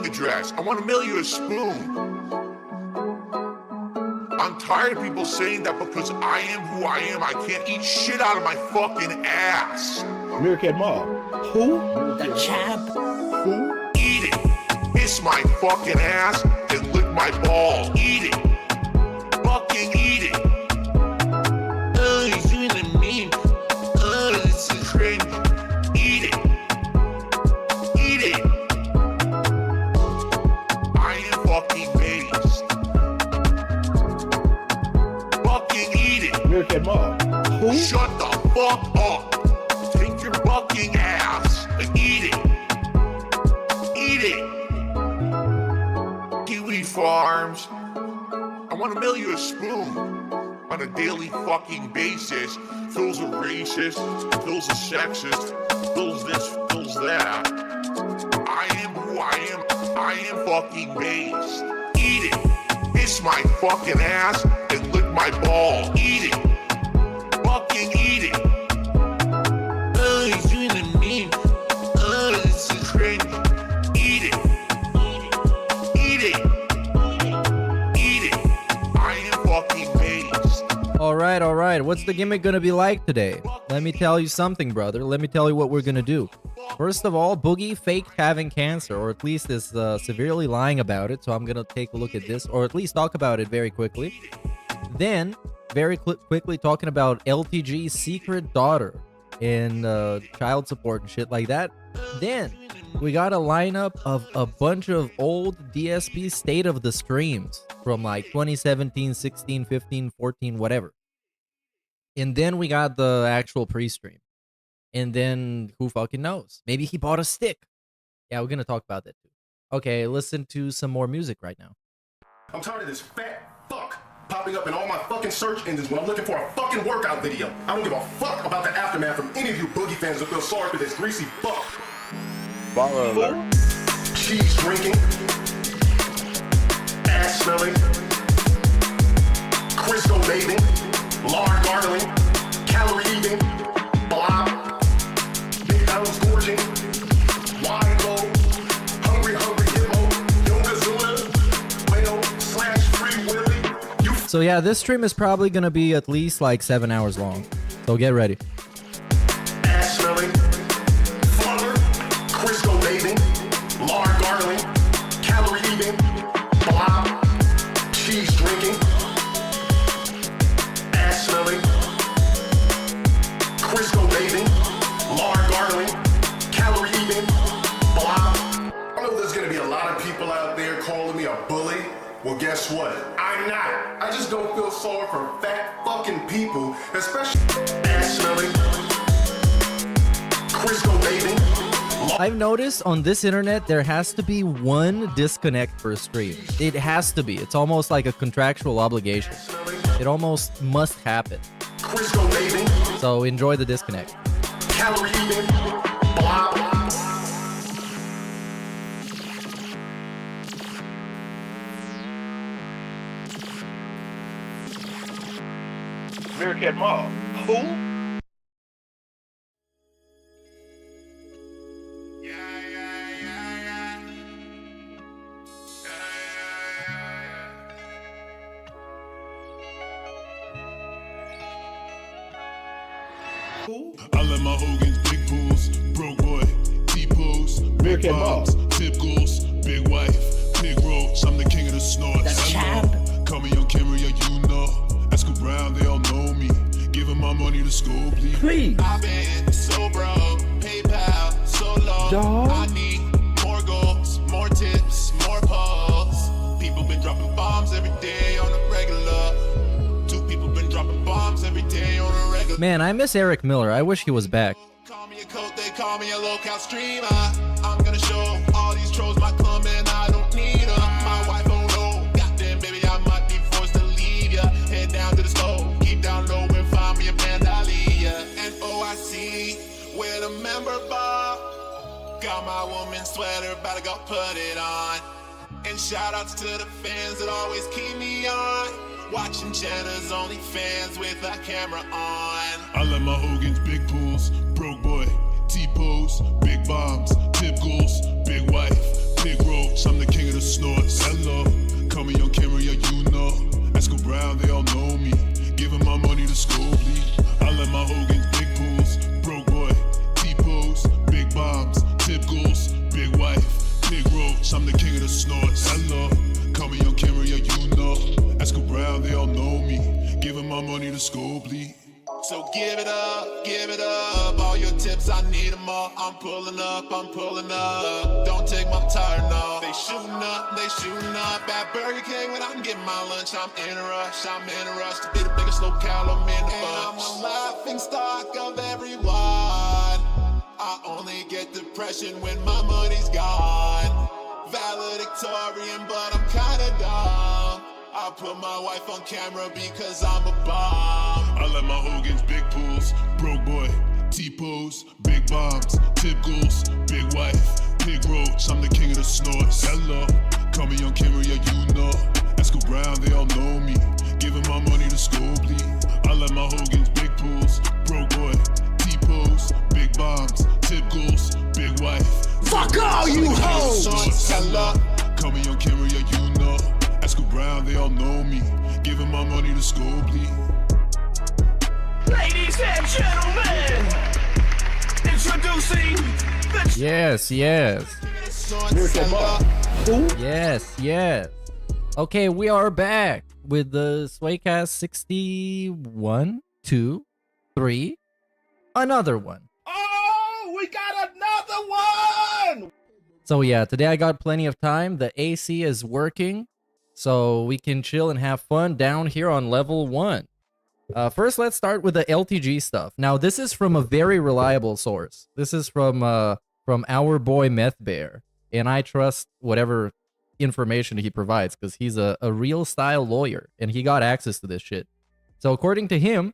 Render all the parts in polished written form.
mailing address. I want to mail you a spoon. I'm tired of people saying that because I am who I am, I can't eat shit out of my fucking ass. Meerkat Mall. Who? The champ. Who? Eat it. Kiss my fucking ass and lick my ball. Eat it. Fucking eat it. Oh, he's doing a meme. Oh, this is cringe. Eat it. Eat it. I am fucking based. Fucking eat it. Meerkat Mall. Who? Shut the fuck up. Take your fucking ass and eat it. Eat it. Kiwi Farms. I want to mail you a spoon on a daily fucking basis. Phil's a racist, Phil's a sexist, Phil's this, Phil's that. I am who I am. I am fucking based. Eat it. Kiss my fucking ass and lick my ball. Eat it. Fucking eat it. Oh, he's doing a meme. Oh, this is cringe. Eat it. Eat it. Eat it. I am fucking based. All right. What's the gimmick gonna be like today? Let me tell you something, brother. Let me tell you what we're gonna do. First of all, Boogie faked having cancer, or at least is severely lying about it. So I'm gonna take a look at this, or at least talk about it very quickly. Then, very quickly talking about LTG's secret daughter and child support and shit like that. Then we got a lineup of a bunch of old DSP state of the streams from like 2017, 16, 15, 14, whatever. And then we got the actual pre-stream. And then who fucking knows? Maybe he bought a stick. Yeah, we're gonna talk about that too. Okay, listen to some more music right now. I'm tired of this fat fuck popping up in all my fucking search engines when I'm looking for a fucking workout video. I don't give a fuck about the aftermath from any of you Boogie fans that feel sorry for this greasy fuck. Baller alert. Cheese drinking, ass smelling, crystal bathing, lard gargling, calorie eating, blob, big house gorging, wine low, hungry hippo, yokozuna, whale / free willy. So yeah, this stream is probably gonna be at least like 7 hours long. So get ready. Ass smelling, flubber, crystal bathing, lard gargling, calorie eating, blob, cheese drinking, ass smelling, crystal bathing, lard gargling, calorie eating, blob. I know there's gonna be a lot of people out there calling me a bully. Well, guess what? I'm not. I just don't feel sorry for fat fucking people, especially ass smelling, crystal bathing. I've noticed on this internet there has to be one disconnect per stream. It has to be. It's almost like a contractual obligation. It almost must happen. Crystal bathing, So enjoy the disconnect. calorie eating, blob. Meerkat Mall. Who? Who? I let my Hogan's big pools, broke boy, T-pose, big Meerkat bombs, Mall. tip goals, big wife, big roach, I'm the king of the snorts. The champ. Call me on camera, yeah, you know. Ask around, they all know me. Giving my money to school, please. Please. I've been so broke, PayPal so low. Dog. I need more goals, more tips, more posts. People been dropping bombs every day on a regular. 2 people been dropping bombs every day on a regular. Man, I miss Eric Miller. I wish he was back. Call me a coat, they call me a local streamer. I'm gonna show all these trolls my club and I don't need them. My wife, oh no, goddamn baby, I might be forced to leave ya. Head down to the stove, keep down low and find me a Vandalia. And OIC with a member bar. Got my woman's sweater, about to go put it on. And shout outs to the fans that always keep me on. Watching Jenna's OnlyFans with a camera on. I let my Hogan's big pools, broke boy, T-pose, big bombs, tip goals, big wife, big roach, I'm the my money to school bleed. So give it up. All your tips, I need them all. I'm pulling up. Don't take my time, no. They shooting up at Burger King when I'm getting my lunch. I'm in a rush to be the biggest locale. I'm in the bunch. I'm a laughing stock of everyone. I only get depression when my money's gone. Valedictorian, but I'm kinda dumb. I put my wife on camera because I'm a bomb. I let my Hogan's big pools, broke boy, T-pose, big bombs, tip goals, big wife, pig roach. I'm the king of the snorts. Hello, call me on camera, yeah you know. Esco Brown, they all know me. Giving my money to school bleed. I let my Hogan's big pools, broke boy, T-pose, big bombs, tip goals, big wife. Fuck all you hoes! Hello. Call me on camera, yeah you know. Esco Brown, they all know me. Giving my money to school bleed. Ladies and gentlemen, introducing the Yes, yes. Who? Yes. Okay, we are back with the Swaycast 61, 2, 3. Another one. Oh, we got another one! So yeah, today I got plenty of time. The AC is working, so we can chill and have fun down here on level 1. First, let's start with the LTG stuff. Now, this is from a very reliable source. This is from our boy Meth Bear, and I trust whatever information he provides because he's a real style lawyer, and he got access to this shit. So according to him,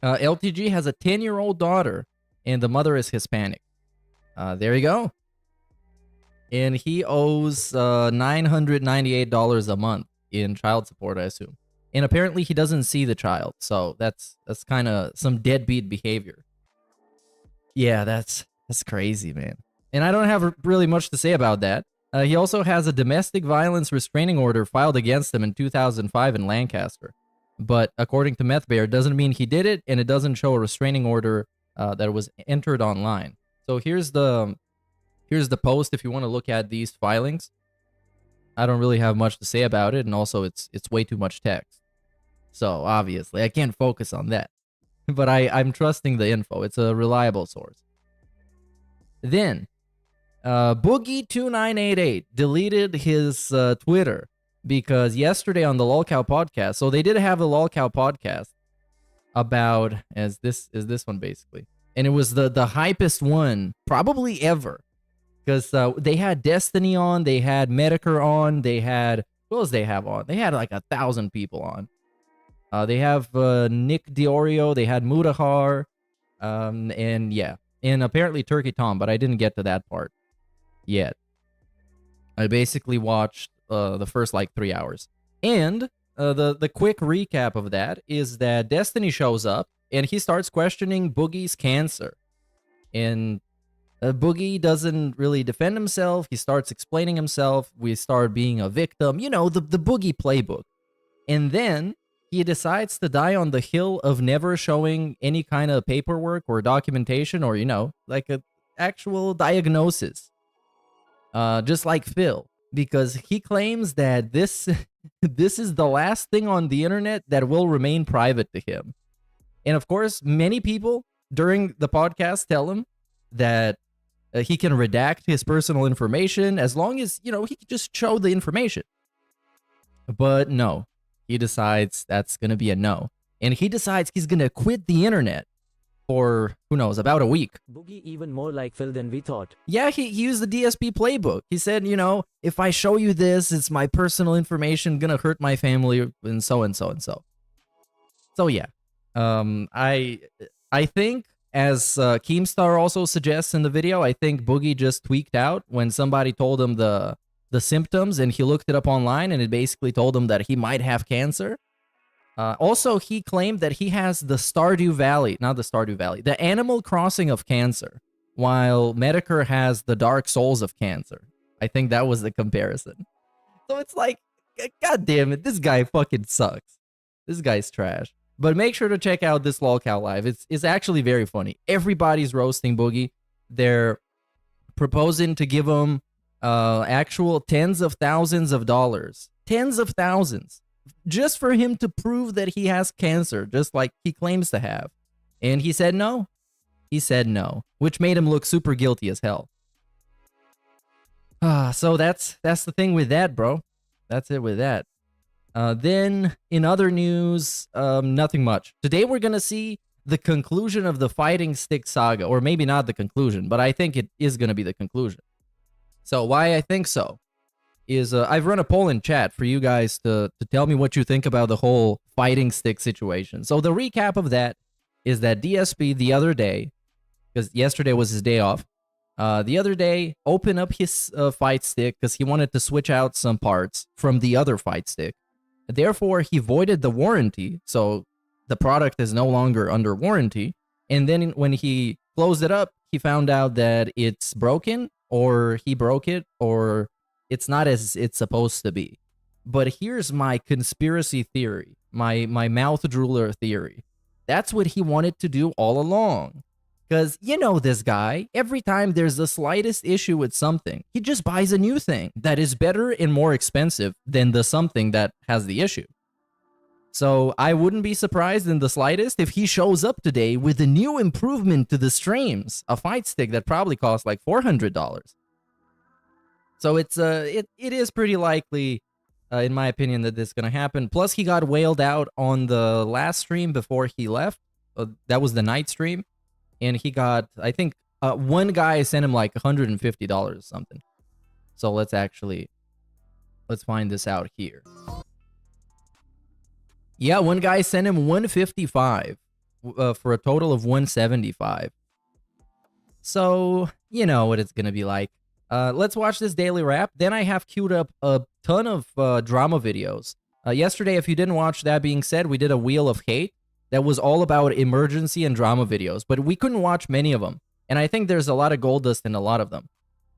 LTG has a 10-year-old daughter, and the mother is Hispanic. There you go. And he owes $998 a month in child support, I assume. And apparently he doesn't see the child, so that's kind of some deadbeat behavior. Yeah, that's crazy, man. And I don't have really much to say about that. He also has a domestic violence restraining order filed against him in 2005 in Lancaster. But according to Meth Bear, it doesn't mean he did it, and it doesn't show a restraining order that was entered online. So here's the post if you want to look at these filings. I don't really have much to say about it, and also it's way too much text. So obviously I can't focus on that. But I'm trusting the info. It's a reliable source. Then Boogie2988 deleted his Twitter because yesterday on the Lolcow podcast, so they did have a Lolcow podcast about as this one basically, and it was the hypest one probably ever. Because they had Destiny on, they had Medicare on, they had... What else they have on? They had like 1,000 people on. They have Nick Diorio, they had Mudahar, and yeah. And apparently Turkey Tom, but I didn't get to that part yet. I basically watched the first like 3 hours. And the quick recap of that is that Destiny shows up, and he starts questioning Boogie's cancer. And... Boogie doesn't really defend himself. He starts explaining himself. We start being a victim. You know, the Boogie playbook. And then he decides to die on the hill of never showing any kind of paperwork or documentation or, you know, like an actual diagnosis. Just like Phil. Because he claims that this is the last thing on the internet that will remain private to him. And of course, many people during the podcast tell him that he can redact his personal information as long as, you know, he can just show the information. But no, he decides that's going to be a no. And he decides he's going to quit the internet for, who knows, about a week. Boogie even more like Phil than we thought. Yeah, he used the DSP playbook. He said, you know, if I show you this, it's my personal information, going to hurt my family, and so and so and so. So yeah, I think... As Keemstar also suggests in the video, I think Boogie just tweaked out when somebody told him the symptoms, and he looked it up online, and it basically told him that he might have cancer. Also, he claimed that he has the Stardew Valley, not the Stardew Valley, the Animal Crossing of cancer, while Medicare has the Dark Souls of cancer. I think that was the comparison. So it's like, god damn it, this guy fucking sucks. This guy's trash. But make sure to check out this Lolcow live. It's actually very funny. Everybody's roasting Boogie. They're proposing to give him actual tens of thousands of dollars. Tens of thousands just for him to prove that he has cancer, just like he claims to have. And he said no. He said no, which made him look super guilty as hell. So that's the thing with that, bro. That's it with that. Then in other news, nothing much. Today we're gonna see the conclusion of the fighting stick saga, or maybe not the conclusion, but I think it is gonna be the conclusion. So why I think so is I've run a poll in chat for you guys to tell me what you think about the whole fighting stick situation. So the recap of that is that DSP the other day, because yesterday was his day off, the other day opened up his fight stick because he wanted to switch out some parts from the other fight stick. Therefore, he voided the warranty, so the product is no longer under warranty. And then when he closed it up, he found out that it's broken, or he broke it, or it's not as it's supposed to be. But here's my conspiracy theory, my mouth drooler theory. That's what he wanted to do all along. Because you know this guy, every time there's the slightest issue with something, he just buys a new thing that is better and more expensive than the something that has the issue. So I wouldn't be surprised in the slightest if he shows up today with a new improvement to the streams, a fight stick that probably costs like $400. So it is pretty likely, in my opinion, that this is going to happen. Plus, he got wailed out on the last stream before he left. That was the night stream. And he got, I think, one guy sent him like $150 or something. So let's find this out here. Yeah, one guy sent him $155 for a total of $175. So, you know what it's going to be like. Let's watch this daily wrap. Then I have queued up a ton of drama videos. Yesterday, if you didn't watch, that being said, we did a Wheel of Hate that was all about emergency and drama videos, but we couldn't watch many of them. And I think there's a lot of gold dust in a lot of them.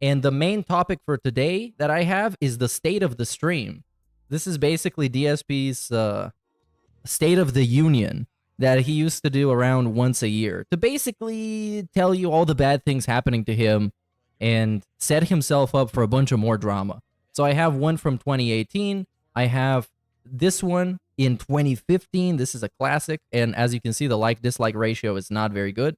And the main topic for today that I have is the state of the stream. This is basically DSP's State of the Union that he used to do around once a year to basically tell you all the bad things happening to him and set himself up for a bunch of more drama. So I have one from 2018. I have this one in 2015. This is a classic, and as you can see, the like-dislike ratio is not very good.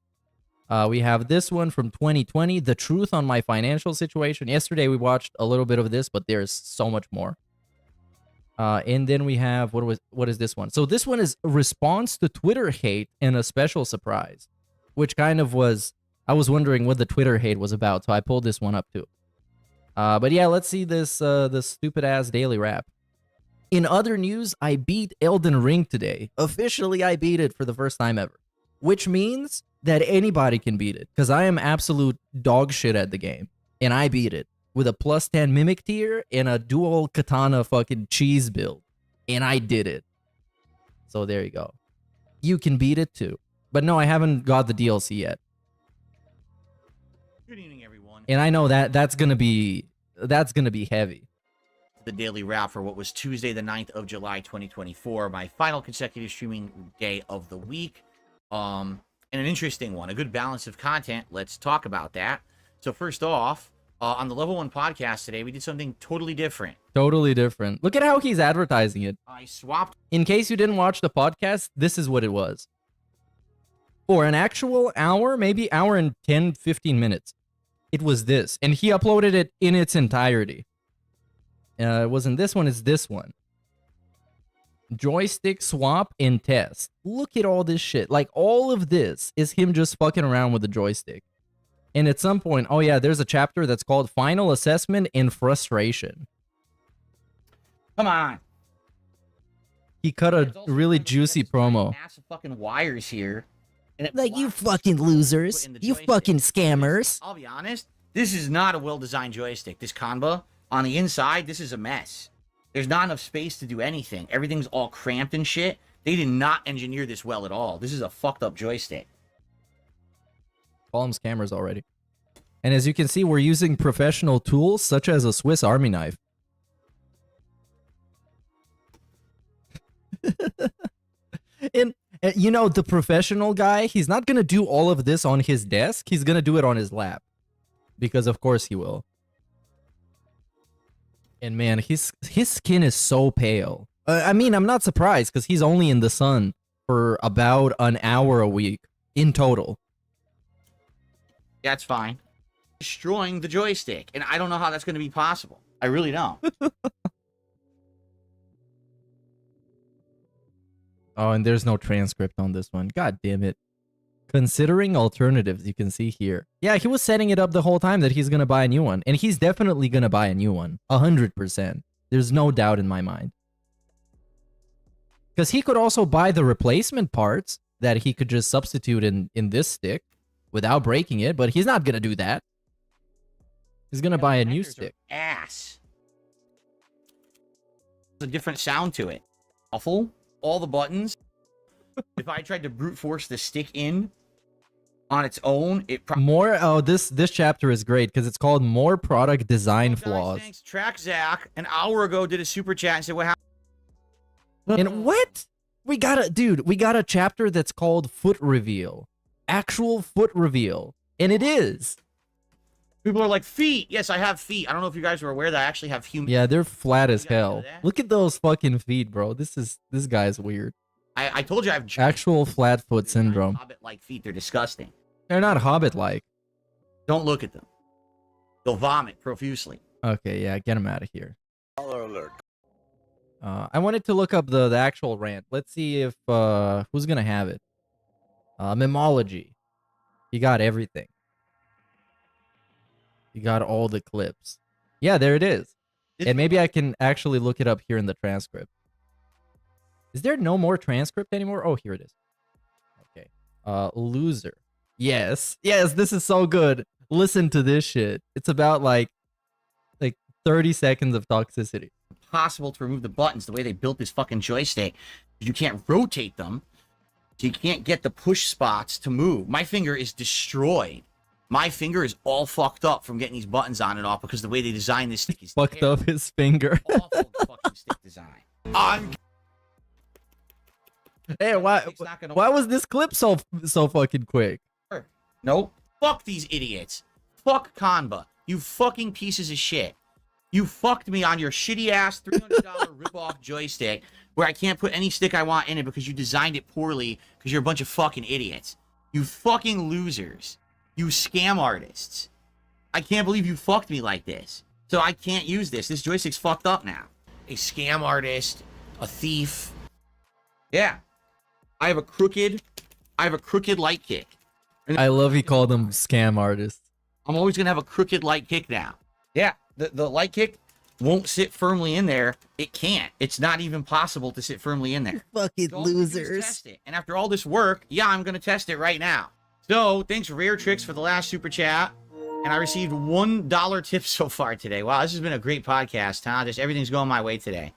We have this one from 2020, The Truth on My Financial Situation. Yesterday we watched a little bit of this, but there's so much more. And then we have, what is this one? So this one is a response to Twitter hate and a special surprise, which kind of was, I was wondering what the Twitter hate was about, so I pulled this one up too. But yeah, let's see this stupid-ass daily wrap. In other news, I beat Elden Ring today. Officially, I beat it for the first time ever. Which means that anybody can beat it, because I am absolute dog shit at the game. And I beat it with a +10 Mimic tier and a dual katana fucking cheese build. And I did it. So there you go. You can beat it too. But no, I haven't got the DLC yet. Good evening, everyone. And I know that's gonna be heavy. The daily wrap for what was Tuesday, the 9th of July, 2024, my final consecutive streaming day of the week. And an interesting one, a good balance of content. Let's talk about that. So first off, on the Level 1 podcast today, we did something totally different. Totally different. Look at how he's advertising it. I swapped. In case you didn't watch the podcast, this is what it was. For an actual hour, maybe hour and 10, 15 minutes, it was this. And he uploaded it in its entirety. It wasn't this one, it's this one. Joystick swap and test. Look at all this shit. Like, all of this is him just fucking around with the joystick. And at some point, oh yeah, there's a chapter that's called Final Assessment and Frustration. Come on. He cut a really juicy promo. Massive fucking wires here. And Like, you fucking losers. You fucking scammers. I'll be honest, this is not a well-designed joystick. This Kanba, on the inside, this is a mess. There's not enough space to do anything. Everything's all cramped and shit. They did not engineer this well at all. This is a fucked up joystick. Call them scammers already. And as you can see, we're using professional tools such as a Swiss Army knife. And you know, the professional guy, he's not gonna do all of this on his desk. He's gonna do it on his lap. Because of course he will. And man, his skin is so pale. I mean, I'm not surprised because he's only in the sun for about an hour a week in total. That's fine. Destroying the joystick, and I don't know how that's going to be possible. I really don't. Oh, and there's no transcript on this one. God damn it. Considering alternatives, you can see here. Yeah, he was setting it up the whole time that he's going to buy a new one. And he's definitely going to buy a new one. 100%. There's no doubt in my mind. Because he could also buy the replacement parts that he could just substitute in this stick without breaking it. But he's not going to do that. He's going to buy a new stick. Ass. There's a different sound to it. Awful. All the buttons. If I tried to brute force the stick in on its own, it more. Oh, this chapter is great because it's called More Product Design Flaws. Thanks. Track Zach an hour ago did a super chat and said, "What happened?" And what? We got a chapter that's called Foot Reveal. Actual foot reveal. And it is. People are like, feet. Yes, I have feet. I don't know if you guys were aware that I actually have human. Yeah, they're flat as hell. Look at those fucking feet, bro. This guy's weird. I told you I have actual flat foot syndrome. Hobbit-like feet. They're disgusting. They're not Hobbit-like. Don't look at them. They'll vomit profusely. Okay, yeah, get him out of here. I wanted to look up the actual rant. Let's see if who's gonna have it. Memology. He got everything. He got all the clips. Yeah, there it is. And maybe I can actually look it up here in the transcript. Is there no more transcript anymore? Oh, here it is. Okay. Loser. Yes. Yes, this is so good. Listen to this shit. It's about like 30 seconds of toxicity. Impossible to remove the buttons the way they built this fucking joystick. You can't rotate them. So you can't get the push spots to move. My finger is destroyed. My finger is all fucked up from getting these buttons on and off because the way they designed this stick is fucked up his finger. Awful fucking stick design. Hey, why was this clip so fucking quick? Nope. Fuck these idiots. Fuck Kanba. You fucking pieces of shit. You fucked me on your shitty ass $300 rip-off joystick where I can't put any stick I want in it because you designed it poorly because you're a bunch of fucking idiots. You fucking losers. You scam artists. I can't believe you fucked me like this. So I can't use this. This joystick's fucked up now. A scam artist. A thief. Yeah. I have a crooked light kick. I love he called them scam artists. I'm always going to have a crooked light kick now. Yeah, the light kick won't sit firmly in there. It can't. It's not even possible to sit firmly in there. Fucking losers. Test it. And after all this work, yeah, I'm going to test it right now. So, thanks Rare Tricks for the last super chat. And I received $1 tip so far today. Wow, this has been a great podcast, huh? Just everything's going my way today.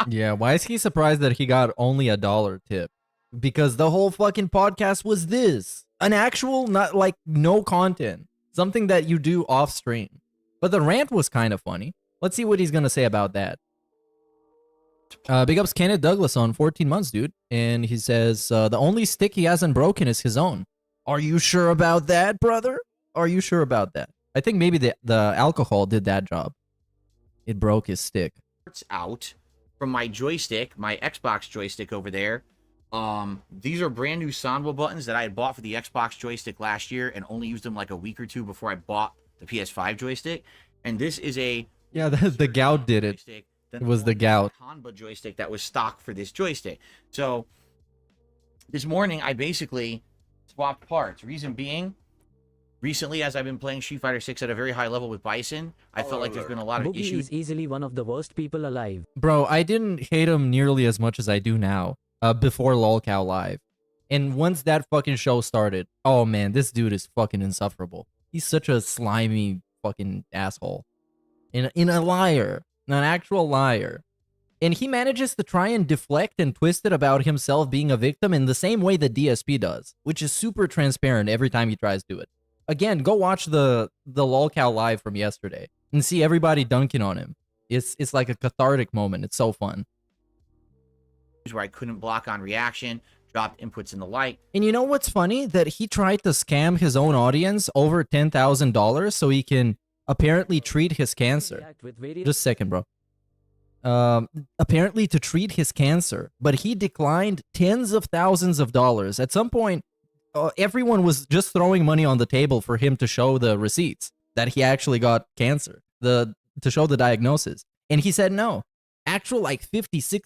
Yeah, why is he surprised that he got only $1 tip? Because the whole fucking podcast was this. An actual, not like no content. Something that you do off stream. But the rant was kind of funny. Let's see what he's going to say about that. Big ups Kenneth Douglas on 14 months, dude. And he says, the only stick he hasn't broken is his own. Are you sure about that, brother? Are you sure about that? I think maybe the alcohol did that job. It broke his stick. It's out from my joystick, my Xbox joystick over there. These are brand new Sanwa buttons that I had bought for the Xbox joystick last year and only used them like a week or two before I bought the PS5 joystick. And this is a... Yeah, the gout did it. It was the gout. Hanba joystick that was stock for this joystick. So this morning I basically swapped parts. Reason being, recently as I've been playing Street Fighter 6 at a very high level with Bison, I felt like there's been a lot of Boogie issues. is easily one of the worst people alive. Bro, I didn't hate him nearly as much as I do now. Before LOLCOW Live. And once that fucking show started, oh man, this dude is fucking insufferable. He's such a slimy fucking asshole. And a liar. An actual liar. And he manages to try and deflect and twist it about himself being a victim in the same way that DSP does. Which is super transparent every time he tries to do it. Again, go watch the LOLCOW Live from yesterday. And see everybody dunking on him. It's like a cathartic moment. It's so fun. Where I couldn't block on reaction, dropped inputs in the light. And you know what's funny? That he tried to scam his own audience over $10,000 so he can apparently treat his cancer. Just a second, bro. apparently to treat his cancer, but he declined tens of thousands of dollars. At some point, everyone was just throwing money on the table for him to show the receipts that he actually got cancer, to show the diagnosis. And he said no. Actual like $50, $60,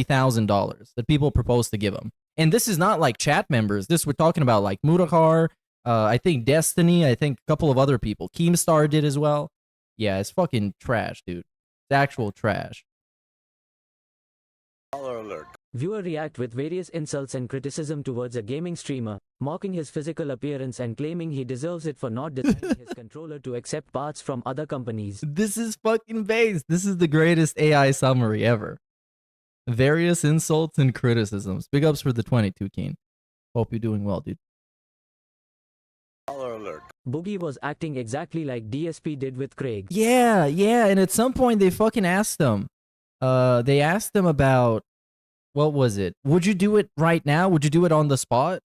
$70,000 that people proposed to give him. And this is not like chat members. This we're talking about like Mudahar, I think Destiny, I think a couple of other people. Keemstar did as well. Yeah, it's fucking trash, dude. It's actual trash. Viewer react with various insults and criticism towards a gaming streamer, mocking his physical appearance and claiming he deserves it for not designing his controller to accept parts from other companies. This is fucking based. This is the greatest AI summary ever. Various insults and criticisms. Big ups for the 22, Keen. Hope you're doing well, dude. Boogie was acting exactly like DSP did with Craig. Yeah, and at some point they fucking asked him. They asked him about, what was it? Would you do it right now? Would you do it on the spot?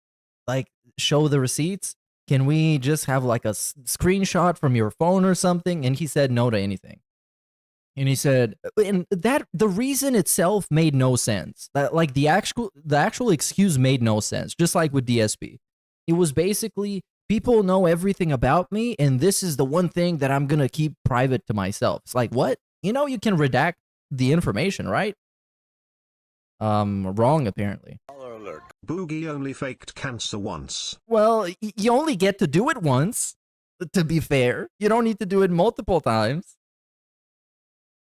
Like, show the receipts? Can we just have like a screenshot from your phone or something? And he said no to anything. And he said, and that the reason itself made no sense. That like the actual excuse made no sense. Just like with DSP, it was basically people know everything about me, and this is the one thing that I'm gonna keep private to myself. It's like, what? You know, you can redact the information, right? Wrong apparently. Boogie only faked cancer once. Well, you only get to do it once. To be fair, you don't need to do it multiple times.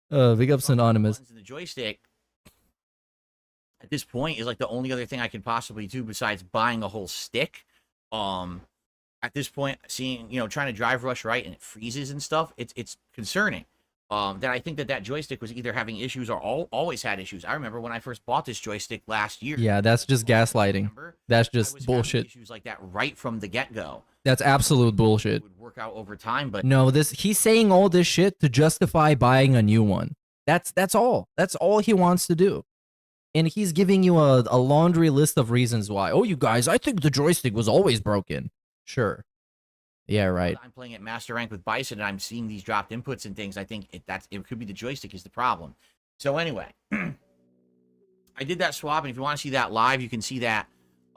Big ups Anonymous. The joystick at this point is like the only other thing I can possibly do besides buying a whole stick. At this point, seeing, you know, trying to drive rush right and it freezes and stuff, it's concerning. That I think that joystick was either having issues or always had issues. I remember when I first bought this joystick last year. Yeah, that's just gaslighting. That's just bullshit. Issues like that right from the get-go. That's absolute bullshit. It would work out over time, but no, he's saying all this shit to justify buying a new one. That's all. That's all he wants to do. And he's giving you a laundry list of reasons why. Oh, you guys, I think the joystick was always broken. Sure. Yeah, right. I'm playing at master rank with Bison and I'm seeing these dropped inputs and things. I think it could be the joystick is the problem. So anyway, I did that swap, and if you want to see that live, you can see that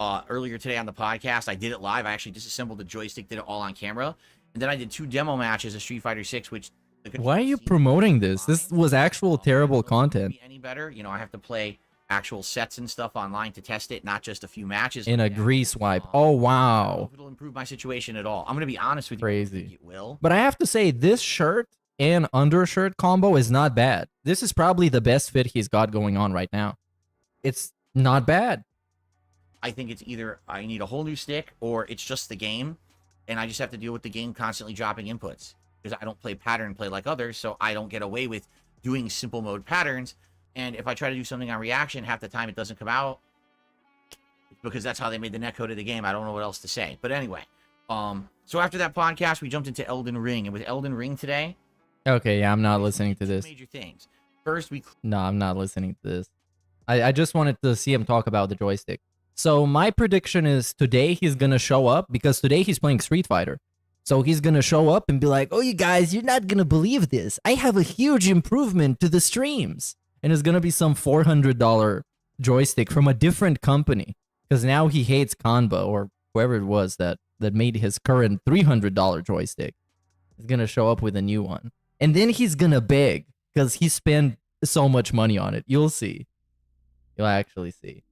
earlier today on the podcast. I did it live. I actually disassembled the joystick, did it all on camera, and then I did 2 demo matches of Street Fighter 6, which why are you promoting this? This was actual terrible content. Any better? You know, I have to play actual sets and stuff online to test it, not just a few matches. In a grease wipe. Oh, wow. I don't know if it'll improve my situation at all. I'm going to be honest with you. Crazy. It will. But I have to say, this shirt and undershirt combo is not bad. This is probably the best fit he's got going on right now. It's not bad. I think it's either I need a whole new stick or it's just the game, and I just have to deal with the game constantly dropping inputs. Because I don't play pattern play like others, so I don't get away with doing simple mode patterns. And if I try to do something on reaction, half the time it doesn't come out. Because that's how they made the netcode of the game. I don't know what else to say. But anyway, so after that podcast, we jumped into Elden Ring. And with Elden Ring today... Okay, yeah, I'm not listening to this. Major things. First, No, I'm not listening to this. I just wanted to see him talk about the joystick. So my prediction is today he's going to show up, because today he's playing Street Fighter. So he's going to show up and be like, oh, you guys, you're not going to believe this. I have a huge improvement to the streams. And it's going to be some $400 joystick from a different company. Because now he hates Kanba, or whoever it was that made his current $300 joystick. He's going to show up with a new one. And then he's going to beg, because he spent so much money on it. You'll see. You'll actually see.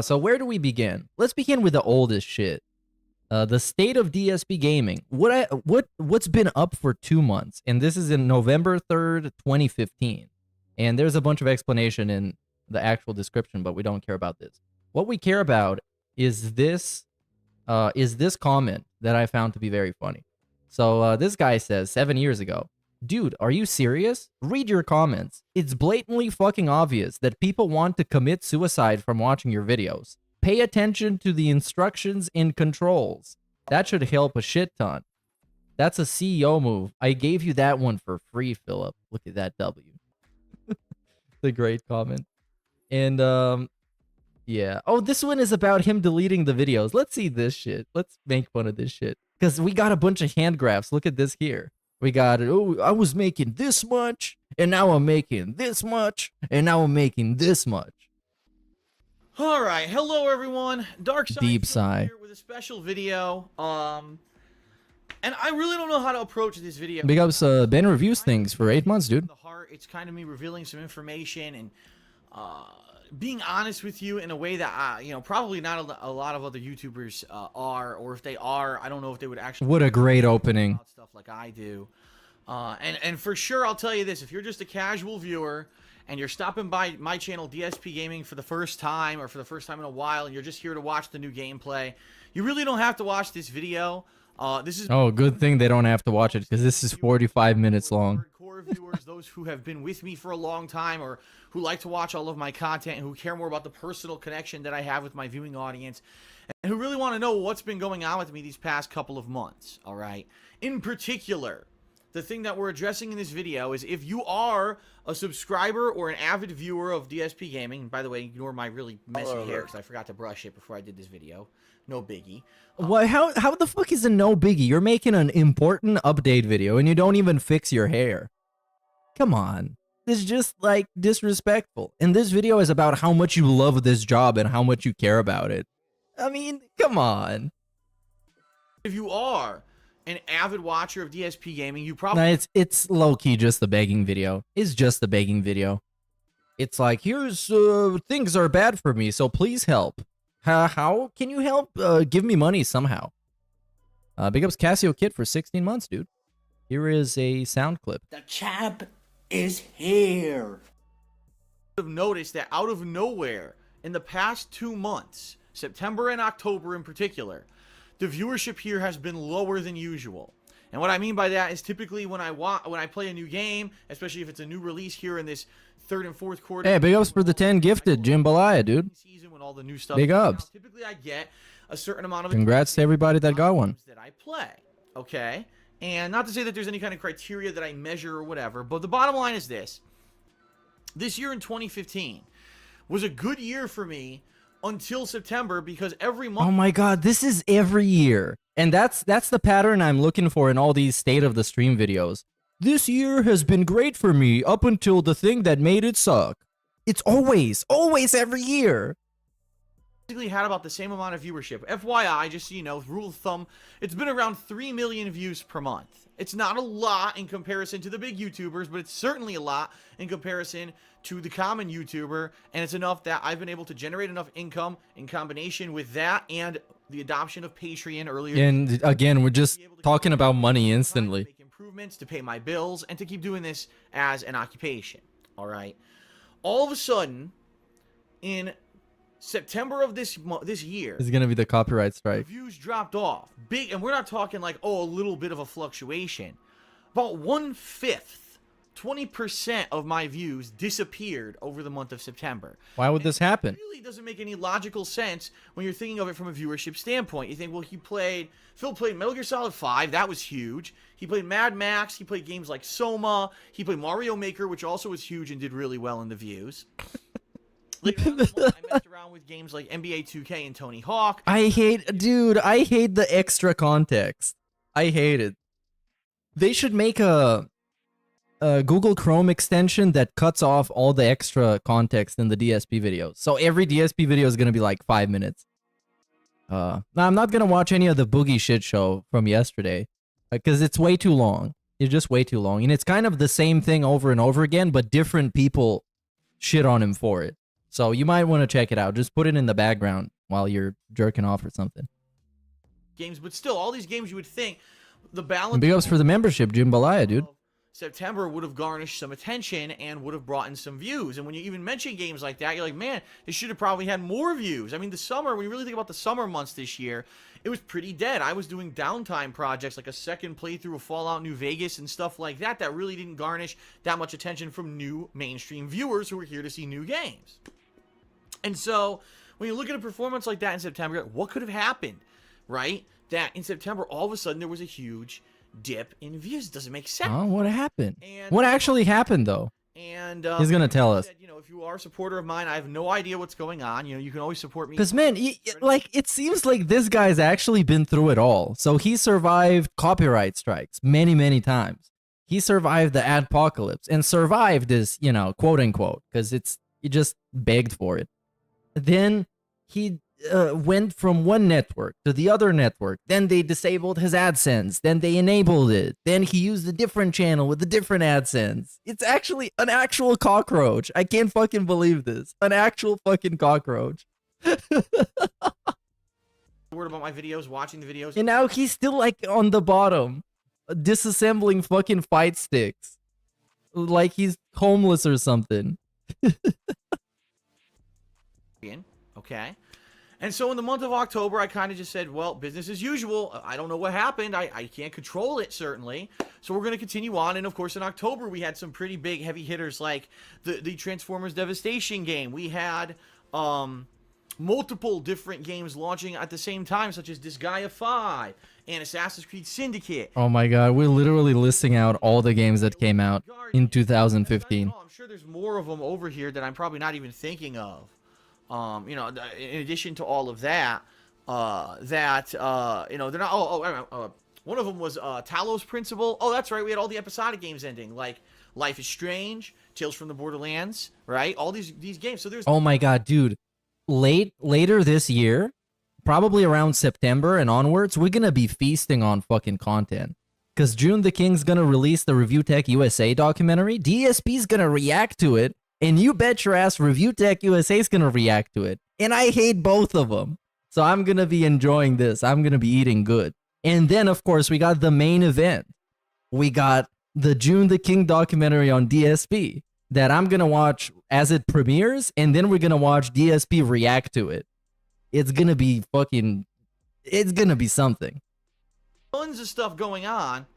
So where do we begin? Let's begin with the oldest shit. The state of DSP gaming. What's been up for 2 months? And this is in November 3rd, 2015. And there's a bunch of explanation in the actual description, but we don't care about this. What we care about is this comment that I found to be very funny. So this guy says 7 years ago, dude, are you serious? Read your comments. It's blatantly fucking obvious that people want to commit suicide from watching your videos. Pay attention to the instructions and controls. That should help a shit ton. That's a CEO move. I gave you that one for free, Philip. Look at that W. The great comment. And yeah. Oh, this one is about him deleting the videos. Let's see this shit. Let's make fun of this shit. Because we got a bunch of hand graphs. Look at this here. We got, oh, I was making this much, and now I'm making this much, and now I'm making this much. All right, hello everyone. Dark Side Deep sigh. here with a special video. And I really don't know how to approach this video. Big ups, Ben reviews things for 8 months, dude. The heart, it's kind of me revealing some information and being honest with you in a way that you know, probably not a lot of other YouTubers are, or if they are, I don't know if they would actually. What a great opening. Stuff like I do. And for sure, I'll tell you this: if you're just a casual viewer and you're stopping by my channel DSP Gaming for the first time, or for the first time in a while, and you're just here to watch the new gameplay, you really don't have to watch this video. This is good thing they don't have to watch it, because this is 45 minutes long. Hardcore viewers, those who have been with me for a long time, or who like to watch all of my content, and who care more about the personal connection that I have with my viewing audience, and who really want to know what's been going on with me these past couple of months. All right. In particular, the thing that we're addressing in this video is if you are a subscriber or an avid viewer of DSP Gaming, and by the way, ignore my really messy hair because I forgot to brush it before I did this video. No biggie. What? How the fuck is it no biggie? You're making an important update video and you don't even fix your hair. Come on. This is just, like, disrespectful. And this video is about how much you love this job and how much you care about it. I mean, come on. If you are an avid watcher of DSP Gaming, you probably... Nah, it's low-key just a begging video. It's just a begging video. It's like, here's, things are bad for me, so please help. How can you help? Give me money somehow. Big ups Casio Kid for 16 months, dude. Here is a sound clip. The champ is here. Have noticed that out of nowhere, in the past 2 months, September and October in particular, the viewership here has been lower than usual. And what I mean by that is typically when I play a new game, especially if it's a new release here in this third and fourth quarter. Hey, big ups for the 10 gifted, Jambalaya, dude. When all the new stuff big ups. Typically, I get a certain amount of. Congrats to everybody that got one. That I play, okay, and not to say that there's any kind of criteria that I measure or whatever, but the bottom line is this: this year in 2015 was a good year for me until September, because every month. Oh my God, this is every year, and that's the pattern I'm looking for in all these state of the stream videos. This year has been great for me up until the thing that made it suck. It's always every year. Basically had about the same amount of viewership. FYI, just so you know, rule of thumb, it's been around 3 million views per month. It's not a lot in comparison to the big YouTubers, but it's certainly a lot in comparison to the common YouTuber, and it's enough that I've been able to generate enough income in combination with that and the adoption of Patreon earlier. And again, we're just talking about money instantly. Make improvements to pay my bills and to keep doing this as an occupation. All right. All of a sudden, in September of this year, it's gonna be the copyright strike. Views dropped off big, and we're not talking like, oh, a little bit of a fluctuation. About 1/5, 20% of my views disappeared over the month of September. Why would this happen? It really doesn't make any logical sense when you're thinking of it from a viewership standpoint. You think, well, Phil played Metal Gear Solid 5, that was huge. He played Mad Max, he played games like Soma, he played Mario Maker, which also was huge and did really well in the views. Later on this month, I messed around with games like NBA 2K and Tony Hawk. I hate the extra context. I hate it. They should make a Google Chrome extension that cuts off all the extra context in the DSP videos. So every DSP video is going to be like 5 minutes. Now I'm not going to watch any of the Boogie shit show from yesterday because it's way too long. It's just way too long. And it's kind of the same thing over and over again, but different people shit on him for it. So you might want to check it out. Just put it in the background while you're jerking off or something. Games, but still, all these games you would think the balance. Big ups for the membership, Jambalaya, dude. September would have garnished some attention and would have brought in some views. And when you even mention games like that, you're like, man, this should have probably had more views. I mean, the summer, when you really think about the summer months this year, it was pretty dead. I was doing downtime projects like a second playthrough of Fallout New Vegas and stuff like that that really didn't garnish that much attention from new mainstream viewers who were here to see new games. And so when you look at a performance like that in September, what could have happened, right? That in September, all of a sudden, there was a huge dip in views. It doesn't make sense. Oh, what happened? What actually happened, though? And he's gonna tell us. You know, if you are a supporter of mine, I have no idea what's going on. You know, you can always support me. Because man, like it seems like this guy's actually been through it all. So he survived copyright strikes many times. he survived the adpocalypse, and survived is, you know, quote unquote, because he just begged for it. Then he went from one network to the other network. Then they disabled his AdSense. Then they enabled it. Then he used a different channel with a different AdSense. It's actually an actual cockroach. I can't fucking believe this. An actual fucking cockroach. Word about my videos, watching the videos. And now he's still like on the bottom, disassembling fucking fight sticks. Like he's homeless or something. Okay. And so in the month of October, I kind of just said, well, business as usual. I don't know what happened. I can't control it, certainly. So we're going to continue on. And of course, in October, we had some pretty big heavy hitters like the Transformers Devastation game. We had multiple different games launching at the same time, such as Disgaea 5 and Assassin's Creed Syndicate. Oh my god, we're literally listing out all the games that came out in 2015. I'm sure there's more of them over here that I'm probably not even thinking of. You know, in addition to all of that, you know, they're not, one of them was Talos Principle. Oh, that's right, we had all the episodic games ending, like Life is Strange, Tales from the Borderlands, right? All these games. So there's... Oh my god, dude. Later this year, probably around September and onwards, we're gonna be feasting on fucking content. Because June the King's gonna release the Review Tech USA documentary, DSP's gonna react to it, and you bet your ass Review Tech USA's gonna react to it. And I hate both of them. So I'm gonna be enjoying this. I'm gonna be eating good. And then, of course, we got the main event. We got the June the King documentary on DSP that I'm gonna watch as it premieres, and then we're gonna watch DSP react to it. It's gonna be fucking... It's gonna be something. Tons of stuff going on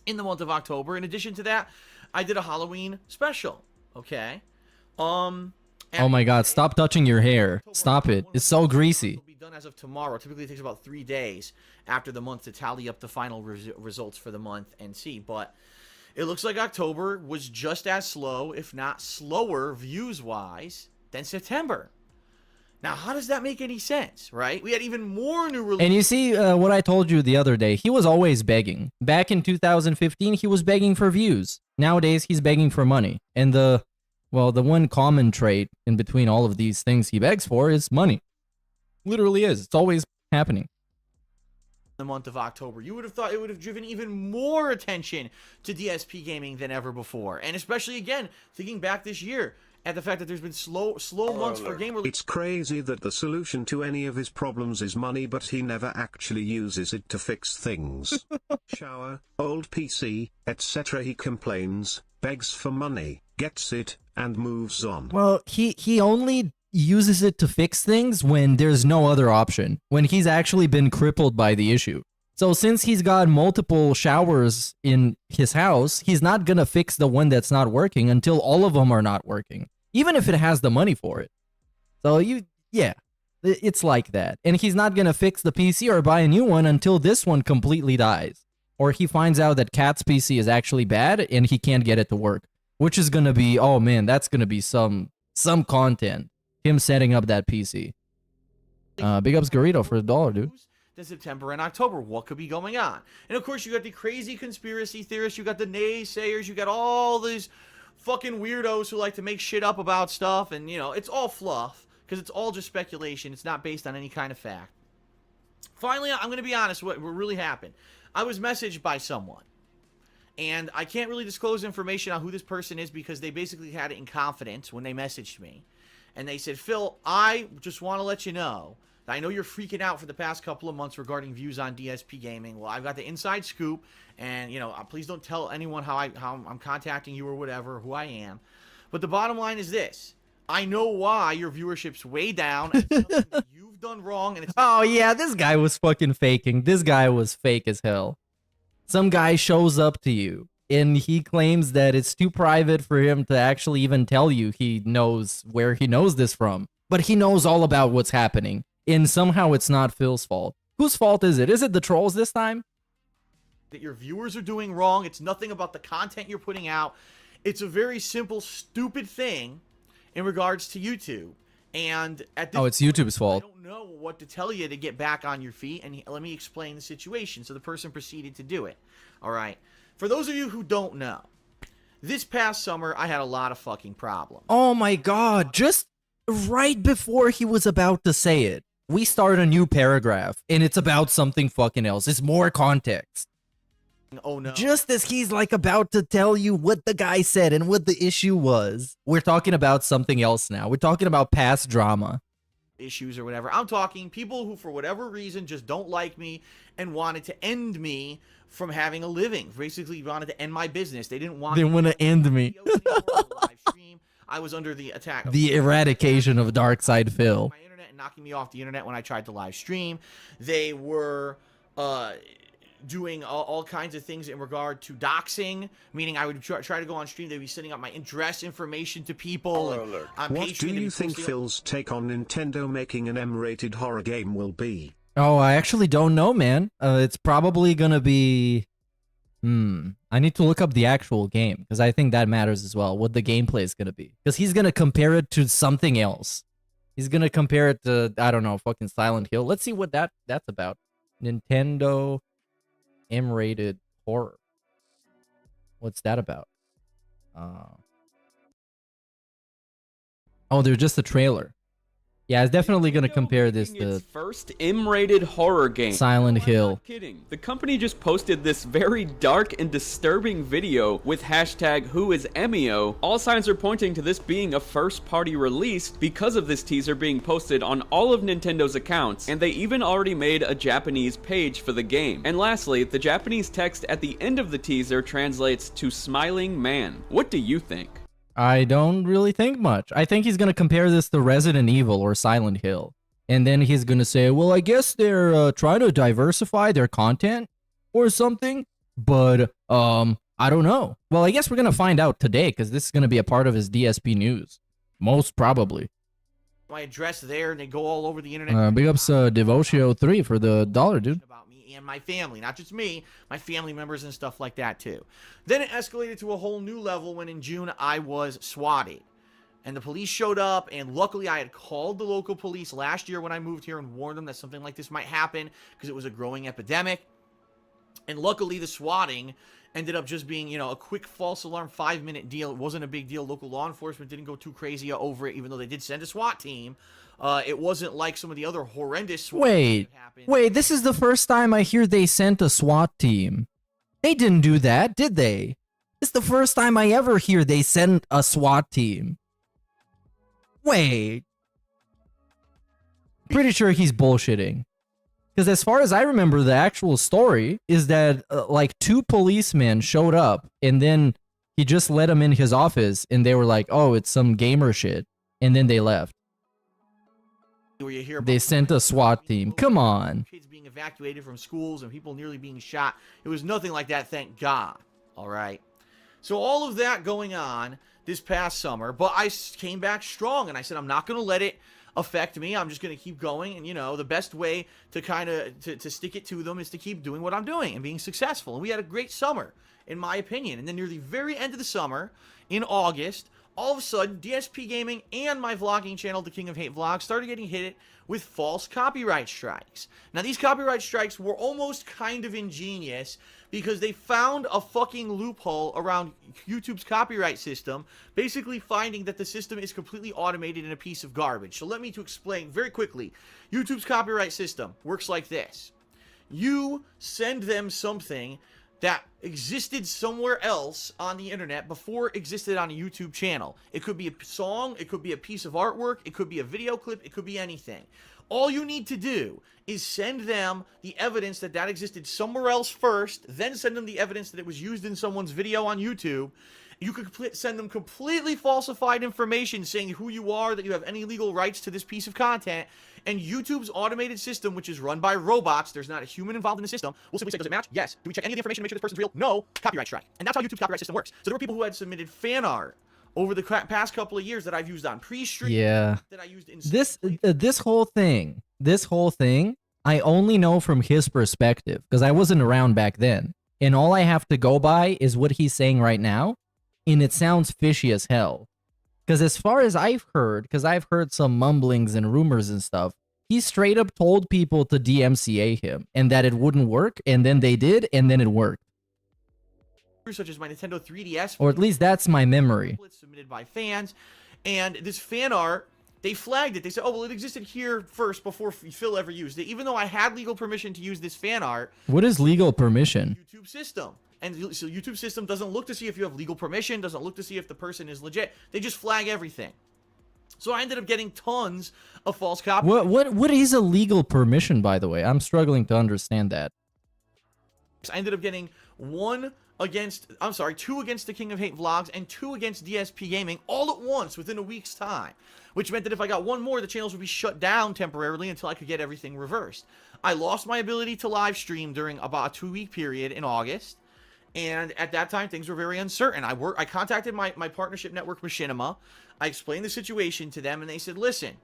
in the month of October. In addition to that, I did a Halloween special. Okay. Oh my god, stop touching your hair. Stop it. It's so greasy. It'll be done as of tomorrow. Typically it takes about 3 days after the month to tally up the final results for the month and see. But it looks like October was just as slow, if not slower, views-wise, than September. Now, how does that make any sense, right? We had even more new releases. And you see what I told you the other day. He was always begging. Back in 2015, he was begging for views. Nowadays, he's begging for money. And the one common trait in between all of these things he begs for is money. Literally is. It's always happening. The month of October, you would have thought it would have driven even more attention to DSP gaming than ever before. And especially, again, thinking back this year at the fact that there's been slow months for game release. It's crazy that the solution to any of his problems is money, but he never actually uses it to fix things. Shower, old PC, etc. He complains, begs for money, gets it, and moves on. Well, he only uses it to fix things when there's no other option, when he's actually been crippled by the issue. So since he's got multiple showers in his house, he's not gonna fix the one that's not working until all of them are not working, even if it has the money for it. So yeah, it's like that. And he's not gonna fix the PC or buy a new one until this one completely dies, or he finds out that Cat's PC is actually bad and he can't get it to work, which is gonna be, oh man, that's gonna be some content. Him setting up that PC. Big ups Garrido for $1, dude. To September and October, what could be going on? And of course, you got the crazy conspiracy theorists, you got the naysayers, you got all these fucking weirdos who like to make shit up about stuff, and you know, it's all fluff, because it's all just speculation. It's not based on any kind of fact. Finally, I'm going to be honest, what really happened. I was messaged by someone, and I can't really disclose information on who this person is because they basically had it in confidence when they messaged me. And they said, Phil, I just want to let you know that I know you're freaking out for the past couple of months regarding views on DSP Gaming. Well, I've got the inside scoop, and, you know, please don't tell anyone how I'm contacting you or whatever, who I am. But the bottom line is this. I know why your viewership's way down. And it's something that you've done wrong. And it's oh, yeah, this guy was fucking faking. This guy was fake as hell. Some guy shows up to you, and he claims that it's too private for him to actually even tell you he knows where he knows this from. But he knows all about what's happening, and somehow it's not Phil's fault. Whose fault is it? Is it the trolls this time? that your viewers are doing wrong. It's nothing about the content you're putting out. It's a very simple, stupid thing in regards to YouTube. And at this it's YouTube's fault. I don't know what to tell you to get back on your feet, and let me explain the situation. So the person proceeded to do it. All right. For those of you who don't know, this past summer, I had a lot of fucking problems. Oh my god, just right before he was about to say it, we start a new paragraph, and it's about something fucking else. It's more context. Oh no. Just as he's like about to tell you what the guy said and what the issue was, we're talking about something else now. We're talking about past drama. Issues or whatever. I'm talking people who, for whatever reason, just don't like me and wanted to end me from having a living. Basically, wanted to end my business. They didn't want. They want to end me. I was under the attack of The eradication of Dark Side Phil. my internet and knocking me off the internet when I tried to live stream. They were doing all kinds of things in regard to doxing, meaning I would try to go on stream. They'd be sending out my address information to people. What do you think Phil's take on Nintendo making an M-rated horror game will be? Oh, I actually don't know, man. It's probably gonna be... I need to look up the actual game, because I think that matters as well, what the gameplay is gonna be. Because he's gonna compare it to something else. He's gonna compare it to, I don't know, fucking Silent Hill. Let's see what that's about. Nintendo M-rated horror. What's that about? Oh, there's just a trailer. Yeah, it's definitely going to compare this to its first M-rated horror game. Silent I'm Hill. not kidding. The company just posted this very dark and disturbing video with hashtag #WhoIsEmio. All signs are pointing to this being a first-party release because of this teaser being posted on all of Nintendo's accounts, and they even already made a Japanese page for the game. And lastly, the Japanese text at the end of the teaser translates to Smiling Man. What do you think? I don't really think much. I think he's going to compare this to Resident Evil or Silent Hill. And then he's going to say, well, I guess they're trying to diversify their content or something. But, I don't know. Well, I guess we're going to find out today because this is going to be a part of his DSP news. Most probably. My address there, and they go all over the internet. Big ups Devotio3 for the $1, dude. About me and my family, not just me, my family members and stuff like that too. Then it escalated to a whole new level when in June I was swatted. And the police showed up, and luckily I had called the local police last year when I moved here and warned them that something like this might happen because it was a growing epidemic. And luckily the swatting ended up just being, you know, a quick false alarm 5-minute deal. It wasn't a big deal. Local law enforcement didn't go too crazy over it, even though they did send a SWAT team. It wasn't like some of the other horrendous SWAT Wait, this is the first time I hear they sent a SWAT team. They didn't do that, did they? It's the first time I ever hear they sent a SWAT team. Wait. Pretty sure he's bullshitting. Because as far as I remember, the actual story is that like 2 policemen showed up and then he just let them in his office and they were like, oh, it's some gamer shit. And then they left. They sent a SWAT team. Come on. Kids being evacuated from schools and people nearly being shot. It was nothing like that, thank God. All right. So all of that going on this past summer, but I came back strong and I said, I'm not going to let it affect me. I'm just going to keep going. And, you know, the best way to kind of to stick it to them is to keep doing what I'm doing and being successful. And we had a great summer, in my opinion. And then near the very end of the summer, in August, all of a sudden, DSP Gaming and my vlogging channel, The King of Hate Vlogs, started getting hit with false copyright strikes. Now, these copyright strikes were almost kind of ingenious because they found a fucking loophole around YouTube's copyright system, basically finding that the system is completely automated and a piece of garbage. So let me explain very quickly. YouTube's copyright system works like this. You send them something that existed somewhere else on the internet before it existed on a YouTube channel. It could be a song, it could be a piece of artwork, it could be a video clip, it could be anything. All you need to do is send them the evidence that that existed somewhere else first, then send them the evidence that it was used in someone's video on YouTube. You could send them completely falsified information saying who you are, that you have any legal rights to this piece of content, and YouTube's automated system, which is run by robots, there's not a human involved in the system, will simply say, does it match? Yes. Do we check any of the information to make sure this person's real? No. Copyright strike. And that's how YouTube's copyright system works. So there were people who had submitted fan art over the past couple of years that I've used on Prestream. Yeah. That I used in this whole thing, I only know from his perspective, because I wasn't around back then. And all I have to go by is what he's saying right now, and it sounds fishy as hell. Because as far as I've heard, because I've heard some mumblings and rumors and stuff, he straight up told people to DMCA him and that it wouldn't work, and then they did, and then it worked. such as my Nintendo 3DS, Or at least that's my memory. submitted by fans, and this fan art, they flagged it. They said, oh, well, it existed here first before Phil ever used it, even though I had legal permission to use this fan art. What is legal permission? YouTube system. And so YouTube system doesn't look to see if you have legal permission, doesn't look to see if the person is legit. They just flag everything. So I ended up getting tons of false copies. What is a legal permission, by the way? I'm struggling to understand that. I ended up getting two against the King of Hate vlogs and 2 against DSP Gaming all at once within a week's time, which meant that if I got one more, the channels would be shut down temporarily until I could get everything reversed. I lost my ability to live stream during about a 2-week period in August, and at that time things were very uncertain. I contacted my partnership network, Machinima. I explained the situation to them, and they said, listen,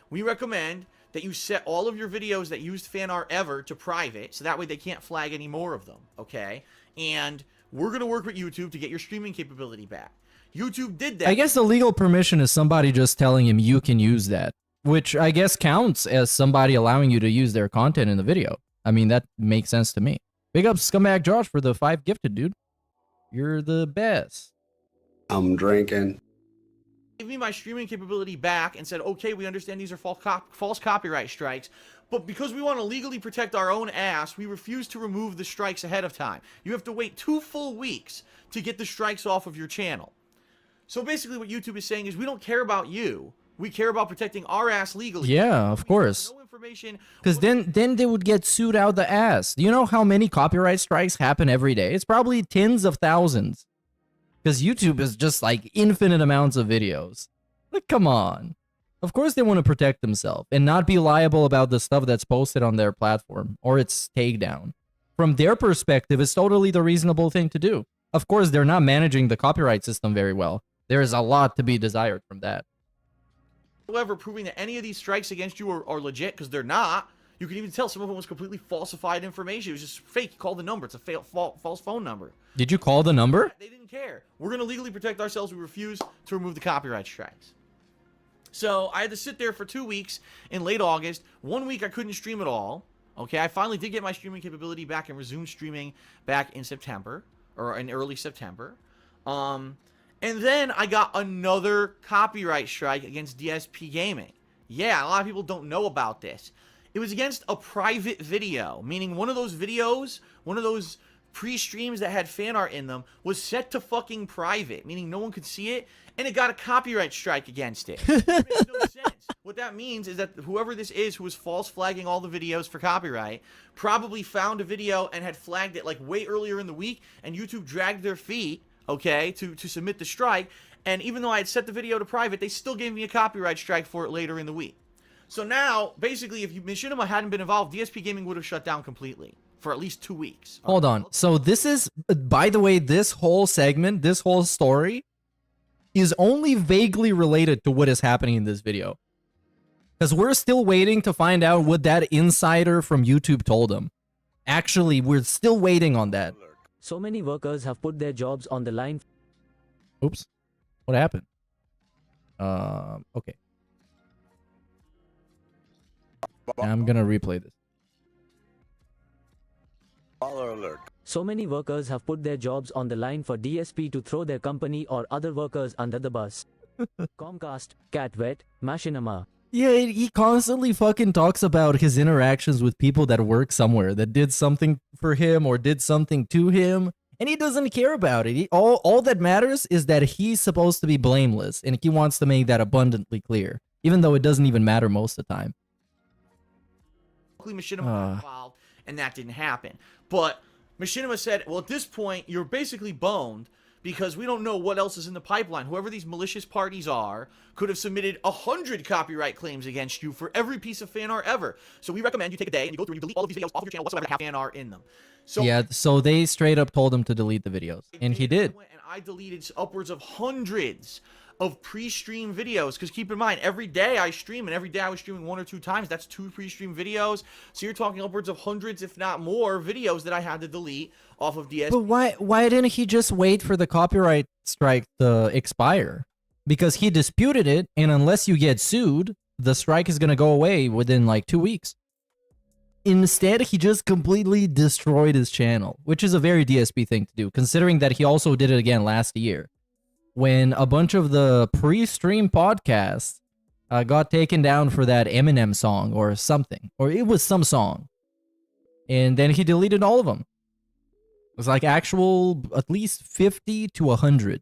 we recommend that you set all of your videos that used fan art ever to private, so that way they can't flag any more of them, okay? And we're going to work with YouTube to get your streaming capability back. YouTube did that. I guess the legal permission is somebody just telling him you can use that, which I guess counts as somebody allowing you to use their content in the video. I mean, that makes sense to me. Big up Scumbag Josh for the 5 gifted, dude. You're the best. I'm drinking. Gave me my streaming capability back and said, okay, we understand these are false copyright strikes, but because we want to legally protect our own ass, we refuse to remove the strikes ahead of time. You have to wait 2 full weeks to get the strikes off of your channel. So basically what YouTube is saying is, we don't care about you. We care about protecting our ass legally. Yeah, of course. No information. Because then they would get sued out the ass. Do you know how many copyright strikes happen every day? It's probably tens of thousands. Because YouTube is just like infinite amounts of videos. Like, come on. Of course they want to protect themselves and not be liable about the stuff that's posted on their platform or its takedown. From their perspective, it's totally the reasonable thing to do. Of course, they're not managing the copyright system very well. There is a lot to be desired from that. However, proving that any of these strikes against you are legit, because they're not. You can even tell some of them was completely falsified information. It was just fake. You call the number. It's a false phone number. Did you call the number? They didn't care. We're going to legally protect ourselves. We refuse to remove the copyright strikes. So I had to sit there for 2 weeks in late August. 1 week I couldn't stream at all. Okay, I finally did get my streaming capability back and resumed streaming back in September, or in early September. And then I got another copyright strike against DSP Gaming. Yeah, a lot of people don't know about this. It was against a private video, meaning one of those videos, one of those pre-streams that had fan art in them was set to fucking private, meaning no one could see it, and it got a copyright strike against it. It makes no sense. What that means is that whoever this is who was false flagging all the videos for copyright probably found a video and had flagged it like way earlier in the week, and YouTube dragged their feet, okay, to submit the strike, and even though I had set the video to private, they still gave me a copyright strike for it later in the week. So now, basically, if Machinima hadn't been involved, DSP Gaming would have shut down completely for at least 2 weeks. Hold on. So this is, by the way, this whole segment, this whole story is only vaguely related to what is happening in this video. Because we're still waiting to find out what that insider from YouTube told him. Actually, we're still waiting on that. So many workers have put their jobs on the line. Oops. What happened? Okay. I'm gonna replay this. Alert. So many workers have put their jobs on the line for DSP to throw their company or other workers under the bus. Comcast, Catvet, Machinima. Yeah, he constantly fucking talks about his interactions with people that work somewhere, that did something for him or did something to him, and he doesn't care about it. All that matters is that he's supposed to be blameless, and he wants to make that abundantly clear, even though it doesn't even matter most of the time. Machinima got involved, and that didn't happen. But Machinima said, well, at this point, you're basically boned because we don't know what else is in the pipeline. Whoever these malicious parties are could have submitted 100 copyright claims against you for every piece of fan art ever. So we recommend you take a day and you go through and you delete all of these videos off your channel whatsoever that have fan art in them. So yeah, so they straight up told him to delete the videos, and he did. And I deleted upwards of hundreds of pre-stream videos, because keep in mind, every day I stream, and every day I was streaming 1 or 2 times. That's 2 pre-stream videos. So you're talking upwards of hundreds, if not more, videos that I had to delete off of DS. But why didn't he just wait for the copyright strike to expire? Because he disputed it, and unless you get sued, the strike is gonna go away within like 2 weeks. Instead, he just completely destroyed his channel, which is a very DSP thing to do, considering that he also did it again last year, when a bunch of the pre-stream podcasts got taken down for that Eminem song or something, or it was some song, and then he deleted all of them. It was like actual at least 50 to 100.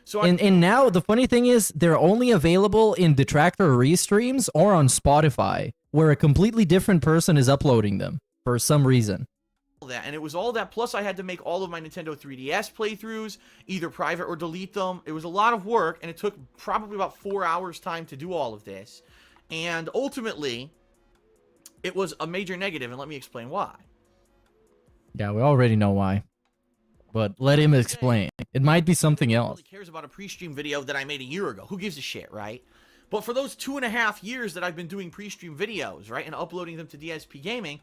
So and now the funny thing is they're only available in Detractor restreams or on Spotify, where a completely different person is uploading them for some reason. that, and it was all that, plus I had to make all of my Nintendo 3DS playthroughs either private or delete them. It was a lot of work, and it took probably about 4 hours time to do all of this, and ultimately it was a major negative, and let me explain why. Yeah, we already know why, but let him explain. It might be something else. Nobody cares about a pre-stream video that I made a year ago. Who gives a shit, right? But for those 2.5 years that I've been doing pre-stream videos, right, and uploading them to DSP Gaming,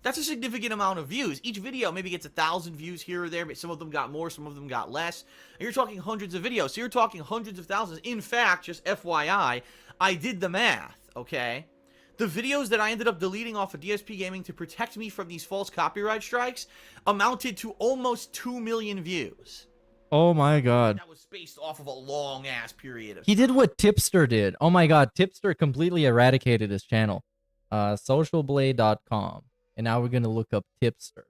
that's a significant amount of views. Each video maybe gets 1,000 views here or there, but some of them got more, some of them got less. And you're talking hundreds of videos, so you're talking hundreds of thousands. In fact, just FYI, I did the math, okay? The videos that I ended up deleting off of DSP Gaming to protect me from these false copyright strikes amounted to almost 2 million views. Oh my god. That was spaced off of a long-ass period of He did what Tipster did. Oh my god, Tipster completely eradicated his channel. Socialblade.com. And now we're gonna look up Tipster.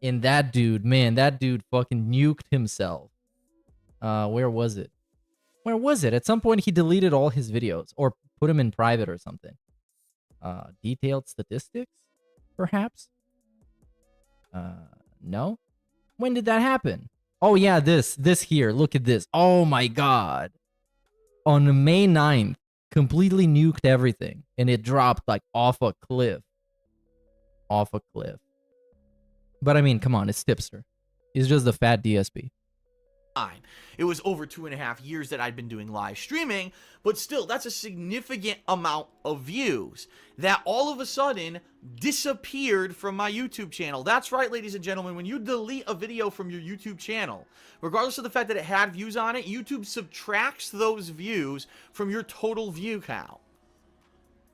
And that dude, man, that dude fucking nuked himself. Where was it? Where was it? At some point he deleted all his videos or put them in private or something. Detailed statistics, perhaps? No? When did that happen? Oh yeah, this here. Look at this. Oh my god. On May 9th, completely nuked everything. And it dropped like off a cliff. Off a cliff. But I mean, come on, it's Tipster. He's just a fat DSP. time. It was over 2.5 years that I'd been doing live streaming, but still, that's a significant amount of views that all of a sudden disappeared from my YouTube channel. That's right, ladies and gentlemen, when you delete a video from your YouTube channel, regardless of the fact that it had views on it, YouTube subtracts those views from your total view count.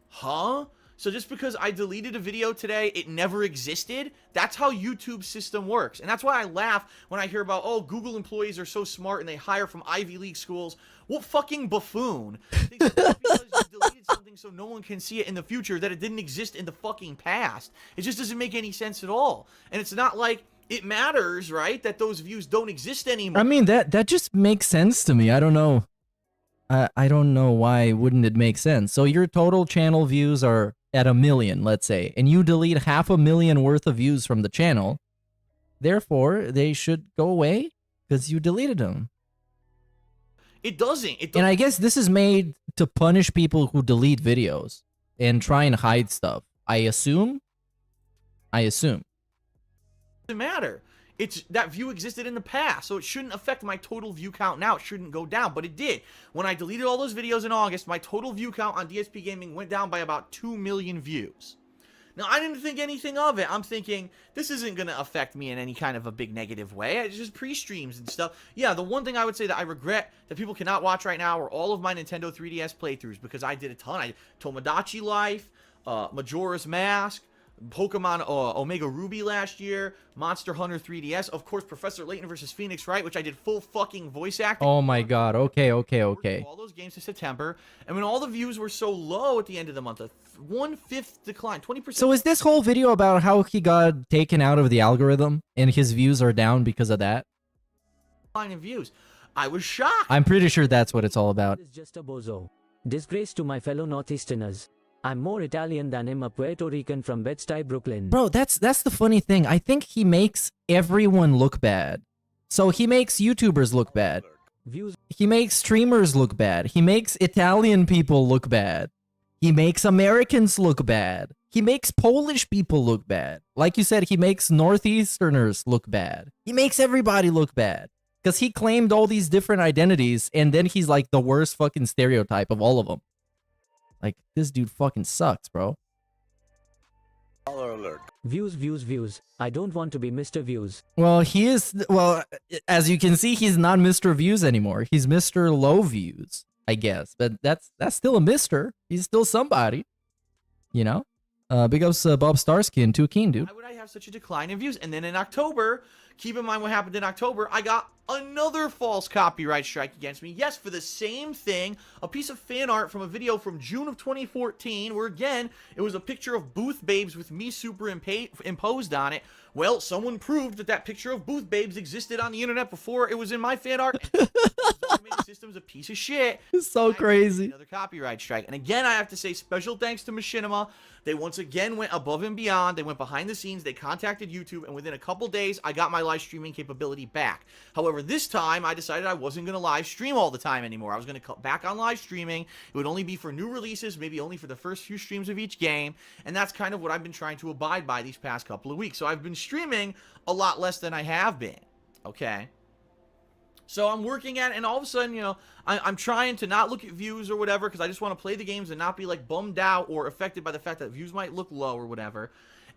Huh? So just because I deleted a video today, it never existed? That's how YouTube's system works. And that's why I laugh when I hear about, oh, Google employees are so smart and they hire from Ivy League schools. What fucking buffoon thinks that because you deleted something so no one can see it in the future that it didn't exist in the fucking past? It just doesn't make any sense at all. And it's not like it matters, right, that those views don't exist anymore. I mean, that just makes sense to me. I don't know. I don't know why wouldn't it make sense. So your total channel views are at 1 million, let's say, and you delete 500,000 worth of views from the channel. Therefore, they should go away because you deleted them. It doesn't. And I guess this is made to punish people who delete videos and try and hide stuff. I assume. Doesn't matter. It's that view existed in the past, so it shouldn't affect my total view count now. It shouldn't go down, but it did. When I deleted all those videos in August, my total view count on DSP Gaming went down by about 2 million views. Now, I didn't think anything of it. I'm thinking, this isn't going to affect me in any kind of a big negative way. It's just pre-streams and stuff. Yeah, the one thing I would say that I regret that people cannot watch right now are all of my Nintendo 3DS playthroughs, because I did a ton. I Tomodachi Life, Majora's Mask, Pokemon Omega Ruby last year, Monster Hunter 3DS, of course, Professor Layton versus Phoenix Wright, which I did full fucking voice acting. Oh my god, okay. All those games in September, and when all the views were so low at the end of the month, a 1/5 decline, 20%. So is this whole video about how he got taken out of the algorithm and his views are down because of that? Decline in views. I was shocked. I'm pretty sure that's what it's all about. Is just a bozo. Disgrace to my fellow Northeasterners. I'm more Italian than him, a Puerto Rican from Bed-Stuy, Brooklyn. Bro, that's the funny thing. I think he makes everyone look bad. So he makes YouTubers look bad. He makes streamers look bad. He makes Italian people look bad. He makes Americans look bad. He makes Polish people look bad. Like you said, he makes Northeasterners look bad. He makes everybody look bad. Because he claimed all these different identities, and then he's like the worst fucking stereotype of all of them. Like, this dude fucking sucks, bro. Alert. Views. I don't want to be Mr. Views. Well, he is, well, as you can see, he's not Mr. Views anymore. He's Mr. Low Views, I guess. But that's still a Mr. He's still somebody. You know? Big ups Bob Starsky and Too Keen, dude. Why would I have such a decline in views? And then in October, keep in mind what happened in October, I got another false copyright strike against me. Yes, for the same thing, a piece of fan art from a video from June of 2014, where again, it was a picture of Booth Babes with me superimposed on it. Well, someone proved that that picture of Booth Babes existed on the internet before it was in my fan art. The automated system's a piece of shit. It's so crazy. Another copyright strike. And again, I have to say special thanks to Machinima. They once again went above and beyond. They went behind the scenes. They contacted YouTube, and within a couple days, I got my live streaming capability back. However, this time, I decided I wasn't going to live stream all the time anymore. I was going to cut back on live streaming. It would only be for new releases, maybe only for the first few streams of each game, and that's kind of what I've been trying to abide by these past couple of weeks. So I've been streaming a lot less than I have been, okay? So I'm working at it, and all of a sudden, you know, I'm trying to not look at views or whatever, because I just want to play the games and not be, like, bummed out or affected by the fact that views might look low or whatever.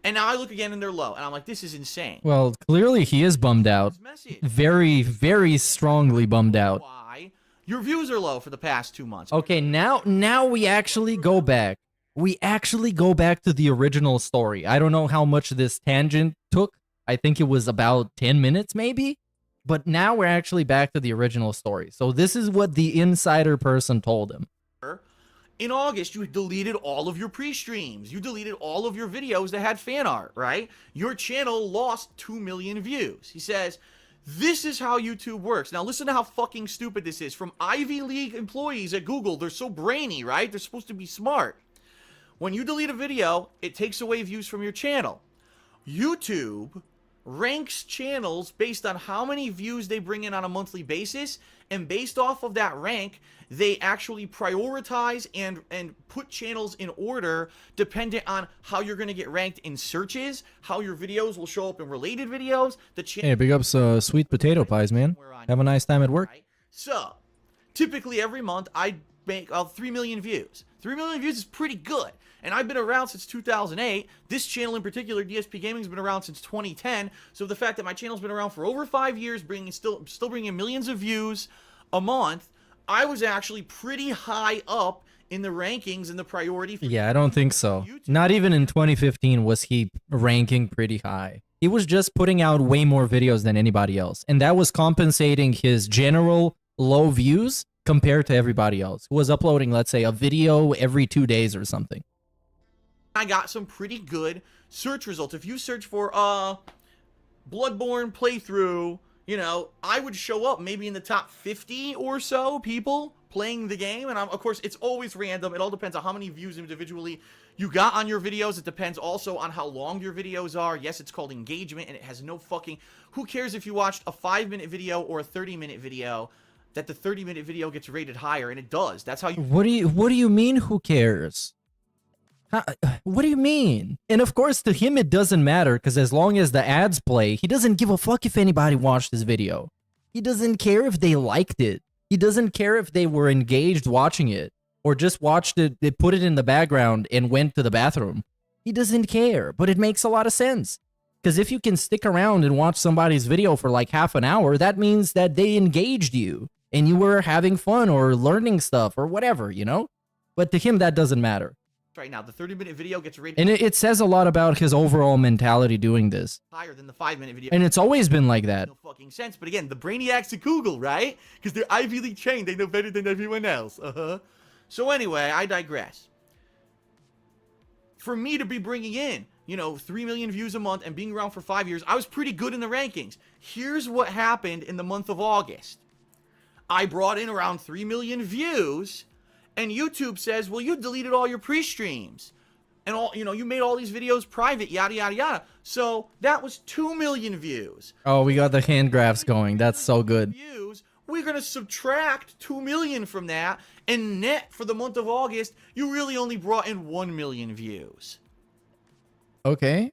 And now I look again and they're low, and I'm like, this is insane. Well, clearly he is bummed out. Very, very strongly bummed out. Why? Your views are low for the past 2 months. Okay, now we actually go back. We actually go back to the original story. I don't know how much this tangent took. I think it was about 10 minutes, maybe? But now we're actually back to the original story. So this is what the insider person told him. In August, you deleted all of your pre-streams. You deleted all of your videos that had fan art, right? Your channel lost 2 million views. He says, this is how YouTube works. Now listen to how fucking stupid this is. From Ivy League employees at Google, they're so brainy, right? They're supposed to be smart. When you delete a video, it takes away views from your channel. YouTube ranks channels based on how many views they bring in on a monthly basis, and based off of that rank, they actually prioritize and put channels in order dependent on how you're going to get ranked in searches, how your videos will show up in related videos. Hey, big ups Sweet Potato Pies, man. Have a nice time at work. So, typically every month, I make 3 million views. 3 million views is pretty good. And I've been around since 2008. This channel in particular, DSP Gaming, has been around since 2010. So the fact that my channel's been around for over 5 years, still bringing millions of views a month, I was actually pretty high up in the rankings and the priority. Yeah, I don't think so. Not even in 2015 was he ranking pretty high. He was just putting out way more videos than anybody else. And that was compensating his general low views compared to everybody else who was uploading, let's say, a video every 2 days or something. I got some pretty good search results. If you search for Bloodborne playthrough, you know, I would show up maybe in the top 50 or so people playing the game. And of course, it's always random. It all depends on how many views individually you got on your videos. It depends also on how long your videos are. Yes, it's called engagement, and it has no fucking... Who cares if you watched a 5-minute video or a 30-minute video, that the 30-minute video gets rated higher, and it does. That's how you... What do you mean, who cares? What do you mean? And of course, to him, it doesn't matter, because as long as the ads play, he doesn't give a fuck if anybody watched his video. He doesn't care if they liked it. He doesn't care if they were engaged watching it, or just watched it, they put it in the background and went to the bathroom. He doesn't care, but it makes a lot of sense. Because if you can stick around and watch somebody's video for like half an hour, that means that they engaged you, and you were having fun or learning stuff or whatever, you know? But to him, that doesn't matter. Right now, the 30-minute video gets rated... And it says a lot about his overall mentality doing this. ...higher than the 5-minute video. And it's always been like that. No fucking sense. But again, the brainiacs at Google, right? Because they're Ivy League trained. They know better than everyone else. So anyway, I digress. For me to be bringing in, you know, 3 million views a month and being around for 5 years, I was pretty good in the rankings. Here's what happened in the month of August. I brought in around 3 million views... And YouTube says, well, you deleted all your pre-streams. And all, you know, you made all these videos private, yada, yada, yada. So that was 2 million views. Oh, we got the hand graphs going. That's so good. Views. We're going to subtract 2 million from that. And net for the month of August, you really only brought in 1 million views. Okay.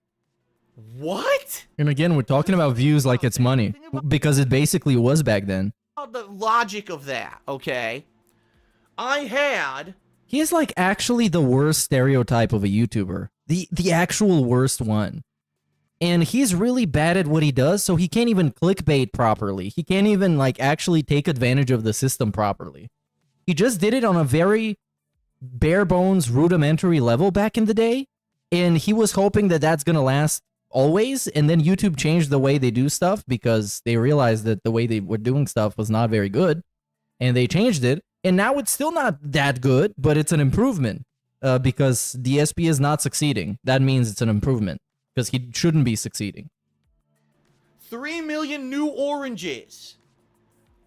What? And again, we're talking about views like it's money. Because it basically was back then. The logic of that, okay? He is like actually the worst stereotype of a YouTuber. The actual worst one. And he's really bad at what he does, so he can't even clickbait properly. He can't even like actually take advantage of the system properly. He just did it on a very bare bones rudimentary level back in the day, and he was hoping that that's gonna last always, and then YouTube changed the way they do stuff because they realized that the way they were doing stuff was not very good, and they changed it, and now it's still not that good, but it's an improvement because DSP is not succeeding. That means it's an improvement because he shouldn't be succeeding. 3 million new oranges.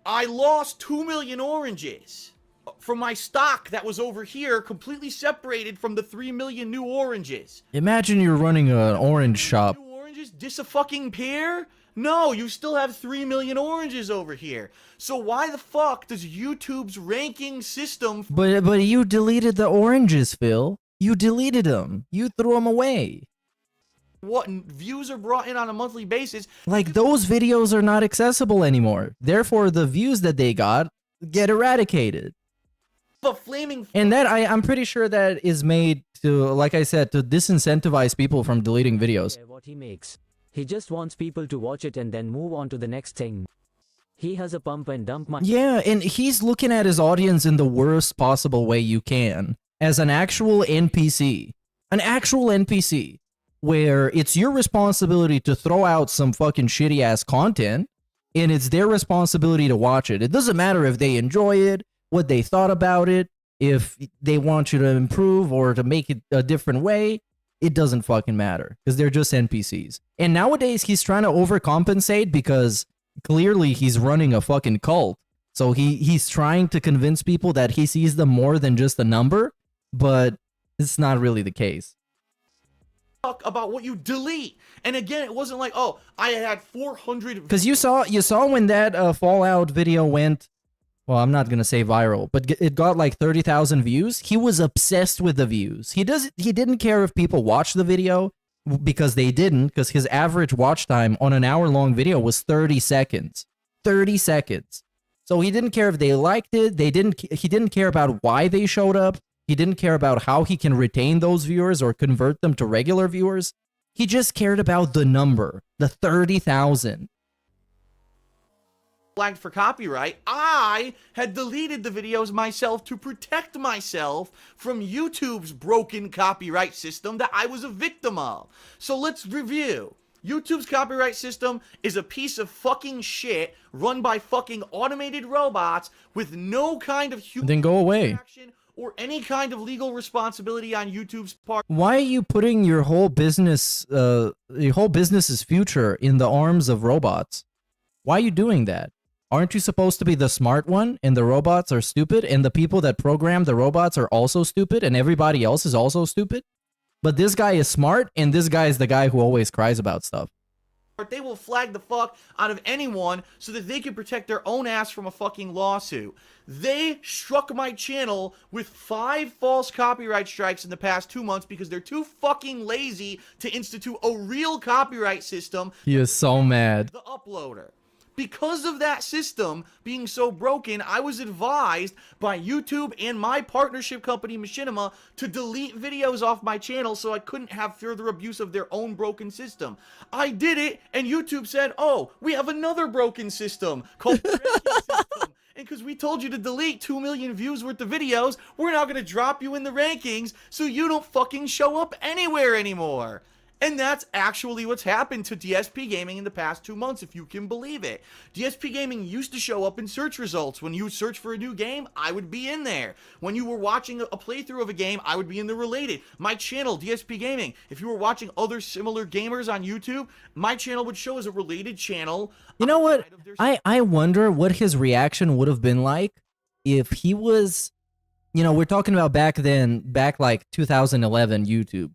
I lost 2 million oranges from my stock that was over here, completely separated from the 3 million new oranges. Imagine you're running an orange shop. New oranges disappear? No, you still have 3 million oranges over here. So why the fuck does YouTube's ranking system... But you deleted the oranges, Phil. You deleted them. You threw them away. What views are brought in on a monthly basis? Like, those videos are not accessible anymore. Therefore, the views that they got get eradicated. A flaming... And that, I'm pretty sure that is made to, like I said, to disincentivize people from deleting videos. What he makes. He just wants people to watch it and then move on to the next thing. He has a pump and dump money. Yeah, and he's looking at his audience in the worst possible way you can. As an actual NPC. An actual NPC. Where it's your responsibility to throw out some fucking shitty ass content, and it's their responsibility to watch it. It doesn't matter if they enjoy it, what they thought about it, if they want you to improve or to make it a different way. It doesn't fucking matter because they're just NPCs. And nowadays he's trying to overcompensate because clearly he's running a fucking cult. So he's trying to convince people that he sees them more than just a number, but it's not really the case. About what you delete. And again, it wasn't like, oh, I had 400... Because you saw when that Fallout video went, well, I'm not gonna say viral, but it got like 30,000 views. He was obsessed with the views. He didn't care if people watched the video, because they didn't, because his average watch time on an hour-long video was 30 seconds. 30 seconds. So he didn't care if they liked it. He didn't care about why they showed up. He didn't care about how he can retain those viewers or convert them to regular viewers. He just cared about the number, the 30,000. Flagged for copyright. I had deleted the videos myself to protect myself from YouTube's broken copyright system that I was a victim of. So let's review. YouTube's copyright system is a piece of fucking shit run by fucking automated robots with no kind of human Then go away. interaction or any kind of legal responsibility on YouTube's part. Why are you putting your whole business's future in the arms of robots? Why are you doing that? Aren't you supposed to be the smart one, and the robots are stupid, and the people that program the robots are also stupid, and everybody else is also stupid? But this guy is smart, and this guy is the guy who always cries about stuff. They will flag the fuck out of anyone so that they can protect their own ass from a fucking lawsuit. They struck my channel with 5 false copyright strikes in the past 2 months because they're too fucking lazy to institute a real copyright system. He is so mad. The uploader. Because of that system being so broken, I was advised by YouTube and my partnership company, Machinima, to delete videos off my channel so I couldn't have further abuse of their own broken system. I did it, and YouTube said, oh, we have another broken system called the ranking system. And because we told you to delete 2 million views worth of videos, we're now going to drop you in the rankings so you don't fucking show up anywhere anymore. And that's actually what's happened to DSP Gaming in the past 2 months, if you can believe it. DSP Gaming used to show up in search results. When you search for a new game, I would be in there. When you were watching a playthrough of a game, I would be in the related. My channel, DSP Gaming, if you were watching other similar gamers on YouTube, my channel would show as a related channel. You know what? I wonder what his reaction would have been like if he was, you know, we're talking about back like 2011 YouTube.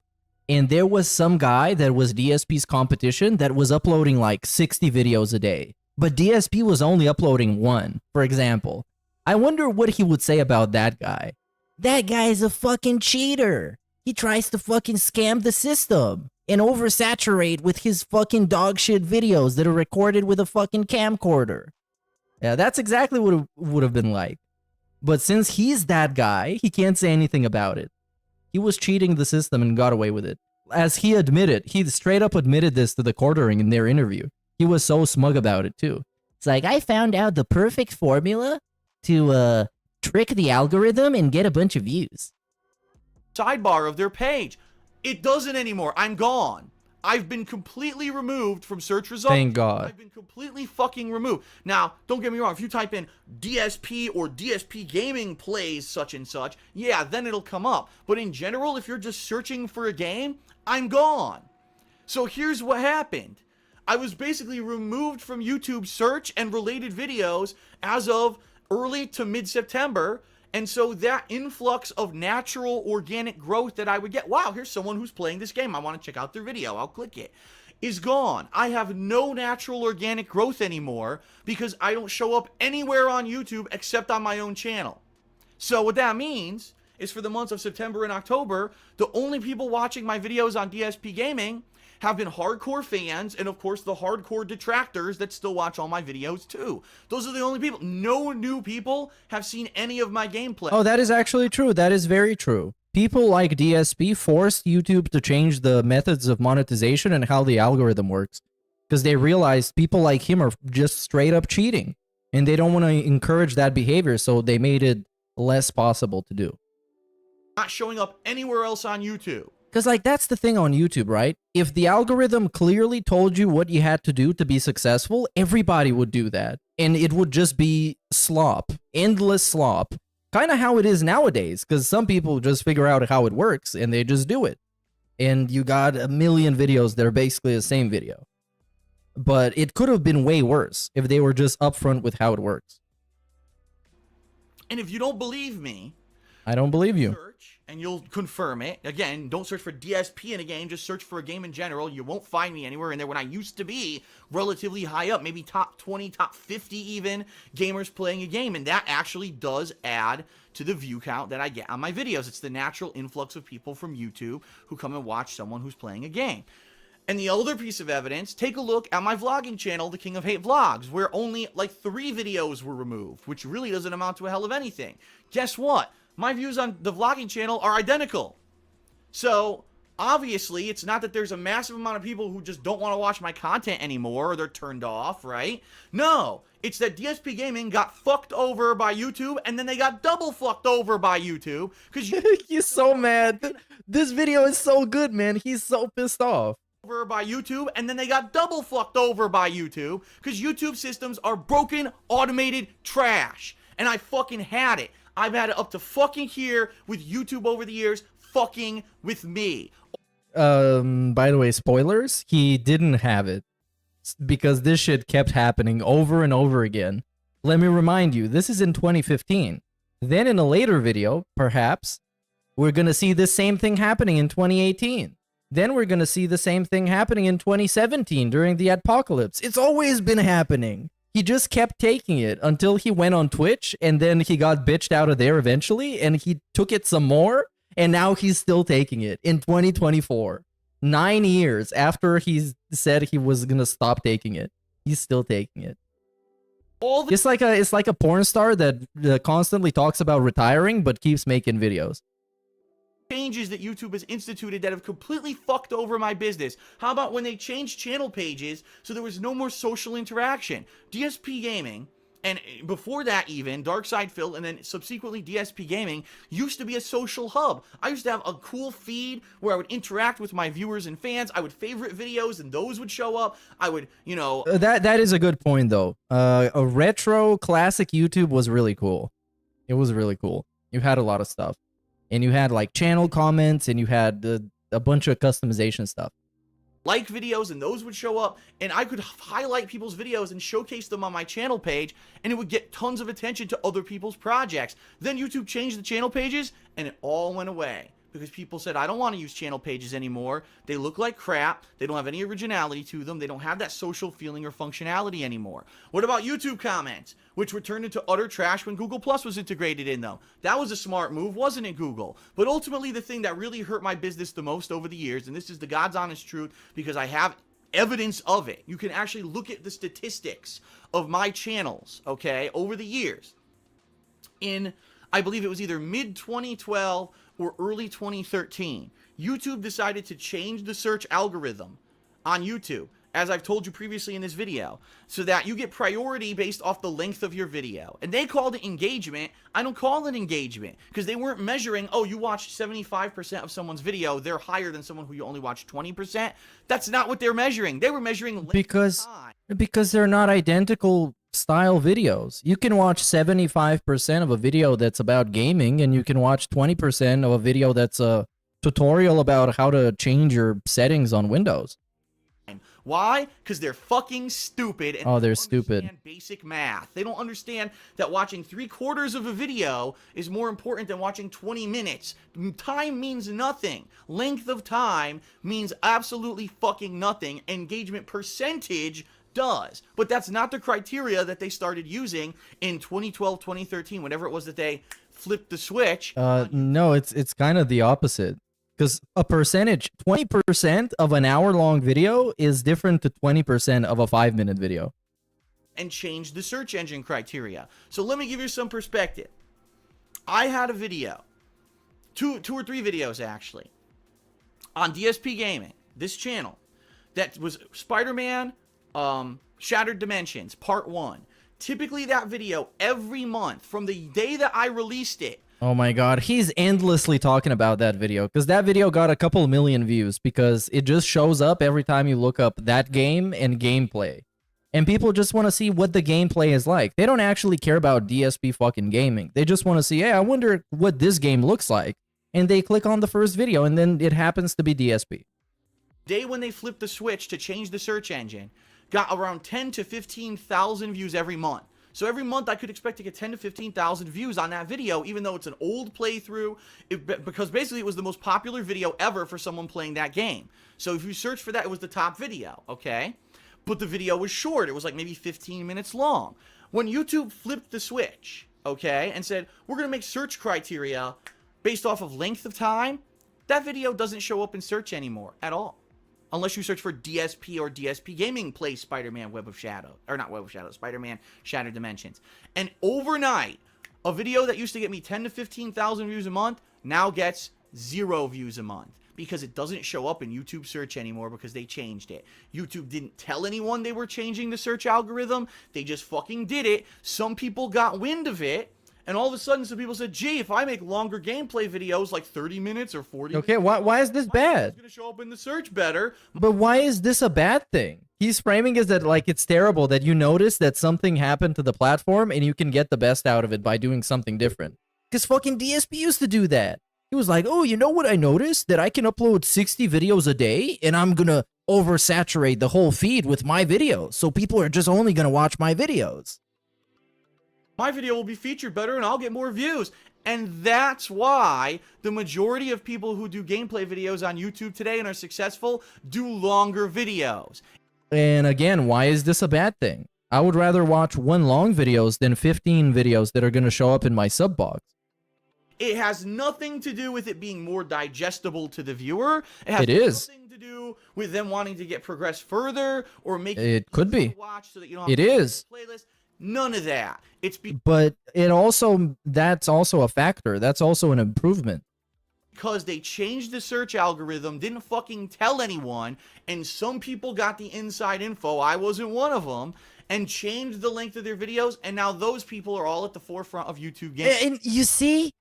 And there was some guy that was DSP's competition that was uploading like 60 videos a day. But DSP was only uploading 1, for example. I wonder what he would say about that guy. That guy is a fucking cheater. He tries to fucking scam the system and oversaturate with his fucking dog shit videos that are recorded with a fucking camcorder. Yeah, that's exactly what it would have been like. But since he's that guy, he can't say anything about it. He was cheating the system and got away with it. As he admitted, he straight up admitted this to the quartering in their interview. He was so smug about it too. It's like, I found out the perfect formula to trick the algorithm and get a bunch of views. sidebar of their page. It doesn't anymore. I'm gone. I've been completely removed from search results. Thank God. I've been completely fucking removed. Now, don't get me wrong. If you type in DSP or DSP Gaming plays such and such, yeah, then it'll come up. But in general, if you're just searching for a game, I'm gone. So here's what happened. I was basically removed from YouTube search and related videos as of early to mid-September. And so that influx of natural organic growth that I would get, wow, here's someone who's playing this game, I want to check out their video, I'll click it, is gone. I have no natural organic growth anymore because I don't show up anywhere on YouTube except on my own channel. So what that means is for the months of September and October, the only people watching my videos on DSP Gaming have been hardcore fans and, of course, the hardcore detractors that still watch all my videos, too. Those are the only people. No new people have seen any of my gameplay. Oh, that is actually true. That is very true. People like DSP forced YouTube to change the methods of monetization and how the algorithm works because they realized people like him are just straight up cheating and they don't want to encourage that behavior, so they made it less possible to do. Not showing up anywhere else on YouTube. Because, like, that's the thing on YouTube, right? If the algorithm clearly told you what you had to do to be successful, everybody would do that. And it would just be slop. Endless slop. Kind of how it is nowadays, because some people just figure out how it works, and they just do it. And you got a million videos that are basically the same video. But it could have been way worse if they were just upfront with how it works. And if you don't believe me, I don't believe you. Search and you'll confirm it. Again, don't search for DSP in a game, just search for a game in general. You won't find me anywhere in there when I used to be relatively high up, maybe top 20, top 50 even, gamers playing a game. And that actually does add to the view count that I get on my videos. It's the natural influx of people from YouTube who come and watch someone who's playing a game. And the other piece of evidence, take a look at my vlogging channel, The King of Hate Vlogs, where only like 3 videos were removed, which really doesn't amount to a hell of anything. Guess what? My views on the vlogging channel are identical. So, obviously, it's not that there's a massive amount of people who just don't want to watch my content anymore, or they're turned off, right? No, it's that DSP Gaming got fucked over by YouTube, and then they got double fucked over by YouTube. Because He's so mad. This video is so good, man. He's so pissed off. Over by YouTube, and then they got double fucked over by YouTube, because YouTube systems are broken, automated trash. And I fucking had it. I've had it up to fucking here with YouTube over the years, fucking with me. By the way, spoilers, he didn't have it because this shit kept happening over and over again. Let me remind you, this is in 2015. Then in a later video, perhaps, we're going to see the same thing happening in 2018. Then we're going to see the same thing happening in 2017 during the apocalypse. It's always been happening. He just kept taking it until he went on Twitch, and then he got bitched out of there eventually, and he took it some more, and now he's still taking it in 2024. 9 years after he said he was gonna stop taking it, he's still taking it. It's like a porn star that constantly talks about retiring but keeps making videos. Changes that YouTube has instituted that have completely fucked over my business. How about when they changed channel pages so there was no more social interaction? DSP Gaming, and before that even, Darkside Phil, and then subsequently DSP Gaming, used to be a social hub. I used to have a cool feed where I would interact with my viewers and fans. I would favorite videos and those would show up. I would, you know... That is a good point, though. A retro classic YouTube was really cool. It was really cool. You had a lot of stuff. And you had like channel comments, and you had a bunch of customization stuff. Like videos, and those would show up, and I could highlight people's videos and showcase them on my channel page, and it would get tons of attention to other people's projects. Then YouTube changed the channel pages, and it all went away. Because people said, I don't want to use channel pages anymore. They look like crap. They don't have any originality to them. They don't have that social feeling or functionality anymore. What about YouTube comments, which were turned into utter trash when Google Plus was integrated in them? That was a smart move, wasn't it, Google? But ultimately, the thing that really hurt my business the most over the years, and this is the God's honest truth because I have evidence of it. You can actually look at the statistics of my channels, okay, over the years. In, I believe it was either mid-2012 or early 2013, YouTube decided to change the search algorithm on YouTube. as I've told you previously in this video, so that you get priority based off the length of your video. And they called it engagement. I don't call it engagement, because they weren't measuring, oh, you watched 75% of someone's video, they're higher than someone who you only watched 20%. That's not what they're measuring. They were measuring length of time. Because they're not identical style videos. You can watch 75% of a video that's about gaming, and you can watch 20% of a video that's a tutorial about how to change your settings on Windows. Why? Because they're fucking stupid. And they're stupid. Basic math. They don't understand that watching 3/4 of a video is more important than watching 20 minutes. Time means nothing. Length of time means absolutely fucking nothing. Engagement percentage does. But that's not the criteria that they started using in 2012, 2013, whenever it was that they flipped the switch. No, it's kind of the opposite. Because a percentage, 20% of an hour-long video is different to 20% of a 5-minute video. And change the search engine criteria. So let me give you some perspective. I had a video, two or three videos actually, on DSP Gaming, this channel, that was Spider-Man Shattered Dimensions, Part 1. Typically that video, every month, from the day that I released it, oh my god, he's endlessly talking about that video, because that video got a couple million views, because it just shows up every time you look up that game and gameplay. And people just want to see what the gameplay is like. They don't actually care about DSP fucking gaming. They just want to see, hey, I wonder what this game looks like. And they click on the first video, and then it happens to be DSP. Day when they flipped the switch to change the search engine, got around 10 to 15,000 views every month. So every month I could expect to get 10 to 15,000 views on that video, even though it's an old playthrough, because basically it was the most popular video ever for someone playing that game. So if you search for that, it was the top video, okay? But the video was short. It was like maybe 15 minutes long. When YouTube flipped the switch, okay, and said, we're going to make search criteria based off of length of time, that video doesn't show up in search anymore at all. Unless you search for DSP or DSP Gaming plays Spider-Man Web of Shadow. Or not Web of Shadow, Spider-Man Shattered Dimensions. And overnight, a video that used to get me 10 to 15,000 views a month now gets 0 views a month. Because it doesn't show up in YouTube search anymore because they changed it. YouTube didn't tell anyone they were changing the search algorithm. They just fucking did it. Some people got wind of it. And all of a sudden, some people said, gee, if I make longer gameplay videos, like 30 minutes or 40 minutes... Okay, why is this bad? It's going to show up in the search better. But why is this a bad thing? He's framing it that like it's terrible that you notice that something happened to the platform and you can get the best out of it by doing something different. Because fucking DSP used to do that. He was like, oh, you know what I noticed? That I can upload 60 videos a day and I'm going to oversaturate the whole feed with my videos. So people are just only going to watch my videos. My video will be featured better and I'll get more views. And that's why the majority of people who do gameplay videos on YouTube today and are successful do longer videos. And again, why is this a bad thing? I would rather watch 1 long videos than 15 videos that are going to show up in my sub box. It has nothing to do with it being more digestible to the viewer. It is. Nothing to do with them wanting to get progress further or make it could be. Watch so that you don't have it is. Playlist. None of that. But it also, that's also a factor. That's also an improvement. Because they changed the search algorithm, didn't fucking tell anyone, and some people got the inside info, I wasn't one of them, and changed the length of their videos, and now those people are all at the forefront of YouTube games. And you see,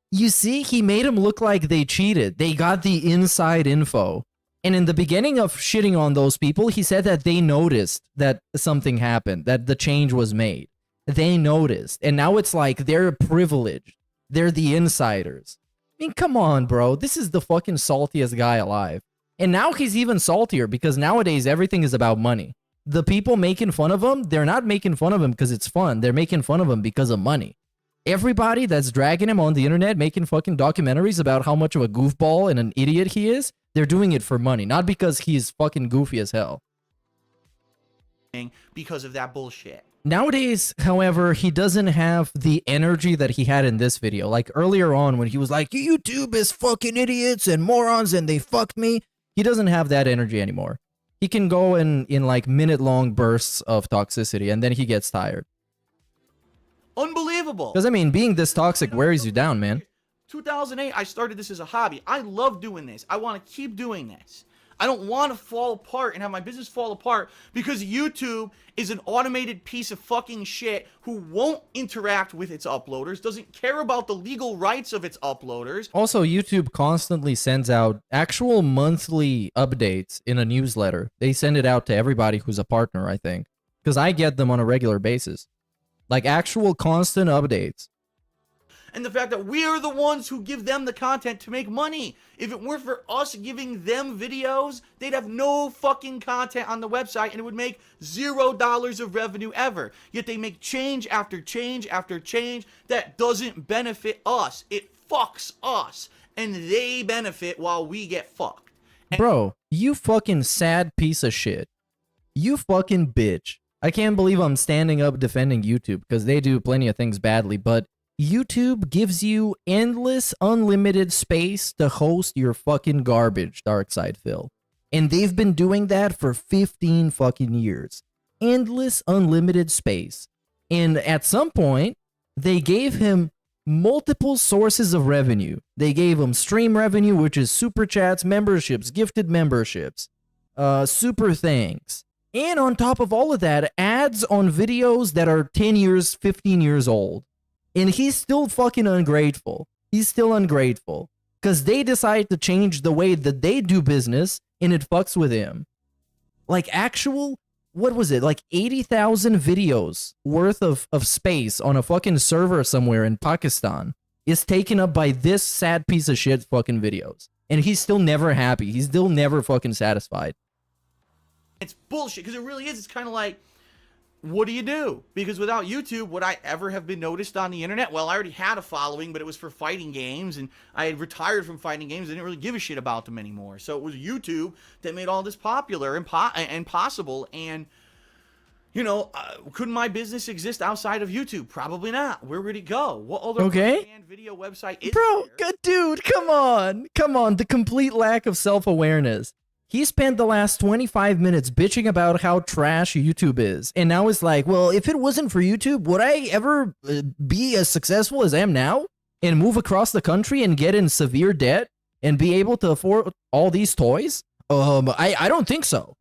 he made them look like they cheated. They got the inside info. And in the beginning of shitting on those people, he said that they noticed that something happened, that the change was made. They noticed, and now it's like they're privileged. They're the insiders. I mean, come on, bro. This is the fucking saltiest guy alive. And now he's even saltier because nowadays everything is about money. The people making fun of him, they're not making fun of him because it's fun. They're making fun of him because of money. Everybody that's dragging him on the internet, making fucking documentaries about how much of a goofball and an idiot he is, they're doing it for money, not because he's fucking goofy as hell. Because of that bullshit. Nowadays, however, he doesn't have the energy that he had in this video. Like earlier on when he was like, YouTube is fucking idiots and morons and they fucked me. He doesn't have that energy anymore. He can go in like minute-long bursts of toxicity and then he gets tired. Unbelievable. Because, I mean, being this toxic wears you down, man. 2008, I started this as a hobby. I love doing this. I want to keep doing this. I don't want to fall apart and have my business fall apart because YouTube is an automated piece of fucking shit who won't interact with its uploaders, doesn't care about the legal rights of its uploaders. Also, YouTube constantly sends out actual monthly updates in a newsletter. They send it out to everybody who's a partner, I think, because I get them on a regular basis. Like actual constant updates. And the fact that we are the ones who give them the content to make money. If it weren't for us giving them videos, they'd have no fucking content on the website and it would make $0 of revenue ever. Yet they make change after change after change that doesn't benefit us. It fucks us. And they benefit while we get fucked. Bro, you fucking sad piece of shit. You fucking bitch. I can't believe I'm standing up defending YouTube because they do plenty of things badly, but YouTube gives you endless, unlimited space to host your fucking garbage, Darkside Phil. And they've been doing that for 15 fucking years. Endless, unlimited space. And at some point, they gave him multiple sources of revenue. They gave him stream revenue, which is super chats, memberships, gifted memberships, super thanks. And on top of all of that, ads on videos that are 10 years, 15 years old. And he's still fucking ungrateful. He's still ungrateful. Because they decide to change the way that they do business, and it fucks with him. Like actual, what was it? Like 80,000 videos worth of space on a fucking server somewhere in Pakistan is taken up by this sad piece of shit fucking videos. And he's still never happy. He's still never fucking satisfied. It's bullshit, because it really is. It's kind of like, what do you do? Because without YouTube, would I ever have been noticed on the internet? Well, I already had a following, but it was for fighting games, and I had retired from fighting games. I didn't really give a shit about them anymore. So it was YouTube that made all this popular and possible. And, you know, couldn't my business exist outside of YouTube? Probably not. Where would it go? What other video website is Bro, there? dude, come on. Come on. The complete lack of self-awareness. He spent the last 25 minutes bitching about how trash YouTube is. And now it's like, well, if it wasn't for YouTube, would I ever be as successful as I am now? And move across the country and get in severe debt? And be able to afford all these toys? I don't think so.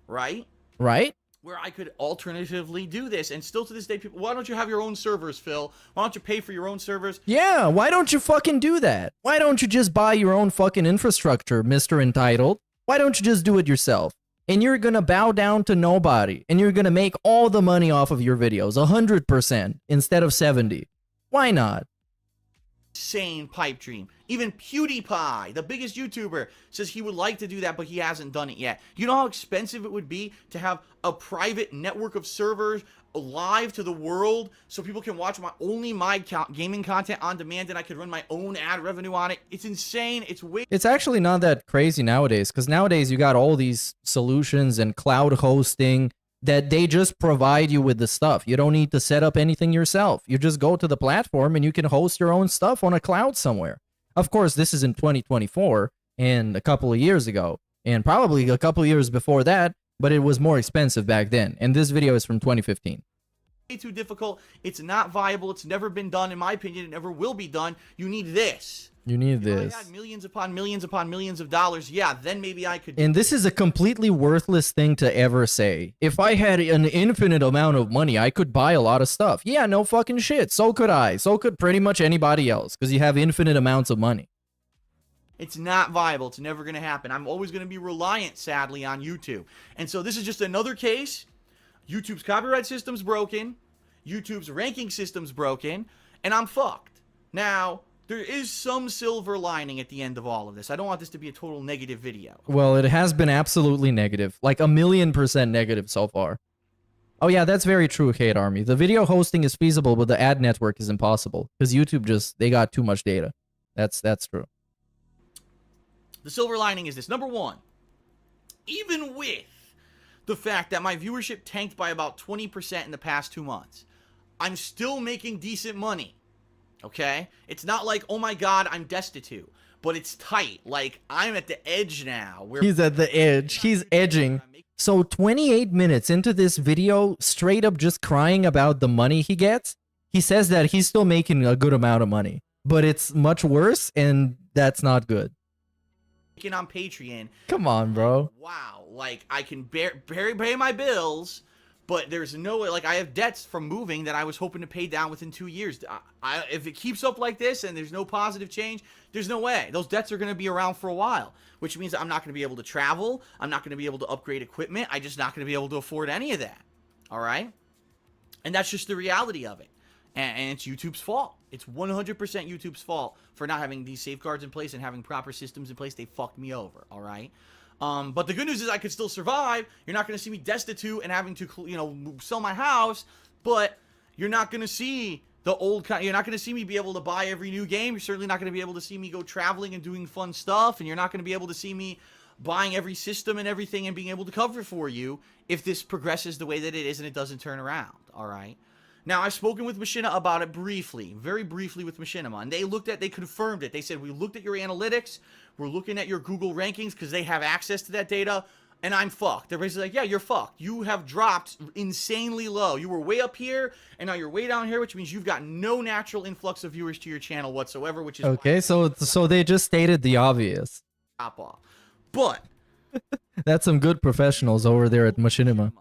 Right? Right? Where I could alternatively do this. And still to this day, people, why don't you have your own servers, Phil? Why don't you pay for your own servers? Yeah, why don't you fucking do that? Why don't you just buy your own fucking infrastructure, Mr. Entitled? Why don't you just do it yourself? And you're gonna bow down to nobody. And you're gonna make all the money off of your videos, 100% instead of 70. Why not? Insane pipe dream. Even PewDiePie, the biggest YouTuber, says he would like to do that, but he hasn't done it yet. You know how expensive it would be to have a private network of servers live to the world so people can watch my gaming content on demand, and I could run my own ad revenue on it? It's insane. It's actually not that crazy nowadays, because nowadays you got all these solutions and cloud hosting that they just provide you with the stuff. You don't need to set up anything yourself. You just go to the platform and you can host your own stuff on a cloud somewhere. Of course, this is in 2024 and a couple of years ago, and probably a couple of years before that, but it was more expensive back then. And this video is from 2015. Way too difficult. It's not viable. It's never been done. In my opinion, it never will be done. You need this. You need if this. I had millions upon millions upon millions of dollars, yeah, then maybe I could. And this is a completely worthless thing to ever say. If I had an infinite amount of money, I could buy a lot of stuff. Yeah, no fucking shit. So could I. So could pretty much anybody else, because you have infinite amounts of money. It's not viable. It's never going to happen. I'm always going to be reliant, sadly, on YouTube. And so this is just another case. YouTube's copyright system's broken. YouTube's ranking system's broken. And I'm fucked. Now, there is some silver lining at the end of all of this. I don't want this to be a total negative video. Well, it has been absolutely negative. Like 1,000,000% negative so far. Oh yeah, that's very true, Hate Army. The video hosting is feasible, but the ad network is impossible. Because YouTube they got too much data. That's true. The silver lining is this. Number one, even with the fact that my viewership tanked by about 20% in the past 2 months, I'm still making decent money. Okay? It's not like, oh my god, I'm destitute. But it's tight. Like, I'm at the edge now. He's at the edge. He's edging. So 28 minutes into this video, straight up just crying about the money he gets, he says that he's still making a good amount of money. But it's much worse, and that's not good. on Patreon. Come on, bro. Wow, like I can barely pay my bills, but there's no way. Like I have debts from moving that I was hoping to pay down within 2 years. If it keeps up like this and there's no positive change, there's no way. Those debts are going to be around for a while, which means I'm not going to be able to travel. I'm not going to be able to upgrade equipment. I'm just not going to be able to afford any of that. All right, and that's just the reality of it. And it's YouTube's fault. It's 100% YouTube's fault for not having these safeguards in place and having proper systems in place. They fucked me over, all right? But the good news is I could still survive. You're not going to see me destitute and having to, you know, sell my house. But you're not going to see the old kind. You're not going to see me be able to buy every new game. You're certainly not going to be able to see me go traveling and doing fun stuff. And you're not going to be able to see me buying every system and everything and being able to cover for you if this progresses the way that it is and it doesn't turn around, all right? Now, I've spoken with Machinima about it briefly, very briefly with Machinima, and they confirmed it. They said, we looked at your analytics, we're looking at your Google rankings because they have access to that data, and I'm fucked. They're basically like, yeah, you're fucked. You have dropped insanely low. You were way up here, and now you're way down here, which means you've got no natural influx of viewers to your channel whatsoever, which is okay. So they just stated the obvious. top off. But that's some good professionals over there at Machinima.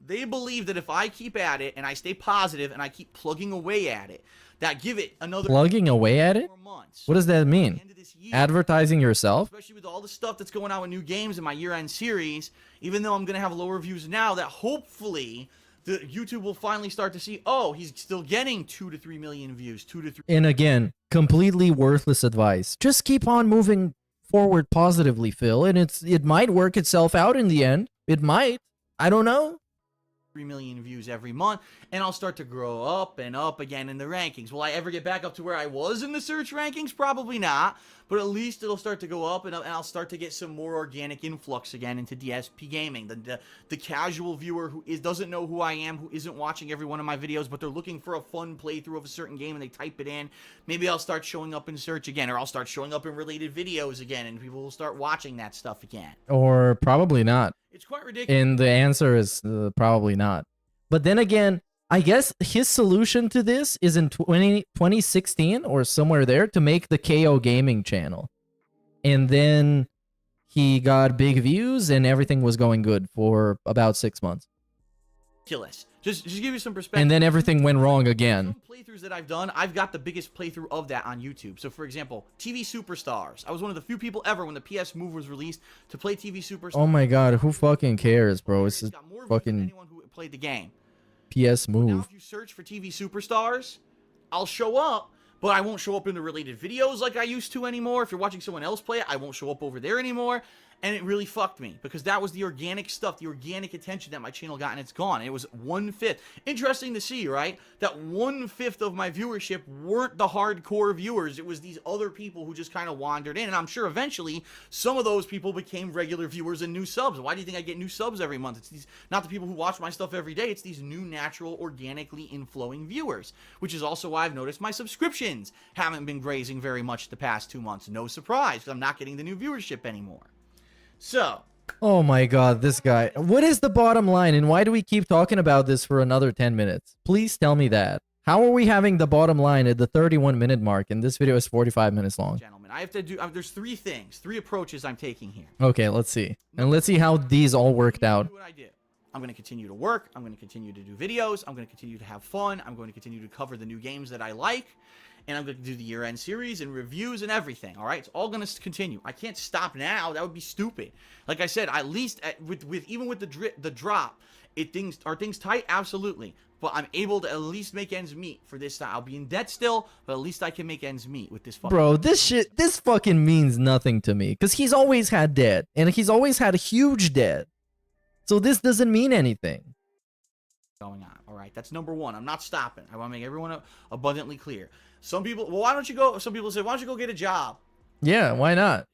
They believe that if I keep at it and I stay positive and I keep plugging away at it, that give it another plugging away at it. What does that mean? Advertising yourself? Especially with all the stuff that's going on with new games in my year-end series, even though I'm going to have lower views now, that hopefully the YouTube will finally start to see, oh, he's still getting 2 to 3 million views, 2 to 3. And again, completely worthless advice. Just keep on moving forward positively, Phil, and it might work itself out in the end. It might. I don't know. 3 million views every month, and I'll start to grow up and up again in the rankings. Will I ever get back up to where I was in the search rankings? Probably not, but at least it'll start to go up, and I'll start to get some more organic influx again into DSP Gaming. The casual viewer who doesn't know who I am, who isn't watching every one of my videos, but they're looking for a fun playthrough of a certain game, and they type it in. Maybe I'll start showing up in search again, or I'll start showing up in related videos again, and people will start watching that stuff again. Or probably not. It's quite ridiculous. And the answer is probably not. But then again, I guess his solution to this is in 2016 or somewhere there to make the KO Gaming channel. And then he got big views and everything was going good for about 6 months. Ridiculous. Just give you some perspective. And then everything went wrong again. Some playthroughs that I've done, I've got the biggest playthrough of that on YouTube. So, for example, TV Superstars. I was one of the few people ever when the PS Move was released to play TV Superstars. Oh my god, who fucking cares, bro? It's just fucking anyone who played the game. PS Move. Now, if you search for TV Superstars, I'll show up, but I won't show up in the related videos like I used to anymore. If you're watching someone else play it, I won't show up over there anymore. And it really fucked me because that was the organic stuff, the organic attention that my channel got, and it's gone. It was 1/5. Interesting to see, right? That 1/5 of my viewership weren't the hardcore viewers. It was these other people who just kind of wandered in. And I'm sure eventually some of those people became regular viewers and new subs. Why do you think I get new subs every month? It's these, not the people who watch my stuff every day. It's these new, natural, organically inflowing viewers, which is also why I've noticed my subscriptions haven't been grazing very much the past 2 months. No surprise, because I'm not getting the new viewership anymore. So, oh my god, this guy. What is the bottom line and why do we keep talking about this for another 10 minutes? Please tell me that. How are we having the bottom line at the 31-minute mark and this video is 45 minutes long? Gentlemen, I have to do, there's 3 things, 3 approaches I'm taking here. Okay, let's see. And let's see how these all worked out. What I do. I'm going to continue to work. I'm going to continue to do videos. I'm going to continue to have fun. I'm going to continue to cover the new games that I like. And I'm going to do the year-end series and reviews and everything, all right? It's all going to continue. I can't stop now. That would be stupid. Like I said, at least even with the drop, are things tight? Absolutely. But I'm able to at least make ends meet for this time. I'll be in debt still, but at least I can make ends meet with this fucking... Bro, this fucking means nothing to me. Because he's always had debt. And he's always had a huge debt. So this doesn't mean anything. Going on, all right? That's number 1. I'm not stopping. I want to make everyone abundantly clear. Some people, well, why don't you go, some people say, why don't you go get a job? Yeah, why not?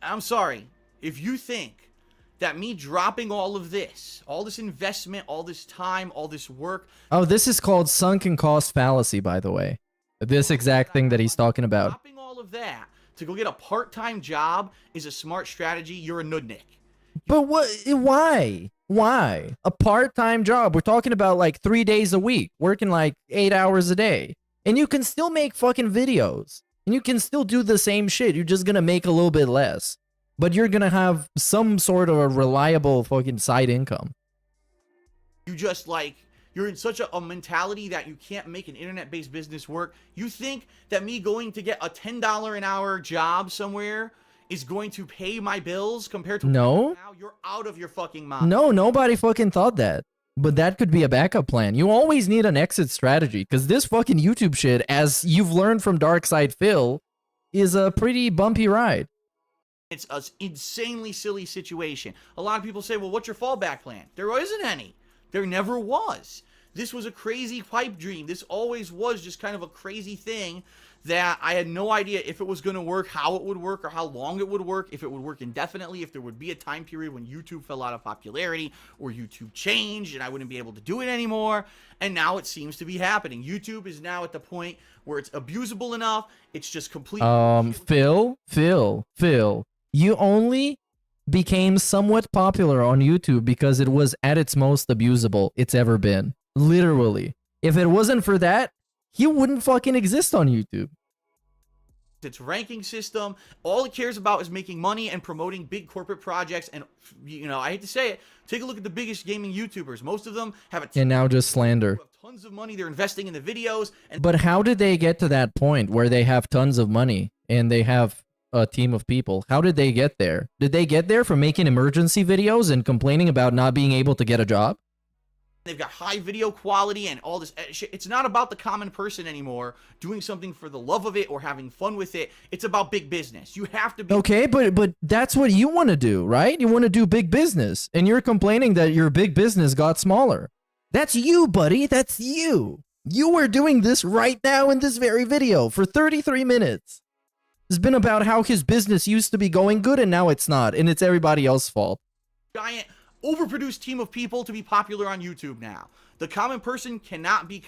I'm sorry. If you think that me dropping all this investment, all this time, all this work... Oh, this is called sunken cost fallacy, by the way. This exact thing that he's talking about. Dropping all of that to go get a part-time job is a smart strategy. You're a nudnik. But what? Why? Why? A part-time job. We're talking about like 3 days a week, working like 8 hours a day. And you can still make fucking videos. And you can still do the same shit. You're just gonna make a little bit less. but you're gonna have some sort of a reliable fucking side income. You just like, you're in such a mentality that you can't make an internet-based business work. You think that me going to get a $10 an hour job somewhere is going to pay my bills compared to No. now? You're out of your fucking mind. No, nobody fucking thought that. But that could be a backup plan. You always need an exit strategy, because this fucking YouTube shit, as you've learned from Dark Side Phil, is a pretty bumpy ride. It's an insanely silly situation. A lot of people say, well, what's your fallback plan? There isn't any. There never was. This was a crazy pipe dream. This always was just kind of a crazy thing that I had no idea if it was going to work, how it would work, or how long it would work, if it would work indefinitely, if there would be a time period when YouTube fell out of popularity or YouTube changed and I wouldn't be able to do it anymore. And now it seems to be happening. YouTube is now at the point where it's abusable enough. It's just completely... Phil, you only became somewhat popular on YouTube because it was at its most abusable it's ever been. Literally. If it wasn't for that, you wouldn't fucking exist on YouTube. Its ranking system, all it cares about is making money and promoting big corporate projects. And, you know, I hate to say it, take a look at the biggest gaming YouTubers. Most of them have And now just slander. tons of money. They're investing in the videos. And But how did they get to that point where they have tons of money and they have a team of people? How did they get there? Did they get there from making emergency videos and complaining about not being able to get a job? they've got high video quality and all this shit. It's not about the common person anymore doing something for the love of it or having fun with it. It's about big business. You have to be... Okay, but that's what you want to do, right? You want to do big business, and you're complaining that your big business got smaller. That's you, buddy. That's you. You were doing this right now in this very video for 33 minutes. It's been about how his business used to be going good and now it's not, and it's everybody else's fault. Giant overproduced team of people to be popular on YouTube now. The common person cannot be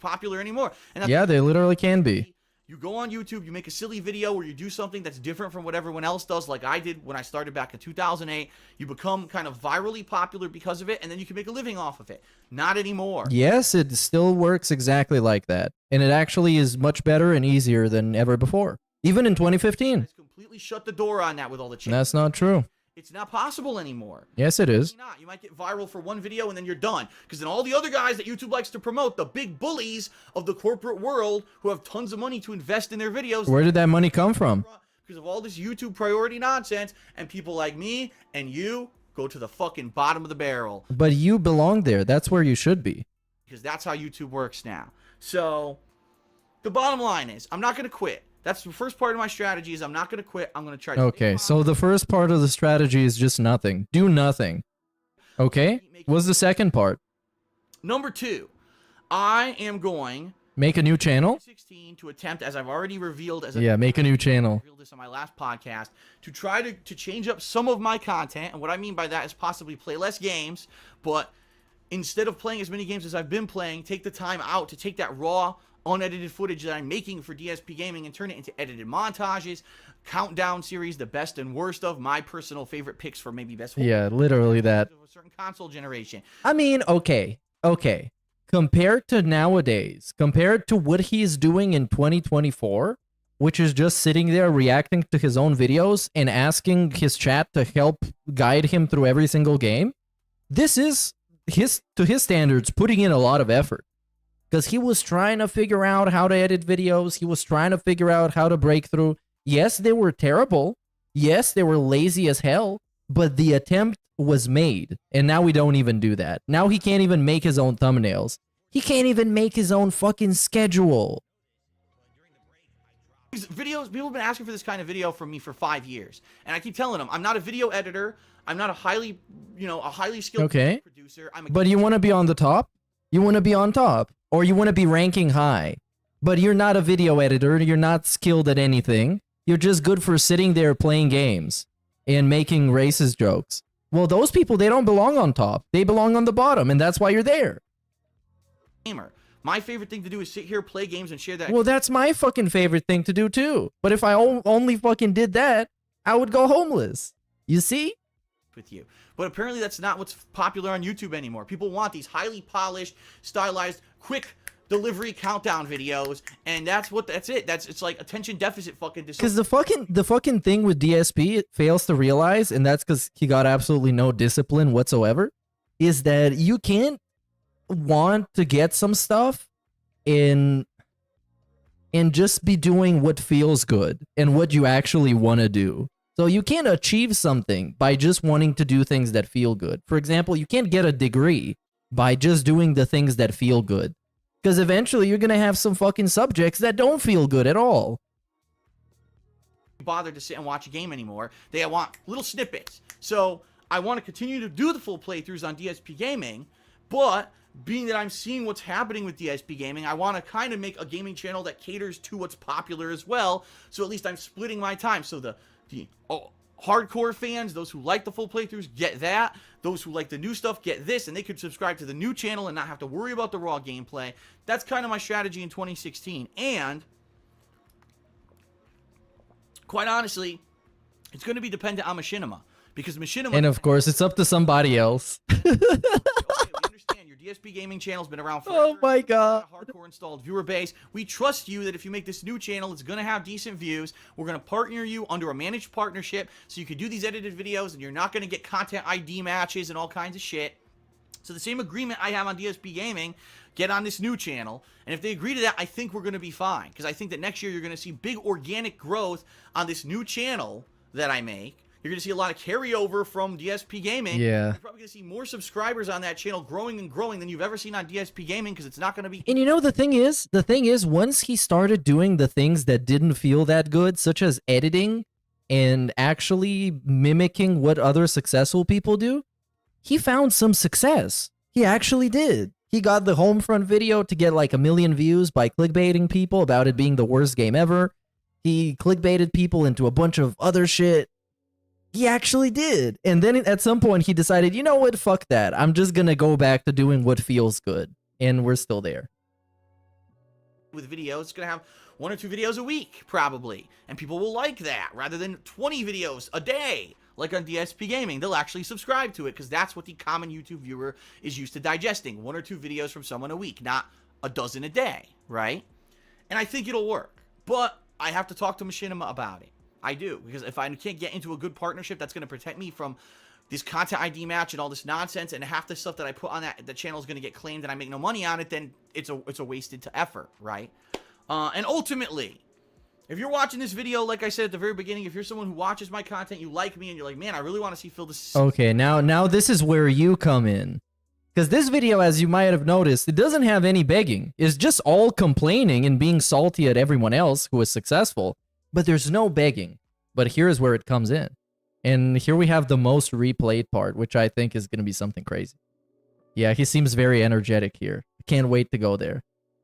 popular anymore. And Yeah, they literally can be. You go on YouTube, you make a silly video where you do something that's different from what everyone else does, like I did when I started back in 2008. You become kind of virally popular because of it, and then you can make a living off of it. Not anymore. Yes, it still works exactly like that. And it actually is much better and easier than ever before. Even in 2015. It's completely shut the door on that with all the changes. That's not true. It's not possible anymore. Yes, it is. Not. You might get viral for one video and then you're done. Because then all the other guys that YouTube likes to promote, the big bullies of the corporate world who have tons of money to invest in their videos. Where did that money come from? Because of all this YouTube priority nonsense, and people like me and you go to the fucking bottom of the barrel. But you belong there. That's where you should be. Because that's how YouTube works now. So, the bottom line is, I'm not going to quit. That's the first part of my strategy is I'm not going to quit. I'm going to try to... Okay, so the first part of the strategy is just nothing. Do nothing. Okay? What's the second part? Number 2, I am going... Make a new channel? 16 to attempt, as I've already revealed... Make a new channel. I revealed this on my last podcast, to try to change up some of my content. And what I mean by that is possibly play less games, but instead of playing as many games as I've been playing, take the time out to take that raw... unedited footage that I'm making for DSP Gaming and turn it into edited montages, countdown series, the best and worst of my personal favorite picks for maybe best. Yeah, literally that. Of a certain console generation. I mean, okay. Compared to nowadays, compared to what he's doing in 2024, which is just sitting there reacting to his own videos and asking his chat to help guide him through every single game, this is, to his standards, putting in a lot of effort. Because he was trying to figure out how to edit videos. He was trying to figure out how to break through. Yes, they were terrible. Yes, they were lazy as hell. But the attempt was made. And now we don't even do that. Now he can't even make his own thumbnails. He can't even make his own fucking schedule. These videos, people have been asking for this kind of video from me for 5 years. And I keep telling them, I'm not a video editor. I'm not a highly skilled producer. But you want to be on the top? You want to be on top? Or you want to be ranking high, but you're not a video editor, you're not skilled at anything, you're just good for sitting there playing games and making racist jokes. Well, those people, they don't belong on top. They belong on the bottom, and that's why you're there. Gamer. My favorite thing to do is sit here, play games, and share that. Well, that's my fucking favorite thing to do, too. But if I only fucking did that, I would go homeless. You see? With you. But apparently that's not what's popular on YouTube anymore. People want these highly polished, stylized, quick delivery countdown videos, and that's it. It's like attention deficit fucking disorder. Because the fucking thing with DSP fails to realize, and that's because he got absolutely no discipline whatsoever, is that you can't want to get some stuff and just be doing what feels good and what you actually want to do. So you can't achieve something by just wanting to do things that feel good. For example, you can't get a degree by just doing the things that feel good. Because eventually you're going to have some fucking subjects that don't feel good at all. Bother to sit and watch a game anymore. They want little snippets. So I want to continue to do the full playthroughs on DSP Gaming, but being that I'm seeing what's happening with DSP Gaming, I want to kind of make a gaming channel that caters to what's popular as well. So at least I'm splitting my time. So the hardcore fans, those who like the full playthroughs, get that. Those who like the new stuff get this, and they could subscribe to the new channel and not have to worry about the raw gameplay. That's kind of my strategy in 2016. And quite honestly, it's going to be dependent on Machinima, because Machinima... And of course, it's up to somebody else. Okay, we understand your DSP Gaming channel's been around forever. Oh my god. Hardcore installed viewer base. We trust you that if you make this new channel, it's going to have decent views. We're going to partner you under a managed partnership so you can do these edited videos and you're not going to get content ID matches and all kinds of shit. So the same agreement I have on DSP Gaming, get on this new channel. And if they agree to that, I think we're going to be fine. Because I think that next year you're going to see big organic growth on this new channel that I make. You're going to see a lot of carryover from DSP Gaming. Yeah. You're probably going to see more subscribers on that channel growing and growing than you've ever seen on DSP Gaming, because it's not going to be... And you know, the thing is, once he started doing the things that didn't feel that good, such as editing and actually mimicking what other successful people do, he found some success. He actually did. He got the Homefront video to get like 1 million views by clickbaiting people about it being the worst game ever. He clickbaited people into a bunch of other shit. He actually did. And then at some point he decided, you know what, fuck that. I'm just gonna go back to doing what feels good. And we're still there. With videos, it's going to have 1 or 2 videos a week, probably. And people will like that, rather than 20 videos a day, like on DSP Gaming. They'll actually subscribe to it, because that's what the common YouTube viewer is used to digesting. 1 or 2 videos from someone a week, not a dozen a day, right? And I think it'll work. But I have to talk to Machinima about it. I do, because if I can't get into a good partnership that's going to protect me from this content ID match and all this nonsense, and half the stuff that I put on the channel is going to get claimed and I make no money on it, then it's a wasted effort, right? And ultimately, if you're watching this video, like I said at the very beginning, if you're someone who watches my content, you like me, and you're like, man, I really want to see Phil this... Okay, now this is where you come in. Because this video, as you might have noticed, it doesn't have any begging. It's just all complaining and being salty at everyone else who is successful. But there's no begging. But here's where it comes in. And here we have the most replayed part, which I think is going to be something crazy. Yeah, he seems very energetic here. I can't wait to go there.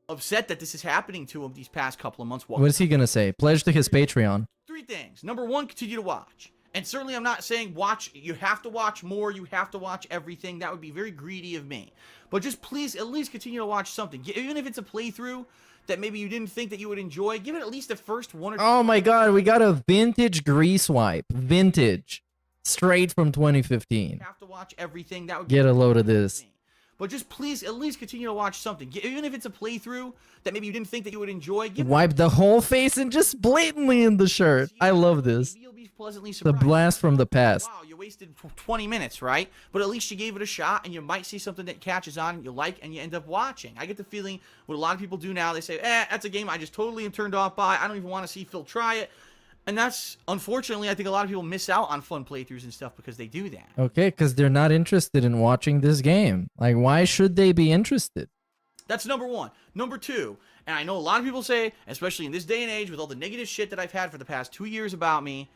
Upset that this is happening to him these past couple of months. What is he going to say? Pledge to his Patreon. 3 things. Number 1, continue to watch. And certainly I'm not saying watch, you have to watch more, you have to watch everything. That would be very greedy of me. But just please at least continue to watch something. Even if it's a playthrough that maybe you didn't think that you would enjoy, give it at least the first 1 or 2. Oh my god, we got a vintage grease wipe. Vintage. Straight from 2015. You have to watch everything. That would get a load of this. But just please at least continue to watch something. Even if it's a playthrough that maybe you didn't think that you would enjoy. Wipe the whole face and just blatantly in the shirt. I love this. Pleasantly the blast from the past. Wow, you wasted 20 minutes, right? But at least you gave it a shot, and you might see something that catches on, and you like, and you end up watching. I get the feeling what a lot of people do now, they say, that's a game I just totally am turned off by. I don't even want to see Phil try it. And that's, unfortunately, I think a lot of people miss out on fun playthroughs and stuff because they do that. Okay, because they're not interested in watching this game. Like, why should they be interested? That's number 1. Number 2, and I know a lot of people say, especially in this day and age, with all the negative shit that I've had for the past 2 years about me,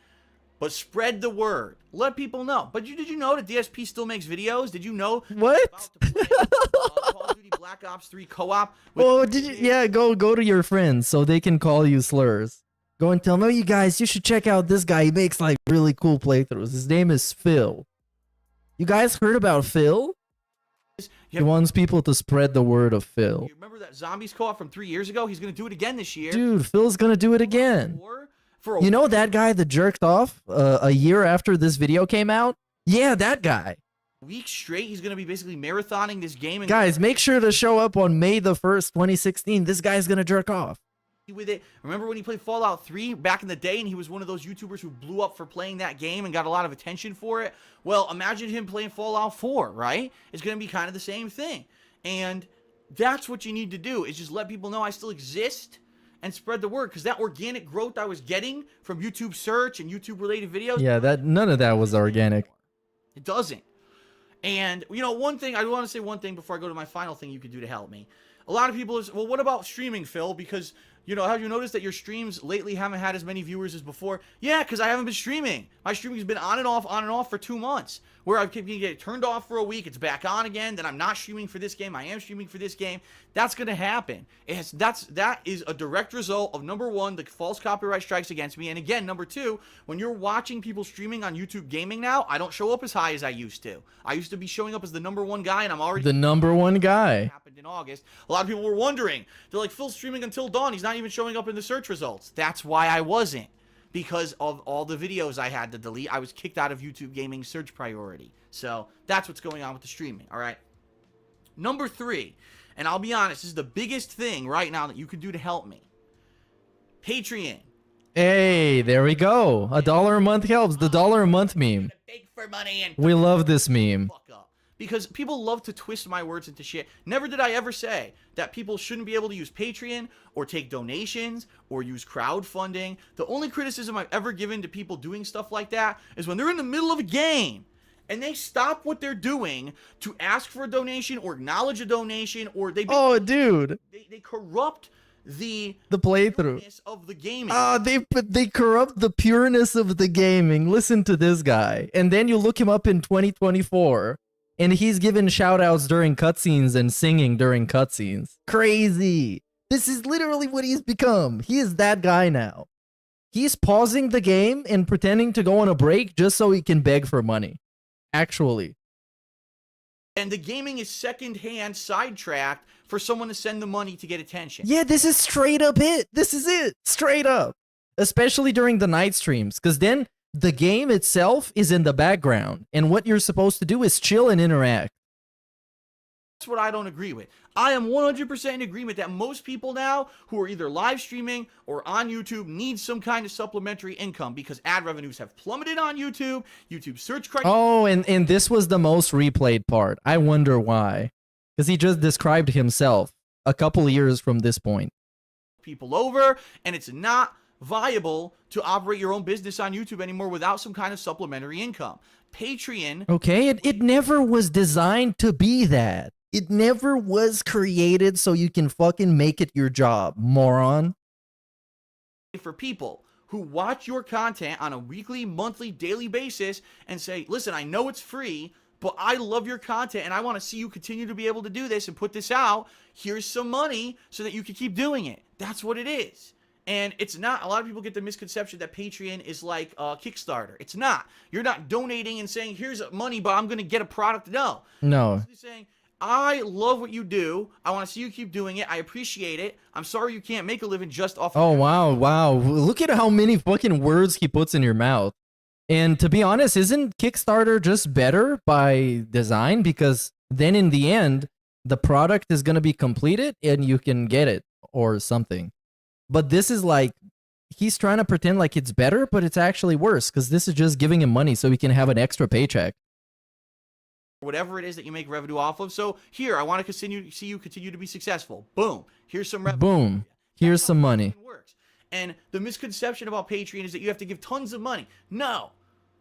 but spread the word. Let people know. But did you know that DSP still makes videos? Did you know? What? Call of Duty Black Ops 3 co-op? Oh, did you? Yeah, go to your friends so they can call you slurs. Go and tell them, oh, you guys, you should check out this guy. He makes like really cool playthroughs. His name is Phil. You guys heard about Phil? He wants people to spread the word of Phil. You remember that Zombies co-op from 3 years ago? He's going to do it again this year. Dude, Phil's going to do it again. You know that guy that jerked off a year after this video came out? Yeah, that guy. week straight. He's going to be basically marathoning this game. And Guys, make sure to show up on May the 1st, 2016. This guy's gonna jerk off. with it. Remember when he played Fallout 3 back in the day and he was one of those YouTubers who blew up for playing that game and got a lot of attention for it? Well, imagine him playing Fallout 4, right? It's going to be kind of the same thing. And that's what you need to do, is just let people know I still exist and spread the word, because that organic growth I was getting from YouTube search and YouTube related videos. Yeah, none of that was organic. It doesn't. And, you know, one thing, I want to say one thing before I go to my final thing you could do to help me. A lot of people is, well, what about streaming, Phil? Because, you know, have you noticed that your streams lately haven't had as many viewers as before? Yeah, because I haven't been streaming. My streaming's been on and off for 2 months. Where I can get it turned off for a week, it's back on again, then I'm not streaming for this game, I am streaming for this game. That's going to happen. That is a direct result of, number one, the false copyright strikes against me, and again, number two, when you're watching people streaming on YouTube Gaming now, I don't show up as high as I used to. I used to be showing up as the #1 guy, and I'm already... The #1 guy. Happened in August. A lot of people were wondering. They're like, Phil's streaming until dawn, he's not even showing up in the search results. That's why I wasn't. Because of all the videos I had to delete, I was kicked out of YouTube Gaming search priority. So that's what's going on with the streaming, all right? Number 3, and I'll be honest, this is the biggest thing right now that you can do to help me. Patreon. Hey, there we go. $1 a month helps. The $1 a month meme. Beg for money and We love this meme. fuck up. Because people love to twist my words into shit. Never did I ever say that people shouldn't be able to use Patreon or take donations or use crowdfunding. The only criticism I've ever given to people doing stuff like that is when they're in the middle of a game and they stop what they're doing to ask for a donation or acknowledge a donation, or they Oh, dude. they corrupt the playthrough pureness of the gaming. They corrupt the pureness of the gaming. Listen to this guy. And then you look him up in 2024. And he's giving shoutouts during cutscenes and singing during cutscenes. Crazy. This is literally what he's become. He is that guy now. He's pausing the game and pretending to go on a break just so he can beg for money. Actually. And the gaming is secondhand sidetracked for someone to send the money to get attention. Yeah, this is straight up it. This is it. Straight up. Especially during the night streams. Because then the game itself is in the background, and what you're supposed to do is chill and interact. That's what I don't agree with. I am 100% in agreement that most people now who are either live streaming or on YouTube need some kind of supplementary income, because ad revenues have plummeted on YouTube. YouTube search criteria. Oh, and this was the most replayed part. I wonder why. Because he just described himself a couple years from this point. People over, and it's not viable to operate your own business on YouTube anymore without some kind of supplementary income. Patreon. Okay, it never was designed to be that. It never was created so you can fucking make it your job, moron. For people who watch your content on a weekly, monthly, daily basis and say, listen, I know it's free, but I love your content and I want to see you continue to be able to do this and put this out. Here's some money so that you can keep doing it. That's what it is. And it's not, a lot of people get the misconception that Patreon is like Kickstarter. It's not. You're not donating and saying, here's money, but I'm going to get a product. No. No. You're saying, I love what you do. I want to see you keep doing it. I appreciate it. I'm sorry you can't make a living just off of Oh, wow. Look at how many fucking words he puts in your mouth. And to be honest, isn't Kickstarter just better by design? Because then in the end, the product is going to be completed and you can get it or something. But this is like, he's trying to pretend like it's better, but it's actually worse, because this is just giving him money so he can have an extra paycheck. Whatever it is that you make revenue off of. So here, I want to see you continue to be successful. Boom. Here's some revenue. Boom. Here's some money. Works. And the misconception about Patreon is that you have to give tons of money. No.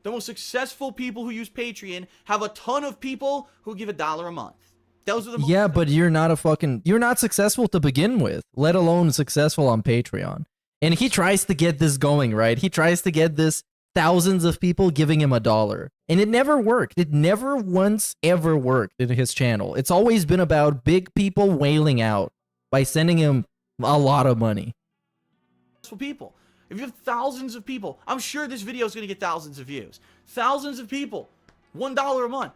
The most successful people who use Patreon have a ton of people who give $1 a month. Those are the Yeah, but you're not successful to begin with, let alone successful on Patreon. And he tries to get this going, right? He tries to get this thousands of people giving him $1. And it never worked. It never once ever worked in his channel. It's always been about big people wailing out by sending him a lot of money. People. If you have thousands of people, I'm sure this video is going to get thousands of views. Thousands of people, $1 a month.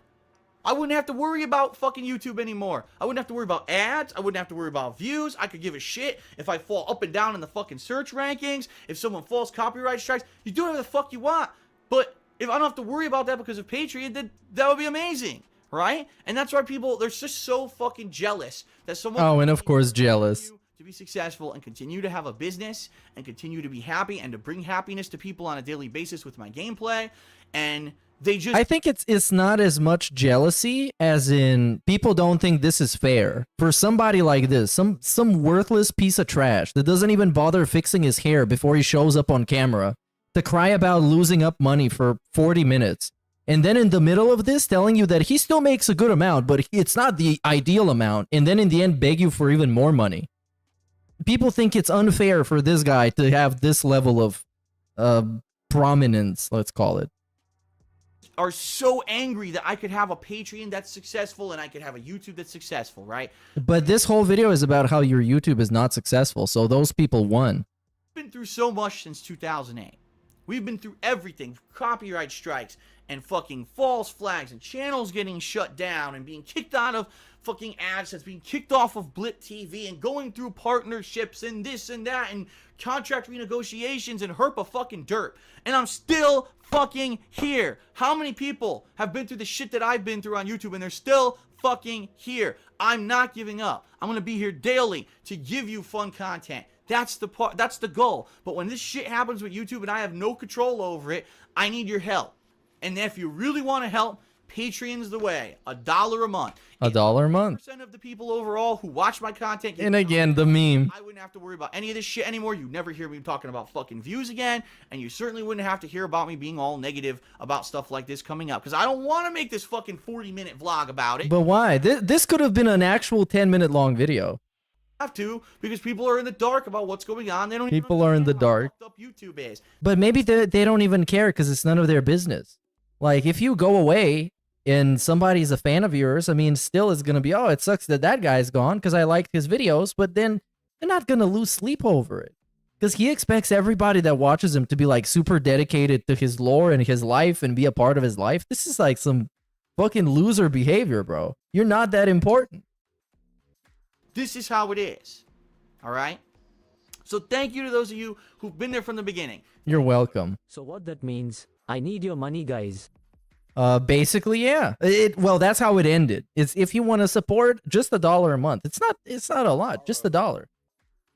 I wouldn't have to worry about fucking YouTube anymore. I wouldn't have to worry about ads. I wouldn't have to worry about views. I could give a shit if I fall up and down in the fucking search rankings. If someone falls copyright strikes, you do whatever the fuck you want. But if I don't have to worry about that because of Patreon, then that would be amazing. right? And that's why people, they're just so fucking jealous that someone... Oh, and of course jealous. ...to be successful and continue to have a business and continue to be happy and to bring happiness to people on a daily basis with my gameplay. And they just... I think it's not as much jealousy as in people don't think this is fair. For somebody like this, some worthless piece of trash that doesn't even bother fixing his hair before he shows up on camera, to cry about losing up money for 40 minutes. And then in the middle of this, telling you that he still makes a good amount, but it's not the ideal amount. And then in the end, beg you for even more money. People think it's unfair for this guy to have this level of prominence, let's call it. Are so angry that I could have a Patreon that's successful and I could have a YouTube that's successful, right? But this whole video is about how your YouTube is not successful, so those people won. We've been through so much since 2008. We've been through everything, copyright strikes and fucking false flags and channels getting shut down and being kicked out of fucking AdSense, being kicked off of Blit TV and going through partnerships and this and that and contract renegotiations and herpa fucking dirt. And I'm still fucking here. How many people have been through the shit that I've been through on YouTube and they're still fucking here? I'm not giving up. I'm gonna be here daily to give you fun content. That's the part. That's the goal. But when this shit happens with YouTube and I have no control over it, I need your help. And if you really want to help, Patreon's the way. $1 a month. $1 a month. Percent of the people overall who watch my content. And again, the meme. I wouldn't have to worry about any of this shit anymore. You never hear me talking about fucking views again, and you certainly wouldn't have to hear about me being all negative about stuff like this coming up, because I don't want to make this fucking 40-minute vlog about it. But why? This could have been an actual 10-minute long video. Have to, because people are in the dark about what's going on. They don't. People are in the dark. How fucked up YouTube is. But maybe they don't even care because it's none of their business. Like, if you go away and somebody's a fan of yours, I mean, still it's going to be, oh, it sucks that that guy's gone because I liked his videos, but then they're not going to lose sleep over it. Because he expects everybody that watches him to be, like, super dedicated to his lore and his life and be a part of his life. This is, like, some fucking loser behavior, bro. You're not that important. This is how it is. All right? So thank you to those of you who've been there from the beginning. You're welcome. So what that means, I need your money, guys. Basically, yeah. Well, that's how it ended. It's if you want to support, just $1 a month. It's not a lot, just $1.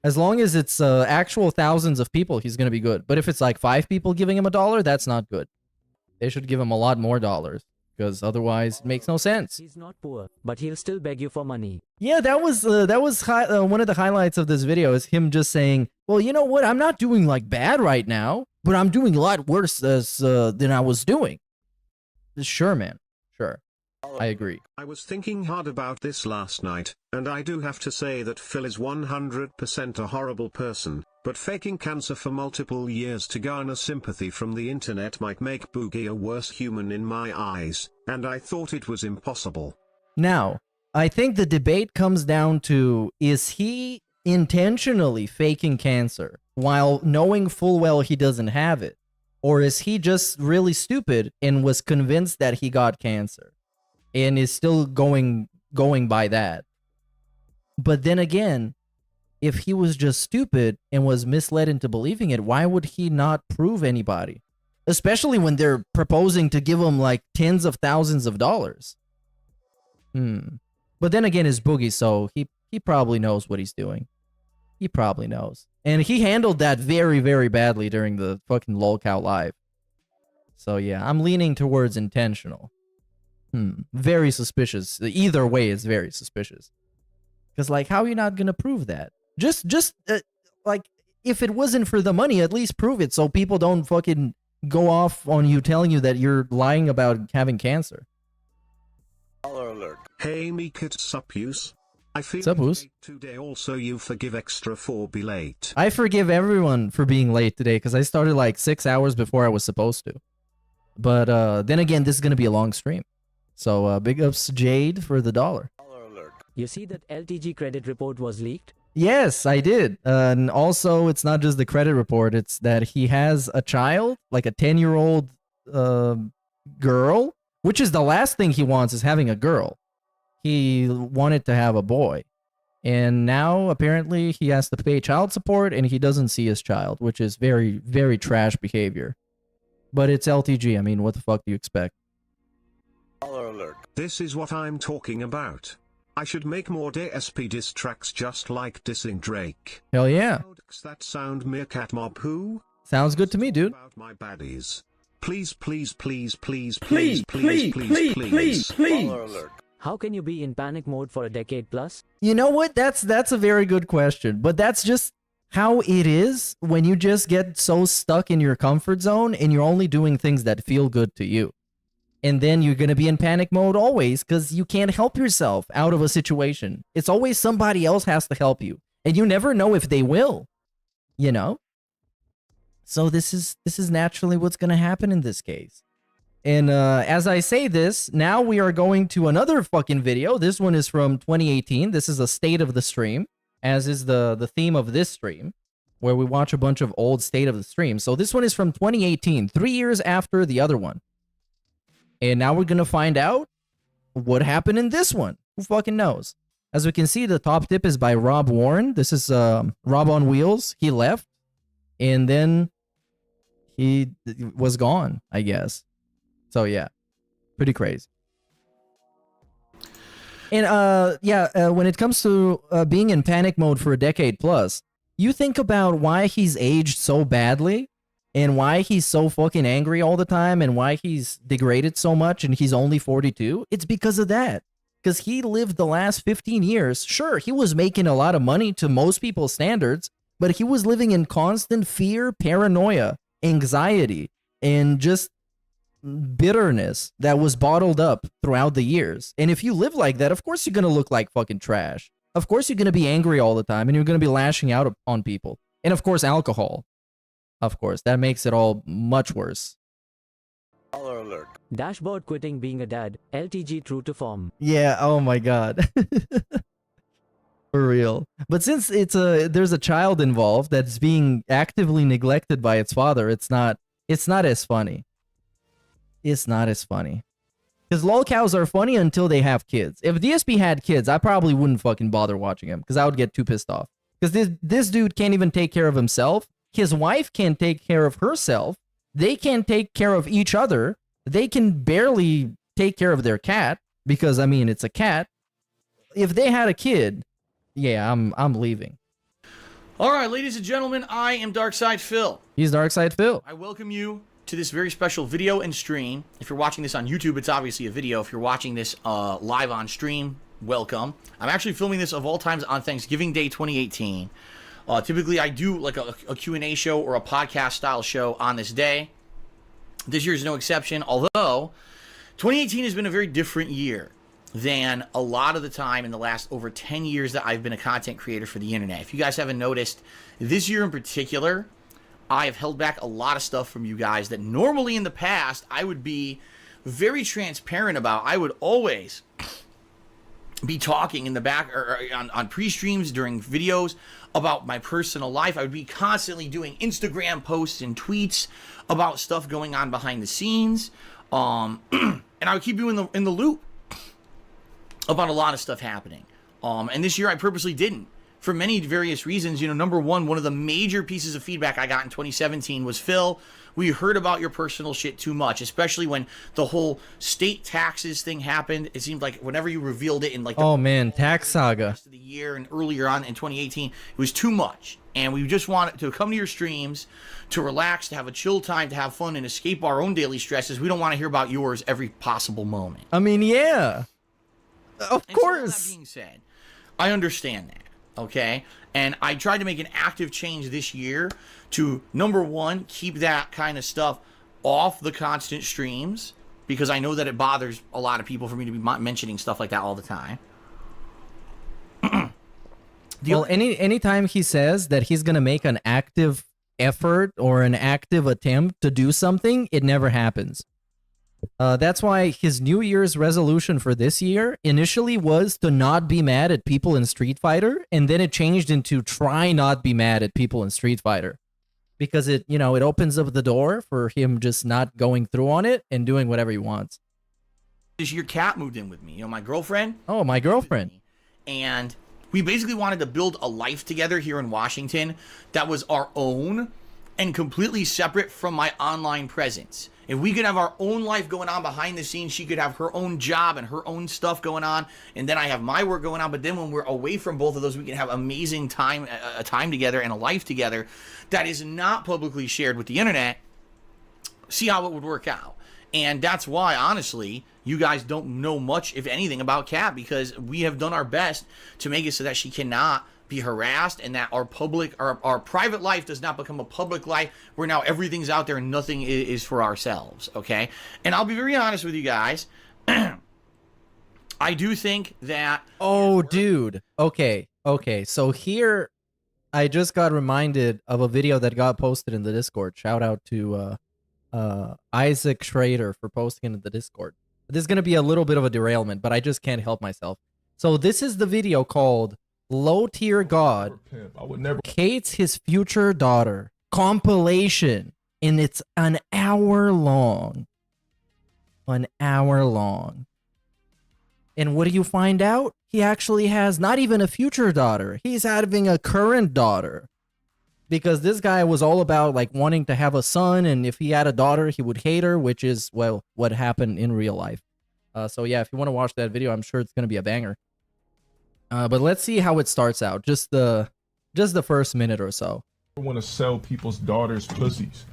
As long as it's actual thousands of people, he's gonna be good. But if it's like 5 people giving him $1, that's not good. They should give him a lot more dollars, because otherwise it makes no sense. He's not poor, but he'll still beg you for money. Yeah, that was one of the highlights of this video, is him just saying, well, you know what, I'm not doing like bad right now, but I'm doing a lot worse than I was doing. Sure, man. Sure. I agree. I was thinking hard about this last night, and I do have to say that Phil is 100% a horrible person, but faking cancer for multiple years to garner sympathy from the internet might make Boogie a worse human in my eyes, and I thought it was impossible. Now, I think the debate comes down to, is he intentionally faking cancer while knowing full well he doesn't have it? Or is he just really stupid and was convinced that he got cancer and is still going by that? But then again, if he was just stupid and was misled into believing it, why would he not prove anybody? Especially when they're proposing to give him like tens of thousands of dollars. But then again, it's Boogie, so he probably knows what he's doing. He probably knows. And he handled that very, very badly during the fucking lolcow live. So yeah, I'm leaning towards intentional. Very suspicious. Either way, it's very suspicious. Because, like, how are you not gonna prove that? Just like, if it wasn't for the money, at least prove it so people don't fucking go off on you telling you that you're lying about having cancer. Alert. Hey Meekit Supuse. I feel Suppose. today also you forgive extra for be late. I forgive everyone for being late today because I started like 6 hours before I was supposed to. But then again, this is going to be a long stream. So big ups Jade for the $1. You see that LTG credit report was leaked? Yes, I did. And also, it's not just the credit report. It's that he has a child, like a 10-year-old girl, which is the last thing he wants, is having a girl. He wanted to have a boy. And now, apparently, he has to pay child support, and he doesn't see his child, which is very, very trash behavior. But it's LTG. I mean, what the fuck do you expect? Caller alert. This is what I'm talking about. I should make more DSP diss tracks just like dissing Drake. Hell yeah. How does that sound, Meerkat Mob who? Sounds good to me, dude. About my baddies. Please, please, please, please, Please, please, please, please, please. Caller alert. How can you be in panic mode for a decade plus? You know what? That's a very good question, but that's just how it is when you just get so stuck in your comfort zone and you're only doing things that feel good to you. And then you're going to be in panic mode always because you can't help yourself out of a situation. It's always somebody else has to help you. And you never know if they will, you know? So this is naturally what's going to happen in this case. And as I say this, now we are going to another fucking video. This one is from 2018. This is a state of the stream, as is the theme of this stream, where we watch a bunch of old state of the stream. So this one is from 2018, 3 years after the other one. And now we're going to find out what happened in this one. Who fucking knows? As we can see, the top tip is by Rob Warren. This is Rob on Wheels. He left. And then he was gone, I guess. So yeah, pretty crazy. And when it comes to being in panic mode for a decade plus, you think about why he's aged so badly. And why he's so fucking angry all the time and why he's degraded so much and he's only 42, it's because of that. Because he lived the last 15 years. Sure, he was making a lot of money to most people's standards, but he was living in constant fear, paranoia, anxiety, and just bitterness that was bottled up throughout the years. And if you live like that, of course you're going to look like fucking trash. Of course you're going to be angry all the time and you're going to be lashing out on people. And of course, alcohol. Of course, that makes it all much worse. Caller alert. Dashboard quitting being a dad. LTG true to form. Yeah, oh my god. For real. But since there's a child involved that's being actively neglected by its father, it's not as funny. It's not as funny. Because lolcows are funny until they have kids. If DSP had kids, I probably wouldn't fucking bother watching him because I would get too pissed off. Because this dude can't even take care of himself. His wife can't take care of herself. They can't take care of each other. They can barely take care of their cat because, I mean, it's a cat. If they had a kid, yeah, I'm leaving. All right, ladies and gentlemen, I am Darkside Phil. He's Darkside Phil. I welcome you to this very special video and stream. If you're watching this on YouTube, it's obviously a video. If you're watching this live on stream, welcome. I'm actually filming this of all times on Thanksgiving Day 2018. Typically, I do like a Q&A show or a podcast style show on this day. This year is no exception, although 2018 has been a very different year than a lot of the time in the last over 10 years that I've been a content creator for the internet. If you guys haven't noticed, this year in particular, I have held back a lot of stuff from you guys that normally in the past I would be very transparent about. I would always be talking in the back or on pre-streams during videos about my personal life. I would be constantly doing Instagram posts and tweets about stuff going on behind the scenes. And I would keep you in the loop about a lot of stuff happening. And this year I purposely didn't. For many various reasons. You know, number one of the major pieces of feedback I got in 2017 was, Phil, we heard about your personal shit too much, especially when the whole state taxes thing happened. It seemed like whenever you revealed it in like the tax saga rest of the year and earlier on in 2018, it was too much. And we just wanted to come to your streams to relax, to have a chill time, to have fun and escape our own daily stresses. We don't want to hear about yours every possible moment. I mean, yeah. Of course. So that being said, I understand that. Okay, and I tried to make an active change this year to, number one, keep that kind of stuff off the constant streams, because I know that it bothers a lot of people for me to be mentioning stuff like that all the time. Well, anytime he says that he's gonna make an active effort or an active attempt to do something, it never happens. That's why his New Year's resolution for this year initially was to not be mad at people in Street Fighter, and then it changed into try not be mad at people in Street Fighter. Because it opens up the door for him just not going through on it and doing whatever he wants. This year, Kat moved in with me, my girlfriend. Oh, my girlfriend. And we basically wanted to build a life together here in Washington that was our own and completely separate from my online presence. If we could have our own life going on behind the scenes, she could have her own job and her own stuff going on, and then I have my work going on. But then when we're away from both of those, we can have amazing time together and a life together that is not publicly shared with the internet. See how it would work out. And that's why, honestly, you guys don't know much, if anything, about Kat, because we have done our best to make it so that she cannot be harassed, and that our private life does not become a public life where now everything's out there and nothing is for ourselves, okay? And I'll be very honest with you guys. I do think that... Oh, dude. Okay. So here, I just got reminded of a video that got posted in the Discord. Shout out to Isaac Schrader for posting it in the Discord. This is going to be a little bit of a derailment, but I just can't help myself. So this is the video called Low Tier God Hates His Future Daughter compilation, and it's an hour long. And what do you find out? He actually has not even a future daughter. He's having a current daughter. Because this guy was all about like wanting to have a son, and if he had a daughter, he would hate her, which is, well, what happened in real life. So yeah, if you want to watch that video, I'm sure it's going to be a banger. But let's see how it starts out. Just the first minute or so. I want to sell people's daughters pussies.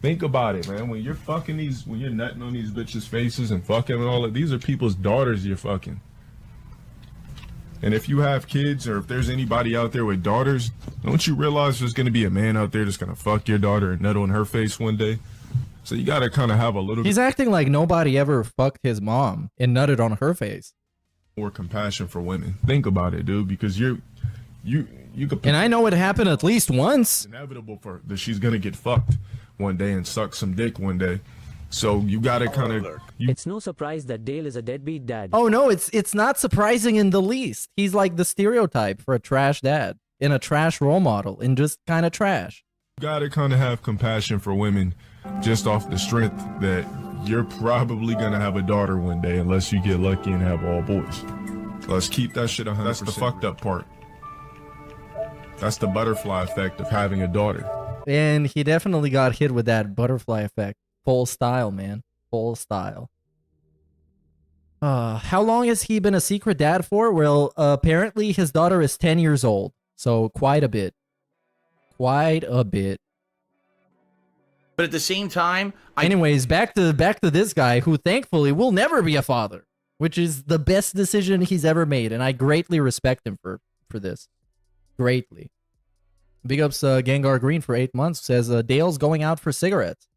Think about it, man. When you're when you're nutting on these bitches' faces and fucking and all that, these are people's daughters you're fucking. And if you have kids, or if there's anybody out there with daughters, don't you realize there's going to be a man out there that's going to fuck your daughter and nut on her face one day? So you got to kind of have a little... He's acting like nobody ever fucked his mom and nutted on her face. More compassion for women. Think about it, dude, because you could... And I know it happened at least once. It's inevitable for that she's going to get fucked one day and suck some dick one day. So you gotta kind of... It's no surprise that Dale is a deadbeat dad. Oh no, it's not surprising in the least. He's like the stereotype for a trash dad and a trash role model and just kind of trash. You gotta kind of have compassion for women just off the strength that you're probably gonna have a daughter one day unless you get lucky and have all boys. Let's keep that shit 100%. That's the fucked up part. That's the butterfly effect of having a daughter. And he definitely got hit with that butterfly effect. Full style, man. Full style. How long has he been a secret dad for? Well, apparently his daughter is 10 years old. So quite a bit. Quite a bit. But at the same time... Anyways, back to this guy who thankfully will never be a father. Which is the best decision he's ever made. And I greatly respect him for this. Greatly. Big ups Gengar Green for 8 months. Says Dale's going out for cigarettes.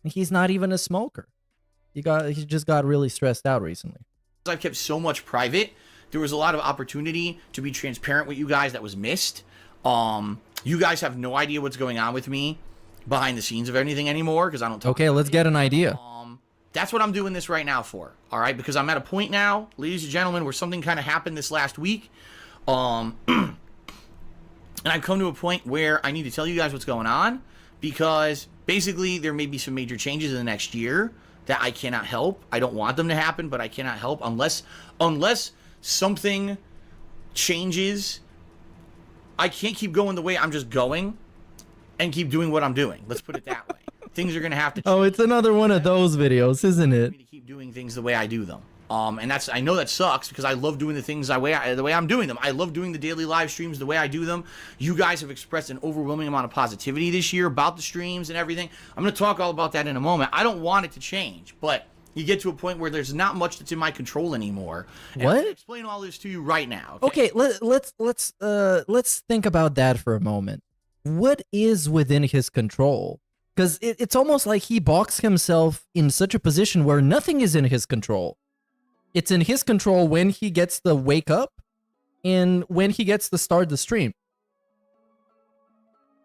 He's not even a smoker. He just got really stressed out recently. I've kept so much private. There was a lot of opportunity to be transparent with you guys that was missed. You guys have no idea what's going on with me behind the scenes of anything anymore because I don't talk. Okay, let's get an idea. That's what I'm doing this right now for. All right, because I'm at a point now, ladies and gentlemen, where something kind of happened this last week. And I've come to a point where I need to tell you guys what's going on because basically there may be some major changes in the next year that I cannot help. I don't want them to happen, but I cannot help unless something changes. I can't keep going the way I'm just going and keep doing what I'm doing. Let's put it that way. Things are going to have to change. Oh, it's another one of those videos, isn't it? To keep doing things the way I do them. And I know that sucks because I love doing the things the way I'm doing them. I love doing the daily live streams the way I do them. You guys have expressed an overwhelming amount of positivity this year about the streams and everything. I'm going to talk all about that in a moment. I don't want it to change, but you get to a point where there's not much that's in my control anymore. And what? I'm gonna explain all this to you right now. Okay, let's think about that for a moment. What is within his control? Because it's almost like he boxed himself in such a position where nothing is in his control. It's in his control when he gets the wake up and when he gets to start the stream.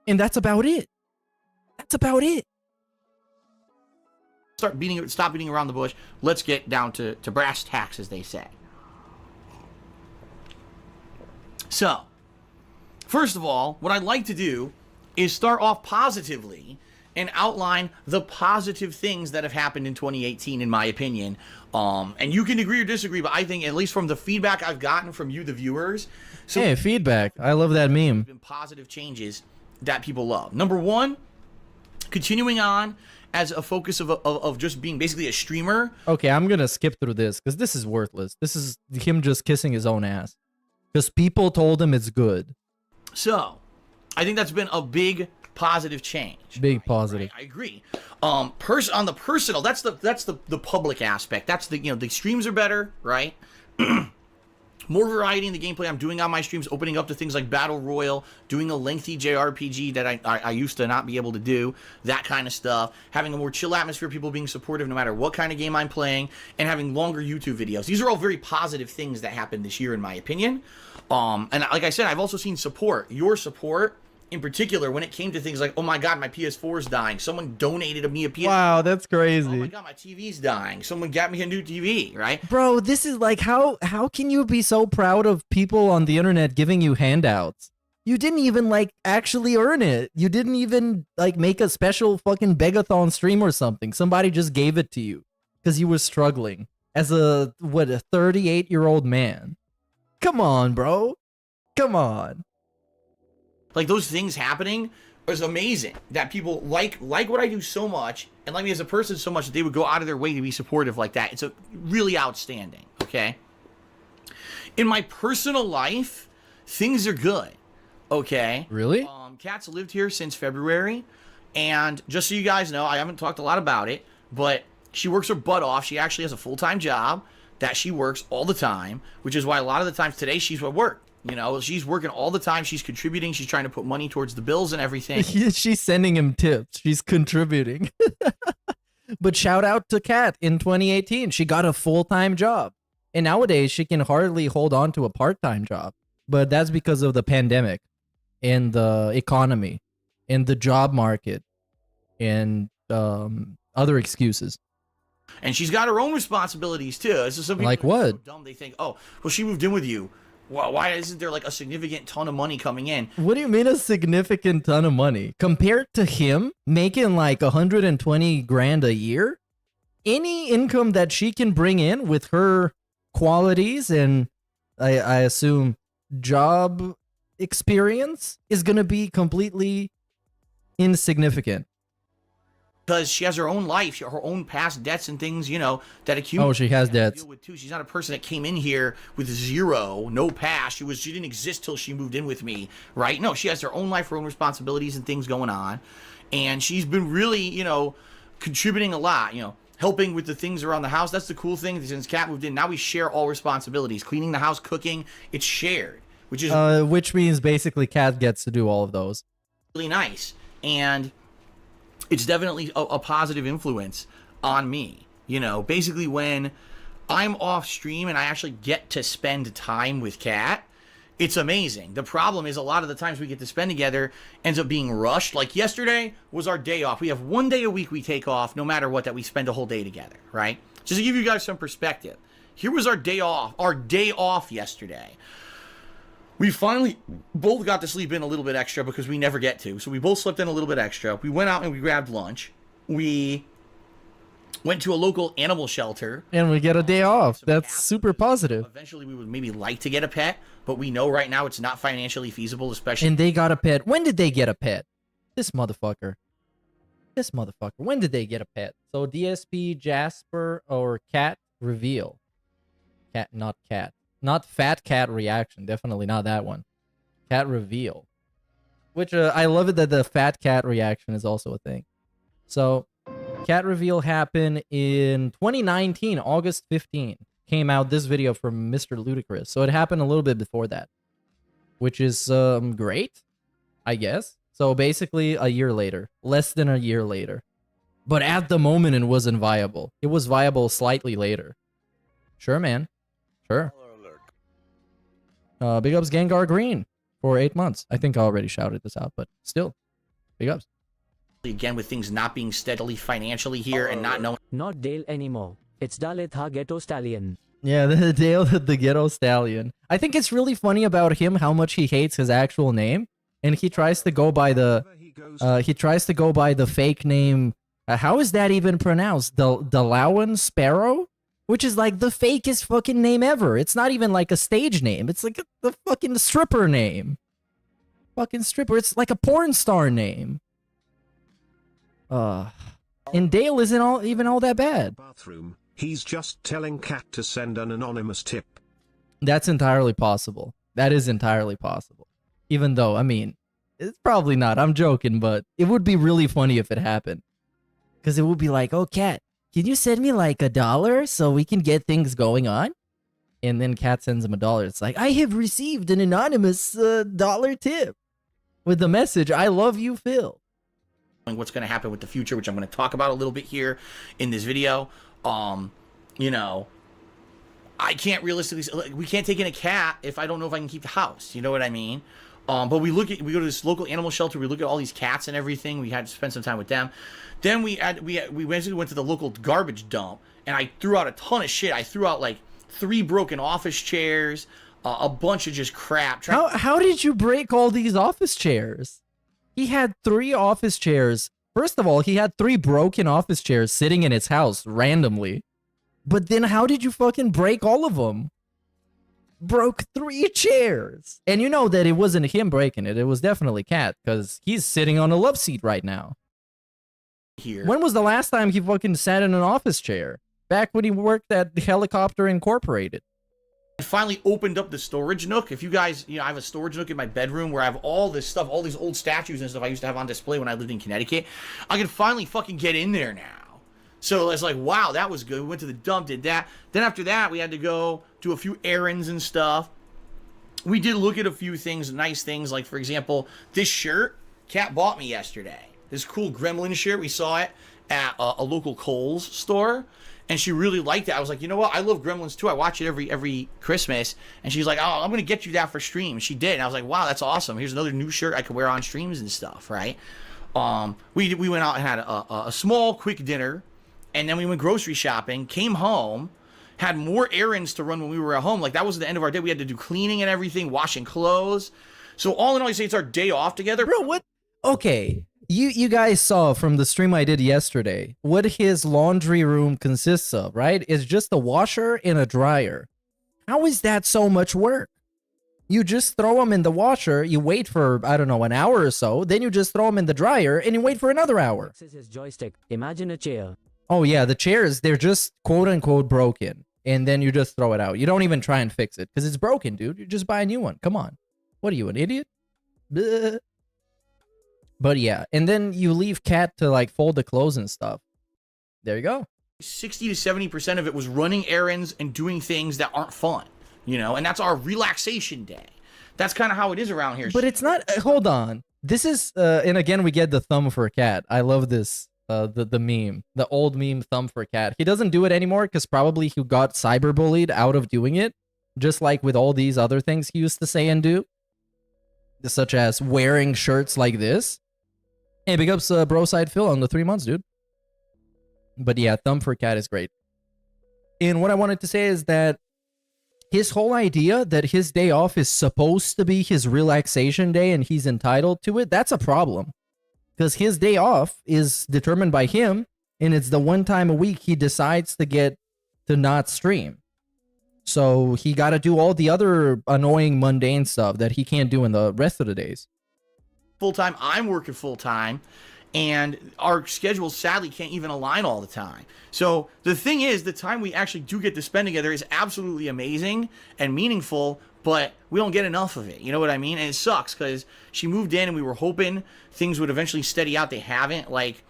And that's about it. That's about it. Stop beating around the bush. Let's get down to brass tacks, as they say. So, first of all, what I'd like to do is start off positively and outline the positive things that have happened in 2018, in my opinion. And you can agree or disagree, but I think, at least from the feedback I've gotten from you, the viewers... Hey, feedback. I love that meme. Been positive changes that people love. Number one, continuing on as a focus of just being basically a streamer. Okay, I'm gonna skip through this because this is worthless. This is him just kissing his own ass. Because people told him it's good. So, I think that's been a big positive change. Big positive. Right? I agree. On the personal, that's the public aspect. That's the, the streams are better, right? More variety in the gameplay I'm doing on my streams, opening up to things like Battle Royale, doing a lengthy JRPG that I used to not be able to do, that kind of stuff, having a more chill atmosphere, people being supportive no matter what kind of game I'm playing, and having longer YouTube videos. These are all very positive things that happened this year, in my opinion. And like I said, I've also seen support. Your support, in particular, when it came to things like, oh my god, my PS4 is dying. Someone donated me a PS4. Wow, that's crazy. Oh my god, my TV's dying. Someone got me a new TV, right? Bro, this is like, how can you be so proud of people on the internet giving you handouts? You didn't even, like, actually earn it. You didn't even, like, make a special fucking begathon stream or something. Somebody just gave it to you because you were struggling as a 38-year-old man. Come on, bro. Come on. Like, those things happening is amazing. That people like what I do so much, and like me as a person so much, that they would go out of their way to be supportive like that. It's really outstanding, okay? In my personal life, things are good, okay? Really? Kat's lived here since February, and just so you guys know, I haven't talked a lot about it, but she works her butt off. She actually has a full-time job that she works all the time, which is why a lot of the times today she's at work. She's working all the time. She's contributing. She's trying to put money towards the bills and everything. She's sending him tips. She's contributing. But shout out to Kat in 2018. She got a full-time job. And nowadays, she can hardly hold on to a part-time job. But that's because of the pandemic and the economy and the job market and other excuses. And she's got her own responsibilities, too. So some people like are what? So dumb. They think, oh, well, she moved in with you. Why isn't there like a significant ton of money coming in? What do you mean a significant ton of money? Compared to him making like 120 grand a year, any income that she can bring in with her qualities and I assume job experience is going to be completely insignificant. Because she has her own life, her own past debts and things, that accumulate. Oh, she has debts. Deal with too. She's not a person that came in here with zero, no past. She didn't exist till she moved in with me, right? No, she has her own life, her own responsibilities and things going on, and she's been really, contributing a lot, helping with the things around the house. That's the cool thing. Since Kat moved in, now we share all responsibilities. Cleaning the house, cooking, it's shared, which means basically Kat gets to do all of those. Really nice, and it's definitely a positive influence on me. Basically when I'm off stream and I actually get to spend time with Kat, it's amazing. The problem is a lot of the times we get to spend together ends up being rushed. Like yesterday was our day off. We have one day a week we take off no matter what, that we spend a whole day together, right? Just to give you guys some perspective. Here was our day off yesterday. We finally both got to sleep in a little bit extra because we never get to. So we both slept in a little bit extra. We went out and we grabbed lunch. We went to a local animal shelter. And we get a day off. That's super positive. Eventually we would maybe like to get a pet, but we know right now it's not financially feasible, especially. And they got a pet. When did they get a pet? This motherfucker. When did they get a pet? So DSP, Jasper, or Cat reveal. Cat, not Cat. Not Fat Cat reaction. Definitely not that one. Cat reveal. Which I love it that the Fat Cat reaction is also a thing. So Cat reveal happened in 2019, August 15. Came out this video from Mr. Ludacris. So it happened a little bit before that. Which is great, I guess. So basically a year later. Less than a year later. But at the moment it wasn't viable. It was viable slightly later. Sure, man. Sure. Big ups Gengar Green for 8 months. I think I already shouted this out, but still, big ups. Again, with things not being steadily financially here and not knowing. Not Dale anymore. It's Dalit Ha Ghetto Stallion. Yeah, the Dale the Ghetto Stallion. I think it's really funny about him how much he hates his actual name, and he tries to go by the fake name. How is that even pronounced? Delawan Sparrow? Which is like the fakest fucking name ever. It's not even like a stage name. It's like the fucking stripper name. Fucking stripper. It's like a porn star name. And Dale isn't even all that bad. Bathroom, he's just telling Cat to send an anonymous tip. That's entirely possible. That is entirely possible. Even though, I mean, it's probably not. I'm joking, but it would be really funny if it happened. Because it would be like, oh, Cat, can you send me like $1 so we can get things going on? And then Cat sends him $1. It's like, I have received an anonymous $1 tip with the message, I love you, Phil. What's going to happen with the future, which I'm going to talk about a little bit here in this video. You know, I can't realistically, we can't take in a cat if I don't know if I can keep the house. You know what I mean? But we go to this local animal shelter. We look at all these cats and everything. We had to spend some time with them. Then we went to the local garbage dump, and I threw out a ton of shit. I threw out like 3 broken office chairs, a bunch of just crap. How did you break all these office chairs? He had 3 office chairs. First of all, he had 3 broken office chairs sitting in his house randomly. But then how did you fucking break all of them? Broke 3 chairs. And you know that it wasn't him breaking it. It was definitely Cat, because he's sitting on a love seat right now. Here. When was the last time he fucking sat in an office chair? Back when he worked at the Helicopter Incorporated. I finally opened up the storage nook. If you guys, you know, I have a storage nook in my bedroom where I have all this stuff, all these old statues and stuff I used to have on display when I lived in Connecticut. I can finally fucking get in there now. So it's like, wow, that was good. We went to the dump, did that. Then after that, we had to go do a few errands and stuff. We did look at a few things, nice things, like, for example, this shirt Kat bought me yesterday. This cool Gremlin shirt. We saw it at a local Kohl's store. And she really liked it. I was like, you know what? I love Gremlins too. I watch it every Christmas. And she's like, oh, I'm going to get you that for stream. And she did. And I was like, wow, that's awesome. Here's another new shirt I could wear on streams and stuff, right? We went out and had a small, quick dinner. And then we went grocery shopping, came home, had more errands to run when we were at home. Like, that was the end of our day. We had to do cleaning and everything, washing clothes. So all in all, you say it's our day off together. Bro, what? Okay. You guys saw from the stream I did yesterday what his laundry room consists of, right? It's just a washer and a dryer. How is that so much work? You just throw them in the washer, you wait for, I don't know, an hour or so, then you just throw them in the dryer, and you wait for another hour. This is his joystick. Imagine a chair. Oh yeah, the chairs, they're just quote-unquote broken, and then you just throw it out. You don't even try and fix it, because it's broken, dude. You just buy a new one. Come on. What are you, an idiot? Bleh. But yeah, and then you leave Cat to like fold the clothes and stuff. There you go. 60 to 70% of it was running errands and doing things that aren't fun, you know, and that's our relaxation day. That's kind of how it is around here. But it's not, hold on. This is, and again, we get the thumb for Cat. I love this, the meme, the old meme thumb for Cat. He doesn't do it anymore because probably he got cyberbullied out of doing it, just like with all these other things he used to say and do, such as wearing shirts like this. Hey, big ups, Broside Phil on the 3 months, dude. But yeah, thumb for Cat is great. And what I wanted to say is that his whole idea that his day off is supposed to be his relaxation day and he's entitled to it, that's a problem. Because his day off is determined by him, and it's the one time a week he decides to get to not stream. So he got to do all the other annoying, mundane stuff that he can't do in the rest of the days. Full-time, I'm working full-time, and our schedules sadly can't even align all the time. So the thing is, the time we actually do get to spend together is absolutely amazing and meaningful, but we don't get enough of it. You know what I mean? And it sucks because she moved in and we were hoping things would eventually steady out. They haven't. Like,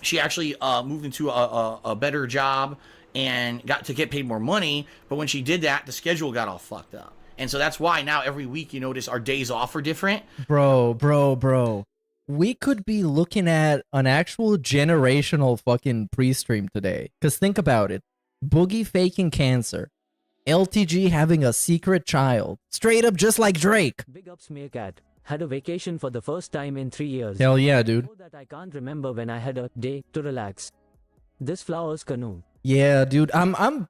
she actually moved into a better job and got to get paid more money, but when she did that, the schedule got all fucked up. And so that's why now every week you notice our days off are different. Bro. We could be looking at an actual generational fucking pre-stream today. Because think about it. Boogie faking cancer. LTG having a secret child. Straight up just like Drake. Big ups Meerkat. Had a vacation for the first time in 3 years. Hell yeah, dude. So that I can't remember when I had a day to relax. This flowers canoe. Yeah, dude. I'm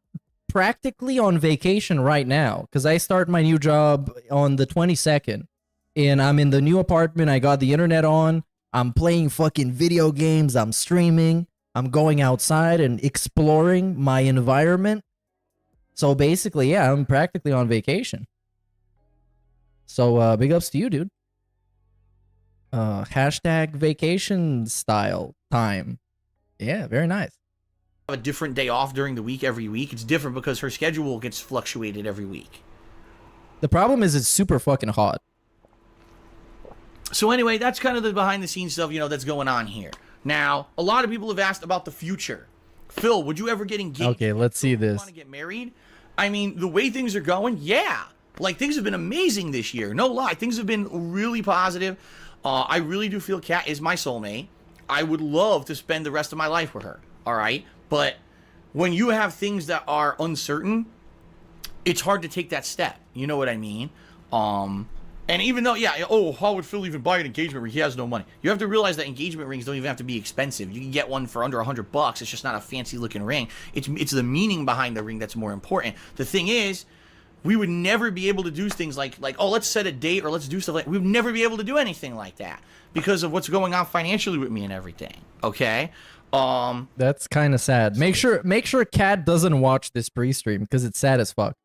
practically on vacation right now because I start my new job on the 22nd and I'm in the new apartment. I got the internet on. I'm playing fucking video games. I'm streaming. I'm going outside and exploring my environment. So basically, yeah, I'm practically on vacation. So big ups to you, dude. Hashtag vacation style time. Yeah, very nice. A different day off during the week every week. It's different because her schedule gets fluctuated every week. The problem is it's super fucking hot. So anyway, that's kind of the behind the scenes stuff, you know, that's going on here. Now, a lot of people have asked about the future. Phil, would you ever get engaged? Okay, let's see this. Want to get married? I mean, the way things are going, yeah. Like, things have been amazing this year. No lie. Things have been really positive. I really do feel Kat is my soulmate. I would love to spend the rest of my life with her. All right? But when you have things that are uncertain, it's hard to take that step. You know what I mean? And even though, yeah, oh, how would Phil even buy an engagement ring? He has no money. You have to realize that engagement rings don't even have to be expensive. You can get one for under $100. It's just not a fancy looking ring. It's the meaning behind the ring that's more important. The thing is, we would never be able to do things like oh, let's set a date or let's do stuff like we would never be able to do anything like that because of what's going on financially with me and everything. Okay? That's kind of sad. Make sure Kat doesn't watch this pre-stream because it's sad as fuck.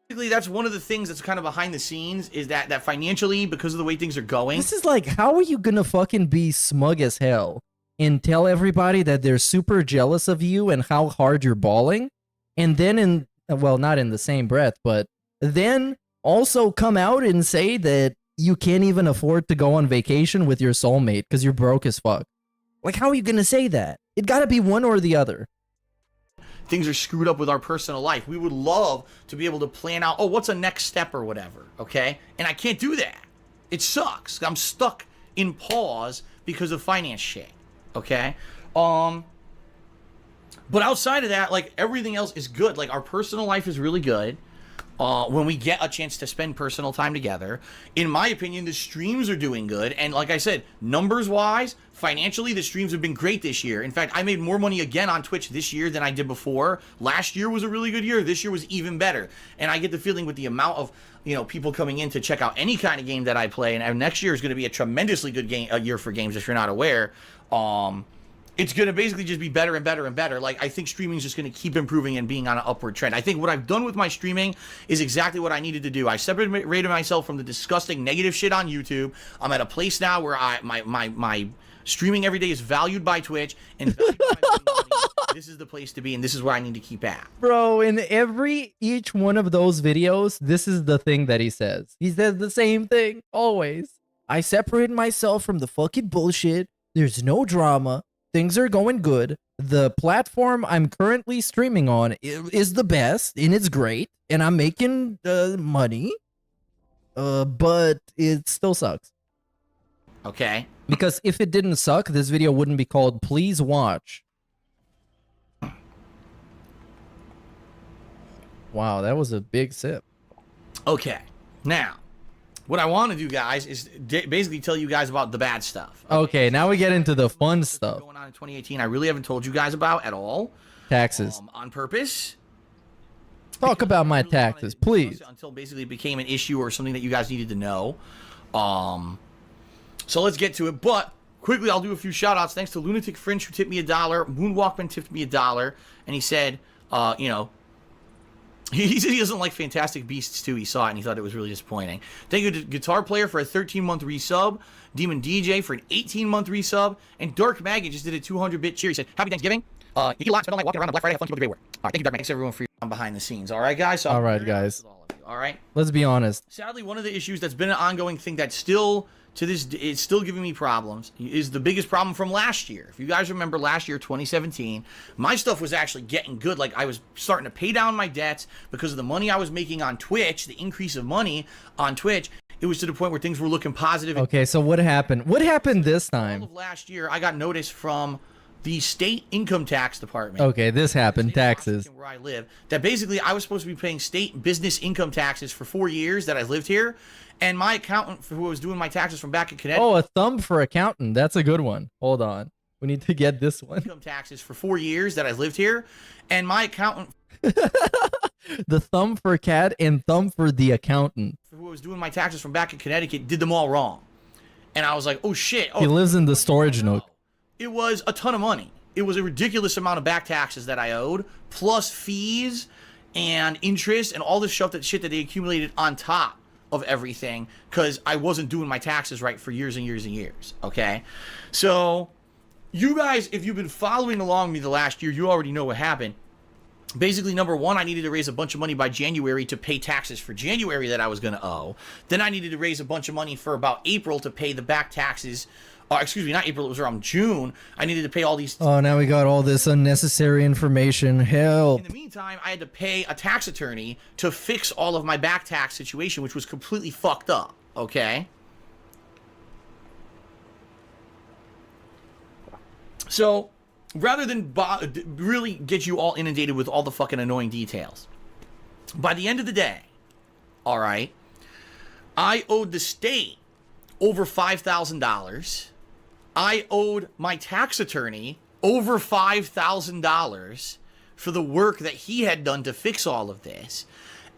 Basically, that's one of the things that's kind of behind the scenes is that financially, because of the way things are going. This is like, how are you gonna fucking be smug as hell and tell everybody that they're super jealous of you and how hard you're balling, and then well, not in the same breath, but then also come out and say that you can't even afford to go on vacation with your soulmate because you're broke as fuck. Like, how are you gonna say that? It gotta be one or the other. Things are screwed up with our personal life. We would love to be able to plan out, oh, what's a next step or whatever, okay? And I can't do that. It sucks. I'm stuck in pause because of finance shit, okay? But outside of that, like, everything else is good. Like, our personal life is really good. When we get a chance to spend personal time together. In my opinion, the streams are doing good. And like I said, numbers-wise, financially, the streams have been great this year. In fact, I made more money again on Twitch this year than I did before. Last year was a really good year. This year was even better. And I get the feeling with the amount of, you know, people coming in to check out any kind of game that I play, and next year is going to be a tremendously good year for games if you're not aware. It's going to basically just be better and better and better. Like, I think streaming is just going to keep improving and being on an upward trend. I think what I've done with my streaming is exactly what I needed to do. I separated myself from the disgusting negative shit on YouTube. I'm at a place now where my streaming every day is valued by Twitch and valued by my audience. This is the place to be, and this is where I need to keep at. Bro, in each one of those videos, this is the thing that he says. He says the same thing, always. I separate myself from the fucking bullshit. There's no drama. Things are going good. The platform I'm currently streaming on is the best, and it's great, and I'm making money, but it still sucks. Okay. Because if it didn't suck, this video wouldn't be called Please Watch. Wow, that was a big sip. Okay. Now, what I want to do, guys, is basically tell you guys about the bad stuff. Okay, now we get into the fun stuff. Going on in 2018, I really haven't told you guys about at all. Taxes. On purpose. Talk about my taxes, please. Until basically it became an issue or something that you guys needed to know. So let's get to it. But quickly, I'll do a few shout-outs. Thanks to Lunatic Fringe, who tipped me $1. Moonwalkman tipped me $1. And he said, you know, he said he doesn't like Fantastic Beasts 2. He saw it and he thought it was really disappointing. Thank you to Guitar Player for a 13-month resub, Demon DJ for an 18-month resub, and Dark Maggot just did a 200-bit cheer. He said, Happy Thanksgiving. You get a lot, spend all night walking around on Black Friday, have fun, keep up the great work. All right, thank you, Dark Maggot. Thanks, everyone, for your behind the scenes. All right, guys? So all right, guys. All right? Let's be honest. Sadly, one of the issues that's been an ongoing thing that's still, to this, it's still giving me problems, is the biggest problem from last year. If you guys remember last year, 2017, my stuff was actually getting good. Like, I was starting to pay down my debts because of the money I was making on Twitch, the increase of money on Twitch. It was to the point where things were looking positive. Okay, so what happened? What happened this time? All of last year, I got notice from the state income tax department. Okay, this happened, taxes. Where I live, that basically I was supposed to be paying state business income taxes for 4 years that I lived here. And my accountant who was doing my taxes from back in Connecticut. Oh, a thumb for accountant. That's a good one. Hold on. We need to get this one. Income taxes for 4 years that I lived here. And my accountant. The thumb for cat and thumb for the accountant. Who was doing my taxes from back in Connecticut did them all wrong. And I was like, oh shit. Oh, he lives in the storage nook. It was a ton of money. It was a ridiculous amount of back taxes that I owed, plus fees and interest and all this shit that they accumulated on top of everything because I wasn't doing my taxes right for years and years and years. Okay, so you guys, if you've been following along me the last year, you already know what happened. Basically, number one, I needed to raise a bunch of money by January to pay taxes for January that I was going to owe. Then I needed to raise a bunch of money for about April to pay the back taxes. Excuse me, not April, it was around June. I needed to pay all these. Oh, now we got all this unnecessary information. Help. In the meantime, I had to pay a tax attorney to fix all of my back tax situation, which was completely fucked up, okay? So, rather than really get you all inundated with all the fucking annoying details, by the end of the day, all right, I owed the state over $5,000. I owed my tax attorney over $5,000 for the work that he had done to fix all of this.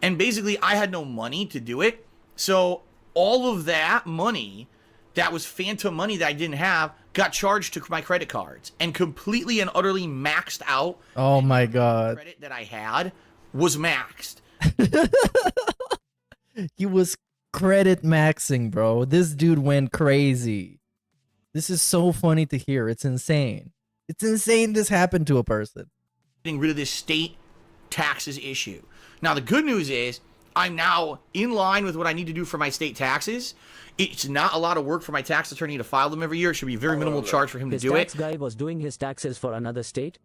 And basically, I had no money to do it. So all of that money that was phantom money that I didn't have got charged to my credit cards and completely and utterly maxed out. Oh my God. Credit that I had was maxed. He was credit maxing, bro. This dude went crazy. This is so funny to hear. It's insane. It's insane this happened to a person. Getting rid of this state taxes issue. Now, the good news is I'm now in line with what I need to do for my state taxes. It's not a lot of work for my tax attorney to file them every year. It should be very minimal charge for him to do it. His tax guy was doing his taxes for another state?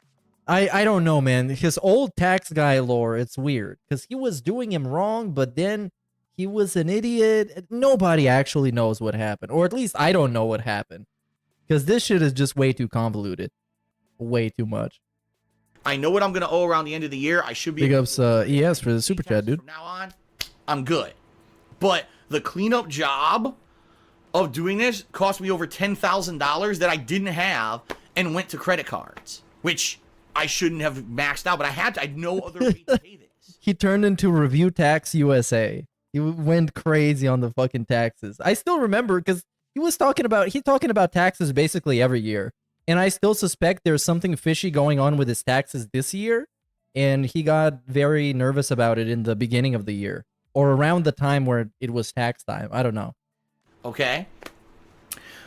I don't know, man. His old tax guy lore, it's weird. Because he was doing him wrong, but then he was an idiot. Nobody actually knows what happened. Or at least I don't know what happened. Because this shit is just way too convoluted. Way too much. I know what I'm going to owe around the end of the year. I should be... Big ups ES for the super chat, dude. From now on, I'm good. But the cleanup job of doing this cost me over $10,000 that I didn't have and went to credit cards. Which I shouldn't have maxed out, but I had to. I had no other way to pay this. He turned into Review Tax USA. He went crazy on the fucking taxes. I still remember because he's talking about taxes basically every year. And I still suspect there's something fishy going on with his taxes this year. And he got very nervous about it in the beginning of the year. Or around the time where it was tax time. I don't know. Okay?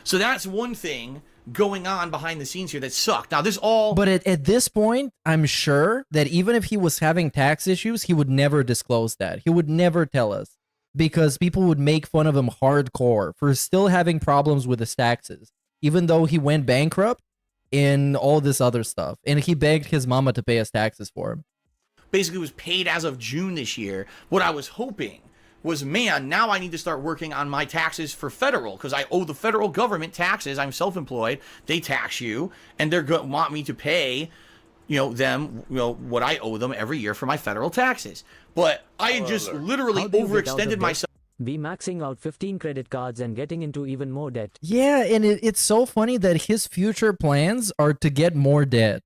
So that's one thing going on behind the scenes here that sucked. Now, this all... But at this point, I'm sure that even if he was having tax issues, he would never disclose that. He would never tell us. Because people would make fun of him hardcore for still having problems with his taxes. Even though he went bankrupt and all this other stuff. And he begged his mama to pay his taxes for him. Basically was paid as of June this year. What I was hoping was, man, now I need to start working on my taxes for federal, because I owe the federal government taxes. I'm self-employed. They tax you, and they're going to want me to pay, them, what I owe them every year for my federal taxes. But I had just literally overextended myself. Be maxing out 15 credit cards and getting into even more debt. Yeah, and it's so funny that his future plans are to get more debt.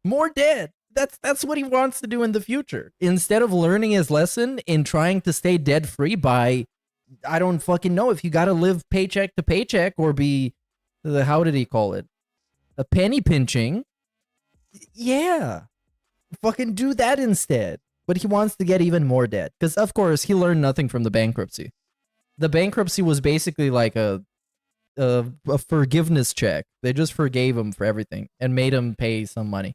More debt. That's what he wants to do in the future. Instead of learning his lesson and trying to stay debt free by, I don't fucking know, if you gotta live paycheck to paycheck or be, how did he call it? A penny pinching. Yeah. Fucking do that instead. But he wants to get even more debt. Because, of course, he learned nothing from the bankruptcy. The bankruptcy was basically like a forgiveness check. They just forgave him for everything and made him pay some money.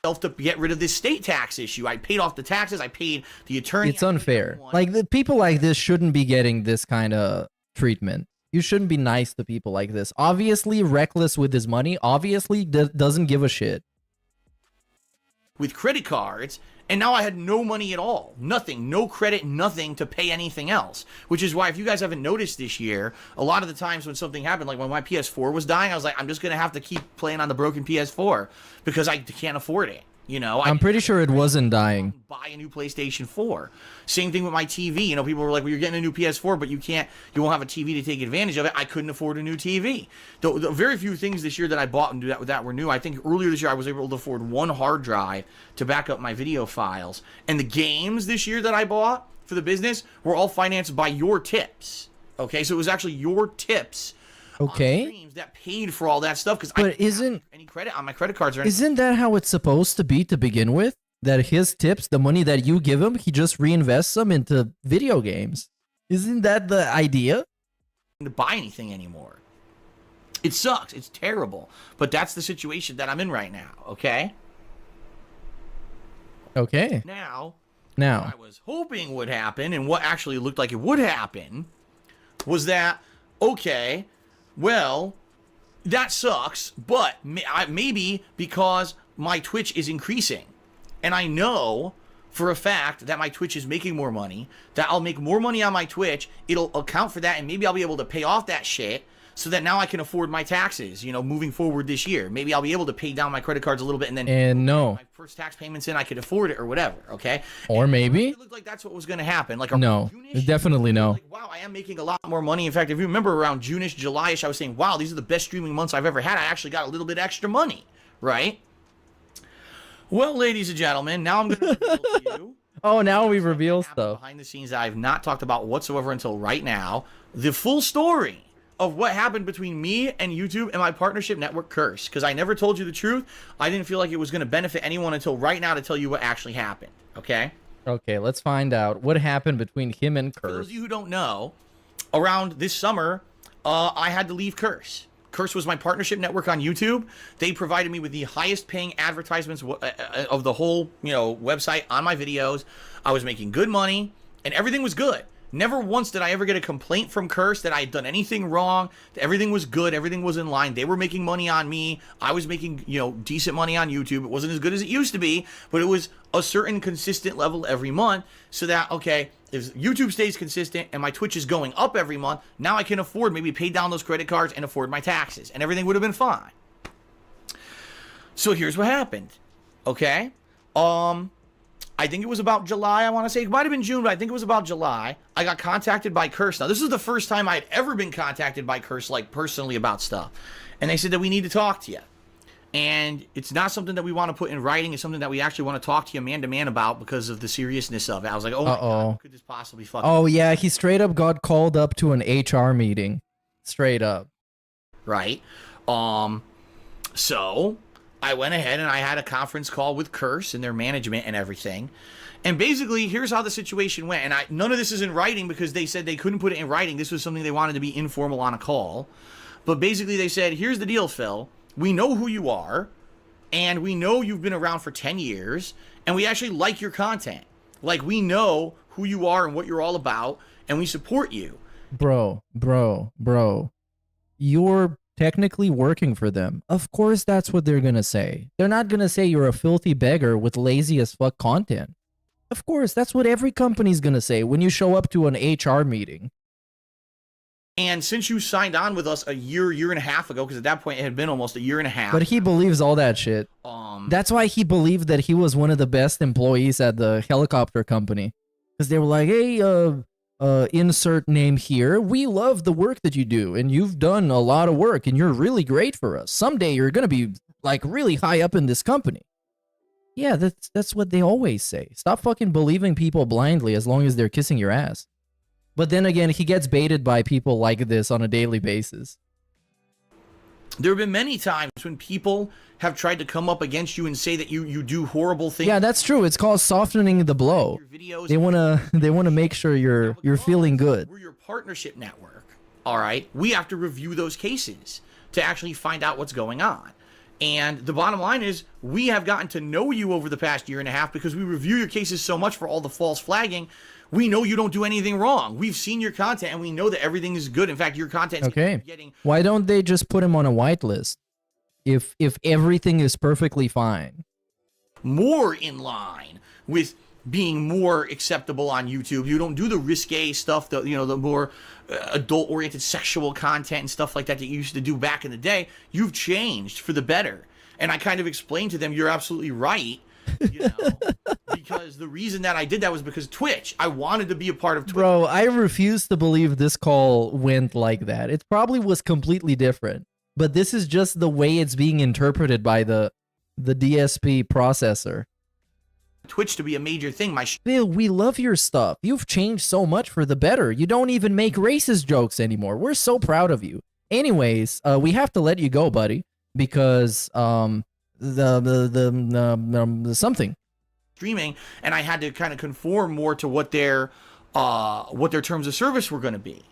To get rid of this state tax issue. I paid off the taxes. I paid the attorney. It's unfair. Like, the people like this shouldn't be getting this kind of treatment. You shouldn't be nice to people like this. Obviously reckless with his money. Obviously doesn't give a shit. With credit cards, and now I had no money at all. Nothing. No credit, nothing to pay anything else. Which is why, if you guys haven't noticed this year, a lot of the times when something happened, like when my PS4 was dying, I was like, I'm just going to have to keep playing on the broken PS4 because I can't afford it. I'm pretty sure it wasn't dying. Buy a new PlayStation 4. Same thing with my TV. People were like, well, you're getting a new PS4, but you won't have a TV to take advantage of it. I couldn't afford a new TV. The very few things this year that I bought and that were new. I think earlier this year I was able to afford one hard drive to back up my video files. And the games this year that I bought for the business were all financed by your tips. Okay, so it was actually your tips. Okay. That paid for all that stuff, because I didn't have any credit on my credit cards or anything. Isn't that how it's supposed to be to begin with? That his tips, the money that you give him, he just reinvests them into video games. Isn't that the idea? To buy anything anymore. It sucks. It's terrible. But that's the situation that I'm in right now, okay? Okay. Now, Now. what I was hoping would happen, and what actually looked like it would happen, was that, okay, well, that sucks, but maybe because my Twitch is increasing, and I know for a fact that my Twitch is making more money, that I'll make more money on my Twitch, it'll account for that, and maybe I'll be able to pay off that shit, so that now I can afford my taxes, you know, moving forward this year. Maybe I'll be able to pay down my credit cards a little bit, and then no. my first tax payments in, I could afford it or whatever, okay? Or and maybe. It looked like that's what was going to happen. Like No, June-ish, definitely no. like, wow, I am making a lot more money. In fact, if you remember around June-ish, July-ish, I was saying, wow, these are the best streaming months I've ever had. I actually got a little bit extra money, right? Well, ladies and gentlemen, now I'm going to reveal to you. Oh, now we reveal stuff. Behind the scenes that I've not talked about whatsoever until right now. The full story of what happened between me and YouTube and my partnership network, Curse. Because I never told you the truth. I didn't feel like it was going to benefit anyone until right now to tell you what actually happened. Okay? Okay, let's find out what happened between him and Curse. For those of you who don't know, around this summer, I had to leave Curse. Curse was my partnership network on YouTube. They provided me with the highest paying advertisements of the whole, you know, website on my videos. I was making good money and everything was good. Never once did I ever get a complaint from Curse that I had done anything wrong. Everything was good. Everything was in line. They were making money on me. I was making, you know, decent money on YouTube. It wasn't as good as it used to be, but it was a certain consistent level every month so that, okay, if YouTube stays consistent and my Twitch is going up every month, now I can afford maybe pay down those credit cards and afford my taxes and everything would have been fine. So here's what happened. Okay. I think it was about July, I want to say. It might have been June, but I think it was about July. I got contacted by Curse. Now, this is the first time I'd ever been contacted by Curse, like, personally about stuff. And they said that we need to talk to you. And it's not something that we want to put in writing. It's something that we actually want to talk to you man-to-man about because of the seriousness of it. I was like, oh, my God, what could this possibly fucking Oh, yeah, he straight up got called up to an HR meeting. Straight up. Right? So I went ahead and I had a conference call with Curse and their management and everything. And basically, here's how the situation went. And none of this is in writing because they said they couldn't put it in writing. This was something they wanted to be informal on a call. But basically, they said, here's the deal, Phil. We know who you are, and we know you've been around for 10 years, and we actually like your content. Like, we know who you are and what you're all about, and we support you. Bro. You're technically working for them. Of course that's what they're gonna say. They're not gonna say you're a filthy beggar with lazy as fuck content. Of course, that's what every company's gonna say when you show up to an HR meeting. And since you signed on with us a year and a half ago, because at that point it had been almost a year and a half. But he believes all that shit. That's why he believed that he was one of the best employees at the helicopter company. Because they were like, hey, insert name here. We love the work that you do, and you've done a lot of work, and you're really great for us. Someday you're gonna be like really high up in this company. Yeah, that's what they always say. Stop fucking believing people blindly as long as they're kissing your ass. But then again, he gets baited by people like this on a daily basis. There have been many times when people have tried to come up against you and say that you do horrible things. Yeah, that's true. It's called softening the blow. They wanna make sure you're feeling good. We're your partnership network. All right, we have to review those cases to actually find out what's going on. And the bottom line is, we have gotten to know you over the past year and a half because we review your cases so much for all the false flagging. We know you don't do anything wrong. We've seen your content and we know that everything is good. In fact, your content is getting Why don't they just put him on a whitelist? If everything is perfectly fine. More in line with being more acceptable on YouTube. You don't do the risque stuff, the more adult-oriented sexual content and stuff like that you used to do back in the day. You've changed for the better. And I kind of explained to them, you're absolutely right. Because the reason that I did that was because Twitch. I wanted to be a part of Twitch. Bro, I refuse to believe this call went like that. It probably was completely different. But this is just the way it's being interpreted by the DSP processor. Twitch to be a major thing. Phil, we love your stuff. You've changed so much for the better. You don't even make racist jokes anymore. We're so proud of you. Anyways, we have to let you go, buddy, because something streaming, and I had to kind of conform more to what their terms of service were going to be.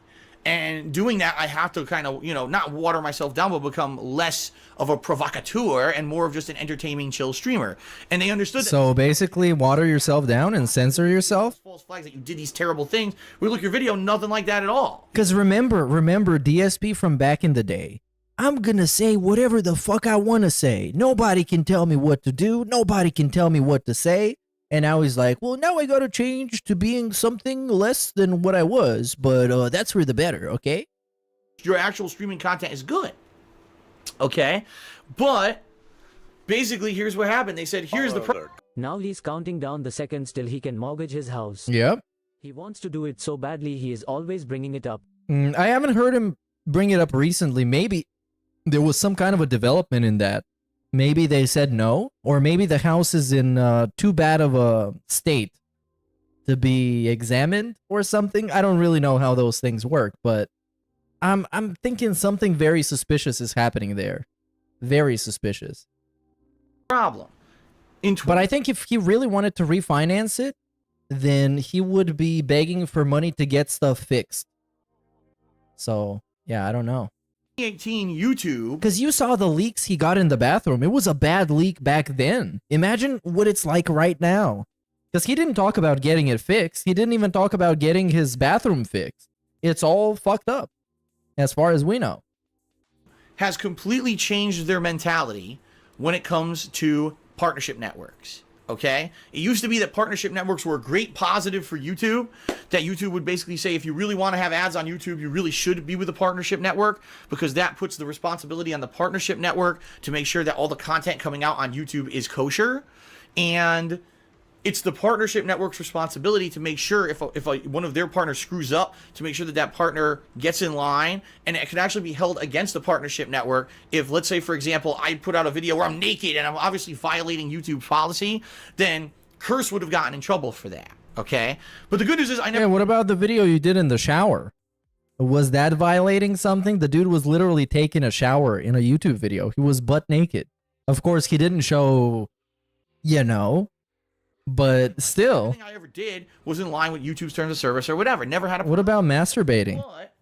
And doing that, I have to kind of, you know, not water myself down, but become less of a provocateur and more of just an entertaining, chill streamer. And they understood that. So basically, water yourself down and censor yourself? False flags that you did these terrible things. We look at your video, nothing like that at all. Because remember DSP from back in the day. I'm gonna say whatever the fuck I want to say. Nobody can tell me what to do. Nobody can tell me what to say. And now he's like, well, now I gotta change to being something less than what I was, but that's for the better, okay? Your actual streaming content is good. Okay? But basically, here's what happened. They said, here's the Now he's counting down the seconds till he can mortgage his house. Yep. He wants to do it so badly he is always bringing it up. I haven't heard him bring it up recently. Maybe there was some kind of a development in that. Maybe they said no, or maybe the house is in too bad of a state to be examined or something. I don't really know how those things work, but I'm thinking something very suspicious is happening there. Very suspicious. problem. But I think if he really wanted to refinance it, then he would be begging for money to get stuff fixed. So, yeah, I don't know. 2018 YouTube. Because you saw the leaks he got in the bathroom. It was a bad leak back then. Imagine what it's like right now. Because he didn't talk about getting it fixed. He didn't even talk about getting his bathroom fixed. It's all fucked up, as far as we know. Has completely changed their mentality when it comes to partnership networks. Okay? It used to be that partnership networks were a great positive for YouTube, that YouTube would basically say, if you really want to have ads on YouTube, you really should be with a partnership network, because that puts the responsibility on the partnership network to make sure that all the content coming out on YouTube is kosher. And it's the partnership network's responsibility to make sure if one of their partners screws up, to make sure that that partner gets in line, and it can actually be held against the partnership network. If, let's say, for example, I put out a video where I'm naked and I'm obviously violating YouTube's policy, then Curse would have gotten in trouble for that. Okay? But the good news is I never... Yeah, what about the video you did in the shower? Was that violating something? The dude was literally taking a shower in a YouTube video. He was butt naked. Of course, he didn't show, you know... But still, everything I ever did was in line with YouTube's terms of service or whatever. Never had a. What about masturbating? But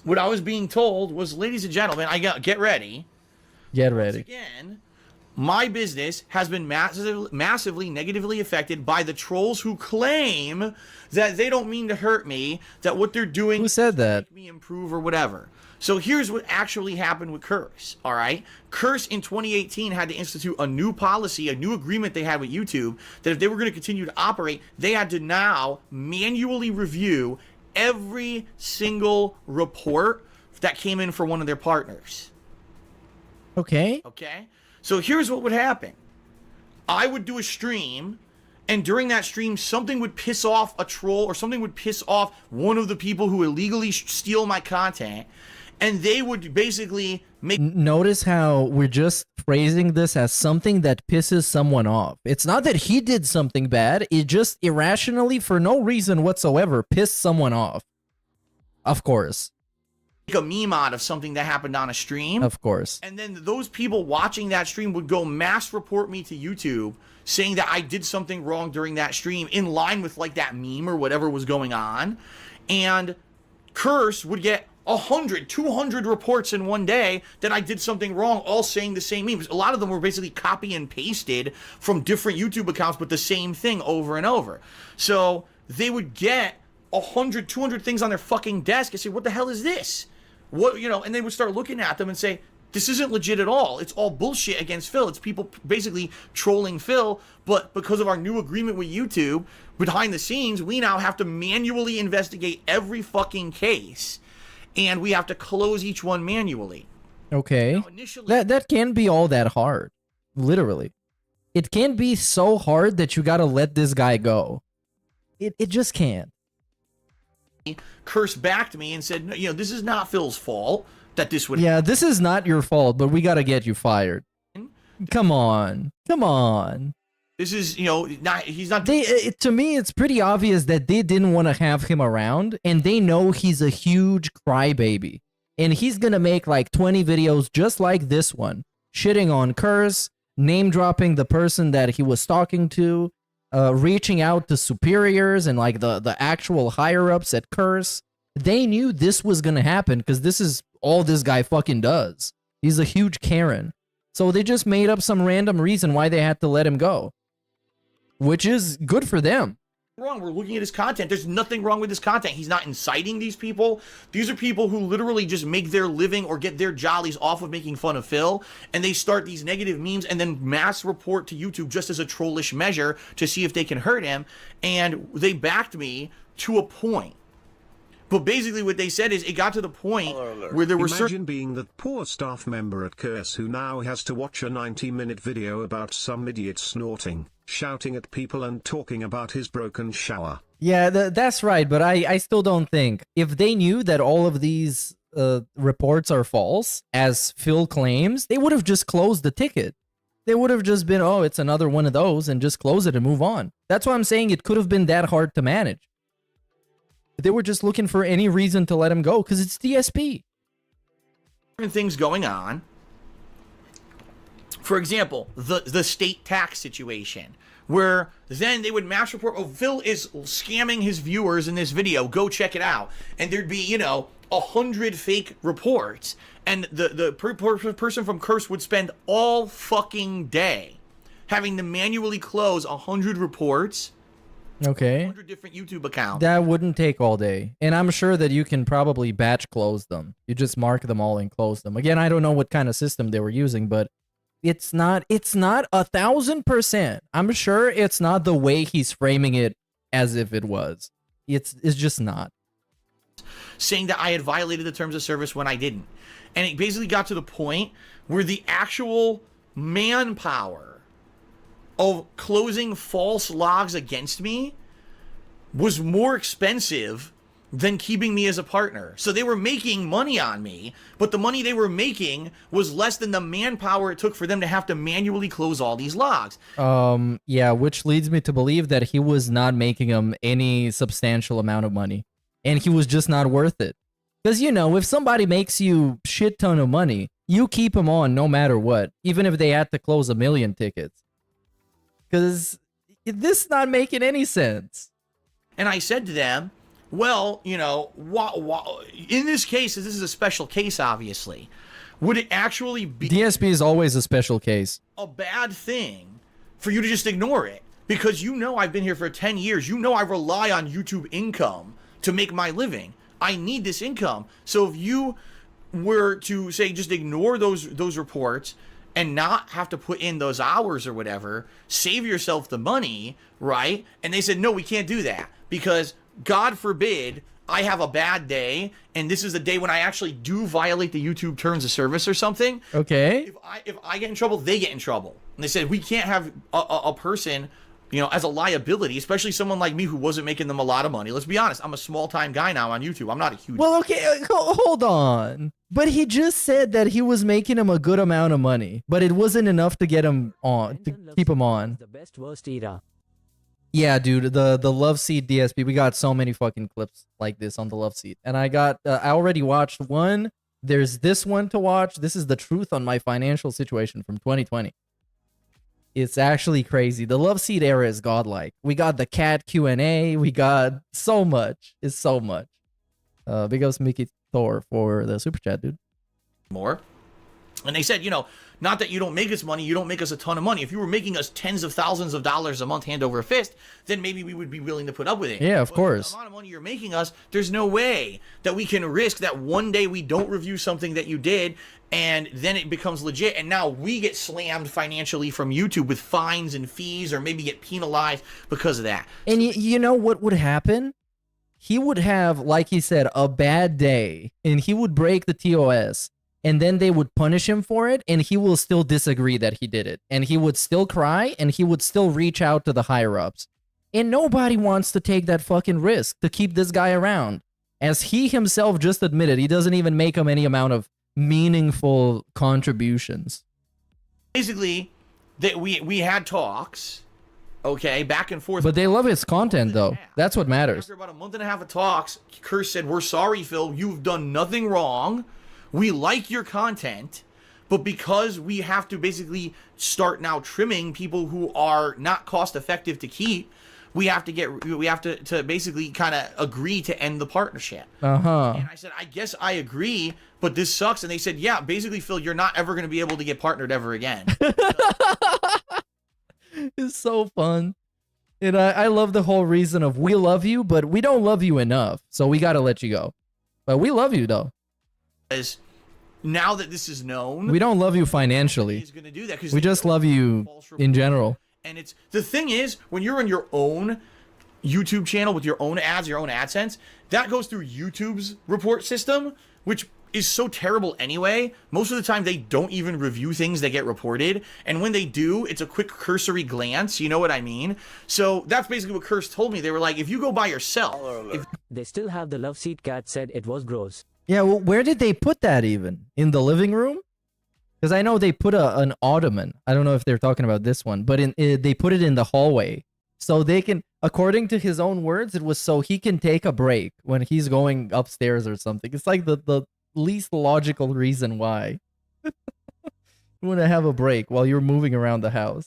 what I was being told was, ladies and gentlemen, get ready. Get ready. Once again, my business has been massively negatively affected by the trolls who claim that they don't mean to hurt me, that what they're doing. Who said that? Make me improve or whatever. So here's what actually happened with Curse, all right? Curse in 2018 had to institute a new policy, a new agreement they had with YouTube, that if they were going to continue to operate, they had to now manually review every single report that came in for one of their partners. Okay. Okay? So here's what would happen. I would do a stream, and during that stream, something would piss off a troll, or something would piss off one of the people who illegally steal my content, and they would basically make... Notice how we're just phrasing this as something that pisses someone off. It's not that he did something bad. It just irrationally, for no reason whatsoever, pissed someone off. Of course. Make a meme out of something that happened on a stream. Of course. And then those people watching that stream would go mass report me to YouTube, saying that I did something wrong during that stream, in line with like that meme or whatever was going on. And Curse would get 100, 200 reports in one day that I did something wrong, all saying the same memes. A lot of them were basically copy and pasted from different YouTube accounts, but the same thing over and over. So they would get 100, 200 things on their fucking desk and say, what the hell is this? What, you know, and they would start looking at them and say, this isn't legit at all. It's all bullshit against Phil. It's people basically trolling Phil, but because of our new agreement with YouTube, behind the scenes, we now have to manually investigate every fucking case. And we have to close each one manually. Okay. Now, initially, that can't be all that hard. Literally. It can't be so hard that you gotta let this guy go. It just can't. Curse backed me and said, you know, this is not Phil's fault that this would Yeah, this is not your fault, but we gotta get you fired. Come on. Come on. This is, you know, he's not... To me, it's pretty obvious that they didn't want to have him around, and they know he's a huge crybaby. And he's gonna make like 20 videos just like this one, shitting on Curse, name-dropping the person that he was talking to, reaching out to superiors and like the actual higher-ups at Curse, They knew this was gonna happen because this is all this guy fucking does. He's a huge Karen. So they just made up some random reason why they had to let him go, which is good for them. Wrong. We're looking at his content. There's nothing wrong with his content. He's not inciting these people. These are people who literally just make their living or get their jollies off of making fun of Phil, and they start these negative memes and then mass report to YouTube just as a trollish measure to see if they can hurt him. And they backed me to a point. But basically what they said is it got to the point where there were Imagine being that poor staff member at Curse who now has to watch a 90-minute video about some idiot snorting, shouting at people and talking about his broken shower. Yeah, that's right, but I still don't think. If they knew that all of these reports are false, as Phil claims, they would have just closed the ticket. They would have just been, oh, it's another one of those, and just close it and move on. That's why I'm saying it could have been that hard to manage. They were just looking for any reason to let him go, because it's DSP. things going on. For example, the state tax situation, where then they would mass report, oh, Phil is scamming his viewers in this video, go check it out. And there'd be, you know, 100 fake reports. And the person from Curse would spend all fucking day having to manually close 100 reports. Okay. 100 different YouTube accounts. That wouldn't take all day. And I'm sure that you can probably batch close them. You just mark them all and close them. Again, I don't know what kind of system they were using, but it's not 1,000%. I'm sure it's not the way he's framing it as if it was. It's just not. Saying that I had violated the terms of service when I didn't. And it basically got to the point where the actual manpower of closing false logs against me was more expensive than keeping me as a partner. So they were making money on me, but the money they were making was less than the manpower it took for them to have to manually close all these logs. Yeah, which leads me to believe that he was not making them any substantial amount of money. And he was just not worth it. Because, you know, if somebody makes you shit ton of money, you keep them on no matter what, even if they had to close 1 million tickets. Because this is not making any sense. And I said to them, well, you know, in this case, this is a special case, obviously. Would it actually be... DSP is always a special case. ...a bad thing for you to just ignore it? Because you know I've been here for 10 years. You know I rely on YouTube income to make my living. I need this income. So if you were to, say, just ignore those reports and not have to put in those hours or whatever, save yourself the money, right? And they said, no, we can't do that because, God forbid, I have a bad day and this is the day when I actually do violate the YouTube terms of service or something. Okay. If I get in trouble, they get in trouble. And they said, we can't have a person, you know, as a liability, especially someone like me who wasn't making them a lot of money. Let's be honest, I'm a small-time guy now on YouTube. I'm not a huge... Well, okay, hold on. But he just said that he was making him a good amount of money, but it wasn't enough to get him on, to keep him on. The best worst era. Yeah, dude, the Love Seat DSP, we got so many fucking clips like this on the Love Seat. And I already watched one. There's this one to watch. This is the truth on my financial situation from 2020. It's actually crazy. The Love Seat era is godlike. We got the cat Q&A. We got so much. It's so much. Big ups Mickey Thor for the super chat, dude. More. And they said, you know, not that you don't make us money, you don't make us a ton of money. If you were making us tens of thousands of dollars a month hand over fist, then maybe we would be willing to put up with it. Yeah, of but course. The amount of money you're making us, there's no way that we can risk that one day we don't review something that you did and then it becomes legit and now we get slammed financially from YouTube with fines and fees or maybe get penalized because of that. And you know what would happen? He would have, like he said, a bad day and he would break the TOS. And then they would punish him for it, and he will still disagree that he did it. And he would still cry, and he would still reach out to the higher-ups. And nobody wants to take that fucking risk to keep this guy around. As he himself just admitted, he doesn't even make him any amount of meaningful contributions. Basically, that we had talks, okay, back and forth. But they love his content, though. That's what matters. After about a month and a half of talks, Curse said, we're sorry, Phil, you've done nothing wrong. We like your content, but because we have to basically start now trimming people who are not cost effective to keep, we have to basically kind of agree to end the partnership. And I said, I guess I agree, but this sucks. And they said, yeah, basically, Phil, you're not ever going to be able to get partnered ever again. It's so fun. And I love the whole reason of we love you, but we don't love you enough. So we got to let you go. But we love you, though. As now that this is known, we don't love you financially. He's going to do that because we just love you in general. And it's the thing is, when you're on your own YouTube channel with your own ads, your own AdSense, that goes through YouTube's report system, which is so terrible anyway. Most of the time, they don't even review things that get reported. And when they do, it's a quick cursory glance. You know what I mean? So that's basically what Curse told me. They were like, if you go by yourself. They still have the love seat. Cat said it was gross. Yeah, well, where did they put that even? In the living room? Because I know they put an ottoman. I don't know if they're talking about this one, but they put it in the hallway. So they can, according to his own words, it was so he can take a break when he's going upstairs or something. It's like the least logical reason why. You want to have a break while you're moving around the house.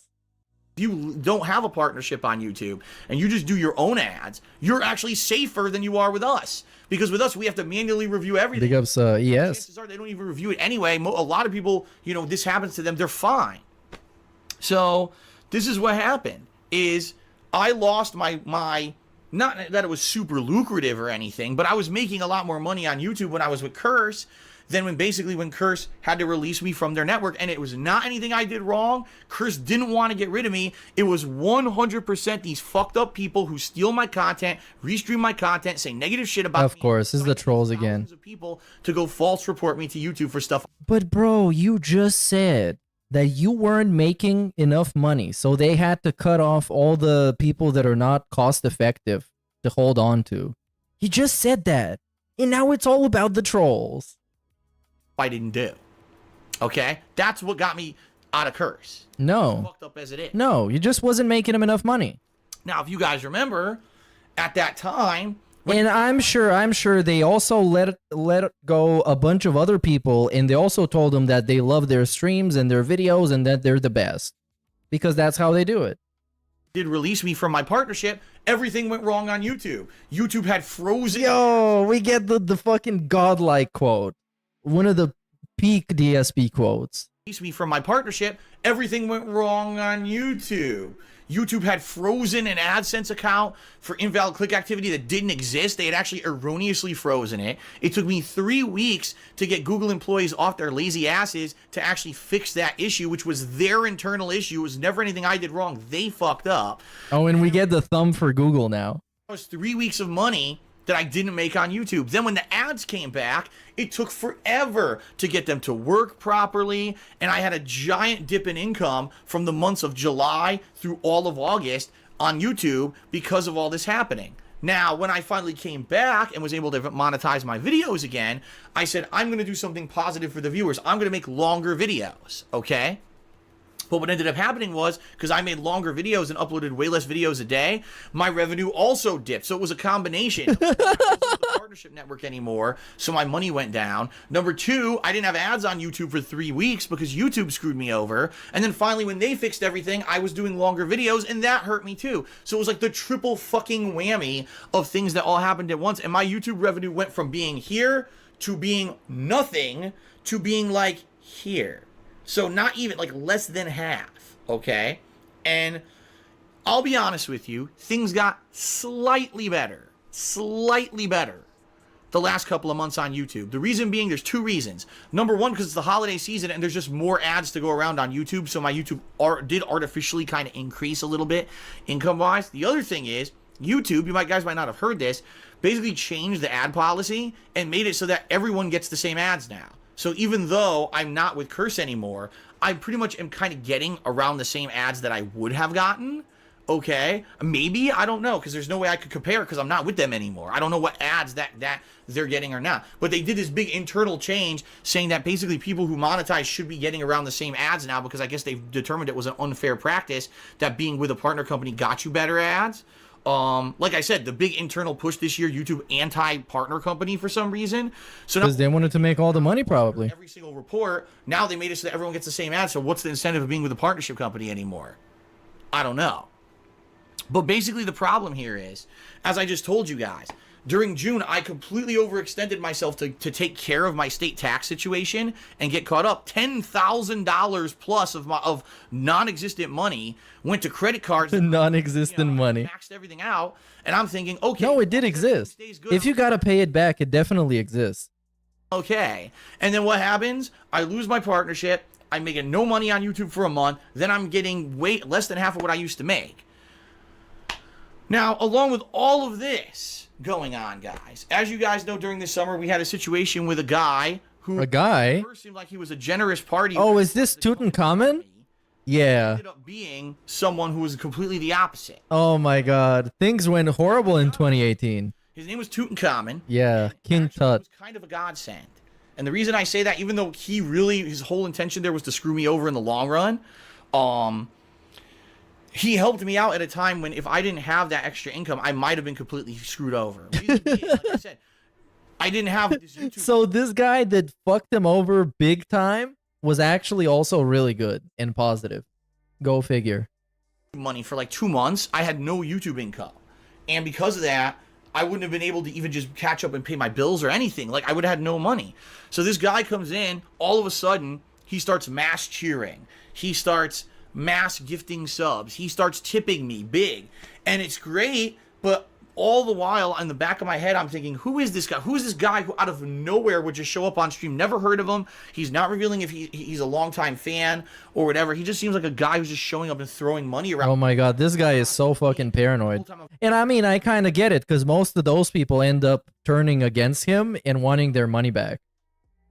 If you don't have a partnership on YouTube and you just do your own ads, you're actually safer than you are with us. Because with us, we have to manually review everything. Big ups, ES. Chances are they don't even review it anyway. A lot of people, you know, this happens to them, they're fine. So this is what happened, is I lost my not that it was super lucrative or anything, but I was making a lot more money on YouTube when I was with Curse than when Curse had to release me from their network. And it was not anything I did wrong. Curse didn't want to get rid of me. It was 100% these fucked up people who steal my content, restream my content, say negative shit about me. Of course, this is the trolls again. Of people to go false report me to YouTube for stuff. But bro, you just said that you weren't making enough money, so they had to cut off all the people that are not cost effective to hold on to. You just said that. And now it's all about the trolls. I didn't do. Okay? That's what got me out of Curse. No. As fucked up as it is. No, you just wasn't making him enough money. Now, if you guys remember, at that time... And I'm sure they also let go a bunch of other people, and they also told them that they love their streams and their videos and that they're the best. Because that's how they do it. Did release me from my partnership, everything went wrong on YouTube. YouTube had frozen... Yo, we get the fucking godlike quote. One of the peak DSP quotes. Release me from my partnership, everything went wrong on YouTube. YouTube had frozen an AdSense account for invalid click activity that didn't exist. They had actually erroneously frozen it. It took me 3 weeks to get Google employees off their lazy asses to actually fix that issue, which was their internal issue. It was never anything I did wrong. They fucked up. Oh, and we get the thumb for Google now. It was 3 weeks of money that I didn't make on YouTube. Then when the ads came back, it took forever to get them to work properly, and I had a giant dip in income from the months of July through all of August on YouTube because of all this happening. Now, when I finally came back and was able to monetize my videos again, I said, I'm going to do something positive for the viewers. I'm going to make longer videos, okay? But what ended up happening was, because I made longer videos and uploaded way less videos a day, my revenue also dipped. So it was a combination. I wasn't the partnership network anymore, so my money went down. Number two, I didn't have ads on YouTube for 3 weeks because YouTube screwed me over. And then finally, when they fixed everything, I was doing longer videos, and that hurt me too. So it was like the triple fucking whammy of things that all happened at once. And my YouTube revenue went from being here to being nothing to being like here. So not even, like, less than half, okay? And I'll be honest with you, things got slightly better the last couple of months on YouTube. The reason being, there's two reasons. Number one, because it's the holiday season and there's just more ads to go around on YouTube, so my YouTube did artificially kind of increase a little bit income-wise. The other thing is, YouTube, guys might not have heard this, basically changed the ad policy and made it so that everyone gets the same ads now. So even though I'm not with Curse anymore, I pretty much am kind of getting around the same ads that I would have gotten. Okay, maybe, I don't know, because there's no way I could compare because I'm not with them anymore. I don't know what ads that they're getting or not. But they did this big internal change saying that basically people who monetize should be getting around the same ads now, because I guess they've determined it was an unfair practice that being with a partner company got you better ads. Like I said, the big internal push this year, YouTube anti-partner company for some reason. So because they wanted to make all the money, probably. Every single report, now they made it so that everyone gets the same ad. So what's the incentive of being with a partnership company anymore? I don't know. But basically the problem here is, as I just told you guys, during June, I completely overextended myself to take care of my state tax situation and get caught up. $10,000 plus of non-existent money went to credit cards. Non-existent money. Maxed everything out, and I'm thinking, okay. No, it did exist. If you gotta pay it back, it definitely exists. Okay. And then what happens? I lose my partnership. I'm making no money on YouTube for a month. Then I'm getting less than half of what I used to make. Now, along with all of this going on, guys, as you guys know, during this summer, we had a situation with a guy who first seemed like he was a generous party. Oh, is this Tutankhamun? Yeah. Ended up being someone who was completely the opposite. Oh my god. Things went horrible in 2018. His name was Tutankhamun. Yeah, King Tut. Was kind of a godsend. And the reason I say that, even though his whole intention there was to screw me over in the long run, he helped me out at a time when if I didn't have that extra income, I might have been completely screwed over. Reason being, like I said, I didn't have this YouTube. So this guy that fucked him over big time was actually also really good and positive. Go figure. Money for like 2 months. I had no YouTube income. And because of that, I wouldn't have been able to even just catch up and pay my bills or anything. Like, I would have had no money. So this guy comes in, all of a sudden, he starts mass cheering. He starts mass gifting subs. He starts tipping me big. And it's great, but all the while, in the back of my head, I'm thinking, who is this guy? Who is this guy who out of nowhere would just show up on stream? Never heard of him. He's not revealing if he's a longtime fan or whatever. He just seems like a guy who's just showing up and throwing money around. Oh my god, this guy is so fucking paranoid. And I mean, I kind of get it, because most of those people end up turning against him and wanting their money back.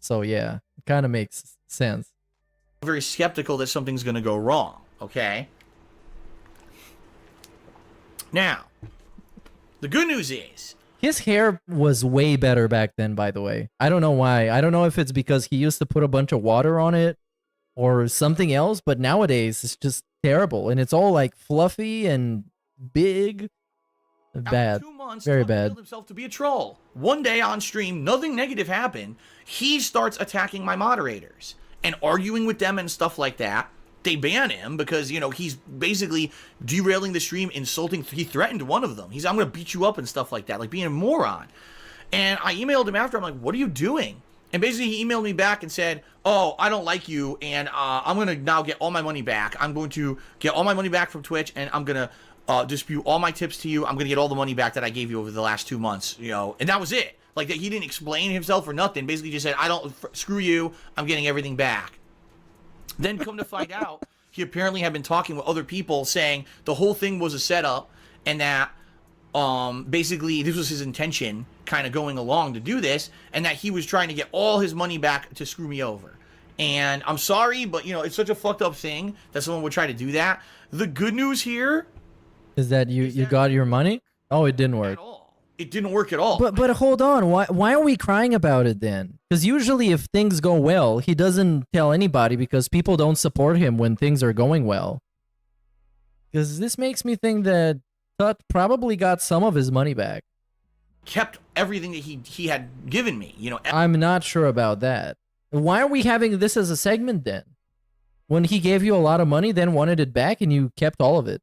So yeah, it kind of makes sense. Very skeptical that something's going to go wrong, okay? Now, the good news is his hair was way better back then, by the way. I don't know why. I don't know if it's because he used to put a bunch of water on it or something else, but nowadays it's just terrible. And it's all like fluffy and big. Bad. 2 months, very Tom bad. revealed himself to be a troll. One day on stream, nothing negative happened. He starts attacking my moderators and arguing with them and stuff like that. They ban him because, you know, he's basically derailing the stream, insulting. He threatened one of them. I'm going to beat you up and stuff like that, like being a moron. And I emailed him after. I'm like, what are you doing? And basically he emailed me back and said, oh, I don't like you, and I'm going to now get all my money back. I'm going to get all my money back from Twitch, and I'm going to dispute all my tips to you. I'm going to get all the money back that I gave you over the last 2 months, you know. And that was it. Like, that he didn't explain himself or nothing. Basically just said, screw you. I'm getting everything back. Then come to find out, he apparently had been talking with other people saying the whole thing was a setup, and that basically this was his intention kind of going along to do this, and that he was trying to get all his money back to screw me over. And I'm sorry, but, you know, it's such a fucked up thing that someone would try to do that. The good news here is that you got your money? Oh, it didn't work. It didn't work at all. But hold on. Why are we crying about it then? Because usually if things go well, he doesn't tell anybody because people don't support him when things are going well. Because this makes me think that Tut probably got some of his money back. Kept everything that he had given me, you know. I'm not sure about that. Why are we having this as a segment then? When he gave you a lot of money, then wanted it back, and you kept all of it.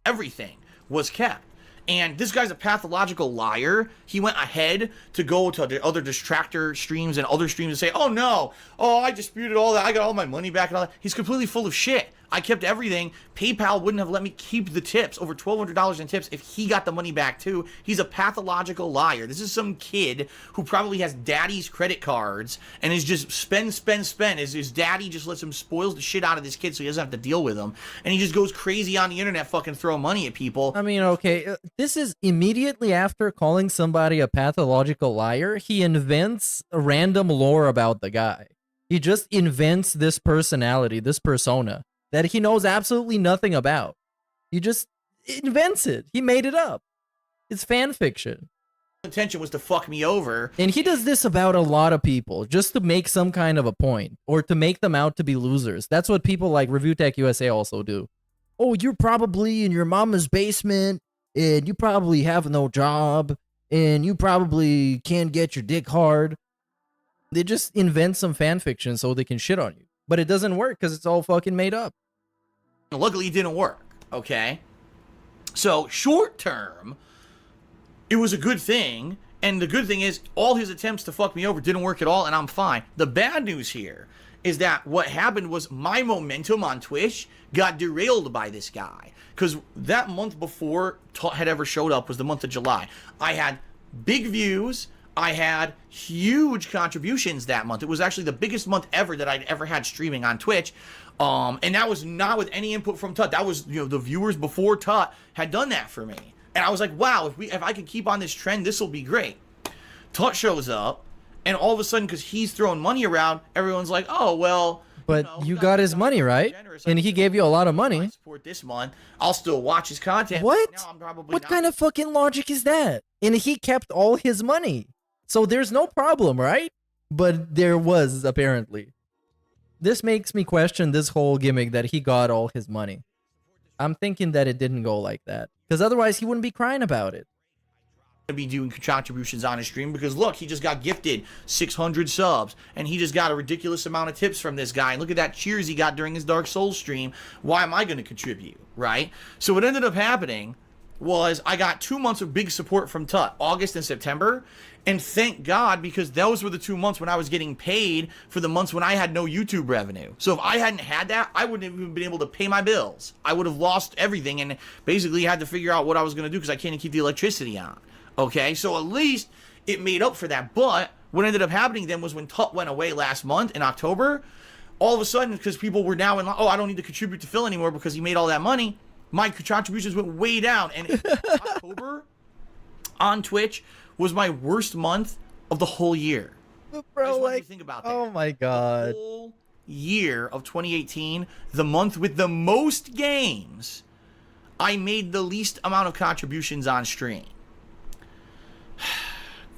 Everything was kept. And this guy's a pathological liar. He went ahead to go to the other distractor streams and other streams and say, oh no, I disputed all that. I got all my money back and all that. He's completely full of shit. I kept everything. PayPal wouldn't have let me keep the tips, over $1,200 in tips, if he got the money back too. He's a pathological liar. This is some kid who probably has daddy's credit cards and is just spend. His daddy just lets him spoils the shit out of this kid so he doesn't have to deal with him. And he just goes crazy on the internet fucking throwing money at people. I mean, okay, this is immediately after calling somebody a pathological liar, he invents a random lore about the guy. He just invents this personality, this persona, that he knows absolutely nothing about. He just invents it. He made it up. It's fan fiction. Intention was to fuck me over. And he does this about a lot of people, just to make some kind of a point, or to make them out to be losers. That's what people like Review Tech USA also do. Oh, you're probably in your mama's basement, and you probably have no job, and you probably can't get your dick hard. They just invent some fan fiction so they can shit on you. But it doesn't work because it's all fucking made up. Luckily, it didn't work, okay? So short term, it was a good thing. And the good thing is all his attempts to fuck me over didn't work at all, and I'm fine. The bad news here is that what happened was my momentum on Twitch got derailed by this guy. Because that month before Tut had ever showed up was the month of July. I had big views. I had huge contributions that month. It was actually the biggest month ever that I'd ever had streaming on Twitch. And that was not with any input from Tut. That was, the viewers before Tut had done that for me. And I was like, wow, if I can keep on this trend, this will be great. Tut shows up, and all of a sudden, because he's throwing money around, everyone's like, oh, well. But you got his money, right? And he gave you a lot of money. I support this month. I'll still watch his content. What? Now I'm probably What not. kind of fucking logic is that? And he kept all his money. So there's no problem, right? But there was, apparently. This makes me question this whole gimmick that he got all his money. I'm thinking that it didn't go like that. Because otherwise he wouldn't be crying about it. Be doing contributions on his stream because look, he just got gifted 600 subs and he just got a ridiculous amount of tips from this guy, and look at that cheers he got during his Dark Souls stream. Why am I going to contribute, right? So what ended up happening was I got 2 months of big support from Tut, August and September, and thank God, because those were the 2 months when I was getting paid for the months when I had no YouTube revenue. So if I hadn't had that, I wouldn't have even been able to pay my bills. I would have lost everything and basically had to figure out what I was going to do because I can't even keep the electricity on. Okay, so at least it made up for that. But what ended up happening then was when Tut went away last month in October, all of a sudden, because people were now in, oh, I don't need to contribute to Phil anymore because he made all that money, my contributions went way down. And October on Twitch was my worst month of the whole year. Bro, like, think about that. Oh my God. The whole year of 2018, the month with the most games, I made the least amount of contributions on stream.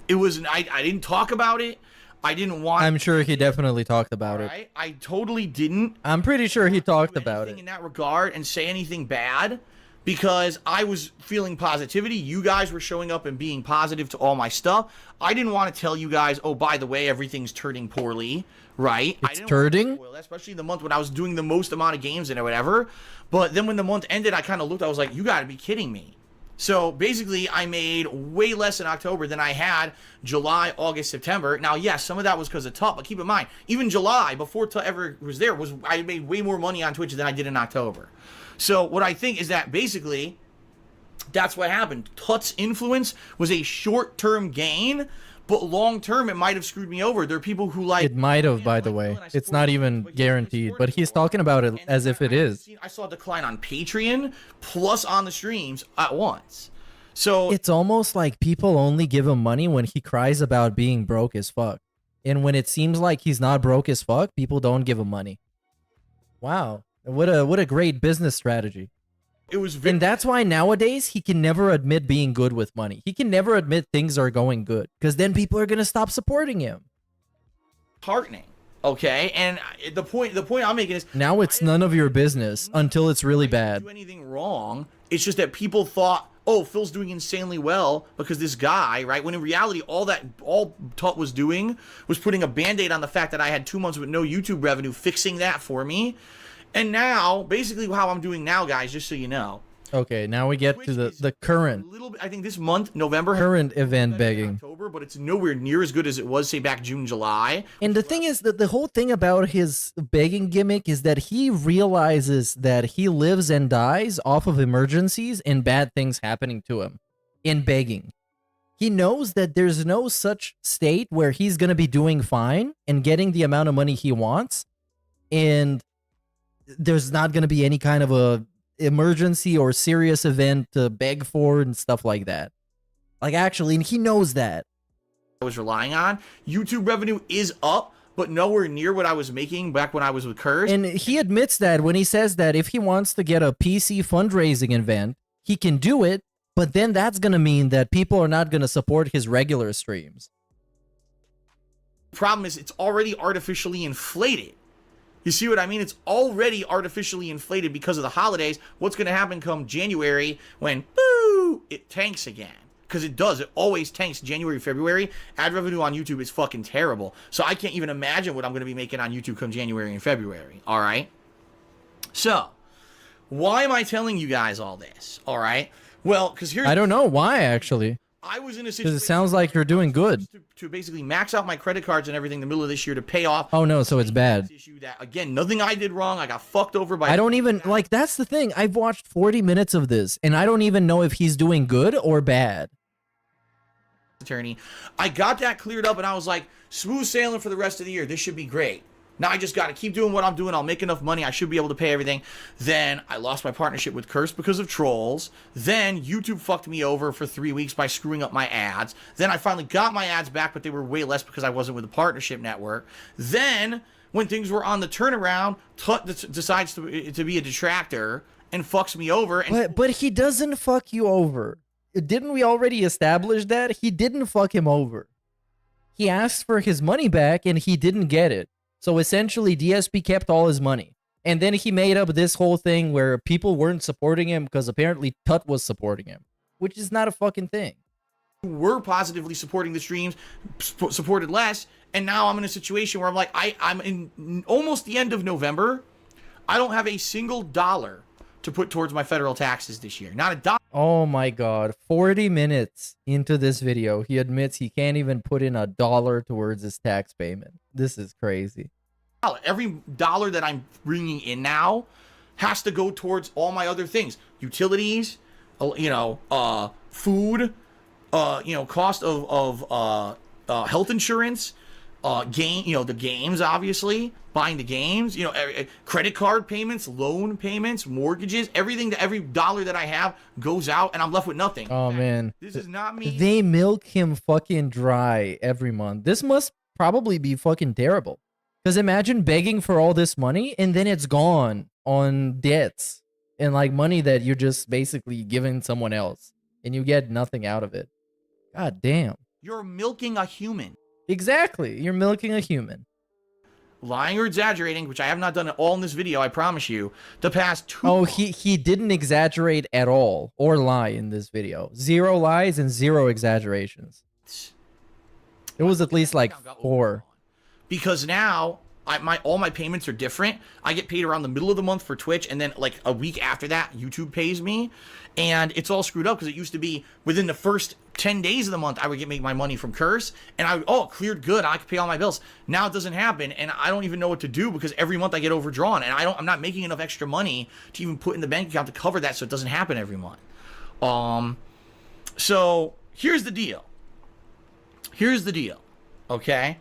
It was, I didn't talk about it. I didn't want. I'm sure he definitely talked about it. I totally didn't. I'm pretty sure he talked about it. In that regard and say anything bad because I was feeling positivity. You guys were showing up and being positive to all my stuff. I didn't want to tell you guys, oh, by the way, everything's turning poorly, right? It's turning? Especially the month when I was doing the most amount of games and whatever. But then when the month ended, I kind of looked, I was like, you got to be kidding me. So basically, I made way less in October than I had July, August, September. Now, yes, some of that was because of Tut, but keep in mind, even July, before Tut ever was there, I made way more money on Twitch than I did in October. So what I think is that basically, that's what happened. Tut's influence was a short-term gain, but long-term, it might have screwed me over. There are people who like... It might have, by the way. It's not even guaranteed, but he's talking about it as if it is. I saw a decline on Patreon, plus on the streams at once. So... It's almost like people only give him money when he cries about being broke as fuck. And when it seems like he's not broke as fuck, people don't give him money. Wow. What a great business strategy. It was and that's why nowadays he can never admit being good with money. He can never admit things are going good because then people are going to stop supporting him. Heartening. Okay, and the point I'm making is now it's none of your business until it's really bad. Do anything wrong? It's just that people thought, oh, Phil's doing insanely well because this guy, right? When in reality, all Tut was doing was putting a band-aid on the fact that I had 2 months with no YouTube revenue, fixing that for me. And now, basically how I'm doing now, guys, just so you know. Okay, now we get to the current. I think this month, November. Current event begging. October, but it's nowhere near as good as it was, say, back June, July. And the thing is that the whole thing about his begging gimmick is that he realizes that he lives and dies off of emergencies and bad things happening to him in begging. He knows that there's no such state where he's going to be doing fine and getting the amount of money he wants, and there's not going to be any kind of a emergency or serious event to beg for and stuff like that. Like, actually, and he knows that. I was relying on. YouTube revenue is up, but nowhere near what I was making back when I was with Curse. And he admits that when he says that if he wants to get a PC fundraising event, he can do it, but then that's going to mean that people are not going to support his regular streams. The problem is it's already artificially inflated. You see what I mean? It's already artificially inflated because of the holidays. What's going to happen come January when, boo, it tanks again? Because it does. It always tanks January, February. Ad revenue on YouTube is fucking terrible. So I can't even imagine what I'm going to be making on YouTube come January and February. All right? So, why am I telling you guys all this? All right? Well, because here's I don't know why actually. I was in a Because situation it sounds like you're doing good. to basically max out my credit cards and everything in the middle of this year to pay off. Oh no, so it's bad. Issue that again, nothing I did wrong. I got fucked over by. I don't even like. That's the thing. I've watched 40 minutes of this, and I don't even know if he's doing good or bad. Attorney, I got that cleared up, and I was like, smooth sailing for the rest of the year. This should be great. Now I just got to keep doing what I'm doing. I'll make enough money. I should be able to pay everything. Then I lost my partnership with Curse because of trolls. Then YouTube fucked me over for 3 weeks by screwing up my ads. Then I finally got my ads back, but they were way less because I wasn't with the partnership network. Then when things were on the turnaround, Tut decides to be a detractor and fucks me over. And But he doesn't fuck you over. Didn't we already establish that? He didn't fuck him over. He asked for his money back and he didn't get it. So essentially, DSP kept all his money. And then he made up this whole thing where people weren't supporting him because apparently Tut was supporting him, which is not a fucking thing. Were positively supporting the streams, supported less, and now I'm in a situation where I'm like, I'm in almost the end of November. I don't have a single dollar to put towards my federal taxes this year. Not a dollar. Oh my god, 40 minutes into this video, he admits he can't even put in $1 towards his tax payment. This is crazy. Every dollar that I'm bringing in now has to go towards all my other things. Utilities, food, cost of health insurance, the games, obviously, buying the games, credit card payments, loan payments, mortgages, everything, every dollar that I have goes out and I'm left with nothing. Oh man. This is not me. They milk him fucking dry every month. This must probably be fucking terrible. Because imagine begging for all this money and then it's gone on debts and like money that you're just basically giving someone else and you get nothing out of it. God damn. You're milking a human. Exactly. You're milking a human. Lying or exaggerating, which I have not done at all in this video, I promise you, the past 2 Oh, he didn't exaggerate at all or lie in this video. 0 lies and 0 exaggerations. It was at least like 4. Because now all my payments are different. I get paid around the middle of the month for Twitch, and then like a week after that, YouTube pays me, and it's all screwed up because it used to be within the first 10 days of the month I would make my money from Curse, and cleared good. I could pay all my bills. Now it doesn't happen, and I don't even know what to do because every month I get overdrawn, and I'm not making enough extra money to even put in the bank account to cover that, so it doesn't happen every month. So here's the deal. Okay.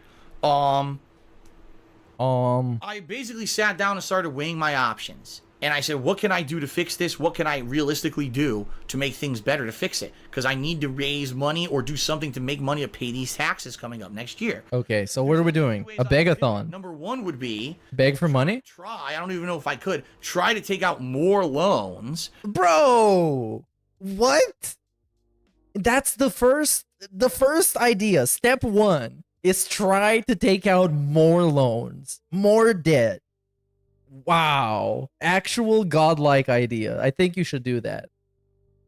I basically sat down and started weighing my options. And I said, what can I do to fix this? What can I realistically do to make things better to fix it? Because I need to raise money or do something to make money to pay these taxes coming up next year. Okay, so what are we doing? A begathon. Number one would be... Beg for money? I don't even know if I could. Try to take out more loans. Bro! What? That's the first idea. Step 1 is try to take out more loans. More debt. Wow. Actual godlike idea. I think you should do that.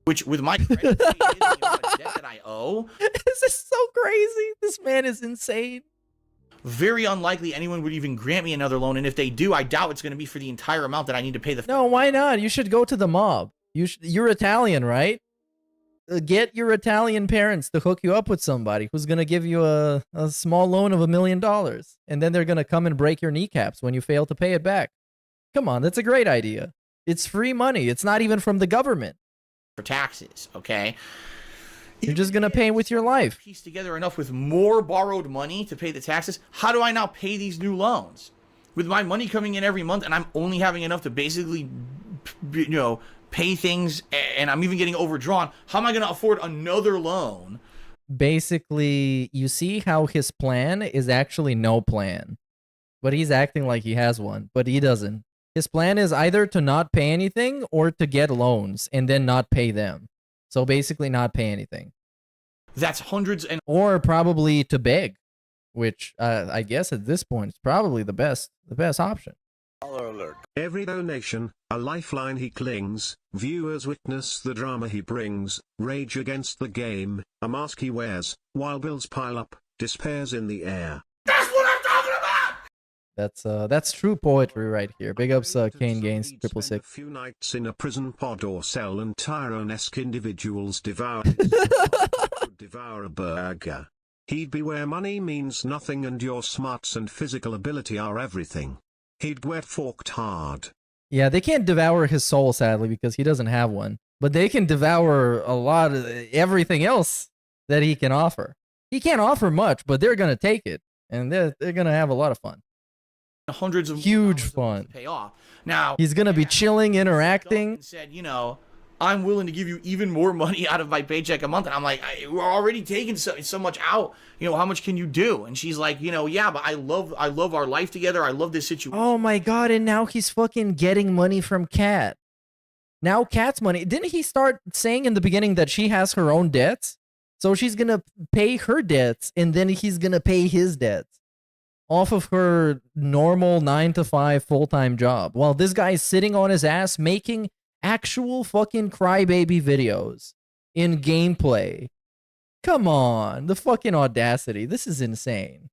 Which, with my credit, the amount of debt that I owe. This is so crazy. This man is insane. Very unlikely anyone would even grant me another loan. And if they do, I doubt it's going to be for the entire amount that I need to pay the... No, why not? You should go to the mob. You're Italian, right? Get your Italian parents to hook you up with somebody who's going to give you a small loan of $1 million. And then they're going to come and break your kneecaps when you fail to pay it back. Come on, that's a great idea. It's free money. It's not even from the government. For taxes, okay? You're just going to pay with your life. Piece together enough with more borrowed money to pay the taxes. How do I now pay these new loans? With my money coming in every month and I'm only having enough to basically, pay things, and I'm even getting overdrawn. How am I going to afford another loan? Basically, you see how his plan is actually no plan. But he's acting like he has one, but he doesn't. His plan is either to not pay anything or to get loans and then not pay them. So basically not pay anything. That's hundreds and... Or probably to beg, which I guess at this point is probably the best option. Alert. Every donation, a lifeline he clings, viewers witness the drama he brings, rage against the game, a mask he wears, while bills pile up, despairs in the air. That's what I'm talking about! That's true poetry right here. Big ups, Kane Gains, He'd triple spend a six. few nights in a prison pod or cell and Tyrone-esque individuals devour would devour a burger. He'd be where money means nothing and your smarts and physical ability are everything. He'd get forked hard. Yeah, they can't devour his soul, sadly, because he doesn't have one. But they can devour a lot of everything else that he can offer. He can't offer much, but they're gonna take it, and they're gonna have a lot of fun. Hundreds of Huge dollars fun. to pay off. Now He's gonna be chilling, interacting. and said, you know, I'm willing to give you even more money out of my paycheck a month. And I'm like, we're already taking so much out. You know, how much can you do? And she's like, you know, yeah, but I love our life together. I love this situation. Oh my god, and now he's fucking getting money from Kat. Now Kat's money. Didn't he start saying in the beginning that she has her own debts? So she's gonna pay her debts, and then he's gonna pay his debts off of her normal 9-to-5 full-time job, while this guy is sitting on his ass making actual fucking crybaby videos in gameplay. Come on, the fucking audacity. This is insane.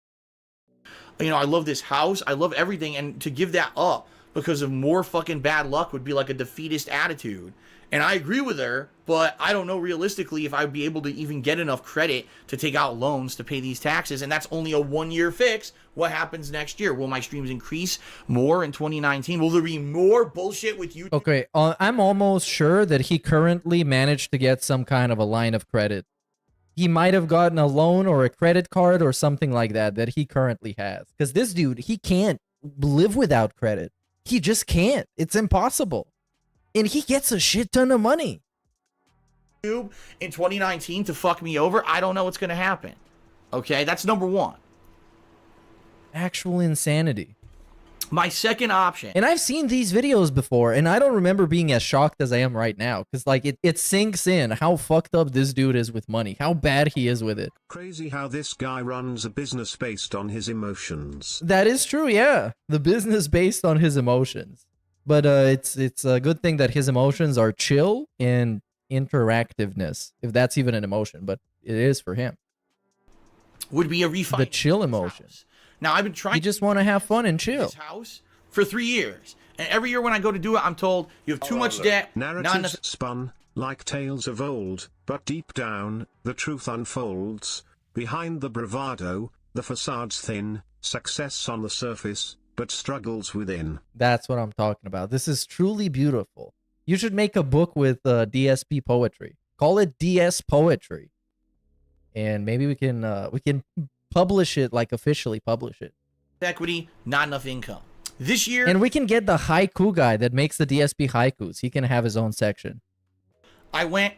You know, I love this house. I love everything. And to give that up because of more fucking bad luck would be like a defeatist attitude. And I agree with her, but I don't know realistically if I'd be able to even get enough credit to take out loans to pay these taxes. And that's only a 1-year fix. What happens next year? Will my streams increase more in 2019? Will there be more bullshit with YouTube? Okay, I'm almost sure that he currently managed to get some kind of a line of credit. He might have gotten a loan or a credit card or something like that he currently has. Because this dude, he can't live without credit. He just can't. It's impossible. And he gets a shit ton of money. In 2019 to fuck me over, I don't know what's going to happen. Okay, that's number one. Actual insanity. My second option. And I've seen these videos before, and I don't remember being as shocked as I am right now. Because, like, it sinks in how fucked up this dude is with money. How bad he is with it. Crazy how this guy runs a business based on his emotions. That is true, yeah. The business based on his emotions. But it's a good thing that his emotions are chill and interactiveness, if that's even an emotion, but it is for him. Would be a refinance. The chill emotion. Now, I've been trying You just want to have fun and chill. this house for 3 years. And every year when I go to do it, I'm told you have too much debt. Narratives spun like tales of old, but deep down, the truth unfolds. Behind the bravado, the facade's thin, success on the surface, but struggles within. That's what I'm talking about. This is truly beautiful. You should make a book with DSP poetry. Call it DS Poetry. And maybe we can publish it, like officially publish it. Equity, not enough income. This year, And we can get the haiku guy that makes the DSP haikus. He can have his own section. I went.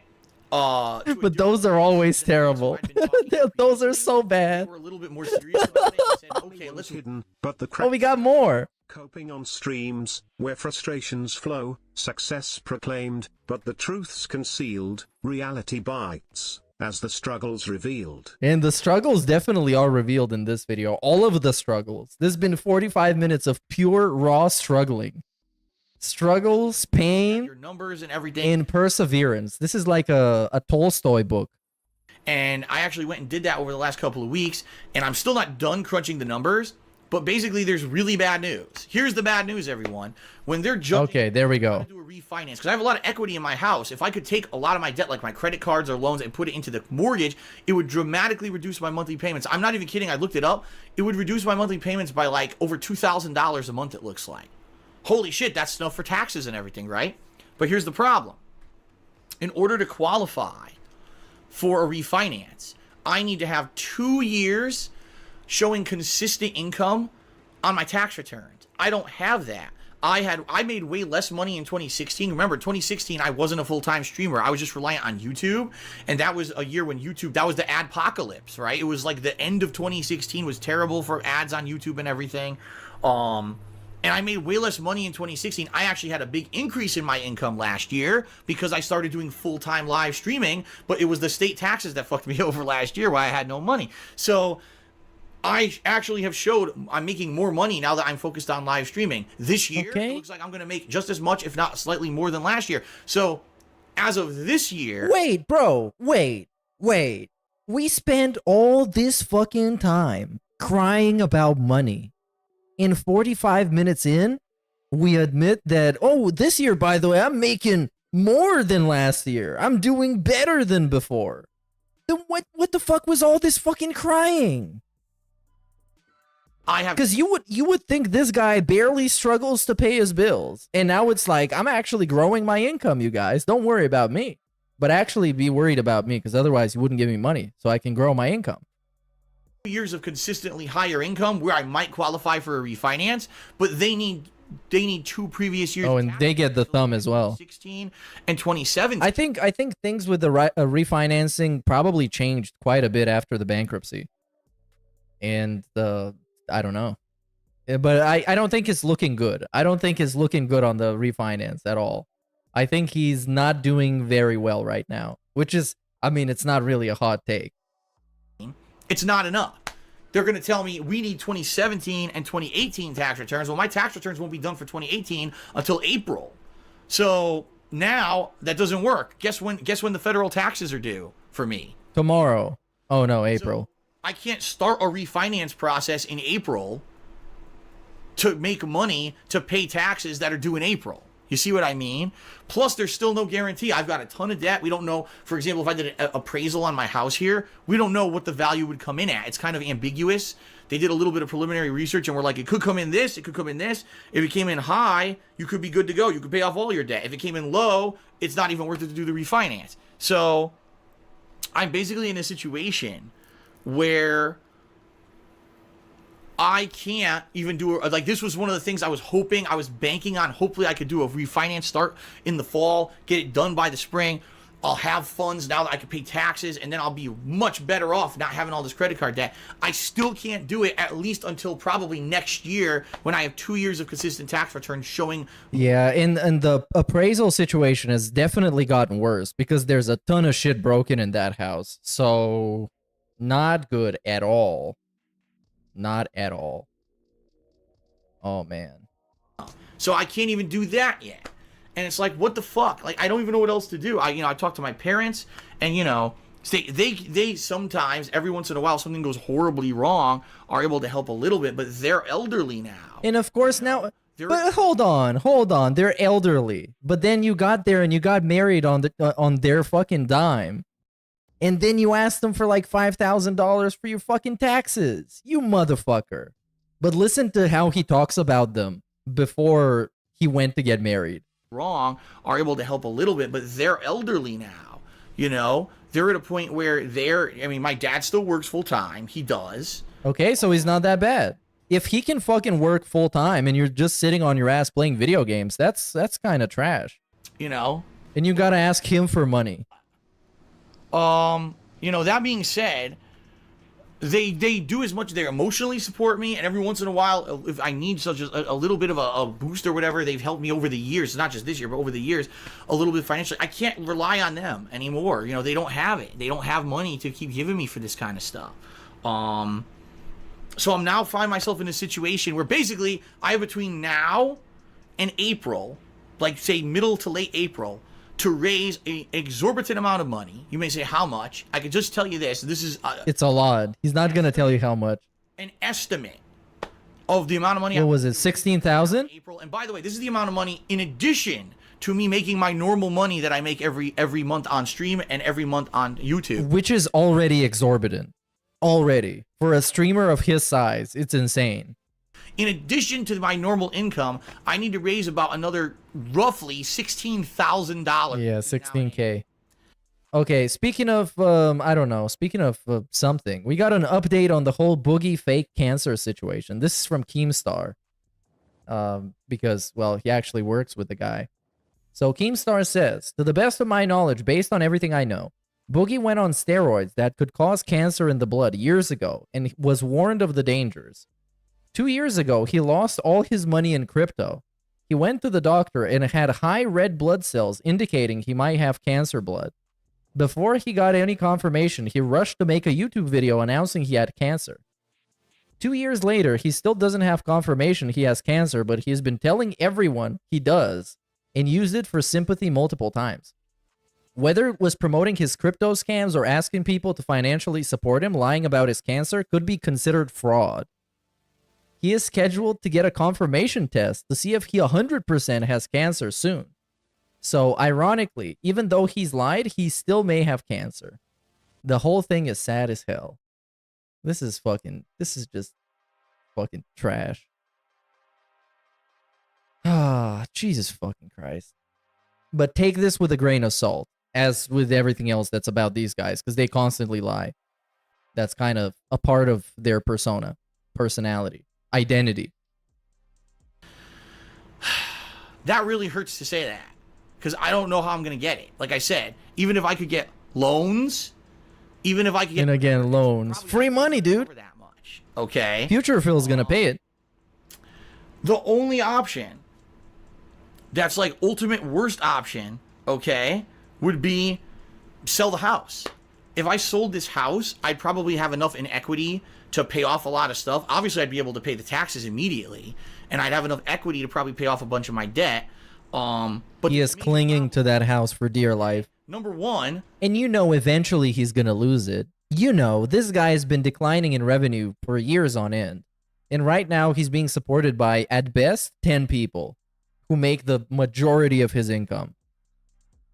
But those are always terrible. Those are so bad. We're a little bit more serious about it. I said, okay, let's. Hidden, but the Oh, we got more. Coping on streams, where frustrations flow, success proclaimed, but the truth's concealed, reality bites, as the struggles revealed. And the struggles definitely are revealed in this video. All of the struggles. This has been 45 minutes of pure, raw struggling. Struggles, pain, Your numbers and everything. and perseverance. This is like a Tolstoy book. And I actually went and did that over the last couple of weeks. And I'm still not done crunching the numbers. But basically, there's really bad news. Here's the bad news, everyone. When they're judging, Okay, there we go. do a refinance, because I have a lot of equity in my house. If I could take a lot of my debt, like my credit cards or loans, and put it into the mortgage, it would dramatically reduce my monthly payments. I'm not even kidding. I looked it up. It would reduce my monthly payments by like over $2,000 a month, it looks like. Holy shit, that's enough for taxes and everything, right? But here's the problem. In order to qualify for a refinance, I need to have 2 years showing consistent income on my tax returns. I don't have that. I made way less money in 2016. Remember, 2016, I wasn't a full-time streamer. I was just reliant on YouTube. And that was a year when YouTube, that was the adpocalypse, right? It was like the end of 2016 was terrible for ads on YouTube and everything. And I made way less money in 2016. I actually had a big increase in my income last year because I started doing full-time live streaming, but it was the state taxes that fucked me over last year where I had no money. So I actually have showed I'm making more money now that I'm focused on live streaming. This year, it looks like I'm going to make just as much, if not slightly more than last year. So as of this year... Wait, bro. Wait. We spent all this fucking time crying about money. And 45 minutes in, we admit that, oh, this year, by the way, I'm making more than last year. I'm doing better than before. Then what the fuck was all this fucking crying? Because you would think this guy barely struggles to pay his bills. And now it's like, I'm actually growing my income, you guys. Don't worry about me. But actually be worried about me, because otherwise you wouldn't give me money so I can grow my income. Years of consistently higher income where I might qualify for a refinance, but they need 2 previous years. Oh, and they get the thumb as well. 16 and 27. I think things with the refinancing probably changed quite a bit after the bankruptcy. And I don't know. But I don't think it's looking good. I don't think it's looking good on the refinance at all. I think he's not doing very well right now, which is, I mean, it's not really a hot take. It's not enough. They're going to tell me we need 2017 and 2018 tax returns. Well, my tax returns won't be done for 2018 until April. So now that doesn't work. Guess when the federal taxes are due for me? Tomorrow. Oh, no, April. So I can't start a refinance process in April to make money to pay taxes that are due in April. You see what I mean? Plus, there's still no guarantee. I've got a ton of debt. We don't know, for example, if I did an appraisal on my house here, we don't know what the value would come in at. It's kind of ambiguous. They did a little bit of preliminary research, and we're like, it could come in this, it could come in this. If it came in high, you could be good to go. You could pay off all your debt. If it came in low, it's not even worth it to do the refinance. So I'm basically in a situation where I can't even do it. Like, this was one of the things I was banking on. Hopefully I could do a refinance start in the fall, get it done by the spring. I'll have funds now that I can pay taxes, and then I'll be much better off not having all this credit card debt. I still can't do it at least until probably next year when I have 2 years of consistent tax returns showing. Yeah, and the appraisal situation has definitely gotten worse because there's a ton of shit broken in that house. So, not good at all. Not at all. Oh, man. So I can't even do that yet. And it's like, what the fuck? Like, I don't even know what else to do. I talk to my parents, and, they sometimes, every once in a while, something goes horribly wrong, are able to help a little bit, but they're elderly now. And of course now, but hold on. They're elderly. But then you got there and you got married on their fucking dime. And then you asked them for like $5,000 for your fucking taxes. You motherfucker. But listen to how he talks about them before he went to get married. Wrong, are able to help a little bit, but they're elderly now. They're at a point where my dad still works full time. He does. Okay, so he's not that bad. If he can fucking work full time and you're just sitting on your ass playing video games, that's kind of trash. And you gotta ask him for money. That being said, they do as much. They emotionally support me, and every once in a while, if I need such a little bit of a boost or whatever, they've helped me over the years. Not just this year, but over the years, a little bit financially. I can't rely on them anymore. They don't have it. They don't have money to keep giving me for this kind of stuff. So I'm now find myself in a situation where basically I have between now and April, like say middle to late April, to raise an exorbitant amount of money. You may say, how much? I can just tell you this. This is... it's a lot. He's not going to tell you how much. An estimate of the amount of money... What was it, 16,000? April. And by the way, this is the amount of money in addition to me making my normal money that I make every month on stream and every month on YouTube. Which is already exorbitant. Already. For a streamer of his size, it's insane. In addition to my normal income, I need to raise about another roughly $16,000. Yeah, 16K. Okay, speaking of, speaking of something, we got an update on the whole Boogie fake cancer situation. This is from Keemstar. Because, well, he actually works with the guy. So Keemstar says, to the best of my knowledge, based on everything I know, Boogie went on steroids that could cause cancer in the blood years ago and was warned of the dangers. 2 years ago, he lost all his money in crypto. He went to the doctor and had high red blood cells indicating he might have cancer blood. Before he got any confirmation, he rushed to make a YouTube video announcing he had cancer. 2 years later, he still doesn't have confirmation he has cancer, but he's been telling everyone he does and used it for sympathy multiple times. Whether it was promoting his crypto scams or asking people to financially support him, lying about his cancer could be considered fraud. He is scheduled to get a confirmation test to see if he 100% has cancer soon. So, ironically, even though he's lied, he still may have cancer. The whole thing is sad as hell. This is just fucking trash. Ah, Jesus fucking Christ. But take this with a grain of salt, as with everything else that's about these guys, because they constantly lie. That's kind of a part of their persona, personality, identity. That really hurts to say that, because I don't know how I'm going to get it. Like I said, even if I could get loans, even if I could get... And again, loans. Free money, dude. That much. Okay? Future Phil's going to pay it. The only option that's like ultimate worst option, okay, would be sell the house. If I sold this house, I'd probably have enough in equity to pay off a lot of stuff. Obviously, I'd be able to pay the taxes immediately, and I'd have enough equity to probably pay off a bunch of my debt. But he is clinging to that house for dear life. Number one. And you know eventually he's going to lose it. You know, this guy has been declining in revenue for years on end. And right now he's being supported by, at best, 10 people who make the majority of his income.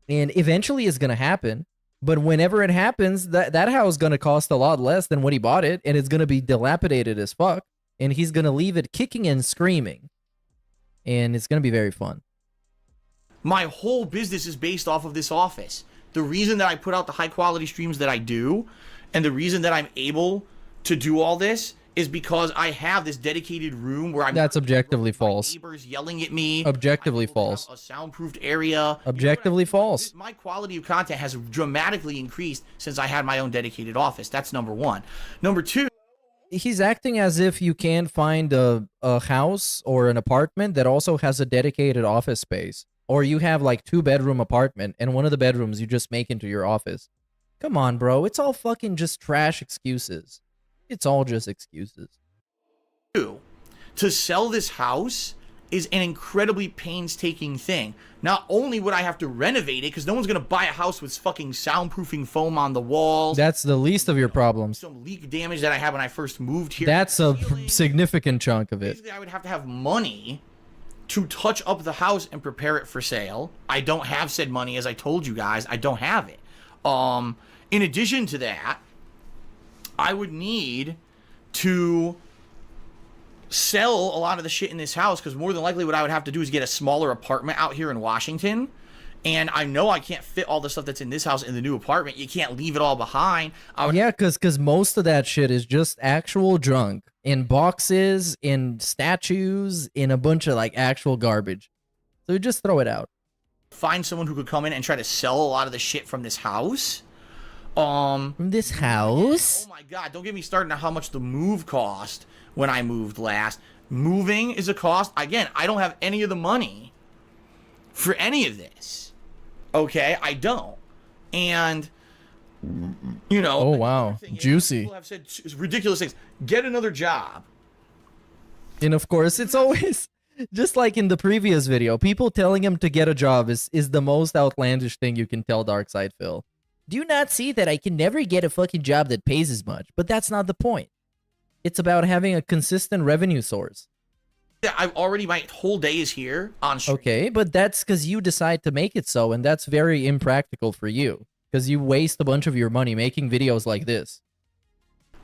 And eventually it's going to happen. But whenever it happens, that house is going to cost a lot less than what he bought it. And it's going to be dilapidated as fuck. And he's going to leave it kicking and screaming. And it's going to be very fun. My whole business is based off of this office. The reason that I put out the high quality streams that I do, and the reason that I'm able to do all this, is because I have this dedicated room where I'm... That's objectively false. Neighbors yelling at me. Objectively false. A soundproofed area. Objectively false. My quality of content has dramatically increased since I had my own dedicated office. That's number one. Number two... He's acting as if you can't find a house or an apartment that also has a dedicated office space. Or you have like 2-bedroom apartment and one of the bedrooms you just make into your office. Come on, bro. It's all fucking just trash excuses. It's all just excuses. To sell this house is an incredibly painstaking thing. Not only would I have to renovate it, because no one's going to buy a house with fucking soundproofing foam on the walls. That's the least of your problems. Some leak damage that I had when I first moved here. That's a significant chunk of it. Basically, I would have to have money to touch up the house and prepare it for sale. I don't have said money, as I told you guys. I don't have it. In addition to that, I would need to sell a lot of the shit in this house, because more than likely what I would have to do is get a smaller apartment out here in Washington. And I know I can't fit all the stuff that's in this house in the new apartment. You can't leave it all behind. Yeah, because most of that shit is just actual junk. In boxes, in statues, in a bunch of like actual garbage. So you just throw it out. Find someone who could come in and try to sell a lot of the shit from this house. From this house? Oh my god, don't get me started on how much the move cost when I moved last. Moving is a cost. Again, I don't have any of the money for any of this. Okay, I don't. And you know, oh wow, juicy. People have said ridiculous things. Get another job. And of course, it's always just like in the previous video, people telling him to get a job is the most outlandish thing you can tell Darkside Phil. Do you not see that I can never get a fucking job that pays as much? But that's not the point. It's about having a consistent revenue source. Yeah, I've already, my whole day is here on stream. Okay, but that's because you decide to make it so, and that's very impractical for you. Because you waste a bunch of your money making videos like this.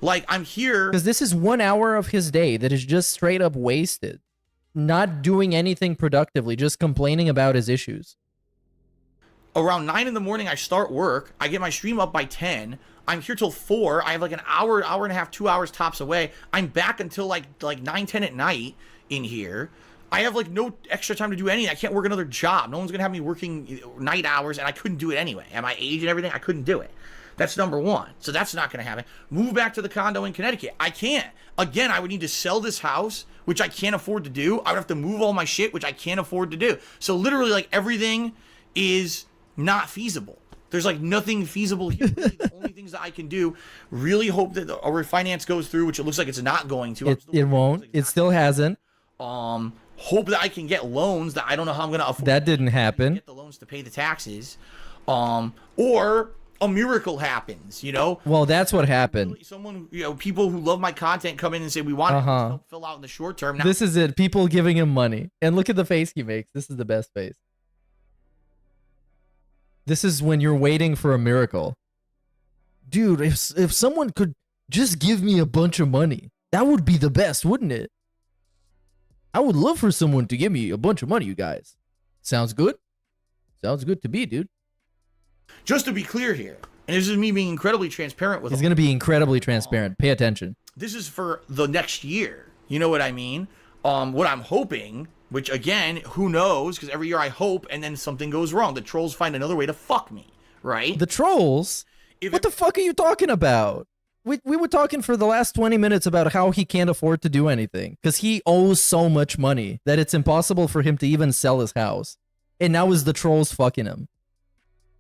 Like, I'm here... Because this is 1 hour of his day that is just straight up wasted. Not doing anything productively, just complaining about his issues. Around 9 in the morning, I start work. I get my stream up by 10. I'm here till 4. I have like an hour, hour and a half, 2 hours tops away. I'm back until like 9, 10 at night in here. I have like no extra time to do anything. I can't work another job. No one's going to have me working night hours, and I couldn't do it anyway. At my age and everything, I couldn't do it. That's number one. So that's not going to happen. Move back to the condo in Connecticut. I can't. Again, I would need to sell this house, which I can't afford to do. I would have to move all my shit, which I can't afford to do. So literally, like, everything is not feasible. There's like nothing feasible here. Really, the only things that I can do, really hope that a refinance goes through, which it looks like it's not going to. It won't. It still hasn't. Hope that I can get loans that I don't know how I'm going to afford. That didn't happen. Get the loans to pay the taxes. Or a miracle happens, you know? Well, that's what happened. Someone, you know, people who love my content come in and say, we want to fill out in the short term. Now, This is it. People giving him money. And look at the face he makes. This is the best face. This is when you're waiting for a miracle. Dude, if someone could just give me a bunch of money, that would be the best, wouldn't it? I would love for someone to give me a bunch of money, you guys. Sounds good? Sounds good to me, dude. just to be clear here, and this is me being incredibly transparent with He's going to be incredibly transparent. Pay attention. This is for the next year. You know what I mean? What I'm hoping, which again, who knows? Because every year I hope, and then something goes wrong. The trolls find another way to fuck me, right? The trolls? What the fuck are you talking about? We were talking for the last 20 minutes about how he can't afford to do anything because he owes so much money that it's impossible for him to even sell his house. And now is the trolls fucking him.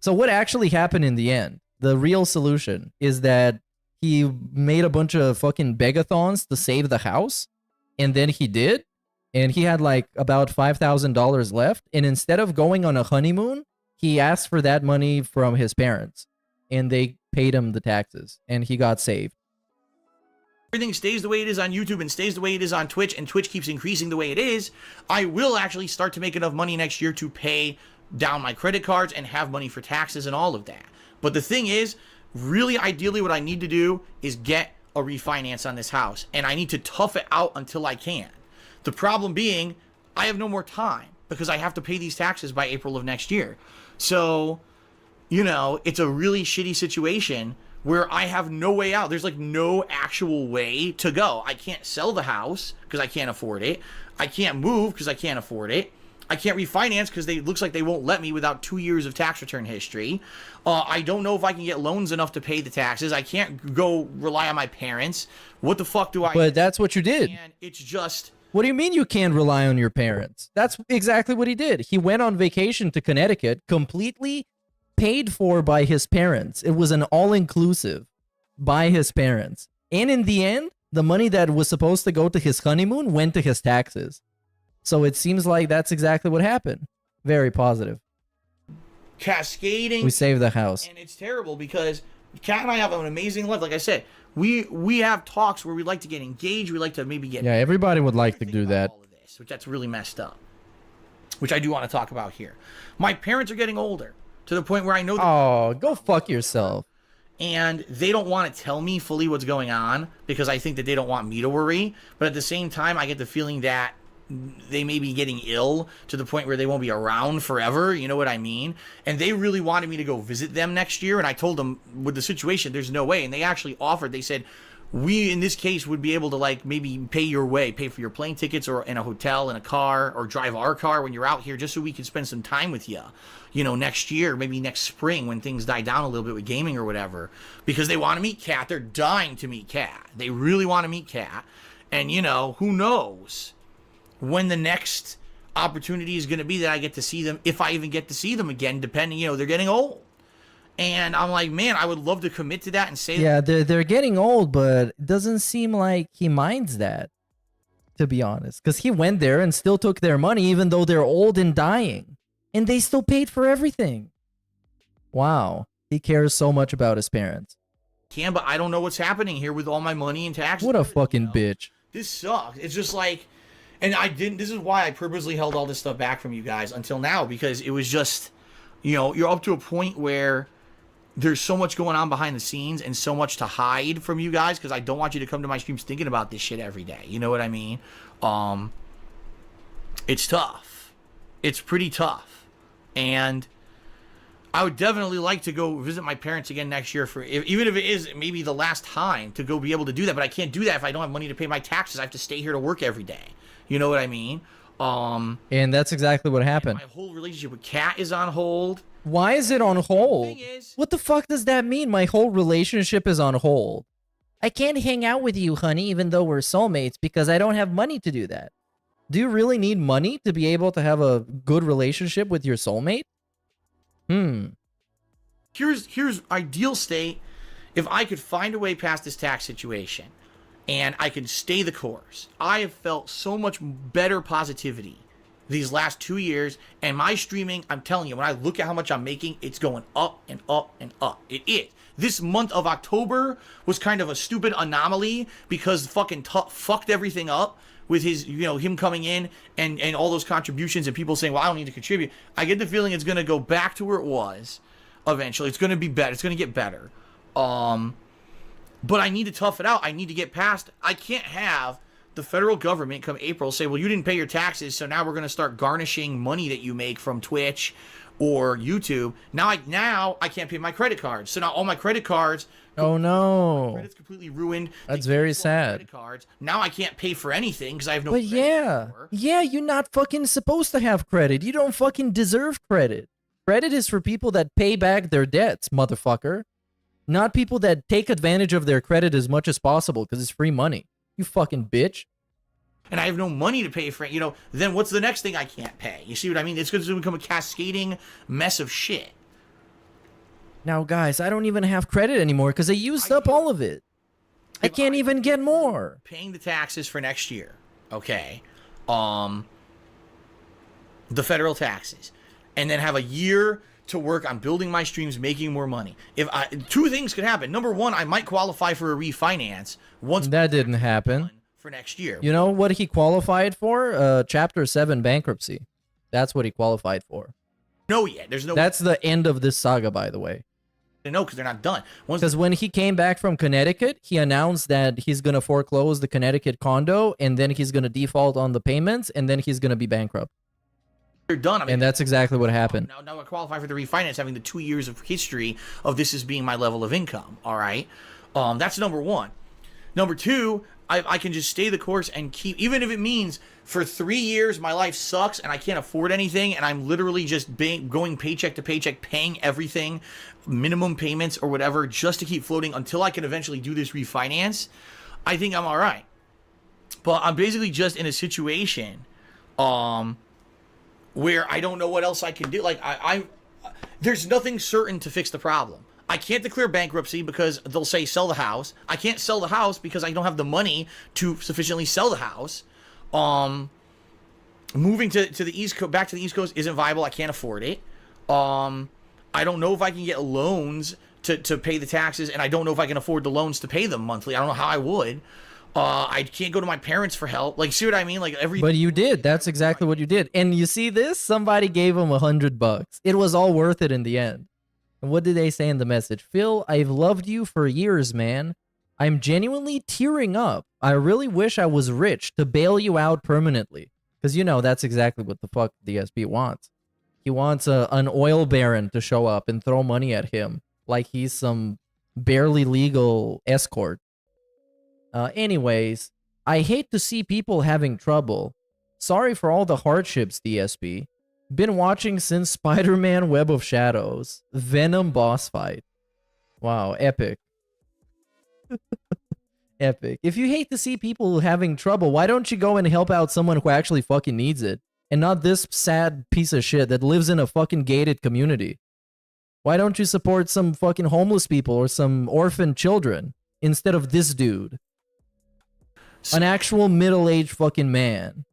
So what actually happened in the end? The real solution is that he made a bunch of fucking begathons to save the house. And then he did. And he had like about $5,000 left. And instead of going on a honeymoon, he asked for that money from his parents. And they paid him the taxes. And he got saved. Everything stays the way it is on YouTube and stays the way it is on Twitch, and Twitch keeps increasing the way it is, I will actually start to make enough money next year to pay down my credit cards and have money for taxes and all of that. But the thing is, really ideally what I need to do is get a refinance on this house, and I need to tough it out until I can. The problem being, I have no more time because I have to pay these taxes by April of next year. So, you know, it's a really shitty situation where I have no way out. There's like no actual way to go. I can't sell the house because I can't afford it. I can't move because I can't afford it. I can't refinance because it looks like they won't let me without 2 years of tax return history. I don't know if I can get loans enough to pay the taxes. I can't go rely on my parents. What the fuck do I do? But that's what you did. And it's just... What do you mean you can't rely on your parents? That's exactly what he did. He went on vacation to Connecticut, completely paid for by his parents. It was an all-inclusive by his parents. And in the end, the money that was supposed to go to his honeymoon went to his taxes. So it seems like that's exactly what happened. Very positive. Cascading. We saved the house. And it's terrible because Kat and I have an amazing life. Like I said, we have talks where we like to get engaged. We like to maybe get... Yeah, everybody would like to do that. All of this, which that's really messed up. Which I do want to talk about here. My parents are getting older to the point where I know... Oh, go fuck yourself. And they don't want to tell me fully what's going on because I think that they don't want me to worry. But at the same time, I get the feeling that they may be getting ill to the point where they won't be around forever. You know what I mean? And they really wanted me to go visit them next year. And I told them with the situation, there's no way. And they actually offered, they said, we, in this case, would be able to like maybe pay your way, pay for your plane tickets or in a hotel, in a car, or drive our car when you're out here just so we can spend some time with you, you know, next year, maybe next spring when things die down a little bit with gaming or whatever, because they want to meet Kat. They're dying to meet Kat. They really want to meet Kat. And, you know, who knows when the next opportunity is going to be that I get to see them, if I even get to see them again, depending, you know, they're getting old. And I'm like, man, I would love to commit to that and say... Yeah, they're getting old, but it doesn't seem like he minds that, to be honest. Because he went there and still took their money, even though they're old and dying. And they still paid for everything. Wow. He cares so much about his parents. But I don't know what's happening here with all my money and taxes. What a fucking bitch. This sucks. It's just like... And I didn't... This is why I purposely held all this stuff back from you guys until now. Because it was just... You know, you're up to a point where... There's so much going on behind the scenes and so much to hide from you guys because I don't want you to come to my streams thinking about this shit every day. You know what I mean? It's tough. It's pretty tough. And I would definitely like to go visit my parents again next year for even if it is maybe the last time to go be able to do that. But I can't do that if I don't have money to pay my taxes. I have to stay here to work every day. You know what I mean? And that's exactly what happened. My whole relationship with Kat is on hold. Why is it on hold? What the fuck does that mean? My whole relationship is on hold. I can't hang out with you, honey, even though we're soulmates, because I don't have money to do that. Do you really need money to be able to have a good relationship with your soulmate? Here's ideal state. If I could find a way past this tax situation and I could stay the course, I have felt so much better positivity these last 2 years, and my streaming, I'm telling you, when I look at how much I'm making, it's going up and up and up. It is. This month of October was kind of a stupid anomaly because fucking fucked everything up with his, you know, him coming in and all those contributions and people saying, well, I don't need to contribute. I get the feeling it's going to go back to where it was eventually. It's going to be better. It's going to get better. But I need to tough it out. I need to get past. I can't have the federal government come April say, well, you didn't pay your taxes, so now we're going to start garnishing money that you make from Twitch or YouTube. Now I can't pay my credit cards. So now all my credit cards. Oh no. My credit's completely ruined. That's very sad. Credit cards. Now I can't pay for anything because I have no But credit yeah. anymore. Yeah, you're not fucking supposed to have credit. You don't fucking deserve credit. Credit is for people that pay back their debts, motherfucker. Not people that take advantage of their credit as much as possible because it's free money. You fucking bitch. And I have no money to pay for it, you know, then what's the next thing I can't pay? You see what I mean? It's going to become a cascading mess of shit. Now, guys, I don't even have credit anymore because I used up all of it. I can't even get more. Paying the taxes for next year, okay? The federal taxes. And then have a year to work on building my streams, making more money. Two things could happen. Number one, I might qualify for a refinance once that didn't happen for next year. You know what he qualified for? Chapter 7 bankruptcy. That's what he qualified for. No, yet there's no. That's the end of this saga, by the way. No, because they're not done. Because when he came back from Connecticut, he announced that he's gonna foreclose the Connecticut condo, and then he's gonna default on the payments, and then he's gonna be bankrupt. They're done. I mean, and that's exactly what happened. Now I qualify for the refinance, having the 2 years of history of this as being my level of income. All right, that's number one. Number two, I can just stay the course and keep, even if it means for 3 years my life sucks and I can't afford anything, and I'm literally just going paycheck to paycheck, paying everything, minimum payments or whatever, just to keep floating until I can eventually do this refinance. I think I'm all right. But I'm basically just in a situation, where I don't know what else I can do. Like there's nothing certain to fix the problem. I can't declare bankruptcy because they'll say sell the house. I can't sell the house because I don't have the money to sufficiently sell the house. Moving to the East Coast, back to the East Coast isn't viable. I can't afford it. I don't know if I can get loans to pay the taxes, and I don't know if I can afford the loans to pay them monthly. I don't know how I would. I can't go to my parents for help. Like, see what I mean? Like But you did. That's exactly what you did. And you see this? Somebody gave him $100. It was all worth it in the end. And what did they say in the message? Phil, I've loved you for years, man. I'm genuinely tearing up. I really wish I was rich to bail you out permanently. Because, you know, that's exactly what the fuck DSP wants. He wants an oil baron to show up and throw money at him like he's some barely legal escort. Anyways, I hate to see people having trouble. Sorry for all the hardships, DSP. Been watching since Spider-Man Web of Shadows. Venom boss fight. Wow, epic. Epic. If you hate to see people having trouble, why don't you go and help out someone who actually fucking needs it? And not this sad piece of shit that lives in a fucking gated community. Why don't you support some fucking homeless people or some orphan children instead of this dude? An actual middle-aged fucking man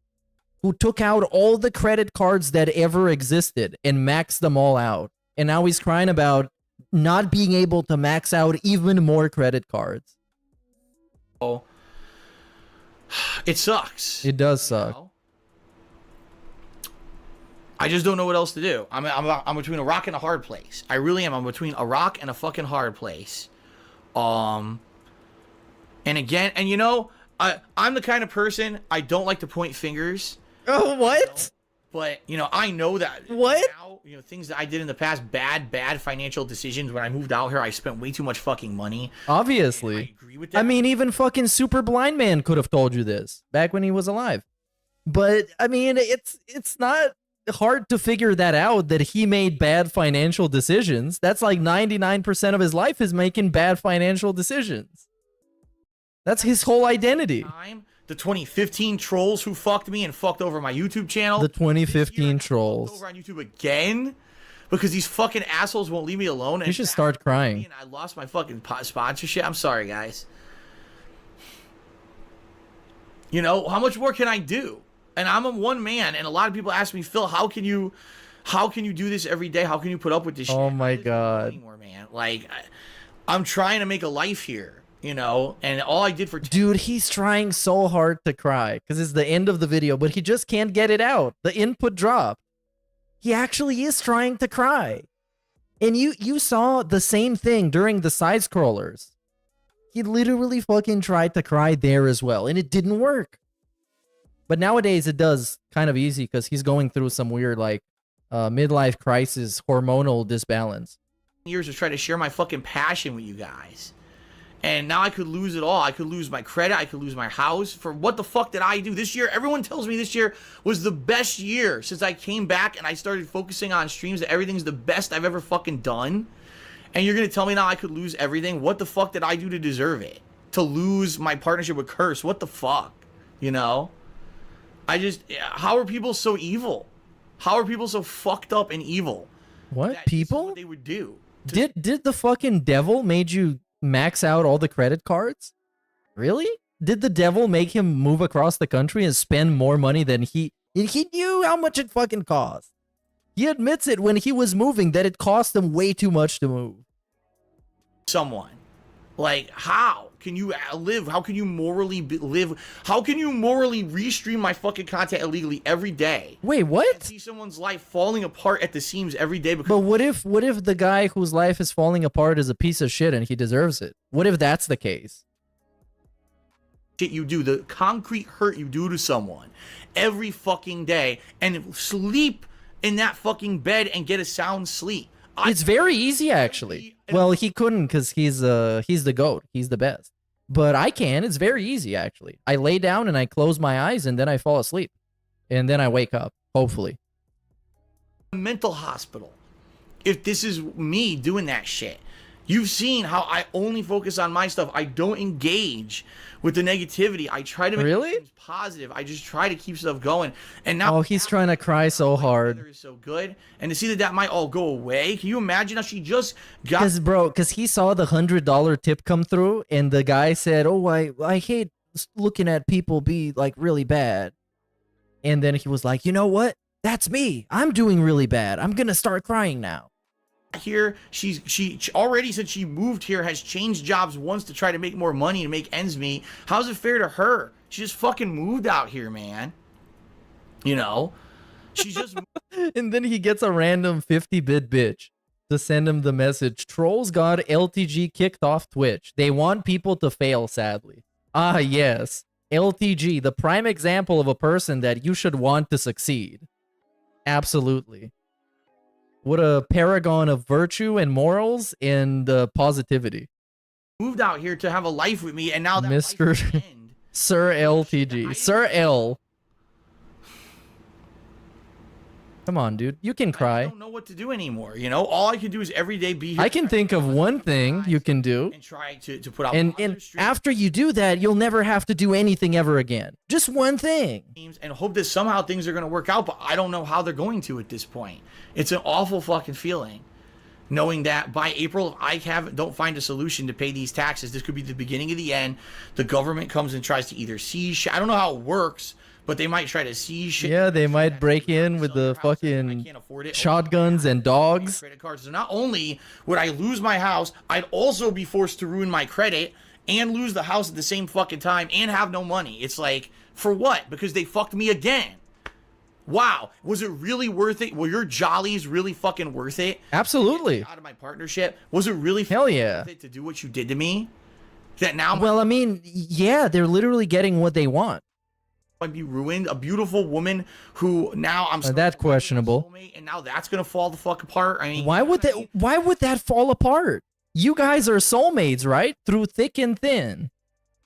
who took out all the credit cards that ever existed and maxed them all out. And now he's crying about not being able to max out even more credit cards. Oh, it sucks. It does suck. You know? I just don't know what else to do. I'm between a rock and a hard place. I really am. I'm between a rock and a fucking hard place. And again, and you know, I'm the kind of person, I don't like to point fingers. Oh, what? But, you know, I know that what? Now, you know, things that I did in the past, bad financial decisions. When I moved out here, I spent way too much fucking money. Obviously. I agree with that. I mean, even fucking Super Blind Man could have told you this back when he was alive. But, I mean, it's not hard to figure that out, that he made bad financial decisions. That's like 99% of his life is making bad financial decisions. That's his whole identity. The 2015 trolls who fucked me and fucked over my YouTube channel. The 2015 trolls. Over on YouTube again because these fucking assholes won't leave me alone. You should start crying. And I lost my fucking sponsorship. I'm sorry, guys. You know, how much more can I do? And I'm a one man, and a lot of people ask me, Phil, how can you do this every day? How can you put up with this shit? Oh my God. Anymore, man. Like, I'm trying to make a life here, you know, and all I did for Dude, he's trying so hard to cry because it's the end of the video, but he just can't get it out. The input dropped. He actually is trying to cry. And you saw the same thing during the side scrollers. He literally fucking tried to cry there as well, and it didn't work. But nowadays it does kind of easy because he's going through some weird like midlife crisis, hormonal disbalance. years to try to share my fucking passion with you guys. And now I could lose it all. I could lose my credit. I could lose my house. For what the fuck did I do this year? Everyone tells me this year was the best year since I came back and I started focusing on streams, that everything's the best I've ever fucking done. And you're going to tell me now I could lose everything? What the fuck did I do to deserve it? To lose my partnership with Curse? What the fuck? You know? How are people so evil? How are people so fucked up and evil? What? People? What they would do. Did the fucking devil made you max out all the credit cards? Really? Did the devil make him move across the country and spend more money than he knew how much it fucking cost? He admits it when he was moving that it cost him way too much to move. Someone. Like, how can you live? How can you morally live? How can you morally restream my fucking content illegally every day? Wait, what? And see someone's life falling apart at the seams every day because... But what if the guy whose life is falling apart is a piece of shit and he deserves it? What if that's the case? Shit you do, the concrete hurt you do to someone every fucking day, and sleep in that fucking bed and get a sound sleep. It's very easy, actually. Well, he couldn't because he's the GOAT. He's the best. But I can. It's very easy, actually. I lay down and I close my eyes and then I fall asleep. And then I wake up, hopefully. Mental hospital. If this is me doing that shit. You've seen how I only focus on my stuff. I don't engage with the negativity. I try to make things positive. I just try to keep stuff going. And now, oh, he's trying to cry so hard. Is so good, and to see that might all go away. Can you imagine how she just got? Because he saw the $100 tip come through, and the guy said, "Oh, I hate looking at people be like really bad," and then he was like, "You know what? That's me. I'm doing really bad. I'm gonna start crying now." Here, she already, since she moved here, has changed jobs once to try to make more money and make ends meet. How's it fair to her? She just fucking moved out here, man. You know, she just. And then he gets a random 50-bit bitch to send him the message: "Trolls God LTG kicked off Twitch. They want people to fail, sadly." Ah, yes, LTG, the prime example of a person that you should want to succeed. Absolutely. What a paragon of virtue and morals and positivity. Moved out here to have a life with me, and now that Mr. Sir LTG. Sir L. Come on, dude. You can cry. I don't know what to do anymore. You know, all I can do is every day be here. I can think of one thing you can do. And try to put out. And after you do that, you'll never have to do anything ever again. Just one thing. And hope that somehow things are going to work out, but I don't know how they're going to at this point. It's an awful fucking feeling. Knowing that by April, if I don't find a solution to pay these taxes, this could be the beginning of the end. The government comes and tries to either seize. I don't know how it works, but they might try to seize shit. Yeah, they might break in with the fucking shotguns and dogs. Credit cards. So not only would I lose my house, I'd also be forced to ruin my credit and lose the house at the same fucking time and have no money. It's like, for what? Because they fucked me again. Wow, was it really worth it? Were your jollies really fucking worth it? Absolutely. Out of my partnership, was it really hell yeah worth it to do what you did to me? That now, well, I mean, yeah, they're literally getting what they want. I'd be ruined. A beautiful woman who now I'm. That's questionable. And now that's gonna fall the fuck apart. I mean, why would that? Why would that fall apart? You guys are soulmates, right? Through thick and thin.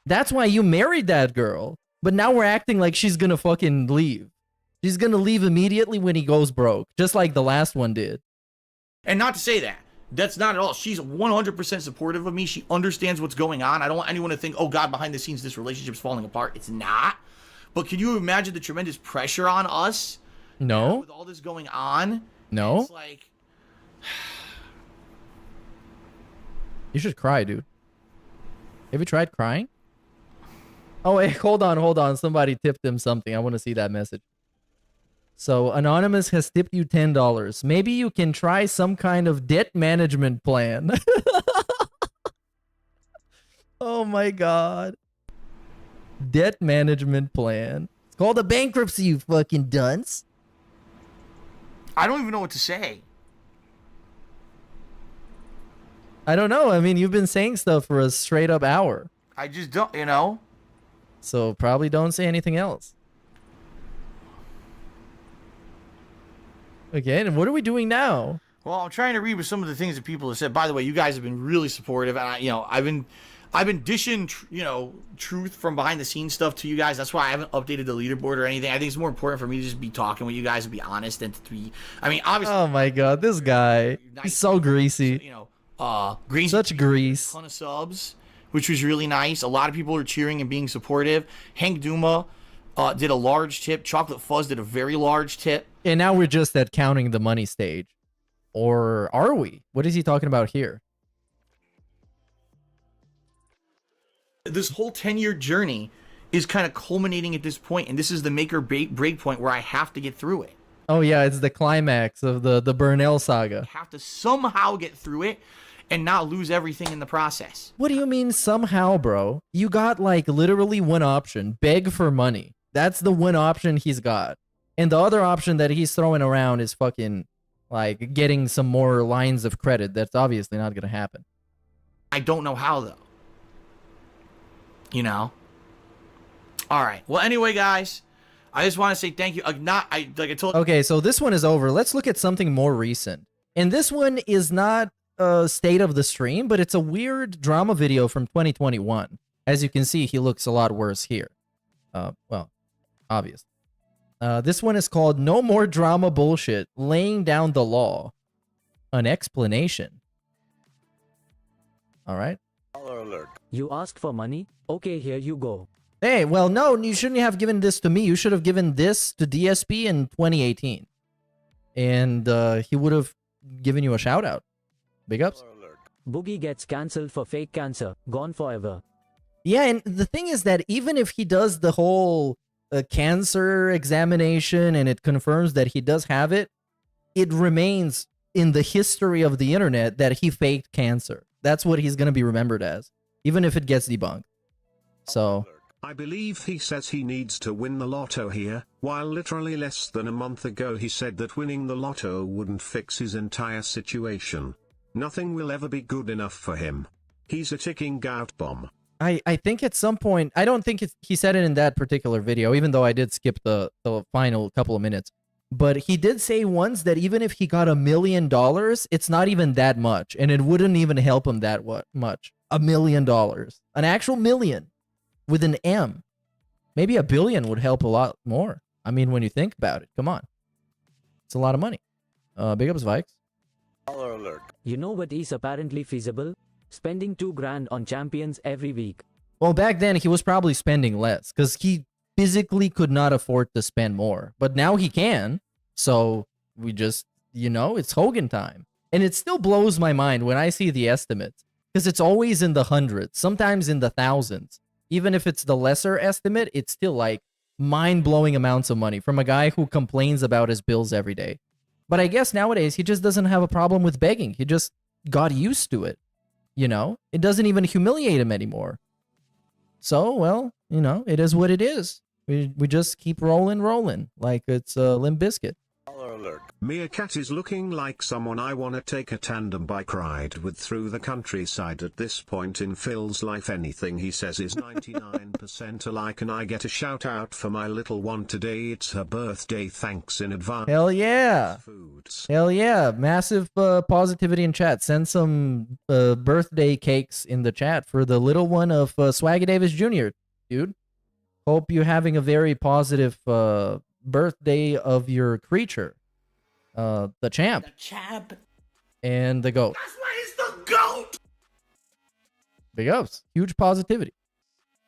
That's why you married that girl. But now we're acting like she's gonna fucking leave. She's gonna leave immediately when he goes broke, just like the last one did. And not to say that. That's not at all. She's 100% supportive of me. She understands what's going on. I don't want anyone to think, oh God, behind the scenes, this relationship's falling apart. It's not. But can you imagine the tremendous pressure on us? No. With all this going on? No. It's like... You should cry, dude. Have you tried crying? Oh, wait, hold on. Somebody tipped him something. I want to see that message. So, Anonymous has tipped you $10. Maybe you can try some kind of debt management plan. Oh my god. Debt management plan. It's called a bankruptcy, you fucking dunce. I don't even know what to say. I don't know. I mean, you've been saying stuff for a straight up hour. I just don't, you know? So probably don't say anything else. Okay, and what are we doing now? Well, I'm trying to read with some of the things that people have said. By the way, you guys have been really supportive, and I've been dishing, truth from behind the scenes stuff to you guys. That's why I haven't updated the leaderboard or anything. I think it's more important for me to just be talking with you guys and be honest than to be. I mean, obviously. Oh my god, this guy. He's so greasy. Greasy. Such grease. A ton of subs, which was really nice. A lot of people are cheering and being supportive. Hank Duma did a large tip. Chocolate Fuzz did a very large tip. And now we're just at counting the money stage. Or are we? What is he talking about here? This whole 10-year journey is kind of culminating at this point, and this is the make or break point where I have to get through it. Oh yeah, it's the climax of the Burnell saga. I have to somehow get through it and not lose everything in the process. What do you mean somehow, bro? You got like literally one option, beg for money. That's the one option he's got. And the other option that he's throwing around is fucking like getting some more lines of credit. That's obviously not going to happen. I don't know how though. You know? All right. Well, anyway, guys, I just want to say thank you. Okay, so this one is over. Let's look at something more recent. And this one is not a state of the stream, but it's a weird drama video from 2021. As you can see, he looks a lot worse here. Well, obvious. This one is called No More Drama Bullshit, Laying Down the Law. An explanation. All right. Alert. You asked for money? Okay, here you go. Hey, well, no, you shouldn't have given this to me. You should have given this to DSP in 2018. And he would have given you a shout out. Big ups. Boogie gets cancelled for fake cancer. Gone forever. Yeah, and the thing is that even if he does the whole cancer examination and it confirms that he does have it, it remains in the history of the internet that he faked cancer. That's what he's going to be remembered as, even if it gets debunked. So I believe he says he needs to win the lotto here, while literally less than a month ago he said that winning the lotto wouldn't fix his entire situation. Nothing will ever be good enough for him. He's a ticking gout bomb. I think at some point, I don't think he said it in that particular video, even though I did skip the final couple of minutes. But he did say once that even if he got $1 million, it's not even that much. And it wouldn't even help him that much. $1 million. An actual million. With an M. Maybe $1 billion would help a lot more. I mean, when you think about it. Come on. It's a lot of money. Big ups, Vikes. Alert. You know what is apparently feasible? Spending $2 grand on champions every week. Well, back then he was probably spending less because he physically could not afford to spend more. But now he can. So we just, it's Hogan time. And it still blows my mind when I see the estimates because it's always in the hundreds, sometimes in the thousands. Even if it's the lesser estimate, it's still like mind-blowing amounts of money from a guy who complains about his bills every day. But I guess nowadays he just doesn't have a problem with begging. He just got used to it. It doesn't even humiliate him anymore. So, well, it is what it is. We just keep rolling like it's Limp Bizkit. Alert. Meerkat is looking like someone I wanna take a tandem bike ride with through the countryside at this point in Phil's life. Anything he says is 99% alike, and I get a shout out for my little one today. It's her birthday. Thanks in advance. Hell yeah. Foods. Hell yeah. Massive positivity in chat. Send some birthday cakes in the chat for the little one of Swaggy Davis Jr., dude. Hope you're having a very positive birthday of your creature. The champ. The champ. And the goat. That's why he's the GOAT. Big ups. Huge positivity.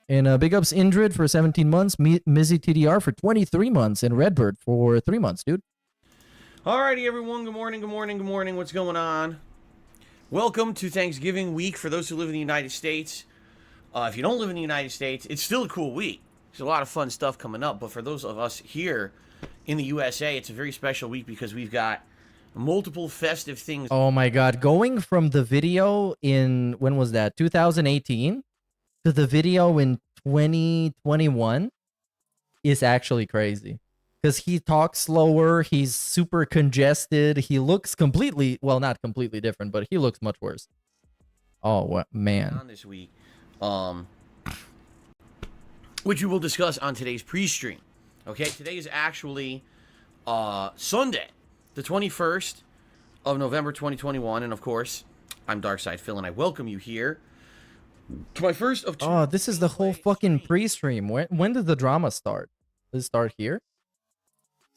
And big ups Indrid for 17 months. Mizzy TDR for 23 months. And Redbird for 3 months, dude. Alrighty, everyone. Good morning. What's going on? Welcome to Thanksgiving week for those who live in the United States. If you don't live in the United States, it's still a cool week. There's a lot of fun stuff coming up. But for those of us here in the USA, it's a very special week because we've got multiple festive things. Oh my god, going from the video in, when was that, 2018 to the video in 2021 is actually crazy. Because he talks slower, he's super congested, he looks completely, well, not completely different, but he looks much worse. Oh, man. On this week, which we will discuss on today's pre-stream. Okay, today is actually Sunday, the 21st of November 2021, and of course, I'm Darkside Phil, and I welcome you here to my first of two. Oh, this is the whole fucking pre-stream. When did the drama start? Does it start here?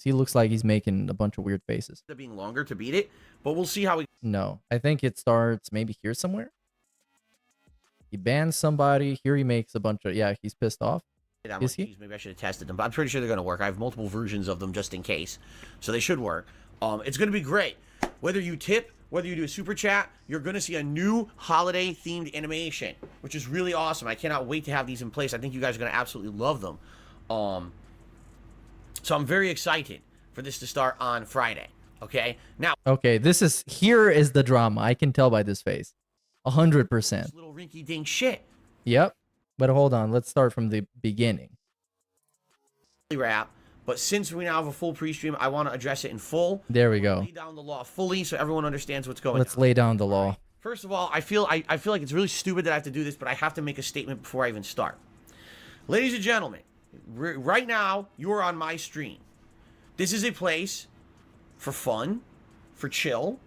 He looks like he's making a bunch of weird faces. Being longer to beat it, but we'll see how we. No, I think it starts maybe here somewhere. He bans somebody. Here he makes a bunch of, yeah, he's pissed off. Is he? Maybe I should have tested them, but I'm pretty sure they're going to work. I have multiple versions of them just in case, so they should work. It's going to be great. Whether you tip, whether you do a super chat, you're going to see a new holiday-themed animation, which is really awesome. I cannot wait to have these in place. I think you guys are going to absolutely love them. So I'm very excited for this to start on Friday. Okay, now. Okay, here is the drama. I can tell by this face, 100%. Little rinky-dink shit. Yep. But hold on, let's start from the beginning. Wrap, but since we now have a full pre-stream, I want to address it in full. There we go. Lay down the law fully so everyone understands what's going on. Let's lay down the law. First of all, I feel like it's really stupid that I have to do this, but I have to make a statement before I even start. Ladies and gentlemen, right now, you are on my stream. This is a place for fun, for chill.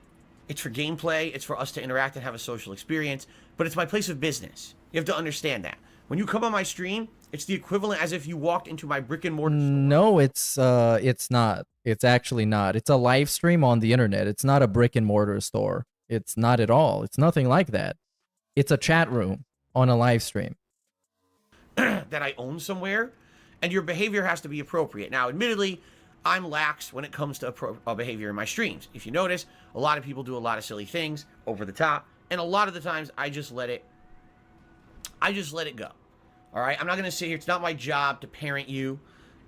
It's for gameplay. It's for us to interact and have a social experience. But it's my place of business. You have to understand that. When you come on my stream, it's the equivalent as if you walked into my brick and mortar store. No, it's not. It's actually not. It's a live stream on the internet. It's not a brick and mortar store. It's not at all. It's nothing like that. It's a chat room on a live stream. That I own somewhere, and your behavior has to be appropriate. Now, admittedly, I'm lax when it comes to behavior in my streams. If you notice, a lot of people do a lot of silly things over the top, and a lot of the times I just let it go. All right, I'm not going to sit here. It's not my job to parent you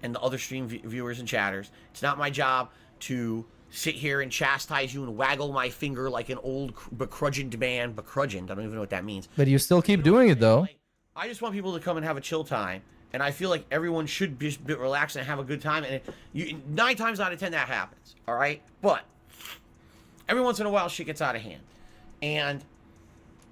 and the other stream viewers and chatters. It's not my job to sit here and chastise you and waggle my finger like an old begrudged man. Begrudged, I don't even know what that means. But you still keep doing it, though. I just want people to come and have a chill time, and I feel like everyone should be relaxed and have a good time, and 9 times out of 10 that happens, all right? But every once in a while, shit gets out of hand, and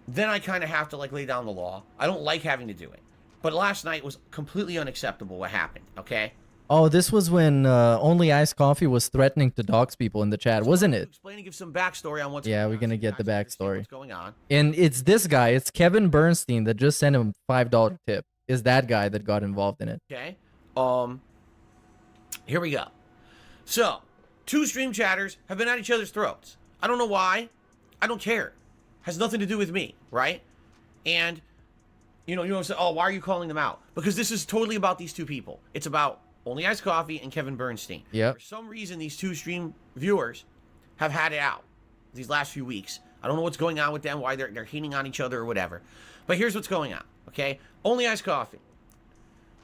then I kind of have to, like, lay down the law. I don't like having to do it. But last night was completely unacceptable what happened, okay? Oh, this was when Only Iced Coffee was threatening to dox people in the chat, wasn't it? Explain and give some backstory on what's yeah, going on. we're going to get the backstory. What's going on. And it's this guy. It's Kevin Bernstein that just sent him $5 tip. Is that guy that got involved in it. Okay. Here we go. So, 2 stream chatters have been at each other's throats. I don't know why. I don't care. Has nothing to do with me, right? And you know, say, oh, why are you calling them out? Because this is totally about these 2 people. It's about Only Iced Coffee and Kevin Bernstein. Yep. For some reason, these 2 stream viewers have had it out these last few weeks. I don't know what's going on with them, why they're hating on each other or whatever. But here's what's going on, okay? Only Iced Coffee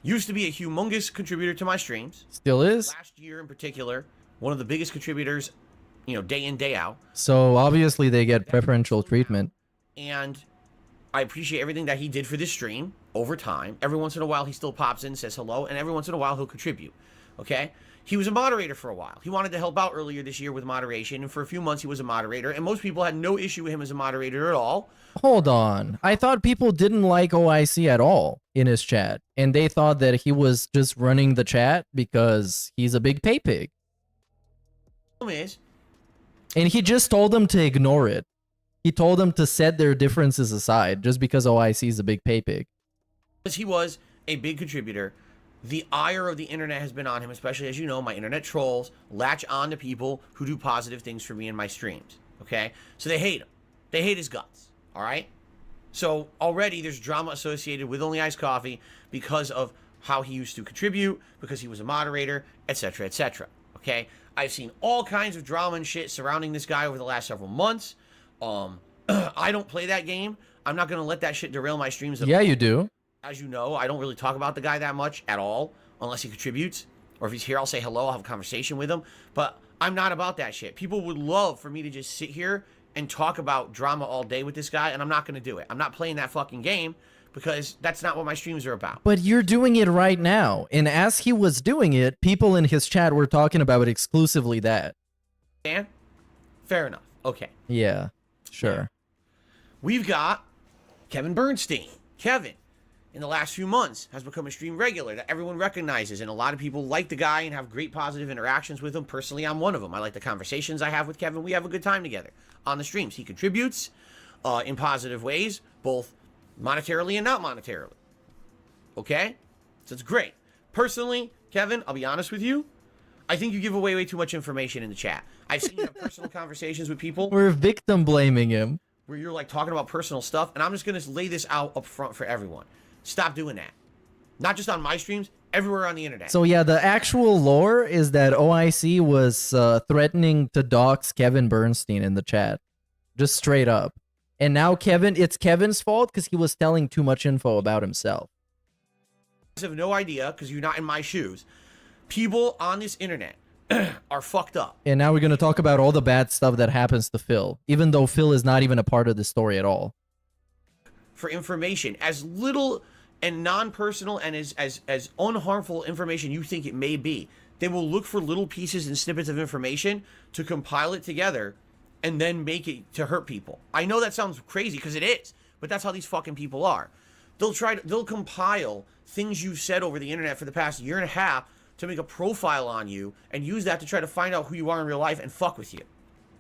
used to be a humongous contributor to my streams. Still is. Last year in particular, one of the biggest contributors, day in, day out. So obviously they get preferential treatment. And I appreciate everything that he did for this stream over time. Every once in a while, he still pops in, says hello, and every once in a while, he'll contribute. Okay? He was a moderator for a while. He wanted to help out earlier this year with moderation, and for a few months, he was a moderator, and most people had no issue with him as a moderator at all. Hold on. I thought people didn't like OIC at all in his chat, and they thought that he was just running the chat because he's a big pay pig. And he just told them to ignore it. He told them to set their differences aside just because OIC is a big pay pig. Because he was a big contributor, the ire of the internet has been on him, especially, as you know, my internet trolls latch on to people who do positive things for me in my streams, okay? So they hate him. They hate his guts, all right? So already there's drama associated with Only Iced Coffee because of how he used to contribute, because he was a moderator, etc., okay? I've seen all kinds of drama and shit surrounding this guy over the last several months. I don't play that game. I'm not going to let that shit derail my streams. Yeah, you do. As you know, I don't really talk about the guy that much at all, unless he contributes. Or if he's here, I'll say hello, I'll have a conversation with him. But I'm not about that shit. People would love for me to just sit here and talk about drama all day with this guy, and I'm not going to do it. I'm not playing that fucking game because that's not what my streams are about. But you're doing it right now. And as he was doing it, people in his chat were talking about exclusively that. Dan? Fair enough. Okay. Yeah, sure. We've got Kevin Bernstein. Kevin, in the last few months, has become a stream regular that everyone recognizes, and a lot of people like the guy and have great positive interactions with him. Personally, I'm one of them. I like the conversations I have with Kevin. We have a good time together on the streams. He contributes in positive ways, both monetarily and not monetarily. Okay? So it's great. Personally, Kevin, I'll be honest with you, I think you give away way too much information in the chat. I've seen you have personal conversations with people We're victim blaming him. where you're like talking about personal stuff, and I'm just going to lay this out up front for everyone. Stop doing that. Not just on my streams, everywhere on the internet. So yeah, the actual lore is that OIC was threatening to dox Kevin Bernstein in the chat. Just straight up. And now it's Kevin's fault because he was telling too much info about himself. I have no idea, because you're not in my shoes. People on this internet are fucked up. And now we're going to talk about all the bad stuff that happens to Phil, even though Phil is not even a part of the story at all. For information, as little and non-personal and as unharmful information you think it may be, they will look for little pieces and snippets of information to compile it together and then make it to hurt people. I know that sounds crazy, because it is, but that's how these fucking people are. They'll compile things you've said over the internet for the past year and a half to make a profile on you and use that to try to find out who you are in real life and fuck with you.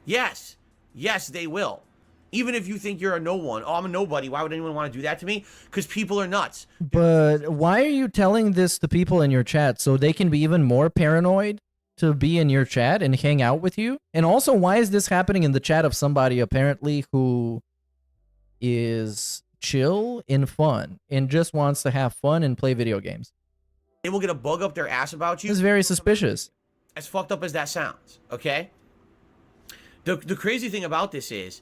Yes, they will. Even if you think you're a no one, oh, I'm a nobody, why would anyone want to do that to me? Because people are nuts. But why are you telling this to people in your chat so they can be even more paranoid to be in your chat and hang out with you? And also, why is this happening in the chat of somebody apparently who is chill and fun and just wants to have fun and play video games? They will get a bug up their ass about you. It's very suspicious. As fucked up as that sounds, okay? The crazy thing about this is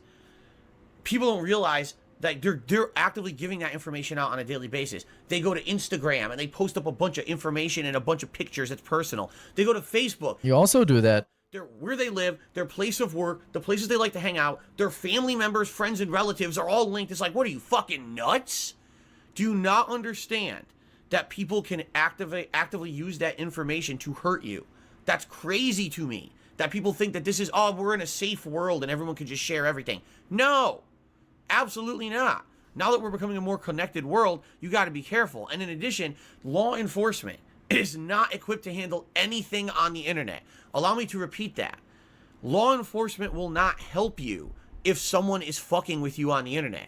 people don't realize that they're actively giving that information out on a daily basis. They go to Instagram and they post up a bunch of information and a bunch of pictures that's personal. They go to Facebook. You also do that. Where they live, their place of work, the places they like to hang out, their family members, friends, and relatives are all linked. It's like, what are you, fucking nuts? Do you not understand that people can actively use that information to hurt you? That's crazy to me. That people think that this is, oh, we're in a safe world and everyone can just share everything. No, absolutely not. Now that we're becoming a more connected world, you got to be careful. And in addition, law enforcement is not equipped to handle anything on the internet. Allow me to repeat that. Law enforcement will not help you if someone is fucking with you on the internet.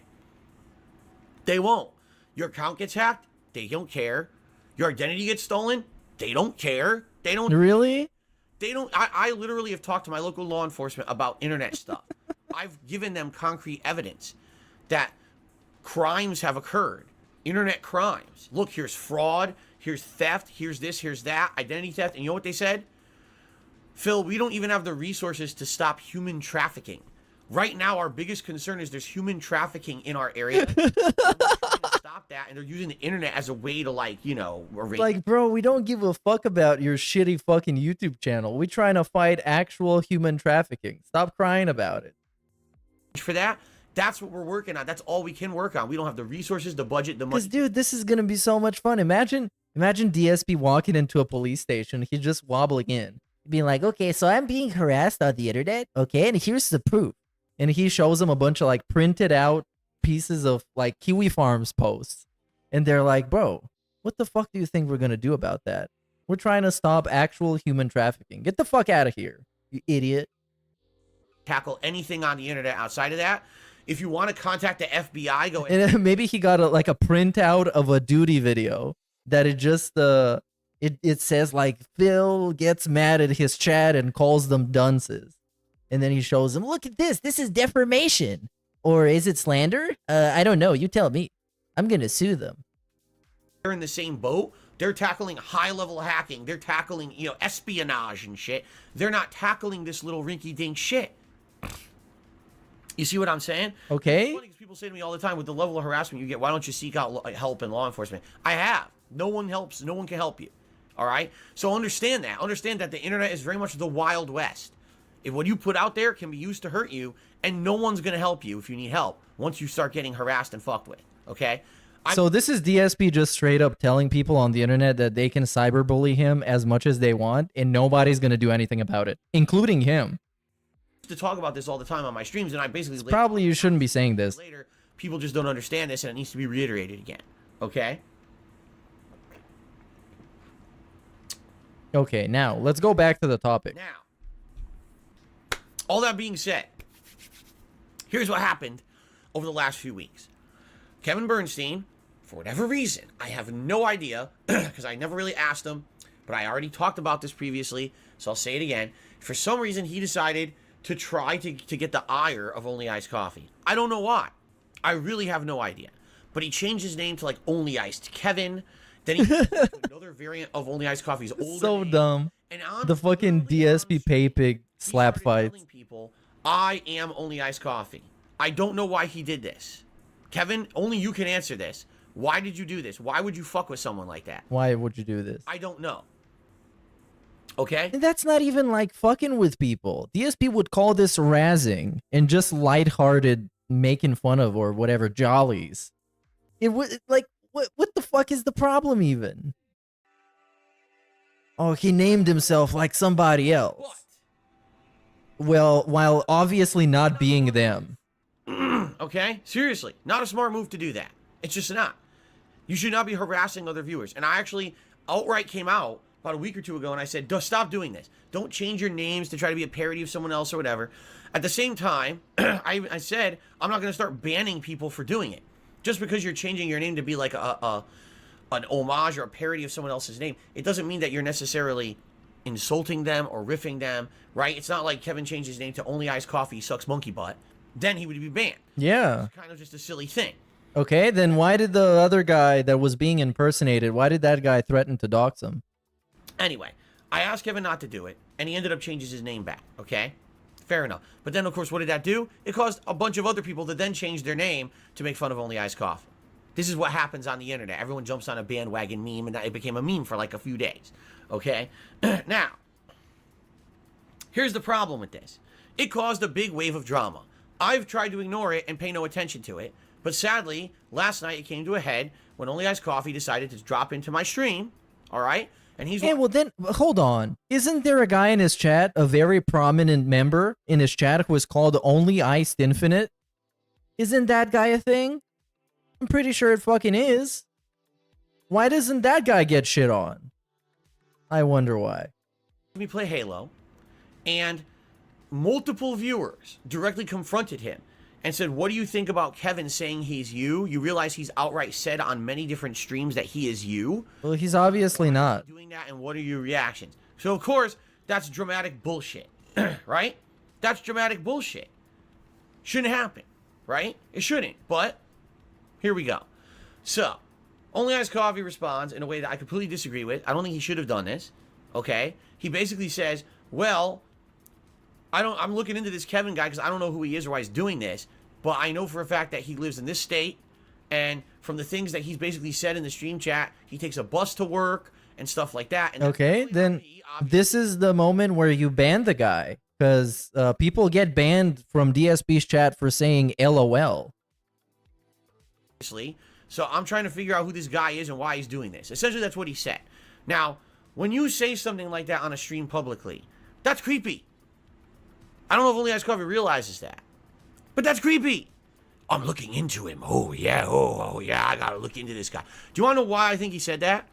They won't. Your account gets hacked, they don't care. Your identity gets stolen, they don't care. They don't. Really? They don't. I literally have talked to my local law enforcement about internet stuff. I've given them concrete evidence that crimes have occurred. Internet crimes. Look, here's fraud, here's theft, here's this, here's that, identity theft. And you know what they said? Phil, we don't even have the resources to stop human trafficking. Right now, our biggest concern is there's human trafficking in our area. Stop that, and they're using the internet as a way to, like, you know, erase. Like, bro, we don't give a fuck about your shitty fucking YouTube channel. We're trying to fight actual human trafficking. Stop crying about it. For that, that's what we're working on. That's all we can work on. We don't have the resources, the budget, the money. Because, dude, this is gonna be so much fun. Imagine DSP walking into a police station. He's just wobbling in, being like, okay, so I'm being harassed on the internet, okay, and here's the proof. And he shows them a bunch of, like, printed out pieces of, like, Kiwi Farms posts. And they're like, bro, what the fuck do you think we're gonna do about that? We're trying to stop actual human trafficking. Get the fuck out of here, you idiot. Tackle anything on the internet outside of that. If you want to contact the FBI, go ahead. And maybe he got a printout of a duty video that it just it says, like, Phil gets mad at his chat and calls them dunces. And then he shows them, look at this. This is defamation. Or is it slander? I don't know. You tell me. I'm going to sue them. They're in the same boat. They're tackling high-level hacking. They're tackling, you know, espionage and shit. They're not tackling this little rinky-dink shit. You see what I'm saying? Okay. It's funny because people say to me all the time, with the level of harassment you get, why don't you seek out help in law enforcement? I have. No one helps. No one can help you. All right? So understand that. Understand that the internet is very much the Wild West. If what you put out there can be used to hurt you, and no one's going to help you if you need help once you start getting harassed and fucked with. Okay? So this is DSP just straight up telling people on the internet that they can cyberbully him as much as they want, and nobody's going to do anything about it, including him. To talk about this all the time on my streams, and I basically Probably you shouldn't be saying this. later. People just don't understand this, and it needs to be reiterated again. Okay? Okay, now let's go back to the topic. Now, all that being said, here's what happened over the last few weeks. Kevin Bernstein, for whatever reason, I have no idea, because I never really asked him, but I already talked about this previously, so I'll say it again. For some reason, he decided to try to get the ire of Only Iced Coffee. I don't know why. I really have no idea. But he changed his name to like Only Iced Kevin. Then he another variant of Only Iced Coffee's older So name. dumb. And The fucking DSP pay pig slap started fights. telling people, I am Only Iced Coffee. I don't know why he did this. Kevin, only you can answer this. Why did you do this? Why would you fuck with someone like that? Why would you do this? I don't know. Okay? And that's not even like fucking with people. DSP would call this razzing and just lighthearted making fun of or whatever jollies. It would like what the fuck is the problem even? Oh, he named himself like somebody else. What? Well, while obviously not being them. Okay? Seriously. Not a smart move to do that. It's just not. You should not be harassing other viewers. And I actually outright came out about a week or two ago and I said, stop doing this. Don't change your names to try to be a parody of someone else or whatever. At the same time, I said, I'm not going to start banning people for doing it. Just because you're changing your name to be like an homage or a parody of someone else's name, it doesn't mean that you're necessarily insulting them or riffing them, right? It's not like Kevin changed his name to Only Iced Coffee Sucks Monkey Butt. Then he would be banned. Yeah. It's kind of just a silly thing. Okay, then why did the other guy that was being impersonated, why did that guy threaten to dox him? Anyway, I asked Kevin not to do it, and he ended up changing his name back, okay? Fair enough. But then, of course, what did that do? It caused a bunch of other people to then change their name to make fun of Only Iced Coffee. This is what happens on the internet. Everyone jumps on a bandwagon meme, and it became a meme for like a few days, okay? Now, here's the problem with this. It caused a big wave of drama. I've tried to ignore it and pay no attention to it, but sadly, last night it came to a head when Only Iced Coffee decided to drop into my stream, all right? And he's... Hey, well then, hold on. Isn't there a guy in his chat, a very prominent member in his chat who is called Only Iced Infinite? Isn't that guy a thing? I'm pretty sure it fucking is. Why doesn't that guy get shit on? I wonder why. me play Halo, and multiple viewers directly confronted him and said, what do you think about Kevin saying he's you? You realize he's outright said on many different streams that he is you? Well, he's obviously not. Doing that, and what are your reactions? So, of course, that's dramatic bullshit, right? That's dramatic bullshit. Shouldn't happen, right? It shouldn't, but here we go. So, Only Iced Coffee responds in a way that I completely disagree with. I don't think he should have done this, okay? He basically says, well, I'm looking into this Kevin guy because I don't know who he is or why he's doing this, but I know for a fact that he lives in this state, and from the things that he's basically said in the stream chat, he takes a bus to work and stuff like that. And okay, then this is the moment where you ban the guy, because people get banned from DSP's chat for saying LOL. So I'm trying to figure out who this guy is and why he's doing this. Essentially, that's what he said. Now, when you say something like that on a stream publicly, that's creepy. I don't know if Only Iced Coffee realizes that, but that's creepy. I'm looking into him. Oh, yeah. Oh, yeah. I got to look into this guy. Do you want to know why I think he said that?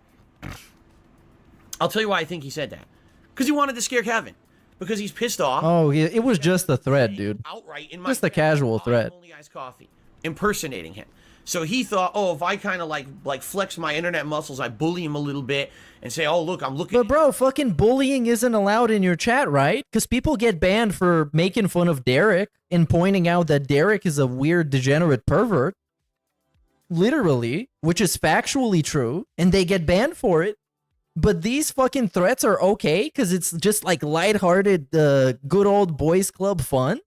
I'll tell you why I think he said that. Because he wanted to scare Kevin. Because he's pissed off. Oh, it was just a thread, dude. Outright in my just a casual thread. Only Iced Coffee, impersonating him. So he thought, oh, if I kind of like flex my internet muscles, I bully him a little bit and say, oh, look, I'm looking. But bro, fucking bullying isn't allowed in your chat, right? Because people get banned for making fun of Derek and pointing out that Derek is a weird, degenerate pervert. Literally, which is factually true, and they get banned for it. But these fucking threats are okay because it's just like lighthearted, good old boys club fun.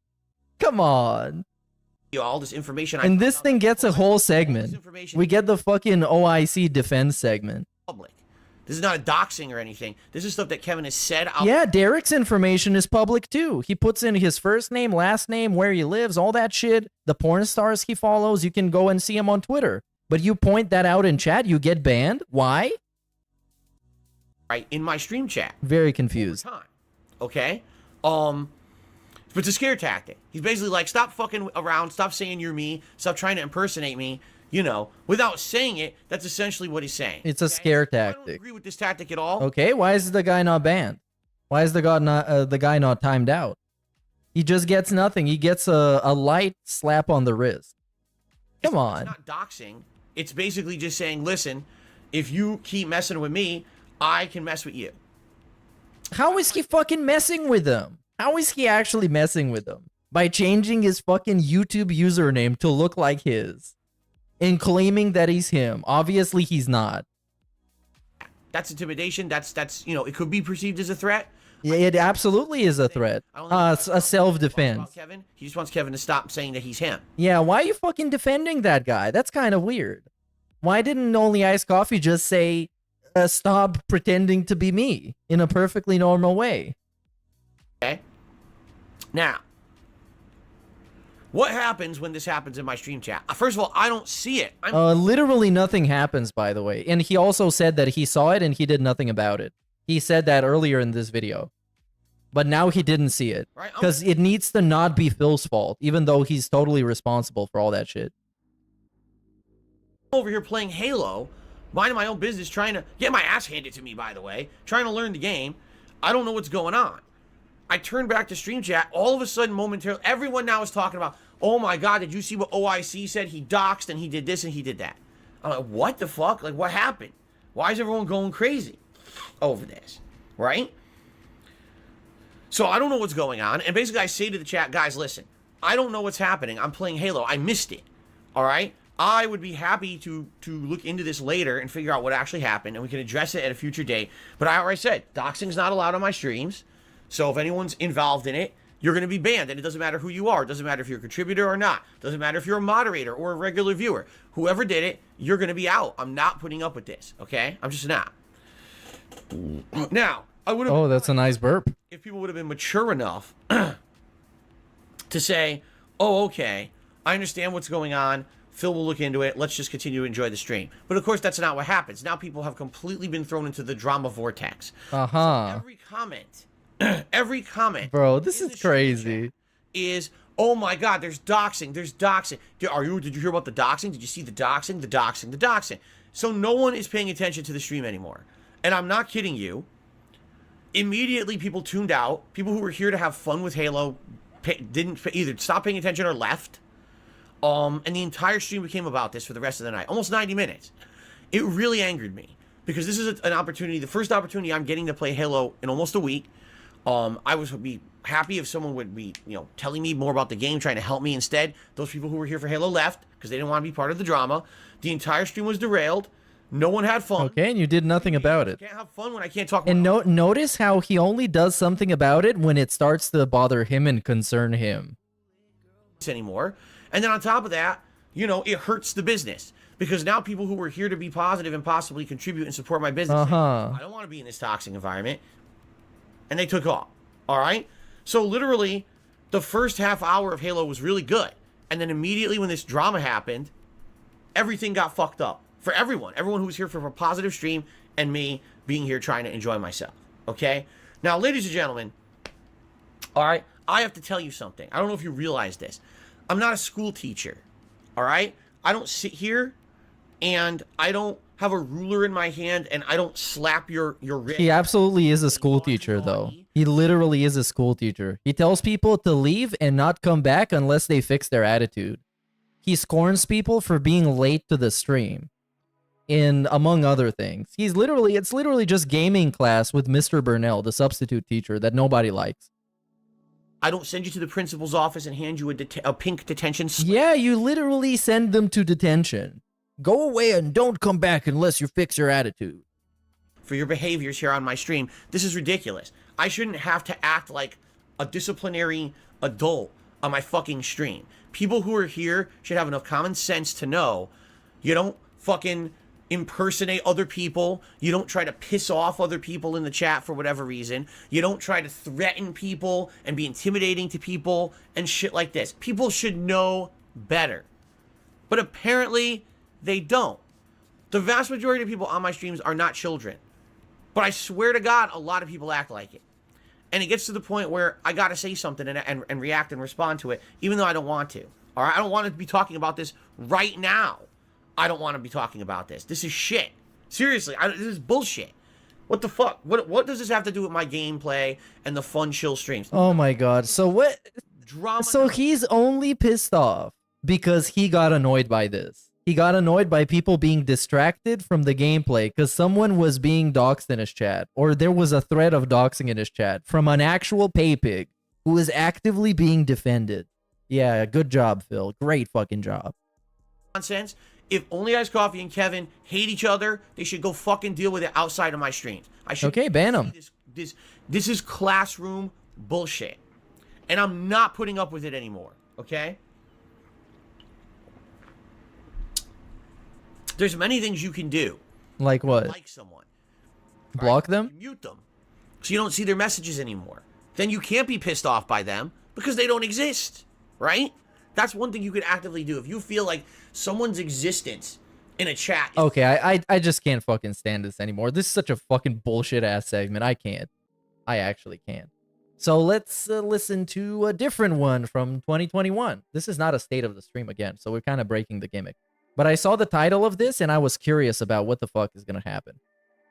Come on. all this information. And this thing gets a whole segment. We get the fucking OIC defense segment. Public. This is not a doxing or anything. This is stuff that Kevin has said. Out Yeah, Derek's information is public too. He puts in his first name, last name, where he lives, all that shit. The porn stars he follows, you can go and see him on Twitter. But you point that out in chat, you get banned? Why? right in my stream chat. Very confused. Time. Okay? But it's a scare tactic. He's basically like, stop fucking around, stop saying you're me, stop trying to impersonate me. You know, without saying it, that's essentially what he's saying. It's a scare tactic. I don't agree with this tactic at all. Okay, why is the guy not banned? Why is the guy not timed out? He just gets nothing. He gets a light slap on the wrist. Come on. It's not doxing. It's basically just saying, listen, if you keep messing with me, I can mess with you. How is he fucking messing with them? How is he actually messing with them? By changing his fucking YouTube username to look like his. And claiming that he's him. Obviously, he's not. That's intimidation. That's you know, it could be perceived as a threat. Yeah, it absolutely is a threat. A self-defense. Kevin, he just wants Kevin to stop saying that he's him. Yeah, why are you fucking defending that guy? That's kind of weird. Why didn't Only Iced Coffee just say, stop pretending to be me in a perfectly normal way? Okay. Now, what happens when this happens in my stream chat? First of all, I don't see it. Literally nothing happens, by the way. And he also said that he saw it and he did nothing about it. He said that earlier in this video. But now he didn't see it. Because it needs to not be Phil's fault, even though he's totally responsible for all that shit. I'm over here playing Halo, minding my own business, trying to get my ass handed to me, by the way, trying to learn the game. I don't know what's going on. I turn back to stream chat, all of a sudden, momentarily, everyone now is talking about, oh my god, did you see what OIC said? He doxed and he did this and he did that. I'm like, what the fuck? Like, what happened? Why is everyone going crazy over this? Right? So I don't know what's going on. And basically I say to the chat, guys, listen, I don't know what's happening. I'm playing Halo. I missed it. All right? I would be happy to look into this later and figure out what actually happened, and we can address it at a future date. But I already said, doxing's not allowed on my streams. So if anyone's involved in it, you're going to be banned. And it doesn't matter who you are. It doesn't matter if you're a contributor or not. It doesn't matter if you're a moderator or a regular viewer. Whoever did it, you're going to be out. I'm not putting up with this, okay? I'm just not. Now, I would have... Oh, that's a nice burp. If people would have been mature enough to say, oh, okay, I understand what's going on. Phil will look into it. Let's just continue to enjoy the stream. But of course, that's not what happens. Now people have completely been thrown into the drama vortex. Uh-huh. So every comment, bro, this is crazy. Is, oh my god, there's doxing. There's doxing. Did you hear about the doxing? Did you see the doxing? The doxing. The doxing. So no one is paying attention to the stream anymore. And I'm not kidding you. Immediately, people tuned out. People who were here to have fun with Halo didn't either stop paying attention or left. And the entire stream became about this for the rest of the night. Almost 90 minutes. It really angered me. Because this is an opportunity, the first opportunity I'm getting to play Halo in almost a week. I would be happy if someone would be, telling me more about the game, trying to help me instead. Those people who were here for Halo left because they didn't want to be part of the drama. The entire stream was derailed. No one had fun. Okay, and you did nothing about it. I can't have fun when I can't talk. And notice how he only does something about it when it starts to bother him and concern him. Anymore. And then on top of that, it hurts the business. Because now people who were here to be positive and possibly contribute and support my business, say, I don't want to be in this toxic environment. And they took off. All right? So literally, the first half hour of Halo was really good. And then immediately when this drama happened, everything got fucked up. For everyone. Everyone who was here for a positive stream and me being here trying to enjoy myself. Okay? Now, ladies and gentlemen, all right, I have to tell you something. I don't know if you realize this. I'm not a school teacher. All right? I don't sit here and I don't have a ruler in my hand and I don't slap your wrist. He absolutely is a school teacher, though. He literally is a school teacher. He tells people to leave and not come back unless they fix their attitude. He scorns people for being late to the stream. Among other things. It's literally just gaming class with Mr. Burnell, the substitute teacher that nobody likes. I don't send you to the principal's office and hand you a pink detention slip. Yeah, you literally send them to detention. Go away and don't come back unless you fix your attitude. For your behaviors here on my stream. This is ridiculous. I shouldn't have to act like a disciplinary adult on my fucking stream. People who are here should have enough common sense to know you don't fucking impersonate other people. You don't try to piss off other people in the chat for whatever reason. You don't try to threaten people and be intimidating to people and shit like this. People should know better. But apparently, they don't. The vast majority of people on my streams are not children. But I swear to God, a lot of people act like it. And it gets to the point where I gotta say something and react and respond to it, even though I don't want to. All right, I don't want to be talking about this right now. I don't want to be talking about this. This is shit. Seriously, this is bullshit. What the fuck? What does this have to do with my gameplay and the fun chill streams? Oh my god. So what? Drama. So he's only pissed off because he got annoyed by this. He got annoyed by people being distracted from the gameplay because someone was being doxxed in his chat, or there was a threat of doxing in his chat from an actual pay pig who is actively being defended. Yeah, good job, Phil. Great fucking job. Nonsense. If Only Ice Coffee and Kevin hate each other, they should go fucking deal with it outside of my streams. I should Okay, ban them. This is classroom bullshit. And I'm not putting up with it anymore, okay? There's many things you can do. Like what? Like someone. Block them? Mute them. So you don't see their messages anymore. Then you can't be pissed off by them because they don't exist, right? That's one thing you could actively do. If you feel like someone's existence in a chat. Okay, I just can't fucking stand this anymore. This is such a fucking bullshit ass segment. I can't. I actually can't. So let's listen to a different one from 2021. This is not a state of the stream again, so we're kind of breaking the gimmick. But I saw the title of this and I was curious about what the fuck is going to happen.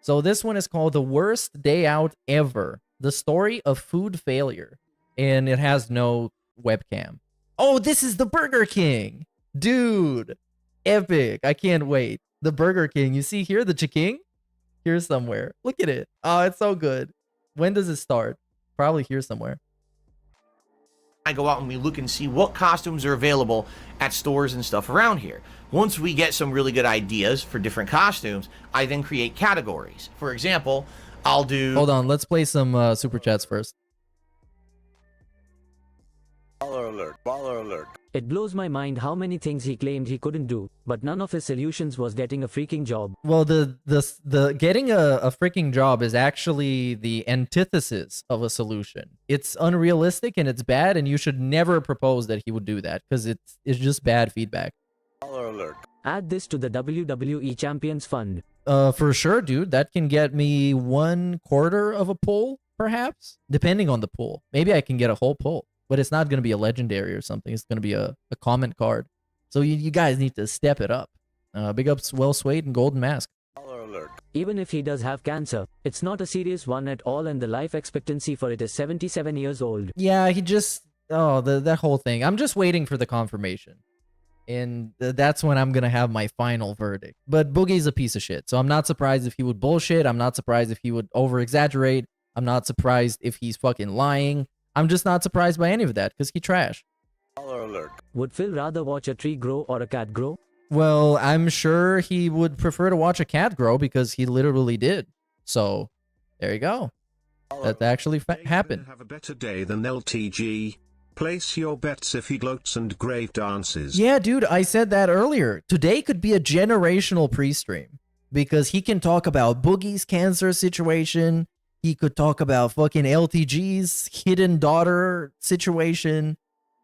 So this one is called The Worst Day Out Ever. The Story of Food Failure. And it has no webcam. Oh, this is the Burger King. Dude. Epic. I can't wait. The Burger King. You see here the chicken? Here somewhere. Look at it. Oh, it's so good. When does it start? Probably here somewhere. I go out and we look and see what costumes are available at stores and stuff around here. Once we get some really good ideas for different costumes, I then create categories. For example, I'll do... Hold on, let's play some super chats first. Baller alert, baller alert. It blows my mind how many things he claimed he couldn't do, but none of his solutions was getting a freaking job. Well, the getting a freaking job is actually the antithesis of a solution. It's unrealistic and it's bad, and you should never propose that he would do that because it's just bad feedback. Baller alert. Add this to the WWE Champions Fund. For sure, dude. That can get me 1/4 of a pull, perhaps, depending on the pull. Maybe I can get a whole pull. But it's not going to be a legendary or something. It's going to be a comment card. So you guys need to step it up. Big ups Well Swayed and Golden Mask. Even if he does have cancer, it's not a serious one at all and the life expectancy for it is 77 years old. Yeah, he just... Oh, that whole thing. I'm just waiting for the confirmation. And that's when I'm going to have my final verdict. But Boogie's a piece of shit. So I'm not surprised if he would bullshit. I'm not surprised if he would over-exaggerate. I'm not surprised if he's fucking lying. I'm just not surprised by any of that, because he trash. Would Phil rather watch a tree grow or a cat grow? Well, I'm sure he would prefer to watch a cat grow, because he literally did. So, there you go. That actually happened. Have a better day than LTG. Place your bets if he gloats and grave dances. Yeah, dude, I said that earlier. Today could be a generational pre-stream, because he can talk about Boogie's cancer situation. He could talk about fucking LTG's hidden daughter situation.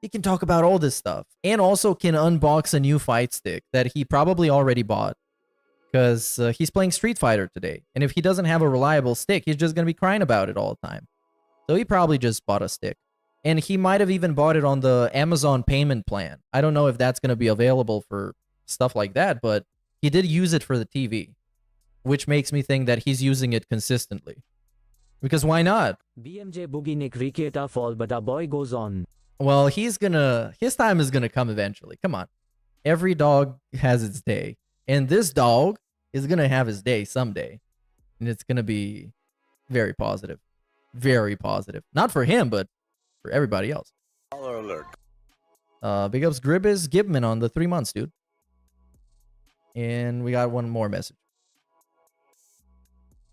He can talk about all this stuff. And also can unbox a new fight stick that he probably already bought. Because he's playing Street Fighter today. And if he doesn't have a reliable stick, he's just going to be crying about it all the time. So he probably just bought a stick. And he might have even bought it on the Amazon payment plan. I don't know if that's going to be available for stuff like that, but he did use it for the TV. Which makes me think that he's using it consistently. Because why not? BMJ Boogie Nick Rikieta fall, but our boy goes on. Well, his time is gonna come eventually. Come on. Every dog has its day. And this dog is gonna have his day someday. And it's gonna be very positive. Very positive. Not for him, but for everybody else. Baller alert. Big ups Gribbis Gibman on the 3 months, dude. And we got one more message.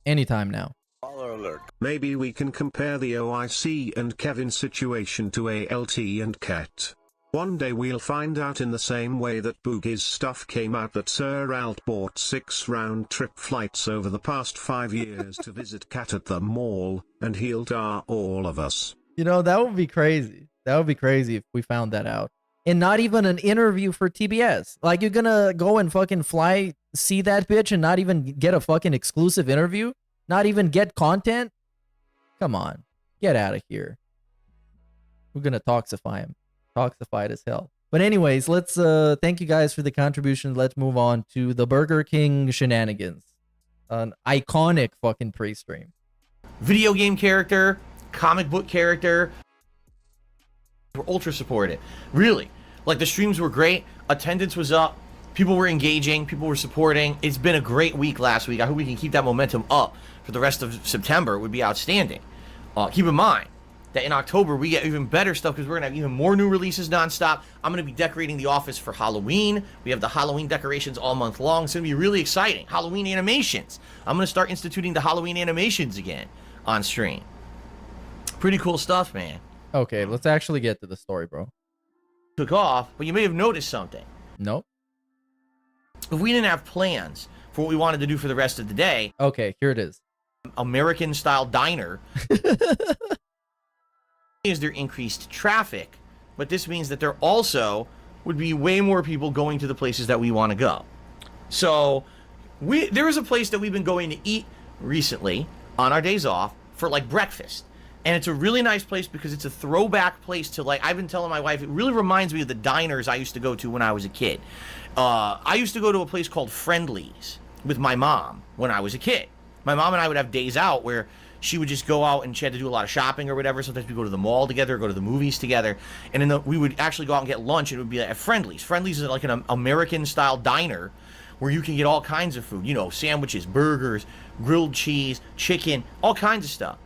Anytime now. Baller alert. Maybe we can compare the OIC and Kevin situation to ALT and Cat. One day we'll find out in the same way that Boogie's stuff came out that Sir Alt bought 6 round-trip flights over the past 5 years to visit Cat at the mall, and he'll tar all of us. You know, that would be crazy. That would be crazy if we found that out. And not even an interview for TBS. Like, you're gonna go and fucking fly, see that bitch, and not even get a fucking exclusive interview? Not even get content? Come on. Get out of here. We're gonna toxify him. Toxified as hell. But anyways, let's thank you guys for the contribution. Let's move on to the Burger King shenanigans. An iconic fucking pre-stream. Video game character, comic book character. We're ultra supported. Really. Like, the streams were great. Attendance was up. People were engaging. People were supporting. It's been a great week last week. I hope we can keep that momentum up for the rest of September. It would be outstanding. Keep in mind that in October we get even better stuff because we're going to have even more new releases nonstop. I'm going to be decorating the office for Halloween. We have the Halloween decorations all month long. It's going to be really exciting. Halloween animations. I'm going to start instituting the Halloween animations again on stream. Pretty cool stuff, man. Okay, let's actually get to the story, bro. Took off, but you may have noticed something. Nope. If we didn't have plans for what we wanted to do for the rest of the day. Okay, here it is. American-style diner. Is there increased traffic, but this means that there also would be way more people going to the places that we want to go. So there is a place that we've been going to eat recently on our days off for like breakfast, and it's a really nice place because it's a throwback place to, like, I've been telling my wife, it really reminds me of the diners I used to go to when I was a kid. I used to go to a place called Friendly's with my mom when I was a kid. My mom and I would have days out where she would just go out and she had to do a lot of shopping or whatever. Sometimes we go to the mall together, go to the movies together. And then we would actually go out and get lunch. And it would be at Friendly's. Friendly's is like an American-style diner where you can get all kinds of food. You know, sandwiches, burgers, grilled cheese, chicken, all kinds of stuff.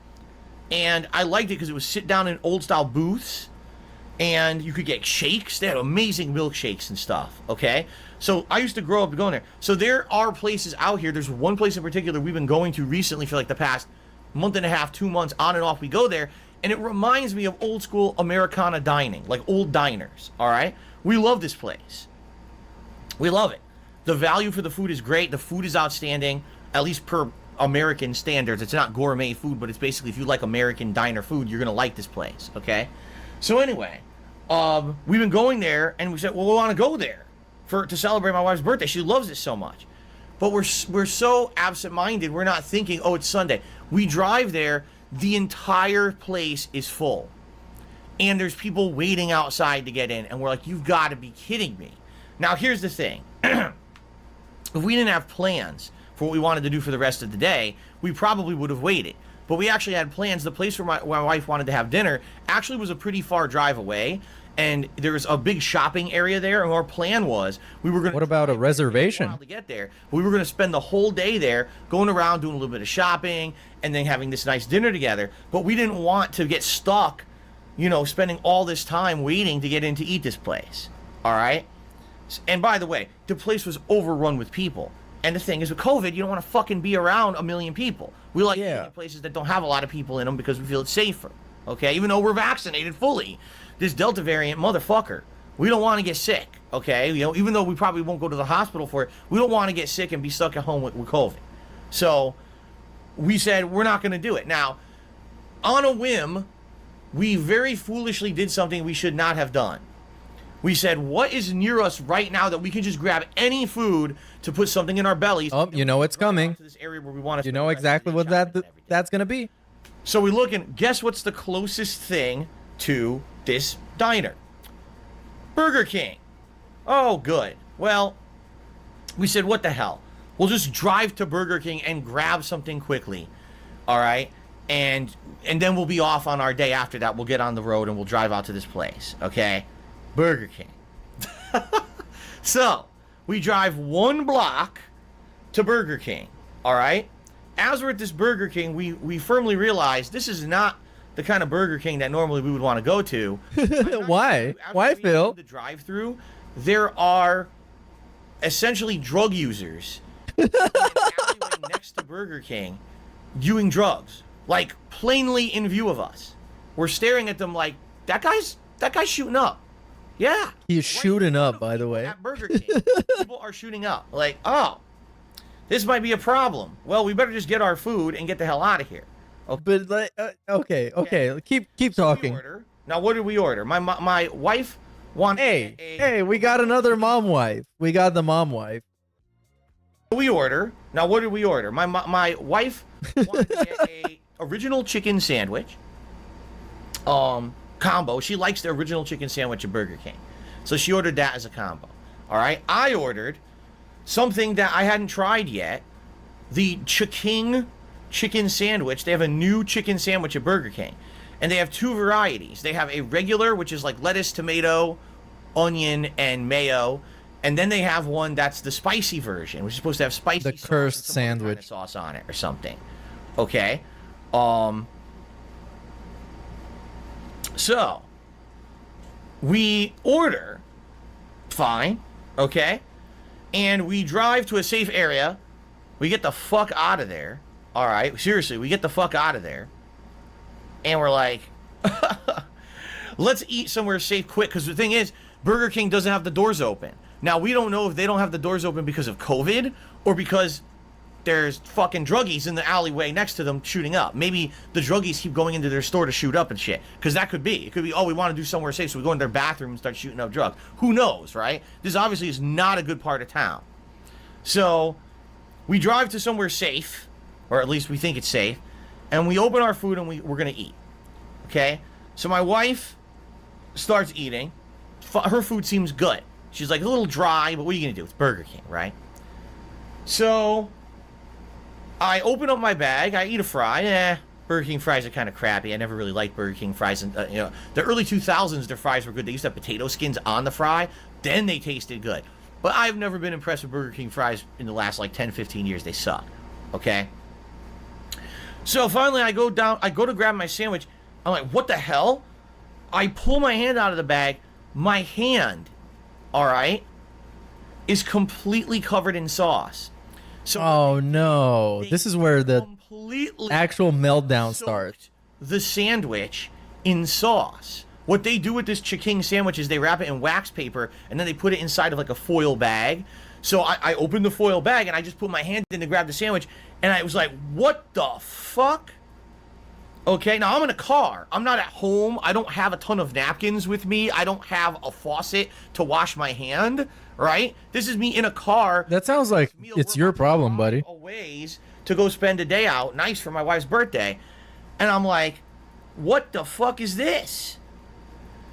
And I liked it because it was sit down in old-style booths. And you could get shakes. They had amazing milkshakes and stuff, okay? So I used to grow up going there. So there are places out here. There's one place in particular we've been going to recently for like the past month and a half, 2 months, on and off we go there, and it reminds me of old school Americana dining, like old diners, all right? We love this place. We love it. The value for the food is great. The food is outstanding, at least per American standards. It's not gourmet food, but it's basically, if you like American diner food, you're gonna like this place, okay? So anyway, we've been going there, and we said, well, we want to go there to celebrate my wife's birthday. She loves it so much. But we're so absent-minded, we're not thinking, oh, it's Sunday. We drive there, the entire place is full. And there's people waiting outside to get in, and we're like, you've got to be kidding me. Now, here's the thing. If we didn't have plans for what we wanted to do for the rest of the day, we probably would have waited. But we actually had plans. The place where my wife wanted to have dinner actually was a pretty far drive away. And there's a big shopping area there, and our plan was we were going to... What about a reservation? ...to get there. We were going to spend the whole day there, going around, doing a little bit of shopping, and then having this nice dinner together. But we didn't want to get stuck, you know, spending all this time waiting to get in to eat this place. All right? And by the way, the place was overrun with people. And the thing is, with COVID, you don't want to fucking be around a million people. We like eating at places that don't have a lot of people in them because we feel it's safer. Okay? Even though we're vaccinated fully. This Delta variant, motherfucker, we don't want to get sick, okay? You know, even though we probably won't go to the hospital for it, we don't want to get sick and be stuck at home with COVID. So we said we're not going to do it. Now, on a whim, we very foolishly did something we should not have done. We said, what is near us right now that we can just grab any food to put something in our bellies? Oh, you know it's coming. This area where we want to. You know exactly what that's going to be. So we look and guess what's the closest thing to this diner? Burger King. Oh, good. Well, we said, what the hell? We'll just drive to Burger King and grab something quickly. All right? And then we'll be off on our day after that. We'll get on the road and we'll drive out to this place. Okay? Burger King. So, we drive 1 block to Burger King. All right? As we're at this Burger King, we firmly realize this is not the kind of Burger King that normally we would want to go to. Why? Why, Phil? The drive-through, there are essentially drug users in the alleyway next to Burger King doing drugs. like plainly in view of us. We're staring at them like, that guy's shooting up. Yeah. He's shooting up, by the way. At Burger King, people are shooting up. Like, oh, this might be a problem. Well, we better just get our food and get the hell out of here. Okay. But like, okay. Keep talking. Now, what did we order? My wife wanted. Hey, we got another mom wife. We got the mom wife. We order. Now, what did we order? My wife wanted to get a original chicken sandwich. Combo. She likes the original chicken sandwich at Burger King, so she ordered that as a combo. All right. I ordered something that I hadn't tried yet. The Chiking chicken sandwich. They have a new chicken sandwich at Burger King, and they have two varieties. They have a regular, which is like lettuce, tomato, onion, and mayo. And then they have one that's the spicy version, which is supposed to have spicy the cursed sandwich kind of sauce on it or something. Okay. So we order, fine, okay, and we drive to a safe area. We get the fuck out of there. All right, seriously, we get the fuck out of there, and we're like, let's eat somewhere safe quick, because the thing is, Burger King doesn't have the doors open. Now, we don't know if they don't have the doors open because of COVID or because there's fucking druggies in the alleyway next to them shooting up. Maybe the druggies keep going into their store to shoot up and shit. Because that could be. It could be, oh, we want to do somewhere safe, so we go in their bathroom and start shooting up drugs. Who knows, right? This obviously is not a good part of town. So, we drive to somewhere safe, or at least we think it's safe, and we open our food and we're going to eat. Okay? So my wife starts eating. Her food seems good. She's like a little dry, but what are you going to do? It's Burger King, right? So I open up my bag. I eat a fry. Burger King fries are kind of crappy. I never really liked Burger King fries. And, the early 2000s, their fries were good. They used to have potato skins on the fry. Then they tasted good. But I've never been impressed with Burger King fries in the last like 10, 15 years. They suck. Okay? So finally I go to grab my sandwich. I'm like, what the hell? I pull my hand out of the bag. My hand, all right, is completely covered in sauce. So oh no, this is where the actual meltdown starts. The sandwich in sauce. What they do with this Chiking sandwich is they wrap it in wax paper and then they put it inside of like a foil bag. So I opened the foil bag and I just put my hand in to grab the sandwich and I was like, what the fuck? Okay, now I'm in a car. I'm not at home. I don't have a ton of napkins with me. I don't have a faucet to wash my hand, right? This is me in a car. That sounds like it's your problem, buddy. A ways to go spend a day out, nice for my wife's birthday. And I'm like, what the fuck is this?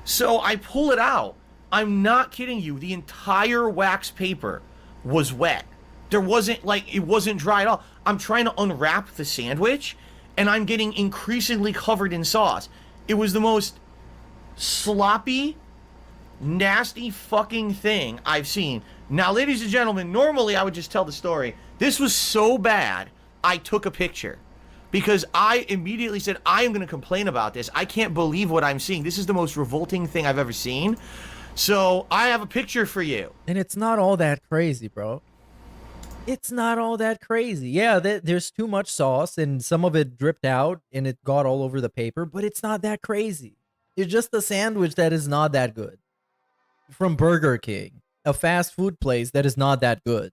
So I pull it out. I'm not kidding you. The entire wax paper was wet. There wasn't, like, it wasn't dry at all. I'm trying to unwrap the sandwich and I'm getting increasingly covered in sauce. It was the most sloppy, nasty fucking thing I've seen. Now, ladies and gentlemen, normally I would just tell the story. This was so bad, I took a picture. Because I immediately said, I am going to complain about this. I can't believe what I'm seeing. This is the most revolting thing I've ever seen. So, I have a picture for you. And it's not all that crazy, bro. It's not all that crazy. Yeah, there's too much sauce and some of it dripped out and it got all over the paper, but it's not that crazy. It's just a sandwich that is not that good. From Burger King, a fast food place that is not that good.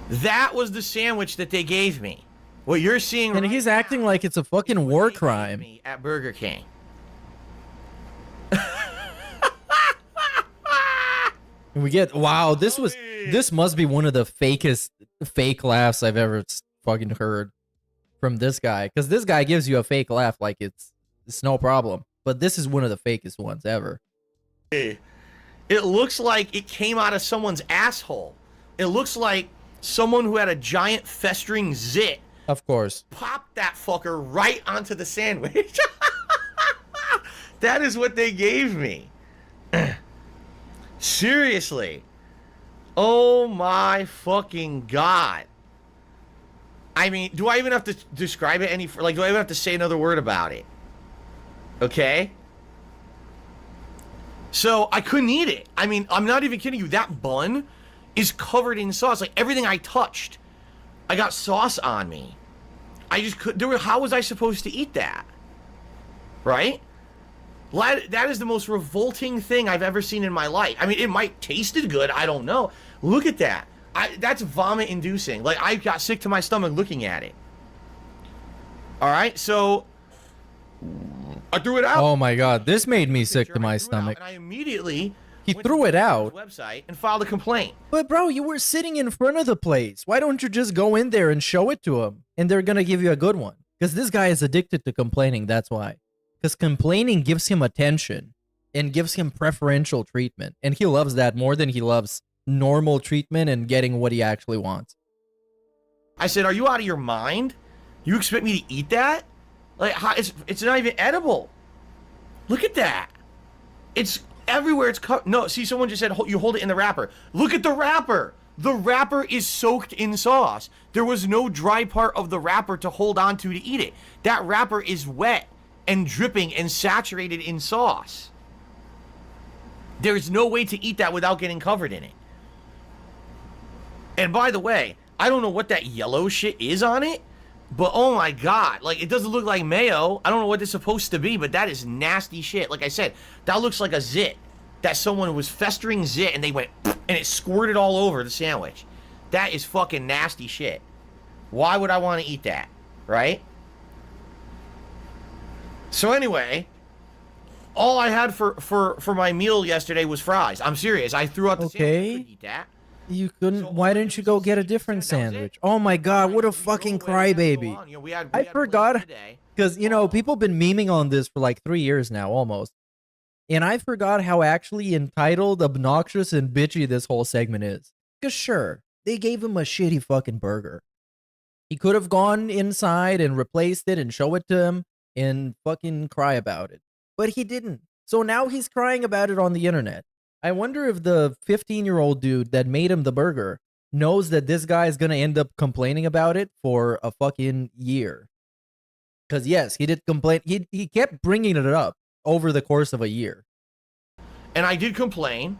That was the sandwich that they gave me. What you're seeing and right he's acting like it's a fucking war crime. At Burger King. And we get, wow, this must be one of the fake laughs I've ever fucking heard from this guy. Because this guy gives you a fake laugh like it's no problem. But this is one of the fakest ones ever. It looks like it came out of someone's asshole. It looks like someone who had a giant festering zit. Of course. Popped that fucker right onto the sandwich. That is what they gave me. Seriously. Oh my fucking god. I mean, do I even have to describe it any... Like, do I even have to say another word about it? Okay? So, I couldn't eat it. I mean, I'm not even kidding you. That bun is covered in sauce. Like, everything I touched I got sauce on me. I just couldn't. How was I supposed to eat that? Right? That is the most revolting thing I've ever seen in my life. I mean, it might tasted good. I don't know. Look at that. That's vomit inducing. Like, I got sick to my stomach looking at it. All right, so I threw it out. Oh my god, this made me sick to my stomach. And I immediately He threw it out. Website and filed a complaint. But bro, you were sitting in front of the place. Why don't you just go in there and show it to him? And they're gonna give you a good one. Because this guy is addicted to complaining, that's why. Because complaining gives him attention and gives him preferential treatment. And he loves that more than he loves normal treatment and getting what he actually wants. I said, are you out of your mind? You expect me to eat that? Like, it's not even edible. Look at that. It's everywhere. It's no, see, someone just said you hold it in the wrapper. Look at the wrapper. The wrapper is soaked in sauce. There was no dry part of the wrapper to hold on to eat it. That wrapper is wet and dripping and saturated in sauce. There's no way to eat that without getting covered in it. And by the way, I don't know what that yellow shit is on it, but oh my god, like, it doesn't look like mayo. I don't know what it's supposed to be, but that is nasty shit. Like I said, that looks like a zit. That someone was festering zit and they went and it squirted all over the sandwich. That is fucking nasty shit. Why would I want to eat that? Right? So anyway, all I had for my meal yesterday was fries. I'm serious. I threw out the sandwich. I couldn't eat that. You couldn't. Why didn't you go get a different sandwich? Oh my god, what a fucking crybaby. I forgot. Because, you know, people have been memeing on this for like 3 years now, almost. And I forgot how actually entitled, obnoxious, and bitchy this whole segment is. Because sure, they gave him a shitty fucking burger. He could have gone inside and replaced it and show it to him and fucking cry about it. But he didn't. So now he's crying about it on the internet. I wonder if the 15-year-old dude that made him the burger knows that this guy is going to end up complaining about it for a fucking year. Because yes, he did complain. He kept bringing it up over the course of a year. And I did complain,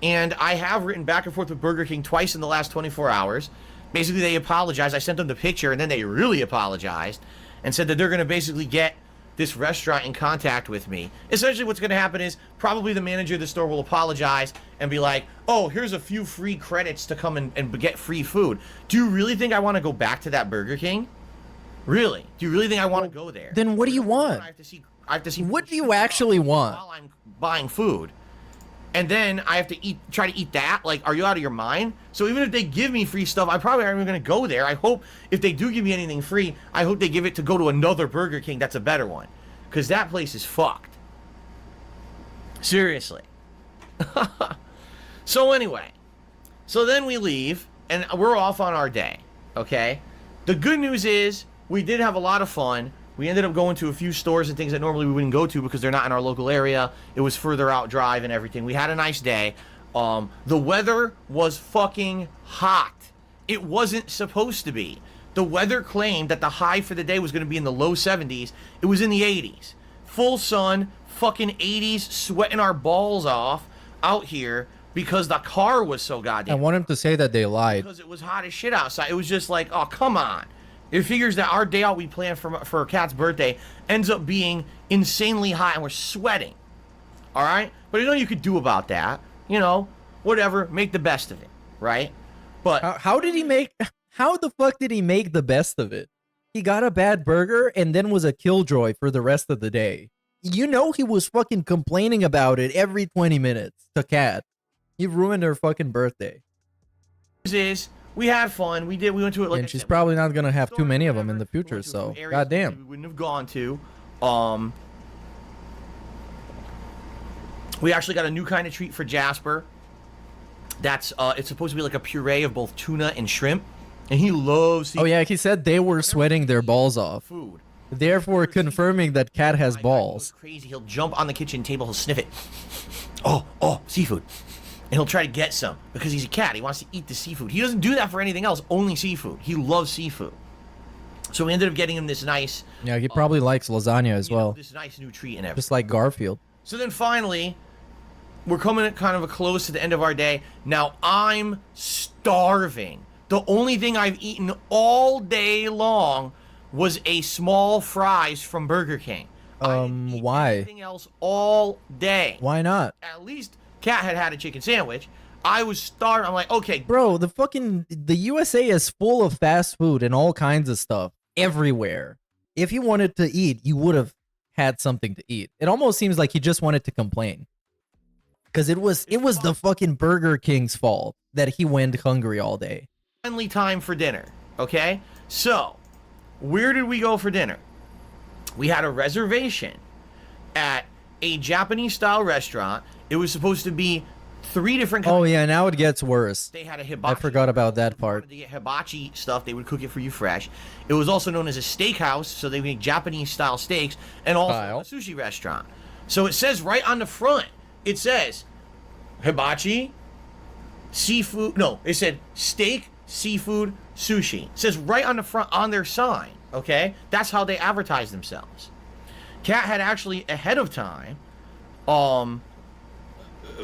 and I have written back and forth with Burger King twice in the last 24 hours. Basically, they apologized. I sent them the picture, and then they really apologized and said that they're going to basically get this restaurant in contact with me. Essentially, what's going to happen is probably the manager of the store will apologize and be like, oh, here's a few free credits to come and get free food. Do you really think I want to go back to that Burger King? Really? Do you really think I want to go there? Then what do you want? I have to see what do you actually want? While I'm buying food. And then I have to try to eat that? Like, are you out of your mind? So even if they give me free stuff, I probably aren't even going to go there. I hope if they do give me anything free, I hope they give it to go to another Burger King that's a better one. Because that place is fucked. Seriously. So anyway. So then we leave, and we're off on our day. Okay? The good news is, we did have a lot of fun. We ended up going to a few stores and things that normally we wouldn't go to because they're not in our local area. It was further out drive and everything. We had a nice day. The weather was fucking hot. It wasn't supposed to be. The weather claimed that the high for the day was going to be in the low 70s. It was in the 80s. Full sun, fucking 80s, sweating our balls off out here because the car was so goddamn. I want him to say that they lied. Because it was hot as shit outside. It was just like, oh, come on. It figures that our day out we planned for Kat's birthday ends up being insanely hot and we're sweating. All right? But you know you could do about that. You know, whatever, make the best of it, right? But how the fuck did he make the best of it? He got a bad burger and then was a killjoy for the rest of the day. You know he was fucking complaining about it every 20 minutes to Kat. He ruined her fucking birthday. We had fun. We went to it like. And she's probably not gonna have too many of them in the future. So, goddamn. We wouldn't have gone to. We actually got a new kind of treat for Jasper. That's it's supposed to be like a puree of both tuna and shrimp, and he loves. Oh yeah, he said they were sweating their balls off. Food. Therefore, confirming that Kat has balls. Crazy. He'll jump on the kitchen table. He'll sniff it. Oh, seafood. And he'll try to get some because he's a cat. He wants to eat the seafood. He doesn't do that for anything else, only seafood. He loves seafood. So we ended up getting him this nice... Yeah, he probably likes lasagna as well. This nice new treat and everything. Just like Garfield. So then finally, we're coming at kind of a close to the end of our day. Now I'm starving. The only thing I've eaten all day long was a small fries from Burger King. Why? Anything else all day. Why not? At least Kat had a chicken sandwich. I was starving. I'm like, okay. Bro, the USA is full of fast food and all kinds of stuff everywhere. If you wanted to eat, you would have had something to eat. It almost seems like he just wanted to complain. Because it was the fucking Burger King's fault that he went hungry all day. Finally time for dinner, okay? So, where did we go for dinner? We had a reservation at a Japanese-style restaurant. It was supposed to be 3 different kinds. Oh yeah, now it gets worse. They had a hibachi. I forgot about that part. To get hibachi stuff, they would cook it for you fresh. It was also known as a steakhouse, so they make Japanese-style steaks, and also a sushi restaurant. So it says right on the front, it says hibachi, seafood. No, it said steak, seafood, sushi. It says right on the front on their sign. Okay, that's how they advertise themselves. Kat had actually ahead of time,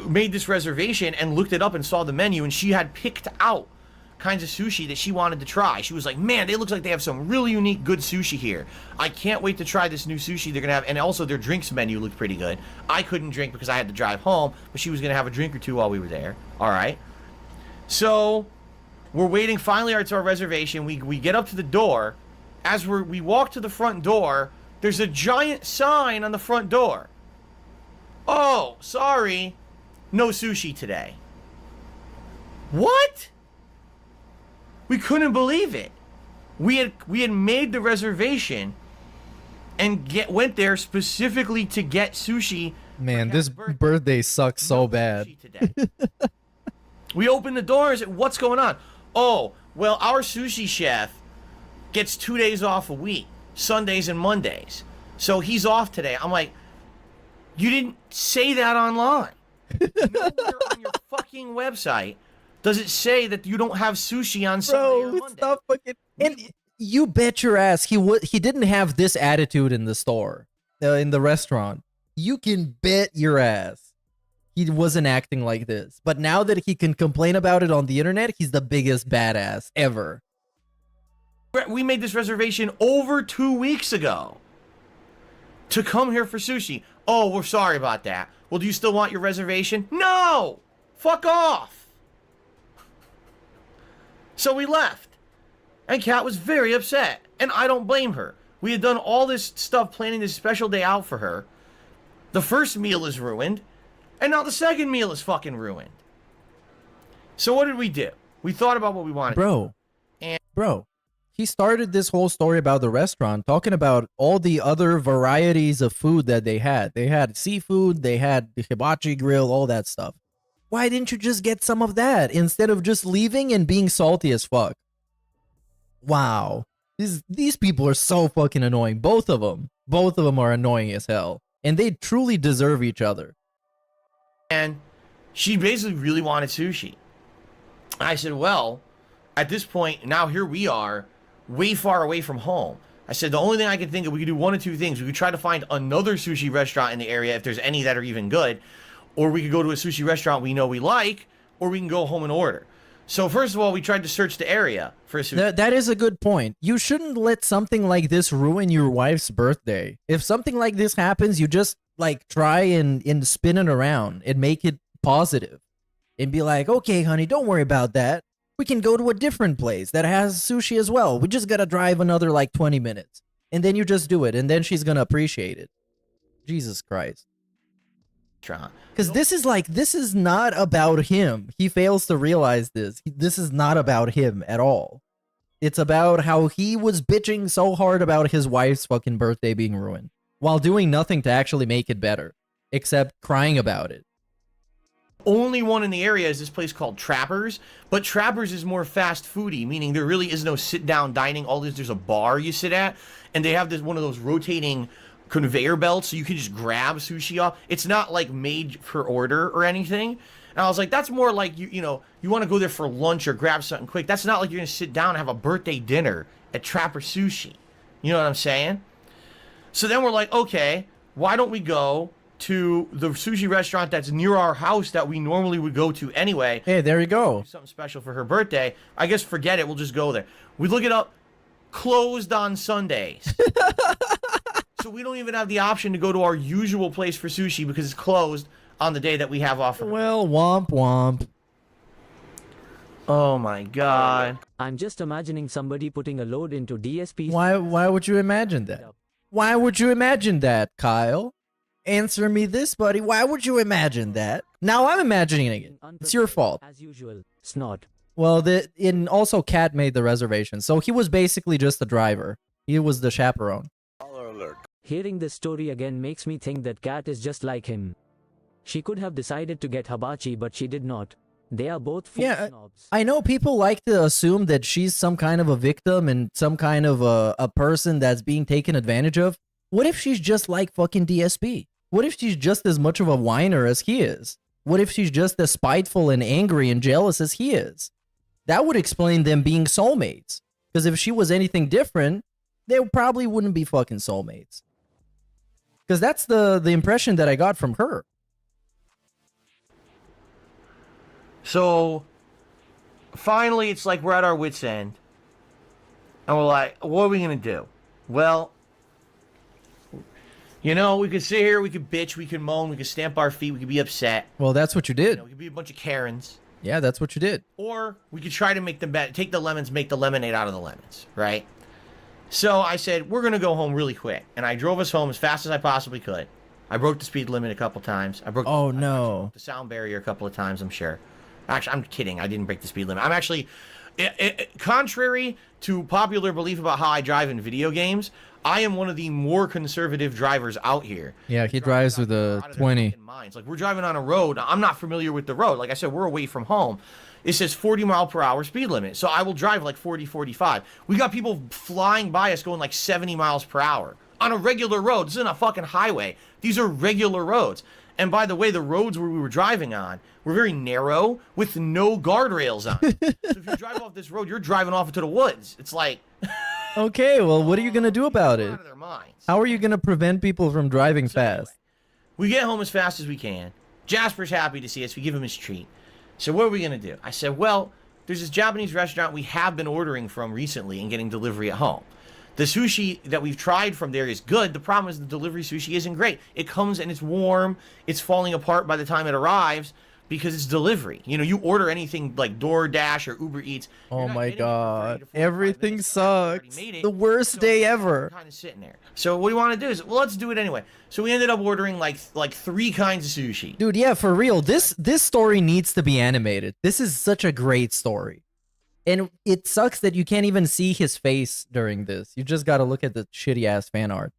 made this reservation and looked it up and saw the menu, and she had picked out kinds of sushi that she wanted to try. She was like, man, they look like they have some really unique good sushi here. I can't wait to try this new sushi they're gonna have. And also their drinks menu looked pretty good. I couldn't drink because I had to drive home, but she was gonna have a drink or two while we were there. All right, so we're waiting finally to our reservation. We get up to the door. As we walk to the front door, there's a giant sign on the front door. Oh, sorry, no sushi today. What? We couldn't believe it. We had made the reservation and went there specifically to get sushi. Man, this birthday sucks so bad. We opened the door and said, what's going on? Oh, well, our sushi chef gets 2 days off a week, Sundays and Mondays. So he's off today. I'm like, you didn't say that online. Nowhere on your fucking website does it say that you don't have sushi on Sunday or Monday. Stop fucking. And you bet your ass he didn't have this attitude in the store, in the restaurant. You can bet your ass he wasn't acting like this. But now that he can complain about it on the internet, he's the biggest badass ever. We made this reservation over 2 weeks ago to come here for sushi. Oh, we're sorry about that. Well, do you still want your reservation? No! Fuck off! So we left. And Kat was very upset. And I don't blame her. We had done all this stuff planning this special day out for her. The first meal is ruined. And now the second meal is fucking ruined. So what did we do? We thought about what we wanted. Bro, he started this whole story about the restaurant talking about all the other varieties of food that they had. They had seafood, they had the hibachi grill, all that stuff. Why didn't you just get some of that instead of just leaving and being salty as fuck? Wow. These people are so fucking annoying. Both of them. Both of them are annoying as hell. And they truly deserve each other. And she basically really wanted sushi. I said, well, at this point, now here we are, way far away from home. I said, the only thing I can think of, we could do one of two things. We could try to find another sushi restaurant in the area, if there's any that are even good, or we could go to a sushi restaurant we know we like, or we can go home and order. So first of all, we tried to search the area for a sushi. That is a good point. You shouldn't let something like this ruin your wife's birthday. If something like this happens, you just like try and spin it around and make it positive. And be like, okay, honey, don't worry about that. We can go to a different place that has sushi as well. We just gotta drive another like 20 minutes. And then you just do it, and then she's gonna appreciate it. Jesus Christ. Because this is not about him. He fails to realize this. This is not about him at all. It's about how he was bitching so hard about his wife's fucking birthday being ruined while doing nothing to actually make it better, except crying about it. Only one in the area is this place called Trappers, but Trappers is more fast foody, meaning there really is no sit-down dining. There's a bar you sit at, and they have this one of those rotating conveyor belts, so you can just grab sushi off. It's not like made for order or anything. And I was like, that's more like you want to go there for lunch or grab something quick. That's not like you're gonna sit down and have a birthday dinner at Trapper Sushi. You know what I'm saying? So then we're like, okay, why don't we go to the sushi restaurant that's near our house that we normally would go to anyway. Hey, there you go. Do something special for her birthday. I guess forget it. We'll just go there. We look it up. Closed on Sundays. So we don't even have the option to go to our usual place for sushi because it's closed on the day that we have off. Well, womp womp. Oh my god. I'm just imagining somebody putting a load into DSP's... Why would you imagine that? Why would you imagine that, Kyle? Answer me this, buddy. Why would you imagine that? Now I'm imagining it. It's your fault. As usual, snot. Well, also Cat made the reservation, so he was basically just the driver. He was the chaperone. Baller alert. Hearing this story again makes me think that Cat is just like him. She could have decided to get hibachi, but she did not. They are both full snobs. I know people like to assume that she's some kind of a victim and some kind of a person that's being taken advantage of. What if she's just like fucking DSP? What if she's just as much of a whiner as he is? What if she's just as spiteful and angry and jealous as he is? That would explain them being soulmates. Because if she was anything different, they probably wouldn't be fucking soulmates. Because that's the impression that I got from her. So, finally, it's like we're at our wits' end. And we're like, what are we going to do? Well, you know, we could sit here, we could bitch, we could moan, we could stamp our feet, we could be upset. Well, that's what you did. You know, we could be a bunch of Karens. Yeah, that's what you did. Or we could try to make them take the lemons, make the lemonade out of the lemons, right? So I said, we're going to go home really quick. And I drove us home as fast as I possibly could. I broke the speed limit a couple times. I broke the sound barrier a couple of times, I'm sure. Actually, I'm kidding. I didn't break the speed limit. I'm actually, contrary to popular belief about how I drive in video games, I am one of the more conservative drivers out here. Yeah, he drives with a 20. Like, we're driving on a road. I'm not familiar with the road. Like I said, we're away from home. It says 40 mile per hour speed limit. So I will drive like 40, 45. We got people flying by us going like 70 miles per hour on a regular road. This isn't a fucking highway. These are regular roads. And by the way, the roads where we were driving on were very narrow with no guardrails on. So if you drive off this road, you're driving off into the woods. It's like... Okay, well, what are you going to do about it? Out of their minds. How are you going to prevent people from driving fast? Anyway, we get home as fast as we can. Jasper's happy to see us. We give him his treat. So what are we going to do? I said, well, there's this Japanese restaurant we have been ordering from recently and getting delivery at home. The sushi that we've tried from there is good. The problem is the delivery sushi isn't great. It comes and it's warm. It's falling apart by the time it arrives because it's delivery. You know, you order anything like DoorDash or Uber Eats. Oh my god. Everything sucks. The worst day ever. Kind of sitting there. So what we want to do is, well, let's do it anyway. So we ended up ordering like 3 kinds of sushi. Dude, yeah, for real. This story needs to be animated. This is such a great story. And it sucks that you can't even see his face during this. You just got to look at the shitty-ass fan art.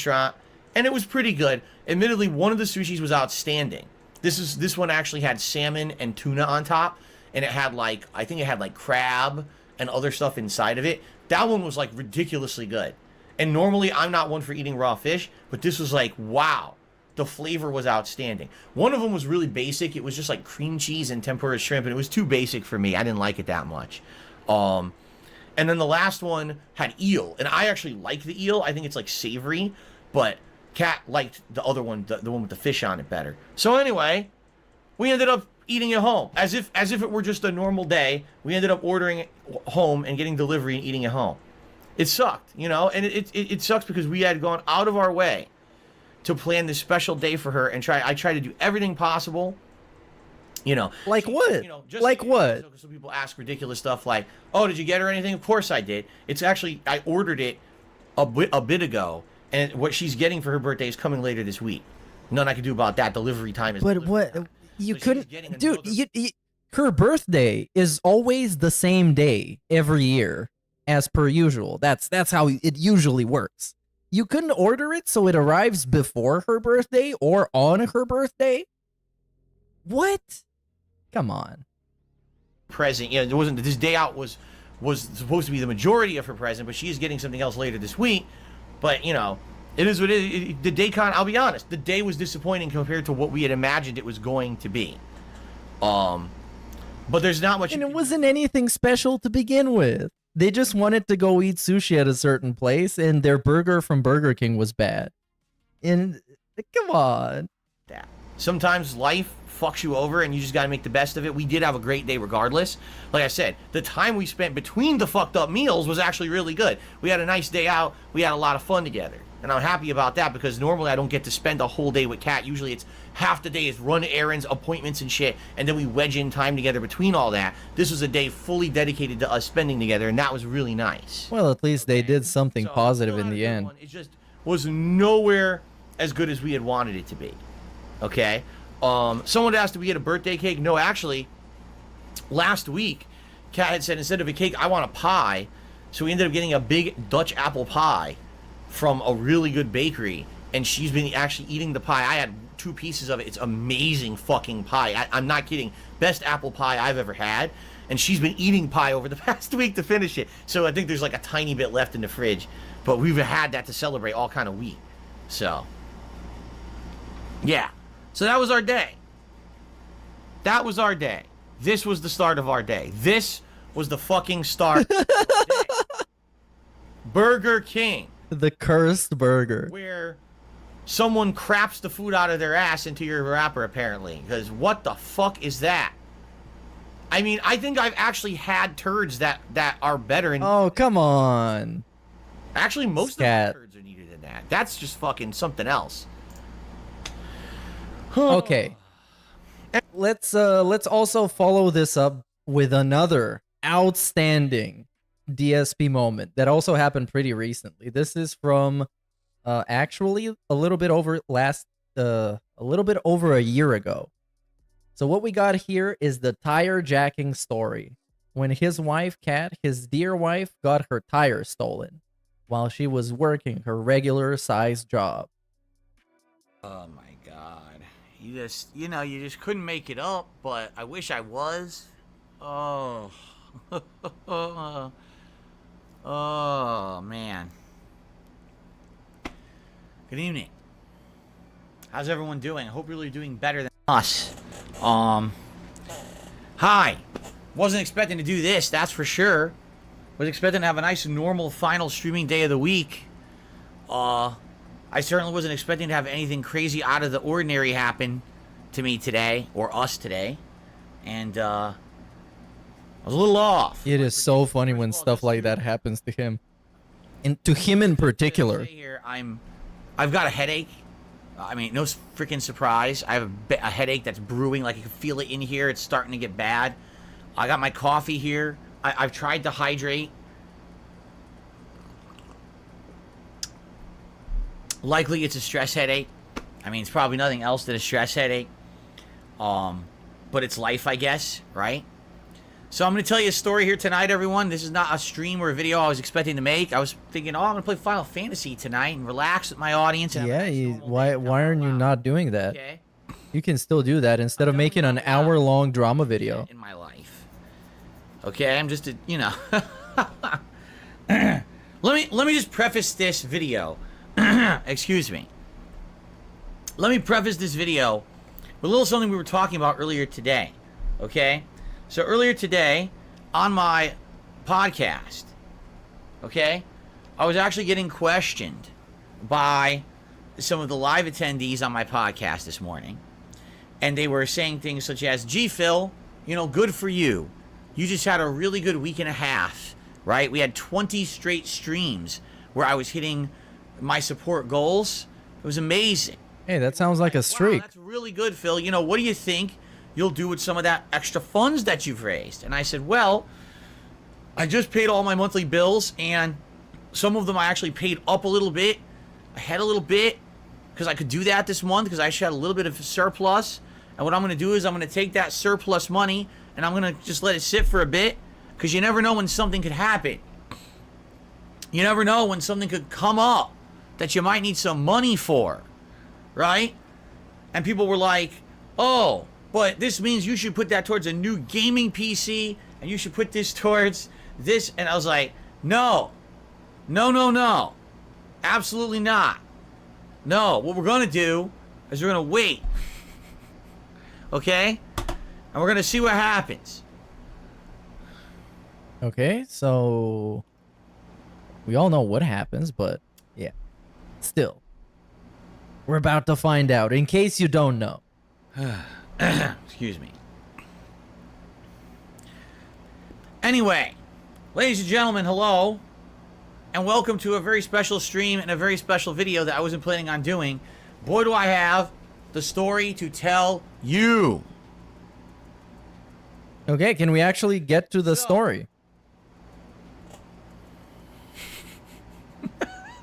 And it was pretty good. Admittedly, one of the sushis was outstanding. This one actually had salmon and tuna on top. And it had like, I think it had like crab and other stuff inside of it. That one was like ridiculously good. And normally I'm not one for eating raw fish. But this was like, wow. The flavor was outstanding. One of them was really basic. It was just like cream cheese and tempura shrimp, and it was too basic for me. I didn't like it that much. And then the last one had eel, and I actually like the eel. I think it's like savory, but Kat liked the other one, the one with the fish on it, better. So anyway, we ended up eating at home as if it were just a normal day. We ended up ordering it home and getting delivery and eating at home. It sucked, you know, and it sucks because we had gone out of our way to plan this special day for her, and I try to do everything possible, you know. Like what? You know, like what? So people ask ridiculous stuff like, "Oh, did you get her anything?" Of course I did. It's actually, I ordered it a bit ago, and what she's getting for her birthday is coming later this week. Nothing I can do about that. Delivery time is. But what? You couldn't, dude. Her birthday is always the same day every year, as per usual. That's how it usually works. You couldn't order it so it arrives before her birthday or on her birthday? What? Come on. Present. Yeah, it wasn't. This day out was supposed to be the majority of her present, but she is getting something else later this week. But, you know, it is what it is. The day I'll be honest, the day was disappointing compared to what we had imagined it was going to be. But there's not much. And it wasn't anything special to begin with. They just wanted to go eat sushi at a certain place, and their burger from Burger King was bad. And Come on. That. Sometimes life fucks you over and you just got to make the best of it. We did have a great day regardless. Like I said, the time we spent between the fucked up meals was actually really good. We had a nice day out. We had a lot of fun together. And I'm happy about that because normally I don't get to spend a whole day with Kat. Usually it's half the day is run errands, appointments and shit, and then we wedge in time together between all that. This was a day fully dedicated to us spending together, and that was really nice. Well, at least they did something positive in the end. It just was nowhere as good as we had wanted it to be. Okay? Someone asked, did we get a birthday cake? No, actually, last week, Kat had said, instead of a cake, I want a pie. So we ended up getting a big Dutch apple pie from a really good bakery. And she's been actually eating the pie. I had 2 pieces of it. It's amazing fucking pie. I'm not kidding. Best apple pie I've ever had. And she's been eating pie over the past week to finish it. So I think there's like a tiny bit left in the fridge. But we've had that to celebrate all kind of week. So, yeah. So that was our day. That was our day. This was the start of our day. This was the fucking start of our day. Burger King. The cursed burger. Where someone craps the food out of their ass into your wrapper, apparently. Because what the fuck is that? I mean, I think I've actually had turds that are better. Oh, come on. Actually, most of the turds are neater than that. That's just fucking something else. Okay. Let's also follow this up with another outstanding DSP moment that also happened pretty recently. This is from actually a little bit over a year ago. So what we got here is the tire jacking story. When his wife, Kat, his dear wife, got her tire stolen while she was working her regular sized job. Oh my god. You just couldn't make it up, but I wish I was. Oh. Oh, man. Good evening. How's everyone doing? I hope you're really doing better than us. Hi. Wasn't expecting to do this, that's for sure. Was expecting to have a nice normal final streaming day of the week. I certainly wasn't expecting to have anything crazy out of the ordinary happen to me today, or us today. And, I was a little off. It is so funny when stuff like that happens to him. And to him in particular. Here, I've got a headache. I mean, no freaking surprise. I have a headache that's brewing, like you can feel it in here. It's starting to get bad. I got my coffee here. I've tried to hydrate. Likely it's a stress headache. I mean, it's probably nothing else than a stress headache. But it's life, I guess, right? So I'm going to tell you a story here tonight, everyone. This is not a stream or a video I was expecting to make. I was thinking, oh, I'm going to play Final Fantasy tonight and relax with my audience. And yeah, why aren't you not doing that? Okay. You can still do that instead of making an hour-long drama video. In my life. Okay, I'm just let me just preface this video. Excuse me. Let me preface this video with a little something we were talking about earlier today. Okay? So earlier today, on my podcast, okay, I was actually getting questioned by some of the live attendees on my podcast this morning. And they were saying things such as, gee, Phil, good for you. You just had a really good week and a half, right? We had 20 straight streams where I was hitting my support goals. It was amazing. Hey, that sounds like a streak. Wow, that's really good, Phil. What do you think you'll do with some of that extra funds that you've raised? And I said, well, I just paid all my monthly bills, and some of them I actually paid up a little bit, ahead a little bit, because I could do that this month, because I actually had a little bit of surplus. And what I'm going to do is I'm going to take that surplus money, and I'm going to just let it sit for a bit, because you never know when something could happen. You never know when something could come up that you might need some money for, right? And people were like, oh, but this means you should put that towards a new gaming PC, and you should put this towards this. And I was like, no. Absolutely not. No, what we're going to do is we're going to wait. Okay? And we're going to see what happens. Okay, so we all know what happens, but yeah, still. We're about to find out, in case you don't know. Excuse me. Anyway, ladies and gentlemen, hello. And welcome to a very special stream and a very special video that I wasn't planning on doing. Boy, do I have the story to tell you. Okay, can we actually get to the story?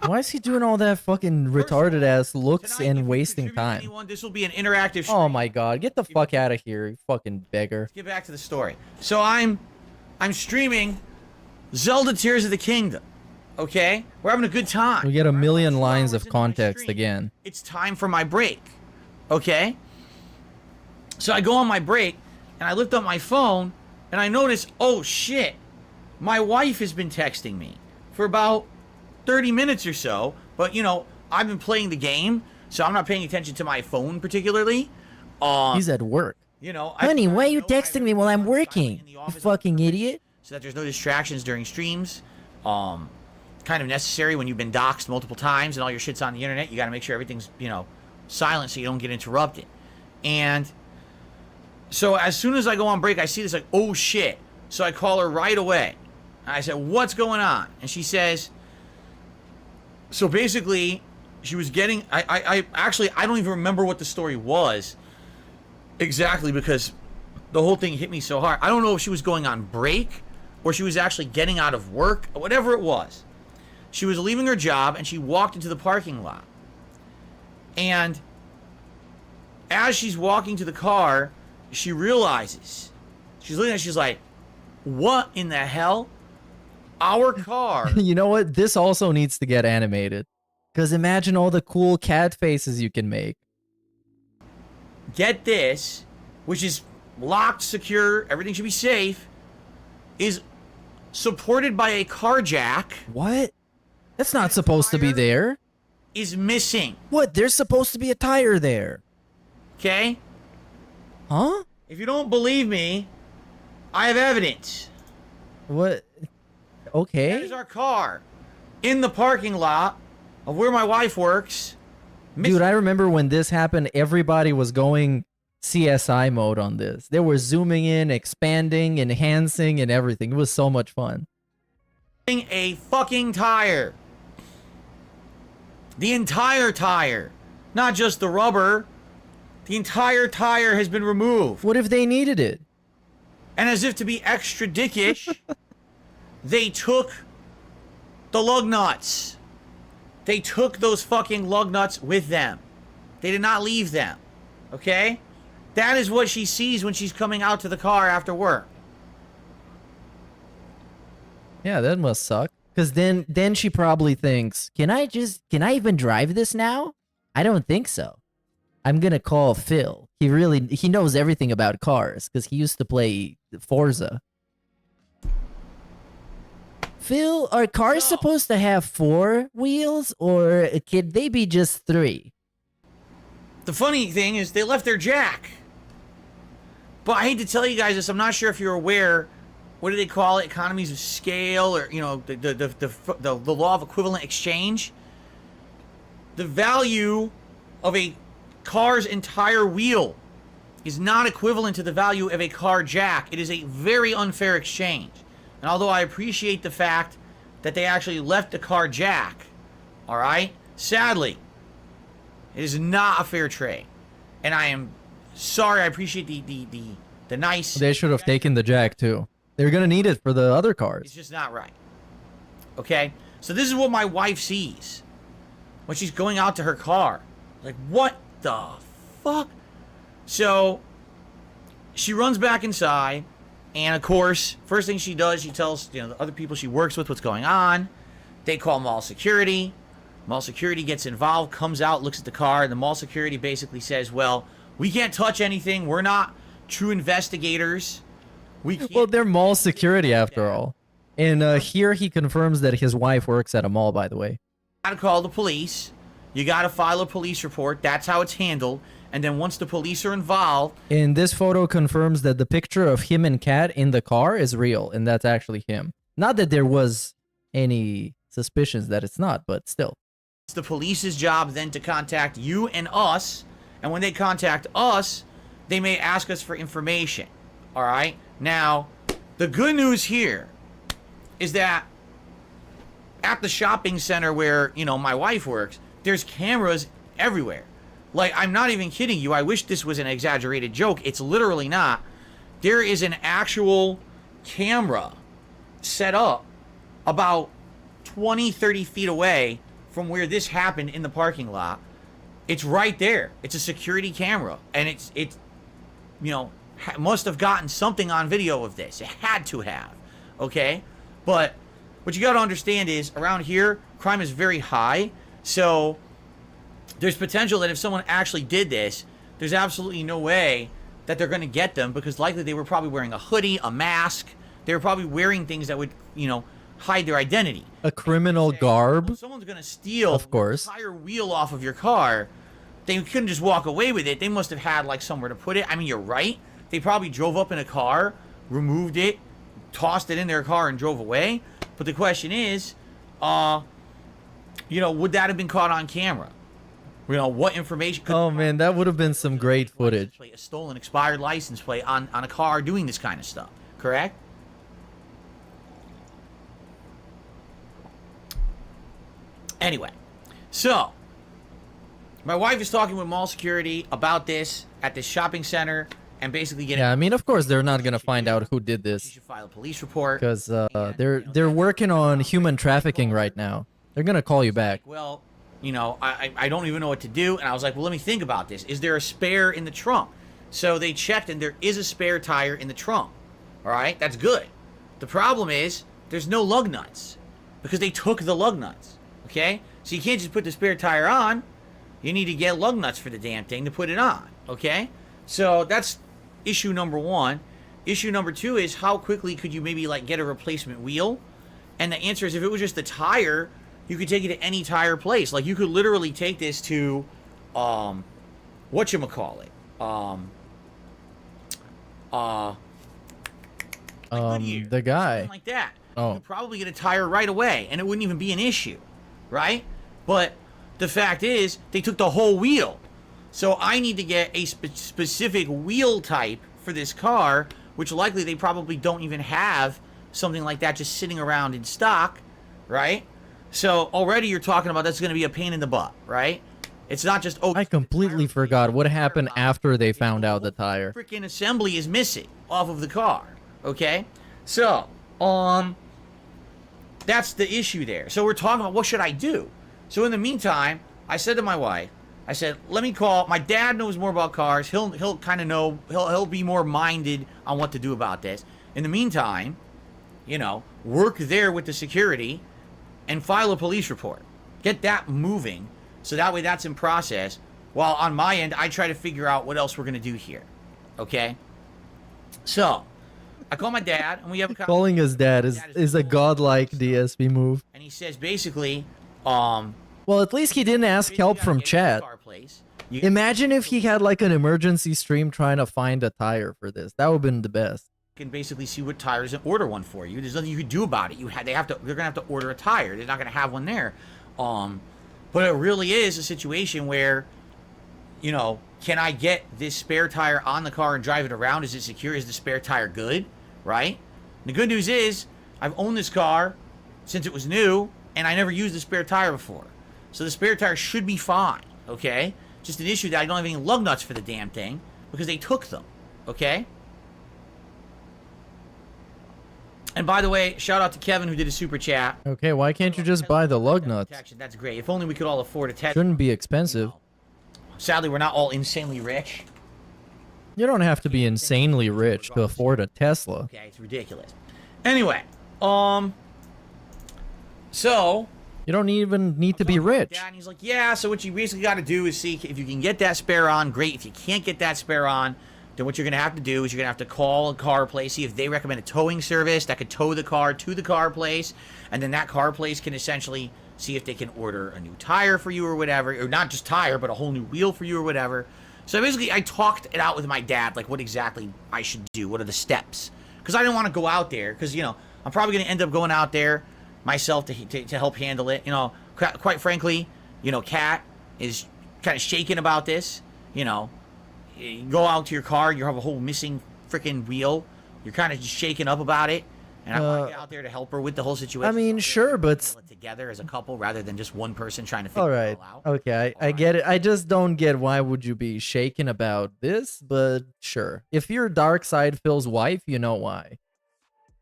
Why is he doing all that fucking retarded ass looks and wasting time? This will be an interactive stream. Oh my god, get the fuck out of here, you fucking beggar. Let's get back to the story. So I'm streaming Zelda Tears of the Kingdom. Okay? We're having a good time. We get a million lines of context again. It's time for my break. Okay? So I go on my break and I lift up my phone and I notice, oh shit, my wife has been texting me for about 30 minutes or so, but you know, I've been playing the game, so I'm not paying attention to my phone particularly. He's at work. You know, honey, why are you texting me while I'm working? You fucking idiot. So that there's no distractions during streams. Kind of necessary when you've been doxxed multiple times and all your shit's on the internet. You got to make sure everything's, you know, silent so you don't get interrupted. And so as soon as I go on break, I see this like, oh shit. So I call her right away. And I said, what's going on? And she says, so basically, she was getting, I don't even remember what the story was exactly because the whole thing hit me so hard. I don't know if she was going on break or she was actually getting out of work, whatever it was. She was leaving her job and she walked into the parking lot. And as she's walking to the car, she realizes, she's looking at it, she's like, what in the hell? Our car. You know what? This also needs to get animated. Because imagine all the cool cat faces you can make. Get this, which is locked, secure, everything should be safe, is supported by a car jack. What? That's not supposed to be there. Is missing. What? There's supposed to be a tire there. Okay? Huh? If you don't believe me, I have evidence. What? Okay. That is our car in the parking lot of where my wife works. Dude, I remember when this happened, everybody was going CSI mode on this. They were zooming in, expanding, enhancing, and everything. It was so much fun. A fucking tire. The entire tire. Not just the rubber. The entire tire has been removed. What if they needed it? And as if to be extra dickish, they took the lug nuts. They took those fucking lug nuts with them. They did not leave them. Okay? That is what she sees when she's coming out to the car after work. Yeah, that must suck. Because then she probably thinks, can I even drive this now? I don't think so. I'm gonna call Phil. He knows everything about cars because he used to play Forza. Phil, are cars supposed to have 4 wheels or could they be just 3? The funny thing is they left their jack. But I hate to tell you guys this, I'm not sure if you're aware, what do they call it? Economies of scale, or you know, the law of equivalent exchange. The value of a car's entire wheel is not equivalent to the value of a car jack. It is a very unfair exchange. And although I appreciate the fact that they actually left the car jack, all right, sadly, it is not a fair trade. And I am sorry. I appreciate the nice. They should have taken the jack too. They're gonna need it for the other cars. It's just not right. Okay, so this is what my wife sees when she's going out to her car. Like, what the fuck? So she runs back inside. And of course, first thing she does, she tells, you know, the other people she works with what's going on. They call mall security. Mall security gets involved, comes out, looks at the car, and the mall security basically says, well, we can't touch anything. We're not true investigators. Well, they're mall security after all. And here he confirms that his wife works at a mall, by the way. You gotta call the police. You gotta file a police report. That's how it's handled. And then once the police are involved... And this photo confirms that the picture of him and Kat in the car is real, and that's actually him. Not that there was any suspicions that it's not, but still. It's the police's job then to contact you and us, and when they contact us, they may ask us for information. All right? Now, the good news here is that at the shopping center where, you know, my wife works, there's cameras everywhere. Like, I'm not even kidding you. I wish this was an exaggerated joke. It's literally not. There is an actual camera set up about 20, 30 feet away from where this happened in the parking lot. It's right there. It's a security camera. And it's you know, must have gotten something on video of this. It had to have. Okay? But what you got to understand is, around here, crime is very high. So there's potential that if someone actually did this, there's absolutely no way that they're going to get them, because likely they were probably wearing a hoodie, a mask. They were probably wearing things that would, you know, hide their identity. A criminal garb? Well, if someone's going to steal Of course. the entire wheel off of your car, they couldn't just walk away with it. They must have had, like, somewhere to put it. I mean, you're right. They probably drove up in a car, removed it, tossed it in their car, and drove away. But the question is, you know, would that have been caught on camera? You know, what information could... Oh, man, that would have been some great footage. A stolen, expired license plate on a car doing this kind of stuff, correct? Anyway, so my wife is talking with mall security about this at this shopping center, and basically getting... Yeah, I mean, of course, they're not going to find out who did this. You should file a police report. Because they're working on human trafficking right now. They're going to call you back. Well, you know, I don't even know what to do. And I was like, well, let me think about this. Is there a spare in the trunk? So they checked, and there is a spare tire in the trunk. All right, that's good. The problem is there's no lug nuts, because they took the lug nuts. Okay, so you can't just put the spare tire on. You need to get lug nuts for the damn thing to put it on. Okay, so that's issue number one. Issue number two is, how quickly could you maybe, like, get a replacement wheel? And the answer is, if it was just the tire, you could take it to any tire place. Like, you could literally take this to, whatchamacallit? The guy. Something like that. Oh. You could probably get a tire right away, and it wouldn't even be an issue, right? But the fact is, they took the whole wheel. So I need to get a specific wheel type for this car, which likely they probably don't even have something like that just sitting around in stock, right? So already you're talking about that's going to be a pain in the butt, right? It's not just, oh, I completely forgot what happened after they found out the tire. Freaking assembly is missing off of the car, okay? So, that's the issue there. So we're talking about, what should I do? So in the meantime, I said to my wife, I said, let me call. My dad knows more about cars. He'll kind of know. He'll be more minded on what to do about this. In the meantime, you know, work there with the security and file a police report. Get that moving, so that way that's in process. While on my end, I try to figure out what else we're gonna do here. Okay. So I call my dad, and we have a conversation. Calling his dad is a godlike DSP move. And he says basically, well, at least he didn't ask help from chat. Imagine if he had, like, an emergency stream trying to find a tire for this. That would have been the best. You can basically see what tires and order one for you. There's nothing you can do about it. They're gonna have to order a tire. They're not gonna have one there. But it really is a situation where, you know, can I get this spare tire on the car and drive it around? Is it secure? Is the spare tire good? Right? And the good news is, I've owned this car since it was new, and I never used the spare tire before. So the spare tire should be fine, okay? Just an issue that I don't have any lug nuts for the damn thing, because they took them, okay? And by the way, shout out to Kevin who did a super chat. Okay, why can't you just buy the lug nuts? That's great. If only we could all afford a Tesla. Shouldn't be expensive. Sadly, we're not all insanely rich. You don't have to be insanely rich to afford a Tesla. Okay, it's ridiculous. Anyway, so you don't even need to be rich. and he's like, yeah, so what you basically got to do is see if you can get that spare on, great. If you can't get that spare on, then what you're going to have to do is you're going to have to call a car place, see if they recommend a towing service that could tow the car to the car place, and then that car place can essentially see if they can order a new tire for you or whatever, or not just tire, but a whole new wheel for you or whatever. So basically, I talked it out with my dad, like what exactly I should do, what are the steps, because I didn't want to go out there, because, you know, I'm probably going to end up going out there myself to help handle it. You know, quite frankly, you know, Kat is kind of shaking about this. You know, you go out to your car, you have a whole missing freaking wheel. You're kind of just shaking up about it. And I want to get out there to help her with the whole situation. I mean, sure, but together as a couple rather than just one person trying to figure all right, it all out. okay, I get it. I just don't get why would you be shaken about this, but sure. If you're Darkside Phil's wife, you know why.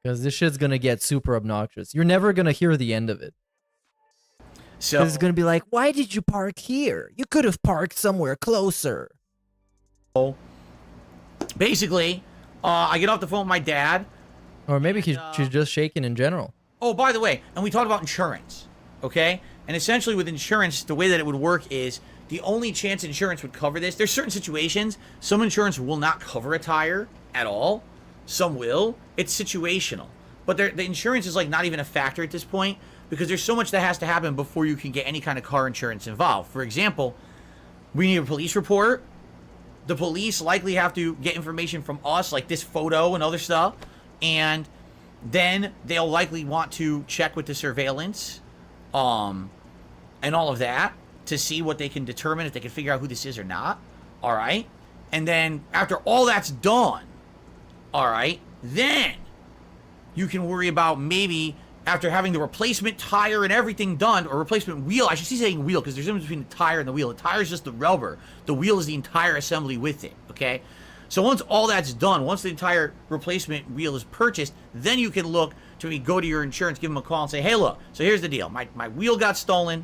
Because this shit's gonna get super obnoxious. You're never gonna hear the end of it. So it's gonna be like, why did you park here? You could have parked somewhere closer. Basically, I get off the phone with my dad. Or maybe she's just shaking in general. Oh, by the way, and we talked about insurance, okay? And essentially with insurance, the way that it would work is the only chance insurance would cover this. There's certain situations, some insurance will not cover a tire at all. Some will. It's situational. But the insurance is like not even a factor at this point because there's so much that has to happen before you can get any kind of car insurance involved. For example, we need a police report. The police likely have to get information from us, like this photo and other stuff. And then they'll likely want to check with the surveillance and all of that to see what they can determine, if they can figure out who this is or not. All right. And then after all that's done, all right, then you can worry about maybe after having the replacement tire and everything done, or replacement wheel. I should see saying wheel because there's a difference between the tire and the wheel. The tire is just the rubber. The wheel is the entire assembly with it. Okay. So once all that's done, once the entire replacement wheel is purchased, then you can look to maybe go to your insurance, give them a call and say, hey, look, so here's the deal. My wheel got stolen.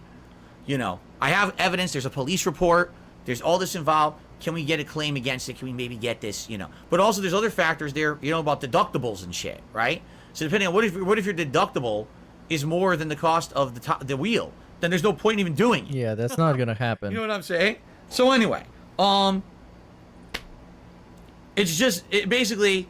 You know, I have evidence. There's a police report. There's all this involved. Can we get a claim against it? Can we maybe get this, you know? But also there's other factors there, you know, about deductibles and shit, right? So depending on what if your deductible is more than the cost of the wheel, then there's no point in even doing it. Yeah, that's not going to happen. You know what I'm saying? So anyway, it's just, basically,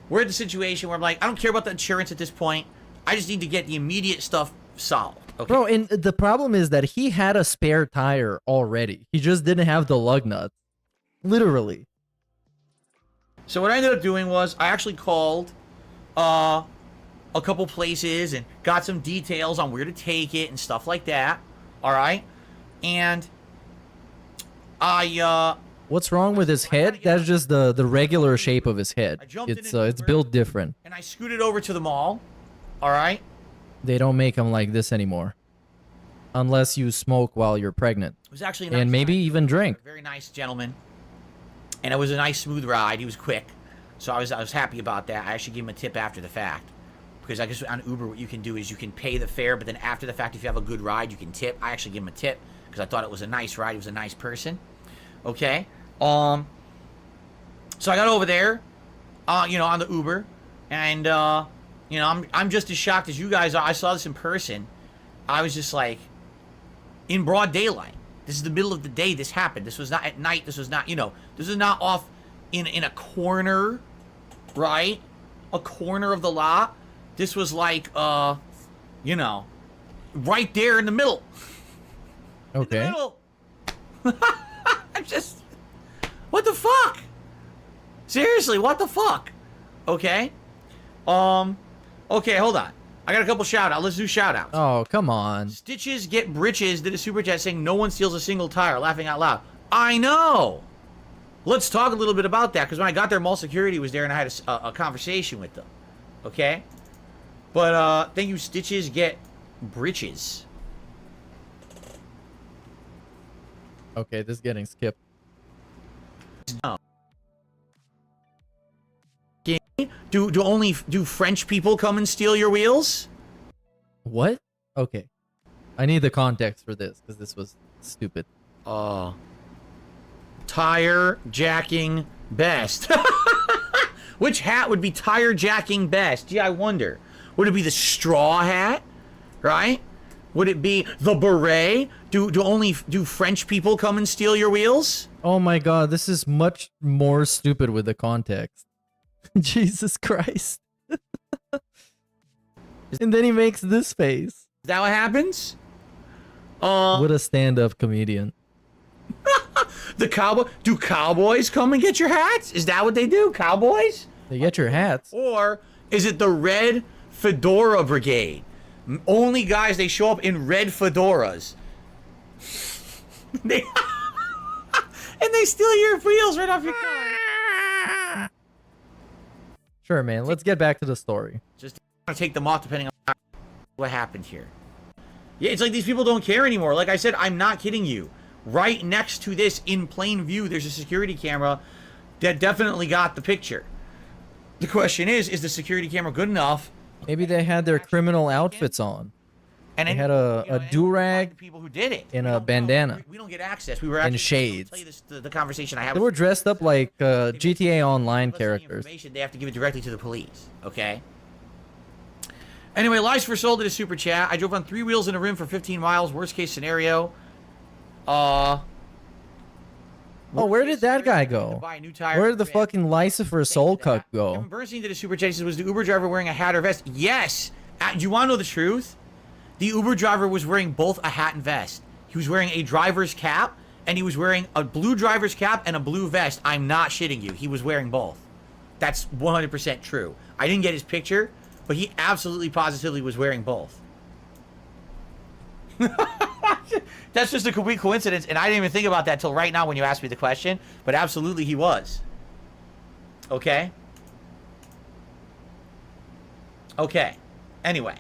we're in the situation where I'm like, I don't care about the insurance at this point. I just need to get the immediate stuff solved. Okay. Bro, and the problem is that he had a spare tire already. He just didn't have the lug nut. Literally. So what I ended up doing was I actually called a couple places and got some details on where to take it and stuff like that. All right? And what's wrong with his head? That's just the regular shape of his head. It's built different. And I scooted over to the mall. All right? They don't make them like this anymore. Unless you smoke while you're pregnant. It was actually a nice and maybe ride. even drink. Very nice gentleman. And it was a nice smooth ride. He was quick. So I was happy about that. I actually gave him a tip after the fact. Because I guess on Uber what you can do is you can pay the fare, but then after the fact if you have a good ride you can tip. I actually gave him a tip because I thought it was a nice ride. He was a nice person. Okay. So I got over there, you know, on the Uber, and you know, I'm just as shocked as you guys are. I saw this in person. I was just like, in broad daylight. This is the middle of the day. This happened. This was not at night. This was not, you know, this is not off in a corner, right? A corner of the lot. This was like, you know, right there in the middle. Okay. In the middle. I'm just, what the fuck? Seriously, what the fuck? Okay. Okay, hold on. I got a couple shout outs. Let's do shout outs. Oh, come on. Stitches Get Britches did a super chat saying no one steals a single tire, laughing out loud. I know. Let's talk a little bit about that because when I got there, mall security was there and I had a conversation with them. Okay. But thank you, Stitches Get Britches. Okay, this is getting skipped. No. Do French people come and steal your wheels? What? Okay. I need the context for this because this was stupid. Tire jacking best. Which hat would be tire jacking best? Gee, I wonder. Would it be the straw hat? Right? Would it be the beret? Do French people come and steal your wheels? Oh my god, this is much more stupid with the context. Jesus Christ. And then he makes this face. Is that what happens? What a stand-up comedian. The cowboy. Do cowboys come and get your hats? Is that what they do? Cowboys? They get your hats. Or is it the red fedora brigade? Only guys, they show up in red fedoras. And they steal your wheels right off your car. Sure, man. Let's get back to the story. Just to take them off depending on what happened here. Yeah, it's like these people don't care anymore. Like I said, I'm not kidding you. Right next to this, in plain view, there's a security camera that definitely got the picture. The question is the security camera good enough? Maybe they had their criminal outfits on. And they had a do-rag people who did it and a bandana. We don't get access. We were actually and shades. play this, the conversation I had. They were dressed up like GTA Online characters. They have to give it directly to the police. Okay. Anyway, Lies for Soul did a super chat. I drove on 3 wheels in a rim for 15 miles. Worst case scenario. Oh, where did that guy go? Where did the fucking Lucifer Soul Cut go? Kevin Bernstein did a super chat. He says, was the Uber driver wearing a hat or vest? Yes. Do you want to know the truth? The Uber driver was wearing both a hat and vest. He was wearing a driver's cap, and he was wearing a blue driver's cap and a blue vest. I'm not shitting you. He was wearing both. That's 100% true. I didn't get his picture, but he absolutely positively was wearing both. That's just a complete coincidence, and I didn't even think about that till right now when you asked me the question, but absolutely he was. Okay? Okay. Anyway.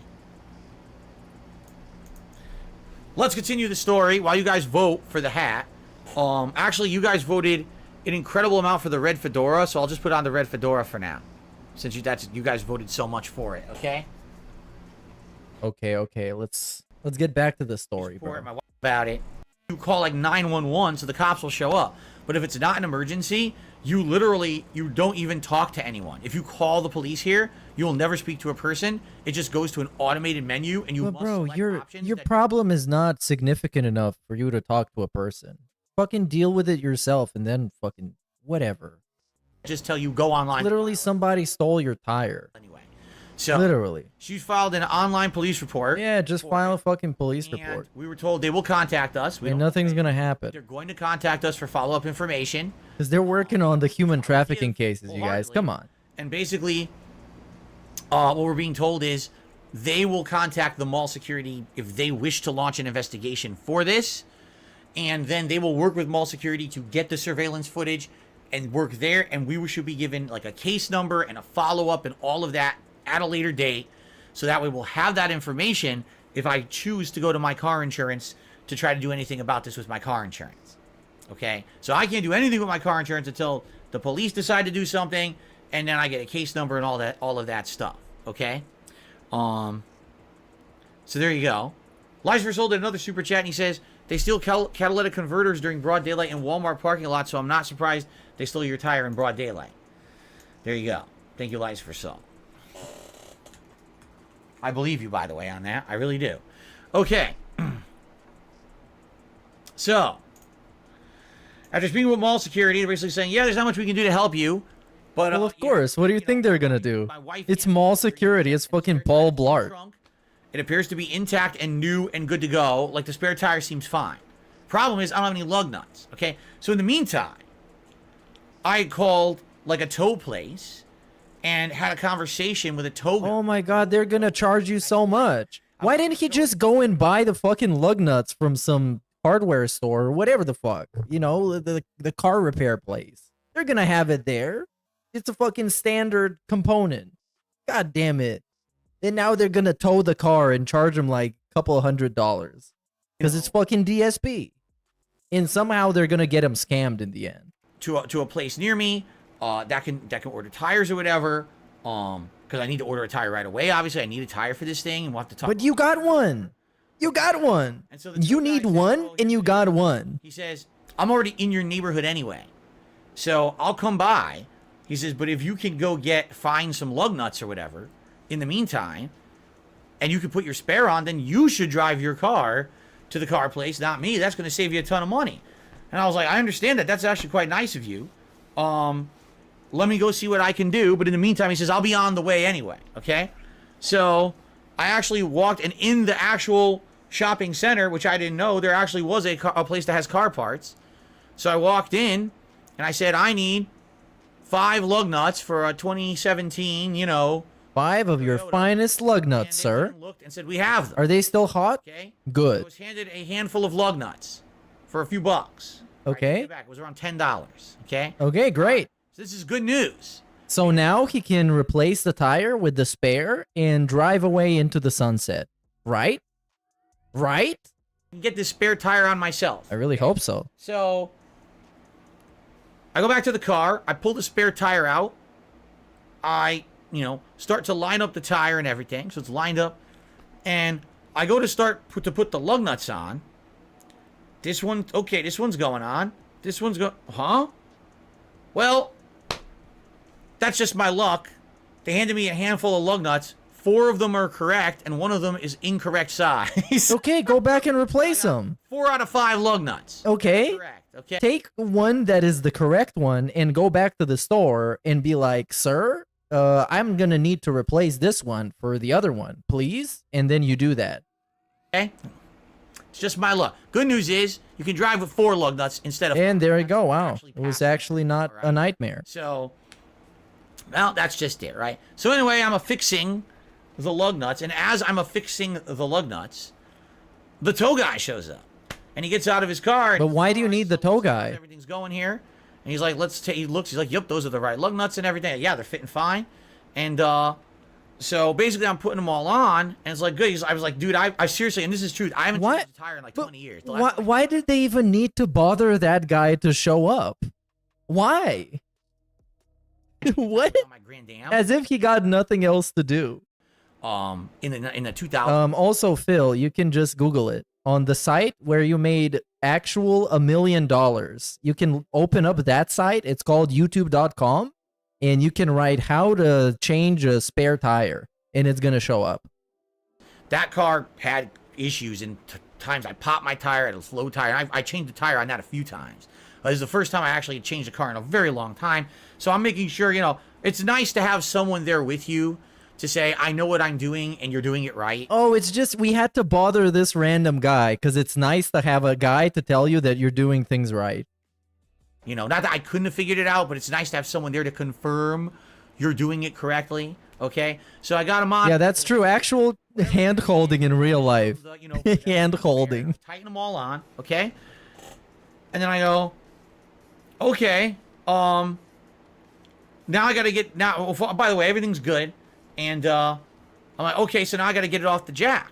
Let's continue the story while you guys vote for the hat. Actually, you guys voted an incredible amount for the red fedora, so I'll just put on the red fedora for now. Since you guys voted so much for it, okay? Okay. Let's get back to the story, bro. My wife about it. You call like 911 so the cops will show up. But if it's not an emergency, you don't even talk to anyone. If you call the police here, you'll never speak to a person. It just goes to an automated menu and you But must bro, select your problem is not significant enough for you to talk to a person. Fucking deal with it yourself and then fucking whatever. Just tell you go online. Literally somebody stole your tire. Anyway. So literally. She filed an online police report. Yeah, just file a fucking police report. We were told they will contact us. And nothing's gonna happen. They're going to contact us for follow-up information. Because they're working on the human trafficking cases, you guys. Come on. And basically, what we're being told is they will contact the mall security if they wish to launch an investigation for this. And then they will work with mall security to get the surveillance footage and work there. And we should be given like a case number and a follow-up and all of that at a later date. So that way we'll have that information if I choose to go to my car insurance to try to do anything about this with my car insurance. Okay? So I can't do anything with my car insurance until the police decide to do something, and then I get a case number and all of that stuff. Okay? So there you go. Lies for Soul did another super chat, and he says, they steal catalytic converters during broad daylight in Walmart parking lot, so I'm not surprised they stole your tire in broad daylight. There you go. Thank you, Lies for Soul. I believe you, by the way, on that. I really do. Okay. So, after speaking with mall security, they're basically saying, yeah, there's not much we can do to help you. But, well, of course. What do you think they're going to do? It's mall security. It's fucking Paul Blart. It appears to be intact and new and good to go. Like, the spare tire seems fine. Problem is, I don't have any lug nuts. Okay? So, in the meantime, I called, like, a tow place and had a conversation with a tow guy. Oh my god, they're gonna charge you so much. Why didn't he just go and buy the fucking lug nuts from some hardware store or whatever the fuck? You know, the car repair place. They're gonna have it there. It's a fucking standard component. God damn it. And now they're gonna tow the car and charge him like a couple of $100. Because it's fucking DSP. And somehow they're gonna get him scammed in the end. To a place near me. That can order tires or whatever. Because I need to order a tire right away. Obviously, I need a tire for this thing, and we'll have to talk. But you got one. You got one. And so you need one, and you got one. He says, I'm already in your neighborhood anyway, so I'll come by. He says, but if you can go find some lug nuts or whatever in the meantime, and you can put your spare on, then you should drive your car to the car place, not me. That's going to save you a ton of money. And I was like, I understand that. That's actually quite nice of you. Let me go see what I can do. But in the meantime, he says, I'll be on the way anyway. Okay. So I actually walked, and in the actual shopping center, which I didn't know, there actually was a place that has car parts. So I walked in and I said, I need 5 lug nuts for a 2017, 5 of your Toyota, finest lug and nuts, they sir. went and looked and said, we have them. Are they still hot? Okay. Good. I was handed a handful of lug nuts for a few bucks. Okay. It was around $10. Okay. Okay, great. So this is good news. So now he can replace the tire with the spare and drive away into the sunset. Right? Right? I can get this spare tire on myself. I really hope so. So I go back to the car. I pull the spare tire out. I, start to line up the tire and everything. So it's lined up. And I go to start to put the lug nuts on. This one's going on. This one's going, huh? Well, that's just my luck. They handed me a handful of lug nuts. 4 of them are correct, and 1 of them is incorrect size. Okay, go back and replace them. 4 out of 5 lug nuts. Okay. Correct. Okay. Take one that is the correct one and go back to the store and be like, sir, I'm going to need to replace this one for the other one, please. And then you do that. Okay. It's just my luck. Good news is you can drive with 4 lug nuts instead of 5. And there you go. Wow. It was actually not a nightmare. So, well, that's just it, right? So anyway, I'm affixing the lug nuts, and as I'm affixing the lug nuts, the tow guy shows up, and he gets out of his car. But why do you need the tow guy? Everything's going here, and he's like, he looks, he's like, yep, those are the right lug nuts and everything. Yeah, they're fitting fine, and so basically I'm putting them all on, and it's like good. I was like, dude, I seriously, and this is true, I haven't changed a tire in like 20 years. Why did they even need to bother that guy to show up? Why? What? As if he got nothing else to do. In the 2000. Also, Phil, you can just Google it. On the site where you made actual $1 million, you can open up that site. It's called youtube.com, and you can write how to change a spare tire, and it's going to show up. That car had issues in times I popped my tire at a low tire. I changed the tire on that a few times. This is the first time I actually changed a car in a very long time. So I'm making sure, it's nice to have someone there with you to say, I know what I'm doing and you're doing it right. Oh, it's just we had to bother this random guy because it's nice to have a guy to tell you that you're doing things right. Not that I couldn't have figured it out, but it's nice to have someone there to confirm you're doing it correctly. Okay? So I got him on. Yeah, that's true. Actual hand holding in real life. Hand holding. Tighten them all on. Okay? And then I go, okay. Now I got to get, by the way, everything's good. And I'm like, okay, so now I got to get it off the jack.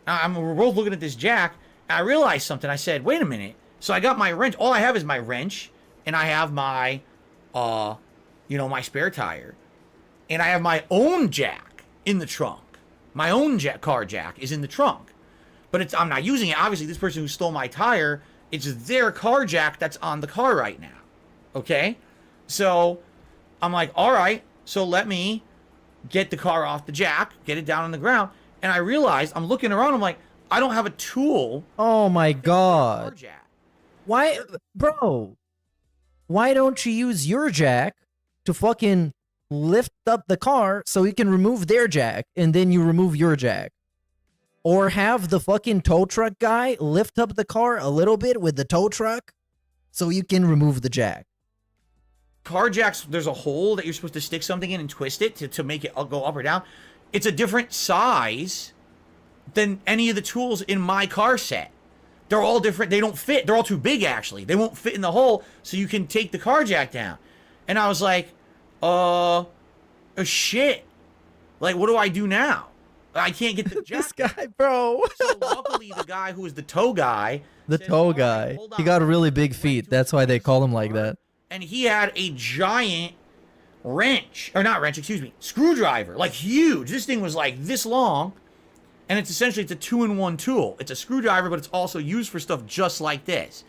We're both looking at this jack, and I realized something. I said, wait a minute. So I got my wrench. All I have is my wrench, and I have my, my spare tire. And I have my own jack in the trunk. My own car jack is in the trunk. But I'm not using it. Obviously, this person who stole my tire, it's their car jack that's on the car right now. Okay? So I'm like, all right, so let me get the car off the jack, get it down on the ground, and I realized, I'm looking around, I'm like, I don't have a tool. Oh my god. Why, bro, why don't you use your jack to fucking lift up the car so you can remove their jack, and then you remove your jack? Or have the fucking tow truck guy lift up the car a little bit with the tow truck so you can remove the jack. Car jacks, there's a hole that you're supposed to stick something in and twist it to make it go up or down. It's a different size than any of the tools in my car set. They're all different. They don't fit. They're all too big, actually. They won't fit in the hole, so you can take the car jack down. And I was like, shit. Like, what do I do now? I can't get the jack. This guy, bro. So luckily, the guy who was the tow guy. The tow guy. He got really big feet. That's why they call him like that. And he had a giant wrench, or not wrench, excuse me, screwdriver, like huge. This thing was like this long, and it's a 2-in-1 tool. It's a screwdriver, but it's also used for stuff just like this.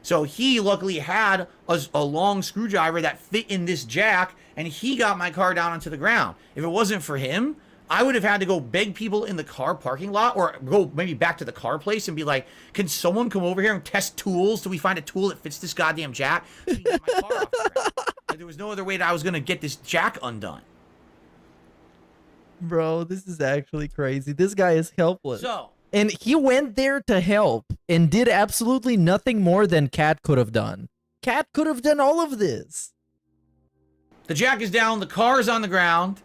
So he luckily had a long screwdriver that fit in this jack, and he got my car down onto the ground. If it wasn't for him, I would have had to go beg people in the car parking lot, or go maybe back to the car place and be like, can someone come over here and test tools till we find a tool that fits this goddamn jack so we can get my car off the ground? Like, there was no other way that I was going to get this jack undone. Bro, this is actually crazy. This guy is helpless. So, and he went there to help and did absolutely nothing more than Cat could have done. Cat could have done all of this. The jack is down. The car is on the ground.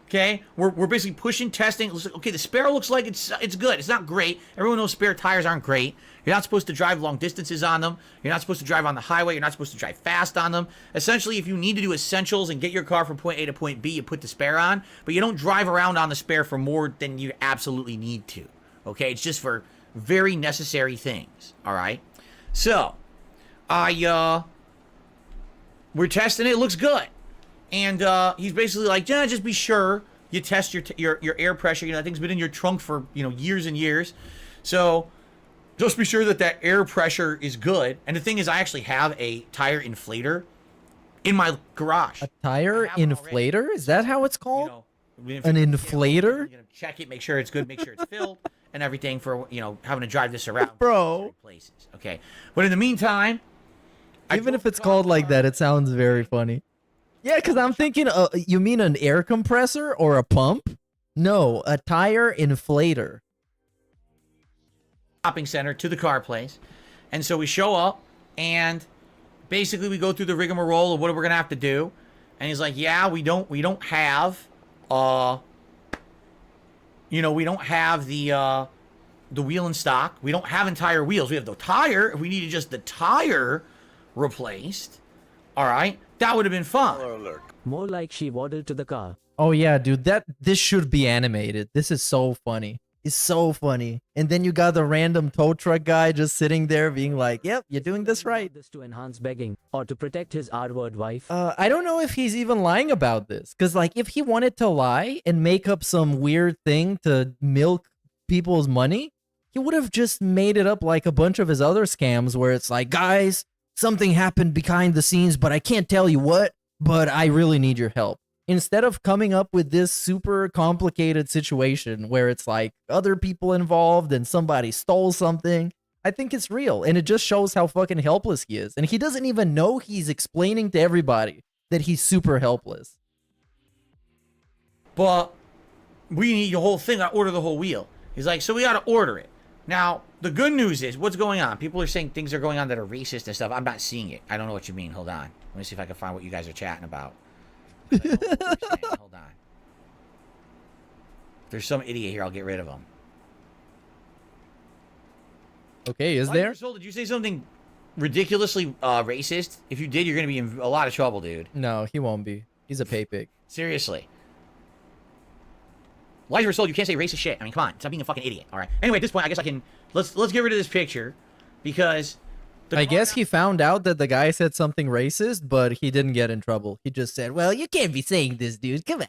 Okay, we're basically pushing, testing. Okay, the spare looks like it's good. It's not great. Everyone knows spare tires aren't great. You're not supposed to drive long distances on them. You're not supposed to drive on the highway. You're not supposed to drive fast on them. Essentially, if you need to do essentials and get your car from point A to point B, you put the spare on, but you don't drive around on the spare for more than you absolutely need to. Okay, it's just for very necessary things. All right, so we're testing it. It looks good. And he's basically like, yeah, just be sure you test your air pressure. You know, that thing's been in your trunk for, you know, years and years. So just be sure that air pressure is good. And the thing is, I actually have a tire inflator in my garage. A tire inflator? Is that how it's called? You know, an inflator? You're gonna check it, make sure it's good, make sure it's filled, and everything for, you know, having to drive this around. Bro. Places. Okay. But in the meantime, even if it's called like that, it sounds very funny. Yeah, because I'm thinking, you mean an air compressor or a pump? No, a tire inflator. Shopping center to the car place. And so we show up, and basically we go through the rigmarole of what we're going to have to do. And he's like, yeah, we don't have, you know, we don't have the wheel in stock. We don't have entire wheels. We have the tire. If we needed just the tire replaced, all right, that would have been fun. More like she waddled to the car. Oh yeah, dude, this should be animated. This is so funny. It's so funny. And then you got the random tow truck guy just sitting there being like, yep, you're doing this right. This to enhance begging or to protect his R-word wife. I don't know if he's even lying about this. Because, like, if he wanted to lie and make up some weird thing to milk people's money, he would have just made it up like a bunch of his other scams where it's like, guys, something happened behind the scenes, but I can't tell you what, but I really need your help. Instead of coming up with this super complicated situation where it's like other people involved and somebody stole something, I think it's real. And it just shows how fucking helpless he is. And he doesn't even know he's explaining to everybody that he's super helpless. But we need the whole thing. I order the whole wheel. He's like, so we got to order it. Now, the good news is, what's going on? People are saying things are going on that are racist and stuff. I'm not seeing it. I don't know what you mean. Hold on. Let me see if I can find what you guys are chatting about. Hold on. There's some idiot here. I'll get rid of him. Okay, is there? Did you say something ridiculously racist? If you did, you're going to be in a lot of trouble, dude. No, he won't be. He's a pay pig. Seriously. Lies were sold. You can't say racist shit. I mean, come on. Stop being a fucking idiot. All right. Anyway, at this point, I guess I can... Let's get rid of this picture because... I guess he found out that the guy said something racist, but he didn't get in trouble. He just said, well, you can't be saying this, dude. Come on.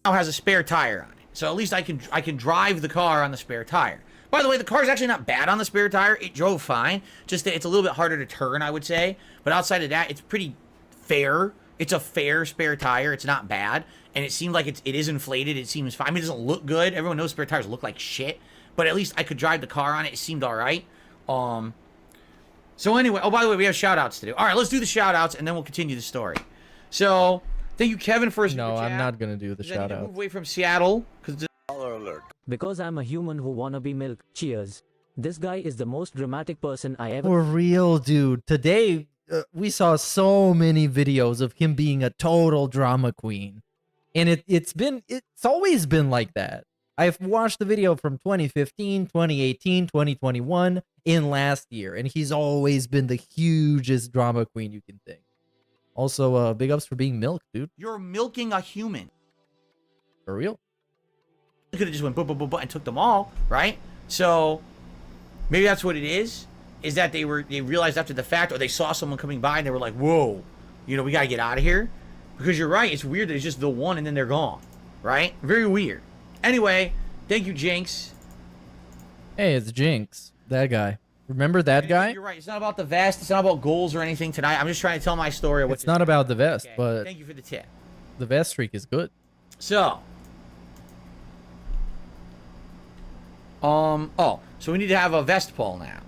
Now has a spare tire on it. So at least I can drive the car on the spare tire. By the way, the car is actually not bad on the spare tire. It drove fine. Just that it's a little bit harder to turn, I would say. But outside of that, it's pretty fair. It's a fair spare tire. It's not bad. And it seemed like it is inflated. It seems fine. I mean, it doesn't look good. Everyone knows spare tires look like shit. But at least I could drive the car on it. It seemed all right. So anyway, oh, by the way, we have shout-outs to do. All right, let's do the shout-outs, and then we'll continue the story. So, thank you, Kevin, for his No, I'm not going to do the shout-outs. Move away from Seattle. Because I'm a human who wanna be milk. Cheers. This guy is the most dramatic person I ever... For real, dude. Today, we saw so many videos of him being a total drama queen. And it's always been like that. I've watched the video from 2015, 2018, 2021, in last year, and he's always been the hugest drama queen you can think. Also, big ups for being milked, dude. You're milking a human. For real. You could have just went boop, boop, boop, boop, and took them all, right? So, maybe that's what it is that they realized after the fact, or they saw someone coming by, and they were like, whoa, you know, we gotta get out of here. Because you're right, it's weird that it's just the one, and then they're gone, right? Very weird. Anyway, thank you, Jinx. Hey, it's Jinx. That guy. Remember that guy? You're right. It's not about the vest. It's not about goals or anything tonight. I'm just trying to tell my story. It's not about the vest, okay. but... Thank you for the tip. The vest streak is good. So. So we need to have a vest poll now.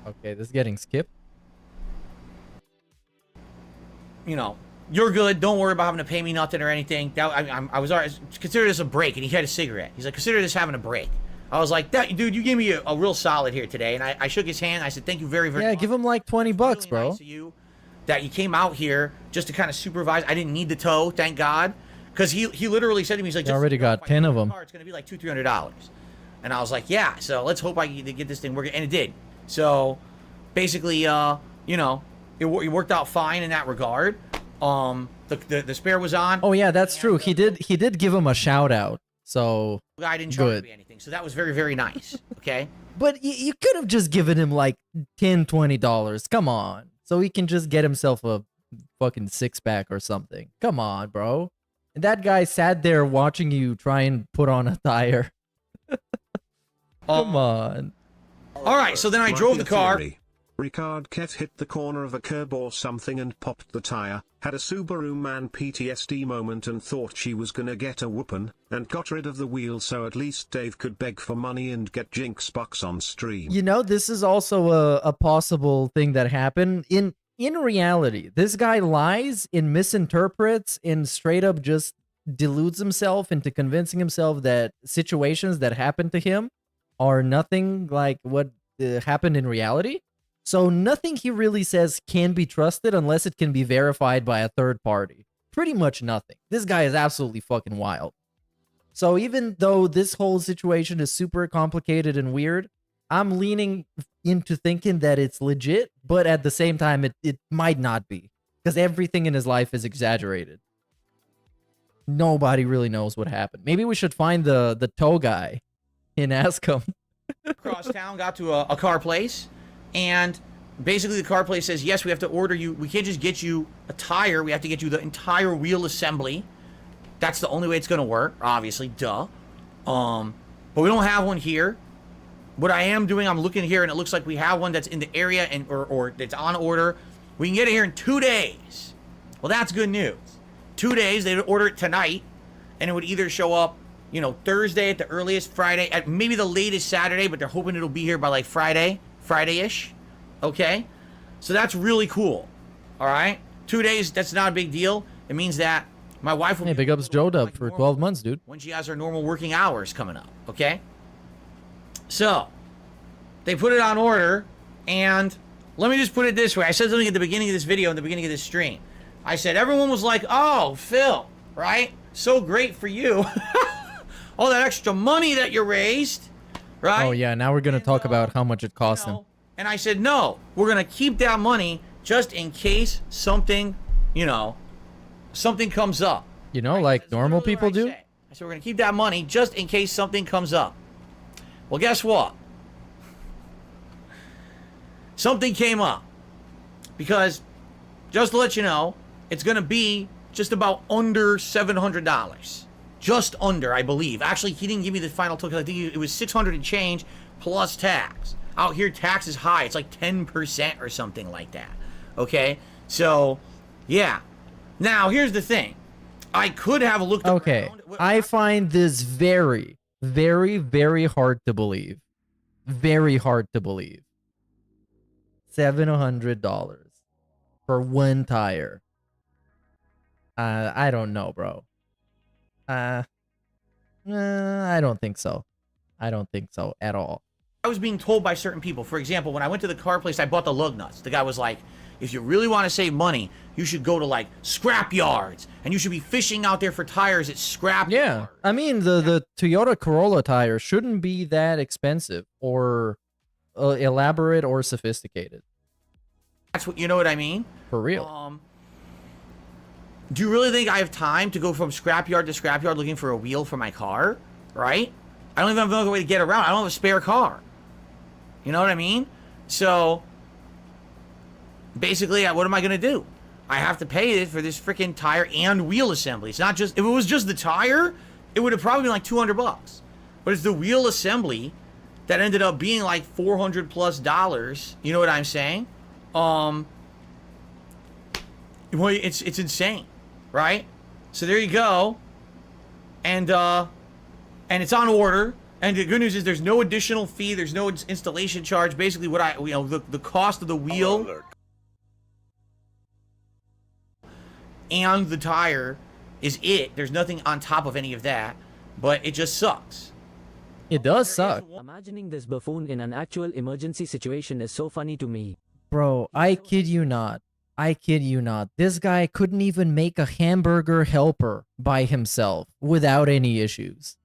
Okay, this is getting skipped. You know, you're good. Don't worry about having to pay me nothing or anything. I was already, consider this a break. And he had a cigarette. He's like, consider this having a break. I was like, dude, you gave me a real solid here today. And I shook his hand. I said, thank you very, very much. Yeah, give him like 20 bucks, bro. Nice of you that you came out here just to kind of supervise. I didn't need the tow, thank God. Because he literally said to me, he's like, I already got 10 of them. It's going to be like $200-300. And I was like, yeah, so let's hope I get this thing working. And it did. So basically, you know, it worked out fine in that regard. The spare was on. Oh yeah, that's true. He did give him a shout out. So I didn't charge me anything. So that was very, very nice. Okay. But you could have just given him like $10-20. Come on. So he can just get himself a fucking six-pack or something. Come on, bro. And that guy sat there watching you try and put on a tire. Come on. All right, so then I drove the car. Ricard Ket hit the corner of a curb or something and popped the tire, had a Subaru man PTSD moment and thought she was gonna get a whoopin', and got rid of the wheel so at least Dave could beg for money and get Jinx bucks on stream. You know, this is also a possible thing that happened. In reality, this guy lies and misinterprets and straight up just deludes himself into convincing himself that situations that happen to him are nothing like what happened in reality. So nothing he really says can be trusted unless it can be verified by a third party. Pretty much nothing. This guy is absolutely fucking wild. So even though this whole situation is super complicated and weird, I'm leaning into thinking that it's legit, but at the same time, it might not be. Because everything in his life is exaggerated. Nobody really knows what happened. Maybe we should find the tow guy and ask him. Across town, got to a car place. And basically the car place says, yes, we have to order you. We can't just get you a tire. We have to get you the entire wheel assembly. That's the only way it's going to work, obviously, duh. But we don't have one here. What I am doing, I'm looking here, and it looks like we have one that's in the area and or that's on order. We can get it here in 2 days. Well, that's good news. 2 days, they would order it tonight, and it would either show up, you know, Thursday at the earliest, Friday, at maybe the latest Saturday, but they're hoping it'll be here by like Friday-ish. Okay? So that's really cool. All right? 2 days, that's not a big deal. It means that my wife will Hey, big ups Joe Dub for 12 months, dude. when she has her normal working hours coming up. Okay? So, they put it on order, and let me just put it this way. I said something at the beginning of this video, in the beginning of this stream. I said, everyone was like, oh, Phil, right? So great for you. All that extra money that you raised, right? Oh, yeah, now we're going to talk about how much it cost him. And I said, no, we're going to keep that money just in case something, you know, something comes up. You know, like normal people do? I said, we're going to keep that money just in case something comes up. Well, guess what? Something came up. Because, just to let you know, it's going to be just about under $700. Just under, I believe. Actually, he didn't give me the final total. I think it was 600 and change plus tax. Out here, tax is high. It's like 10% or something like that. Okay? So, yeah. Now, here's the thing. I could have looked around. I find this very, very, very hard to believe. Very hard to believe. $700 for one tire. I don't know, bro. I don't think so. I don't think so at all. I was being told by certain people. For example, when I went to the car place, I bought the lug nuts. The guy was like, if you really want to save money, you should go to like scrap yards and you should be fishing out there for tires at scrap yards. I mean, the Toyota Corolla tire shouldn't be that expensive or elaborate or sophisticated. That's what, you know what I mean? For real. Do you really think I have time to go from scrapyard to scrapyard looking for a wheel for my car? Right? I don't even have another way to get around. I don't have a spare car. You know what I mean? So, basically, what am I going to do? I have to pay it for this freaking tire and wheel assembly. It's not just, if it was just the tire, it would have probably been like $200. But it's the wheel assembly that ended up being like $400 plus. You know what I'm saying? Well, it's insane, right? So there you go. And it's on order. And the good news is there's no additional fee. There's no installation charge. Basically, what the cost of the wheel and the tire is it. There's nothing on top of any of that, but it just sucks. It does suck. Imagining this buffoon in an actual emergency situation is so funny to me. Bro, I kid you not. I kid you not. This guy couldn't even make a hamburger helper by himself without any issues.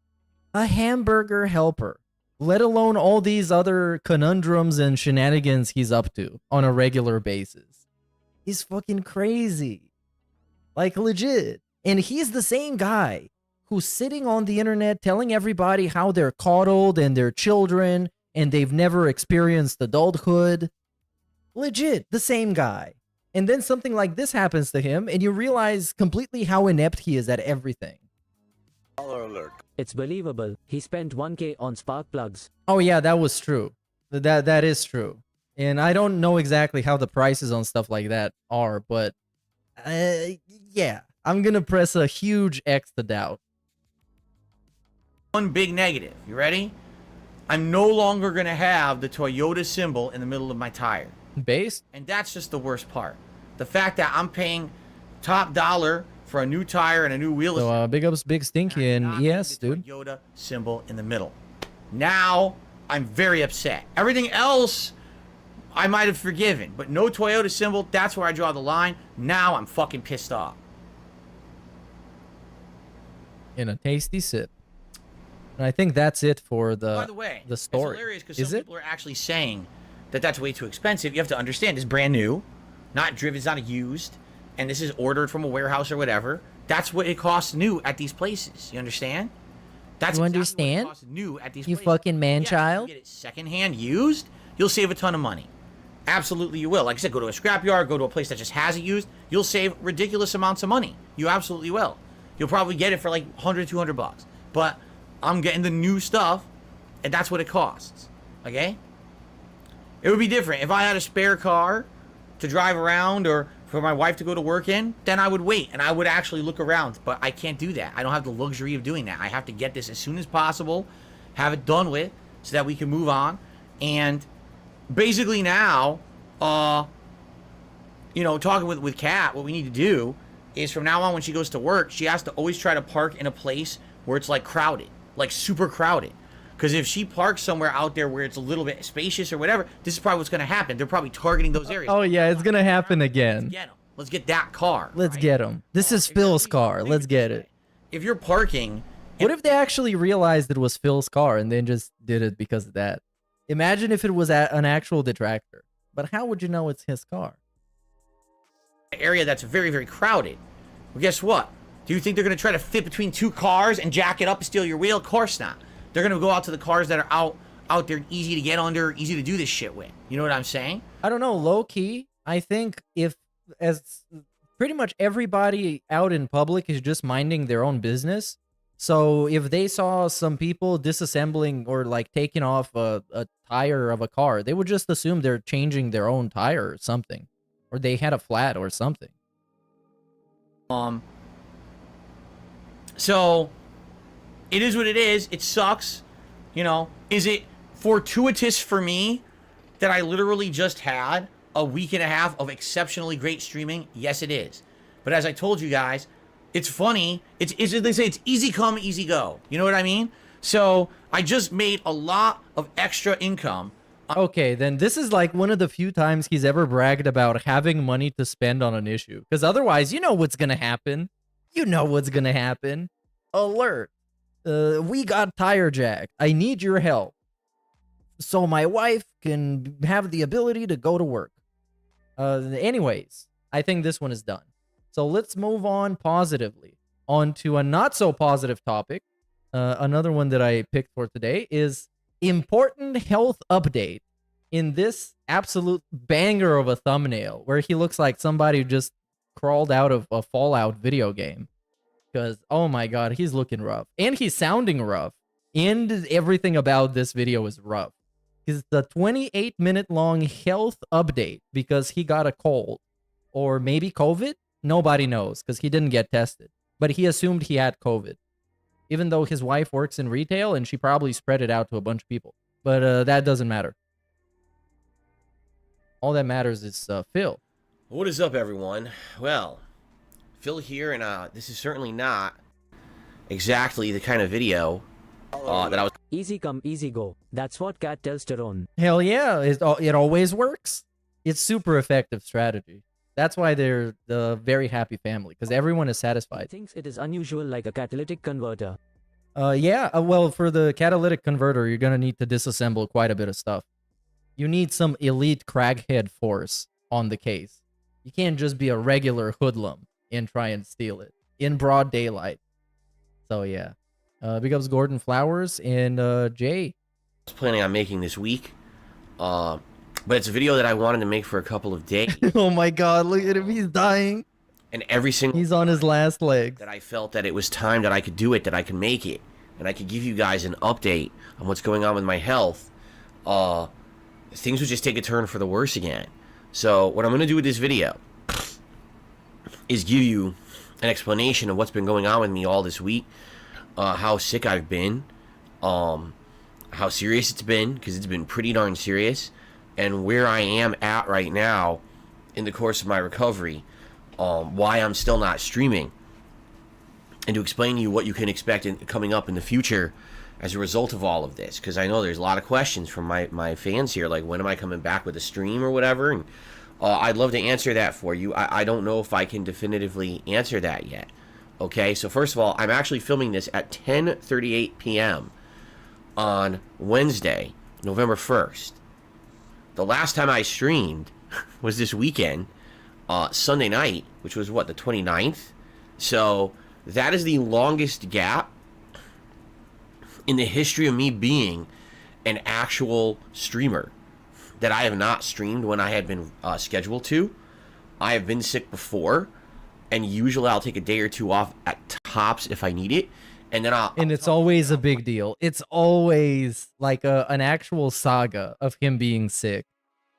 A hamburger helper. Let alone all these other conundrums and shenanigans he's up to on a regular basis. He's fucking crazy. Like, legit. And he's the same guy who's sitting on the internet telling everybody how they're coddled and they're children and they've never experienced adulthood. Legit, the same guy. And then something like this happens to him, and you realize completely how inept he is at everything. Baller alert. It's believable. He spent 1K on spark plugs. Oh yeah, that was true. That is true. And I don't know exactly how the prices on stuff like that are, but yeah, I'm gonna press a huge X to doubt. One big negative. You ready? I'm no longer going to have the Toyota symbol in the middle of my tire. Base? And that's just the worst part. The fact that I'm paying top dollar for a new tire and a new wheel. So big ups Big Stinky and yes, dude. Toyota symbol in the middle. Now I'm very upset. Everything else I might have forgiven, but no Toyota symbol, that's where I draw the line. Now I'm fucking pissed off. In a tasty sip. And I think that's it for By the way, the story. It's hilarious because some people are actually saying that that's way too expensive. You have to understand, it's brand new, not driven, it's not used, and this is ordered from a warehouse or whatever. That's what it costs new at these places. You understand? That's you exactly understand? what it costs new at these you places. fucking man-child? If you get it secondhand used, you'll save a ton of money. Absolutely, you will. Like I said, go to a scrapyard, go to a place that just has it used. You'll save ridiculous amounts of money. You absolutely will. You'll probably get it for like 100, 200 bucks. But I'm getting the new stuff, and that's what it costs. Okay? It would be different. If I had a spare car to drive around or for my wife to go to work in, then I would wait, and I would actually look around. But I can't do that. I don't have the luxury of doing that. I have to get this as soon as possible, have it done with, so that we can move on. And basically now, you know, talking with Kat, what we need to do is from now on when she goes to work, she has to always try to park in a place where it's like crowded, like super crowded. Because if she parks somewhere out there where it's a little bit spacious or whatever, this is probably what's going to happen. They're probably targeting those areas. Oh yeah, it's gonna happen again. Let's get them. Let's get that car. Let's get him. This is Phil's car. Let's get it. If you're parking... What if they actually realized it was Phil's car and then just did it because of that? Imagine if it was an actual detractor. But how would you know it's his car? Area that's very, very crowded. Well, guess what? Do you think they're going to try to fit between two cars and jack it up and steal your wheel? Of course not. They're going to go out to the cars that are out there, easy to get under, easy to do this shit with. You know what I'm saying? I don't know, low key. I think if as pretty much everybody out in public is just minding their own business. So if they saw some people disassembling or like taking off a tire of a car, they would just assume they're changing their own tire or something, or they had a flat or something. So it is what it is. It sucks. You know, is it fortuitous for me that I literally just had a week and a half of exceptionally great streaming? Yes, it is. But as I told you guys, it's funny. It's they say it's easy come, easy go. You know what I mean? So I just made a lot of extra income. Okay, then this is like one of the few times he's ever bragged about having money to spend on an issue. Because otherwise, you know what's going to happen. You know what's going to happen. Alert. We got tire jacked. I need your help. So my wife can have the ability to go to work. Anyways, I think this one is done. So let's move on positively. On to a not so positive topic. Another one that I picked for today is important health update in this absolute banger of a thumbnail where he looks like somebody who just crawled out of a Fallout video game. Because, oh my god, he's looking rough. And he's sounding rough. And everything about this video is rough. It's the 28-minute long health update because he got a cold. Or maybe COVID? Nobody knows because he didn't get tested. But he assumed he had COVID. Even though his wife works in retail and she probably spread it out to a bunch of people. But that doesn't matter. All that matters is Phil. What is up, everyone? Well, Phil here, and this is certainly not exactly the kind of video that I was... Easy come, easy go. That's what Cat tells Tyrone. Hell yeah, it always works. It's super effective strategy. That's why they're the very happy family, because everyone is He satisfied. thinks it is unusual like a catalytic converter. Well, for the catalytic converter, you're gonna need to disassemble quite a bit of stuff. You need some elite crackhead force on the case. You can't just be a regular hoodlum and try and steal it in broad daylight. So yeah. Big ups Gordon Flowers and Jay. was planning on making this week. But it's a video that I wanted to make for a couple of days. Oh my god, look at him, he's dying. And every single... He's on his last legs. That I felt that it was time that I could do it, that I could make it. And I could give you guys an update on what's going on with my health. Things would just take a turn for the worse again. So what I'm going to do with this video is give you an explanation of what's been going on with me all this week. How sick I've been. How serious it's been, because it's been pretty darn serious. And where I am at right now in the course of my recovery. Why I'm still not streaming. And to explain to you what you can expect coming up in the future as a result of all of this. Because I know there's a lot of questions from my fans here, like when am I coming back with a stream or whatever. And I'd love to answer that for you. I don't know if I can definitively answer that yet. Okay, so first of all, I'm actually filming this at 10:38 p.m. on Wednesday, November 1st. The last time I streamed was this weekend, Sunday night, which was what, the 29th? So that is the longest gap in the history of me being an actual streamer that I have not streamed when I had been scheduled to. I have been sick before, and usually I'll take a day or two off at tops if I need it, and then And it's always a big deal. It's always like an actual saga of him being sick.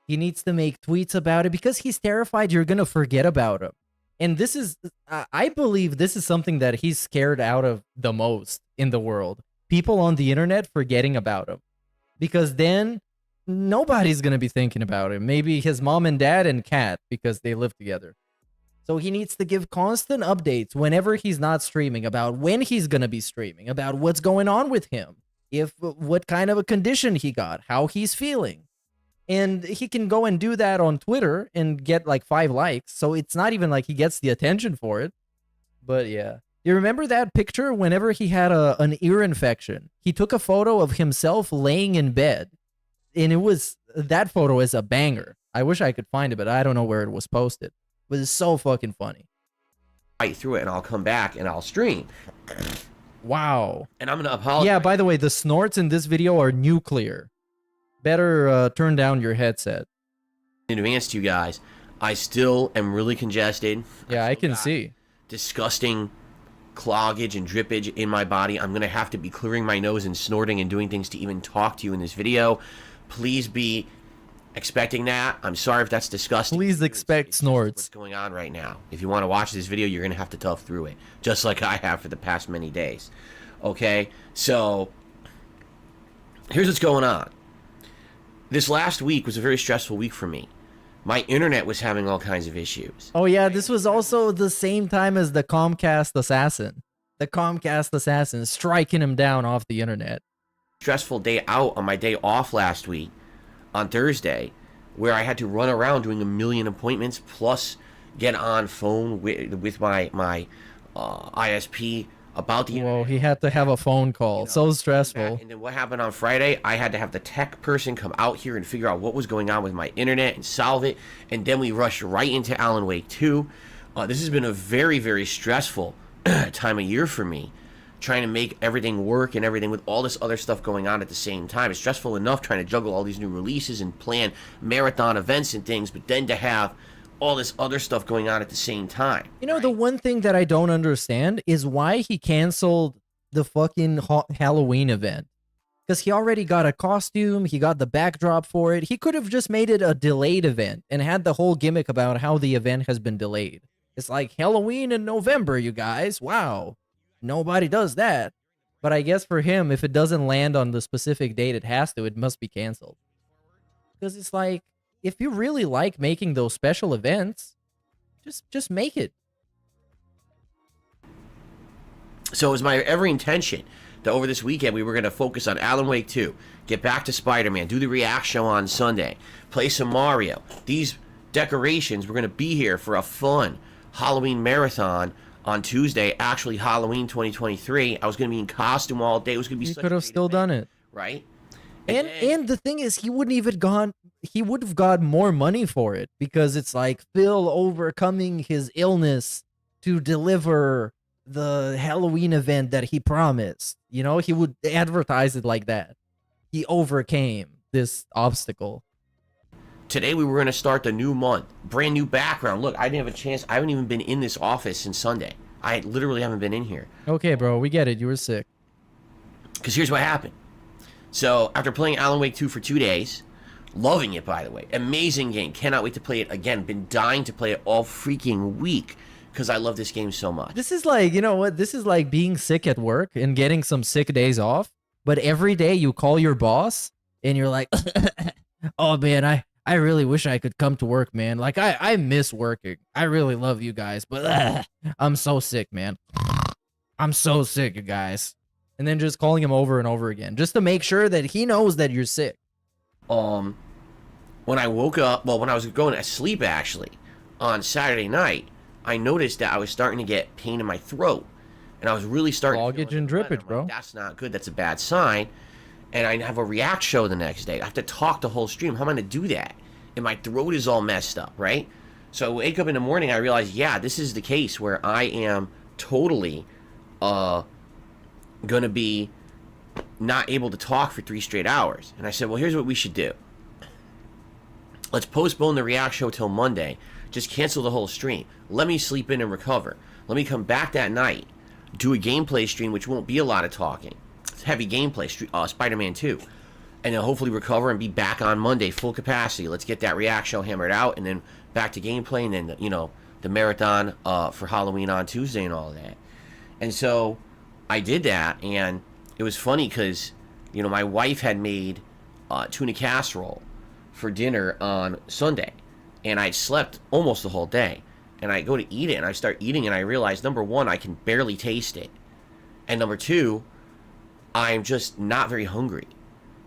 He needs to make tweets about it because he's terrified you're gonna forget about him. And this is, I believe this is something that he's scared out of the most in the world. People on the internet forgetting about him. Because then nobody's going to be thinking about him. Maybe his mom and dad and Kat, because they live together. So he needs to give constant updates whenever he's not streaming about when he's going to be streaming, about what's going on with him, what kind of a condition he got, how he's feeling. And he can go and do that on Twitter and get like 5 likes. So it's not even like he gets the attention for it. But yeah. You remember that picture whenever he had an ear infection? He took a photo of himself laying in bed. And that photo is a banger. I wish I could find it, but I don't know where it was posted. But it's so fucking funny. Right through it, and I'll come back and I'll stream. Wow. And I'm going to apologize. Yeah, by the way, the snorts in this video are nuclear. Better turn down your headset. In advance to you guys, I still am really congested. Yeah, I can see. Disgusting cloggage and drippage in my body. I'm going to have to be clearing my nose and snorting and doing things to even talk to you in this video. Please be expecting that. I'm sorry if that's disgusting. Please expect snorts. What's going on right now. If you want to watch this video, you're going to have to tough through it. Just like I have for the past many days. Okay? So, here's what's going on. This last week was a very stressful week for me. My internet was having all kinds of issues. Oh yeah, this was also the same time as the Comcast assassin. The Comcast assassin striking him down off the internet. Stressful day out on my day off last week, on Thursday, where I had to run around doing a million appointments, plus get on phone with my ISP about the internet. Whoa, he had to have a phone call. So stressful. And then what happened on Friday, I had to have the tech person come out here and figure out what was going on with my internet and solve it. And then we rushed right into Alan Wake 2. This has been a very, very stressful time of year for me. Trying to make everything work and everything with all this other stuff going on at the same time. It's stressful enough trying to juggle all these new releases and plan marathon events and things, but then to have all this other stuff going on at the same time. You know, the one thing that I don't understand is why he canceled the fucking Halloween event. Because he already got a costume, he got the backdrop for it. He could have just made it a delayed event and had the whole gimmick about how the event has been delayed. It's like Halloween in November, you guys. Wow. Nobody does that. But I guess for him, if it doesn't land on the specific date it has to, it must be canceled. Because it's like, if you really like making those special events, just make it. So it was my every intention that over this weekend we were going to focus on Alan Wake 2, get back to Spider-Man, do the react show on Sunday, play some Mario. These decorations were going to be here for a fun Halloween marathon on Tuesday, actually Halloween 2023. I was going to be in costume all day. It was going to be You such could a have great still event, done it. right? And the thing is, he wouldn't even gone. He would have got more money for it because it's like Phil overcoming his illness to deliver the Halloween event that he promised. You know, he would advertise it like that. He overcame this obstacle. Today we were going to start the new month. Brand new background. Look, I didn't have a chance. I haven't even been in this office since Sunday. I literally haven't been in here. Okay, bro, we get it. You were sick. Because here's what happened. So, after playing Alan Wake 2 for 2 days, loving it, by the way. Amazing game. Cannot wait to play it again. Been dying to play it all freaking week because I love this game so much. This is like, you know what? This is like being sick at work and getting some sick days off. But every day you call your boss and you're like, oh, man, I really wish I could come to work, man. Like, I miss working. I really love you guys, but I'm so sick, man. I'm so sick, you guys. And then just calling him over and over again, just to make sure that he knows that you're sick. When I woke up, well, when I was going to sleep, actually, on Saturday night, I noticed that I was starting to get pain in my throat. And I was really starting to feel Bloggage and drippage, bro. like, that's not good. That's a bad sign. And I have a react show the next day. I have to talk the whole stream. How am I going to do that? And my throat is all messed up, right? So I wake up in the morning, I realize, yeah, this is the case where I am totally going to be not able to talk for 3 straight hours. And I said, well, here's what we should do. Let's postpone the react show till Monday. Just cancel the whole stream. Let me sleep in and recover. Let me come back that night, do a gameplay stream, which won't be a lot of talking. It's heavy gameplay, Spider-Man 2. And then hopefully recover and be back on Monday, full capacity. Let's get that react show hammered out, and then back to gameplay, and then, you know, the marathon for Halloween on Tuesday and all of that. And so I did that, and it was funny because, you know, my wife had made tuna casserole for dinner on Sunday, and I slept almost the whole day. And I go to eat it, and I start eating, and I realize, number one, I can barely taste it. And number two, I'm just not very hungry.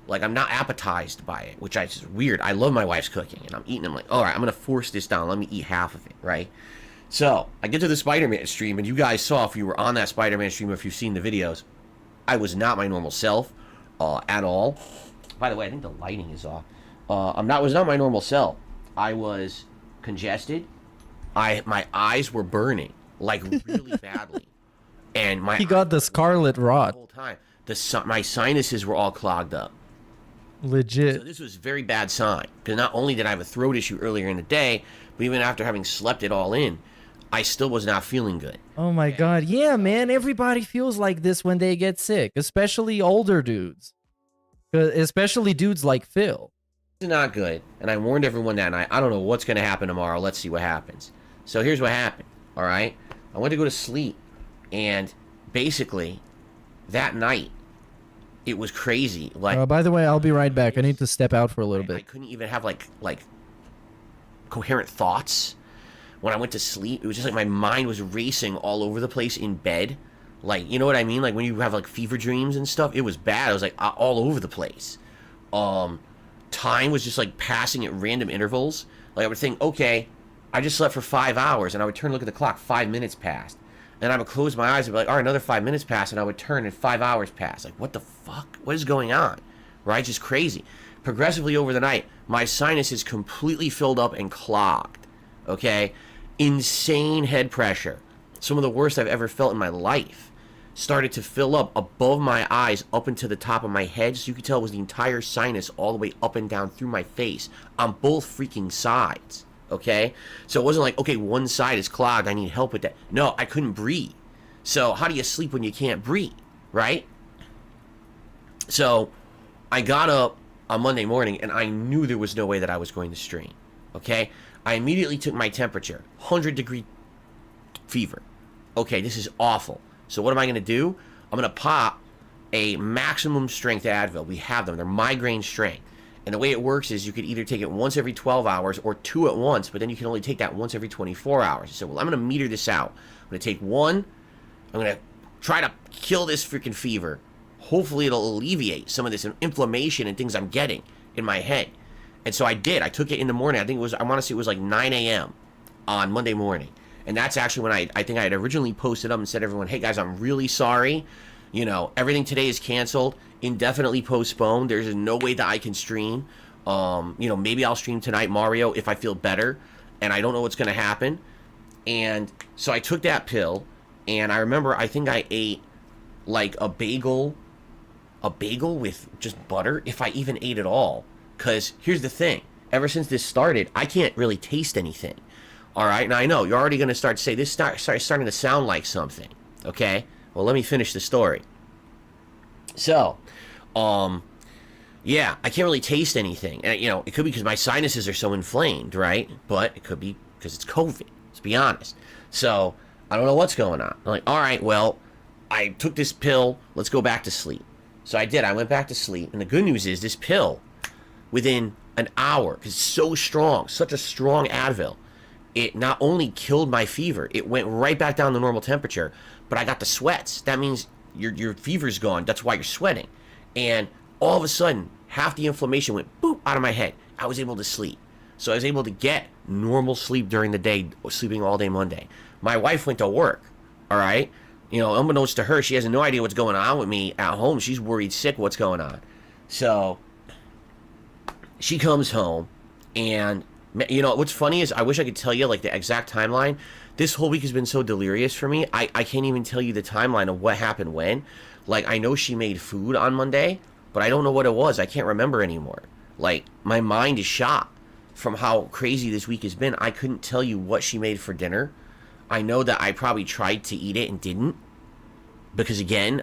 Like, I'm not appetized by it, which is weird. I love my wife's cooking, and I'm eating. I'm like, all right, I'm going to force this down. Let me eat half of it, right? So I get to the Spider-Man stream, and you guys saw, if you were on that Spider-Man stream, or if you've seen the videos, I was not my normal self at all. By the way, I think the lighting is off. Was not my normal self. I was congested. My eyes were burning, like, really badly. And He got the scarlet rot. the whole time. My sinuses were all clogged up. Legit. So this was a very bad sign, because not only did I have a throat issue earlier in the day, but even after having slept it all in, I still was not feeling good. Oh my god. Yeah, man. Everybody feels like this when they get sick, especially older dudes. Especially dudes like Phil. It's not good, and I warned everyone that night. I don't know what's going to happen tomorrow. Let's see what happens. So here's what happened, all right? I went to go to sleep, and basically, that night, it was crazy. Like, By the way, I'll be right back. I need to step out for a little I bit. couldn't even have, like coherent thoughts. When I went to sleep, it was just like my mind was racing all over the place in bed. Like, you know what I mean? Like, when you have, like, fever dreams and stuff, it was bad. I was, like, all over the place. Time was just, like, passing at random intervals. Like, I would think, okay, I just slept for 5 hours, and I would turn and look at the clock, 5 minutes passed. And I would close my eyes and be like, all right, another 5 minutes passed, and I would turn and 5 hours passed. Like, what the fuck? What is going on? Right? Just crazy. Progressively over the night, my sinuses completely filled up and clogged. Okay? Insane head pressure. Some of the worst I've ever felt in my life. Started to fill up above my eyes, up into the top of my head, so you could tell it was the entire sinus all the way up and down through my face on both freaking sides. Okay? So it wasn't like, okay, one side is clogged, I need help with that. No, I couldn't breathe. So how do you sleep when you can't breathe? Right? So I got up on Monday morning, and I knew there was no way that I was going to stream. Okay? I immediately took my temperature, 100-degree fever. Okay, this is awful. So what am I going to do? I'm going to pop a maximum strength Advil. We have them. They're migraine strength. And the way it works is you could either take it once every 12 hours or 2 at once, but then you can only take that once every 24 hours. So, well, I'm going to meter this out. I'm going to take one. I'm going to try to kill this freaking fever. Hopefully it'll alleviate some of this inflammation and things I'm getting in my head. And so I did. I took it in the morning. I want to say it was like 9 a.m. on Monday morning. And that's actually when I think I had originally posted up and said to everyone, hey guys, I'm really sorry. You know, everything today is canceled, indefinitely postponed. There's no way that I can stream. You know, maybe I'll stream tonight, Mario, if I feel better. And I don't know what's going to happen. And so I took that pill. And I remember, I think I ate like a bagel with just butter, if I even ate it all. Because here's the thing. Ever since this started, I can't really taste anything. All right? Now, I know you're already going to start to say, this starting to sound like something. Okay? Well, let me finish the story. So, yeah, I can't really taste anything. And, you know, it could be because my sinuses are so inflamed, right? But it could be because it's COVID. Let's be honest. So, I don't know what's going on. I'm like, all right, well, I took this pill. Let's go back to sleep. So I did. I went back to sleep. And the good news is this pill, within an hour, because it's so strong, such a strong Advil, it not only killed my fever, it went right back down to normal temperature, but I got the sweats. That means your fever's gone. That's why you're sweating. And all of a sudden, half the inflammation went boop out of my head. I was able to sleep. So I was able to get normal sleep during the day, sleeping all day Monday. My wife went to work, all right? You know, unbeknownst to her, she has no idea what's going on with me at home. She's worried sick what's going on. So she comes home, and, you know, what's funny is I wish I could tell you, like, the exact timeline. This whole week has been so delirious for me. I can't even tell you the timeline of what happened when. Like, I know she made food on Monday, but I don't know what it was. I can't remember anymore. Like, my mind is shot from how crazy this week has been. I couldn't tell you what she made for dinner. I know that I probably tried to eat it and didn't. Because, again,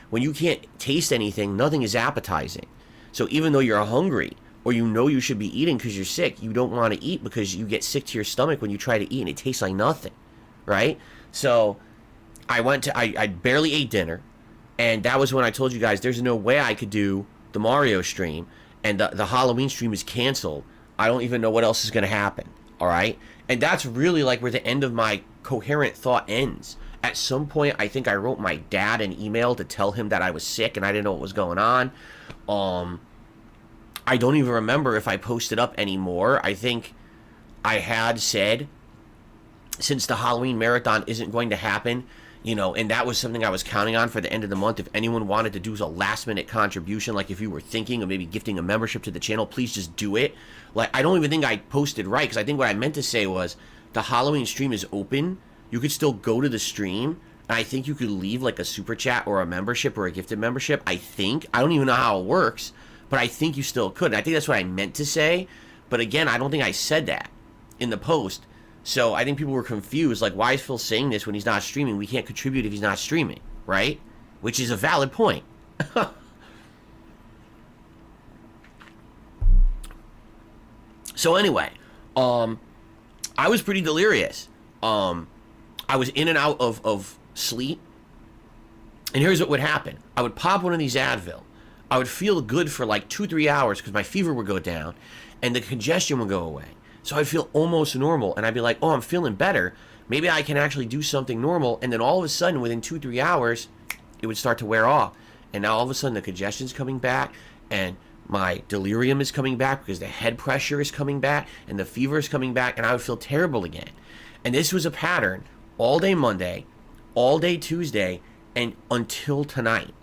when you can't taste anything, nothing is appetizing. So even though you're hungry, or you know you should be eating because you're sick, you don't want to eat because you get sick to your stomach when you try to eat and it tastes like nothing, right? So I barely ate dinner, and that was when I told you guys there's no way I could do the Mario stream, and the Halloween stream is canceled. I don't even know what else is going to happen, all right? And that's really like where the end of my coherent thought ends. At some point, I think I wrote my dad an email to tell him that I was sick and I didn't know what was going on. I don't even remember if I posted up anymore. I think I had said, since the Halloween marathon isn't going to happen, you know, and that was something I was counting on for the end of the month. If anyone wanted to do a last-minute contribution, like if you were thinking of maybe gifting a membership to the channel, please just do it. Like, I don't even think I posted right, because I think what I meant to say was the Halloween stream is open. You could still go to the stream, and I think you could leave like a super chat or a membership or a gifted membership. I think. I don't even know how it works, but I think you still could. And I think that's what I meant to say. But again, I don't think I said that in the post. So I think people were confused. Like, why is Phil saying this when he's not streaming? We can't contribute if he's not streaming, right? Which is a valid point. So anyway, I was pretty delirious. I was in and out of sleep. And here's what would happen. I would pop one of these Advil. I would feel good for like 2-3 hours because my fever would go down and the congestion would go away. So I'd feel almost normal, and I'd be like, oh, I'm feeling better. Maybe I can actually do something normal. And then all of a sudden, within 2-3 hours, it would start to wear off. And now all of a sudden, the congestion's coming back, and my delirium is coming back because the head pressure is coming back, and the fever is coming back, and I would feel terrible again. And this was a pattern all day Monday, all day Tuesday, and until tonight.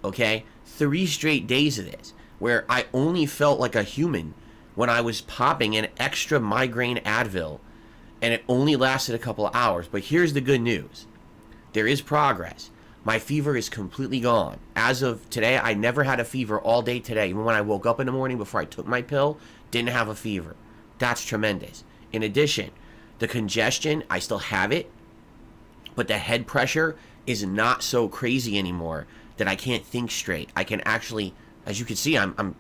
Okay? 3 straight days of this, where I only felt like a human when I was popping an extra migraine Advil, and it only lasted a couple of hours. But here's the good news. There is progress. My fever is completely gone. As of today, I never had a fever all day today. Even when I woke up in the morning before I took my pill, didn't have a fever. That's tremendous. In addition, the congestion, I still have it, but the head pressure is not so crazy anymore that I can't think straight. I can actually, as you can see, I'm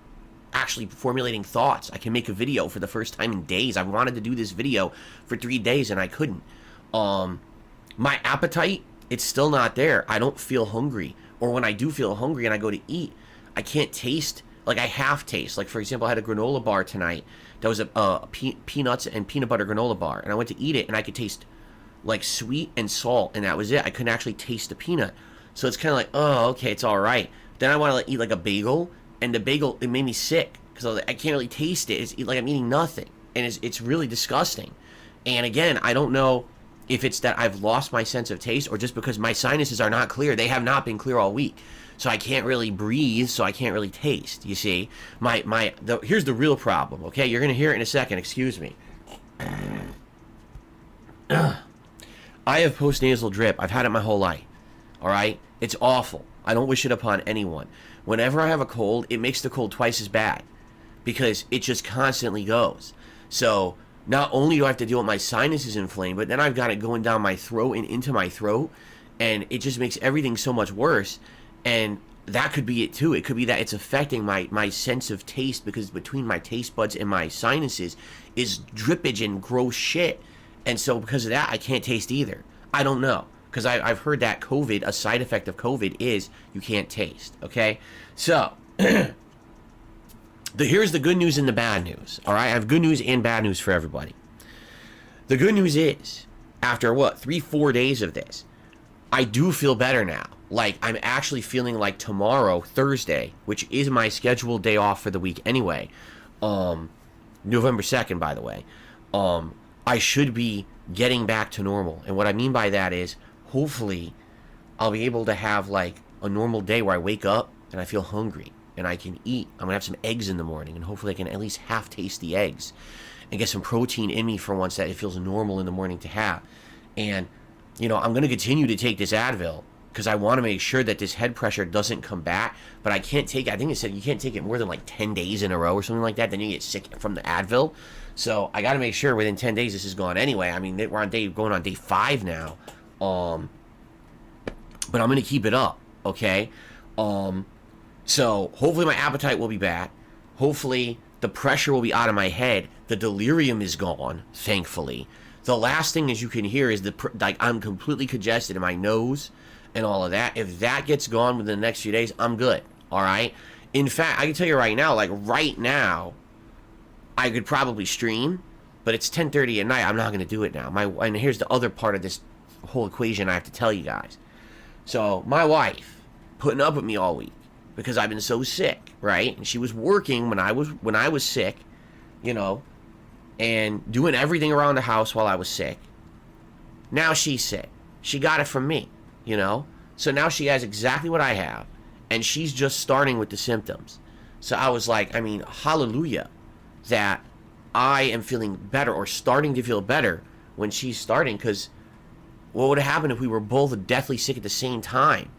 actually formulating thoughts. I can make a video for the first time in days. I wanted to do this video for 3 days and I couldn't. My appetite, it's still not there. I don't feel hungry. Or when I do feel hungry and I go to eat, I can't taste, like I half taste. Like, for example, I had a granola bar tonight. That was a peanuts and peanut butter granola bar. And I went to eat it and I could taste like sweet and salt, and that was it. I couldn't actually taste the peanut. So it's kind of like, oh, okay, it's all right. Then I want to like, eat like a bagel, and the bagel, it made me sick because I can't really taste it. It's like I'm eating nothing, and it's really disgusting. And again, I don't know if it's that I've lost my sense of taste or just because my sinuses are not clear. They have not been clear all week. So I can't really breathe, so I can't really taste, you see. Here's the real problem, okay? You're going to hear it in a second, excuse me. I have postnasal drip. I've had it my whole life, all right? It's awful. I don't wish it upon anyone. Whenever I have a cold, it makes the cold twice as bad because it just constantly goes. So not only do I have to deal with my sinuses inflamed, but then I've got it going down my throat and into my throat, and it just makes everything so much worse. And that could be it too. It could be that it's affecting my sense of taste, because between my taste buds and my sinuses is drippage and gross shit. And so because of that, I can't taste either. I don't know. Because I've heard that COVID, a side effect of COVID is you can't taste, okay? So, here's the good news and the bad news, all right? I have good news and bad news for everybody. The good news is, after what, 3-4 days of this, I do feel better now. Like, I'm actually feeling like tomorrow, Thursday, which is my scheduled day off for the week anyway, November 2nd, by the way, I should be getting back to normal. And what I mean by that is, hopefully, I'll be able to have, like, a normal day where I wake up and I feel hungry and I can eat. I'm going to have some eggs in the morning, and hopefully I can at least half taste the eggs and get some protein in me for once that it feels normal in the morning to have. And, you know, I'm going to continue to take this Advil because I want to make sure that this head pressure doesn't come back. But I can't take, I think it said you can't take it more than like 10 days in a row or something like that. Then you get sick from the Advil. So I got to make sure within 10 days this is gone anyway. I mean, we're going on day 5 now. But I'm going to keep it up, okay? So hopefully my appetite will be back. Hopefully the pressure will be out of my head. The delirium is gone, thankfully. The last thing, as you can hear, is like I'm completely congested in my nose and all of that. If that gets gone within the next few days, I'm good, all right? In fact, I can tell you right now, like right now, I could probably stream, but it's 10:30 at night. I'm not going to do it now. And here's the other part of this whole equation I have to tell you guys. So my wife putting up with me all week because I've been so sick, right? And she was working when I was sick, you know, and doing everything around the house while I was sick. Now she's sick. She got it from me, you know? So now she has exactly what I have, and she's just starting with the symptoms. So I was like, I mean, hallelujah that I am feeling better or starting to feel better when she's starting, because what would have happened if we were both deathly sick at the same time?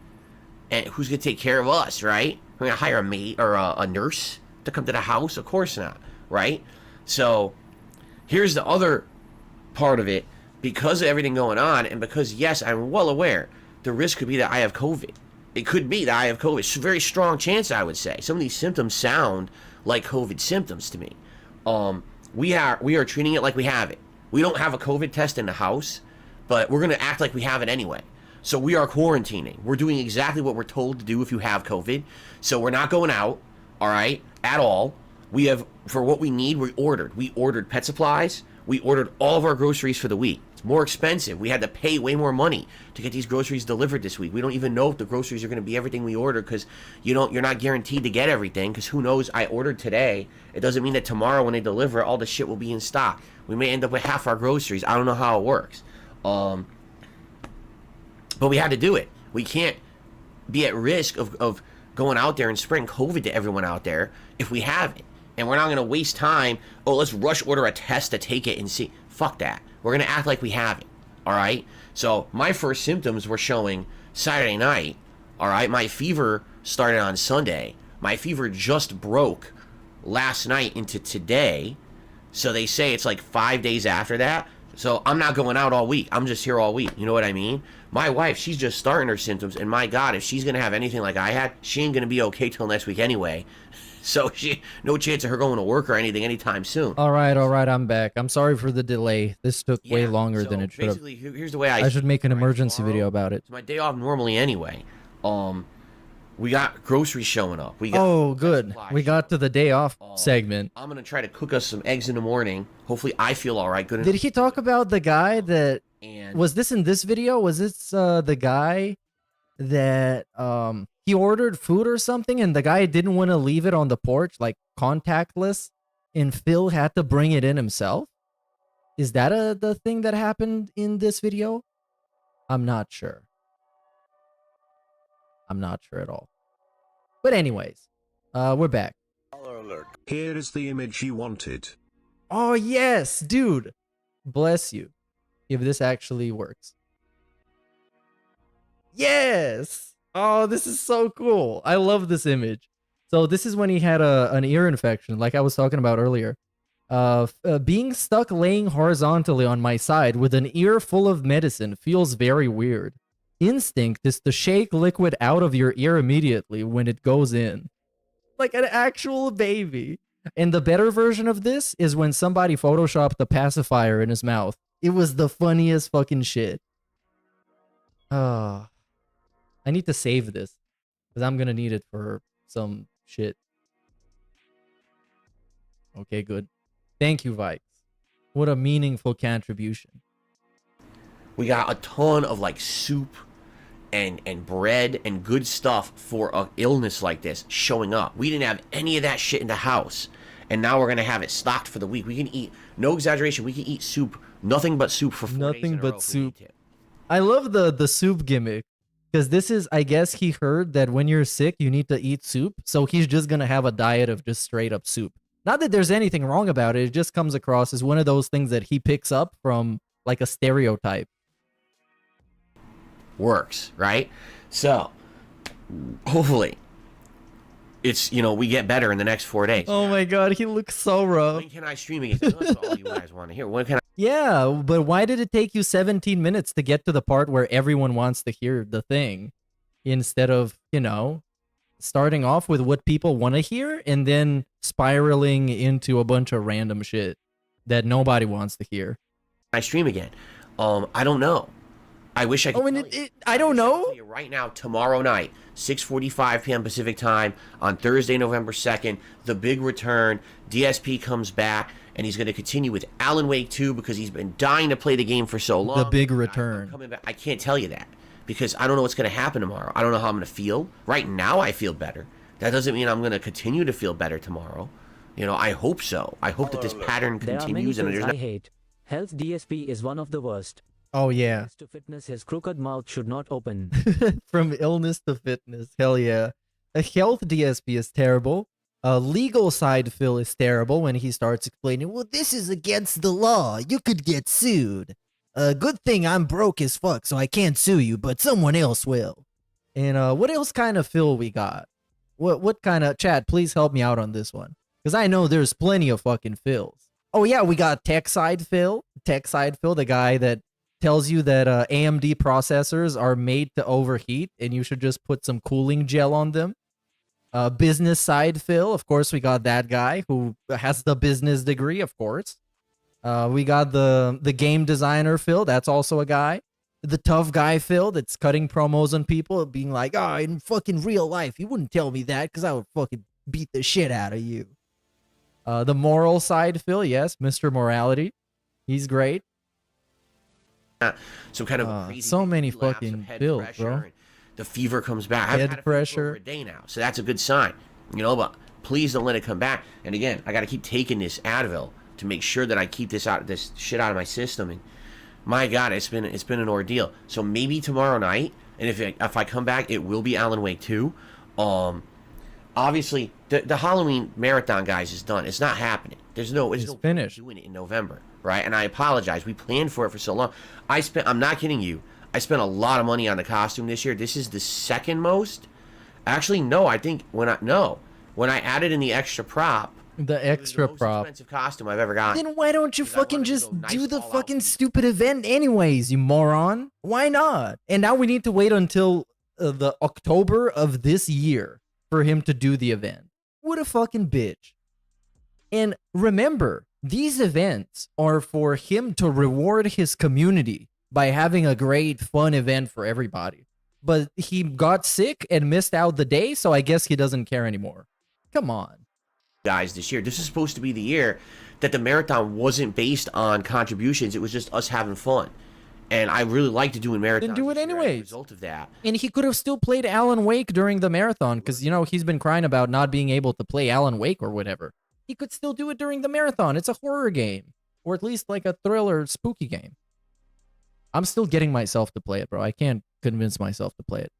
And who's going to take care of us, right? We're going to hire a maid or a nurse to come to the house? Of course not, right? So here's the other part of it. Because of everything going on, and because, yes, I'm well aware, the risk could be that I have COVID. It could be that I have COVID. It's a very strong chance, I would say. Some of these symptoms sound like COVID symptoms to me. We are treating it like we have it. We don't have a COVID test in the house, but we're going to act like we have it anyway. So we are quarantining. We're doing exactly what we're told to do if you have COVID. So we're not going out, all right, at all. We have, for what we need, we ordered pet supplies. We ordered all of our groceries for the week. It's more expensive. We had to pay way more money to get these groceries delivered this week. We don't even know if the groceries are going to be everything we ordered, because you're not guaranteed to get everything, because who knows, I ordered today. It doesn't mean that tomorrow when they deliver, all the shit will be in stock. We may end up with half our groceries. I don't know how it works. But we had to do it. We can't be at risk of going out there and spreading COVID to everyone out there if we have it. And we're not going to waste time, oh, let's rush order a test to take it and see. Fuck that. We're going to act like we have it, all right? So my first symptoms were showing Saturday night, all right? My fever started on Sunday. My fever just broke last night into today. So they say it's like 5 days after that. So I'm not going out all week. I'm just here all week. You know what I mean? My wife, she's just starting her symptoms. And my God, if she's going to have anything like I had, she ain't going to be okay till next week anyway. So no chance of her going to work or anything anytime soon. All right, I'm back. I'm sorry for the delay. This took way longer than it should have. Basically, here's the way I should make an emergency video about it. It's my day off normally anyway. We got groceries showing up. Good. We got to the day off segment. I'm gonna try to cook us some eggs in the morning. Hopefully, I feel all right. Did he talk about the guy that And was this in this video? Was this the guy that he ordered food or something and the guy didn't want to leave it on the porch like contactless and Phil had to bring it in himself? Is that the thing that happened in this video? I'm not sure. I'm not sure at all. But anyways, we're back. Here is the image you wanted. Oh yes, dude. Bless you. If this actually works. Yes! Oh, this is so cool. I love this image. So this is when he had an ear infection, like I was talking about earlier. Being stuck laying horizontally on my side with an ear full of medicine feels very weird. Instinct is to shake liquid out of your ear immediately when it goes in. Like an actual baby. And the better version of this is when somebody photoshopped the pacifier in his mouth. It was the funniest fucking shit. I need to save this because I'm gonna need it for some shit. Okay, good. Thank you, Vikes. What a meaningful contribution. we got a ton of like soup and bread and good stuff for an illness like this showing up. We didn't have any of that shit in the house, and now we're gonna have it stocked for the week. We can eat, no exaggeration, we can eat soup, nothing but soup for 4 days in a Nothing row but if we need soup. to. I love the soup gimmick. Because this is, I guess he heard that when you're sick, you need to eat soup. So he's just going to have a diet of just straight up soup. Not that there's anything wrong about it. It just comes across as one of those things that he picks up from like a stereotype. Works, right? So, hopefully, it's, you know, we get better in the next 4 days. Oh my god, he looks so rough. When can I stream again? That's all you guys want to hear. When can I? Yeah, but why did it take you 17 minutes to get to the part where everyone wants to hear the thing instead of, you know, starting off with what people want to hear and then spiraling into a bunch of random shit that nobody wants to hear? I stream again. I don't know. I wish I could. Oh, and I don't know. Right now, tomorrow night, 6:45 p.m. Pacific time on Thursday, November 2nd, the big return. DSP comes back, and he's going to continue with Alan Wake 2 because he's been dying to play the game for so long. The big return. Coming back. I can't tell you that because I don't know what's going to happen tomorrow. I don't know how I'm going to feel. Right now, I feel better. That doesn't mean I'm going to continue to feel better tomorrow. You know, I hope so. I hope that this pattern continues. There are many and things I hate. Health DSP is one of the worst. Oh, yeah. Illness to fitness, his crooked mouth should not open. From illness to fitness. Hell yeah. A health DSP is terrible. A legal side Phil is terrible when he starts explaining, well, this is against the law. You could get sued. Good thing I'm broke as fuck, so I can't sue you, but someone else will. And what else kind of Phil we got? What kind of... Chat, please help me out on this one. Because I know there's plenty of fucking Phils. Oh, yeah, we got Tech Side Phil. Tech Side Phil, the guy that tells you that AMD processors are made to overheat and you should just put some cooling gel on them. Business side Phil, of course, we got that guy who has the business degree, of course. We got the game designer Phil, that's also a guy. The tough guy Phil that's cutting promos on people, being like, oh, in fucking real life, you wouldn't tell me that because I would fucking beat the shit out of you. The moral side Phil, yes, Mr. Morality. He's great. So kind of crazy so many relapse fucking of head pills, pressure, bro. and the fever comes back. Head I've had it for pressure. over a day now, so that's a good sign, you know. But please don't let it come back. And again, I got to keep taking this Advil to make sure that I keep this shit out of my system. And my God, it's been an ordeal. So maybe tomorrow night, and if I come back, it will be Alan Wake 2. Obviously, the Halloween marathon, guys, is done. It's not happening. It's no finished. Doing it in November, right? And I apologize. We planned for it for so long. I'm not kidding you. I spent a lot of money on the costume this year. This is the second most. Actually, no. I think when I added in the extra prop, the extra prop, expensive costume I've ever gotten. Then why don't you fucking just do the fucking stupid event anyways, you moron? Why not? And now we need to wait until the October of this year for him to do the event. What a fucking bitch. And remember, these events are for him to reward his community by having a great, fun event for everybody. But he got sick and missed out the day, so I guess he doesn't care anymore. Come on. Guys, this year, this is supposed to be the year that the marathon wasn't based on contributions. It was just us having fun. And I really like to do in marathons. Then do it this year as a anyways. result of that. And he could have still played Alan Wake during the marathon because, you know, he's been crying about not being able to play Alan Wake or whatever. He could still do it during the marathon. It's a horror game. Or at least like a thriller, spooky game. I'm still getting myself to play it, bro. I can't convince myself to play it.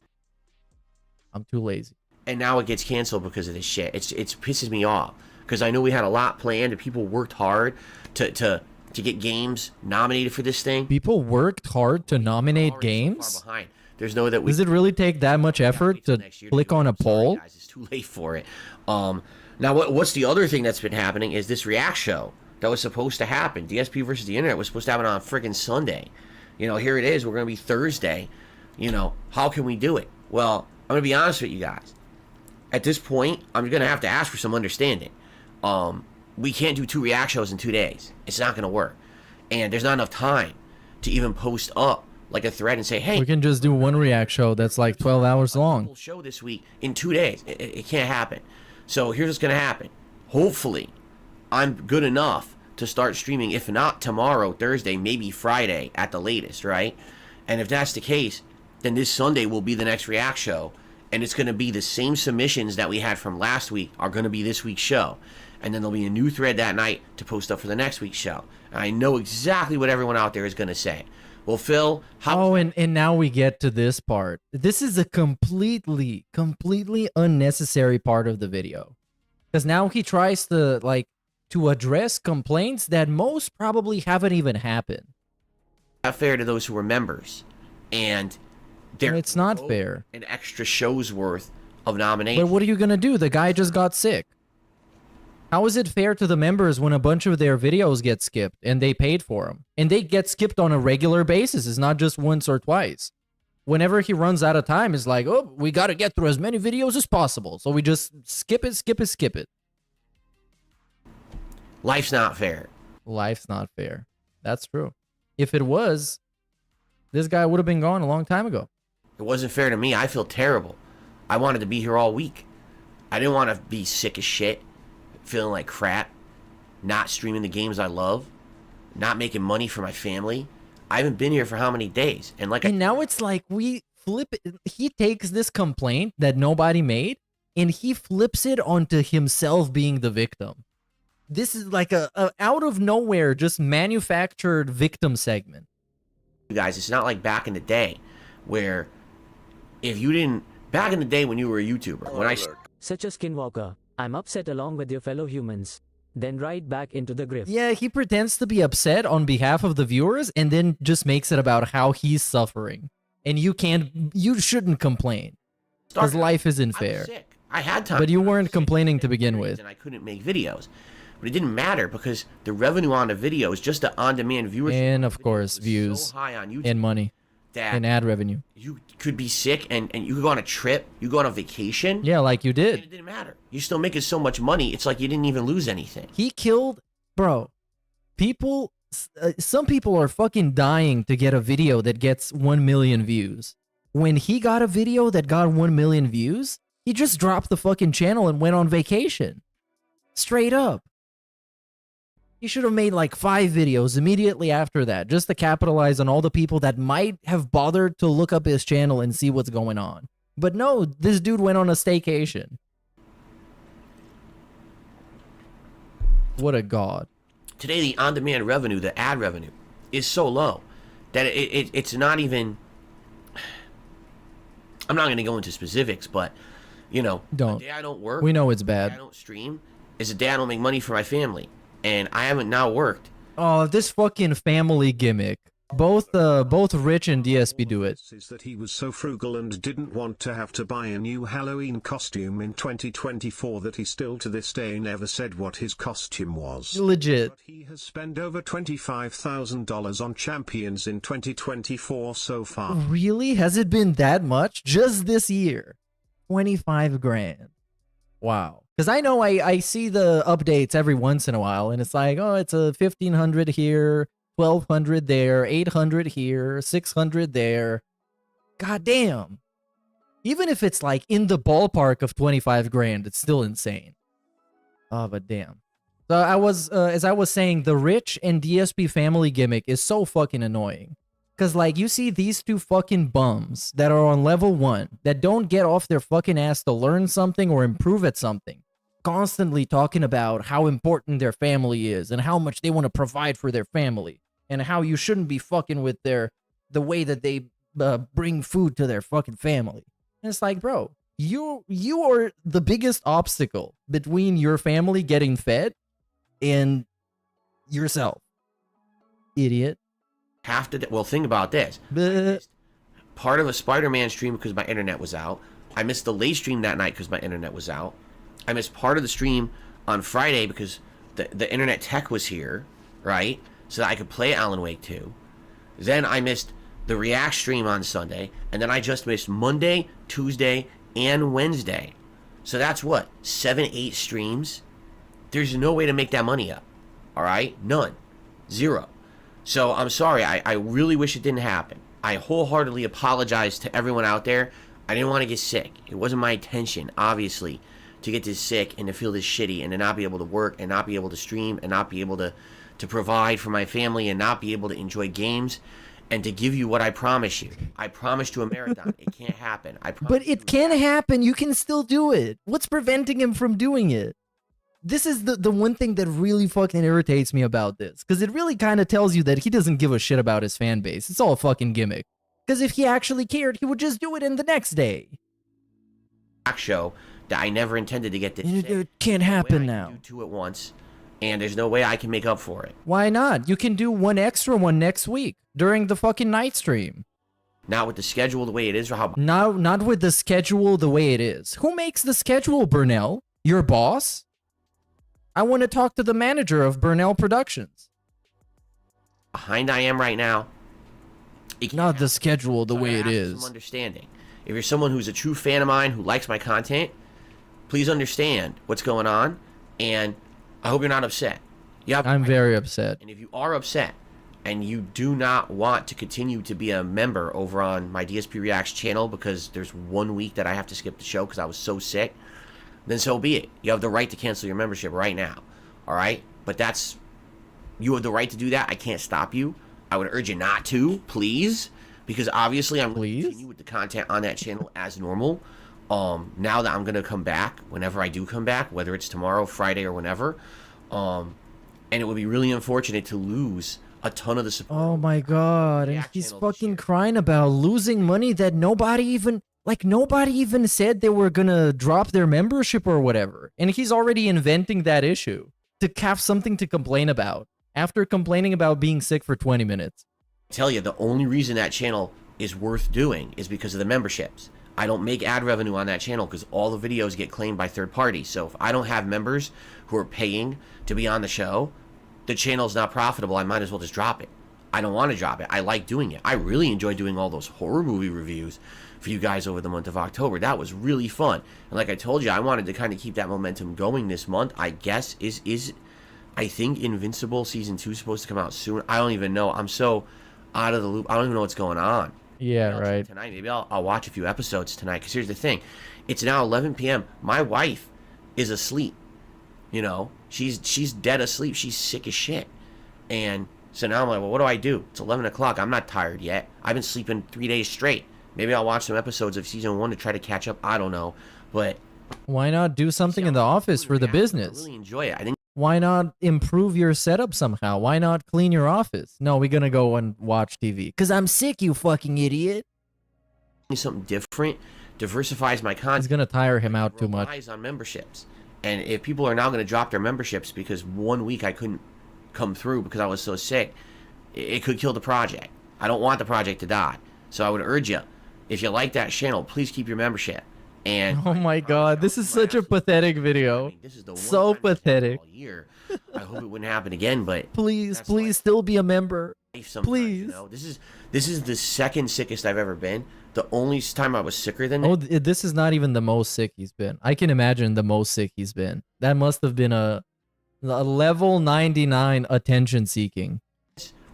I'm too lazy. And now it gets canceled because of this shit. It pisses me off. Because I know we had a lot planned and people worked hard to get games nominated for this thing. People worked hard to nominate games? So far behind. There's no that we... Does it really take that much effort to click on a poll? Guys, it's too late for it. Now, what's the other thing that's been happening is this React show that was supposed to happen. DSP versus the Internet was supposed to happen on friggin' Sunday. You know, here it is. We're going to be Thursday. You know, how can we do it? Well, I'm going to be honest with you guys. At this point, I'm going to have to ask for some understanding. We can't do 2 React shows in 2 days. It's not going to work. And there's not enough time to even post up like a thread and say, hey, we can just do one React show that's like 12 hours long. Show this week in 2 days. It can't happen. So here's what's going to happen. Hopefully, I'm good enough to start streaming, if not tomorrow, Thursday, maybe Friday at the latest, right? And if that's the case, then this Sunday will be the next React show. And it's going to be the same submissions that we had from last week are going to be this week's show. And then there'll be a new thread that night to post up for the next week's show. And I know exactly what everyone out there is going to say. Well, Phil, how... Oh, and now we get to this part. This is a completely unnecessary part of the video. Because now he tries to, like, to address complaints that most probably haven't even happened. Not fair to those who are members. And it's not fair. An extra show's worth of nominations. But what are you going to do? The guy just got sick. How is it fair to the members when a bunch of their videos get skipped and they paid for them? And they get skipped on a regular basis. It's not just once or twice. Whenever he runs out of time, it's like, oh, we got to get through as many videos as possible. So we just skip it. Life's not fair. Life's not fair. That's true. If it was, this guy would have been gone a long time ago. It wasn't fair to me. I feel terrible. I wanted to be here all week. I didn't want to be sick as shit, feeling like crap, not streaming the games I love, not making money for my family. I haven't been here for how many days? And now it's like we flip it. He takes this complaint that nobody made and he flips it onto himself being the victim. This is like a out of nowhere, just manufactured victim segment. You guys, it's not like back in the day where if you didn't, back in the day when you were a YouTuber, when I... Such a skinwalker, I'm upset along with your fellow humans. Then right back into the grift. Yeah, he pretends to be upset on behalf of the viewers and then just makes it about how he's suffering. And you shouldn't complain. Because life isn't fair. I had time. But you weren't complaining to begin with. And I couldn't make videos. But it didn't matter because the revenue on the video is just the on-demand viewership. And of course, views so high on YouTube and money and ad revenue. You could be sick and you go on a trip, you go on a vacation. Yeah, like you did. And it didn't matter. You're still making so much money, it's like you didn't even lose anything. He killed, bro. Some people are fucking dying to get a video that gets 1 million views. When he got a video that got 1 million views, he just dropped the fucking channel and went on vacation. Straight up. He should have made like 5 videos immediately after that, just to capitalize on all the people that might have bothered to look up his channel and see what's going on. But no, this dude went on a staycation. What a god. Today, the on-demand revenue, the ad revenue, is so low that it's not even... I'm not going to go into specifics, but, you know, the day I don't work, we know it's bad. The day I don't stream is the day I don't make money for my family. And I haven't now worked. Oh, this fucking family gimmick. Both Rich and DSP do it. Is that he was so frugal and didn't want to have to buy a new Halloween costume in 2024 that he still to this day never said what his costume was. Legit. But he has spent over $25,000 on champions in 2024 so far. Really? Has it been that much? Just this year? 25 grand. Wow. Because I know I see the updates every once in a while, and it's like, oh, it's a 1,500 here, 1,200 there, 800 here, 600 there. God damn. Even if it's like in the ballpark of 25 grand, it's still insane. Oh, but damn. So as I was saying, the Rich and DSP family gimmick is so fucking annoying. Cause like you see these two fucking bums that are on level 1 that don't get off their fucking ass to learn something or improve at something, constantly talking about how important their family is and how much they want to provide for their family and how you shouldn't be fucking with the way that they bring food to their fucking family. And it's like, bro, you are the biggest obstacle between your family getting fed and yourself, idiot. Have to. Well, think about this. I missed part of a Spider-Man stream because my internet was out. I missed the late stream that night because my internet was out. I missed part of the stream on Friday because the internet tech was here, right? So that I could play Alan Wake 2. Then I missed the React stream on Sunday, and then I just missed Monday, Tuesday, and Wednesday. So that's what, 7-8 streams? There's no way to make that money up. All right? None. Zero. So I'm sorry. I really wish it didn't happen. I wholeheartedly apologize to everyone out there. I didn't want to get sick. It wasn't my intention, obviously, to get this sick and to feel this shitty and to not be able to work and not be able to stream and not be able to provide for my family and not be able to enjoy games and to give you what I promise you. I promised you a marathon. It can't happen. But it can happen. You can still do it. What's preventing him from doing it? This is the one thing that really fucking irritates me about this. Because it really kind of tells you that he doesn't give a shit about his fan base. It's all a fucking gimmick. Because if he actually cared, he would just do it in the next day. Show that I never intended to get this sick. It can't happen now. Do two at once, and there's no way I can make up for it. Why not? You can do one extra one next week during the fucking night stream. Not with the schedule the way it is, or how? No, not with the schedule the way it is. Who makes the schedule, Burnell? Your boss? I want to talk to the manager of Burnell Productions. Behind I am right now. Not the schedule the way it is. Some understanding. If you're someone who's a true fan of mine who likes my content, please understand what's going on, and I hope you're not upset. Yeah, I'm very upset. And if you are upset and you do not want to continue to be a member over on my DSP Reacts channel because there's 1 week that I have to skip the show because I was so sick, then so be it. You have the right to cancel your membership right now. All right? But you have the right to do that. I can't stop you. I would urge you not to, please, because obviously I'm going to continue with the content on that channel as normal. Now that I'm going to come back, whenever I do come back, whether it's tomorrow, Friday, or whenever, and it would be really unfortunate to lose a ton of the support. Oh my god, and he's fucking crying about losing money that nobody even said they were gonna drop their membership or whatever. And he's already inventing that issue to have something to complain about after complaining about being sick for 20 minutes. I tell you, the only reason that channel is worth doing is because of the memberships. I don't make ad revenue on that channel because all the videos get claimed by third parties. So if I don't have members who are paying to be on the show, the channel's not profitable. I might as well just drop it. I don't want to drop it. I like doing it. I really enjoy doing all those horror movie reviews for you guys over the month of October. That was really fun. And like I told you, I wanted to kind of keep that momentum going this month. I guess I think Invincible Season 2 is supposed to come out soon. I don't even know. I'm so out of the loop. I don't even know what's going on. Yeah, right. Tonight, maybe I'll watch a few episodes tonight. Because here's the thing. It's now 11 p.m. My wife is asleep. You know, she's dead asleep. She's sick as shit. And so now I'm like, well, what do I do? It's 11 o'clock. I'm not tired yet. I've been sleeping 3 days straight. Maybe I'll watch some episodes of Season 1 to try to catch up. I don't know. But why not do something in the office for the business? I really enjoy it. I think. Why not improve your setup somehow? Why not clean your office? No, we're gonna go and watch TV. Because I'm sick, you fucking idiot. Something different diversifies my content. It's gonna tire him out too much. Relies on memberships. And if people are now going to drop their memberships because 1 week I couldn't come through because I was so sick, it could kill the project. I don't want the project to die. So I would urge you, if you like that channel, please keep your membership. And oh my god, this is such a pathetic video. I mean, this is the so pathetic. All year. I hope it wouldn't happen again, but please still be a member. Please. You know, this is the second sickest I've ever been. The only time I was sicker than this is not even the most sick he's been. I can imagine the most sick he's been. That must have been a level 99 attention seeking.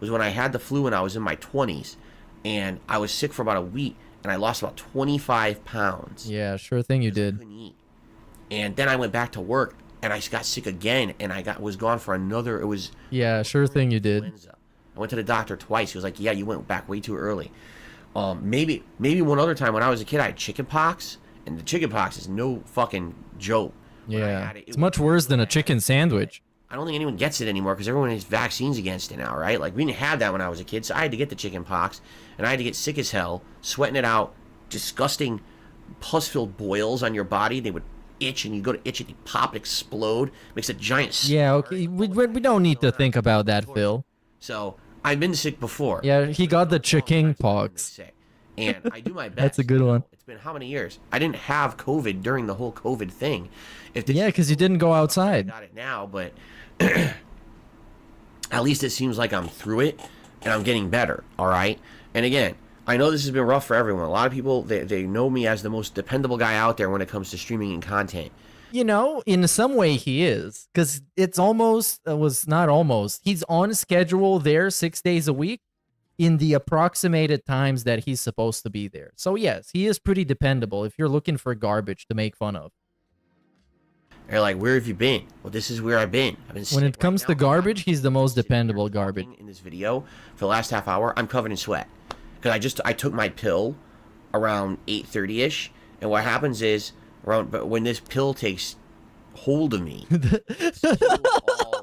Was when I had the flu when I was in my 20s, and I was sick for about a week, and I lost about 25 pounds. Yeah, sure thing you did. I couldn't eat. And then I went back to work, and I got sick again, and was gone for another. It was yeah, sure thing you did. Influenza. I went to the doctor twice. He was like, yeah, you went back way too early. Maybe one other time when I was a kid, I had chicken pox, and the chicken pox is no fucking joke. Yeah, it's much worse than a chicken sandwich. I don't think anyone gets it anymore because everyone has vaccines against it now, right? Like, we didn't have that when I was a kid, so I had to get the chicken pox, and I had to get sick as hell, sweating it out, disgusting pus-filled boils on your body. They would itch, and you go to itch it, they pop, explode, makes a giant... Yeah, okay, we don't need to think about that, Phil. So, I've been sick before. Yeah, he got the chicken pox. And I do my best. That's a good one. It's been how many years? I didn't have COVID during the whole COVID thing. Yeah, because you didn't go outside. I got it now, but at least it seems like I'm through it, and I'm getting better, all right? And again, I know this has been rough for everyone. A lot of people, they know me as the most dependable guy out there when it comes to streaming and content. You know, in some way he is, because it's almost, not almost, he's on schedule there 6 days a week in the approximated times that he's supposed to be there. So yes, he is pretty dependable if you're looking for garbage to make fun of. They're like, where have you been? Well, this is where I've been. When it comes to garbage, he's the most dependable garbage. In this video, for the last half hour, I'm covered in sweat. Because I took my pill around 8:30ish, and what happens is, but when this pill takes hold of me, all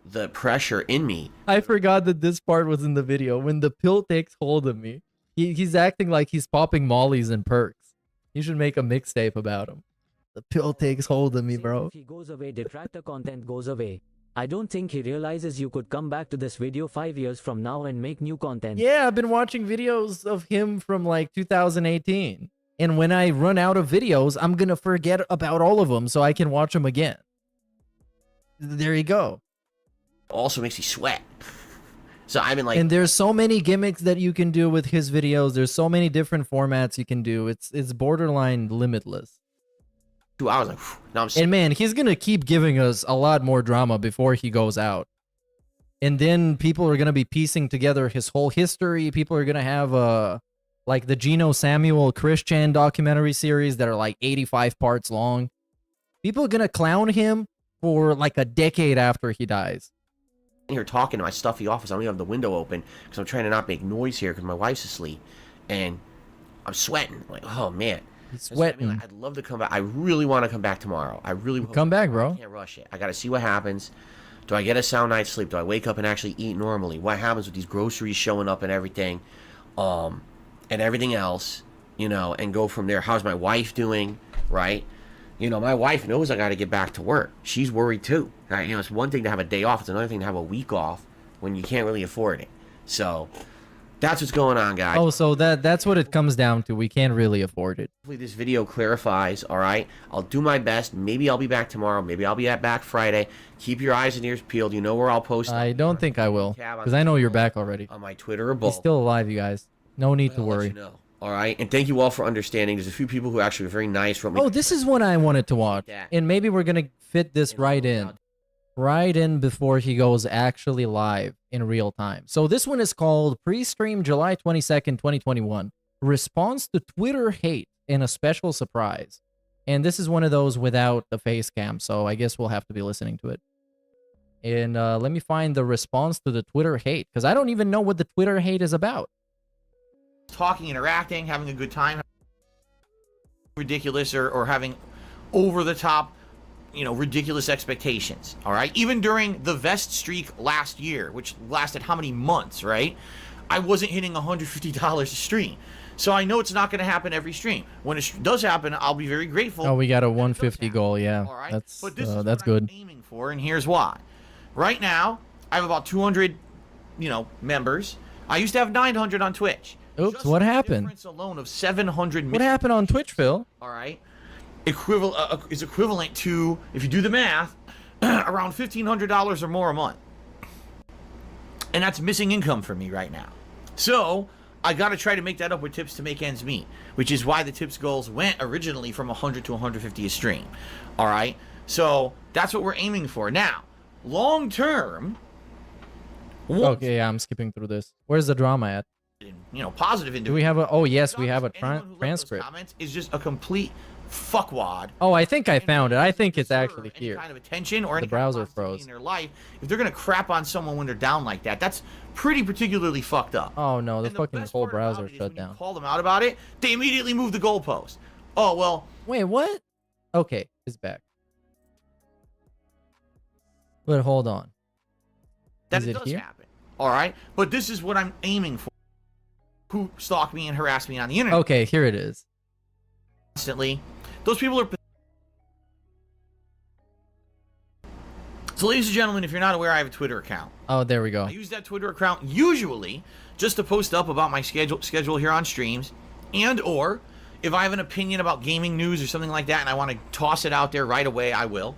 the pressure in me. I forgot that this part was in the video. When the pill takes hold of me, he's acting like he's popping mollies and perks. You should make a mixtape about him. The pill takes hold of me, bro. If he goes away, detractor content goes away. I don't think he realizes you could come back to this video 5 years from now and make new content. Yeah, I've been watching videos of him from like 2018. And when I run out of videos, I'm gonna forget about all of them so I can watch them again. There you go. Also makes me sweat. So I've been like... And there's so many gimmicks that you can do with his videos. There's so many different formats you can do. It's borderline limitless. 2 hours, like, now I'm and man, he's gonna keep giving us a lot more drama before he goes out. And then people are gonna be piecing together his whole history. People are gonna have like the Geno Samuel Christian documentary series that are like 85 parts long. People are gonna clown him for like a decade after he dies. Here talking to my stuffy office. I don't even have the window open because I'm trying to not make noise here because my wife's asleep, and I'm sweating. I'm like, oh man. He's sweating. I mean, I'd love to come back. I really want to come back tomorrow. I really come back, bro. I can't rush it. I got to see what happens. Do I get a sound night's sleep? Do I wake up and actually eat normally? What happens with these groceries showing up and everything, and everything else, you know, and go from there. How's my wife doing, right? You know, my wife knows I got to get back to work. She's worried too, right? You know, it's one thing to have a day off. It's another thing to have a week off when you can't really afford it. So that's what's going on, guys. Oh, so that's what it comes down to. We can't really afford it. Hopefully this video clarifies, all right? I'll do my best. Maybe I'll be back tomorrow. Maybe I'll be back Friday. Keep your eyes and ears peeled. You know where I'll post. I don't think I will, because I know you're back already. On my Twitter or both. He's still alive, you guys. No need to worry. You know. All right? And thank you all for understanding. There's a few people who actually were very nice. Oh, this is one I wanted to watch. And maybe we're going to fit this right in. Right in before he goes actually live in real time. So this one is called Prestream July 22nd, 2021. Response to Twitter hate and a special surprise. And this is one of those without the face cam, so I guess we'll have to be listening to it. And let me find the response to the Twitter hate, because I don't even know what the Twitter hate is about. Talking, interacting, having a good time. Ridiculous or having over-the-top, you know, ridiculous expectations, all right? Even during the vest streak last year, which lasted how many months, right? I wasn't hitting $150 a stream. So I know it's not going to happen every stream. When it does happen, I'll be very grateful. Oh, we got a 150 goal, yeah. All right? That's but this is that's what good. I'm aiming for, and here's why. Right now, I have about 200, you know, members. I used to have 900 on Twitch. Oops, Just what the happened? difference alone of 700. What happened on Twitch, Phil? All right. Is equivalent to, if you do the math, around $1,500 or more a month. And that's missing income for me right now. So I got to try to make that up with tips to make ends meet, which is why the tips goals went originally from 100 to 150 a stream. All right. So that's what we're aiming for. Now, long term. Okay, yeah, I'm skipping through this. Where's the drama at? You know, positive. Do we have a? Oh yes, we have a transcript. Comments is just a complete fuckwad. Oh, I think I found it. I think it's deserve actually any here. kind of attention or The any browser kind of positivity froze. in their life, if they're gonna crap on someone when they're down like that, that's pretty particularly fucked up. Oh no, the And fucking best whole part about browser it is shut when you down. call them out about it, they immediately move the goalpost. Oh well. Wait, what? Okay, it's back. But hold on. That Is it it does here? happen. All right, but this is what I'm aiming for. Who stalk me and harass me on the internet Okay, here it is. constantly? Those people are. So, ladies and gentlemen, if you're not aware, I have a Twitter account. Oh, there we go. I use that Twitter account usually just to post up about my schedule here on streams, and or if I have an opinion about gaming news or something like that and I want to toss it out there right away, I will.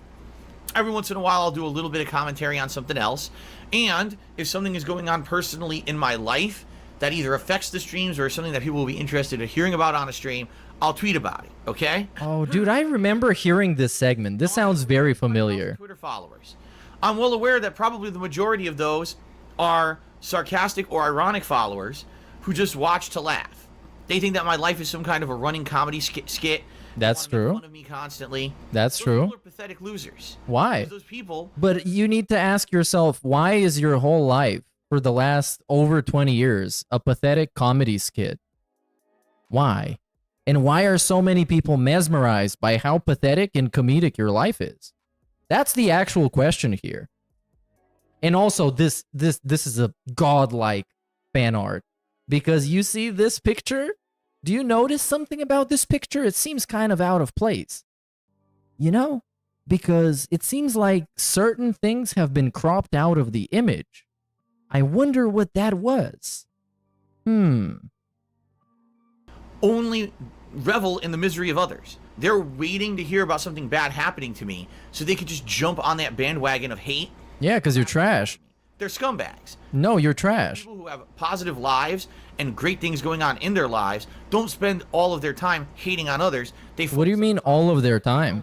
Every once in a while, I'll do a little bit of commentary on something else. And if something is going on personally in my life that either affects the streams or something that people will be interested in hearing about on a stream, I'll tweet about it, okay? Oh, dude, I remember hearing this segment. This sounds very familiar. Twitter followers. I'm well aware that probably the majority of those are sarcastic or ironic followers who just watch to laugh. They think that my life is some kind of a running comedy skit. That's They wanna make true. fun of me constantly. That's Those true. people are pathetic losers. Why? Because those people, But you need to ask yourself, why is your whole life for the last over 20 years a pathetic comedy skit? Why? And why are so many people mesmerized by how pathetic and comedic your life is? That's the actual question here. And also, this is a godlike fan art, because you see this picture. Do you notice something about this picture? It seems kind of out of place. You know? Because it seems like certain things have been cropped out of the image. I wonder what that was. only revel in the misery of others. They're waiting to hear about something bad happening to me so they could just jump on that bandwagon of hate. Yeah, because you're trash. They're scumbags. No, you're trash. People who have positive lives and great things going on in their lives don't spend all of their time hating on others. They What do you mean all of their time?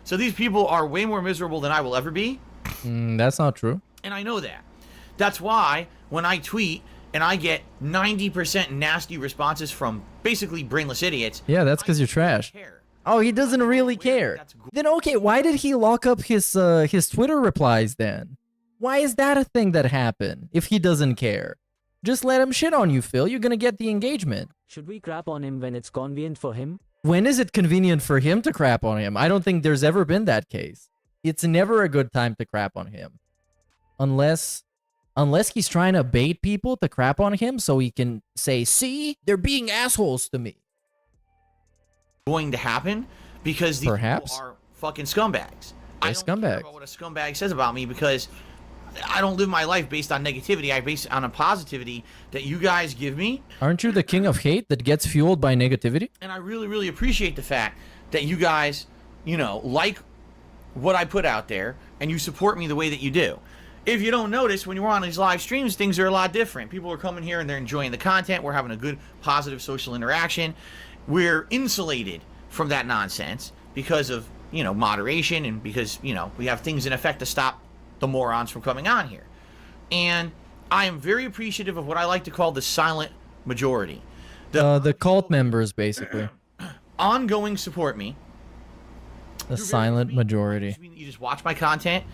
So these people are way more miserable than I will ever be. That's not true. And I know that. That's why when I tweet and I get 90% nasty responses from basically brainless idiots. Yeah, that's because you're trash. Oh, he doesn't really care. Then okay, why did he lock up his Twitter replies then? Why is that a thing that happened if he doesn't care? Just let him shit on you, Phil. You're gonna get the engagement. Should we crap on him when it's convenient for him? When is it convenient for him to crap on him? I don't think there's ever been that case. It's never a good time to crap on him. Unless he's trying to bait people to crap on him so he can say, see, they're being assholes to me. Going to happen because these people are fucking scumbags. I don't care about what a scumbag says about me because I don't live my life based on negativity. I base it on a positivity that you guys give me. Aren't you the king of hate that gets fueled by negativity? And I really, really appreciate the fact that you guys, you know, like what I put out there and you support me the way that you do. If you don't notice, when you're on these live streams, things are a lot different. People are coming here and they're enjoying the content. We're having a good, positive social interaction. We're insulated from that nonsense because of, you know, moderation and because, you know, we have things in effect to stop the morons from coming on here. And I am very appreciative of what I like to call the silent majority. The cult members, basically. Ongoing support me. The silent majority. You just watch my content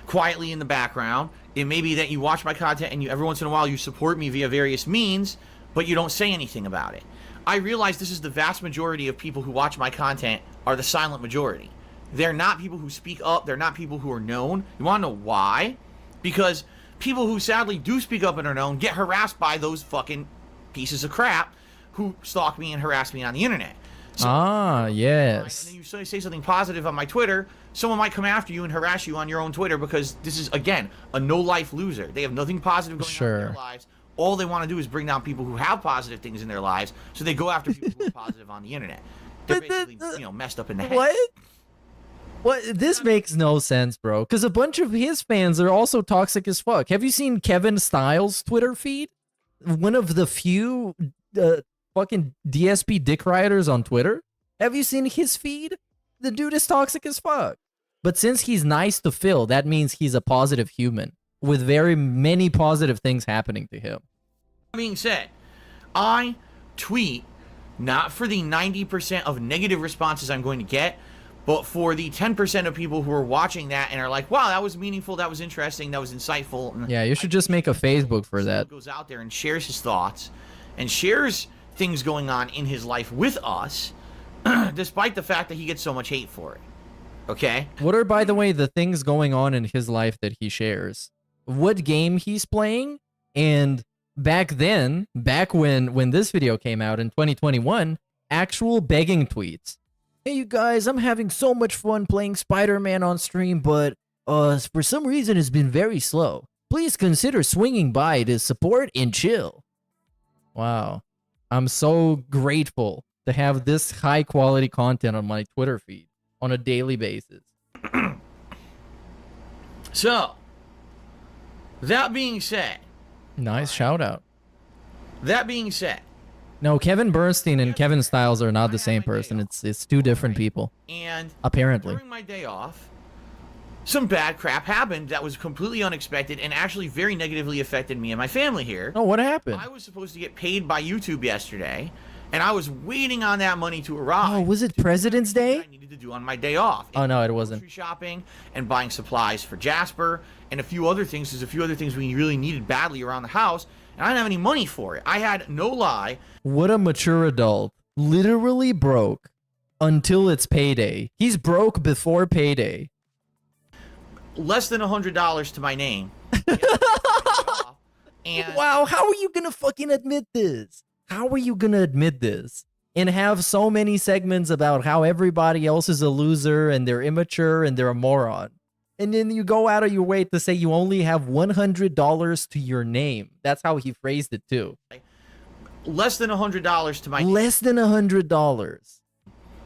quietly in the background. It may be that you watch my content and you every once in a while you support me via various means, but you don't say anything about it. I realize this is the vast majority of people who watch my content are the silent majority. They're not people who speak up. They're not people who are known. You want to know why? Because people who sadly do speak up and are known get harassed by those fucking pieces of crap who stalk me and harass me on the internet. So, yes. And then you say something positive on my Twitter, someone might come after you and harass you on your own Twitter because this is, again, a no-life loser. They have nothing positive going on in their lives. All they want to do is bring down people who have positive things in their lives, so they go after people who are positive on the internet. They're basically, you know, messed up in the head. What? This makes no sense, bro. Because a bunch of his fans are also toxic as fuck. Have you seen Kevin Styles' Twitter feed? One of the few fucking DSP dick rioters on Twitter. Have you seen his feed? The dude is toxic as fuck. But since he's nice to Phil, that means he's a positive human with very many positive things happening to him. That being said, I tweet Not for the 90% of negative responses I'm going to get, but for the 10% of people who are watching that and are like, wow, that was meaningful, that was interesting, that was insightful. And Yeah, you should just make a Facebook for that. goes out there and shares his thoughts and shares things going on in his life with us, despite the fact that he gets so much hate for it. Okay? What are, by the way, the things going on in his life that he shares? What game he's playing? And back then, back when this video came out in 2021, actual begging tweets. Hey, you guys, I'm having so much fun playing Spider-Man on stream, but for some reason it's been very slow. Please consider swinging by to support and chill. Wow. I'm so grateful to have this high-quality content on my Twitter feed on a daily basis. So, that being said... Nice shout-out. That being said... No, Kevin Bernstein and Kevin Stiles are not the same person. It's two different people. And apparently, during my day off, some bad crap happened that was completely unexpected and actually very negatively affected me and my family here. Oh, what happened? I was supposed to get paid by YouTube yesterday, and I was waiting on that money to arrive. Oh, was it President's Day? I needed to do on my day off. Oh no, it wasn't. Grocery shopping and buying supplies for Jasper and a few other things. There's a few other things we really needed badly around the house, and I didn't have any money for it. I had, no lie. What a mature adult. Literally broke until it's payday. He's broke before payday. Less than $100 to my name. And wow, how are you gonna fucking admit this? How are you gonna admit this? And have so many segments about how everybody else is a loser and they're immature and they're a moron. And then you go out of your way to say you only have $100 to your name. That's how he phrased it too. less than $100 to my less than $100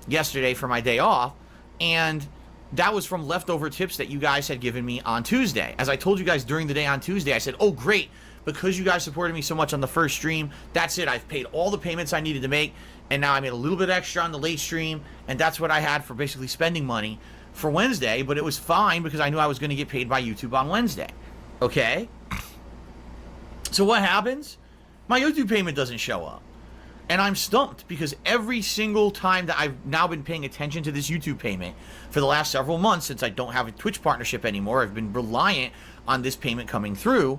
yesterday for my day off, and that was from leftover tips that you guys had given me on Tuesday. As I told you guys during the day on Tuesday, I said, oh great, because you guys supported me so much on the first stream, that's it, I've paid all the payments I needed to make, and now I made a little bit extra on the late stream, and that's what I had for basically spending money for Wednesday. But it was fine because I knew I was going to get paid by YouTube on Wednesday. Okay? So what happens? My YouTube payment doesn't show up. And I'm stumped because every single time that I've now been paying attention to this YouTube payment for the last several months, since I don't have a Twitch partnership anymore, I've been reliant on this payment coming through.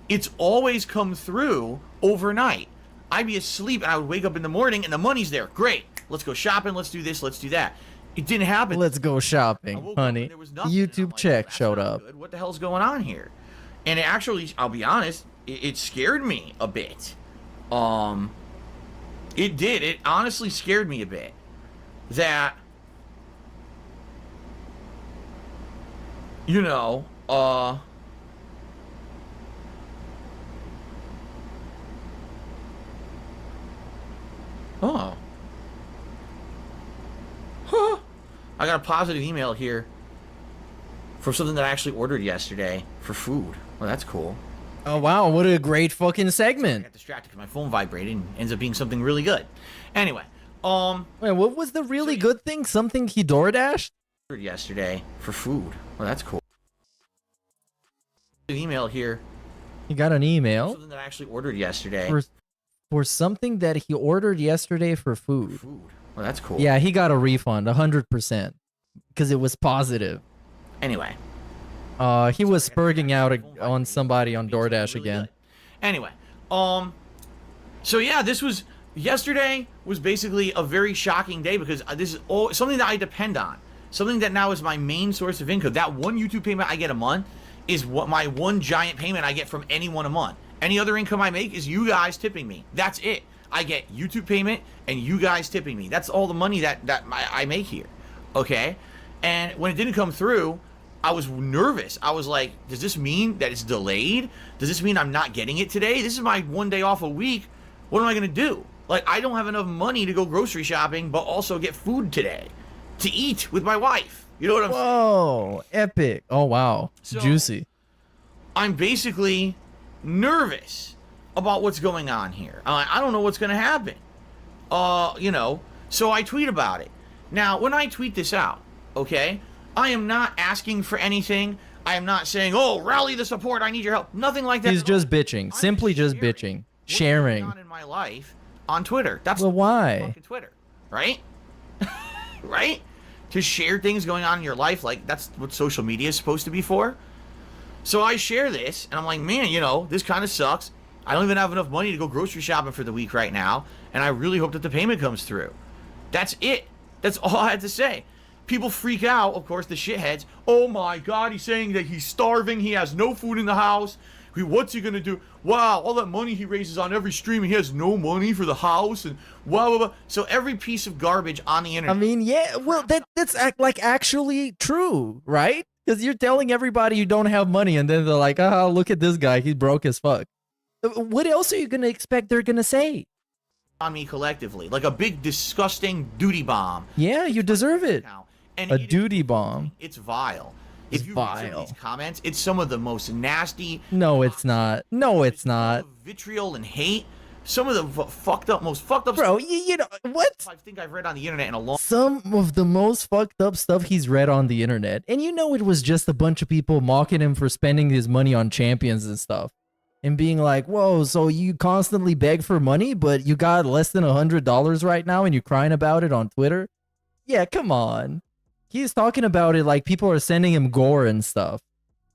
It's always come through overnight. I'd be asleep and I would wake up in the morning and the money's there. Great. Let's go shopping. Let's do this. Let's do that. It didn't happen. Let's go shopping, honey. YouTube check showed up. Good. What the hell's going on here? And it actually, I'll be honest, it scared me a bit. It did. It honestly scared me a bit. That, you know, oh. Huh. I got a positive email here for something that I actually ordered yesterday for food. Well, that's cool. Oh, wow. What a great fucking segment. I got distracted because my phone vibrated and ends up being something really good. Anyway, wait, what was the really good thing? Something he DoorDashed? Yesterday for food. Well, that's cool. An email here. You got an email? Something that I actually ordered yesterday. For something that he ordered yesterday for food. Well, that's cool. Yeah, he got a refund, 100%. Because it was positive. Anyway. He was spurging out on somebody on DoorDash again. Anyway, so yeah, yesterday was basically a very shocking day because this is something that I depend on. Something that now is my main source of income. That one YouTube payment I get a month is what my one giant payment I get from anyone a month. Any other income I make is you guys tipping me. That's it. I get YouTube payment and you guys tipping me. That's all the money that I make here. Okay? And when it didn't come through, I was nervous. I was like, does this mean that it's delayed? Does this mean I'm not getting it today? This is my one day off a week. What am I going to do? Like, I don't have enough money to go grocery shopping, but also get food today to eat with my wife. You know what I'm saying? Whoa, epic. Oh, wow. So, juicy. I'm basically nervous about what's going on here. I don't know what's going to happen. You know, so I tweet about it. Now, when I tweet this out, okay, I am not asking for anything. I am not saying, oh, rally the support, I need your help. Nothing like that. He's just bitching. Simply just bitching. Sharing. What's going on in my life on Twitter. That's Well, why? fucking Twitter, right? Right? To share things going on in your life, like that's what social media is supposed to be for. So I share this, and I'm like, man, you know, this kind of sucks. I don't even have enough money to go grocery shopping for the week right now, and I really hope that the payment comes through. That's it. That's all I had to say. People freak out, of course, the shitheads. Oh my God, he's saying that he's starving. He has no food in the house. What's he gonna do? Wow, all that money he raises on every stream, and he has no money for the house, and blah, blah, blah. So every piece of garbage on the internet. I mean, yeah, well, that's like actually true, right? Because you're telling everybody you don't have money, and then they're like, oh, look at this guy, he's broke as fuck. What else are you gonna expect they're gonna say? On me collectively, like a big disgusting duty bomb. Yeah, you deserve it. And A duty bomb. It's vile. It's If you read some vile. of these comments, it's some of the most nasty. No, it's not. No, it's not. Vitriol and hate. Some of the most fucked up Bro, stuff you know what? I think I've read on the internet in a long. Some of the most fucked up stuff he's read on the internet, and you know it was just a bunch of people mocking him for spending his money on champions and stuff, and being like, "Whoa, so you constantly beg for money, but you got less than $100 right now, and you're crying about it on Twitter?" Yeah, come on. He's talking about it like people are sending him gore and stuff,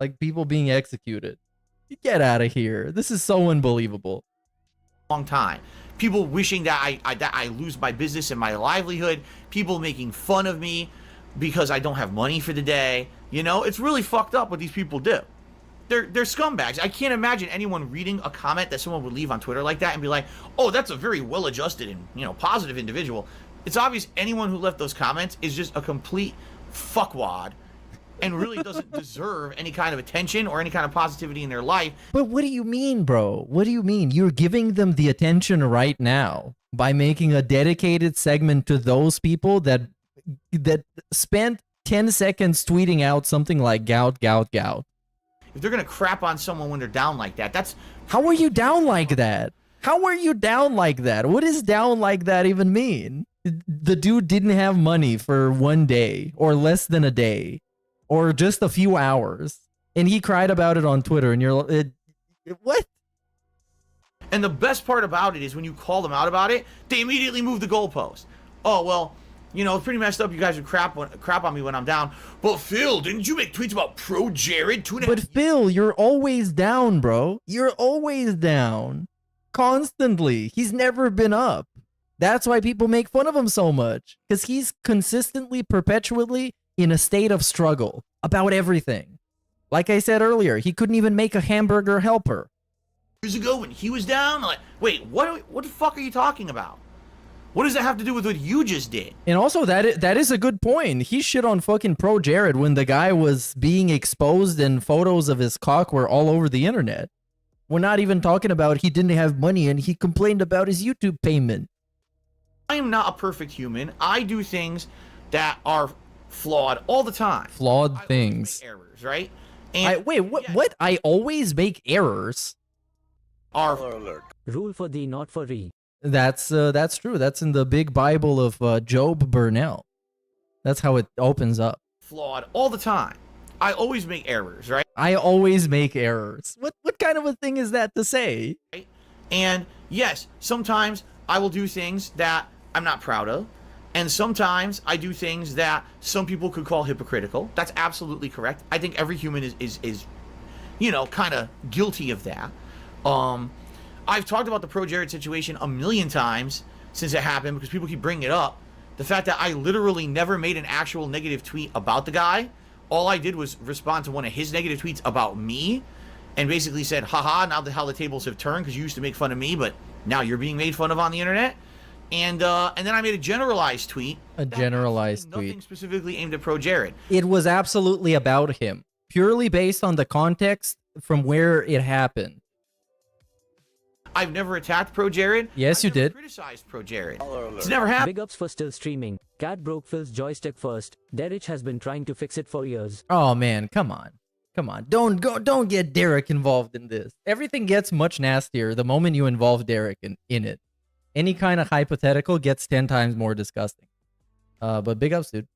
like people being executed. Get out of here! This is so unbelievable. Long time. People wishing that I lose my business and my livelihood. People making fun of me because I don't have money for the day. You know, it's really fucked up what these people do. They're scumbags. I can't imagine anyone reading a comment that someone would leave on Twitter like that and be like, "Oh, that's a very well-adjusted and, you know, positive individual." It's obvious anyone who left those comments is just a complete fuckwad and really doesn't deserve any kind of attention or any kind of positivity in their life. But what do you mean, bro? What do you mean? You're giving them the attention right now by making a dedicated segment to those people that spent 10 seconds tweeting out something like gout, gout, gout. If they're gonna crap on someone when they're down like that, that's... How are you down like that? How are you down like that? What does down like that even mean? The dude didn't have money for one day or less than a day or just a few hours, and he cried about it on Twitter, and you're what? And the best part about it is when you call them out about it, they immediately move the goalpost. Oh, well, you know, it's pretty messed up. You guys would crap on me when I'm down. But Phil, didn't you make tweets about Pro Jared? But Phil, you're always down, bro. You're always down. Constantly. He's never been up. That's why people make fun of him so much. Because he's consistently, perpetually in a state of struggle about everything. Like I said earlier, he couldn't even make a hamburger helper. Years ago when he was down, like, wait, what the fuck are you talking about? What does that have to do with what you just did? And also, that is a good point. He shit on fucking Pro Jared when the guy was being exposed and photos of his cock were all over the internet. We're not even talking about he didn't have money and he complained about his YouTube payment. I am not a perfect human. I do things that are flawed all the time. Flawed things. Errors, right? And Wait, what? I always make errors. Rule for thee, not for thee. That's true. That's in the big Bible of Job Burnell. That's how it opens up. Flawed all the time. I always make errors, right? I always make errors. What kind of a thing is that to say? Right? And yes, sometimes I will do things that I'm not proud of. And sometimes I do things that some people could call hypocritical. That's absolutely correct. I think every human is you know, kind of guilty of that. I've talked about the Pro Jared situation a million times since it happened because people keep bringing it up. The fact that I literally never made an actual negative tweet about the guy. All I did was respond to one of his negative tweets about me and basically said, haha, now how the tables have turned because you used to make fun of me, but now you're being made fun of on the internet. And then I made a generalized tweet. Nothing specifically aimed at Pro Jared. It was absolutely about him. Purely based on the context from where it happened. I've never attacked Pro Jared. Yes, you did. Criticized Pro Jared. It's never happened. Big ups for still streaming. Cat broke Phil's joystick first. Derek has been trying to fix it for years. Oh man, come on. Come on. Don't get Derek involved in this. Everything gets much nastier the moment you involve Derek in it. Any kind of hypothetical gets 10 times more disgusting. But big ups, dude.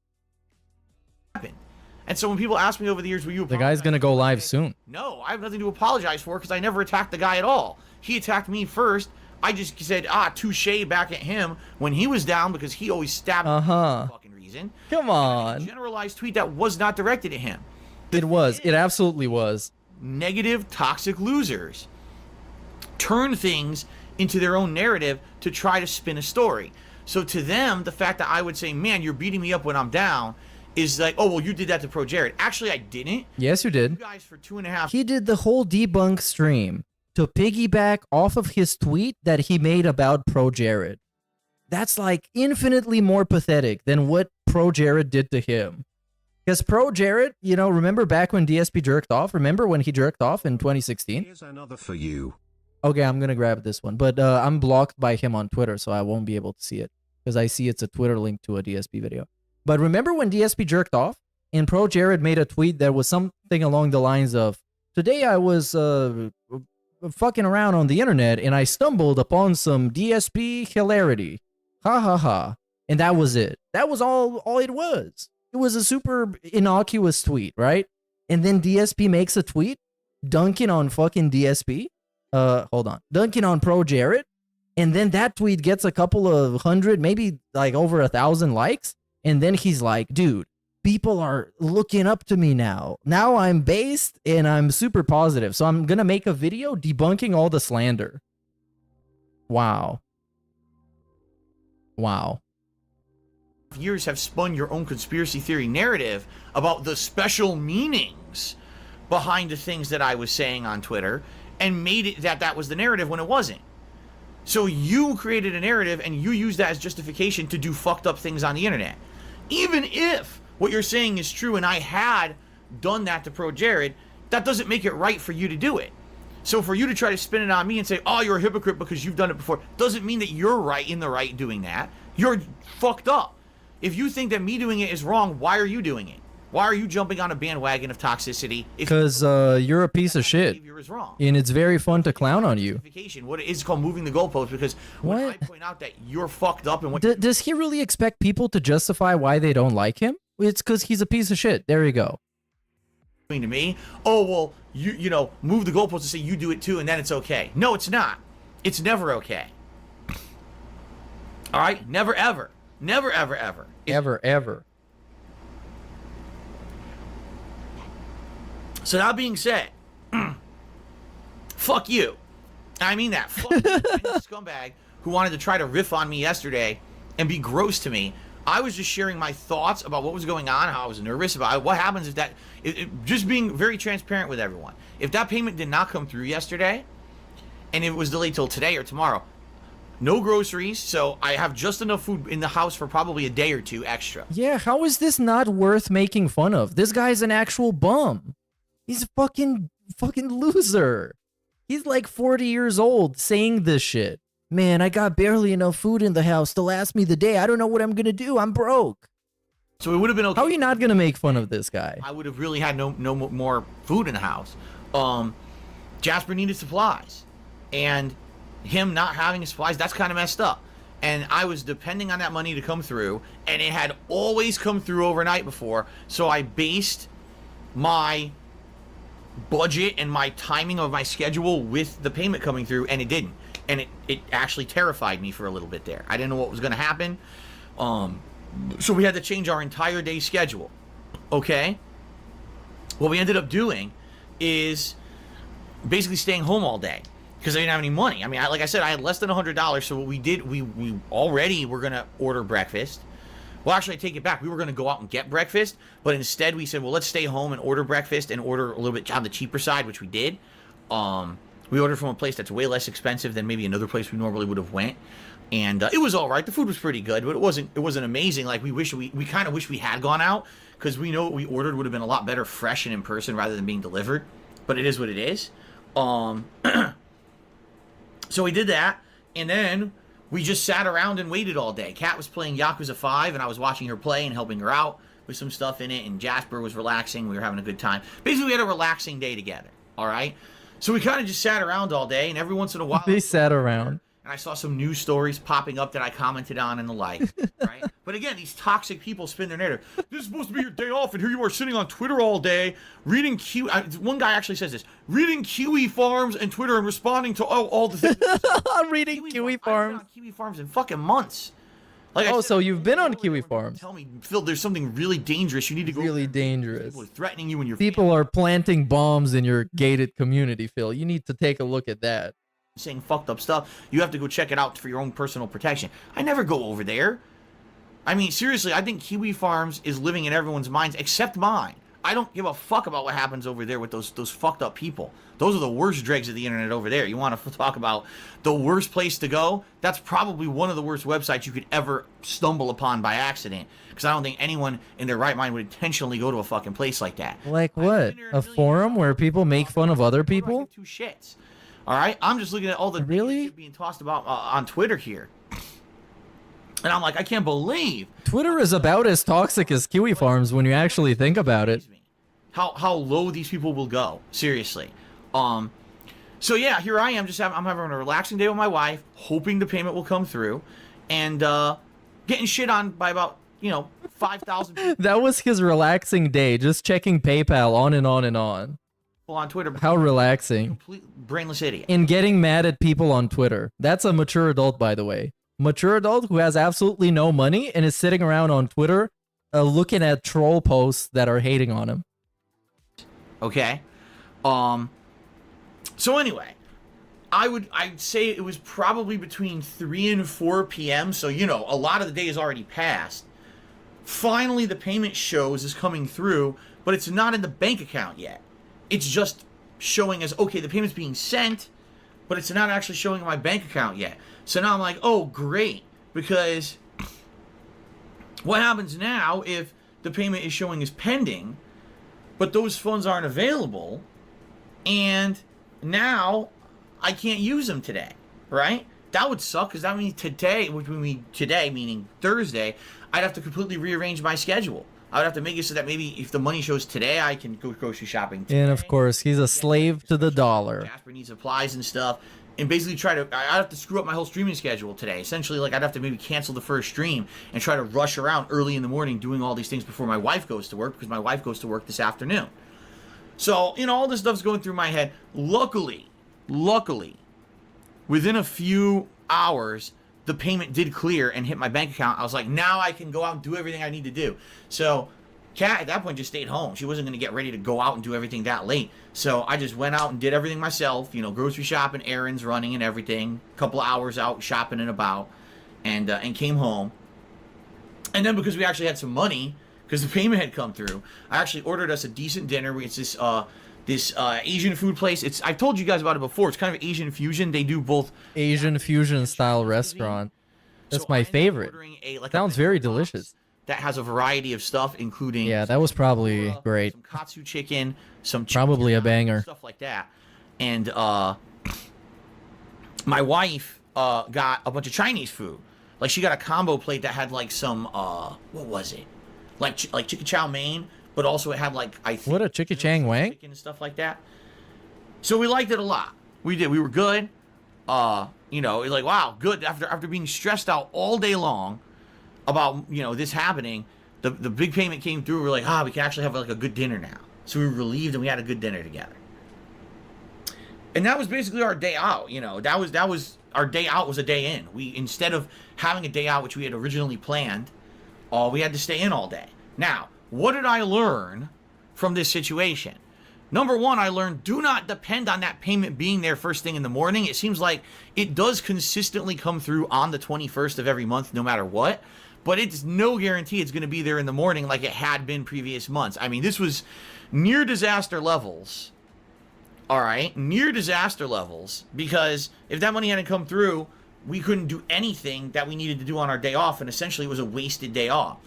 And so when people ask me over the years, will you apologize? The guy's gonna go live soon. No, I have nothing to apologize for because I never attacked the guy at all. He attacked me first I just said, touche back at him when he was down because he always stabbed me for no fucking reason. Come on. A generalized tweet that was not directed at him. It was. It absolutely was. Negative, toxic losers turn things into their own narrative to try to spin a story. So to them, the fact that I would say, man, you're beating me up when I'm down, is like, oh, well, you did that to Pro Jared. Actually, I didn't. Yes, you did. You guys for 2.5. He did the whole debunk stream to piggyback off of his tweet that he made about Pro Jared. That's like infinitely more pathetic than what Pro Jared did to him. Because Pro Jared, you know, remember back when DSP jerked off? Remember when he jerked off in 2016? Here's another for you. Okay, I'm going to grab this one. But I'm blocked by him on Twitter, so I won't be able to see it. Because I see it's a Twitter link to a DSP video. But remember when DSP jerked off? And Pro Jared made a tweet that was something along the lines of, today I was fucking around on the internet and I stumbled upon some DSP hilarity. Ha ha ha. And that was it. That was all it was. It was a super innocuous tweet, right? And then DSP makes a tweet dunking on fucking DSP. Hold on. Dunking on Pro Jared. And then that tweet gets a couple of hundred, maybe like over 1,000 likes. And then he's like, dude, people are looking up to me now. Now I'm based and I'm super positive. So I'm going to make a video debunking all the slander. Wow. Wow. Years have spun your own conspiracy theory narrative about the special meanings behind the things that I was saying on Twitter and made it that was the narrative when it wasn't. So you created a narrative and you used that as justification to do fucked up things on the internet. Even if what you're saying is true and I had done that to Pro Jared, that doesn't make it right for you to do it. So for you to try to spin it on me and say, oh, you're a hypocrite because you've done it before, doesn't mean that you're right in the right doing that. You're fucked up. If you think that me doing it is wrong, why are you doing it? Why are you jumping on a bandwagon of toxicity? Because you're a piece of shit. And it's very fun to clown on you. What it is called moving the goalpost, because when I point out that you're fucked up and what does he really expect people to justify why they don't like him? It's because he's a piece of shit. There you go. To me, oh well, you know, move the goalpost to say you do it too, and then it's okay. No, it's not. It's never okay. All right, never ever, never ever ever, ever. So that being said, fuck you. I mean that. Fuck you, scumbag who wanted to try to riff on me yesterday and be gross to me. I was just sharing my thoughts about what was going on, how I was nervous about it. What happens if that, just being very transparent with everyone. If that payment did not come through yesterday, and it was delayed till today or tomorrow, no groceries, so I have just enough food in the house for probably a day or two extra. Yeah, how is this not worth making fun of? This guy's an actual bum. He's a fucking loser. He's like 40 years old saying this shit. Man, I got barely enough food in the house to last me the day. I don't know what I'm going to do. I'm broke. So it would have been okay. How are you not going to make fun of this guy? I would have really had no more food in the house. Jasper needed supplies. And him not having supplies, that's kind of messed up. And I was depending on that money to come through. And it had always come through overnight before. So I based my budget and my timing of my schedule with the payment coming through, and it didn't. And it actually terrified me for a little bit there. I didn't know what was going to happen. So we had to change our entire day schedule. Okay? What we ended up doing is basically staying home all day because I didn't have any money. I mean, like I said, I had less than $100. So what we did, we already were going to order breakfast. Well, actually, I take it back. We were going to go out and get breakfast, but instead we said, well, let's stay home and order breakfast and order a little bit on the cheaper side, which we did. We ordered from a place that's way less expensive than maybe another place we normally would have went, and it was all right. The food was pretty good, but it wasn't amazing. Like we kind of wish we had gone out because we know what we ordered would have been a lot better fresh and in person rather than being delivered. But it is what it is. So we did that, and then we just sat around and waited all day. Kat was playing Yakuza 5, and I was watching her play and helping her out with some stuff in it, and Jasper was relaxing. We were having a good time. Basically, we had a relaxing day together, all right? So we kind of just sat around all day, and every once in a while... They sat around. and I saw some news stories popping up that I commented on and the like, right? But again, these toxic people spin their narrative. This is supposed to be your day off, and here you are sitting on Twitter all day, reading one guy actually says this, reading Kiwi Farms and Twitter and responding to all the things. Reading Kiwi Farms. I've been on Kiwi Farms in fucking months. Like Oh, so you've been on Kiwi Farms. Tell me, Phil, there's something really dangerous. You need to go. Really dangerous. People are threatening you and your People are planting bombs in your gated community, Phil. You need to take a look at that. saying fucked up stuff. You have to go check it out for your own personal protection. I never go over there. I mean, seriously, I think Kiwi Farms is living in everyone's minds except mine. I don't give a fuck about what happens over there with those fucked up people. Those are the worst dregs of the internet over there. You want to talk about the worst place to go? That's probably one of the worst websites you could ever stumble upon by accident. Because I don't think anyone in their right mind would intentionally go to a fucking place like that. Like what? A forum where people make fun of other people? Two shits. All right? I'm just looking at all the shit being tossed about on Twitter here. And I'm like, I can't believe Twitter is about as toxic as Kiwi Farms when you actually think about it. how low these people will go. Seriously. So yeah, here I am. I'm having a relaxing day with my wife, hoping the payment will come through, and getting shit on by about 5,000 people That was his relaxing day, just checking PayPal on and on and on. on Twitter. How relaxing. Complete brainless idiot. And getting mad at people on Twitter. That's a mature adult, by the way. Mature adult who has absolutely no money and is sitting around on Twitter looking at troll posts that are hating on him. Okay. So anyway, I'd say it was probably between 3 and 4 p.m. So, a lot of the day has already passed. Finally, the payment shows is coming through, but it's not in the bank account yet. It's just showing as, okay, the payment's being sent, but it's not actually showing in my bank account yet. So now I'm like, oh, great, because what happens now if the payment is showing as pending, but those funds aren't available, and now I can't use them today, right? That would suck, because that means today, which would mean today, meaning Thursday, I'd have to completely rearrange my schedule. I would have to make it so that maybe if the money shows today, I can go grocery shopping today. And of course, he's a slave to the dollar. Jasper needs supplies and stuff, and basically I'd have to screw up my whole streaming schedule today. Essentially, like, I'd have to maybe cancel the first stream and try to rush around early in the morning doing all these things before my wife goes to work, because my wife goes to work this afternoon. So, all this stuff's going through my head. Luckily, within a few hours, the payment did clear and hit my bank account. I was like, now I can go out and do everything I need to do. So Kat at that point just stayed home. She wasn't going to get ready to go out and do everything that late. So I just went out and did everything myself, grocery shopping, errands, running and everything. A couple of hours out shopping and about, and came home. And then because we actually had some money, because the payment had come through, I actually ordered us a decent dinner. It's this Asian food place. I've told you guys about it before. It's kind of Asian fusion. They do both Asian fusion style restaurant. That's my favorite. Sounds very delicious. That has a variety of stuff, including that was probably great. Some katsu chicken, some probably a banger, stuff like that. And my wife got a bunch of Chinese food. Like, she got a combo plate that had like some what was it? Like chicken chow mein, but also it had like, I think, what a chicken chang wang chicken and stuff like that. So we liked it a lot. We did. We were good. It's like, wow, good. After being stressed out all day long about this happening, the big payment came through. We're like, we can actually have like a good dinner now. So we were relieved, and we had a good dinner together. And that was basically our day out. That was our day out. Was a day in. We, instead of having a day out, which we had originally planned, we had to stay in all day. Now, what did I learn from this situation? Number one, I learned, do not depend on that payment being there first thing in the morning. It seems like it does consistently come through on the 21st of every month, no matter what. But it's no guarantee it's going to be there in the morning like it had been previous months. I mean, this was near disaster levels. All right, near disaster levels, because if that money hadn't come through, we couldn't do anything that we needed to do on our day off, and essentially it was a wasted day off.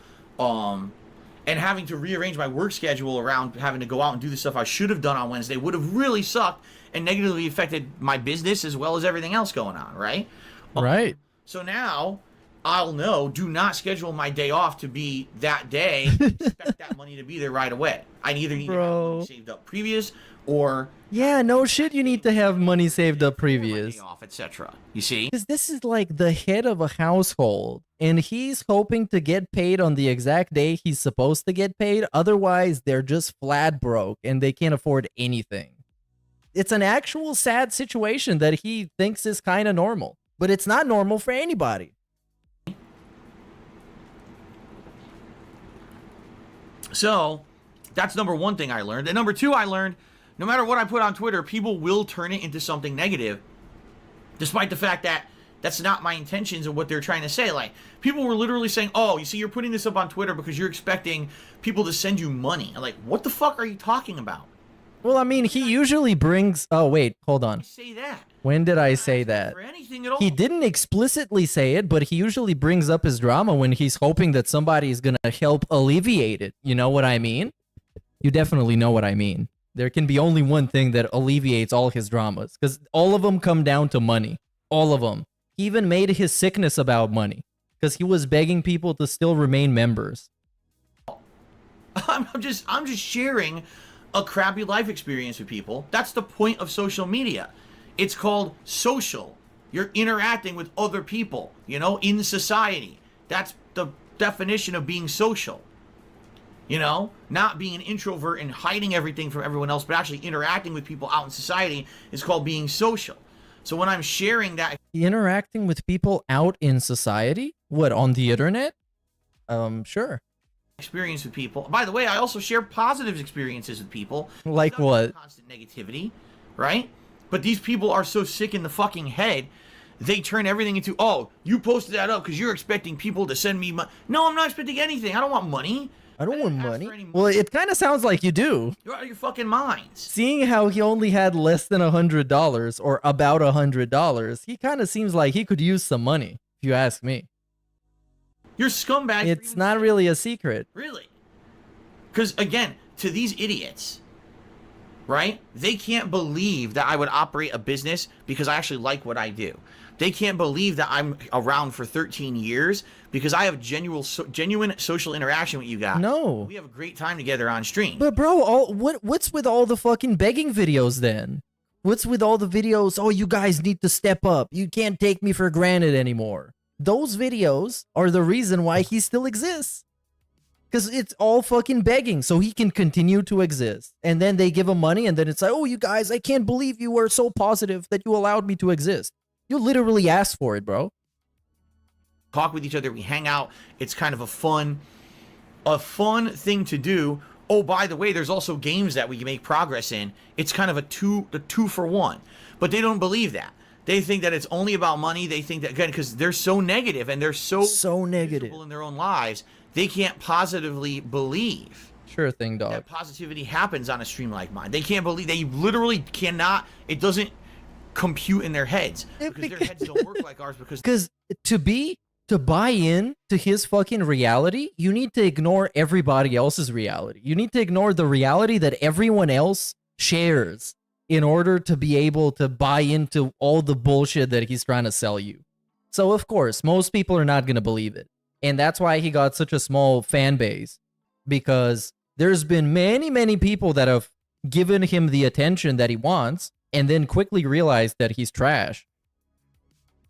And having to rearrange my work schedule around having to go out and do the stuff I should have done on Wednesday would have really sucked and negatively affected my business as well as everything else going on, right? Right. So now I'll know, do not schedule my day off to be that day. Expect that money to be there right away. I either need to have money saved up previous, or Yeah, no shit, you need to have money saved up previous. off, etc. You see? Because this is like the head of a household, and he's hoping to get paid on the exact day he's supposed to get paid. Otherwise, they're just flat broke and they can't afford anything. It's an actual sad situation that he thinks is kind of normal, but it's not normal for anybody. So, that's number one thing I learned. And number two, I learned no matter what I put on Twitter, people will turn it into something negative, despite the fact that that's not my intentions and what they're trying to say. Like, people were literally saying, oh, you see, you're putting this up on Twitter because you're expecting people to send you money. I'm like, what the fuck are you talking about? Well, I mean, he usually brings... Oh, wait, hold on. Say that. When did I say that? For anything at all. He didn't explicitly say it, but he usually brings up his drama when he's hoping that somebody is going to help alleviate it. You know what I mean? You definitely know what I mean. There can be only one thing that alleviates all his dramas, because all of them come down to money. All of them. He even made his sickness about money, because he was begging people to still remain members. I'm just sharing a crappy life experience with people. That's the point of social media. It's called social. You're interacting with other people, you know, in society. That's the definition of being social. You know, not being an introvert and hiding everything from everyone else, but actually interacting with people out in society is called being social. So when I'm sharing that... Interacting with people out in society? What, on the internet? Sure. Experience with people. By the way, I also share positive experiences with people. Like what? Constant negativity, right? But these people are so sick in the fucking head, they turn everything into, oh, you posted that up because you're expecting people to send me money. No, I'm not expecting anything. I don't want money. I don't want money. Well, it kind of sounds like you do. You're out of your fucking minds. Seeing how he only had less than $100 or about $100, he kind of seems like he could use some money, if you ask me. You're scumbags. It's not really a secret. Really? Because, again, to these idiots, right? They can't believe that I would operate a business because I actually like what I do. They can't believe that I'm around for 13 years because I have genuine social interaction with you guys. No. We have a great time together on stream. But bro, what's with all the fucking begging videos then? What's with all the videos, oh, you guys need to step up. You can't take me for granted anymore. Those videos are the reason why he still exists. Because it's all fucking begging so he can continue to exist. And then they give him money and then it's like, oh, you guys, I can't believe you were so positive that you allowed me to exist. You literally asked for it, bro. Talk with each other. We hang out. It's kind of a fun thing to do. Oh, by the way, there's also games that we can make progress in. It's kind of a two for one. But they don't believe that. They think that it's only about money. They think that, again, because they're so negative and they're so negative in their own lives, they can't positively believe. Sure thing, dog. That positivity happens on a stream like mine. They can't believe. They literally cannot. It doesn't compute in their heads because their heads don't work like ours. Because to buy in to his fucking reality, you need to ignore everybody else's reality. You need to ignore the reality that everyone else shares in order to be able to buy into all the bullshit that he's trying to sell you. So of course, most people are not going to believe it. And that's why he got such a small fan base, because there's been many people that have given him the attention that he wants and then quickly realized that he's trash.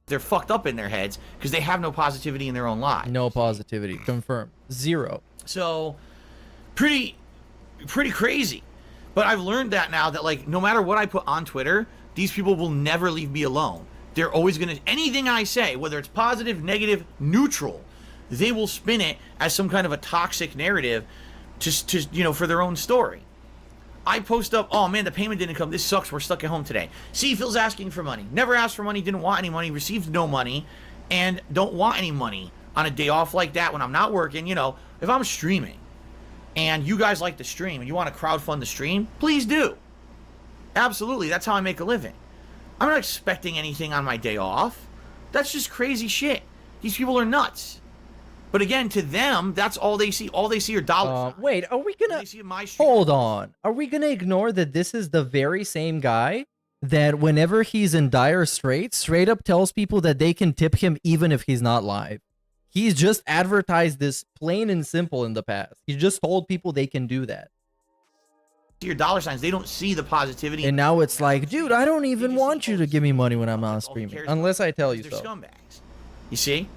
They're fucked up in their heads because they have no positivity in their own lives. No positivity. Confirmed. Zero. So, pretty crazy. But I've learned that now that, like, no matter what I put on Twitter, these people will never leave me alone. They're always going to... Anything I say, whether it's positive, negative, neutral, they will spin it as some kind of a toxic narrative just you know, for their own story. I post up, oh man, the payment didn't come. This sucks. We're stuck at home today. See, Phil's asking for money. Never asked for money, didn't want any money, received no money, and don't want any money on a day off like that when I'm not working. You know, if I'm streaming and you guys like to stream and you want to crowdfund the stream, please do. Absolutely. That's how I make a living. I'm not expecting anything on my day off. That's just crazy shit. These people are nuts. But again, to them, that's all they see. All they see are dollars. Wait, are we gonna... Hold on. Are we gonna ignore that this is the very same guy that whenever he's in dire straits, straight up tells people that they can tip him even if he's not live? He's just advertised this plain and simple in the past. He just told people they can do that. your dollar signs. They don't see the positivity. And now it's like, dude, I don't even want you to give me money when I'm not streaming, unless I tell you They're so. scumbags. You see?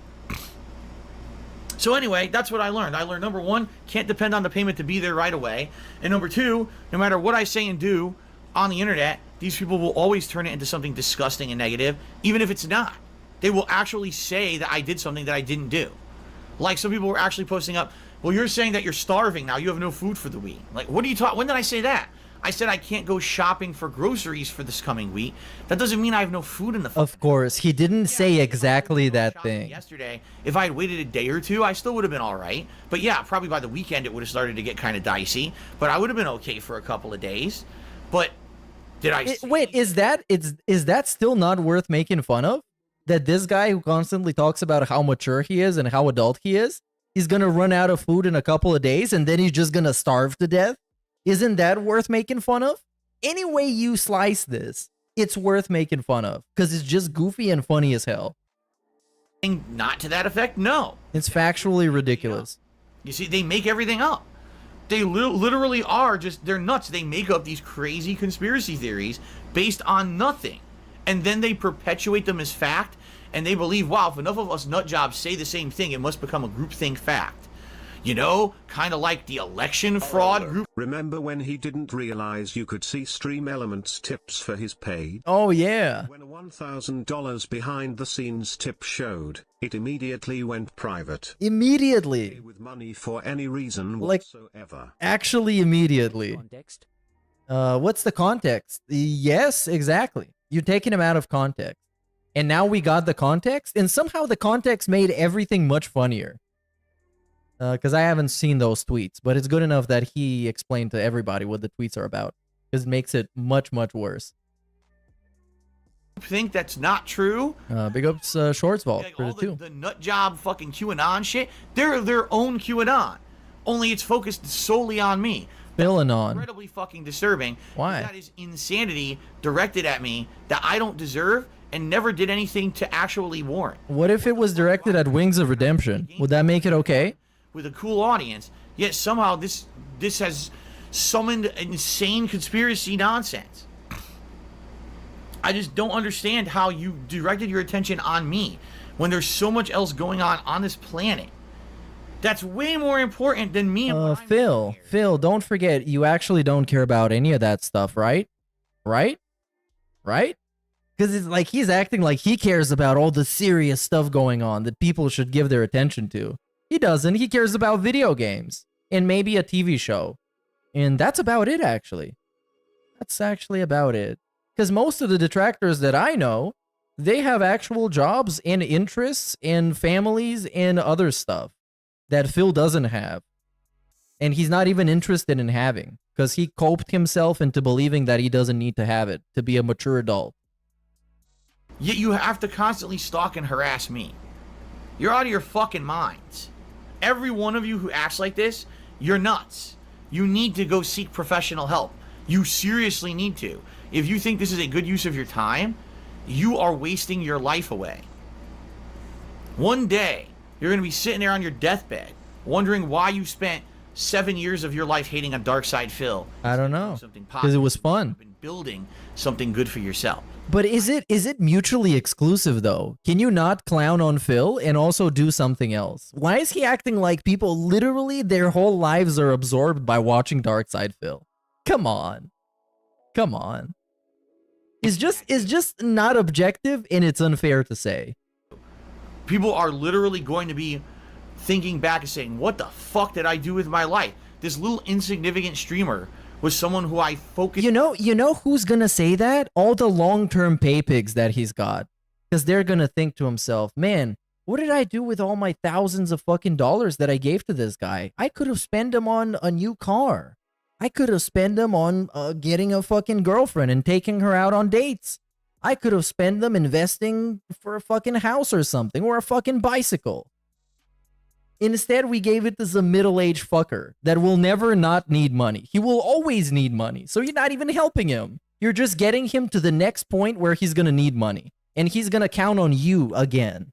So anyway, that's what I learned. I learned, number one, can't depend on the payment to be there right away. And number two, no matter what I say and do on the internet, these people will always turn it into something disgusting and negative, even if it's not. They will actually say that I did something that I didn't do. Like some people were actually posting up, well, you're saying that you're starving now. You have no food for the week. Like, what are you talking? When did I say that? I said I can't go shopping for groceries for this coming week. That doesn't mean I have no food in the. Of course, he didn't say exactly that thing. Yesterday, if I had waited a day or two, I still would have been all right. But yeah, probably by the weekend it would have started to get kind of dicey. But I would have been okay for a couple of days. But did I? Wait, is that still not worth making fun of? That this guy who constantly talks about how mature he is and how adult he is, he's gonna run out of food in a couple of days and then he's just gonna starve to death? Isn't that worth making fun of? Any way you slice this, it's worth making fun of because it's just goofy and funny as hell. Not to that effect, no. It's factually ridiculous. You see, they make everything up. They literally are just, they're nuts. They make up these crazy conspiracy theories based on nothing. And then they perpetuate them as fact. And they believe, wow, if enough of us nut jobs say the same thing, it must become a groupthink fact. You know, kind of like the election fraud group. Remember when he didn't realize you could see Stream Elements tips for his paid? Oh, yeah. When a $1,000 behind the scenes tip showed, it immediately went private. Immediately. With money for any reason Like, whatsoever. Actually, immediately. Context? What's the context? Yes, exactly. You're taking him out of context. And now we got the context, and somehow the context made everything much funnier. Because I haven't seen those tweets, but it's good enough that he explained to everybody what the tweets are about. Because it makes it much, much worse. Think that's not true. Big ups Shorts Vault Like for all the two. the nut job fucking QAnon shit, they're their own QAnon. Only it's focused solely on me. Philanon. Incredibly fucking disturbing. Why? That is insanity directed at me that I don't deserve and never did anything to actually warrant. What if it was directed at Wings of Redemption? Would that make it okay? With a cool audience, yet somehow this has summoned insane conspiracy nonsense. I just don't understand how you directed your attention on me when there's so much else going on this planet. That's way more important than me and what I'm doing here. Phil, don't forget, you actually don't care about any of that stuff, right? Right? Right? Because it's like he's acting like he cares about all the serious stuff going on that people should give their attention to. He doesn't. He cares about video games and maybe a TV show. And that's about it, actually. That's actually about it. Because most of the detractors that I know, they have actual jobs and interests and families and other stuff that Phil doesn't have. And he's not even interested in having. Because he coped himself into believing that he doesn't need to have it to be a mature adult. Yet you have to constantly stalk and harass me. You're out of your fucking minds. Every one of you who acts like this, you're nuts. You need to go seek professional help. You seriously need to. If you think this is a good use of your time, you are wasting your life away. One day, you're going to be sitting there on your deathbed, wondering why you spent 7 years of your life hating on Darkside Phil. I don't know. Because it was fun. Building something good for yourself. But is it mutually exclusive, though? Can you not clown on Phil and also do something else? Why is he acting like people literally their whole lives are absorbed by watching Darkside Phil? Come on. Come on. It's just not objective, and it's unfair to say. People are literally going to be thinking back and saying, what the fuck did I do with my life? This little insignificant streamer was someone who I focused. You know who's gonna say that? All the long-term pay pigs that he's got. Because they're gonna think to himself, man, what did I do with all my thousands of fucking dollars that I gave to this guy? I could have spent them on a new car. I could have spent them on getting a fucking girlfriend and taking her out on dates. I could have spent them investing for a fucking house or something, or a fucking bicycle. Instead, we gave it to some middle-aged fucker that will never not need money. He will always need money, so you're not even helping him. You're just getting him to the next point where he's gonna need money, and he's gonna count on you again.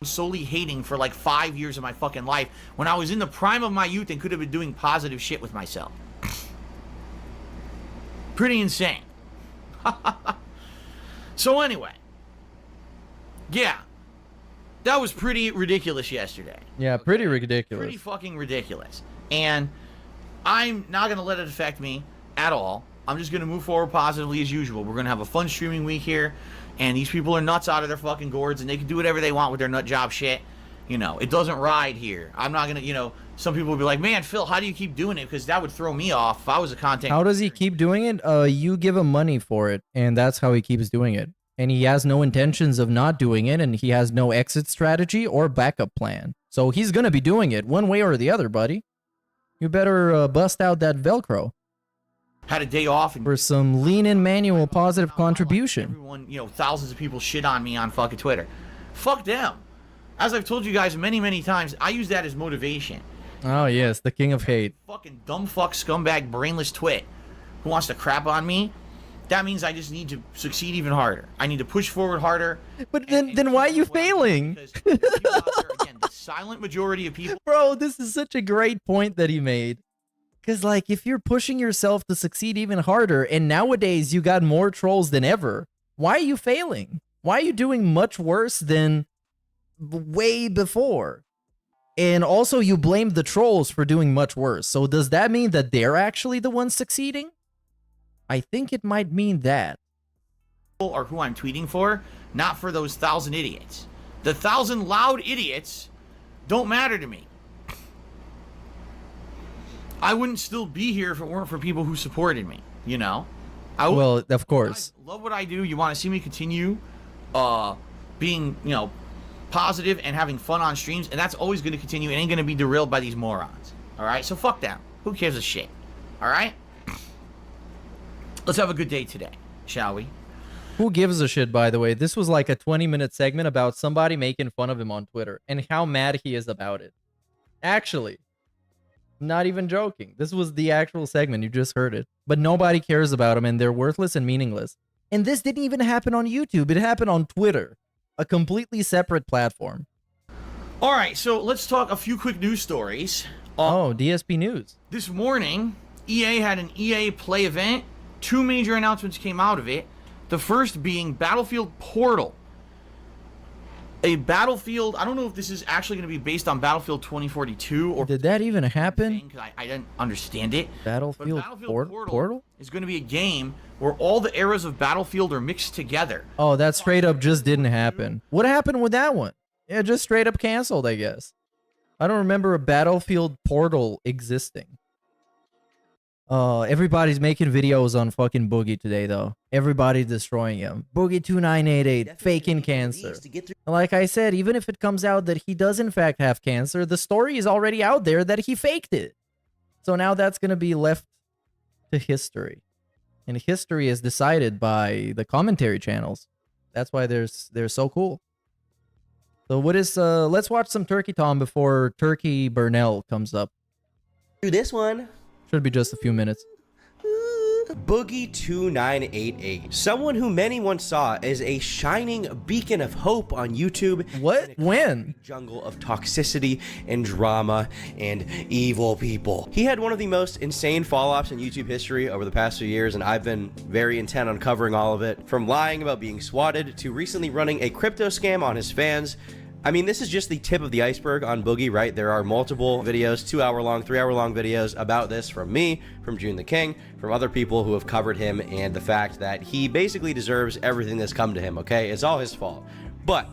Solely hating for like 5 years of my fucking life when I was in the prime of my youth and could have been doing positive shit with myself. Pretty insane. So anyway, yeah, that was pretty ridiculous yesterday. Yeah, pretty ridiculous. Pretty fucking ridiculous. And I'm not going to let it affect me at all. I'm just going to move forward positively as usual. We're going to have a fun streaming week here. And these people are nuts out of their fucking gourds. And they can do whatever they want with their nut job shit. You know, it doesn't ride here. I'm not going to, you know, some people will be like, man, Phil, how do you keep doing it? Because that would throw me off if I was a content. How does he keep doing it? You give him money for it. And that's how he keeps doing it. And he has no intentions of not doing it. And he has no exit strategy or backup plan. So he's going to be doing it one way or the other, buddy. You better bust out that Velcro. Had a day off. And for some lean in manual positive contribution. Everyone, you know, thousands of people shit on me on fucking Twitter. Fuck them. As I've told you guys many, many times, I use that as motivation. Oh, yes, the king of hate. Fucking dumb fuck, scumbag, brainless twit who wants to crap on me. That means I just need to succeed even harder. I need to push forward harder. But then why are you failing? Because people out there, again, the silent majority of people. Bro, this is such a great point that he made. Because, like, if you're pushing yourself to succeed even harder, and nowadays you got more trolls than ever, why are you failing? Why are you doing much worse than way before? And also, you blame the trolls for doing much worse. So does that mean that they're actually the ones succeeding? I think it might mean that. Or who I'm tweeting for, not for those 1,000 idiots. The 1,000 loud idiots don't matter to me. I wouldn't still be here if it weren't for people who supported me, you know? Well, of course. I love what I do. You want to see me continue being, you know, positive and having fun on streams, and that's always going to continue. It ain't going to be derailed by these morons. All right? So fuck them. Who cares a shit? All right? Let's have a good day today, shall we? Who gives a shit, by the way? This was like a 20-minute segment about somebody making fun of him on Twitter and how mad he is about it. Actually, not even joking. This was the actual segment. You just heard it. But nobody cares about him, and they're worthless and meaningless. And this didn't even happen on YouTube. It happened on Twitter, a completely separate platform. All right, so let's talk a few quick news stories. DSP News. This morning, EA had an EA Play event. 2 major announcements came out of it. The first being Battlefield Portal. A Battlefield, I don't know if this is actually going to be based on Battlefield 2042 or... Did that even happen? I didn't understand it. Battlefield Portal is going to be a game where all the eras of Battlefield are mixed together. Oh, that straight up just didn't happen. What happened with that one? Yeah, just straight up canceled, I guess. I don't remember a Battlefield Portal existing. Everybody's making videos on fucking Boogie today, though. Everybody's destroying him. Boogie2988, faking cancer. Like I said, even if it comes out that he does in fact have cancer, the story is already out there that he faked it. So now that's going to be left to history. And history is decided by the commentary channels. That's why they're so cool. So what is, let's watch some Turkey Tom before Turkey Burnell comes up. Do this one. Should be just a few minutes. Boogie2988, someone who many once saw as a shining beacon of hope on YouTube. What? When? Jungle of toxicity and drama and evil people. He had one of the most insane fall-offs in YouTube history over the past few years, and I've been very intent on covering all of it. From lying about being swatted to recently running a crypto scam on his fans. I mean, this is just the tip of the iceberg on Boogie, right? There are multiple videos, 2-hour-long, 3-hour-long videos about this from me, from June the King, from other people who have covered him, and the fact that he basically deserves everything that's come to him, okay? It's all his fault. But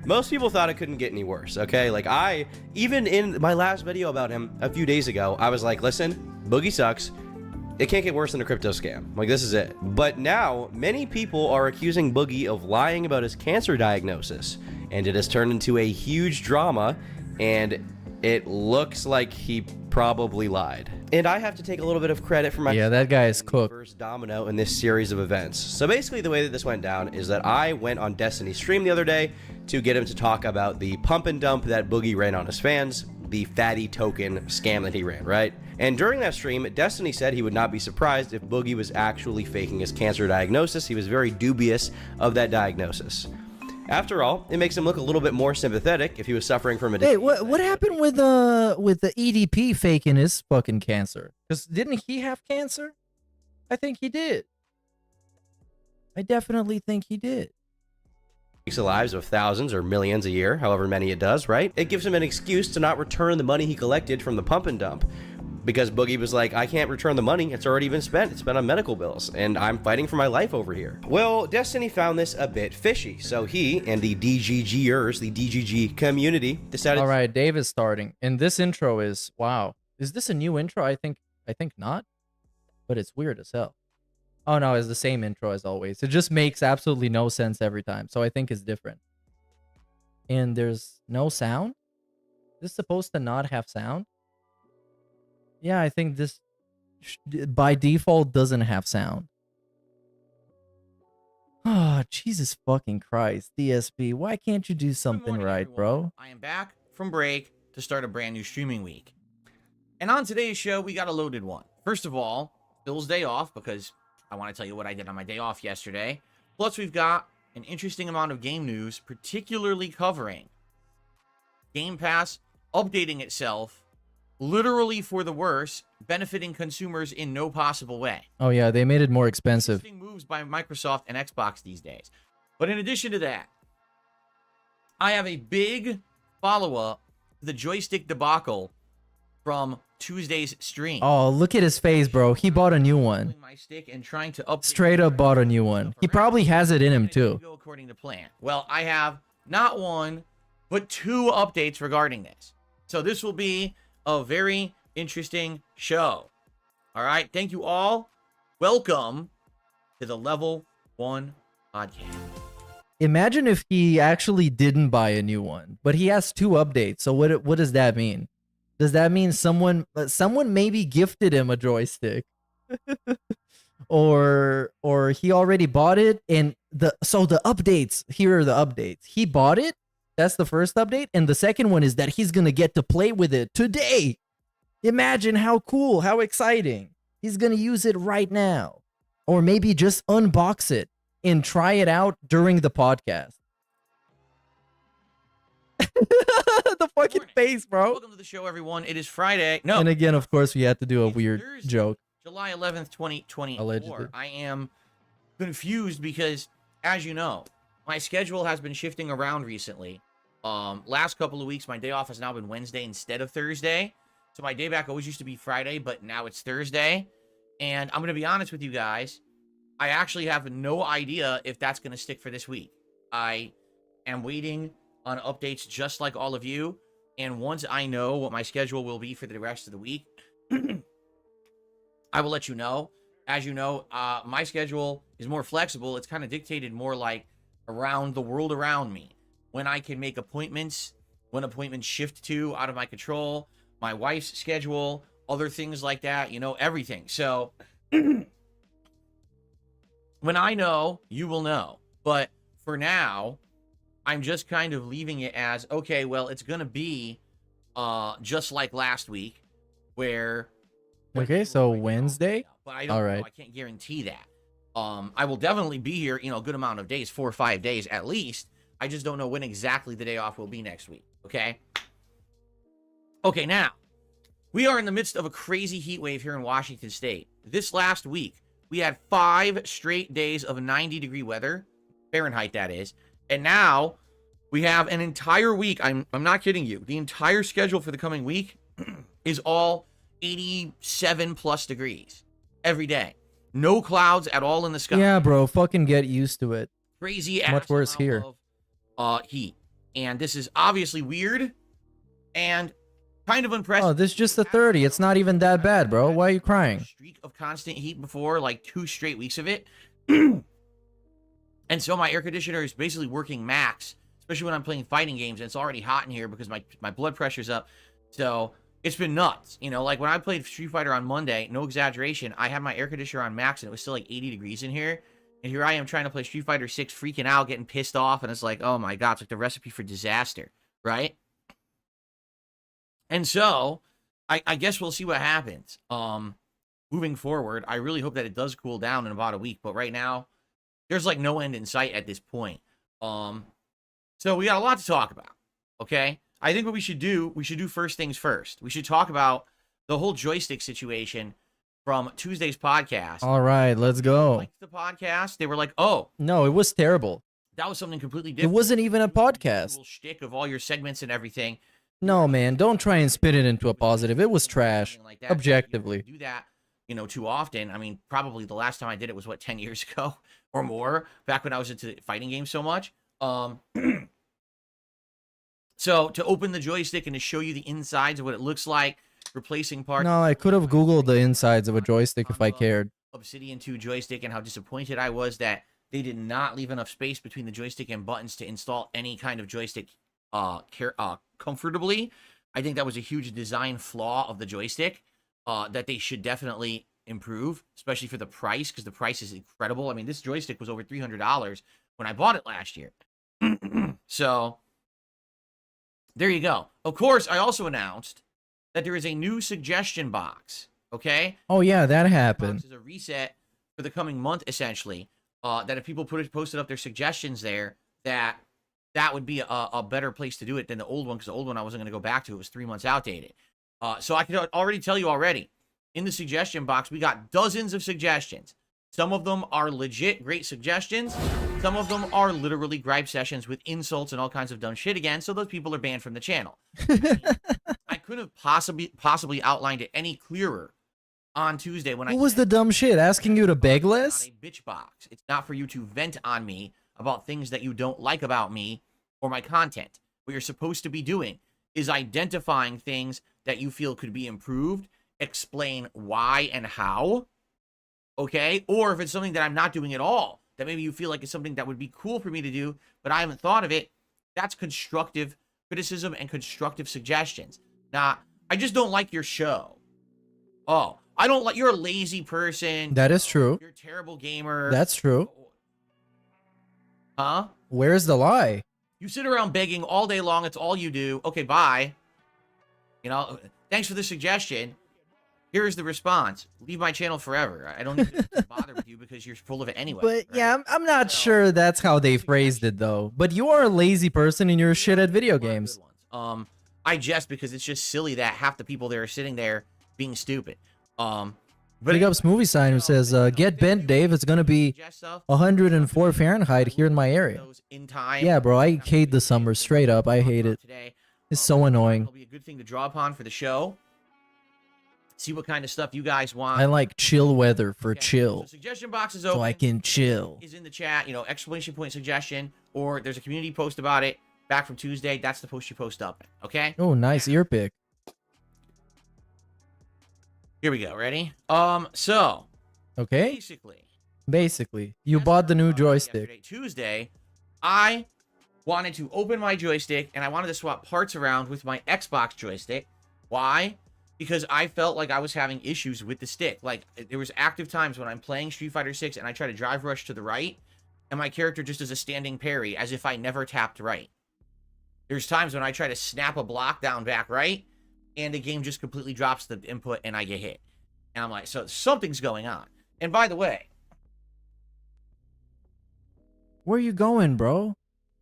most people thought it couldn't get any worse, okay? Like, even in my last video about him a few days ago, I was like, listen, Boogie sucks. It can't get worse than a crypto scam. Like, this is it. But now, many people are accusing Boogie of lying about his cancer diagnosis. And it has turned into a huge drama, and it looks like he probably lied. And I have to take a little bit of credit for my... Yeah, that guy is cooked. ...first domino in this series of events. So basically, the way that this went down is that I went on Destiny's stream the other day to get him to talk about the pump and dump that Boogie ran on his fans, the fatty token scam that he ran, right? And during that stream, Destiny said he would not be surprised if Boogie was actually faking his cancer diagnosis. He was very dubious of that diagnosis. After all, it makes him look a little bit more sympathetic if he was suffering from a disease. Hey, what happened with the EDP faking his fucking cancer? Because didn't he have cancer? I think he did. I definitely think he did. The lives of thousands or millions a year, however many it does, right? It gives him an excuse to not return the money he collected from the pump and dump. Because Boogie was like, I can't return the money, it's already been spent, it's spent on medical bills, and I'm fighting for my life over here. Well, Destiny found this a bit fishy, so he and the DGGers, the DGG community, decided— All right, Dave is starting, and this intro is, wow. Is this a new intro? I think not, but it's weird as hell. Oh no, it's the same intro as always. It just makes absolutely no sense every time, so I think it's different. And there's no sound? This is supposed to not have sound? Yeah, I think this by default doesn't have sound. Oh, Jesus fucking Christ. DSP, why can't you do something right, bro? I am back from break to start a brand new streaming week. And on today's show, we got a loaded one. First of all, Bill's day off, because I want to tell you what I did on my day off yesterday. Plus, we've got an interesting amount of game news, particularly covering Game Pass updating itself literally for the worse, benefiting consumers in no possible way. Oh yeah, they made it more expensive. Interesting moves by Microsoft and Xbox these days. But in addition to that, I have a big follow-up to the joystick debacle from Tuesday's stream. Oh, look at his face, bro. He bought a new one. My stick and trying to update— Straight up bought a new one. He probably has it in him too. Go according to plan. Well, I have not one, but two updates regarding this. So this will be a very interesting show. All right, thank you all. Welcome to the Level 1 podcast. Imagine if he actually didn't buy a new one, but he has two updates. So what does that mean? Does that mean someone maybe gifted him a joystick? or he already bought it, and the updates, here are the updates. He bought it. That's the first update, and the second one is that he's going to get to play with it today. Imagine how cool, how exciting. He's going to use it right now. Or maybe just unbox it and try it out during the podcast. The fucking face, bro. Welcome to the show, everyone. It is Friday. No. And again, of course, we had to do a weird Thursday, joke. July 11th, 2024. Allegedly. I am confused because, as you know, my schedule has been shifting around recently. Last couple of weeks, my day off has now been Wednesday instead of Thursday. So my day back always used to be Friday, but now it's Thursday. And I'm going to be honest with you guys. I actually have no idea if that's going to stick for this week. I am waiting on updates just like all of you. And once I know what my schedule will be for the rest of the week, I will let you know. As you know, my schedule is more flexible. It's kind of dictated more like around the world around me. When I can make appointments, when appointments shift to out of my control, my wife's schedule, other things like that, you know, everything. So when I know, you will know. But for now, I'm just kind of leaving it as, okay, well, it's going to be just like last week where... Okay, so Wednesday? But I don't know. I can't guarantee that. I will definitely be here, you know, a good amount of days, 4 or 5 days at least. I just don't know when exactly the day off will be next week, okay? Okay, now, we are in the midst of a crazy heat wave here in Washington State. This last week, we had 5 straight days of 90-degree weather, Fahrenheit that is, and now we have an entire week, I'm not kidding you, the entire schedule for the coming week is all 87-plus degrees every day. No clouds at all in the sky. Yeah, bro, fucking get used to it. Crazy ass much worse here. Heat. And this is obviously weird and kind of impressive. Oh, this is just a 30. It's not even that bad, bro. Why are you crying? Streak of constant heat before, like 2 straight weeks of it. And so my air conditioner is basically working max, especially when I'm playing fighting games, and it's already hot in here because my blood pressure's up. So it's been nuts. You know, like when I played Street Fighter on Monday, no exaggeration, I had my air conditioner on max and it was still like 80 degrees in here. And here I am trying to play Street Fighter 6, freaking out, getting pissed off, and it's like, oh my god, it's like the recipe for disaster, right? And so, I guess we'll see what happens. Moving forward, I really hope that it does cool down in about a week, but right now, there's like no end in sight at this point. So we got a lot to talk about, okay? I think what we should do first things first. We should talk about the whole joystick situation from Tuesday's podcast. All right, let's go. Liked the podcast. They were like, "Oh, No, it was terrible. that was something completely It different." wasn't even a podcast. Usual shtick of all your segments and everything. No, man, don't try and spin it into a positive. It was trash, Something like that. objectively. You don't do that, too often. I mean, probably the last time I did it was 10 years ago or more, back when I was into fighting games so much. So to open the joystick and to show you the insides of what it looks like, replacing parts. No, I could have Googled the insides of a joystick if I cared. Obsidian 2 joystick, and how disappointed I was that they did not leave enough space between the joystick and buttons to install any kind of joystick comfortably. I think that was a huge design flaw of the joystick that they should definitely improve, especially for the price, because the price is incredible. I mean, this joystick was over $300 when I bought it last year. So there you go. Of course, I also announced that there is a new suggestion box. Okay. Oh yeah, that happened. This is a reset for the coming month, essentially. That if people posted up their suggestions there, that would be a better place to do it than the old one, because the old one I wasn't going to go back to. It was 3 months outdated. So I can already tell you already, in the suggestion box, we got dozens of suggestions. Some of them are legit great suggestions. Some of them are literally gripe sessions with insults and all kinds of dumb shit again, so those people are banned from the channel. I couldn't have possibly outlined it any clearer on Tuesday when What was the dumb shit? Asking you to beg less? A bitch box. It's not for you to vent on me about things that you don't like about me or my content. What you're supposed to be doing is identifying things that you feel could be improved, explain why and how, okay? Or if it's something that I'm not doing at all, that maybe you feel like it's something that would be cool for me to do, but I haven't thought of it, that's constructive criticism and constructive suggestions. Now, I just don't like your show. Oh, I don't like, you're a lazy person. That is true. You're a terrible gamer. That's true. Huh? Where's the lie? You sit around begging all day long. It's all you do. Okay, bye. Thanks for the suggestion. Here's the response. Leave my channel forever. I don't need to bother with you because you're full of it anyway. But right? yeah, I'm not sure that's how they phrased it though. But you are a lazy person and you're shit at video games. I jest because it's just silly that half the people there are sitting there being stupid. But Big ups movie sign who says, get bent, Dave. It's gonna be 104 Fahrenheit here in my area. Yeah, bro, I hate the summer straight up. I hate it. It's so annoying. It'll be a good thing to draw upon for the show. See what kind of stuff you guys want. I like chill weather for chill. So suggestion box is open. So I can chill. Is in the chat, exclamation point suggestion, or there's a community post about it back from Tuesday. That's the post you post up. Okay. Oh, nice ear pick. Here we go. Ready? So. Okay. Basically, you bought the new joystick. Tuesday, I wanted to open my joystick and I wanted to swap parts around with my Xbox joystick. Why? Because I felt like I was having issues with the stick. Like, there was active times when I'm playing Street Fighter 6 and I try to drive rush to the right, and my character just does a standing parry as if I never tapped right. There's times when I try to snap a block down back right, and the game just completely drops the input and I get hit. And I'm like, so something's going on. And by the way, Where are you going, bro?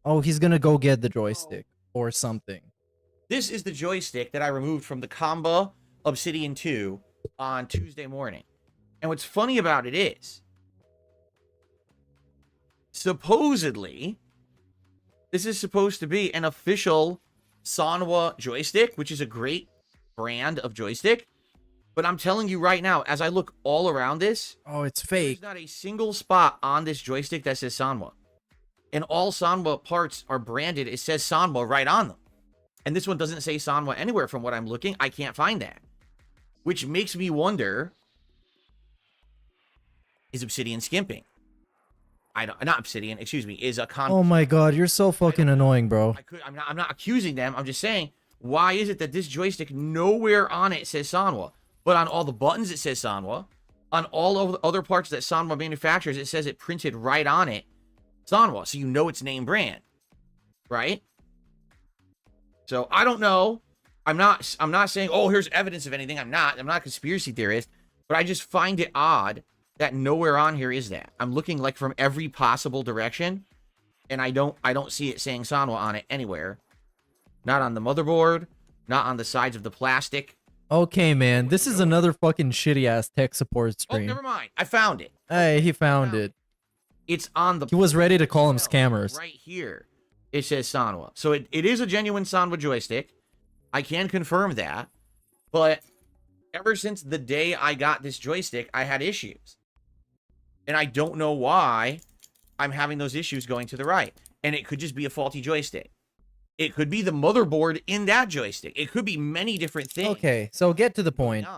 Oh, he's gonna go get the joystick or something. this is the joystick that I removed from the Combo Obsidian 2 on Tuesday morning. And what's funny about it is, supposedly, this is supposed to be an official Sanwa joystick, which is a great brand of joystick. But I'm telling you right now, as I look all around this, oh, it's fake. There's not a single spot on this joystick that says Sanwa. And all Sanwa parts are branded. It says Sanwa right on them. And this one doesn't say Sanwa anywhere from what I'm looking. I can't find that. Which makes me wonder, is Obsidian skimping? Not Obsidian, excuse me, is a con. Oh my god, you're so fucking annoying, bro. I'm not accusing them. I'm just saying, why is it that this joystick, nowhere on it says Sanwa? But on all the buttons, it says Sanwa. On all of the other parts that Sanwa manufactures, it says it printed right on it, Sanwa. So you know it's name brand, right? So I don't know. I'm not saying, oh, here's evidence of anything. I'm not a conspiracy theorist, but I just find it odd that nowhere on here is that. I'm looking like from every possible direction, and I don't see it saying Sanwa on it anywhere. Not on the motherboard, not on the sides of the plastic. Okay, man. This is another fucking shitty ass tech support Oh, stream. never mind. I found it. Hey, he found it. It's on the... He was ready to call them scammers. Right here. It says Sanwa. So it is a genuine Sanwa joystick. I can confirm that. But ever since the day I got this joystick, I had issues. And I don't know why I'm having those issues going to the right. And it could just be a faulty joystick. It could be the motherboard in that joystick. It could be many different things. Okay, so get to the point.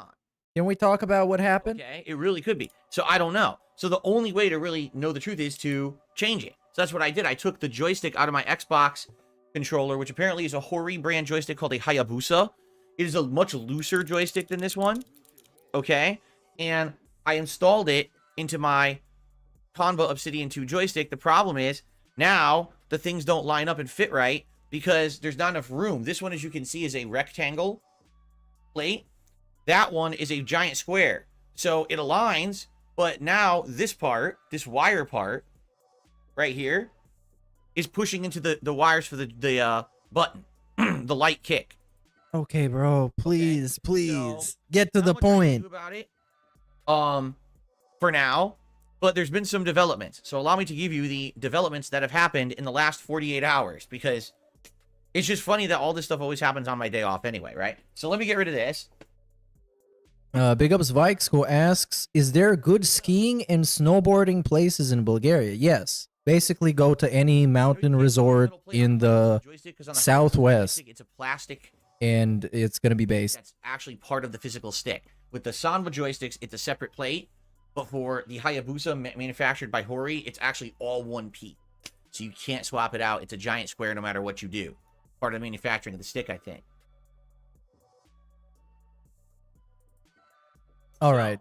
Can we talk about what happened? Okay, it really could be. So I don't know. So the only way to really know the truth is to change it. So that's what I did. I took the joystick out of my Xbox controller, which apparently is a Hori brand joystick called a Hayabusa. It is a much looser joystick than this one. Okay, and I installed it into my Conva Obsidian 2 joystick. The problem is now the things don't line up and fit right because there's not enough room. This one, as you can see, is a rectangle plate. That one is a giant square. So it aligns, but now this part, this wire part right here, is pushing into the wires for the button, the light kick. Okay, bro. Please, please. Get to the point. About it, for now, but there's been some developments. So allow me to give you the developments that have happened in the last 48 hours, because it's just funny that all this stuff always happens on my day off anyway, right? So let me get rid of this. Big Ups Vikes who asks, is there good skiing and snowboarding places in Bulgaria? Yes. Basically go to any mountain resort in the southwest. It's a plastic, and it's going to be based. That's actually part of the physical stick. With the Sanwa joysticks, it's a separate plate, but for the Hayabusa manufactured by Hori, it's actually all one piece. So you can't swap it out. It's a giant square no matter what you do. Part of the manufacturing of the stick, I think. All right.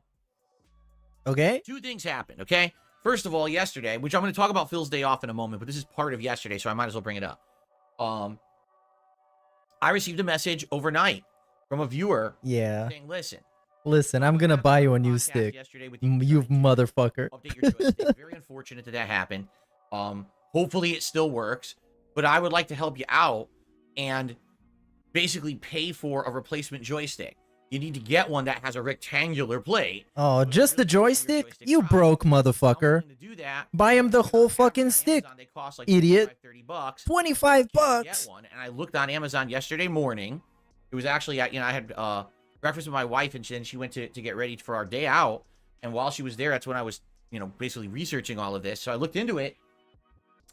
Okay. Two things happened, okay? First of all, yesterday, which I'm going to talk about Phil's day off in a moment, but this is part of yesterday, so I might as well bring it up. I received a message overnight from a viewer saying, listen, I'm going to buy you a new stick. You motherfucker. Update your joystick. Very unfortunate that happened. Hopefully it still works, but I would like to help you out and basically pay for a replacement joystick. You need to get one that has a rectangular plate. Oh, just the joystick? You broke motherfucker. Buy him the whole fucking stick, idiot. 25 bucks. And I looked on Amazon yesterday morning. It was actually, I had breakfast with my wife, and then she went to get ready for our day out. And while she was there, that's when I was, basically researching all of this. So I looked into it.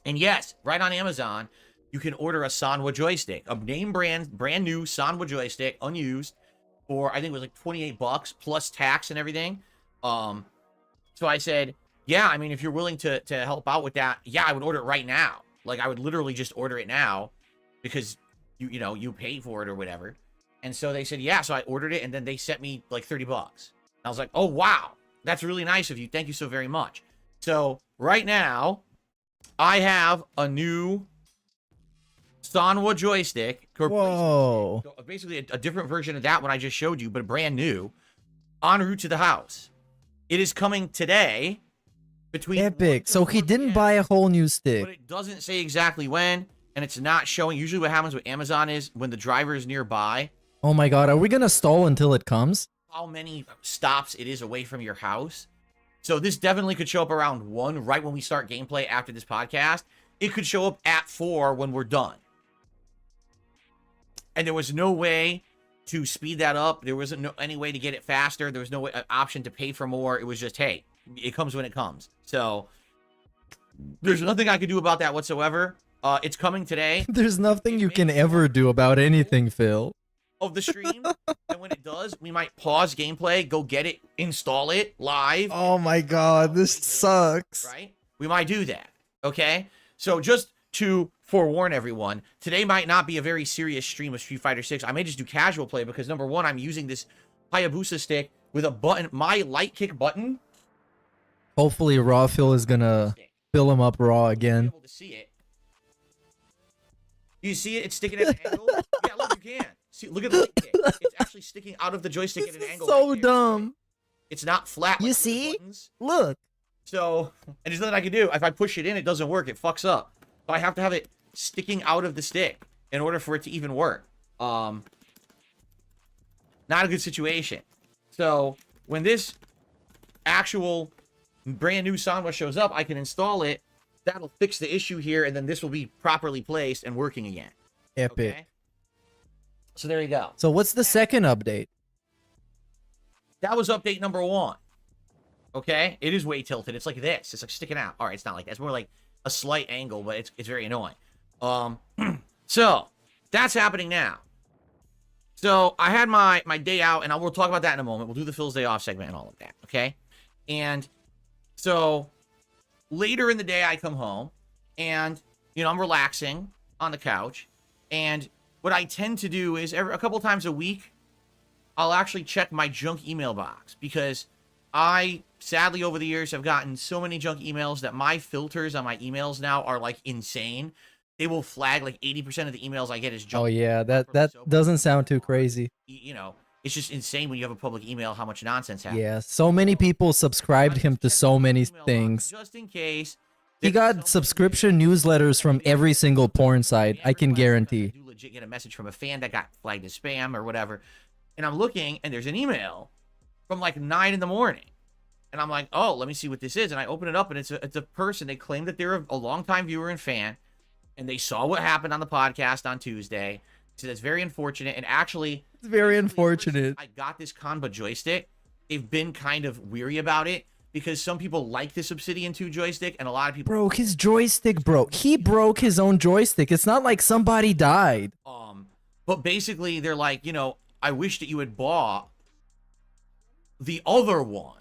And yes, right on Amazon, you can order a Sanwa joystick, a name brand new Sanwa joystick, unused, for I think it was like 28 bucks plus tax and everything. So I said, yeah, I mean, if you're willing to help out with that, yeah, I would order it right now. Like, I would literally just order it now because you paid for it or whatever. And so they said, yeah, so I ordered it, and then they sent me like 30 bucks. I was like, oh, wow, that's really nice of you. Thank you so very much. So right now, I have a new Sanwa joystick. Whoa. Basically a different version of that one I just showed you, but brand new, en route to the house. It is coming today. Epic. So he didn't buy a whole new stick. But it doesn't say exactly when, and it's not showing. Usually what happens with Amazon is when the driver is nearby. Oh my god, are we gonna stall until it comes? How many stops it is away from your house. So this definitely could show up around 1 right when we start gameplay after this podcast. It could show up at 4 when we're done. And there was no way to speed that up. There wasn't any way to get it faster. There was no option to pay for more. It was just, hey, it comes when it comes. So there's nothing I could do about that whatsoever. It's coming today. There's nothing you can ever do about anything, Phil. Of the stream. And when it does, we might pause gameplay, go get it, install it live. Oh my god, this sucks. Right? We might do that. Okay? So just to forewarn everyone, today might not be a very serious stream of Street Fighter 6. I may just do casual play because, number one, I'm using this Hayabusa stick with a button, my light kick button. Hopefully Raw Phil is gonna fill him up raw again. Able to see it. You see it? It's sticking at an angle? Yeah, look, you can. See, look at the light kick. It's actually sticking out of the joystick at an angle. So right dumb. It's not flat. You see? Look. So, and there's nothing I can do. If I push it in, it doesn't work. It fucks up. So I have to have it sticking out of the stick in order for it to even work. Not a good situation. So when this actual brand new Sanwa shows up, I can install it. That'll fix the issue here, and then this will be properly placed and working again. Epic. Okay? So there you go. So what's the second update? That was update number 1. Okay? It is way tilted. It's like this. It's like sticking out. All right, it's not like that. It's more like a slight angle, but it's very annoying. So that's happening now. So I had my day out, and we'll talk about that in a moment. We'll do the Phil's Day Off segment and all of that, okay? And so later in the day, I come home, and, you know, I'm relaxing on the couch, and what I tend to do is a couple times a week, I'll actually check my junk email box, because I, sadly, over the years, have gotten so many junk emails that my filters on my emails now are, like, insane. They will flag, like, 80% of the emails I get as junk. Oh yeah, that doesn't sound too crazy. You know, it's just insane when you have a public email how much nonsense happens. Yeah, so many people subscribed him to so many things. Just in case. He got subscription newsletters from every single porn site, I can guarantee. I do legit get a message from a fan that got flagged as spam or whatever. And I'm looking, and there's an email from like 9 in the morning. And I'm like, oh, let me see what this is. And I open it up, and it's a person. They claim that they're a longtime viewer and fan. And they saw what happened on the podcast on Tuesday. So that's very unfortunate. And actually, it's very unfortunate. I got this Kanba joystick. They've been kind of weary about it because some people like this Obsidian 2 joystick, and a lot of people. Bro, his joystick broke. He broke his own joystick. It's not like somebody died. But basically, they're like, you know, I wish that you had bought the other one.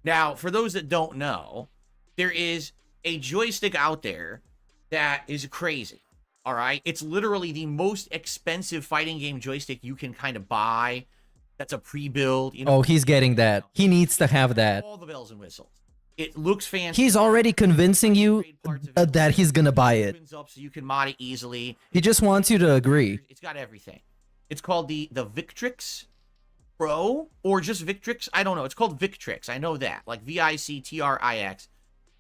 Now, for those that don't know, there is a joystick out there that is crazy. All right, it's literally the most expensive fighting game joystick you can kind of buy. That's a pre-build. You know, Oh, he's getting that. He needs to have that. all the bells and whistles. It looks fancy. He's already convincing you that he's gonna buy it. Opens up so you can mod it easily. He just wants you to agree. It's got everything. It's called the Victrix Pro or just Victrix. I don't know. It's called Victrix. I know that, like Victrix.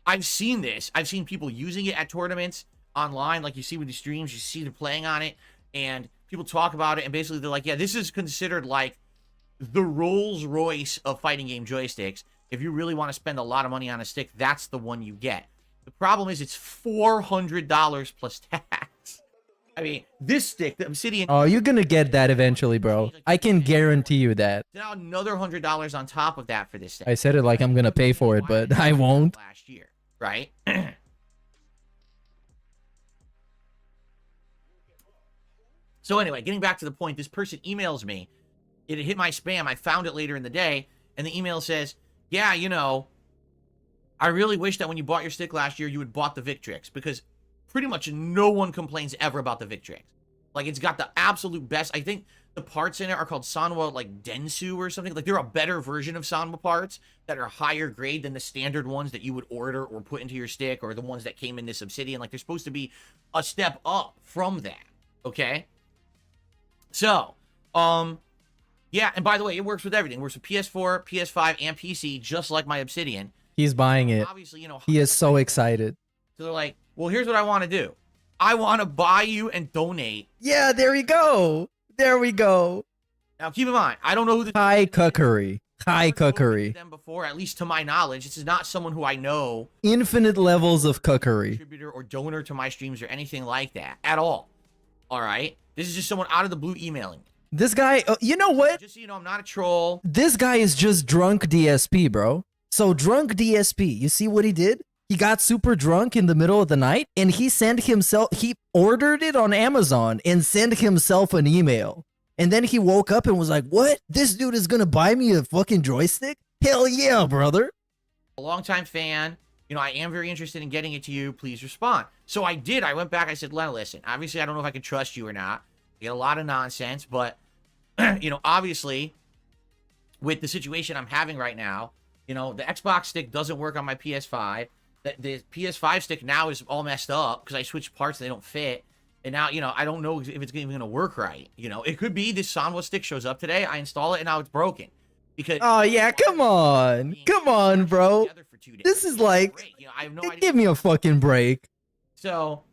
I've seen this. I've seen people using it at tournaments online, like you see with the streams. You see they're playing on it, and people talk about it, and basically they're like, yeah, this is considered like the Rolls Royce of fighting game joysticks. If you really want to spend a lot of money on a stick, that's the one you get. The problem is it's $400 plus tax. I mean, this stick, the Obsidian. Oh, you're gonna get that eventually, bro. I can guarantee you that. Now another $100 on top of that for this stick. I said it like I'm gonna pay for it, but I won't. Last year, right? So anyway, getting back to the point, this person emails me. It hit my spam. I found it later in the day, and the email says, yeah, you know, I really wish that when you bought your stick last year, you had bought the Victrix, because pretty much no one complains ever about the Victrix. Like, it's got the absolute best. I think the parts in it are called Sanwa, like, Densu or something. Like, they're a better version of Sanwa parts that are higher grade than the standard ones that you would order or put into your stick, or the ones that came in this Obsidian. Like, they're supposed to be a step up from that, okay? So, yeah, and by the way, it works with everything. It works with PS4, PS5, and PC, just like my Obsidian. He's buying it. Obviously, you know, he is so excited. So they're like, well, here's what I want to do. I want to buy you and donate. Yeah, there we go. There we go. Now, keep in mind, I don't know who the high cuckery. High cuckery. Them before, at least to my knowledge, this is not someone who I know. Infinite levels of cuckery. Contributor or donor to my streams or anything like that at all. All right, this is just someone out of the blue emailing me. This guy, you know what? Just so you know, I'm not a troll. This guy is just drunk DSP, bro. So drunk DSP, you see what he did? He got super drunk in the middle of the night, and he ordered it on Amazon and sent himself an email. And then he woke up and was like, what? This dude is gonna buy me a fucking joystick? Hell yeah, brother. A longtime fan. You know, I am very interested in getting it to you. Please respond. So I did. I went back. I said, Len, listen, obviously, I don't know if I can trust you or not. You get a lot of nonsense, but, you know, obviously, with the situation I'm having right now, you know, the Xbox stick doesn't work on my PS5. The PS5 stick now is all messed up because I switched parts and they don't fit. And now, you know, I don't know if it's even going to work right. You know, it could be this Sanwa stick shows up today. I install it and now it's broken. Because oh, yeah, come on. Come on, bro. This is like, you know, I have no idea. Give me a fucking break. So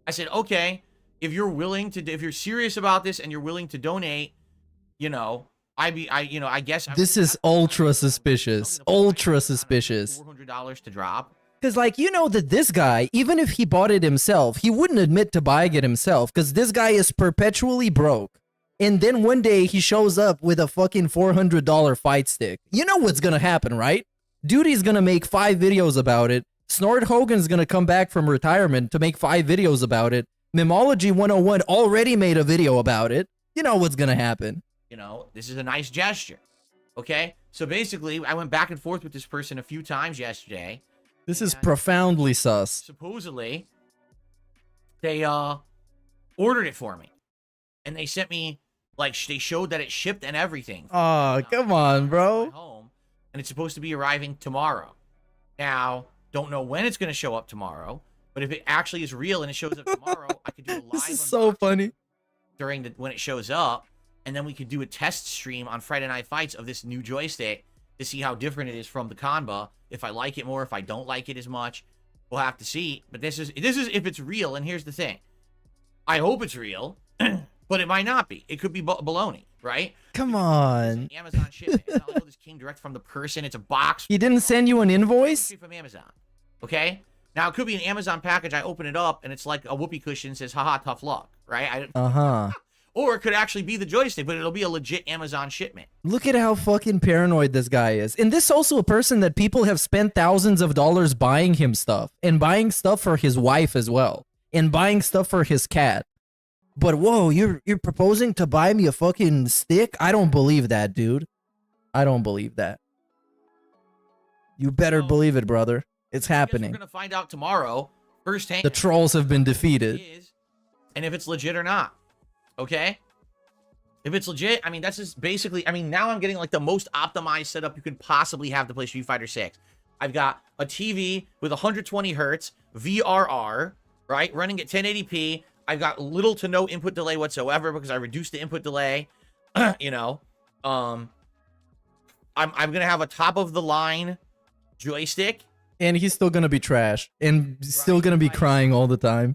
I said, okay, if you're willing to, if you're serious about this and you're willing to donate, you know, I guess This is ultra suspicious. Ultra suspicious. $400 to drop. Because, like, you know that this guy, even if he bought it himself, he wouldn't admit to buying it himself because this guy is perpetually broke. And then one day he shows up with a fucking $400 fight stick. You know what's gonna happen, right? Duty's gonna make 5 videos about it. Snort Hogan's gonna come back from retirement to make 5 videos about it. Memology 101 already made a video about it. You know what's gonna happen. You know, this is a nice gesture. Okay? So basically, I went back and forth with this person a few times yesterday. This is profoundly sus. Supposedly, they ordered it for me. And they sent me, like, they showed that it shipped and everything. Oh, come on, bro. Home, and it's supposed to be arriving tomorrow. Now, don't know when it's going to show up tomorrow, but if it actually is real and it shows up tomorrow, I could do a live This is so funny. during when it shows up, and then we could do a test stream on Friday Night Fights of this new joystick to see how different it is from the Kanba. If I like it more, if I don't like it as much, we'll have to see. But this is if it's real. And here's the thing: I hope it's real, but it might not be. It could be baloney, right? Come on. Amazon shipment. It's not like, oh, this came direct from the person. It's a box. He didn't send you an invoice? From Amazon. Okay. Now it could be an Amazon package. I open it up and it's like a whoopee cushion says, "Haha, tough luck," right? Or it could actually be the joystick, but it'll be a legit Amazon shipment. Look at how fucking paranoid this guy is. And this is also a person that people have spent thousands of dollars buying him stuff. And buying stuff for his wife as well. And buying stuff for his cat. But whoa, you're proposing to buy me a fucking stick? I don't believe that, dude. I don't believe that. You better believe it, brother. It's happening. We're going to find out tomorrow firsthand. The trolls have been defeated. And if it's legit or not. Okay? If it's legit, I mean, that's just basically, I mean, now I'm getting like the most optimized setup you could possibly have to play Street Fighter 6. I've got a TV with 120 hertz, VRR, right? Running at 1080p. I've got little to no input delay whatsoever because I reduced the input delay. You know, I'm gonna have a top of the line joystick, and he's still gonna be trash, and still gonna be crying all the time.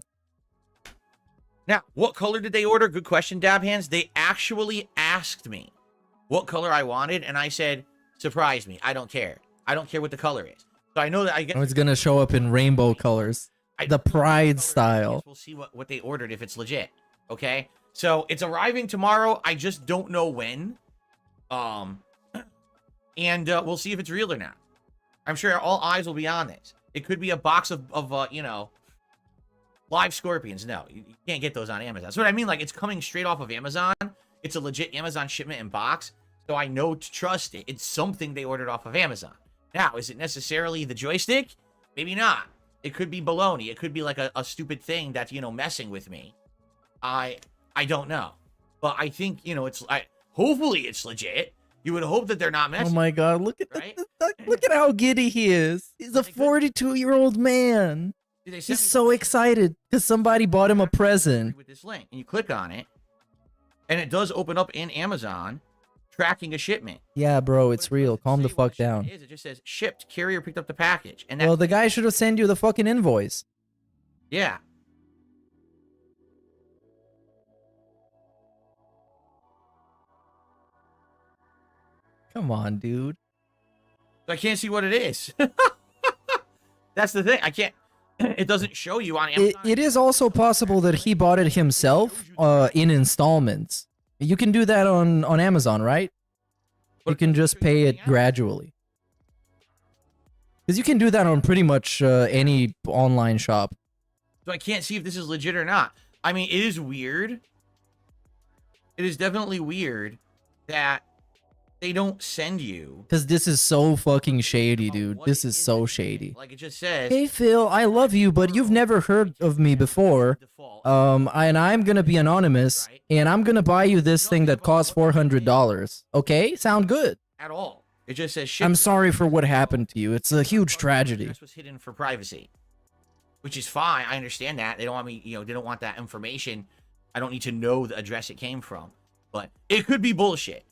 Now, what color did they order? Good question, Dab Hands. They actually asked me what color I wanted, and I said, surprise me. I don't care. I don't care what the color is. So I know that I get. Oh, it's gonna show up in rainbow colors. The Pride style. We'll see what they ordered if it's legit. Okay? So it's arriving tomorrow. I just don't know when. And we'll see if it's real or not. I'm sure all eyes will be on this. It could be a box of you know, live scorpions. No, you can't get those on Amazon. That's what I mean. Like, it's coming straight off of Amazon. It's a legit Amazon shipment and box. So I know to trust it. It's something they ordered off of Amazon. Now, is it necessarily the joystick? Maybe not. It could be baloney. It could be like a stupid thing that's, you know, messing with me. I don't know. But I think, you know, hopefully it's legit. You would hope that they're not messing. Oh my god, look at look at how giddy he is. He's a 42-year-old man. He's so excited because somebody bought him a present. With this link, and you click on it, and it does open up in Amazon, tracking a shipment. Yeah, bro, it's real. Calm the fuck down. It just says shipped. Carrier picked up the package. And well, the guy should have sent you the fucking invoice. Yeah. Come on, dude. I can't see what it is. That's the thing. I can't. It doesn't show you on Amazon. It is also possible that he bought it himself in installments. You can do that on Amazon, right? You can just pay it gradually. Because you can do that on pretty much any online shop. So I can't see if this is legit or not. I mean, it is weird. It is definitely weird that they don't send you. Because this is so fucking shady, dude. This is so shady. Like it just says, hey, Phil, I love you, but you've never heard of me before. And I'm going to be anonymous, and I'm going to buy you this thing that costs $400. Okay? Sound good? At all. It just says, I'm sorry for what happened to you. It's a huge tragedy. This was hidden for privacy. Which is fine. I understand that. They don't want me, you know, they don't want that information. I don't need to know the address it came from. But it could be bullshit.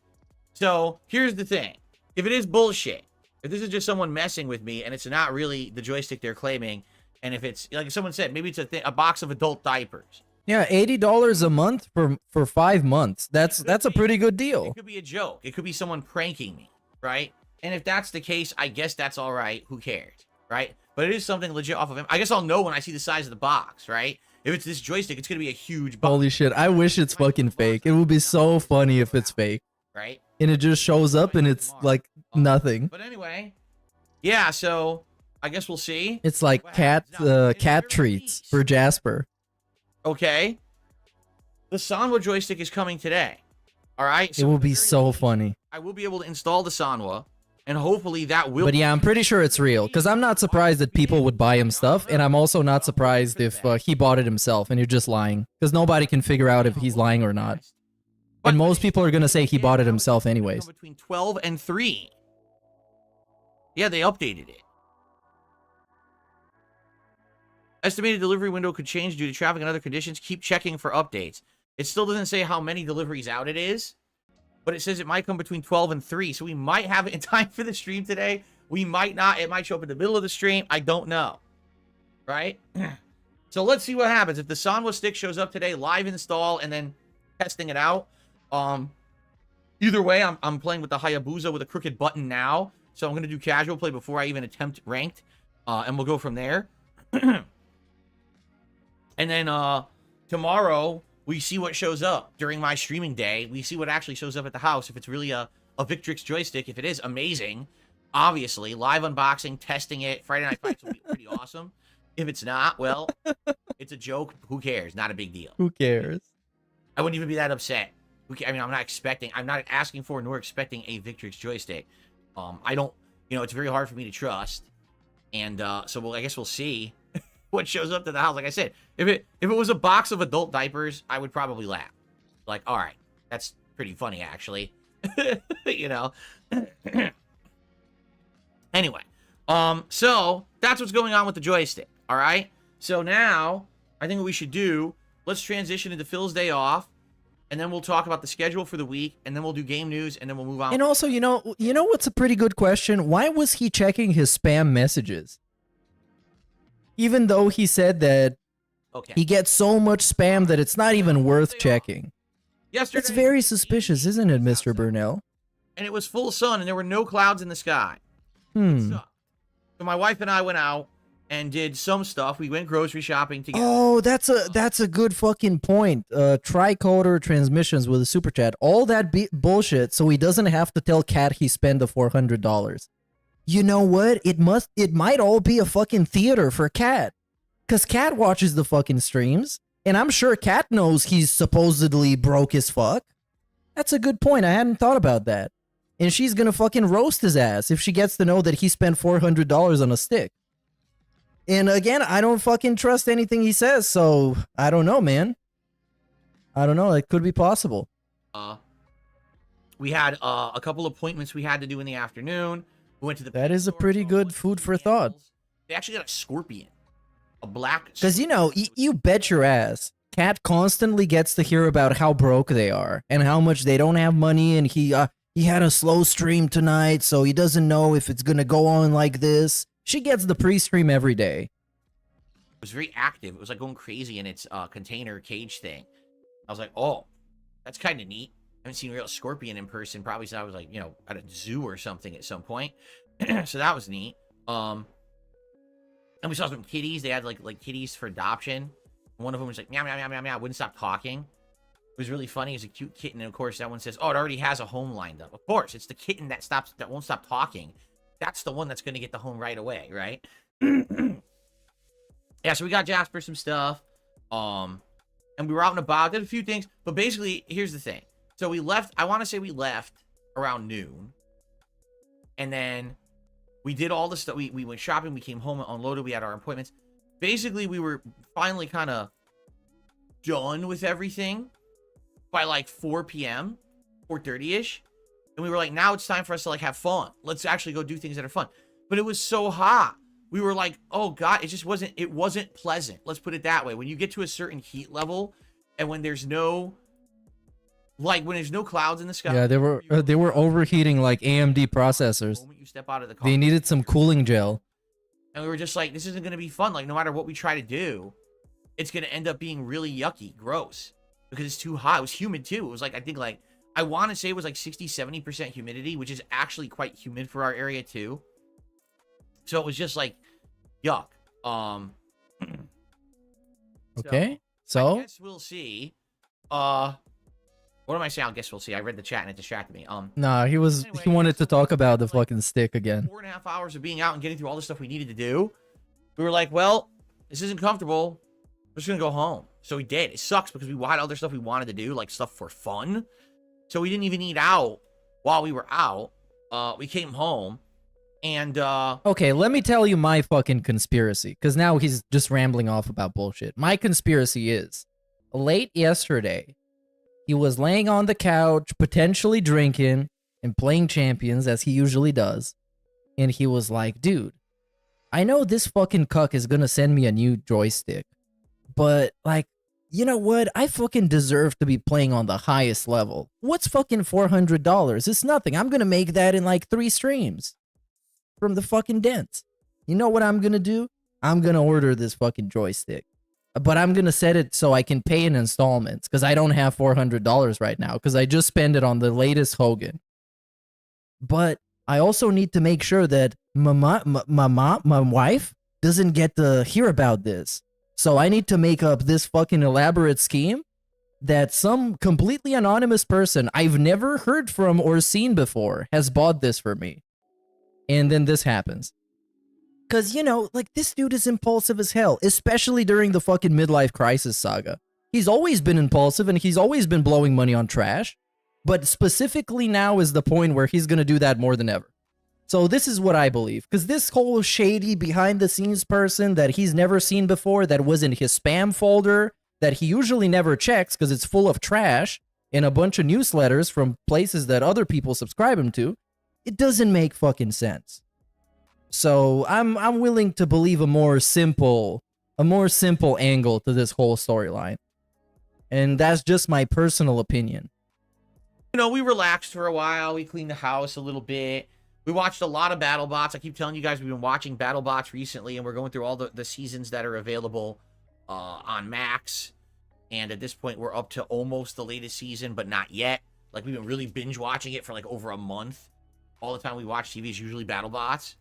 So, here's the thing. If it is bullshit, if this is just someone messing with me and it's not really the joystick they're claiming, and if it's, like someone said, maybe it's a box of adult diapers, Yeah, $80 a month for 5 months. That's a pretty good deal. It could be a joke. It could be someone pranking me, right? And if that's the case, I guess that's all right. Who cares, right? But it is something legit off of him. I guess I'll know when I see the size of the box, right? If it's this joystick, it's gonna be a huge box. Holy shit! I wish it's fucking fake. It would be so funny if it's fake. Right? And it just shows up and it's like nothing. But anyway, yeah. So I guess we'll see. It's like cat treats for Jasper. Okay. The Sanwa joystick is coming today. All right. It will be so funny. I will be able to install the Sanwa, and hopefully that will. But yeah, I'm pretty sure it's real because I'm not surprised that people would buy him stuff, and I'm also not surprised if he bought it himself and you're just lying because nobody can figure out if he's lying or not. And most people are gonna say he bought it himself anyways. Between 12 and 3. Yeah, they updated it. Estimated delivery window could change due to traffic and other conditions. Keep checking for updates. It still doesn't say how many deliveries out it is, but it says it might come between 12 and 3. So we might have it in time for the stream today. We might not. It might show up in the middle of the stream. I don't know. Right? So let's see what happens. If the Sanwa stick shows up today, live install, and then testing it out. Either way, I'm playing with the Hayabusa with a crooked button now. So I'm going to do casual play before I even attempt ranked. And we'll go from there. And then tomorrow, we see what shows up during my streaming day. We see what actually shows up at the house. If it's really a Victrix joystick, if it is, amazing. Obviously, live unboxing, testing it. Friday Night Fights will be pretty awesome. If it's not, well, it's a joke. Who cares? Not a big deal. Who cares? I wouldn't even be that upset. I mean, I'm not asking for nor expecting a Victrix joystick. I don't, it's very hard for me to trust. And so I guess we'll see what shows up to the house. Like I said, if it was a box of adult diapers, I would probably laugh. Like, all right, that's pretty funny, actually. Anyway, so that's what's going on with the joystick. All right. So now I think what we should do, let's transition into Phil's day off, and then we'll talk about the schedule for the week, and then we'll do game news, and then we'll move on. And also, you know what's a pretty good question? Why was he checking his spam messages? Even though he said that he gets so much spam that it's not even worth checking. Yesterday, it's very suspicious, isn't it, Mr. Burnell? And it was full sun, and there were no clouds in the sky. So my wife and I went out and did some stuff. We went grocery shopping together. Oh, that's a good fucking point. Tricoder transmissions with a super chat. All that bullshit, so he doesn't have to tell Cat he spent the $400. You know what? It might all be a fucking theater for Cat. Cause Cat watches the fucking streams, and I'm sure Cat knows he's supposedly broke as fuck. That's a good point. I hadn't thought about that. And she's gonna fucking roast his ass if she gets to know that he spent $400 on a stick. And again, I don't fucking trust anything he says, so I don't know, man. I don't know. It could be possible. We had a couple appointments we had to do in the afternoon. We went to the. That is a pretty good food for thought. They actually got a scorpion, a black. Because you bet your ass, Cat constantly gets to hear about how broke they are and how much they don't have money, and he had a slow stream tonight, so he doesn't know if it's gonna go on like this. She gets the pre-stream every day. It was very active. It was like going crazy in its container cage thing. I was like, oh, that's kind of neat. I haven't seen a real scorpion in person probably since I was like, at a zoo or something at some point. So that was neat. And we saw some kitties. They had like kitties for adoption. One of them was like meow meow meow meow meow. Wouldn't stop talking. It was really funny. It was a cute kitten, and of course that one says, "Oh, it already has a home lined up." Of course, it's the kitten that won't stop talking. That's the one that's going to get the home right away, right? Yeah, so we got Jasper some stuff. And we were out and about, did a few things. But basically, here's the thing. So we left, I want to say we left around noon. And then we did all the stuff. We went shopping. We came home and unloaded. We had our appointments. Basically, we were finally kind of done with everything by like 4 p.m., 4:30-ish. And we were like, now it's time for us to like have fun. Let's actually go do things that are fun. But it was so hot. We were like, oh God, it wasn't pleasant. Let's put it that way. When you get to a certain heat level and when there's no clouds in the sky. Yeah, they were overheating like AMD processors. The moment you step out of the car, they needed some cooling gel. And we were just like, this isn't going to be fun. Like, no matter what we try to do, it's going to end up being really yucky, gross, because it's too hot. It was humid too. It was like, I think like, I want to say it was like 60-70% humidity, which is actually quite humid for our area too. So it was just like, yuck. Okay. So I guess we'll see. What am I saying? I guess we'll see. I read the chat and it distracted me. Nah, he wanted to talk about the fucking stick again. 4.5 hours of being out and getting through all the stuff we needed to do. We were like, well, this isn't comfortable. We're just gonna go home. So we did. It sucks because we had other stuff we wanted to do, like stuff for fun. So we didn't even eat out while we were out. We came home and okay, let me tell you my fucking conspiracy, because now he's just rambling off about bullshit. My conspiracy is, late yesterday, he was laying on the couch, potentially drinking and playing Champions, as he usually does. And he was like, dude, I know this fucking cuck is gonna send me a new joystick. But, like, you know what? I fucking deserve to be playing on the highest level. What's fucking $400? It's nothing. I'm gonna make that in like 3 streams. From the fucking dents. You know what I'm gonna do? I'm gonna order this fucking joystick. But I'm gonna set it so I can pay in installments, because I don't have $400 right now, because I just spent it on the latest Hogan. But I also need to make sure that my wife doesn't get to hear about this. So I need to make up this fucking elaborate scheme that some completely anonymous person I've never heard from or seen before has bought this for me. And then this happens. Because, you know, like, this dude is impulsive as hell, especially during the fucking midlife crisis saga. He's always been impulsive and he's always been blowing money on trash. But specifically now is the point where he's going to do that more than ever. So this is what I believe. Because this whole shady behind-the-scenes person that he's never seen before, that was in his spam folder, that he usually never checks because it's full of trash, and a bunch of newsletters from places that other people subscribe him to, it doesn't make fucking sense. So I'm willing to believe a more simple angle to this whole storyline. And that's just my personal opinion. You know, we relaxed for a while. We cleaned the house a little bit. We watched a lot of BattleBots. I keep telling you guys, we've been watching BattleBots recently, and we're going through all the seasons that are available on Max. And at this point, we're up to almost the latest season, but not yet. Like, we've been really binge watching it for like over a month. All the time we watch TV is usually BattleBots.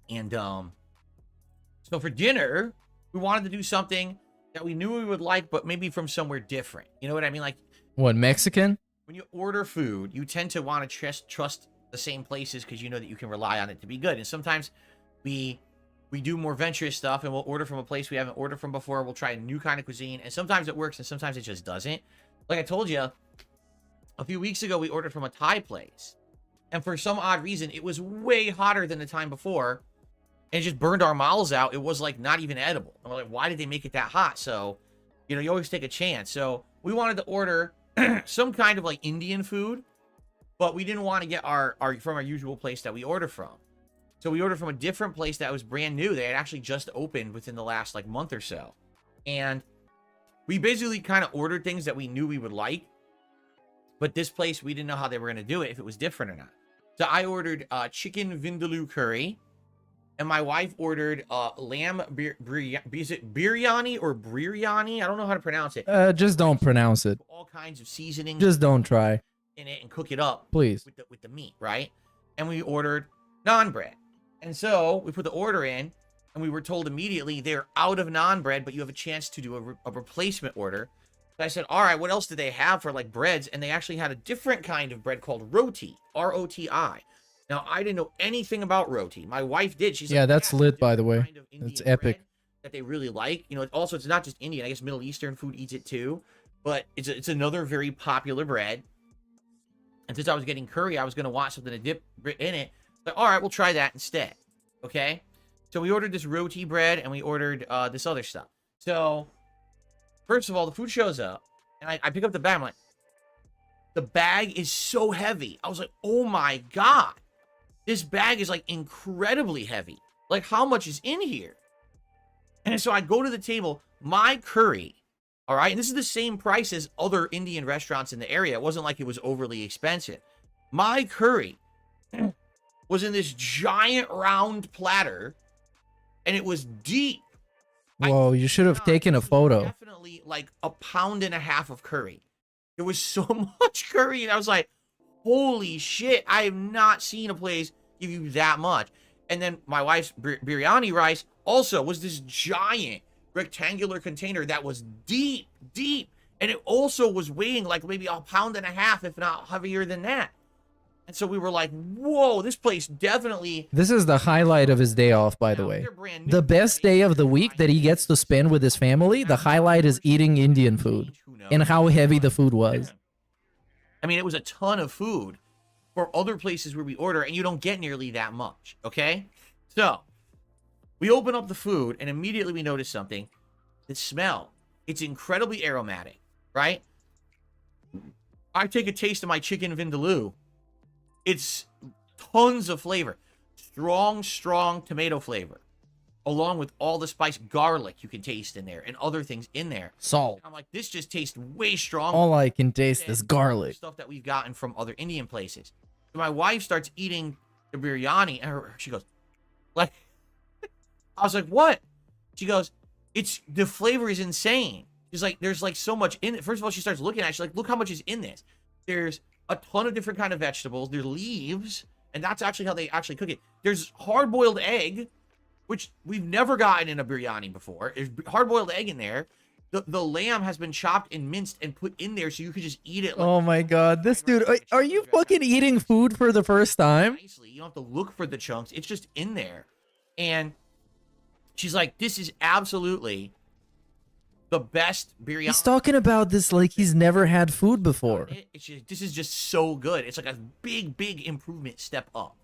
And so for dinner, we wanted to do something that we knew we would like, but maybe from somewhere different. You know what I mean? Like, what, Mexican? When you order food, you tend to want to trust the same places because you know that you can rely on it to be good. And sometimes we do more venturous stuff and we'll order from a place we haven't ordered from before. We'll try a new kind of cuisine, and sometimes it works and sometimes it just doesn't. Like I told you, a few weeks ago, we ordered from a Thai place. And for some odd reason, it was way hotter than the time before. And it just burned our mouths out. It was like not even edible. And we're like, why did they make it that hot? So, you know, you always take a chance. So we wanted to order some kind of like Indian food, but we didn't want to get our from our usual place that we order from. So we ordered from a different place that was brand new. They had actually just opened within the last like month or so. And we basically kind of ordered things that we knew we would like. But this place, we didn't know how they were going to do it, if it was different or not. So I ordered chicken vindaloo curry. And my wife ordered lamb is it biryani or biryani? I don't know how to pronounce it. Just don't pronounce it. All kinds of seasonings. Just don't try. In it and cook it up. Please. With the meat, right? And we ordered naan bread. And so we put the order in, and we were told immediately they're out of naan bread, but you have a chance to do a replacement order. So I said, all right, what else did they have for like breads? And they actually had a different kind of bread called roti, R-O-T-I. Now, I didn't know anything about roti. My wife did. She's like, that's lit, by the way. It's epic. That they really like. You know, also, it's not just Indian. I guess Middle Eastern food eats it too. But it's another very popular bread. And since I was getting curry, I was going to want something to dip in it. But all right, we'll try that instead. Okay? So we ordered this roti bread, and we ordered this other stuff. So, first of all, the food shows up. And I pick up the bag. I'm like, the bag is so heavy. I was like, oh my God. This bag is like incredibly heavy. Like, how much is in here? And so I go to the table, my curry, all right, and this is the same price as other Indian restaurants in the area. It wasn't like it was overly expensive. My curry was in this giant round platter, and it was deep. Whoa, you should have taken a photo. Definitely like a pound and a half of curry. There was so much curry, and I was like, holy shit, I have not seen a place give you that much. And then my wife's biryani rice also was this giant rectangular container that was deep, and it also was weighing like maybe a pound and a half, if not heavier than that. And so we were like, whoa, this place definitely... This is the highlight of his day off, by the way. The best day of the week that he gets to spend with his family, the highlight is eating Indian food and how heavy the food was. I mean, it was a ton of food for other places where we order, and you don't get nearly that much, okay? So, we open up the food, and immediately we notice something. The smell. It's incredibly aromatic, right? I take a taste of my chicken vindaloo. It's tons of flavor. Strong tomato flavor. Along with all the spice, garlic you can taste in there, and other things in there. Salt. I'm like, this just tastes way stronger. All I can taste is garlic. Stuff that we've gotten from other Indian places. So my wife starts eating the biryani, and she goes, like, I was like, what? She goes, the flavor is insane. She's like, there's like so much in it. First of all, she starts looking at it. She's like, look how much is in this. There's a ton of different kind of vegetables. There's leaves, and that's actually how they actually cook it. There's hard-boiled egg, which we've never gotten in a biryani before. There's hard-boiled egg in there. The lamb has been chopped and minced and put in there so you could just eat it. Like, oh my god, this dude, are you fucking eating food for the first time? Nicely. You don't have to look for the chunks. It's just in there. And she's like, this is absolutely the best biryani. He's talking about this like he's never had food before. This is just so good. It's like a big improvement step up.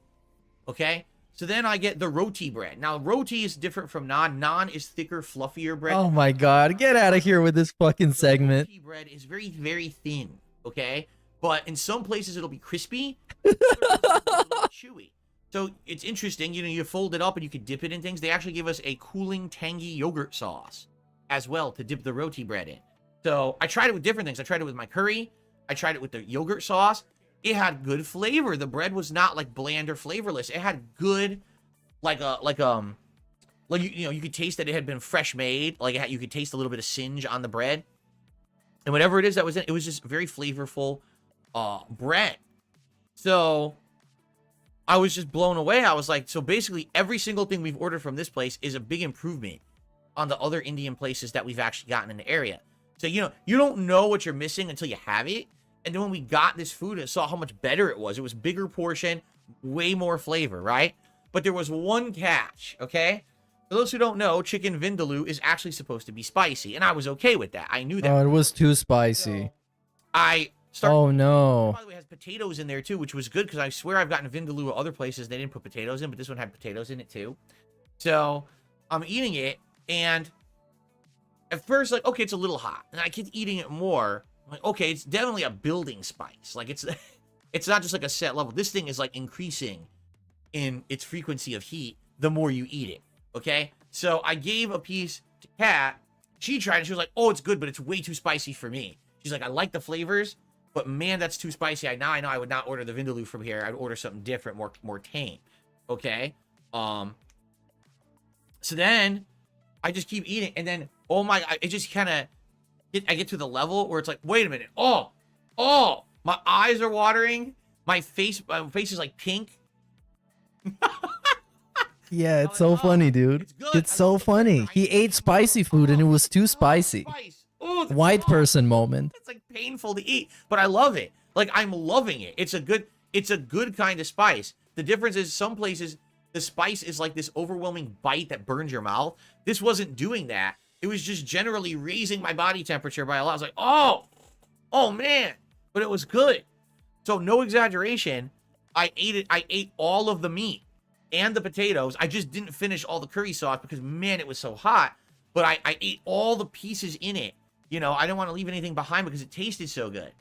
Okay? So then I get the roti bread. Now, roti is different from naan. Naan is thicker, fluffier bread. Oh my god, get out of here with this fucking segment. Roti bread is very thin, okay? But in some places it'll be crispy, chewy. So it's interesting, you fold it up and you can dip it in things. They actually give us a cooling, tangy yogurt sauce as well to dip the roti bread in. So I tried it with different things. I tried it with my curry. I tried it with the yogurt sauce. It had good flavor. The bread was not like bland or flavorless. It had good, you could taste that it had been fresh made. Like you could taste a little bit of singe on the bread, and whatever it is that was in it was just very flavorful bread. So I was just blown away. I was like, so basically every single thing we've ordered from this place is a big improvement on the other Indian places that we've actually gotten in the area. So you don't know what you're missing until you have it. And then when we got this food and saw how much better it was bigger portion, way more flavor, right? But there was one catch, okay? For those who don't know, chicken vindaloo is actually supposed to be spicy, and I was okay with that. I knew that. Oh, it was too spicy. So I started... Oh, no. By the way, it has potatoes in there, too, which was good, because I swear I've gotten vindaloo at other places. They didn't put potatoes in, but this one had potatoes in it, too. So I'm eating it, and at first, like, okay, it's a little hot. And I keep eating it more. Like, okay, it's definitely a building spice. Like, it's not just like a set level. This thing is like increasing in its frequency of heat the more you eat it. Okay, so I gave a piece to Kat. She tried it. She was like, "Oh, it's good, but it's way too spicy for me." She's like, "I like the flavors, but man, that's too spicy. Now I know I would not order the vindaloo from here. I'd order something different, more tame." Okay, so then I just keep eating, and then oh my, it just kind of. I get to the level where it's like, wait a minute. Oh, my eyes are watering. My face is like pink. Yeah, it's so funny, dude. It's so funny. He ate spicy food and it was too spicy. White person moment. It's like painful to eat, but I love it. Like I'm loving it. It's a good kind of spice. The difference is some places the spice is like this overwhelming bite that burns your mouth. This wasn't doing that. It was just generally raising my body temperature by a lot. I was like, oh man, but it was good. So no exaggeration. I ate it. I ate all of the meat and the potatoes. I just didn't finish all the curry sauce because man, it was so hot, but I ate all the pieces in it. I didn't want to leave anything behind because it tasted so good.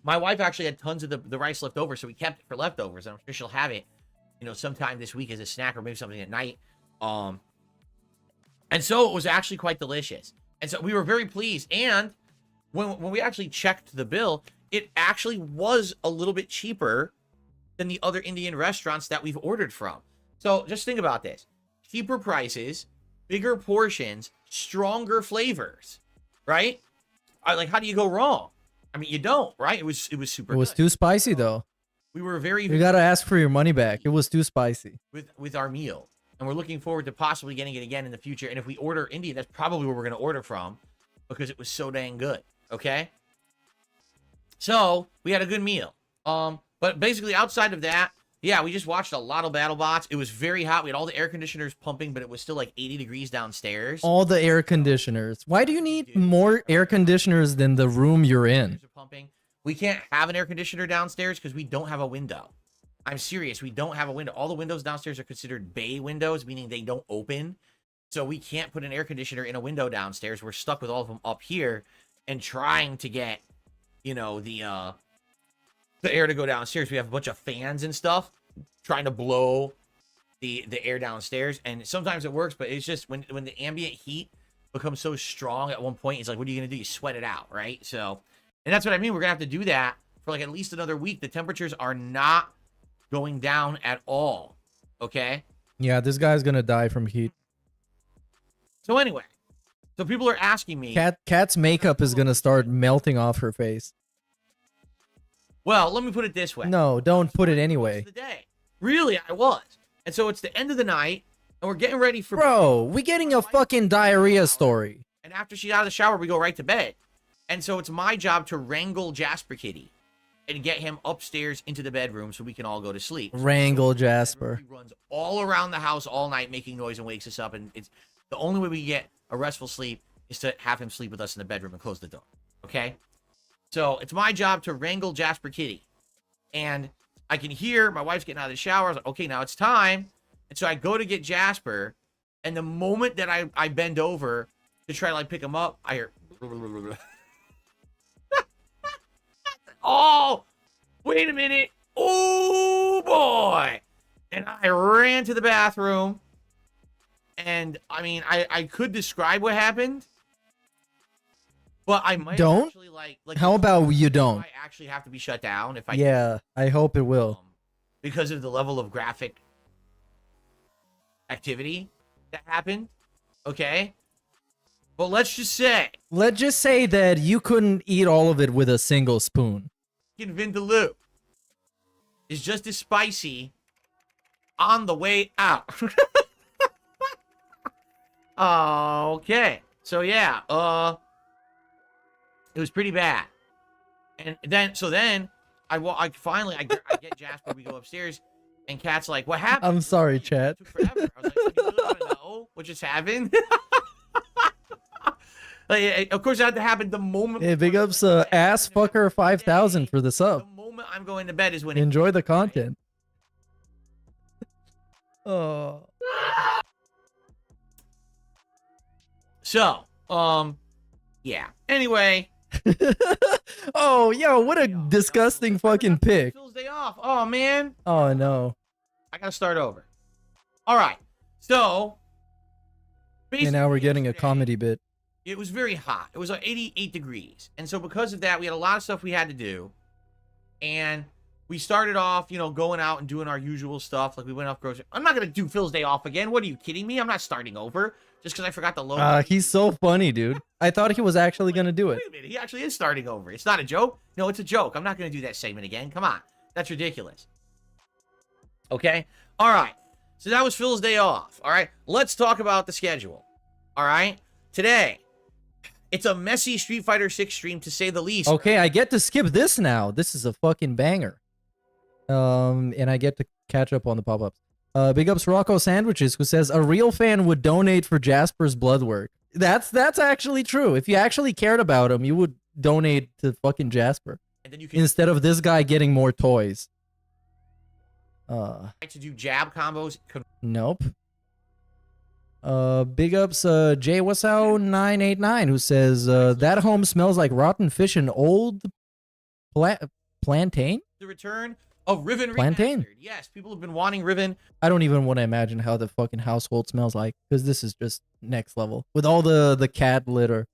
My wife actually had tons of the rice left over, so we kept it for leftovers. I'm sure she'll have it sometime this week as a snack or maybe something at night. And so it was actually quite delicious. And so we were very pleased. And when we actually checked the bill, it actually was a little bit cheaper than the other Indian restaurants that we've ordered from. So just think about this. Cheaper prices, bigger portions, stronger flavors, right? Like, how do you go wrong? I mean, you don't, right? It was super It was good. too spicy though. We were very You gotta ask for your money back. It was too spicy. with our meal. And we're looking forward to possibly getting it again in the future. And if we order Indian, that's probably where we're going to order from because it was so dang good. Okay? So, we had a good meal. But basically outside of that, yeah, we just watched a lot of BattleBots. It was very hot. We had all the air conditioners pumping, but it was still like 80 degrees downstairs. All the air conditioners. Why do you need more air conditioners than the room you're in? Pumping. We can't have an air conditioner downstairs because we don't have a window. I'm serious. We don't have a window. All the windows downstairs are considered bay windows, meaning they don't open. So we can't put an air conditioner in a window downstairs. We're stuck with all of them up here and trying to get, you know, the air to go downstairs. We have a bunch of fans and stuff trying to blow the air downstairs. And sometimes it works, but it's just when the ambient heat becomes so strong at one point, it's like, what are you going to do? You sweat it out, right? So, and that's what I mean. We're going to have to do that for like at least another week. The temperatures are not going down at all. Okay? Yeah, this guy's gonna die from heat. So anyway, so people are asking me. Cat's makeup is gonna start melting off her face. Well, let me put it this way. No, don't put it anyway. The day. Really, I was. And so it's the end of the night, and we're getting ready for... Bro, we getting a fucking diarrhea story. And after she's out of the shower, we go right to bed. And so it's my job to wrangle Jasper Kitty and get him upstairs into the bedroom so we can all go to sleep. Wrangle Jasper. He runs all around the house all night making noise and wakes us up. And it's the only way we can get a restful sleep is to have him sleep with us in the bedroom and close the door. Okay? So it's my job to wrangle Jasper Kitty. And I can hear my wife's getting out of the shower. I was like, okay, now it's time. And so I go to get Jasper. And the moment that I bend over to try to like pick him up, I hear... Oh, wait a minute. Oh, boy. And I ran to the bathroom. And, I mean, I could describe what happened. But I might Don't? actually, like How about you don't? I actually have to be shut down if I... Yeah, I hope it will. Because of the level of graphic activity that happened. Okay? But let's just say that you couldn't eat all of it with a single spoon. Vindaloo is just as spicy on the way out. Okay. So yeah, it was pretty bad. And then I finally get Jasper, we go upstairs, and Kat's like, what happened? I'm sorry, chat. It took forever. I was like, you really want to know what just happened? Like, of course, that had to happen the moment. Hey, big ups ass fucker 5000 for the sub. The moment I'm going to bed is when Enjoy the content. Oh. So, yeah. Anyway. Oh, yo, what a disgusting fucking pick. Phil's day off. Oh, man. Oh, no. I gotta start over. All right. So, And now we're getting a comedy bit. it was very hot. It was 88 degrees. And so because of that, we had a lot of stuff we had to do. And we started off, you know, going out and doing our usual stuff. Like we went off grocery. I'm not going to do Phil's day off again. What are you kidding me? I'm not starting over just because I forgot the logo. He's so funny, dude. I thought he was actually going to do it. Wait a minute. He actually is starting over. It's not a joke. No, it's a joke. I'm not going to do that segment again. Come on. That's ridiculous. Okay. All right. So that was Phil's day off. All right. Let's talk about the schedule. All right. Today, it's a messy Street Fighter 6 stream, to say the least. Okay, I get to skip this now. This is a fucking banger. And I get to catch up on the pop-ups. Big ups Rocco Sandwiches, who says a real fan would donate for Jasper's blood work. That's actually true. If you actually cared about him, you would donate to fucking Jasper. And then you can instead of this guy getting more toys. to do jab combos. Nope. Big ups Jay Wasau 989, who says that home smells like rotten fish and old plantain. The return of Riven Plantain. Remastered. Yes, people have been wanting Riven. I don't even want to imagine how the fucking household smells like, because this is just next level with all the cat litter.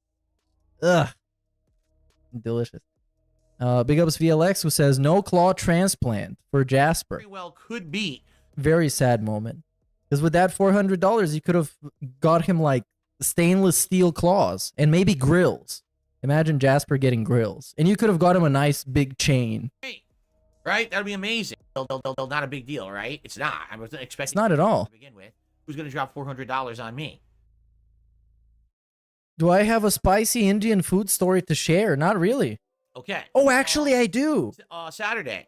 Ugh, delicious. Big ups VLX, who says no claw transplant for Jasper. Very well could be. Very sad moment. Because with that $400, you could have got him like stainless steel claws and maybe grills. Imagine Jasper getting grills. And you could have got him a nice big chain. Hey, right? That'd be amazing. Not a big deal, right? It's not. I wasn't expecting. It's not at all. To begin with. Who's going to drop $400 on me? Do I have a spicy Indian food story to share? Not really. Okay. Oh, actually, I do. Saturday.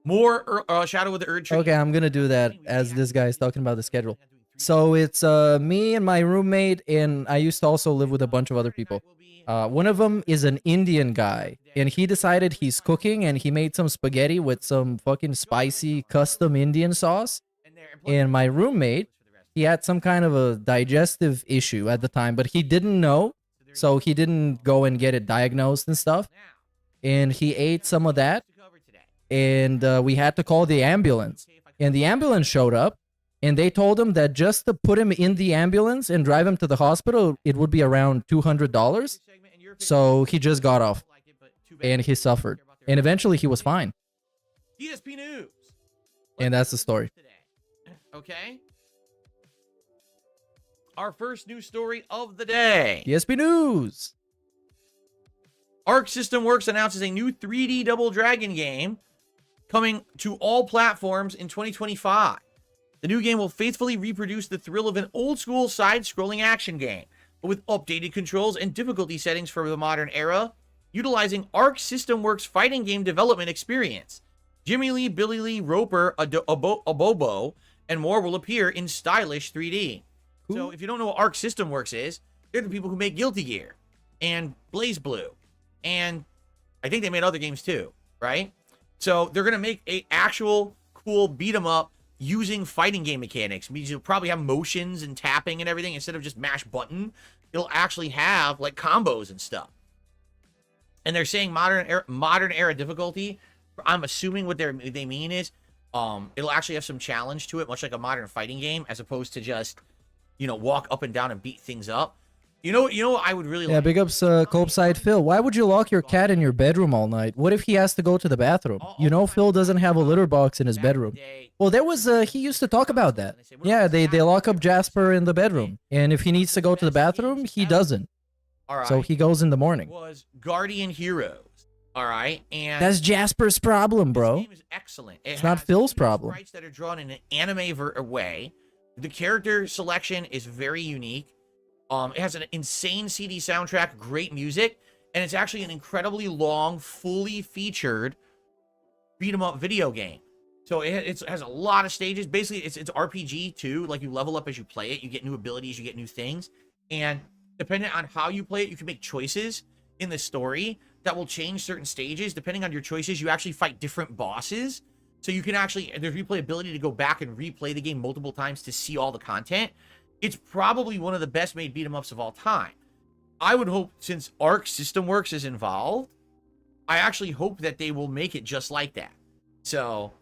More Shadow of the Erd Tree. Okay, I'm going to do that as this guy is talking about the schedule. So it's me and my roommate, and I used to also live with a bunch of other people. One of them is an Indian guy, and he decided he's cooking, and he made some spaghetti with some fucking spicy custom Indian sauce. And my roommate, he had some kind of a digestive issue at the time, but he didn't know, so he didn't go and get it diagnosed and stuff. And he ate some of that, and we had to call the ambulance. And the ambulance showed up, and they told him that just to put him in the ambulance and drive him to the hospital, it would be around $200. So he just got off, and he suffered. And eventually he was fine. DSP News. And that's the story. Okay. Our first news story of the day. DSP News. Arc System Works announces a new 3D Double Dragon game coming to all platforms in 2025. The new game will faithfully reproduce the thrill of an old-school side-scrolling action game, but with updated controls and difficulty settings for the modern era, utilizing Arc System Works' fighting game development experience. Jimmy Lee, Billy Lee, Roper, Abobo, and more will appear in stylish 3D. Cool. So if you don't know what Arc System Works is, they're the people who make Guilty Gear and Blaze Blue, and I think they made other games too, right? So they're going to make a actual cool beat 'em up using fighting game mechanics. It means you'll probably have motions and tapping and everything instead of just mash button. It'll actually have like combos and stuff. And they're saying modern era difficulty. I'm assuming what they mean is it'll actually have some challenge to it, much like a modern fighting game, as opposed to just, you know, walk up and down and beat things up. You know what I would really like? Yeah, big ups, Copeside Phil. Why would you lock your cat in your bedroom all night? What if he has to go to the bathroom? You know, Phil doesn't have a litter box in his bedroom. Well, there was, he used to talk about that. Yeah, they lock up Jasper in the bedroom. And if he needs to go to the bathroom, he doesn't. All right. So he goes in the morning. Was Guardian Heroes. All right. And that's Jasper's problem, bro. This game is excellent. It's not Phil's problem. Sprites that are drawn in an anime way. The character selection is very unique. It has an insane CD soundtrack, great music, and it's actually an incredibly long, fully featured beat-em-up video game. So it has a lot of stages. Basically, it's RPG too. Like, you level up as you play it. You get new abilities. You get new things. And depending on how you play it, you can make choices in the story that will change certain stages. Depending on your choices, you actually fight different bosses. So you can actually, there's replayability to go back and replay the game multiple times to see all the content. It's probably one of the best made beat 'em ups of all time. I would hope, since Arc System Works is involved, I actually hope that they will make it just like that. So,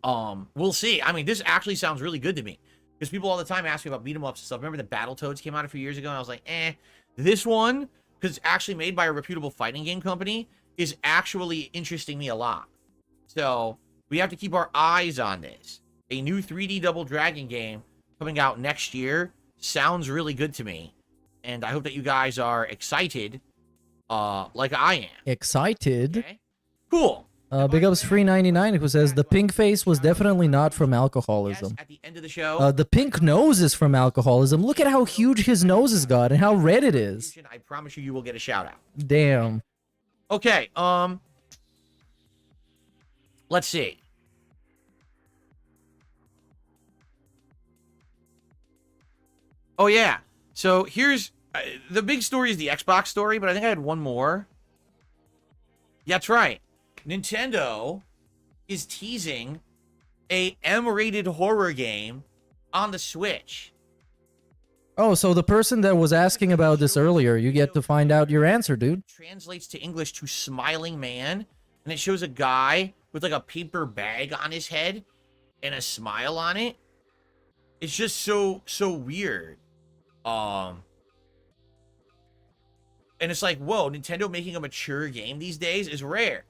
we'll see. I mean, this actually sounds really good to me, because people all the time ask me about beat 'em ups and stuff. Remember the Battletoads came out a few years ago, and I was like, This one, because it's actually made by a reputable fighting game company, is actually interesting me a lot. So, we have to keep our eyes on this. A new 3D Double Dragon game coming out next year sounds really good to me, and I hope that you guys are excited, like I am. Excited? Okay. Cool. Big ups Free99, who says the pink face was definitely not from alcoholism. Yes, at the end of the show, the pink nose is from alcoholism. Look at how huge his nose has got and how red it is. I promise you will get a shout out. Damn. Okay. Let's see. Oh, yeah. So here's the big story is the Xbox story, but I think I had one more. Yeah, that's right. Nintendo is teasing a M-rated horror game on the Switch. Oh, so the person that was asking about this earlier, you get to find out your answer, dude. Translates to English to Smiling Man, and it shows a guy with like a paper bag on his head and a smile on it. It's just so weird. And it's like, whoa, Nintendo making a mature game these days is rare.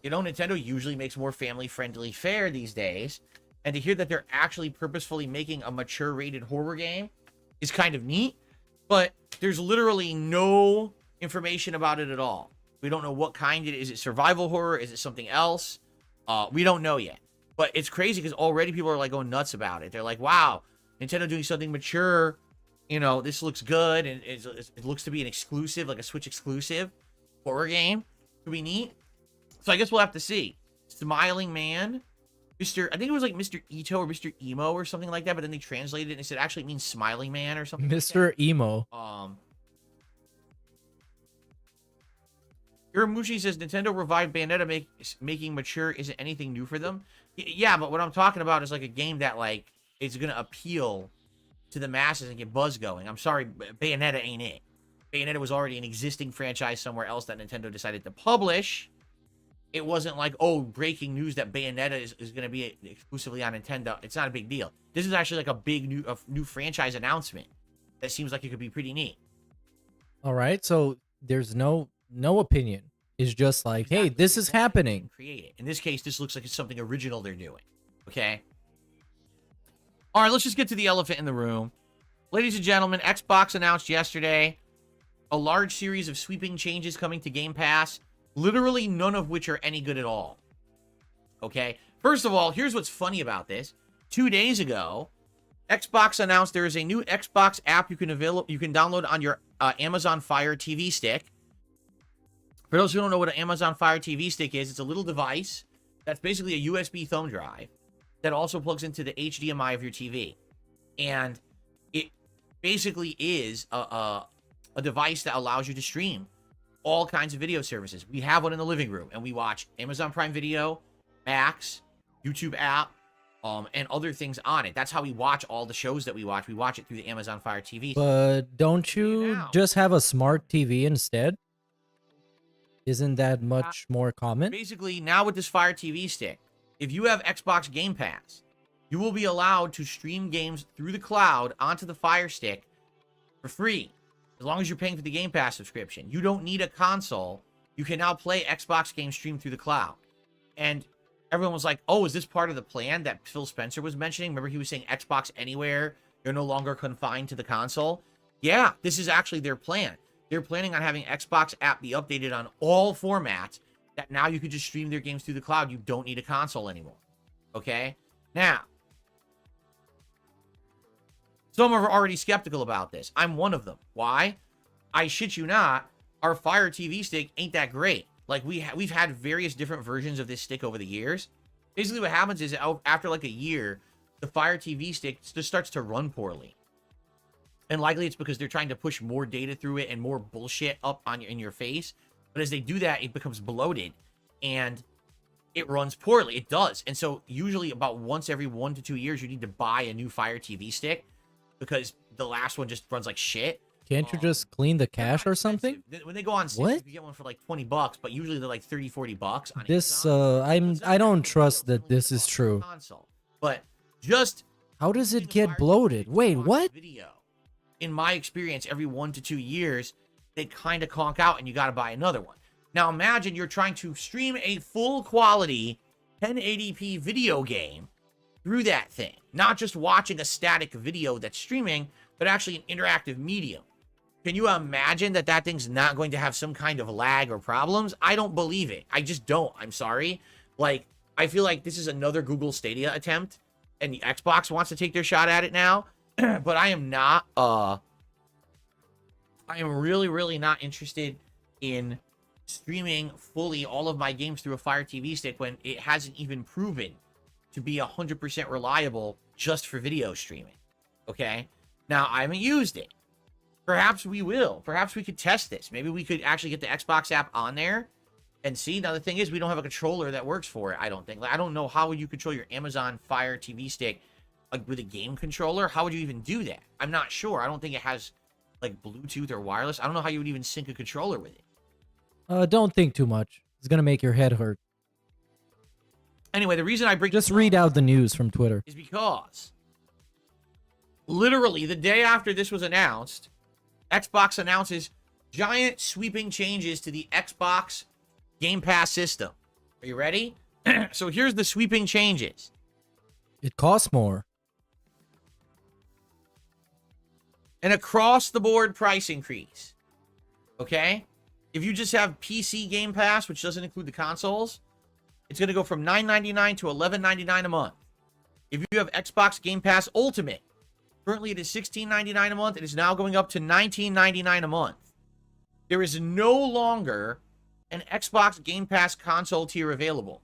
You know, Nintendo usually makes more family-friendly fare these days. And to hear that they're actually purposefully making a mature-rated horror game is kind of neat. But there's literally no information about it at all. We don't know what kind it is. Is it survival horror? Is it something else? We don't know yet. But it's crazy because already people are like going nuts about it. They're like, wow, Nintendo doing something mature. You know, this looks good. And it looks to be an exclusive, like a Switch exclusive horror game. Could be neat. So I guess we'll have to see. Smiling Man. I think it was like Mr. Ito or Mr. Emo or something like that. But then they translated it and they said actually it means Smiling Man or something Mr. like that. Emo. Iramushi says Nintendo revived Bayonetta making mature isn't anything new for them. Yeah, but what I'm talking about is like a game that like is gonna appeal to the masses and get buzz going. I'm sorry, Bayonetta ain't it. Bayonetta was already an existing franchise somewhere else that Nintendo decided to publish. It wasn't like, oh, breaking news that Bayonetta is gonna be exclusively on Nintendo. It's not a big deal. This is actually like a big new franchise announcement that seems like it could be pretty neat. All right, so there's no opinion. It's just like, hey, this is happening. Create it. In this case, this looks like it's something original they're doing. Okay. All right, let's just get to the elephant in the room. Ladies and gentlemen, Xbox announced yesterday a large series of sweeping changes coming to Game Pass, literally none of which are any good at all. Okay. First of all, here's what's funny about this. 2 days ago, Xbox announced there is a new Xbox app you can download on your Amazon Fire TV stick. For those who don't know what an Amazon Fire TV stick is, it's a little device that's basically a USB thumb drive that also plugs into the HDMI of your TV. And it basically is a device that allows you to stream all kinds of video services. We have one in the living room, and we watch Amazon Prime Video, Max, YouTube app, and other things on it. That's how we watch all the shows that we watch. We watch it through the Amazon Fire TV. But don't you just have a smart TV instead? Isn't that much more common? Basically, now with this Fire TV stick, if you have Xbox Game Pass, you will be allowed to stream games through the cloud onto the Fire Stick for free, as long as you're paying for the Game Pass subscription. You don't need a console. You can now play Xbox games streamed through the cloud. And everyone was like, oh, is this part of the plan that Phil Spencer was mentioning? Remember he was saying Xbox Anywhere, you're no longer confined to the console? Yeah, this is actually their plan. They're planning on having Xbox app be updated on all formats, that now you could just stream their games through the cloud. You don't need a console anymore. Okay? Now, some are already skeptical about this. I'm one of them. Why? I shit you not, our Fire TV stick ain't that great. Like, we've had various different versions of this stick over the years. Basically, what happens is after like a year, the Fire TV stick just starts to run poorly. And likely it's because they're trying to push more data through it and more bullshit up in your face. But as they do that, it becomes bloated and it runs poorly. It does. And so usually about once every 1 to 2 years, you need to buy a new Fire TV stick because the last one just runs like shit. Can't you just clean the cache or something? When they go on sale, you get one for like $20, but usually they're like 30, 40 bucks. On This, I don't trust that this is true. console. But just how does it get bloated? Wait, what? Video. In my experience, every 1 to 2 years, they kind of conk out and you got to buy another one. Now imagine you're trying to stream a full quality 1080p video game through that thing. Not just watching a static video that's streaming, but actually an interactive medium. Can you imagine that that thing's not going to have some kind of lag or problems? I don't believe it. I just don't. I'm sorry. Like, I feel like this is another Google Stadia attempt, and the Xbox wants to take their shot at it now. But I am not, I am really, really not interested in streaming fully all of my games through a Fire TV stick when it hasn't even proven to be 100% reliable just for video streaming. Okay? Now, I haven't used it. Perhaps we will. Perhaps we could test this. Maybe we could actually get the Xbox app on there and see. Now, the thing is, we don't have a controller that works for it, I don't think. Like, I don't know how would you control your Amazon Fire TV stick like with a game controller. How would you even do that? I'm not sure. I don't think it has like Bluetooth or wireless. I don't know how you would even sync a controller with it. Don't think too much. It's gonna make your head hurt. Anyway, the reason I bring just read out the news from Twitter is because literally the day after this was announced, Xbox announces giant sweeping changes to the Xbox Game Pass system. Are you ready? So here's the sweeping changes. It costs more. An across-the-board price increase. Okay? If you just have PC Game Pass, which doesn't include the consoles, it's going to go from $9.99 to $11.99 a month. If you have Xbox Game Pass Ultimate, currently it is $16.99 a month. It is now going up to $19.99 a month. There is no longer an Xbox Game Pass console tier available.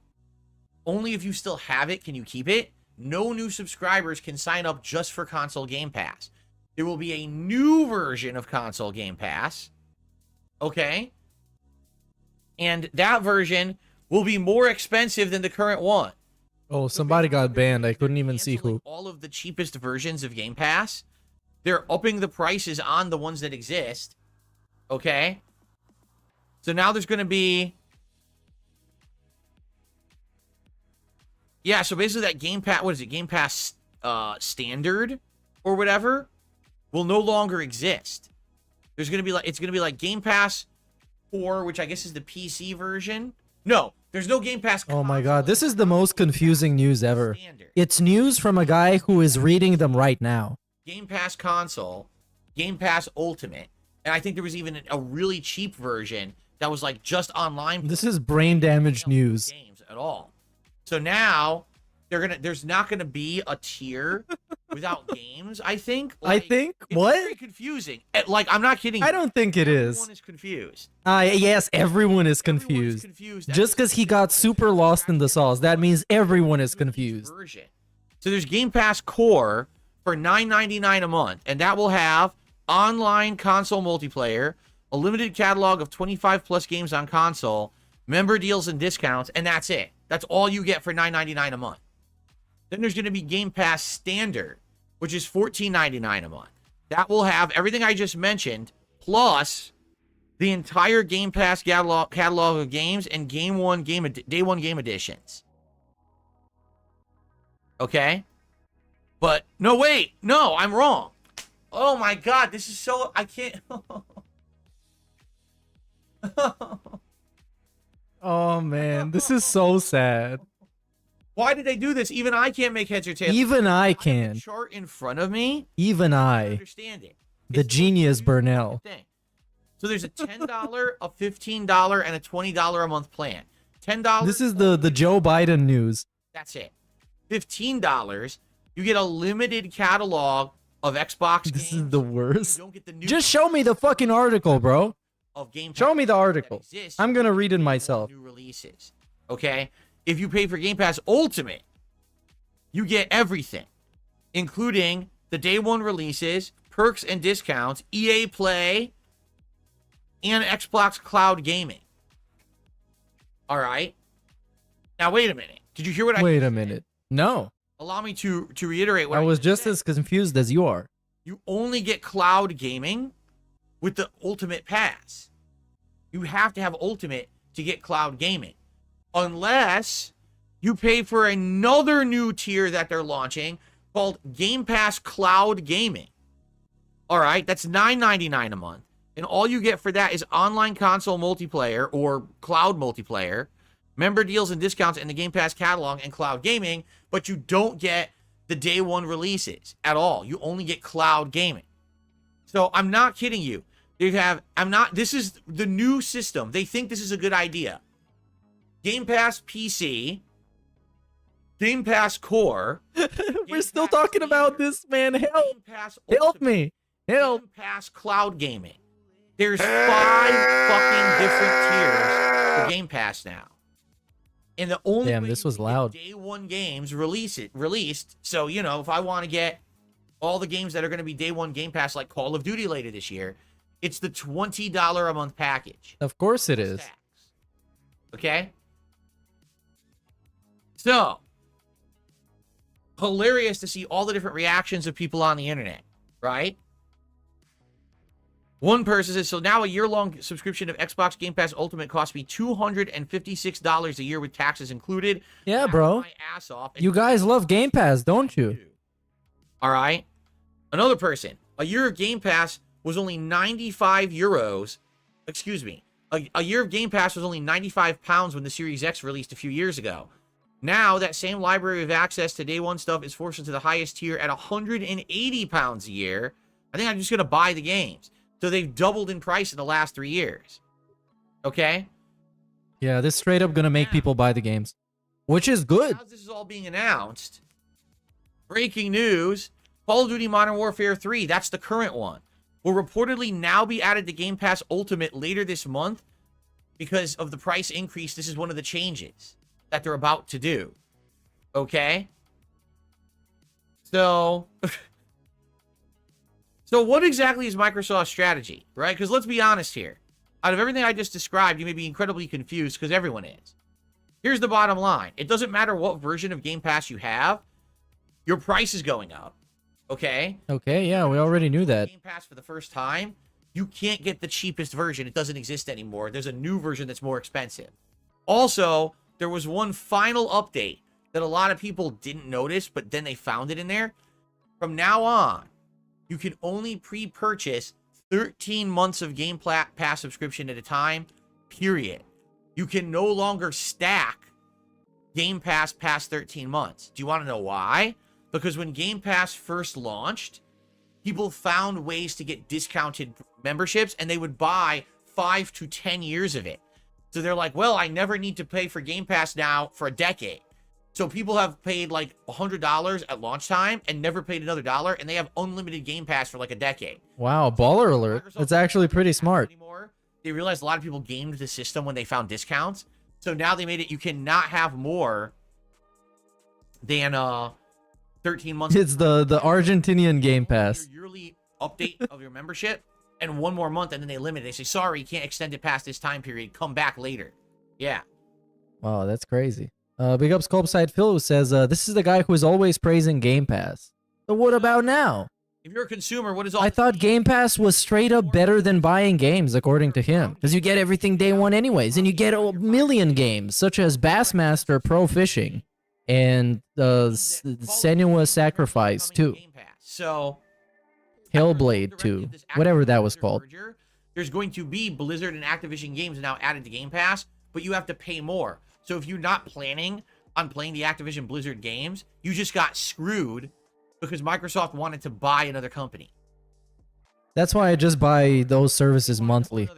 Only if you still have it can you keep it. No new subscribers can sign up just for console Game Pass. There will be a new version of console Game Pass. Okay? And that version will be more expensive than the current one. Oh, somebody got banned. I couldn't even see who. All of the cheapest versions of Game Pass, they're upping the prices on the ones that exist. Okay? So now there's going to be... Yeah, so basically that Game Pass... What is it? Game Pass Standard or whatever will no longer exist. There's going to be like... It's going to be like Game Pass 4, which I guess is the PC version. No, there's no Game Pass... Oh my god, this is the most confusing news ever. It's news from a guy who is reading them right now. Game Pass Console, Game Pass Ultimate, and I think there was even a really cheap version that was like just online. This is brain damage news. Games at all. So now there's not gonna be a tier without games. I think. Like, it's what? Very confusing. Like, I'm not kidding. I don't think it is. Everyone is confused. Yes, everyone is confused. Just because he got super lost in the sauce, that means everyone is confused. So there's Game Pass Core for $9.99 a month, and that will have online console multiplayer, a limited catalog of 25 plus games on console, member deals and discounts, and that's it. That's all you get for $9.99 a month. Then there's going to be Game Pass Standard, which is $14.99 a month. That will have everything I just mentioned, plus the entire Game Pass catalog of games and day one game editions. Okay? But, no, wait. No, I'm wrong. Oh my god, this is so... I can't... Oh man, this is so sad. Why did they do this? Even I can't make heads or tails. Even I have a can. chart in front of me. Even I. Understand it. The genius Burnell. So there's a $10, a $15, and a $20 a month plan. $10. This is the Joe Biden news. That's it. $15, you get a limited catalog of Xbox games. This is the worst. You don't get the new Just show me the fucking article, bro. of Game Pass. Show me the article. I'm gonna read it myself. New releases. Okay? If you pay for Game Pass Ultimate, you get everything, including the day one releases, perks and discounts, EA Play, and Xbox Cloud Gaming. All right? Now, wait a minute. Did you hear what I Wait a minute. No. Allow me to reiterate what I was just said. as confused as you are. You only get cloud gaming with the Ultimate Pass. You have to have Ultimate to get cloud gaming. Unless you pay for another new tier that they're launching called Game Pass Cloud Gaming. All right, that's $9.99 a month. And all you get for that is online console multiplayer or cloud multiplayer, member deals and discounts in the Game Pass catalog and cloud gaming, but you don't get the day one releases at all. You only get cloud gaming. So I'm not kidding you. This is the new system. They think this is a good idea. Game Pass PC, Game Pass Core. We're still talking about this, man. Help. Help me. Help. Game Pass Cloud Gaming. There's 5 fucking different tiers for Game Pass now. And the only Damn, this was loud. day one games released. So, you know, if I want to get all the games that are going to be day one Game Pass, like Call of Duty later this year, it's the $20 a month package. Of course it is. Okay? So, hilarious to see all the different reactions of people on the internet, right? One person says, so now a year-long subscription of Xbox Game Pass Ultimate costs me $256 a year with taxes included. Yeah, bro. My ass off. You guys love Game Pass, don't you? All right. Another person, a year of Game Pass was only 95 euros excuse me, a year of Game Pass was only £95 when the Series X released a few years ago. Now, that same library of access to day one stuff is forced into the highest tier at £180 a year. I think I'm just going to buy the games. So they've doubled in price in the last 3 years. Okay? Yeah, this straight up gonna make people buy the games, which is good. As this is all being announced, breaking news, Call of Duty Modern Warfare 3, that's the current one, will reportedly now be added to Game Pass Ultimate later this month because of the price increase. This is one of the changes that they're about to do. Okay? So, so what exactly is Microsoft's strategy, right? Because let's be honest here. Out of everything I just described, you may be incredibly confused because everyone is. Here's the bottom line. It doesn't matter what version of Game Pass you have. Your price is going up. Okay? Okay, yeah, we already knew that. Game Pass for the first time, you can't get the cheapest version. It doesn't exist anymore. There's a new version that's more expensive. Also, there was one final update that a lot of people didn't notice, but then they found it in there. From now on, you can only pre-purchase 13 months of Game Pass subscription at a time, period. You can no longer stack Game Pass past 13 months. Do you want to know why? Because when Game Pass first launched, people found ways to get discounted memberships, and they would buy 5 to 10 years of it. So they're like, well, I never need to pay for Game Pass now for a decade. So people have paid like $100 at launch time and never paid another dollar, and they have unlimited Game Pass for like a decade. Wow, baller alert. That's actually pretty smart. They realized a lot of people gamed the system when they found discounts. So now they made it, you cannot have more than 13 months. It's the Argentinian Game Pass. Your yearly update of your membership, and one more month, and then they limit it. They say, sorry, you can't extend it past this time period. Come back later. Yeah. Wow, that's crazy. Big up Sculpside Phil, who says, this is the guy who is always praising Game Pass. So what about now? If you're a consumer, what is all I thought Game Pass was straight up better than buying games, according to him. Because you get everything day one anyways, and you get a million games, such as Bassmaster Pro Fishing and Senua's Sacrifice 2. So, Hellblade 2, whatever that was called. There's going to be Blizzard and Activision games now added to Game Pass, but you have to pay more. So if you're not planning on playing the Activision Blizzard games, you just got screwed because Microsoft wanted to buy another company. That's why I just buy those services monthly.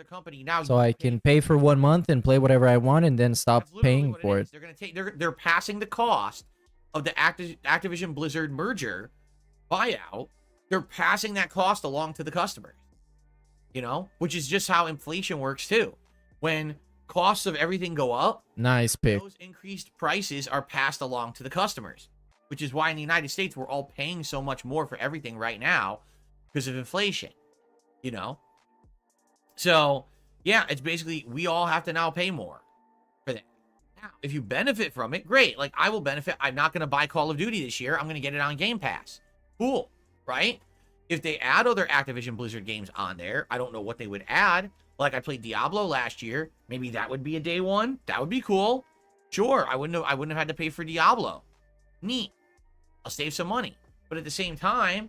So I can pay for 1 month and play whatever I want and then stop paying for it. They're going to take they're passing the cost of the Activision Blizzard merger buyout. They're passing that cost along to the customers. You know, which is just how inflation works too. When costs of everything go up, nice pick. Those increased prices are passed along to the customers, which is why in the United States we're all paying so much more for everything right now because of inflation, you know? So, yeah, it's basically we all have to now pay more for that. Now, if you benefit from it, great. Like, I will benefit. I'm not going to buy Call of Duty this year. I'm going to get it on Game Pass. Cool, right? If they add other Activision Blizzard games on there, I don't know what they would add. Like I played Diablo last year. Maybe that would be a day one. That would be cool. Sure, I wouldn't have had to pay for Diablo. Neat. I'll save some money. But at the same time,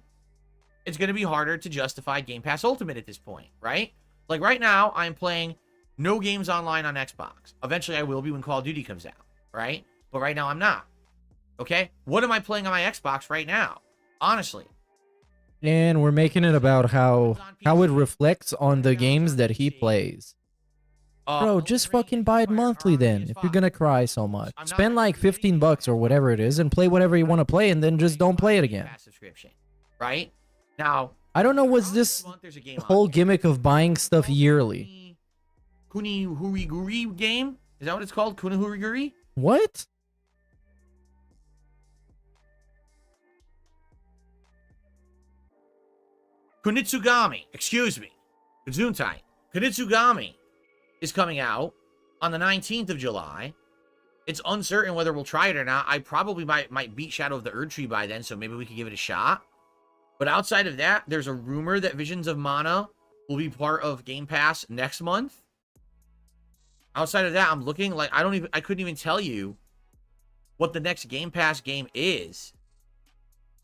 it's going to be harder to justify Game Pass Ultimate at this point, right? Like right now, I'm playing no games online on Xbox. Eventually, I will be when Call of Duty comes out, right? But right now, I'm not. Okay? What am I playing on my Xbox right now? Honestly. And we're making it about how it reflects on the games that he plays. Bro, just fucking buy it monthly then, if you're gonna cry so much. Spend like 15 bucks or whatever it is and play whatever you want to play and then just don't play it again. Right? Now, I don't know what's this whole gimmick of buying stuff yearly. Kunihuriguri game? Is that what it's called? Kunihuriguri? What? Kunitsugami, excuse me. Gesundheit. Kunitsugami is coming out on the 19th of July. It's uncertain whether we'll try it or not. I probably might beat Shadow of the Erdtree by then, so maybe we could give it a shot. But outside of that, there's a rumor that Visions of Mana will be part of Game Pass next month. Outside of that, I'm looking like I couldn't even tell you what the next Game Pass game is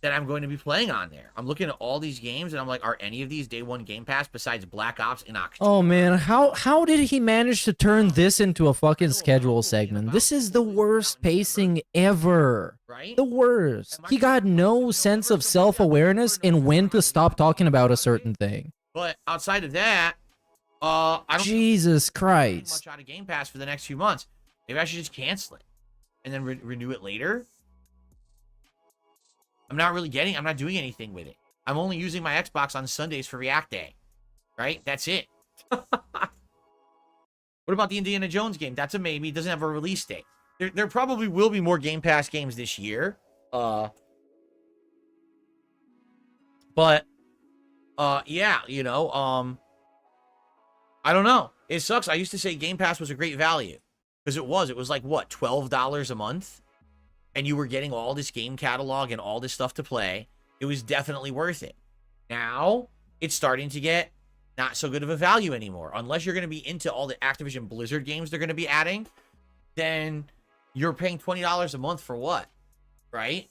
that I'm going to be playing on there. I'm looking at all these games and I'm like, are any of these day one Game Pass besides Black Ops in October? Oh man, how did he manage to turn this into a fucking schedule segment? This is the worst pacing ever. The worst. He got no sense of self-awareness and when to stop talking about a certain thing. But outside of that, I don't Jesus Christ. much out of Game Pass for the next few months. Maybe I should just cancel it and then renew it later. I'm not doing anything with it. I'm only using my Xbox on Sundays for React Day. Right? That's it. What about the Indiana Jones game? That's a maybe. It doesn't have a release date. There probably will be more Game Pass games this year. Yeah, you know, I don't know. It sucks. I used to say Game Pass was a great value. Because it was like, what, $12 a month? And you were getting all this game catalog and all this stuff to play. It was definitely worth it. Now, it's starting to get not so good of a value anymore. Unless you're going to be into all the Activision Blizzard games they're going to be adding, then you're paying $20 a month for what? Right?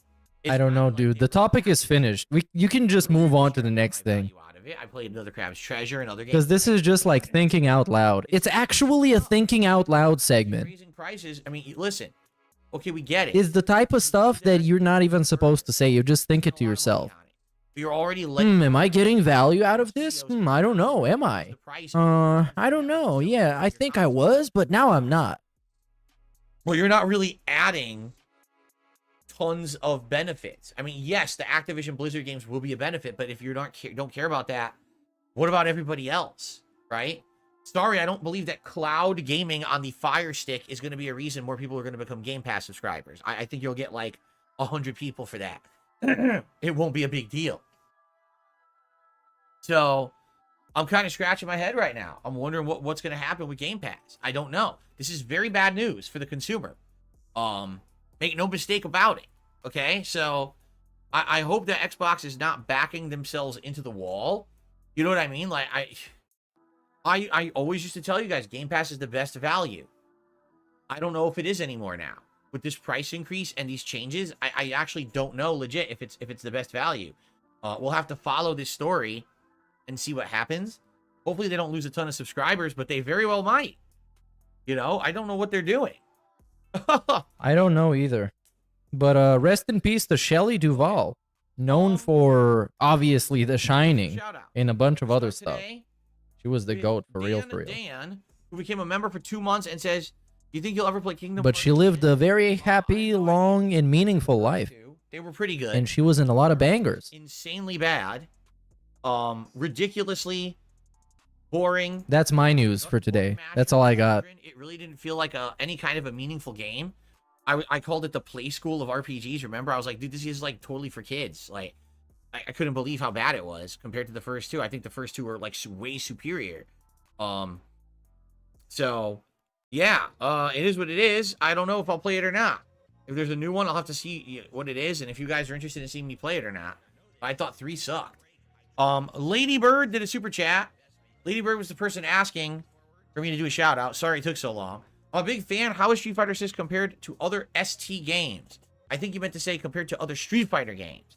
I don't know, dude. The topic is finished. You can just move on to the next thing. I played Another Crab's Treasure and other games. Because this is just like thinking out loud. It's actually a thinking out loud segment. Raising prices. I mean, listen. Okay, we get it. It's the type of stuff that you're not even supposed to say. You just think it to yourself. You're already am I getting value out of this? I don't know. Am I? I don't know. Yeah, I think I was, but now I'm not. Well, you're not really adding tons of benefits. I mean, yes, the Activision Blizzard games will be a benefit, but if you don't care about that, what about everybody else, right? Sorry, I don't believe that cloud gaming on the Fire Stick is going to be a reason more people are going to become Game Pass subscribers. I think you'll get like 100 people for that. It won't be a big deal. So I'm kind of scratching my head right now. I'm wondering what's going to happen with Game Pass. I don't know. This is very bad news for the consumer. Make no mistake about it. Okay, so I hope that Xbox is not backing themselves into the wall. You know what I mean? Like I always used to tell you guys, Game Pass is the best value. I don't know if it is anymore now. With this price increase and these changes, I actually don't know legit if it's the best value. We'll have to follow this story and see what happens. Hopefully they don't lose a ton of subscribers, but they very well might. You know, I don't know what they're doing. I don't know either. But rest in peace to Shelley Duvall, known for obviously The Shining and a bunch of other stuff. She was the GOAT for real. Dan, who became a member for 2 months and says, "You think you'll ever play Kingdom?" But she lived a very happy, long, and meaningful life. They were pretty good. And she was in a lot of bangers. Insanely bad. Ridiculously boring. That's my news for today. That's all I got. It really didn't feel like any kind of a meaningful game. I called it the play school of RPGs. Remember? I was like, dude, this is like totally for kids. Like, I couldn't believe how bad it was compared to the first two. I think the first two were like way superior. So yeah, it is what it is. I don't know if I'll play it or not. If there's a new one, I'll have to see what it is, and if you guys are interested in seeing me play it or not. I thought 3 sucked. Ladybird did a super chat. Ladybird was the person asking for me to do a shout out. Sorry it took so long. I'm a big fan. How is Street Fighter 6 compared to other ST games? I think you meant to say compared to other Street Fighter games.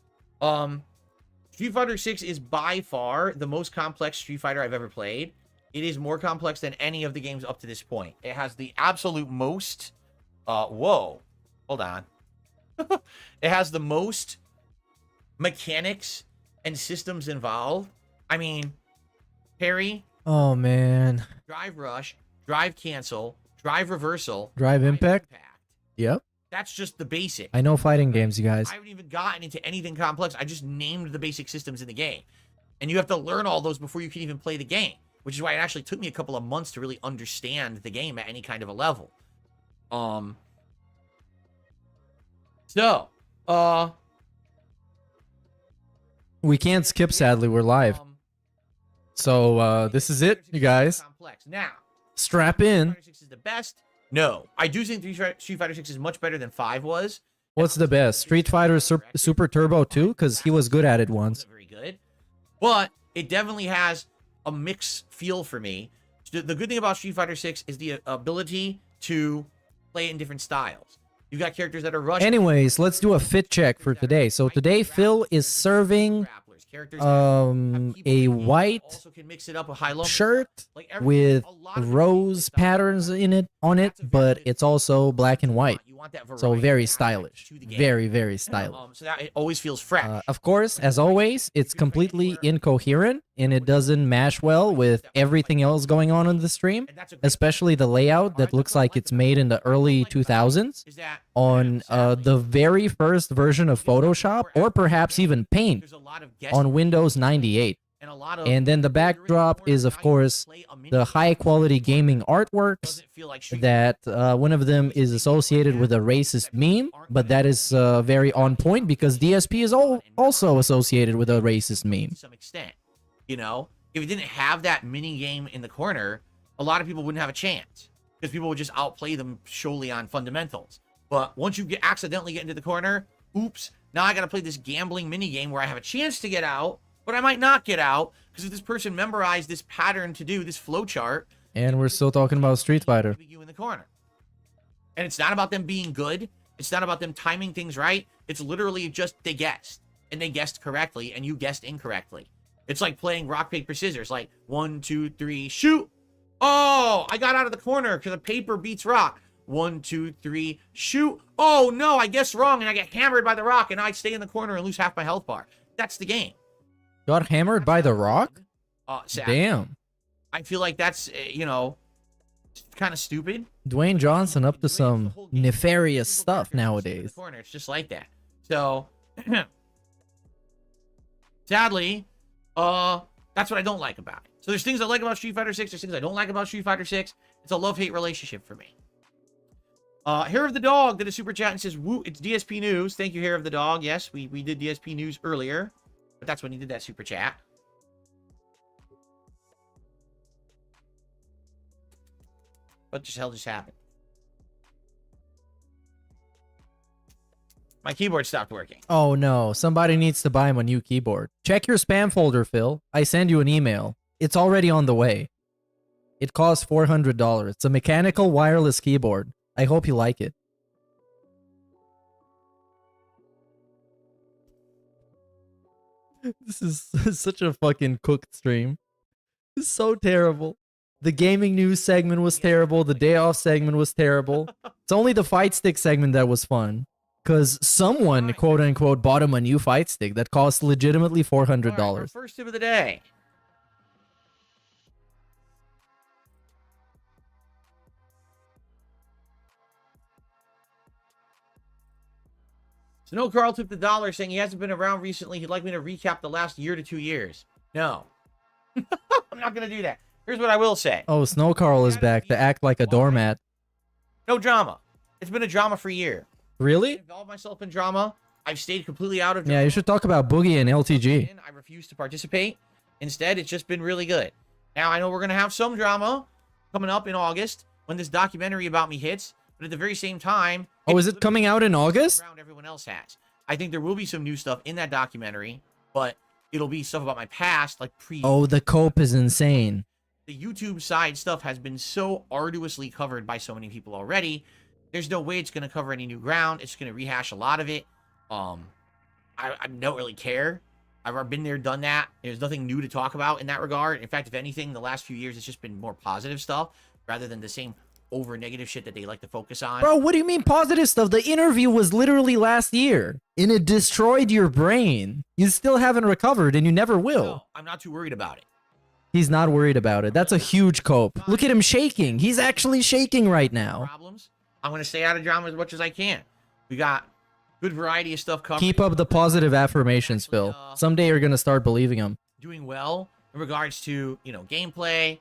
Street Fighter 6 is by far the most complex Street Fighter I've ever played. It is more complex than any of the games up to this point. It has the absolute most... whoa. Hold on. It has the most mechanics and systems involved. I mean, parry. Oh, man. Drive rush. Drive cancel. Drive reversal. Drive impact? Yep. That's just the basic. I know fighting games, you guys. I haven't even gotten into anything complex. I just named the basic systems in the game. And you have to learn all those before you can even play the game. Which is why it actually took me a couple of months to really understand the game at any kind of a level. We can't skip, sadly. We're live. So, this is it, you guys. Now, strap in. Street Fighter 6 is the best. No, I do think Street Fighter 6 is much better than 5 was. What's the best? Street Fighter Super Turbo 2? Because he was good at it once. Very good. But it definitely has a mixed feel for me. The good thing about Street Fighter 6 is the ability to play it in different styles. You've got characters that are rushing. Anyways, let's do a fit check for today. So today, Phil is serving a white shirt with rose patterns in it but it's also black and white. So very stylish. Very, very stylish. So that it always feels fresh. Of course, as always, it's completely incoherent and it doesn't mash well with everything else going on in the stream, especially the layout that looks like it's made in the early 2000s on the very first version of Photoshop or perhaps even Paint on Windows 98. And then the backdrop is, of course, the high-quality gaming artworks that one of them is associated with a racist meme, but that is very on point because DSP is also associated with a racist meme. To some extent, you know, if you didn't have that mini game in the corner, a lot of people wouldn't have a chance because people would just outplay them solely on fundamentals. But once you accidentally get into the corner, oops, now I got to play this gambling mini game where I have a chance to get out, but I might not get out because if this person memorized this pattern to do this flowchart, and we're still talking about Street Fighter. You in the corner, and it's not about them being good. It's not about them timing things right. It's literally just they guessed, and they guessed correctly, and you guessed incorrectly. It's like playing rock paper scissors. Like 1, 2, 3, shoot! Oh, I got out of the corner because the paper beats rock. 1, 2, 3, shoot! Oh no, I guessed wrong, and I get hammered by the rock, and I stay in the corner and lose half my health bar. That's the game. Got hammered by the rock? Damn. I feel like that's, you know, kind of stupid. Dwayne Johnson up to some nefarious stuff nowadays. Corner, it's just like that. So, sadly, that's what I don't like about it. So there's things I like about Street Fighter 6. There's things I don't like about Street Fighter 6. It's a love-hate relationship for me. Hair of the Dog did a super chat and says, "Woo, it's DSP News." Thank you, Hair of the Dog. Yes, we did DSP News earlier. But that's when he did that super chat. What the hell just happened? My keyboard stopped working. Oh no, somebody needs to buy him a new keyboard. Check your spam folder, Phil. I send you an email. It's already on the way. It costs $400. It's a mechanical wireless keyboard. I hope you like it. This is such a fucking cooked stream. It's so terrible. The gaming news segment was terrible. The day off segment was terrible. It's only the fight stick segment that was fun. Because someone, quote unquote, bought him a new fight stick that cost legitimately $400. Right, first tip of the day. So no, Carl took the dollar saying he hasn't been around recently. He'd like me to recap the last year to 2 years. No. I'm not going to do that. Here's what I will say. Oh, Snow Carl is back to act like a doormat. No drama. It's been a drama-free year. Really? I've involved myself in drama. I've stayed completely out of drama. Yeah, you should talk about Boogie and LTG. I refuse to participate. Instead, it's just been really good. Now, I know we're going to have some drama coming up in August when this documentary about me hits. But at the very same time... Oh, is it coming out in August? Everyone else has. I think there will be some new stuff in that documentary, but it'll be stuff about my past, like Oh, the cope is insane. The YouTube side stuff has been so arduously covered by so many people already. There's no way it's going to cover any new ground. It's going to rehash a lot of it. I don't really care. I've already been there, done that. There's nothing new to talk about in that regard. In fact, if anything, the last few years, it's just been more positive stuff rather than the same over negative shit that they like to focus on. Bro, what do you mean positive stuff? The interview was literally last year, and it destroyed your brain. You still haven't recovered, and you never will. No, I'm not too worried about it. He's not worried about it. That's a huge cope. Look at him shaking. He's actually shaking right now. Problems. I'm going to stay out of drama as much as I can. We got good variety of stuff covered. Keep up the positive affirmations, Phil. Someday you're going to start believing them. Doing well in regards to, you know, gameplay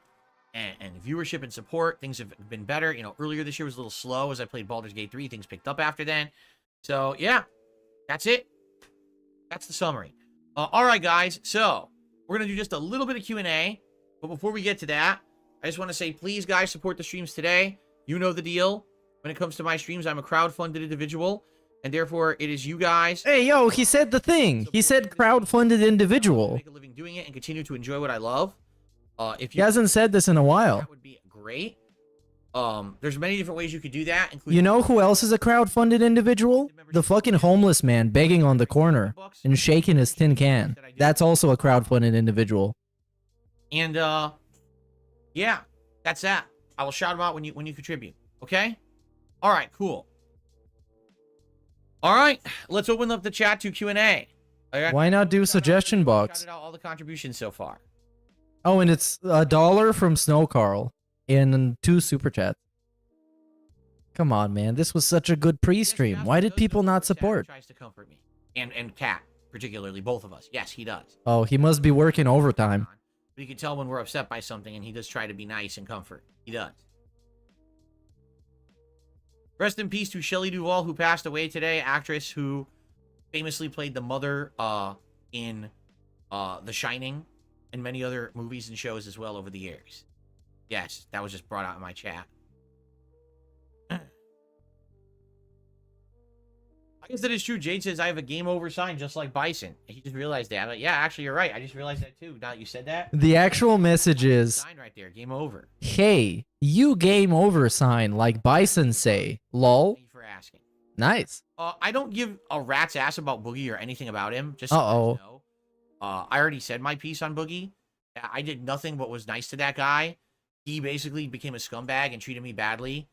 and viewership and support. Things have been better. You know, earlier this year was a little slow as I played Baldur's Gate 3. Things picked up after then. So, yeah, that's it. That's the summary. All right, guys. So, we're going to do just a little bit of Q&A. But before we get to that, I just want to say, please, guys, support the streams today. You know the deal. When it comes to my streams, I'm a crowd-funded individual. And therefore, it is you guys. Hey, yo, he said the thing. He said crowd-funded individual. Make a living doing it and continue to enjoy what I love. If he hasn't said this in a while. That would be great. There's many different ways you could do that, including... You know who else is a crowdfunded individual? The fucking homeless man begging on the corner and shaking his tin can. That's also a crowdfunded individual. And, yeah, that's that. I will shout them out when you contribute, okay? All right, cool. All right, let's open up the chat to Q&A. Why not do suggestion box? Shouted out all the contributions so far. Oh, and it's $1 from Snow Carl and 2 super chats. Come on, man. This was such a good pre-stream. Why did people not support? Tries to comfort me. And Kat, particularly, both of us. Yes, he does. Oh, he must be working overtime. But you can tell when we're upset by something, and he does try to be nice and comfort. He does. Rest in peace to Shelley Duvall, who passed away today. Actress who famously played the mother in The Shining and many other movies and shows as well over the years. Yes, that was just brought out in my chat. I guess that is true. Jade says, I have a game over sign just like Bison. He just realized that. I'm like, yeah, actually, you're right. I just realized that too. Now that you said that. The actual message is, sign right there. Game over. hey, you game over sign like Bison say. Lol. Thank you for asking. Nice. I don't give a rat's ass about Boogie or anything about him. Just so you guys know. I already said my piece on Boogie. I did nothing but was nice to that guy. He basically became a scumbag and treated me badly.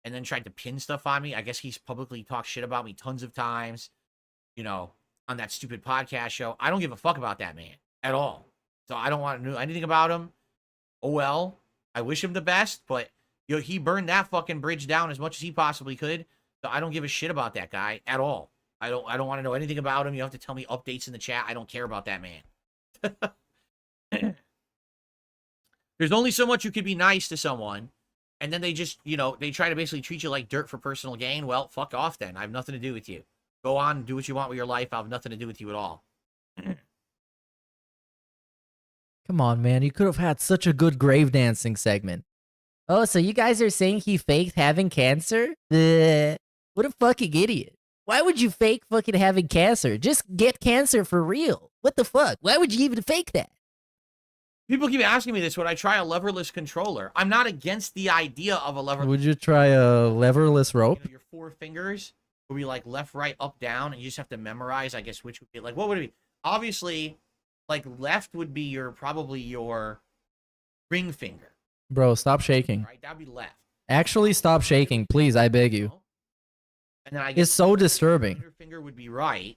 And then tried to pin stuff on me. I guess he's publicly talked shit about me tons of times, you know, on that stupid podcast show. I don't give a fuck about that man at all. So I don't want to know anything about him. Oh, well, I wish him the best, but you know, he burned that fucking bridge down as much as he possibly could. So I don't give a shit about that guy at all. I don't want to know anything about him. You have to tell me updates in the chat. I don't care about that man. There's only so much you could be nice to someone. And then they just, you know, they try to basically treat you like dirt for personal gain. Well, fuck off then. I have nothing to do with you. Go on, do what you want with your life. I have nothing to do with you at all. Come on, man. You could have had such a good grave dancing segment. Oh, so you guys are saying he faked having cancer? What a fucking idiot. Why would you fake fucking having cancer? Just get cancer for real. What the fuck? Why would you even fake that? People keep asking me this. Would I try a leverless controller? I'm not against the idea of a leverless. Would you try a leverless rope? You know, your 4 fingers would be like left, right, up, down, and you just have to memorize, I guess, which would be like, what would it be? Obviously, like left would be probably your ring finger. Bro, stop shaking. Right, that'd be left. Actually, stop shaking, please. I beg you. And then I guess it's so disturbing. Your finger would be right,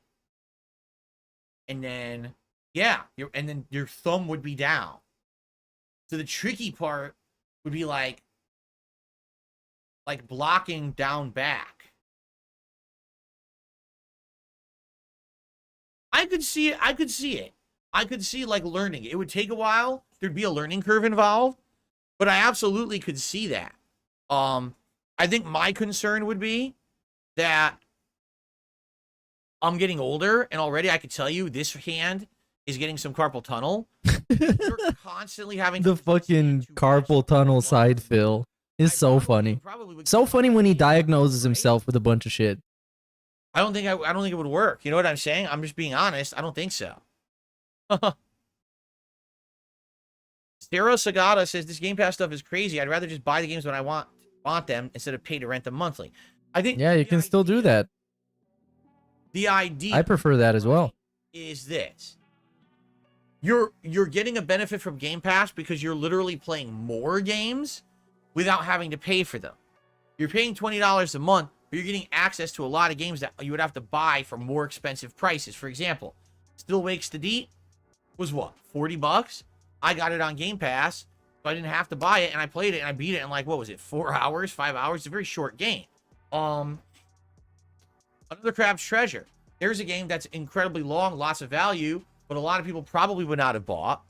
and then yeah, and then your thumb would be down. So the tricky part would be like blocking down back. I could see it. I could see like learning. It would take a while. There'd be a learning curve involved, but I absolutely could see that. I think my concern would be that I'm getting older, and already I could tell you this hand is getting some carpal tunnel. You're constantly having the fucking carpal tunnel side fill is so funny. So funny when he diagnoses himself with a bunch of shit. I don't think it would work. You know what I'm saying? I'm just being honest. I don't think so. Sarah Sagata says this Game Pass stuff is crazy. I'd rather just buy the games when I want them instead of pay to rent them monthly. I think yeah, you can still do that. The idea I prefer that as well. Is this. You're getting a benefit from Game Pass because you're literally playing more games without having to pay for them. You're paying $20 a month, but you're getting access to a lot of games that you would have to buy for more expensive prices. For example, Still Wakes to Deep was what, $40? I got it on Game Pass, so I didn't have to buy it, and I played it, and I beat it in like, what was it, 4 hours, 5 hours? It's a very short game. Another Crab's Treasure. There's a game that's incredibly long, lots of value, but a lot of people probably would not have bought.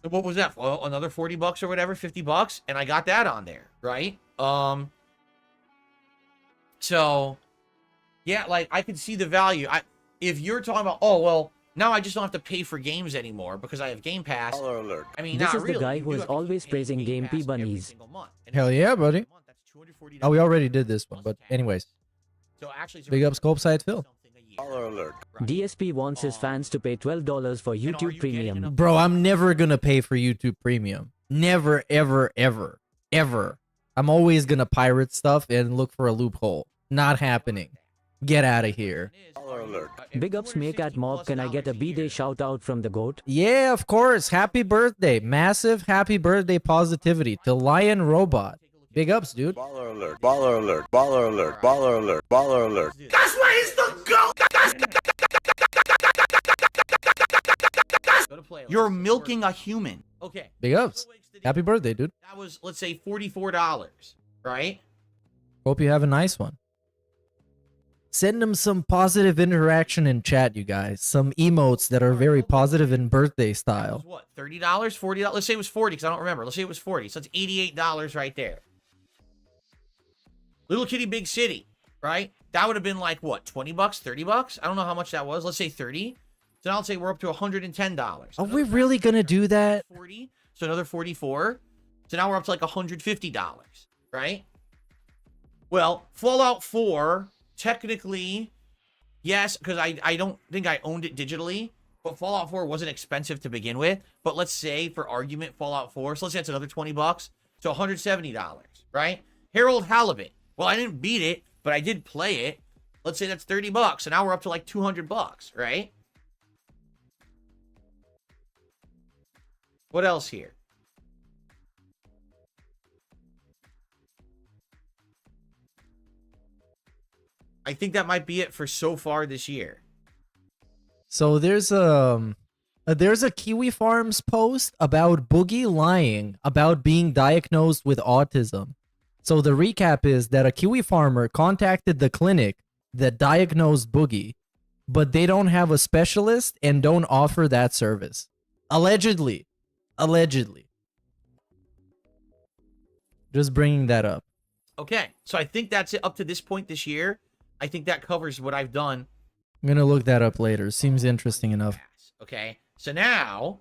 And what was that? Well, another $40 or whatever, $50, and I got that on there, right? So, yeah, like, I could see the value. If you're talking about, oh, well, now I just don't have to pay for games anymore because I have Game Pass. Alert. I mean, this not is really. the guy You who do is have to always pay praising Game Game Pass P every bunnies. single month. And Hell yeah, buddy. Oh, we already did this one, but anyways. So actually, it's Big up Scope Side Phil. Alert. DSP wants his fans to pay $12 for YouTube Premium. Bro, I'm never gonna pay for YouTube Premium. Never, ever, ever, ever. I'm always gonna pirate stuff and look for a loophole. Not happening. Get out of here. Big ups Meerkat Mob, can I get a B-Day shout out from the GOAT? Yeah, of course. Happy birthday. Massive happy birthday positivity to Lion Robot. Big ups, dude. Baller alert, baller alert, baller alert, baller alert, baller alert. That's why he's the GOAT! You're milking a human. Okay. Big ups. Happy birthday, dude. That was, let's say, $44, right? Hope you have a nice one. Send him some positive interaction in chat, you guys. Some emotes that are very positive in birthday style. What, $30, $40? Let's say it was 40 because I don't remember. Let's say it was 40. So it's $88 right there. Little Kitty Big City, right? That would have been like, what, 20 bucks, 30 bucks? I don't know how much that was. Let's say 30. So now let's say we're up to $110. Are we really going to do that? 40. So another 44. So now we're up to like $150, right? Well, Fallout 4, technically, yes, because I don't think I owned it digitally, but Fallout 4 wasn't expensive to begin with. But let's say, for argument, Fallout 4, so let's say it's another 20 bucks, so $170, right? Harold Halibut. Well, I didn't beat it, but I did play it. Let's say that's 30 bucks, so now we're up to like 200 bucks, right? What else here? I think that might be it for so far this year. So there's a Kiwi Farms post about Boogie lying about being diagnosed with autism. So the recap is that a Kiwi farmer contacted the clinic that diagnosed Boogie, but they don't have a specialist and don't offer that service. Allegedly. Allegedly. Just bringing that up. Okay, so I think that's it up to this point this year. I think that covers what I've done. I'm going to look that up later. Seems interesting enough. Okay, so now,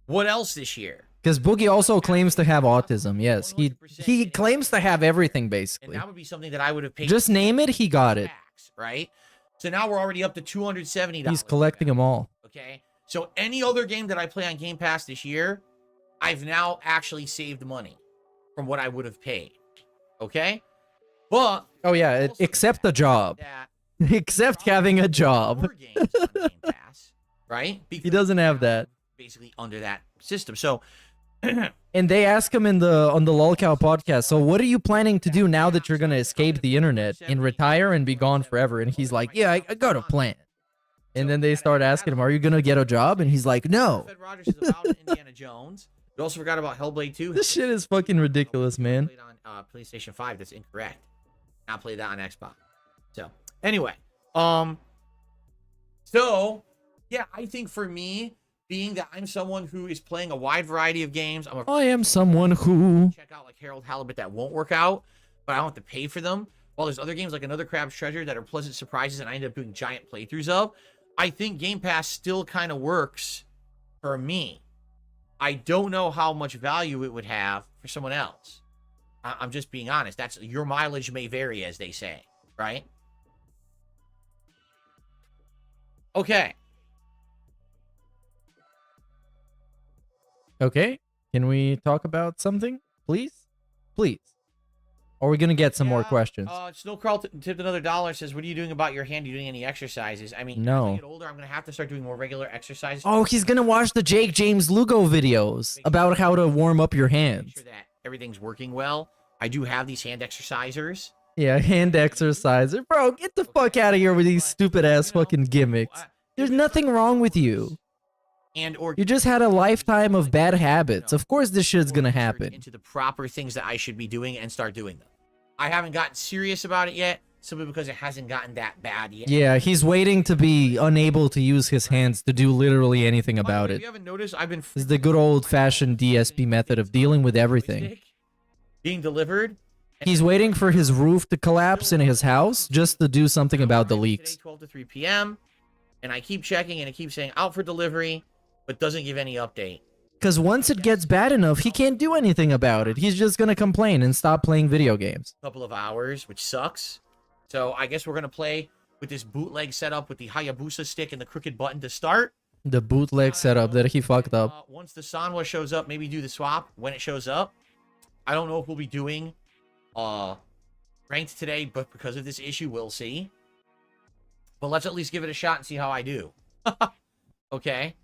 what else this year? Because Boogie also claims to have autism. Yes, he claims to have everything, basically. And that would be something that I would have paid. Just name it, he got it. Right? So now we're already up to $270. He's collecting them all. Okay? So any other game that I play on Game Pass this year, I've now actually saved money from what I would have paid. Okay? But... Oh, yeah, except a job. Except having a job. Right? Because he doesn't have that. Basically under that system. So... And they ask him on the Lolcow podcast, so what are you planning to do now that you're going to escape the internet and retire and be gone forever? And he's like, yeah, I got a plan. And then they start asking him, are you going to get a job? And he's like, no. Fed Rogers is about Indiana Jones. We also forgot about Hellblade 2. This shit is fucking ridiculous, man. Played on PlayStation 5. That's incorrect. Now play that on Xbox. So, anyway. So, yeah, I think for me... Being that I'm someone who is playing a wide variety of games, I am someone who check out like Harold Halibut that won't work out, but I don't have to pay for them. While there's other games like Another Crab's Treasure that are pleasant surprises and I end up doing giant playthroughs of. I think Game Pass still kind of works for me. I don't know how much value it would have for someone else. I'm just being honest. That's your mileage may vary, as they say, right? Okay. Okay, can we talk about something, please? Please. Or are we going to get some more questions? Snowcrawl tipped another $1, says, what are you doing about your hand? Are you doing any exercises? I mean, no. As I get older, I'm going to have to start doing more regular exercises. Oh, he's going to watch the Jake James Lugo videos about how to warm up your hands. Make sure that everything's working well. I do have these hand exercisers. Yeah, hand exerciser. Bro, get the fuck out of here with these stupid-ass fucking gimmicks. There's nothing wrong with you. You just had a lifetime of bad habits. Of course this shit's gonna happen. Into the proper things that I should be doing and start doing them. I haven't gotten serious about it yet, simply because it hasn't gotten that bad yet. Yeah, he's waiting to be unable to use his hands to do literally anything about it. If you haven't noticed, I've been... This is the good old-fashioned DSP method of dealing with everything. Being delivered. He's waiting for his roof to collapse in his house just to do something about the leaks. 12 to 3 p.m. And I keep checking and it keeps saying out for delivery, but doesn't give any update. Because once it gets bad enough, he can't do anything about it. He's just going to complain and stop playing video games. Couple of hours, which sucks. So I guess we're going to play with this bootleg setup with the Hayabusa stick and the crooked button to start. The bootleg setup that he fucked up. Once the Sanwa shows up, maybe do the swap when it shows up. I don't know if we'll be doing ranked today, but because of this issue, we'll see. But let's at least give it a shot and see how I do. Okay.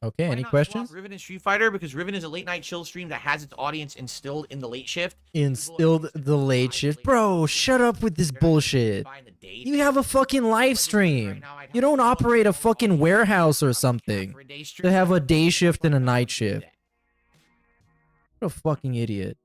Okay, Why any not questions? swap Riven and Street Fighter? Because Riven is a late night chill stream that has its audience instilled in the late shift. Instilled the late shift. Bro, shut up with this bullshit. You have a fucking live stream. You don't operate a fucking warehouse or something to have a day shift and a night shift. What a fucking idiot.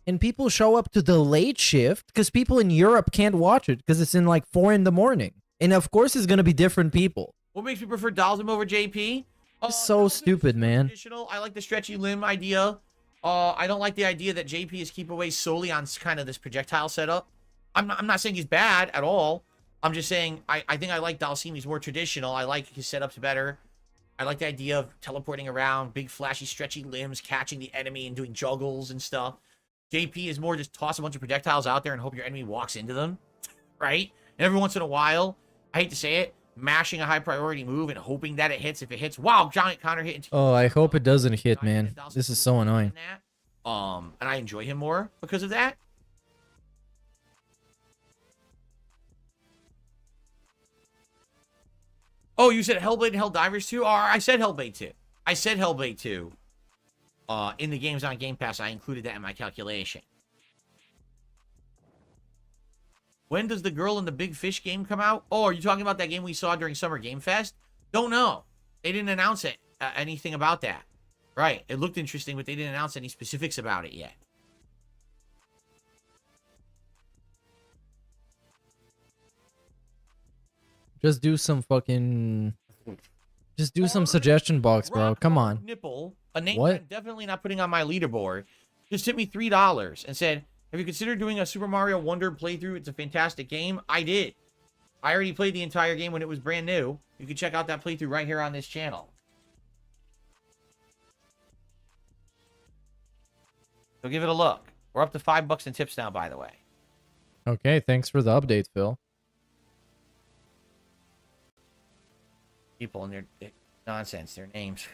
And people show up to the late shift because people in Europe can't watch it because it's in like 4 in the morning. And of course it's going to be different people. What makes me prefer Dalsum over JP? It's so stupid, man. I like the stretchy limb idea. I don't like the idea that JP is keep away solely on kind of this projectile setup. I'm not saying he's bad at all. I'm just saying I think I like Dalsim. He's more traditional. I like his setups better. I like the idea of teleporting around, big flashy stretchy limbs, catching the enemy and doing juggles and stuff. JP is more just toss a bunch of projectiles out there and hope your enemy walks into them, right? And every once in a while, I hate to say it, mashing a high priority move and hoping that it hits. If it hits, wow, giant counter hit. Oh, I hope it doesn't hit, man. This is so annoying. And I enjoy him more because of that. Oh, you said Hellblade and Helldivers 2? Or I said Hellblade 2. I said Hellblade 2. In the games on Game Pass, I included that in my calculation. When does the Girl in the Big Fish game come out? Oh, are you talking about that game we saw during Summer Game Fest? Don't know. They didn't announce it, anything about that. Right. It looked interesting, but they didn't announce any specifics about it yet. Just do some fucking... Just do some suggestion box, bro. Come on. Nipple, a name What? I'm definitely not putting on my leaderboard, just hit me $3 and said, have you considered doing a Super Mario Wonder playthrough? It's a fantastic game. I did. I already played the entire game when it was brand new. You can check out that playthrough right here on this channel. So give it a look. We're up to $5 in tips now, by the way. Okay, thanks for the update, Phil. People and their nonsense, their names.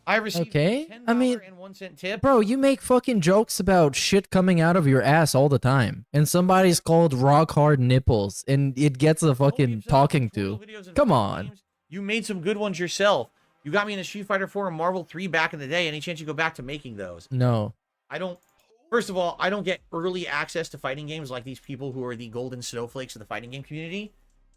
I received Okay, I mean, and 1 cent tip. bro, you make fucking jokes about shit coming out of your ass all the time. And somebody's called rock hard nipples and it gets a fucking talking to. Come on. You made some good ones yourself. You got me in a Street Fighter 4 and Marvel 3 back in the day. Any chance you go back to making those? No. I don't. First of all, I don't get early access to fighting games like these people who are the golden snowflakes of the fighting game community.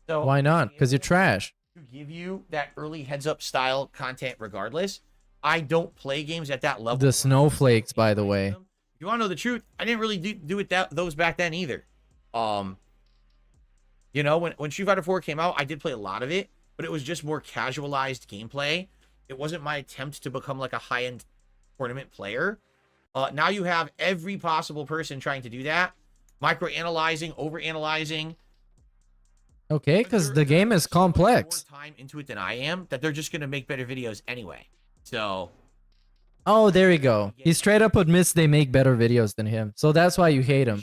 So Why not? Because you're trash. to give you that early heads up style content regardless. I don't play games at that level. The snowflakes, by the way. You want to know the truth? I didn't really do it those back then either. You know, when Street Fighter 4 came out, I did play a lot of it, but it was just more casualized gameplay. It wasn't my attempt to become like a high-end tournament player. Now you have every possible person trying to do that. Micro-analyzing, over-analyzing. Okay, because the game is complex. More time into it than I am, that they're just going to make better videos anyway. So... Oh, there you go. He straight up admits they make better videos than him. So that's why you hate him.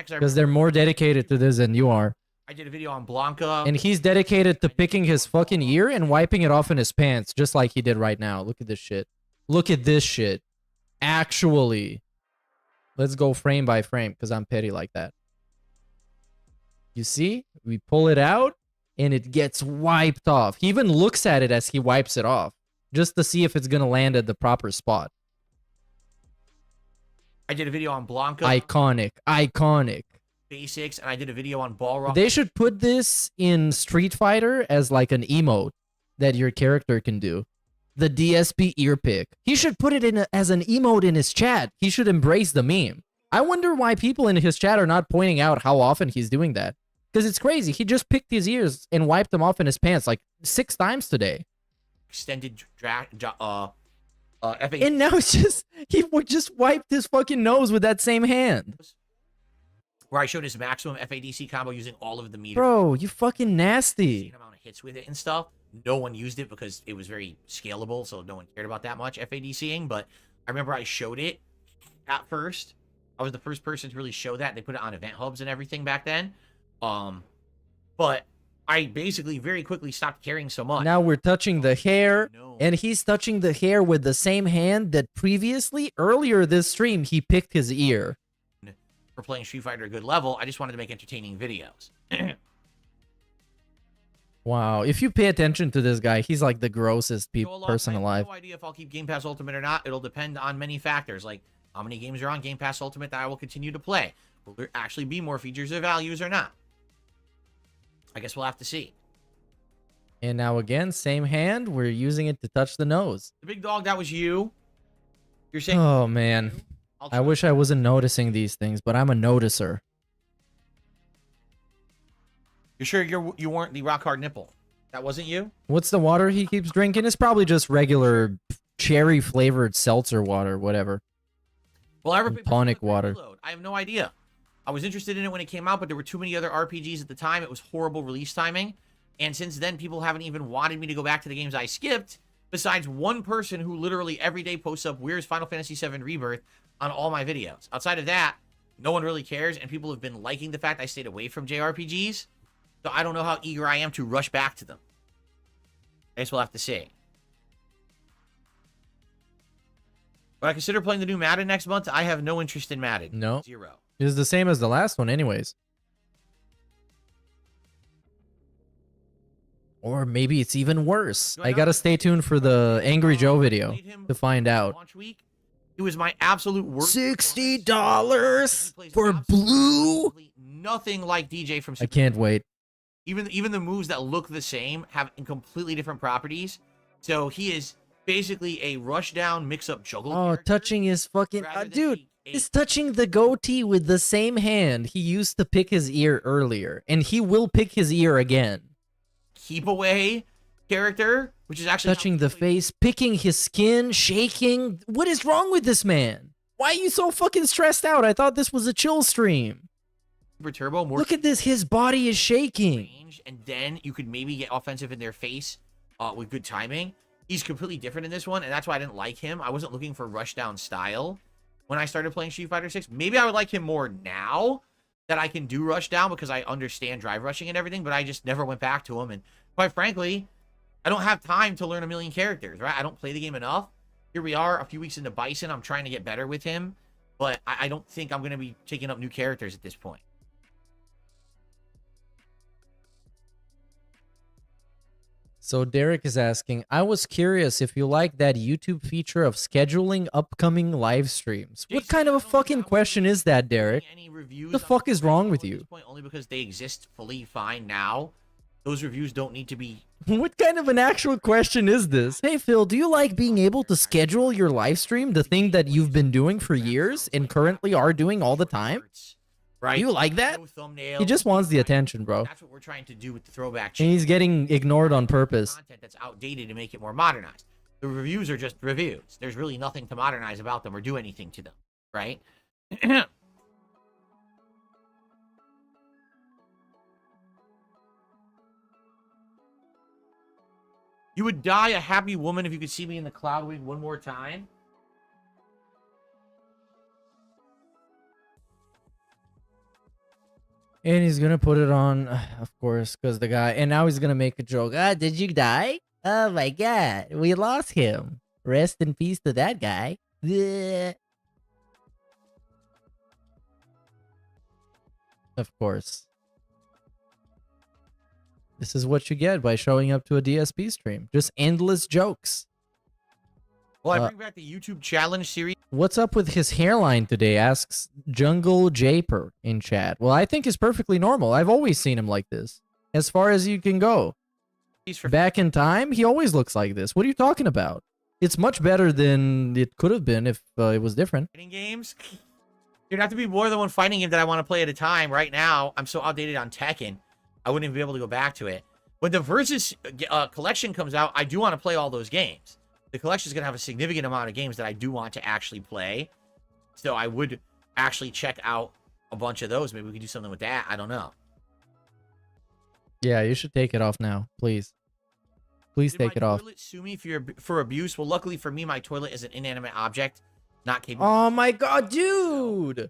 Because they're more dedicated to this than you are. I did a video on Blanca. And he's dedicated to picking his fucking ear and wiping it off in his pants, just like he did right now. Look at this shit. Look at this shit. Actually. Let's go frame by frame, because I'm petty like that. You see? We pull it out, and it gets wiped off. He even looks at it as he wipes it off, just to see if it's going to land at the proper spot. I did a video on Blanca. Iconic. Iconic. Basics, and I did a video on Balrog. They should put this in Street Fighter as like an emote that your character can do. The DSP ear pick. He should put it in as an emote in his chat. He should embrace the meme. I wonder why people in his chat are not pointing out how often he's doing that. Because it's crazy. He just picked his ears and wiped them off in his pants like 6 times today. Extended And now it's just, he just wiped his fucking nose with that same hand. Where I showed his maximum FADC combo using all of the meters. Bro, you fucking nasty. Amount of hits with it and stuff. No one used it because it was very scalable, so no one cared about that much FADCing. But I remember I showed it at first, I was the first person to really show that. They put it on event hubs and everything back then. But I basically very quickly stopped caring so much. Now we're touching the hair, and he's touching the hair with the same hand that previously, earlier this stream, he picked his ear. For playing Street Fighter at a good level, I just wanted to make entertaining videos. Wow, if you pay attention to this guy, he's like the grossest person alive. I have no idea if I'll keep Game Pass Ultimate or not. It'll depend on many factors, like how many games are on Game Pass Ultimate that I will continue to play. Will there actually be more features or values or not? I guess we'll have to see. And now again, same hand, we're using it to touch the nose. The big dog, that was you. You're saying... Oh, man. I wish I wasn't noticing these things, but I'm a noticer. You're sure you weren't the rock hard nipple? That wasn't you? What's the water he keeps drinking? It's probably just regular cherry flavored seltzer water, whatever. Well, tonic water. I have no idea. I was interested in it when it came out, but there were too many other RPGs at the time. It was horrible release timing. And since then, people haven't even wanted me to go back to the games I skipped, besides one person who literally every day posts up, where's Final Fantasy VII Rebirth on all my videos. Outside of that, no one really cares, and people have been liking the fact I stayed away from JRPGs. So I don't know how eager I am to rush back to them. I guess we'll have to see. But I consider playing the new Madden next month. I have no interest in Madden. No. 0. It's the same as the last one anyways. Or maybe it's even worse. I gotta stay tuned for the Angry Joe video to find out. It was my absolute worst. $60 for blue? Nothing like DJ from Super I can't wait. Even the moves that look the same have completely different properties. So he is basically a rush down mix up juggle. Oh, touching his fucking dude, he's touching the goatee with the same hand he used to pick his ear earlier, and he will pick his ear again. Keep away character, which is actually touching the face, picking his skin, shaking. What is wrong with this man? Why are you so fucking stressed out? I thought this was a chill stream. Super Turbo. More Look at this, his body is shaking. And then you could maybe get offensive in their face with good timing. He's completely different in this one, and that's why I didn't like him. I wasn't looking for rushdown style when I started playing Street Fighter 6. Maybe I would like him more now that I can do rushdown because I understand drive rushing and everything, but I just never went back to him. And quite frankly, I don't have time to learn a million characters, right? I don't play the game enough. Here we are, a few weeks into Bison. I'm trying to get better with him, but I don't think I'm going to be taking up new characters at this point. So Derek is asking, I was curious if you like that YouTube feature of scheduling upcoming live streams. What kind of a fucking question is that, Derek? What the fuck is wrong with you? Only because they exist fully fine now. Those reviews don't need to be... What kind of an actual question is this? Hey Phil, do you like being able to schedule your live stream, the thing that you've been doing for years and currently are doing all the time? Right? You like that? No thumbnail. He just wants the attention, bro. That's what we're trying to do with the throwback And channel. he's getting ignored on purpose. Content that's outdated to make it more modernized. The reviews are just reviews. There's really nothing to modernize about them or do anything to them, right? You would die a happy woman if you could see me in the cloud wing one more time. And he's gonna put it on, of course, because the guy, and now he's gonna make a joke. Ah, did you die? Oh my god, we lost him. Rest in peace to that guy. Bleh. Of course. This is what you get by showing up to a DSP stream. Just endless jokes. Well, I bring back the YouTube challenge series. What's up with his hairline today? Asks Jungle Japer in chat. Well, I think it's perfectly normal. I've always seen him like this. As far as you can go. Back in time, he always looks like this. What are you talking about? It's much better than it could have been if it was different. Fighting games? There'd have to be more than one fighting game that I want to play at a time. Right now, I'm so outdated on Tekken, I wouldn't even be able to go back to it. When the Versus collection comes out, I do want to play all those games. The collection is going to have a significant amount of games that I do want to actually play. So I would actually check out a bunch of those. Maybe we could do something with that. I don't know. Yeah, you should take it off now, please. Please take it off. Toilet sue me for abuse? Well, luckily for me, my toilet is an inanimate object, not capable. Oh my god, dude!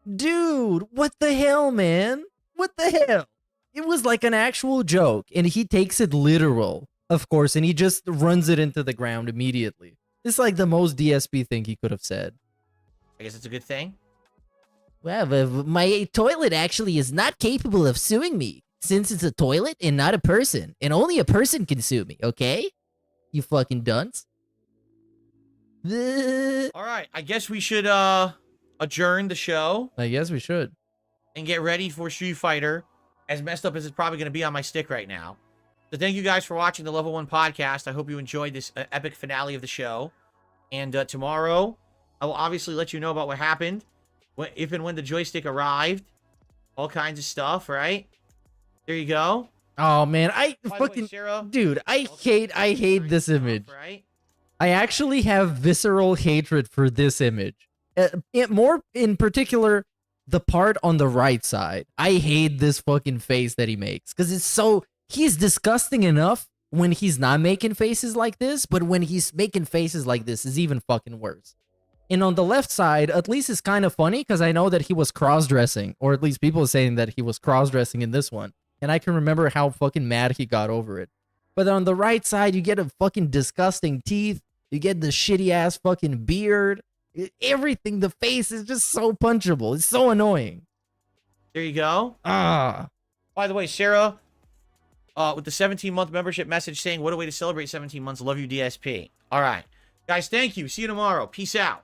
Dude, what the hell, man? What the hell? It was like an actual joke, and he takes it literal, of course, and he just runs it into the ground immediately. It's like the most DSP thing he could have said. I guess it's a good thing. Well, my toilet actually is not capable of suing me, since it's a toilet and not a person. And only a person can sue me, okay? You fucking dunce. Alright, I guess we should adjourn the show. I guess we should. And get ready for Street Fighter, as messed up as it's probably going to be on my stick right now. So thank you guys for watching the Level 1 podcast. I hope you enjoyed this epic finale of the show. And tomorrow, I will obviously let you know about what happened. If and when the joystick arrived. All kinds of stuff, right? There you go. Oh, man, By the way, Sarah, dude, I hate this image. right? I actually have visceral hatred for this image. More in particular, the part on the right side. I hate this fucking face that he makes because it's so... He's disgusting enough when he's not making faces like this, but when he's making faces like this is even fucking worse. And on the left side, at least it's kind of funny because I know that he was cross-dressing, or at least people are saying that he was cross-dressing in this one. And I can remember how fucking mad he got over it. But on the right side, you get a fucking disgusting teeth. You get the shitty-ass fucking beard. Everything, the face is just so punchable. It's so annoying. There you go. Ah. By the way, Sarah, with the 17-month membership message saying, what a way to celebrate 17 months. Love you, DSP. All right. Guys, thank you. See you tomorrow. Peace out.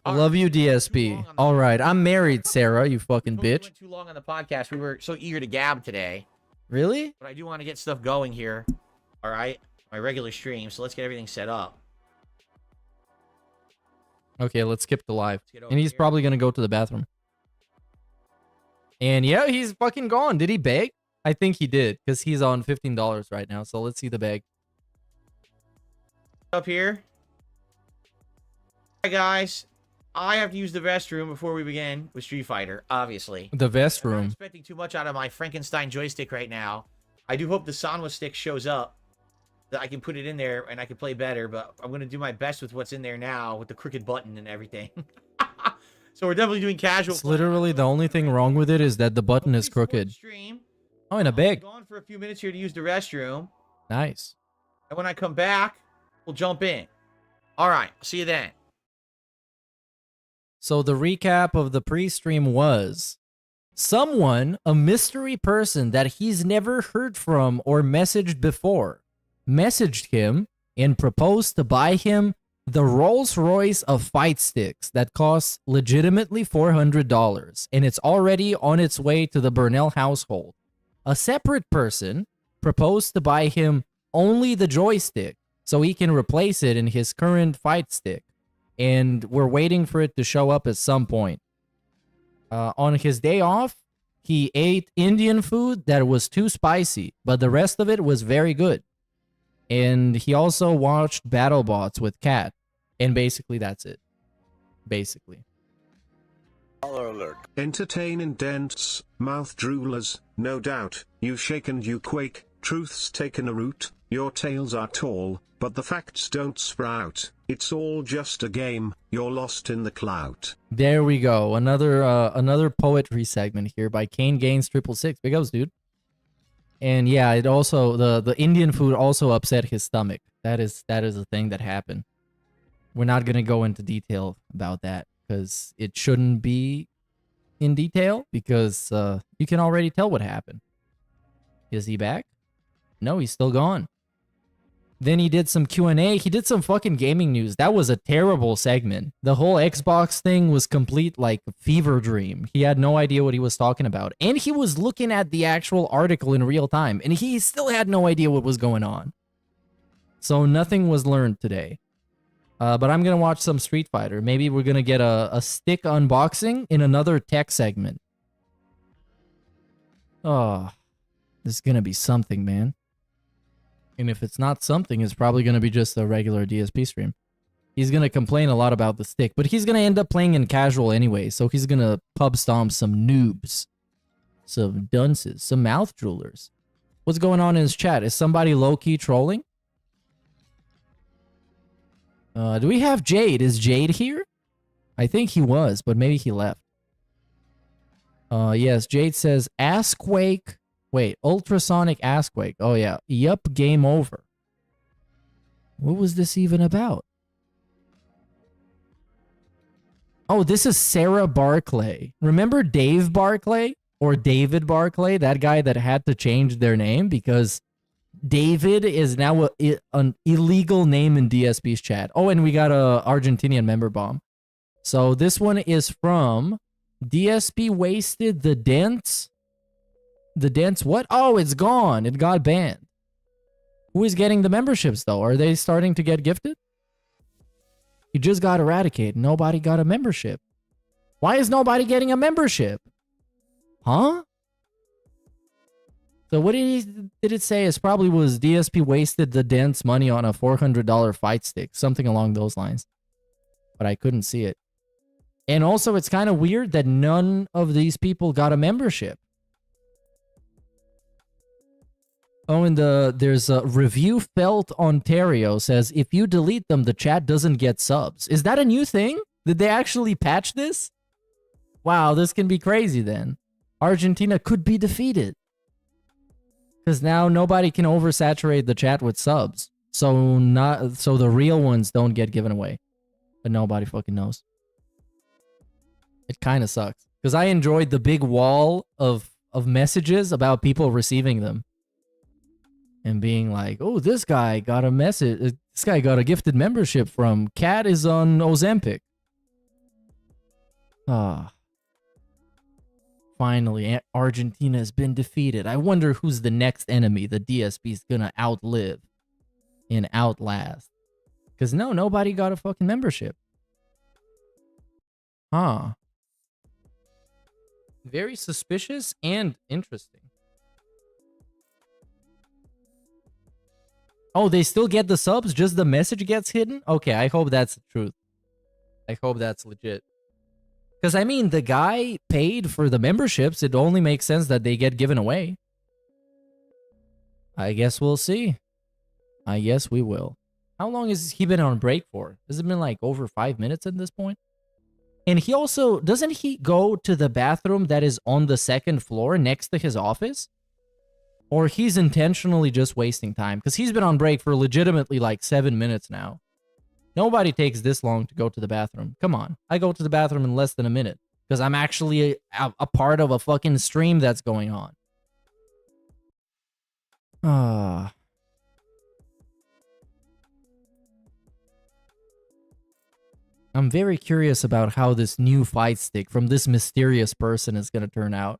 Love you, DSP. All right. I'm married, Sarah, you fucking bitch. We went too long on the podcast. We were so eager to gab today. Really? But I do want to get stuff going here. All right. My regular stream. So let's get everything set up. Okay, let's skip the live. And he's probably going to go to the bathroom. And yeah, he's fucking gone. Did he beg? I think he did, because he's on $15 right now. So let's see the bag. Up here. Hi, guys. I have to use the restroom before we begin with Street Fighter, obviously. The vest I'm not room. expecting too much out of my Frankenstein joystick right now. I do hope the Sanwa stick shows up, that I can put it in there and I can play better, but I'm going to do my best with what's in there now with the crooked button and everything. So we're definitely doing casual. It's literally the only thing wrong with it is that the button is crooked. Oh, in a bag. I'm gone for a few minutes here to use the restroom. Nice. And when I come back, we'll jump in. All right. See you then. So the recap of the pre-stream was someone, a mystery person that he's never heard from or messaged before, messaged him and proposed to buy him the Rolls-Royce of fight sticks that costs legitimately $400, and it's already on its way to the Burnell household. A separate person proposed to buy him only the joystick so he can replace it in his current fight stick, and we're waiting for it to show up at some point. On his day off, he ate Indian food that was too spicy, but the rest of it was very good. And he also watched BattleBots with Kat. And basically that's it. Basically. Alert. Entertain and dents, mouth droolers, no doubt, you shake and you quake, truth's taken a root, your tales are tall, but the facts don't sprout, it's all just a game, you're lost in the clout. There we go. Another poetry segment here by Kane Gaines 666. Big ups, dude. And yeah, it also the Indian food also upset his stomach. That is a thing that happened. We're not gonna go into detail about that because it shouldn't be in detail because you can already tell what happened. Is he back? No, he's still gone. Then he did some Q&A. He did some fucking gaming news. That was a terrible segment. The whole Xbox thing was complete like a fever dream. He had no idea what he was talking about. And he was looking at the actual article in real time. And he still had no idea what was going on. So nothing was learned today. But I'm going to watch some Street Fighter. Maybe we're going to get a stick unboxing in another tech segment. Oh, this is going to be something, man. And if it's not something, it's probably going to be just a regular DSP stream. He's going to complain a lot about the stick, but he's going to end up playing in casual anyway, so he's going to pub stomp some noobs, some dunces, some mouth droolers. What's going on in his chat? Is somebody low-key trolling? Do we have Jade? Is Jade here? I think he was, but maybe he left. Yes, Jade says Assquake. Wait, ultrasonic Assquake. Oh yeah. Yup, game over. What was this even about? Oh, this is Sarah Barclay. Remember Dave Barclay? Or David Barclay? That guy that had to change their name because David is now an illegal name in DSP's chat. Oh, and we got a Argentinian member bomb. So this one is from DSP Wasted the Dents. The Dents what? Oh, it's gone. It got banned. Who is getting the memberships though? Are they starting to get gifted? You just got eradicated. Nobody got a membership. Why is nobody getting a membership? Huh? So what did it say? It probably was DSP wasted the Dents money on a $400 fight stick. Something along those lines. But I couldn't see it. And also, it's kind of weird that none of these people got a membership. Oh, and there's a Review Felt Ontario says, if you delete them, the chat doesn't get subs. Is that a new thing? Did they actually patch this? Wow, this can be crazy then. Argentina could be defeated. Because now nobody can oversaturate the chat with subs. So the real ones don't get given away. But nobody fucking knows. It kind of sucks. Because I enjoyed the big wall of messages about people receiving them. And being like, oh, this guy got a message. This guy got a gifted membership from Cat is on Ozempic. Ah. Finally, Argentina has been defeated. I wonder who's the next enemy the DSP is gonna outlive and outlast. Because no, nobody got a fucking membership. Huh. Very suspicious and interesting. Oh, they still get the subs? Just the message gets hidden? Okay, I hope that's the truth. I hope that's legit. Because, I mean, the guy paid for the memberships. It only makes sense that they get given away. I guess we'll see. I guess we will. How long has he been on break for? Has it been like over 5 minutes at this point? And he also, doesn't he go to the bathroom that is on the second floor next to his office? Or he's intentionally just wasting time? Because he's been on break for legitimately like 7 minutes now. Nobody takes this long to go to the bathroom. Come on. I go to the bathroom in less than a minute. Because I'm actually a part of a fucking stream that's going on. I'm very curious about how this new fight stick from this mysterious person is going to turn out.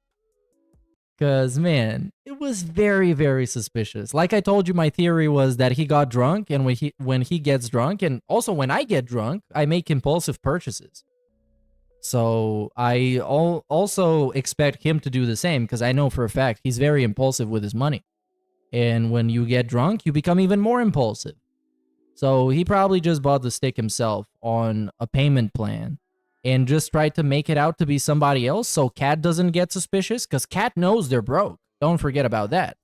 Because, man, it was very, very suspicious. Like I told you, my theory was that he got drunk, and when he gets drunk, and also when I get drunk, I make impulsive purchases. So I also expect him to do the same, because I know for a fact he's very impulsive with his money. And when you get drunk, you become even more impulsive. So he probably just bought the stick himself on a payment plan and just tried to make it out to be somebody else so Cat doesn't get suspicious, because Cat knows they're broke. Don't forget about that.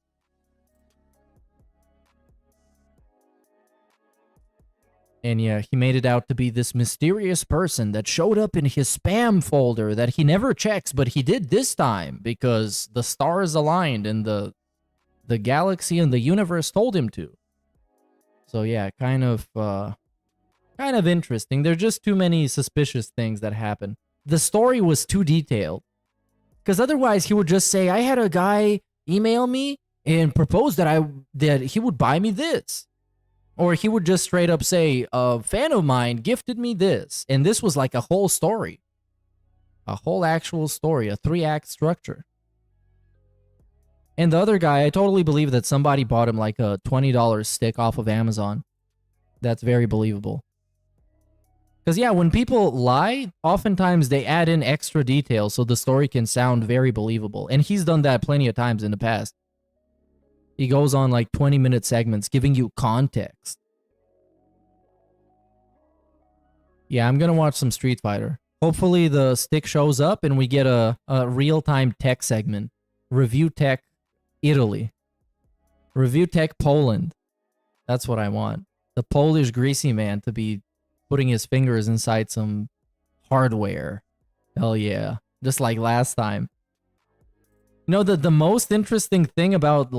And yeah, he made it out to be this mysterious person that showed up in his spam folder that he never checks, but he did this time because the stars aligned and the galaxy and the universe told him to. So yeah, kind of interesting. There are just too many suspicious things that happen. The story was too detailed. Because otherwise he would just say, I had a guy email me and propose that he would buy me this. Or he would just straight up say, a fan of mine gifted me this. And this was like a whole story. A whole actual story. A 3-act structure. And the other guy, I totally believe that somebody bought him like a $20 stick off of Amazon. That's very believable. Because yeah, when people lie, oftentimes they add in extra details so the story can sound very believable. And he's done that plenty of times in the past. He goes on like 20-minute segments giving you context. Yeah, I'm going to watch some Street Fighter. Hopefully the stick shows up and we get a real-time tech segment. Review Tech Italy. Review Tech Poland. That's what I want. The Polish greasy man to be putting his fingers inside some hardware. Hell yeah. Just like last time. You know, the most interesting thing about the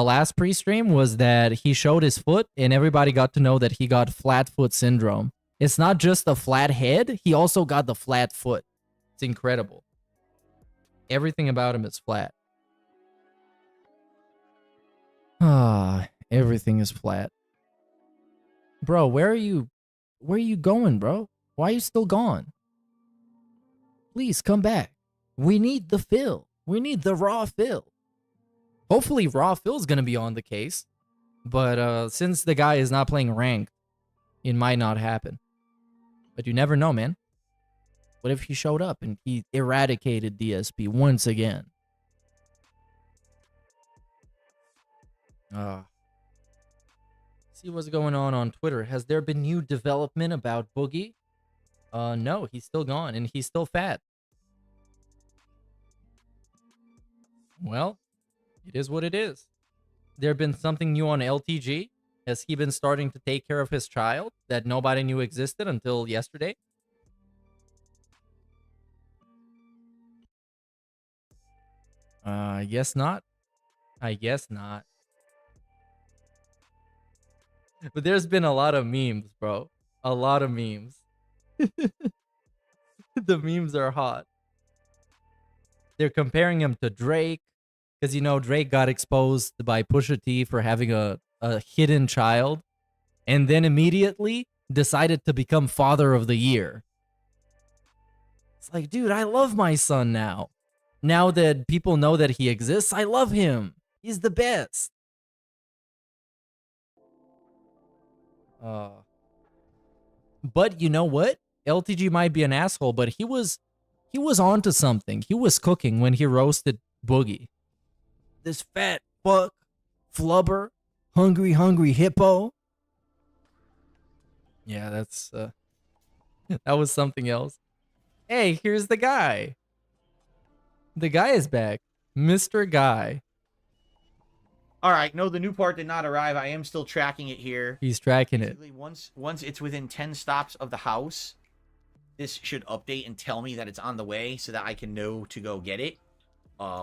last pre-stream was that he showed his foot and everybody got to know that he got flat foot syndrome. It's not just a flat head, he also got the flat foot. It's incredible. Everything about him is flat. Ah, everything is flat. Bro, where are you going, bro? Why are you still gone? Please come back. We need the fill. We need the raw fill. Hopefully raw fill's gonna be on the case. But since the guy is not playing ranked, it might not happen. But you never know, man. What if he showed up and he eradicated DSP once again? See what's going on Twitter. Has there been new development about Boogie? No, he's still gone and he's still fat. Well, it is what it is. There been something new on LTG? Has he been starting to take care of his child that nobody knew existed until yesterday? I guess not. I guess not. But there's been a lot of memes, bro. A lot of memes. The memes are hot. They're comparing him to Drake. Because, you know, Drake got exposed by Pusha T for having a hidden child. And then immediately decided to become Father of the Year. It's like, dude, I love my son now. Now that people know that he exists, I love him. He's the best. But you know what? LTG might be an asshole, but he was onto something. He was cooking when he roasted Boogie. This fat fuck, flubber, hungry hippo. Yeah, that's that was something else. Hey, here's the guy. The guy is back. Mr. Guy. All right, no, the new part did not arrive. I am still tracking it here. He's tracking it. Once it's within 10 stops of the house, this should update and tell me that it's on the way so that I can know to go get it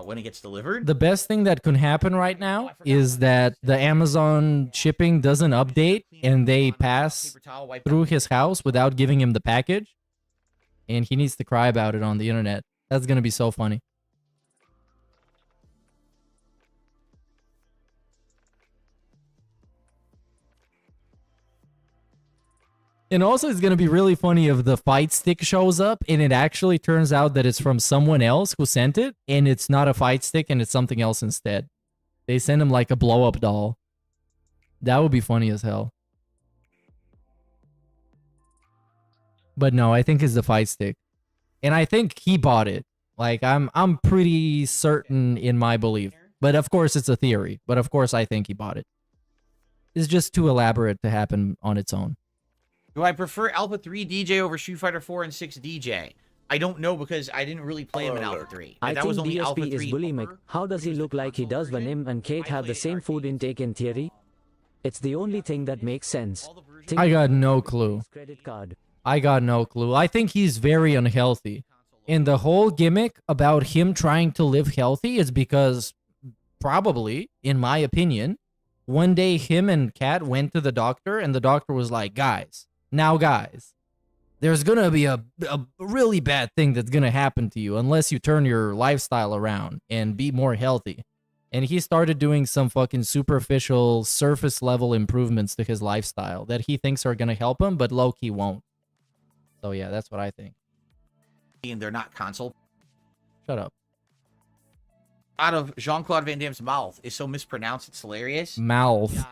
when it gets delivered. The best thing that can happen right now is that the Amazon shipping doesn't update and they pass through his house without giving him the package. And he needs to cry about it on the internet. That's going to be so funny. And also, it's going to be really funny if the fight stick shows up and it actually turns out that it's from someone else who sent it and it's not a fight stick and it's something else instead. They send him like a blow-up doll. That would be funny as hell. But no, I think it's the fight stick. And I think he bought it. Like, I'm pretty certain in my belief. But of course, it's a theory. But of course, I think he bought it. It's just too elaborate to happen on its own. Do I prefer Alpha 3 DJ over Street Fighter 4 and 6 DJ? I don't know because I didn't really play him in Alpha 3. I That think was only DSP Alpha is 3 bulimic. How does he look like he does when him and Kate have the same food intake in theory? It's the only thing that makes sense. I got no clue. Credit card. I got no clue. I think he's very unhealthy. And the whole gimmick about him trying to live healthy is because, probably, in my opinion, one day him and Kat went to the doctor and the doctor was like, guys, there's gonna be a really bad thing that's gonna happen to you unless you turn your lifestyle around and be more healthy. And he started doing some fucking superficial, surface level improvements to his lifestyle that he thinks are gonna help him, but low-key won't. So yeah, that's what I think. and they're not console. Shut up. Out of Jean-Claude Van Damme's mouth is so mispronounced, it's hilarious. Mouth.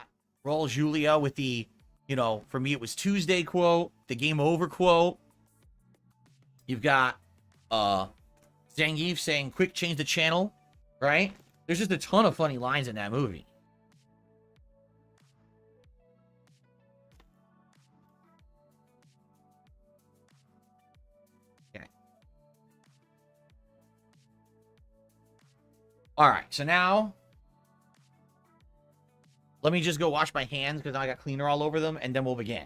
Raul Julia with the, you know, for me it was Tuesday quote, the game over quote. You've got Zangief saying, quick, change the channel, right? There's just a ton of funny lines in that movie. Okay. All right, so now let me just go wash my hands because now I got cleaner all over them, and then we'll begin.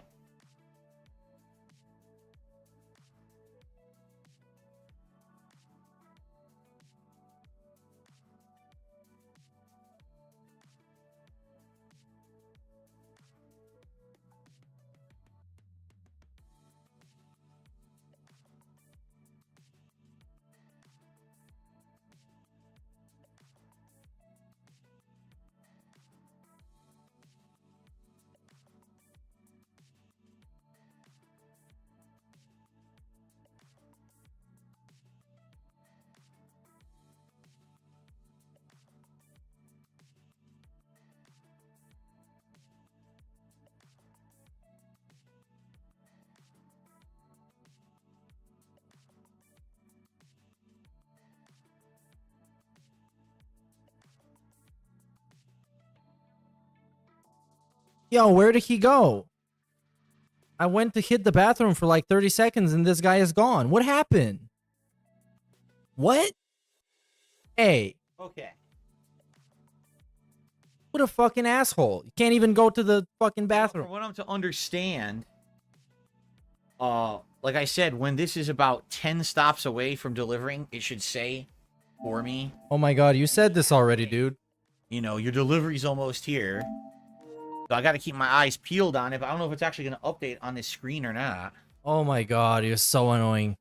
Yo, where did he go? I went to hit the bathroom for like 30 seconds and this guy is gone. What happened? What? Hey. Okay. What a fucking asshole. You can't even go to the fucking bathroom. For what I'm to understand, like I said, when this is about 10 stops away from delivering, it should say for me. Oh my god, you said this already, dude. You know, your delivery's almost here. So I got to keep my eyes peeled on it, but I don't know if it's actually going to update on this screen or not. Oh my god, you're so annoying.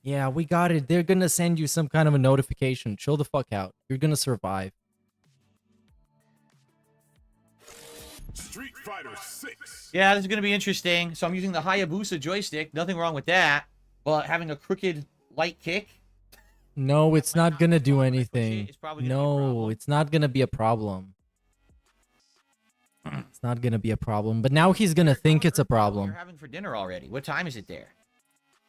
Yeah, we got it. They're gonna send you some kind of a notification. Chill the fuck out. You're gonna survive. Street Fighter 6. Yeah, this is going to be interesting. So I'm using the Hayabusa joystick. Nothing wrong with that. But having a crooked light kick. No, it's not gonna do anything. It's probably gonna No, it's not gonna be a problem. It's not gonna be a problem. But now he's gonna think it's a problem. You're having for dinner already. What time is it there?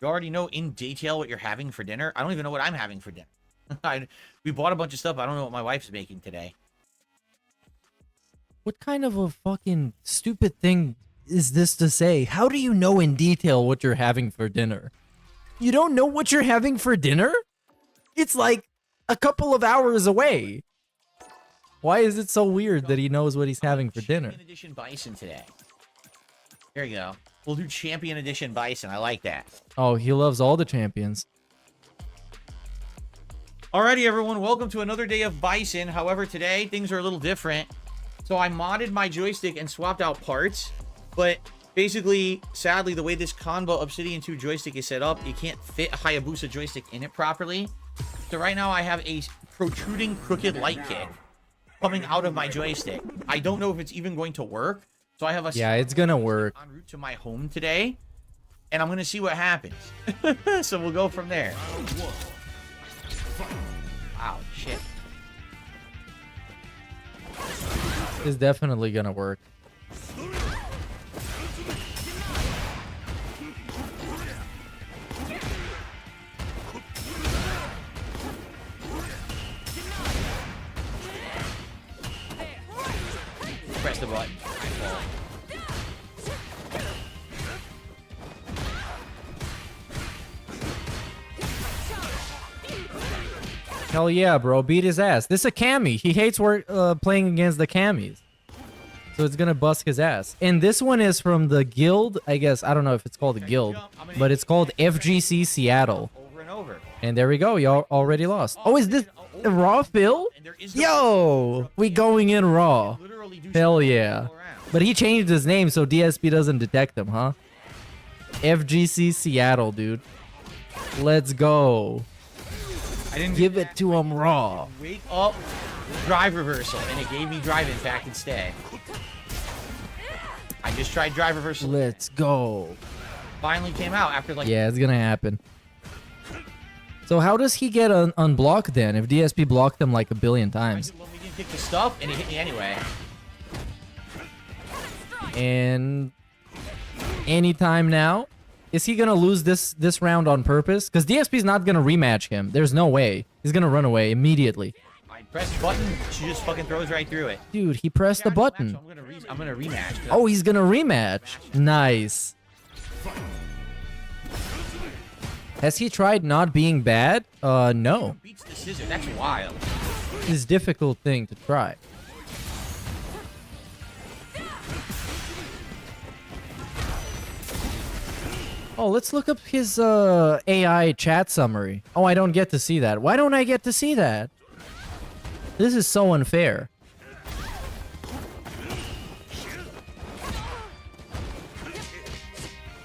You already know in detail what you're having for dinner? I don't even know what I'm having for dinner. We bought a bunch of stuff. I don't know what my wife's making today. What kind of a fucking stupid thing is this to say? How do you know in detail what you're having for dinner? You don't know what you're having for dinner? It's like a couple of hours away. Why is it so weird that he knows what he's having for dinner? Champion Edition Bison today. There you go. We'll do Champion Edition Bison. I like that. Oh, he loves all the champions. Alrighty, everyone. Welcome to another day of Bison. However, today, things are a little different. So I modded my joystick and swapped out parts. But basically, sadly, the way this Convo Obsidian 2 joystick is set up, you can't fit a Hayabusa joystick in it properly. So right now, I have a protruding crooked light kick coming out of my joystick. I don't know if it's even going to work. So I have a... Yeah, it's gonna work. En route to my home today. And I'm going to see what happens. So we'll go from there. Wow, shit. It's definitely gonna work. Press the button. Hell yeah, bro. Beat his ass. This is a cami. He hates playing against the camis. So it's gonna bust his ass. And this one is from the guild. I guess, I don't know if it's called a guild. But it's called FGC Seattle. Over and over. And there we go. Y'all already lost. Oh, is this raw, Phil? Yo! We going in raw. Hell yeah. But he changed his name so DSP doesn't detect him, huh? FGC Seattle, dude. Let's go. I didn't give it to him raw. Wake up, drive reversal, and it gave me drive impact instead. I just tried drive reversal. Let's go. Finally came out after like... Yeah, it's gonna happen. So how does he get unblocked then if DSP blocked him like a billion times? Well, we didn't kick the stuff, and it hit me anyway. And anytime now, is he gonna lose this round on purpose? Because DSP's not gonna rematch him. There's no way. He's gonna run away immediately. I press the button, she just fucking throws right through it. Dude, he pressed the button. I'm gonna rematch. Oh, he's gonna rematch. Nice. Has he tried not being bad? No. Beats the scissor. That's wild. It's a difficult thing to try. Oh, let's look up his AI chat summary. Oh, I don't get to see that. Why don't I get to see that? This is so unfair.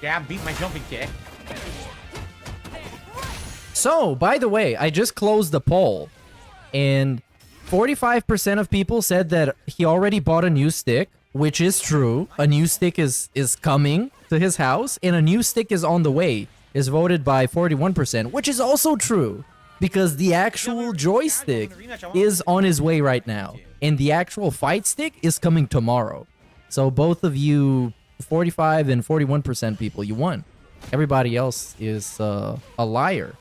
Yeah, beat my jumping kick. So, by the way, I just closed the poll, and 45% of people said that he already bought a new stick, which is true. A new stick is coming to his house, and a new stick is on the way, is voted by 41%, which is also true, because the actual joystick is on his way right now, and the actual fight stick is coming tomorrow. So both of you, 45 and 41% people, you won. Everybody else is a liar.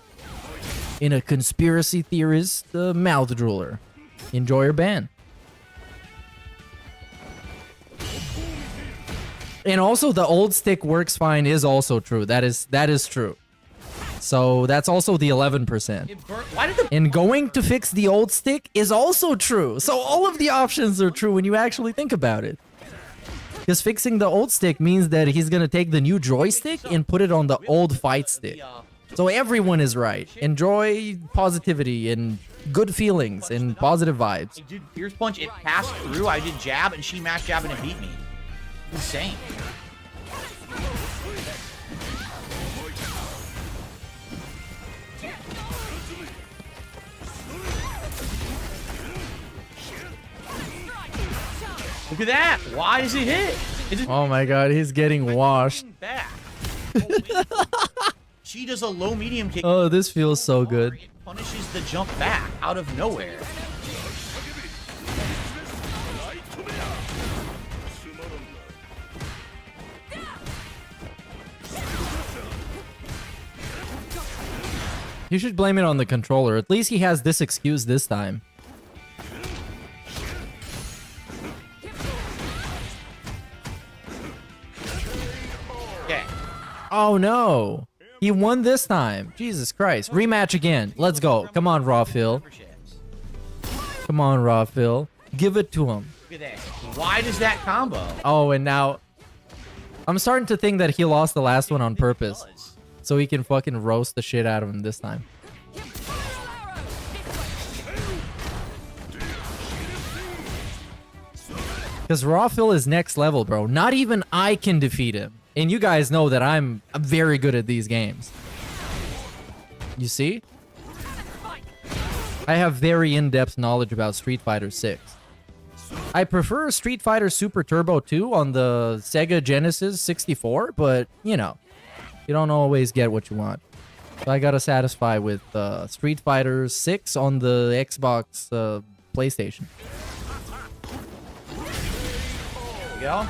In a conspiracy theorist mouth drooler. Enjoy your ban. And also the old stick works fine is also true. That is true. So that's also the 11%. Why did the And going to fix the old stick is also true. So all of the options are true when you actually think about it. Because fixing the old stick means that he's gonna take the new joystick and put it on the old fight stick. So everyone is right. Enjoy positivity and good feelings and positive vibes. Dude, Fierce Punch, it passed through. I did jab, and she mashed jab and it beat me. Insane. Look at that. Why does he hit? Oh my god, he's getting washed. Back. She does a low medium kick. Oh, this feels so good. It punishes the jump back out of nowhere. You should blame it on the controller. At least he has this excuse this time. Okay. Oh no. He won this time. Jesus Christ. Rematch again. Let's go. Come on, Raw Phil. Come on, Raw Phil. Give it to him. Look at that. Why does that combo? Oh, and now I'm starting to think that he lost the last one on purpose. So he can fucking roast the shit out of him this time. Because Raw Phil is next level, bro. Not even I can defeat him. And you guys know that I'm very good at these games. You see? I have very in-depth knowledge about Street Fighter 6. I prefer Street Fighter Super Turbo 2 on the Sega Genesis 64, but, you know, you don't always get what you want. So I gotta satisfy with Street Fighter 6 on the Xbox PlayStation. There we go.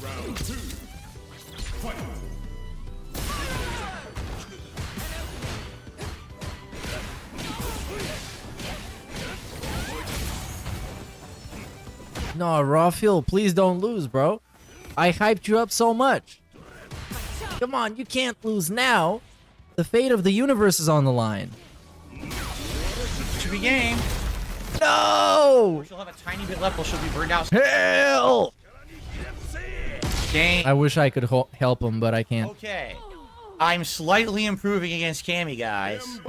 Round 2. Fight. No, Raw-Phil, please don't lose, bro. I hyped you up so much. Come on, you can't lose now. The fate of the universe is on the line. Should be game. No! She'll have a tiny bit left, but she'll be burned out. Hell! Game. I wish I could help him, but I can't. Okay. I'm slightly improving against Cammy, guys.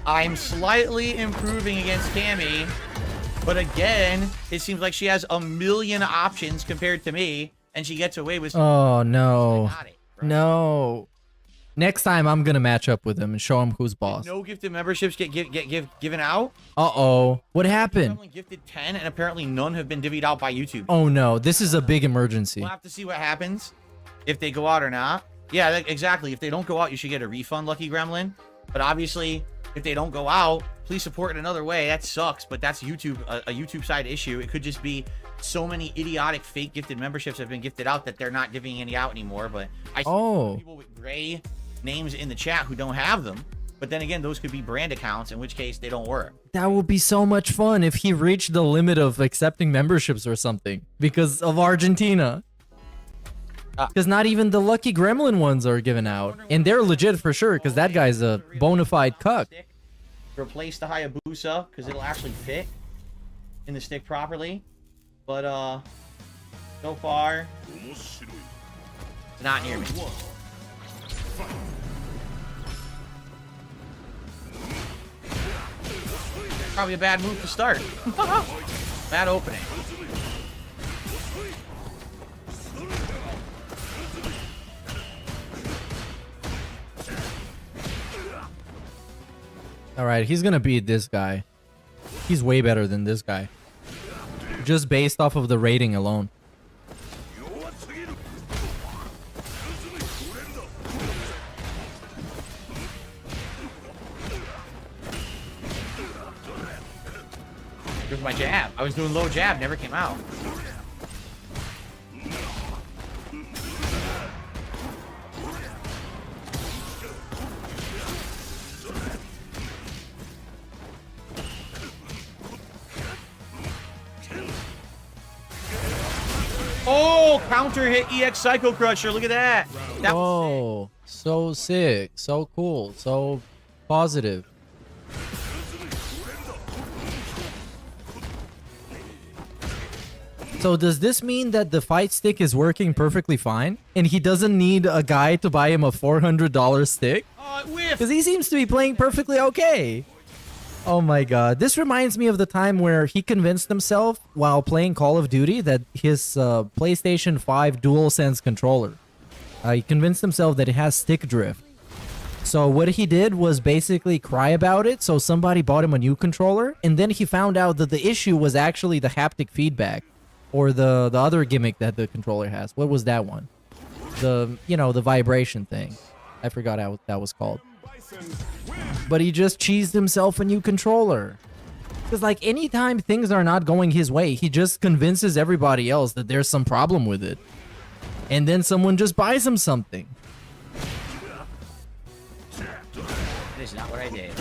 I'm slightly improving against Cammy. But again, it seems like she has a million options compared to me, and she gets away with. Oh no, no! Next time I'm gonna match up with him and show him who's boss. No gifted memberships get given out. Uh-oh, what happened? I've only gifted 10, and apparently none have been divvied out by YouTube. Oh no, this is a big emergency. We'll have to see what happens if they go out or not. Yeah, exactly. If they don't go out, you should get a refund, Lucky Gremlin. But obviously, if they don't go out, please support in another way. That sucks, but that's YouTube, a YouTube side issue. It could just be so many idiotic fake gifted memberships have been gifted out that they're not divvying any out anymore. But I see people with gray names in the chat who don't have them. But then again, those could be brand accounts, in which case they don't work. That would be so much fun if he reached the limit of accepting memberships or something because of Argentina. Because not even the Lucky Gremlin ones are given out. And they're legit for sure, because that guy's a bona fide cuck. Replace the Hayabusa, because it'll actually fit in the stick properly. But, so far, it's not near me. Probably a bad move to start. Bad opening. Alright, he's gonna beat this guy. He's way better than this guy. Just based off of the rating alone. Here's my jab. I was doing low jab, never came out. Oh, Oh, counter hit EX Psycho Crusher. Look at that. Oh, so sick, so cool, so positive. So does this mean that the fight stick is working perfectly fine? And he doesn't need a guy to buy him a $400 stick? Because he seems to be playing perfectly okay. Oh my god. This reminds me of the time where he convinced himself while playing Call of Duty that his PlayStation 5 DualSense controller, he convinced himself that it has stick drift. So what he did was basically cry about it, so somebody bought him a new controller, and then he found out that the issue was actually the haptic feedback. Or the other gimmick that the controller has. What was that one? The, you know, the vibration thing. I forgot how that was called. But he just cheesed himself a new controller. Because, like, anytime things are not going his way, he just convinces everybody else that there's some problem with it. And then someone just buys him something. That is not what I did.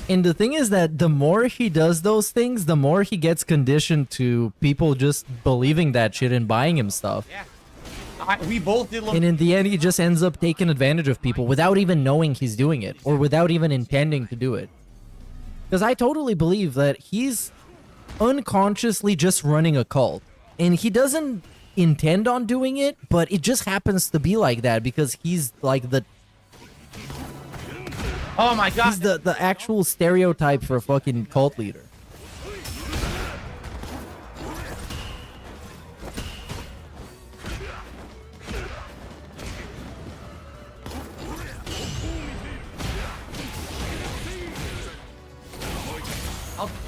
And the thing is that the more he does those things, the more he gets conditioned to people just believing that shit and buying him stuff. Yeah. We both did. And in the end, he just ends up taking advantage of people without even knowing he's doing it or without even intending to do it. Because I totally believe that he's unconsciously just running a cult. And he doesn't intend on doing it, but it just happens to be like that because he's like the... Oh my god. He's the actual stereotype for a fucking cult leader.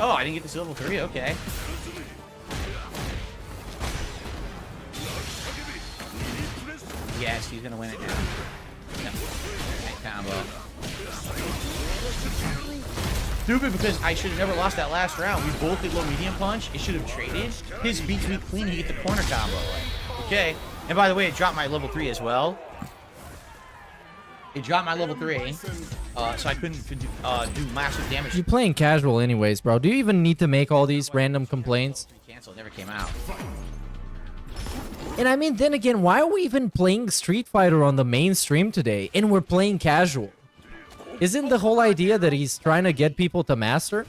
Oh, I didn't get this to level 3, okay. Yes, he's gonna win it now. No. Nice combo. Stupid because I should have never lost that last round. We both did low medium punch. It should have traded. His beats me clean, he get the corner combo. Okay. And by the way, it dropped my level 3 as well. It dropped my level 3. So I couldn't do massive damage. You're playing casual anyways, bro. Do you even need to make all these random complaints? Cancel, it never came out. And I mean, then again, why are we even playing Street Fighter on the main stream today? And we're playing casual. Isn't the whole idea that he's trying to get people to master?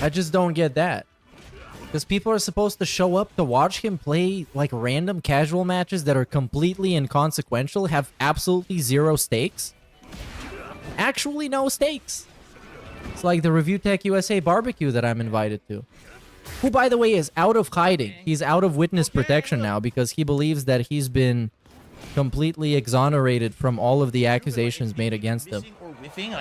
I just don't get that. Because people are supposed to show up to watch him play like random casual matches that are completely inconsequential, have absolutely zero stakes. Actually no stakes. It's like the Review Tech USA barbecue that I'm invited to. Who, by the way, is out of hiding. He's out of witness protection now because he believes that he's been completely exonerated from all of the accusations made against him.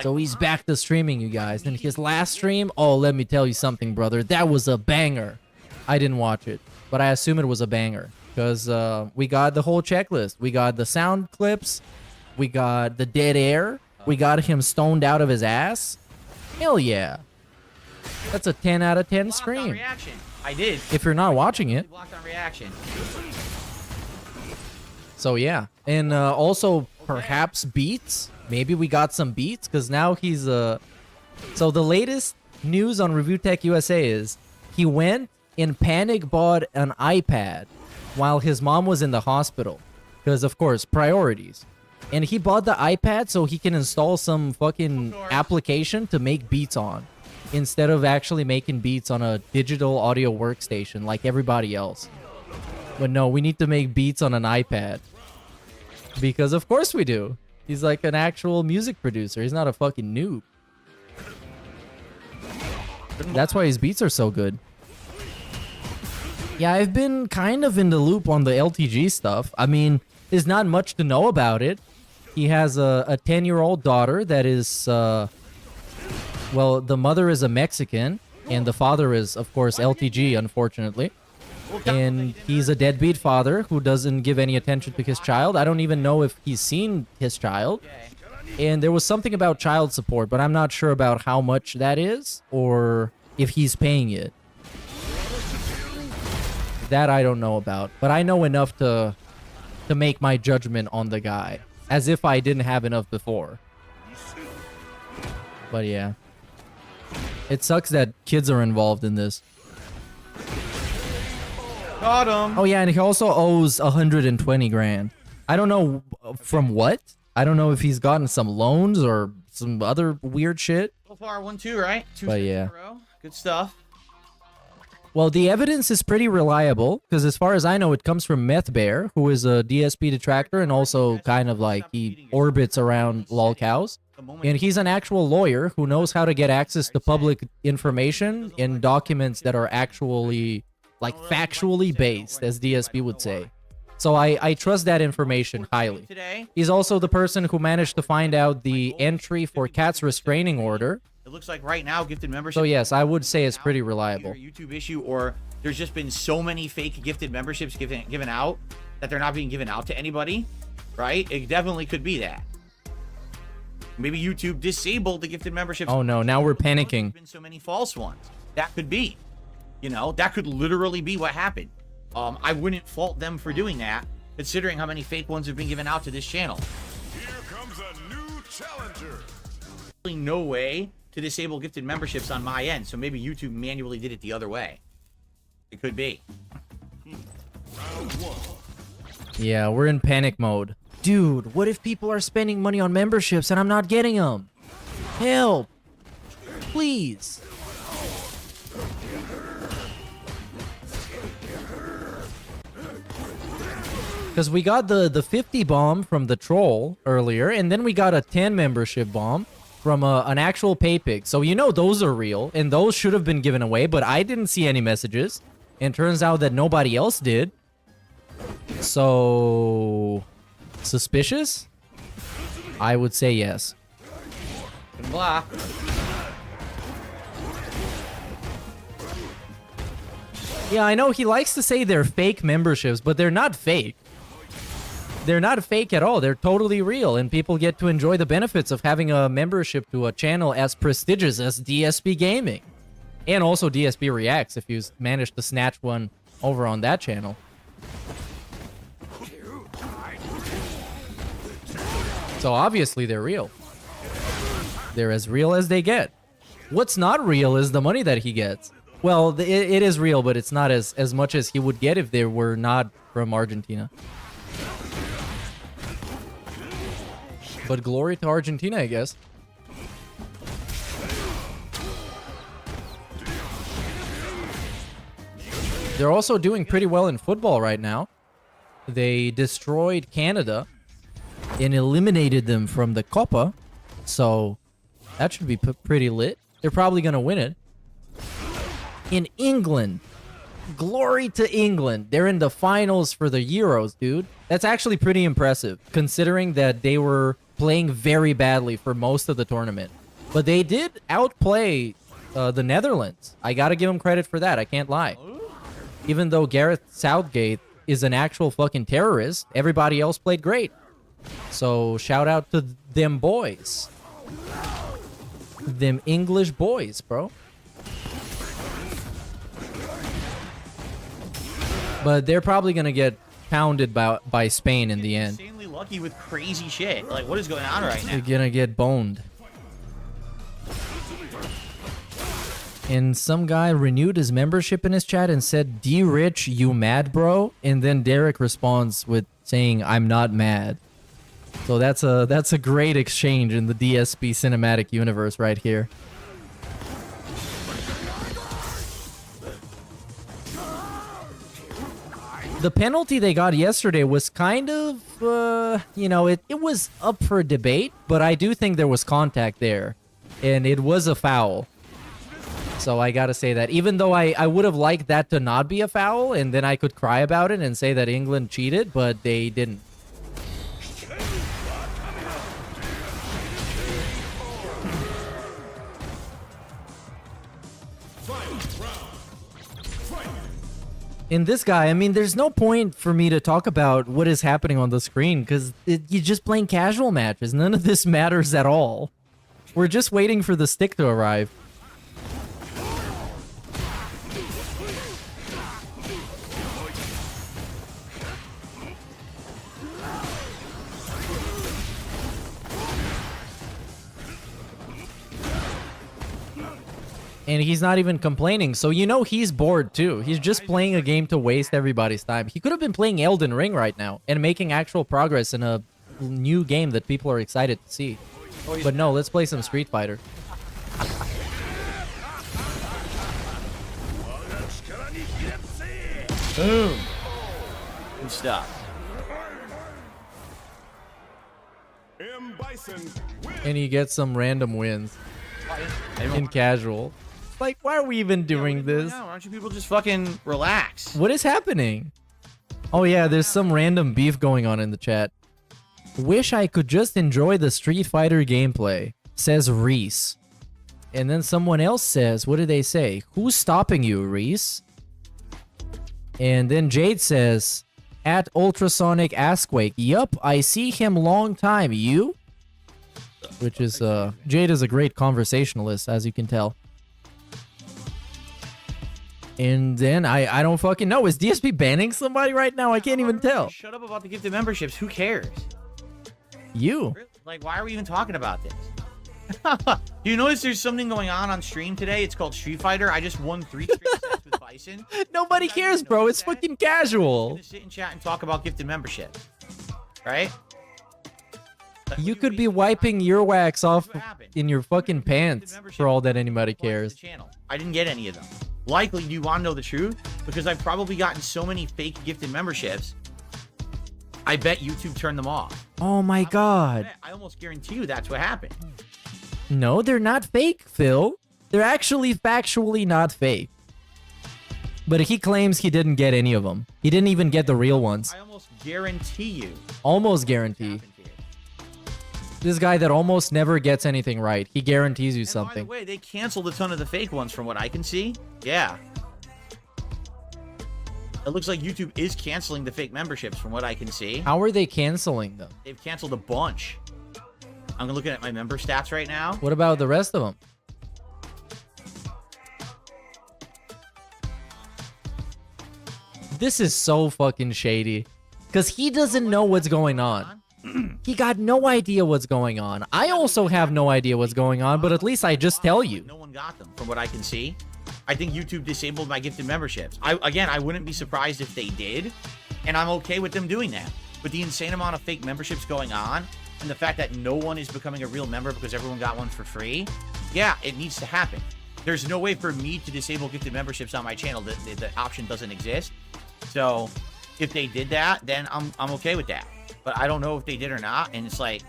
So he's back to streaming, you guys. And his last stream, oh, let me tell you something, brother. That was a banger. I didn't watch it, but I assume it was a banger. Because we got the whole checklist. We got the sound clips. We got the dead air. We got him stoned out of his ass. Hell yeah. That's a 10 out of 10 stream. I did. If you're not watching it. Blocked on reaction. So yeah, and also perhaps beats. Maybe we got some beats because now he's So the latest news on Review Tech USA is he went and panic bought an iPad while his mom was in the hospital because of course priorities. And he bought the iPad so he can install some fucking application to make beats on instead of actually making beats on a digital audio workstation like everybody else. But no, we need to make beats on an iPad. Because of course we do. He's like an actual music producer. He's not a fucking noob. That's why his beats are so good. Yeah, I've been kind of in the loop on the LTG stuff. I mean, there's not much to know about it. He has a 10-year-old daughter that is, well, the mother is a Mexican, and the father is, of course, LTG, unfortunately. And he's a deadbeat father who doesn't give any attention to his child. I don't even know if he's seen his child. And there was something about child support, but I'm not sure about how much that is or if he's paying it. That I don't know about. But I know enough to make my judgment on the guy. As if I didn't have enough before. But yeah. It sucks that kids are involved in this. Got him. Oh yeah, and he also owes 120 grand. I don't know from what. I don't know if he's gotten some loans or some other weird shit. So far, 1-2, right? 2 But in yeah. a row. Good stuff. Well, the evidence is pretty reliable because as far as I know, it comes from Meth Bear, who is a DSP detractor and also kind of like he orbits around lolcows. And he's an actual lawyer who knows how to get access to public information in documents that are actually like factually based, as DSP would say. So I trust that information highly. He's also the person who managed to find out the entry for Cat's restraining order. It looks like right now gifted membership. So yes, I would say it's pretty reliable. Either a YouTube issue or there's just been so many fake gifted memberships given out that they're not being given out to anybody, right? It definitely could be that. Maybe YouTube disabled the gifted memberships. Oh no, now we're panicking. There's been so many false ones. That could be. You know, that could literally be what happened. I wouldn't fault them for doing that, considering how many fake ones have been given out to this channel. Here comes a new challenger. No way to disable gifted memberships on my end, so maybe YouTube manually did it the other way. It could be. Yeah, we're in panic mode. Dude, what if people are spending money on memberships and I'm not getting them? Help! Please! Because we got the 50 bomb from the troll earlier, and then we got a 10 membership bomb from an actual pay pig. So you know those are real, and those should have been given away, but I didn't see any messages. And turns out that nobody else did. So... suspicious? I would say yes. Blah. Yeah, I know he likes to say they're fake memberships, but they're not fake. They're not fake at all. They're totally real, and people get to enjoy the benefits of having a membership to a channel as prestigious as DSP Gaming. And also DSP Reacts, if you manage to snatch one over on that channel. So obviously they're real. They're as real as they get. What's not real is the money that he gets. Well, it is real, but it's not as much as he would get if they were not from Argentina. But glory to Argentina, I guess. They're also doing pretty well in football right now. They destroyed Canada and eliminated them from the Copa. So that should be pretty lit. They're probably going to win it. In England. Glory to England. They're in the finals for the Euros, dude. That's actually pretty impressive, considering that they were playing very badly for most of the tournament. But they did outplay the Netherlands. I gotta give them credit for that. I can't lie. Even though Gareth Southgate is an actual fucking terrorist, everybody else played great. So shout out to them boys. Them English boys, bro. But they're probably gonna get pounded by Spain in the end. Insanely lucky with crazy shit. Like, what is going on right now? They're gonna get boned. And some guy renewed his membership in his chat and said, D-Rich, you mad, bro? And then Derek responds with saying, I'm not mad. So that's a great exchange in the DSP cinematic universe right here. The penalty they got yesterday was kind of, you know, it was up for debate, but I do think there was contact there. And it was a foul. So I gotta say that. Even though I would have liked that to not be a foul, and then I could cry about it and say that England cheated, but they didn't. In this guy, I mean, there's no point for me to talk about what is happening on the screen because you're just playing casual matches. None of this matters at all. We're just waiting for the stick to arrive. And he's not even complaining, so you know he's bored too. He's just playing a game to waste everybody's time. He could have been playing Elden Ring right now and making actual progress in a new game that people are excited to see. But no, let's play some Street Fighter. Boom. Good stuff. And he gets some random wins in casual. Like, why are we even doing this? Why don't you people just fucking relax? What is happening? Oh yeah, there's some random beef going on in the chat. Wish I could just enjoy the Street Fighter gameplay, says Reese. And then someone else says, what did they say? Who's stopping you, Reese? And then Jade says, at Ultrasonic Assquake, yup, I see him long time, you? Which is, Jade is a great conversationalist, as you can tell. And then I don't fucking know. Is DSP banning somebody right now? I can't even tell. Shut up about the gifted memberships. Who cares? You. Like, why are we even talking about this? Do you notice there's something going on stream today? It's called Street Fighter. I just won 3 straight sets with Bison. Nobody cares, bro. It's fucking casual. I'm gonna sit and chat and talk about gifted memberships. Right? You could be wiping earwax off in your fucking pants for all that anybody cares. I didn't get any of them. Likely, do you want to know the truth? Because I've probably gotten so many fake gifted memberships, I bet YouTube turned them off. Oh my god. I almost guarantee you that's what happened. No, they're not fake, Phil. They're actually factually not fake. But he claims he didn't get any of them. He didn't even get the real ones. I almost guarantee you. Almost guarantee. This guy that almost never gets anything right. He guarantees you something. By the way, they canceled a ton of the fake ones from what I can see. Yeah. It looks like YouTube is canceling the fake memberships from what I can see. How are they canceling them? They've canceled a bunch. I'm looking at my member stats right now. What about the rest of them? This is so fucking shady. Because he doesn't know what's going on. He got no idea what's going on. I also have no idea what's going on, but at least I just tell you. No one got them from what I can see. I think YouTube disabled my gifted memberships. I wouldn't be surprised if they did, and I'm okay with them doing that. With the insane amount of fake memberships going on, and the fact that no one is becoming a real member because everyone got one for free, yeah, it needs to happen. There's no way for me to disable gifted memberships on my channel. The option doesn't exist. So if they did that, then I'm okay with that. But I don't know if they did or not, and it's like,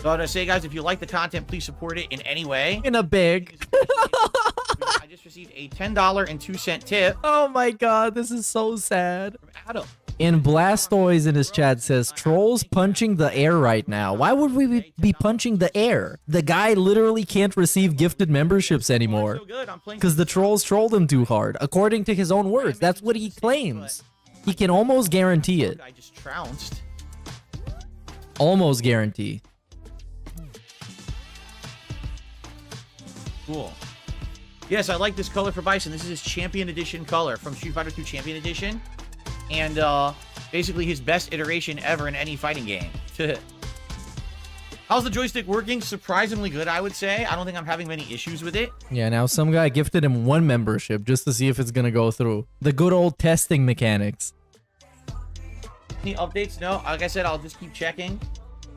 so to say, guys, if you like the content, please support it in any way. In a big. I just received a $10.02 tip. Oh my god, this is so sad. From Adam. And Blastoise in his chat says, trolls punching the air right now. Why would we be punching the air? The guy literally can't receive gifted memberships anymore. Because the trolls trolled him too hard. According to his own words, that's what he claims. He can almost guarantee it. I just trounced. Almost guarantee. Cool. Yes, I like this color for Bison. This is his Champion Edition color from Street Fighter 2 Champion Edition. And basically his best iteration ever in any fighting game. How's the joystick working? Surprisingly good, I would say. I don't think I'm having many issues with it. Yeah, now some guy gifted him 1 membership just to see if it's gonna go through. The good old testing mechanics. Any updates? No. Like I said, I'll just keep checking to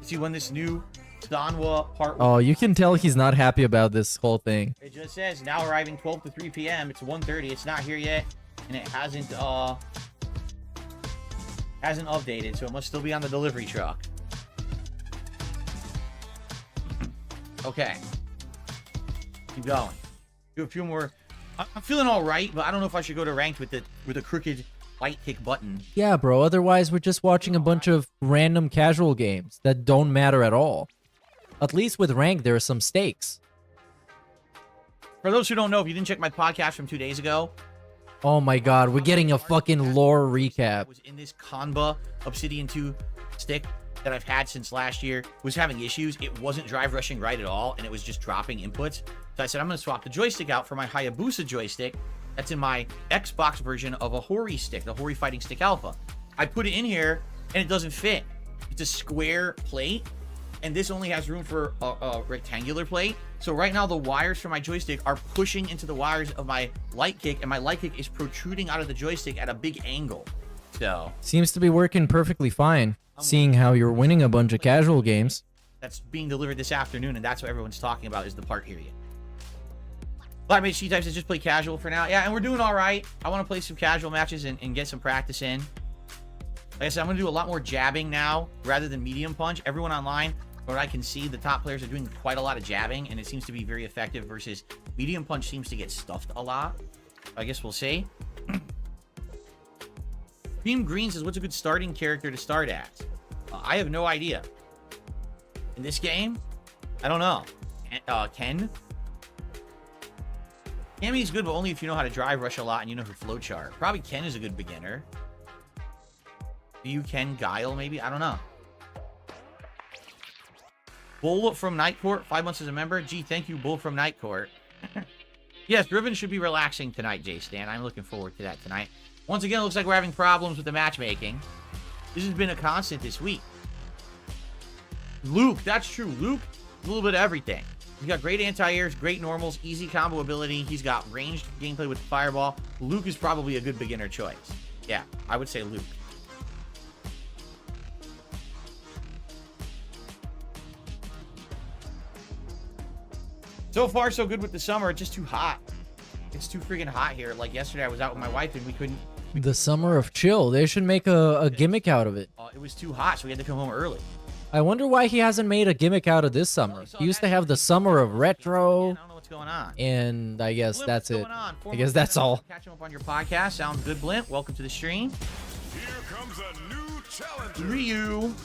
see when this new Danwa part. Oh, you can tell he's not happy about this whole thing. It just says now arriving 12 to 3 p.m. It's 1:30. It's not here yet, and it hasn't updated, so it must still be on the delivery truck. Okay. Keep going. Do a few more. I'm feeling all right, but I don't know if I should go to ranked with the crooked light kick button. Yeah, bro. Otherwise, we're just watching a bunch of random casual games that don't matter at all. At least with ranked, there are some stakes. For those who don't know, if you didn't check my podcast from 2 days ago, Oh my god, we're getting a fucking lore recap. Was in this Kanba Obsidian 2 stick that I've had since last year, was having issues. It wasn't drive rushing right at all, and it was just dropping inputs. So I said, I'm going to swap the joystick out for my Hayabusa joystick. That's in my Xbox version of a Hori stick, the Hori Fighting Stick Alpha. I put it in here, and it doesn't fit. It's a square plate, and this only has room for a rectangular plate. So right now, the wires for my joystick are pushing into the wires of my light kick, and my light kick is protruding out of the joystick at a big angle. So Seems to be working perfectly fine, seeing how you're winning a bunch of casual games. that's being delivered this afternoon, and that's what everyone's talking about is the part here. Blackmage C types says just play casual for now. Yeah, and we're doing all right. I want to play some casual matches and get some practice in. Like I said, I'm going to do a lot more jabbing now rather than medium punch. Everyone online, what I can see, the top players are doing quite a lot of jabbing, and it seems to be very effective versus medium punch seems to get stuffed a lot. I guess we'll see. Beam Green says, what's a good starting character to start at? I have no idea. In this game, I don't know. Ken? Cammy's good, but only if you know how to drive rush a lot and you know who flowchart. Probably Ken is a good beginner. Do you Ken Guile, maybe? I don't know. Bull from Night Court, 5 months as a member. Gee, thank you, Bull from Night Court. Yes, Driven should be relaxing tonight, J-Stan. I'm looking forward to that tonight. Once again, it looks like we're having problems with the matchmaking. This has been a constant this week. Luke, that's true. Luke, a little bit of everything. He's got great anti-airs, great normals, easy combo ability. He's got ranged gameplay with the fireball. Luke is probably a good beginner choice. Yeah, I would say Luke. So far, so good with the summer. It's just too hot. It's too freaking hot here. Like yesterday, I was out with my wife and we couldn't. The summer of chill. They should make a gimmick out of it. It was too hot, so we had to come home early. I wonder why he hasn't made a gimmick out of this summer. He used to have the summer of retro. I don't know what's going on. And I guess Blimp, that's what's it. going on? I guess that's all. Catch him up on your podcast. Sounds good, Blimp. Welcome to the stream. Here comes a new challenger. Ryu.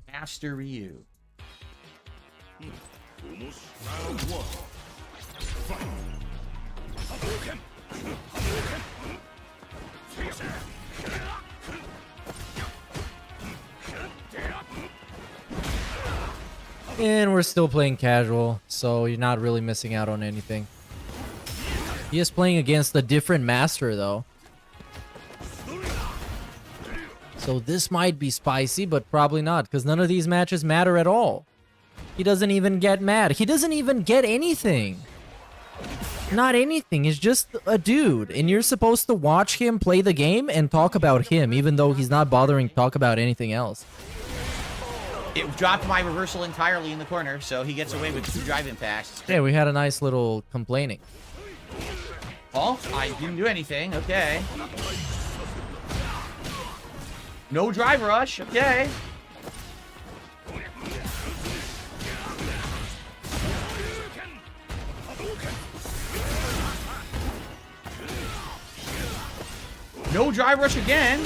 Master Ryu. Round one. Fight. Hadouken. And we're still playing casual, so you're not really missing out on anything. He is playing against a different master, though. So this might be spicy, but probably not, because none of these matches matter at all. He doesn't even get mad. He doesn't even get anything. Not anything. He's just a dude, and you're supposed to watch him play the game and talk about him, even though he's not bothering to talk about anything else. It dropped my reversal entirely in the corner, so he gets away with 2 drive impacts. Yeah, we had a nice little complaining. Oh, I didn't do anything. Okay. No drive rush. Okay. No drive rush again.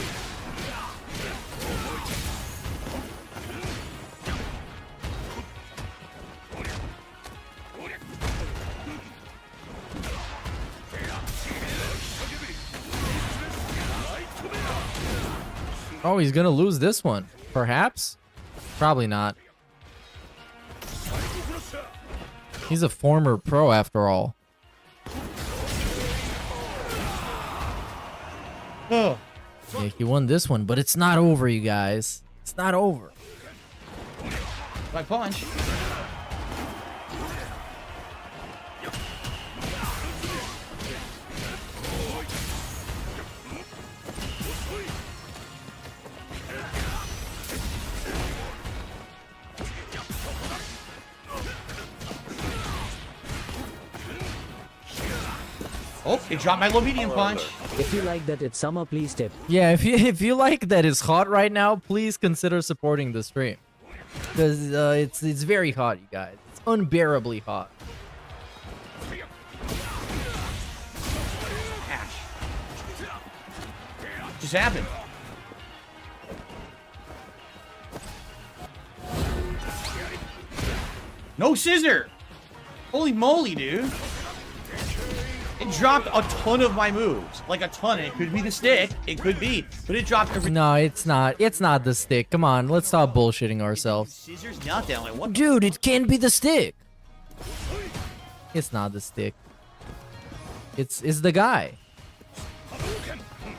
Oh, he's gonna lose this one. Perhaps? Probably not. He's a former pro after all. Oh. Yeah, he won this one, but it's not over, you guys. It's not over. My punch. Oh, it dropped my low medium punch. If you like that it's summer, please tip. Yeah, if you like that it's hot right now, please consider supporting the stream. Because it's very hot, you guys. It's unbearably hot. Ash. Just happened. No scissor. Holy moly, dude. It dropped a ton of my moves. Like a ton. It could be the stick. It could be. But it dropped every... No, it's not. It's not the stick. Come on, let's stop bullshitting ourselves. Scissors meltdown. Like, what? Dude, it can't be the stick. It's not the stick. It's the guy.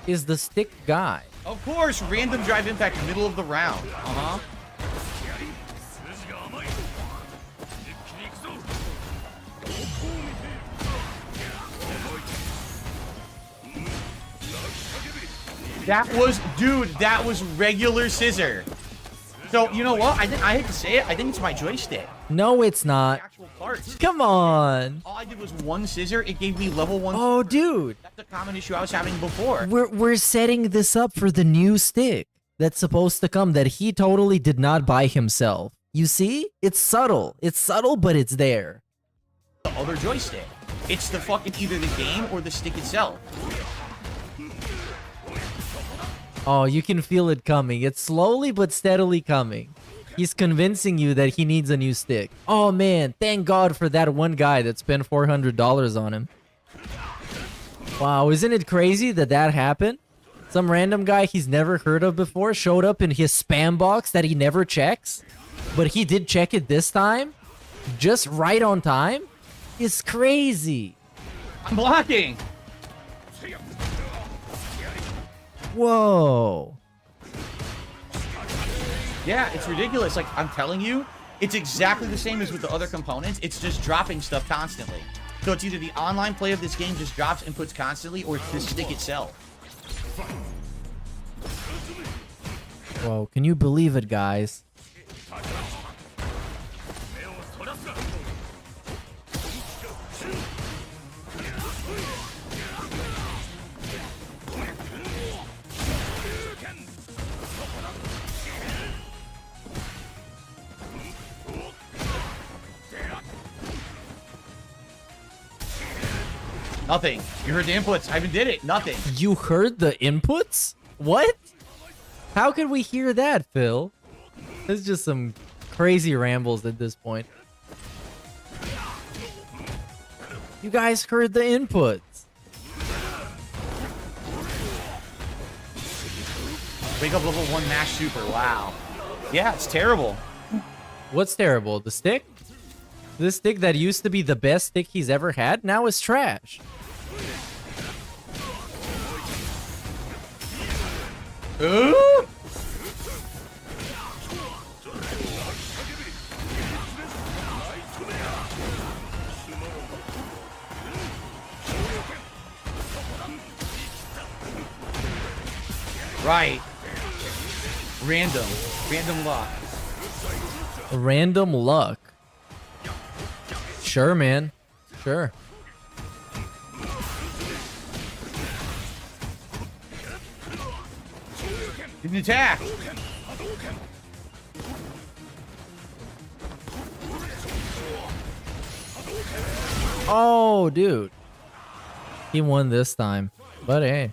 Is the stick guy. Of course, random drive impact middle of the round. Uh-huh. That was, dude, that was regular scissor. So, you know what? I hate to say it. I think it's my joystick. No, it's not. Actual parts. Come on. All I did was one scissor. It gave me level 1. Oh, dude. That's a common issue I was having before. We're setting this up for the new stick that's supposed to come that he totally did not buy himself. You see? It's subtle. It's subtle, but it's there. The other joystick. It's the fucking either the game or the stick itself. Oh, you can feel it coming. It's slowly but steadily coming. He's convincing you that he needs a new stick. Oh man, thank God for that one guy that spent $400 on him. Wow, isn't it crazy that that happened? Some random guy he's never heard of before showed up in his spam box that he never checks. But he did check it this time. Just right on time. It's crazy. I'm blocking. Whoa. Yeah, it's ridiculous. Like, I'm telling you, it's exactly the same as with the other components. It's just dropping stuff constantly. So it's either the online play of this game just drops inputs constantly, or it's the stick itself. Whoa, can you believe it, guys? Nothing. You heard the inputs. I even did it. Nothing. You heard the inputs? What? How could we hear that, Phil? It's just some crazy rambles at this point. You guys heard the inputs. Wake up level 1 mash super. Wow. Yeah, it's terrible. What's terrible? The stick? This stick that used to be the best stick he's ever had now is trash. Ooh! Right. Random. Random luck. Random luck. Sure, man. Sure. Didn't attack. Oh, dude. He won this time. But hey.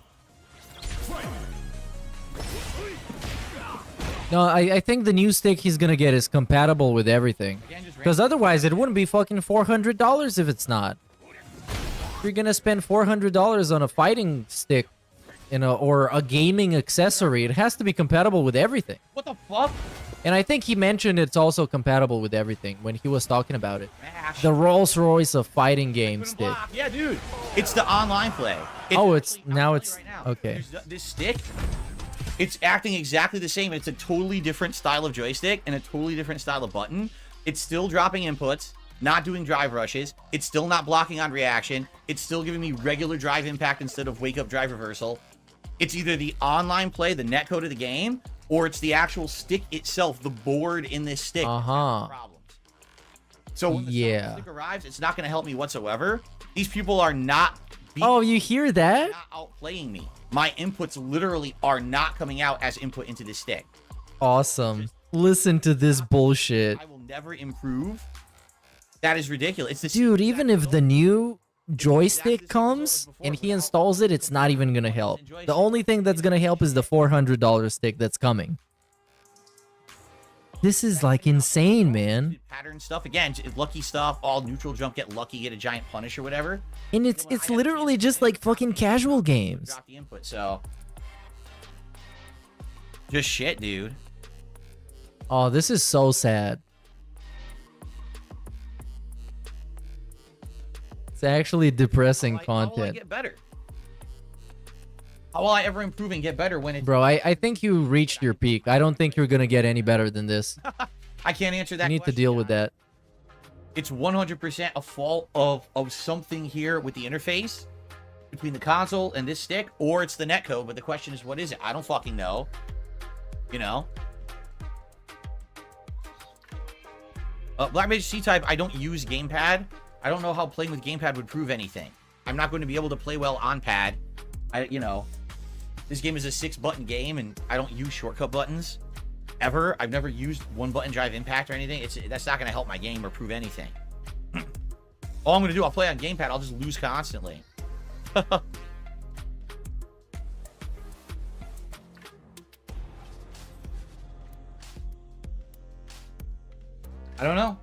No, I think the new stick he's gonna get is compatible with everything. Because otherwise it wouldn't be fucking $400 if it's not. If you're gonna spend $400 on a fighting stick, you know, or a gaming accessory, it has to be compatible with everything. What the fuck? And I think he mentioned it's also compatible with everything when he was talking about it. Mash. The Rolls Royce of fighting game stick. Yeah, dude. It's the online play. It's now it's right now. okay. This stick, it's acting exactly the same. It's a totally different style of joystick and a totally different style of button. It's still dropping inputs, not doing drive rushes. It's still not blocking on reaction. It's still giving me regular drive impact instead of wake up drive reversal. It's either the online play, the netcode of the game, or it's the actual stick itself, the board in this stick. Uh-huh. Problems. So when the stick arrives, it's not going to help me whatsoever. These people are not... Oh, you hear that? Not outplaying me. My inputs literally are not coming out as input into this stick. Awesome. Listen to this bullshit. I will never improve. That is ridiculous. It's this Dude, even if the new joystick comes and he installs it, it's not even gonna help. The only thing that's gonna help is the $400 stick that's coming. This is like insane, man. Pattern stuff again, lucky stuff. All neutral jump, get lucky, get a giant punish or whatever. And it's literally just like fucking casual games. Drop the input, so just shit, dude. Oh, this is so sad. It's actually depressing How will I content. get better? How will I ever improve and get better when it's... Bro, I think you reached your peak. I don't think you're gonna get any better than this. I can't answer that You need to question, deal with that. It's 100% a fault of something here with the interface between the console and this stick, or it's the netcode, but the question is, what is it? I don't fucking know. You know? Black Mage C-Type, I don't use gamepad. I don't know how playing with gamepad would prove anything. I'm not going to be able to play well on pad. You know, this game is a 6-button game, and I don't use shortcut buttons ever. I've never used one-button drive impact or anything. That's not going to help my game or prove anything. All I'm going to do, I'll play on gamepad. I'll just lose constantly. I don't know.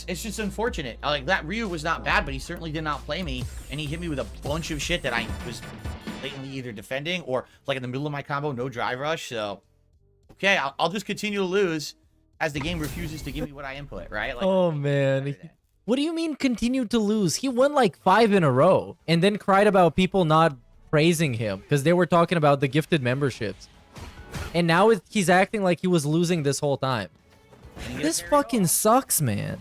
It's just unfortunate. Like, that Ryu was not bad, but he certainly did not play me, and he hit me with a bunch of shit that I was blatantly either defending or, like, in the middle of my combo, no drive rush. So, okay, I'll just continue to lose as the game refuses to give me what I input, right? Like, Oh, man. What do you mean continue to lose? He won like 5 in a row and then cried about people not praising him because they were talking about the gifted memberships. And now he's acting like he was losing this whole time. This fucking sucks, man.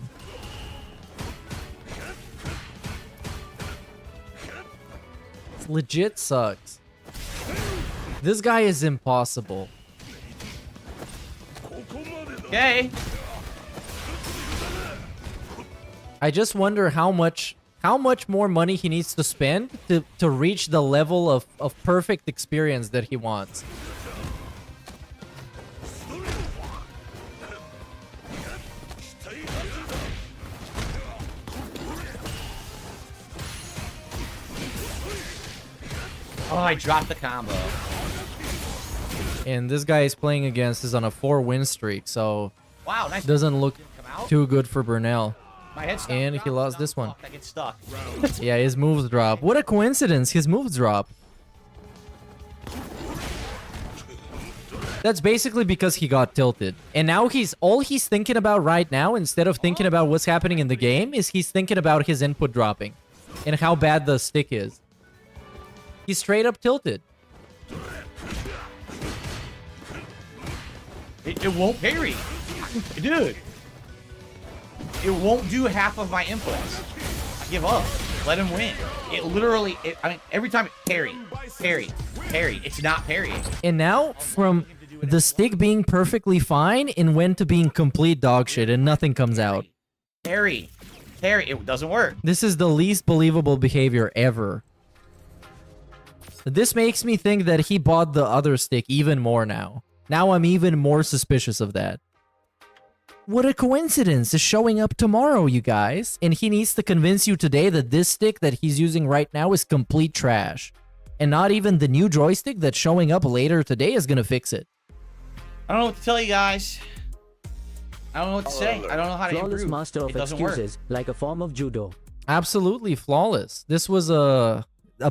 It legit sucks. This guy is impossible. Okay. I just wonder how much more money he needs to spend to reach the level of perfect experience that he wants. Oh, I dropped the combo. And this guy is playing against is on a 4-win streak, so Wow, nice. doesn't look too good for Burnell. My head stopped, And he lost this one. I get stuck. Yeah, his moves drop. What a coincidence, his moves drop. That's basically because he got tilted. And now all he's thinking about right now, instead of thinking about what's happening in the game, is he's thinking about his input dropping and how bad the stick is. He's straight up tilted. It won't parry. Dude. It won't do half of my inputs. I give up. Let him win. It literally, I mean, every time, parry, parry, parry. It's not parrying. And now, from the stick being perfectly fine, it went to being complete dog shit and nothing comes out. Parry, parry. It doesn't work. This is the least believable behavior ever. This makes me think that he bought the other stick even more now. Now I'm even more suspicious of that. What a coincidence is showing up tomorrow, you guys. And he needs to convince you today that this stick that he's using right now is complete trash. And not even the new joystick that's showing up later today is gonna fix it. I don't know what to tell you guys. I don't know what to say. I don't know how to Flawless improve. master of It doesn't work. excuses, like a form of judo. Absolutely flawless. This was a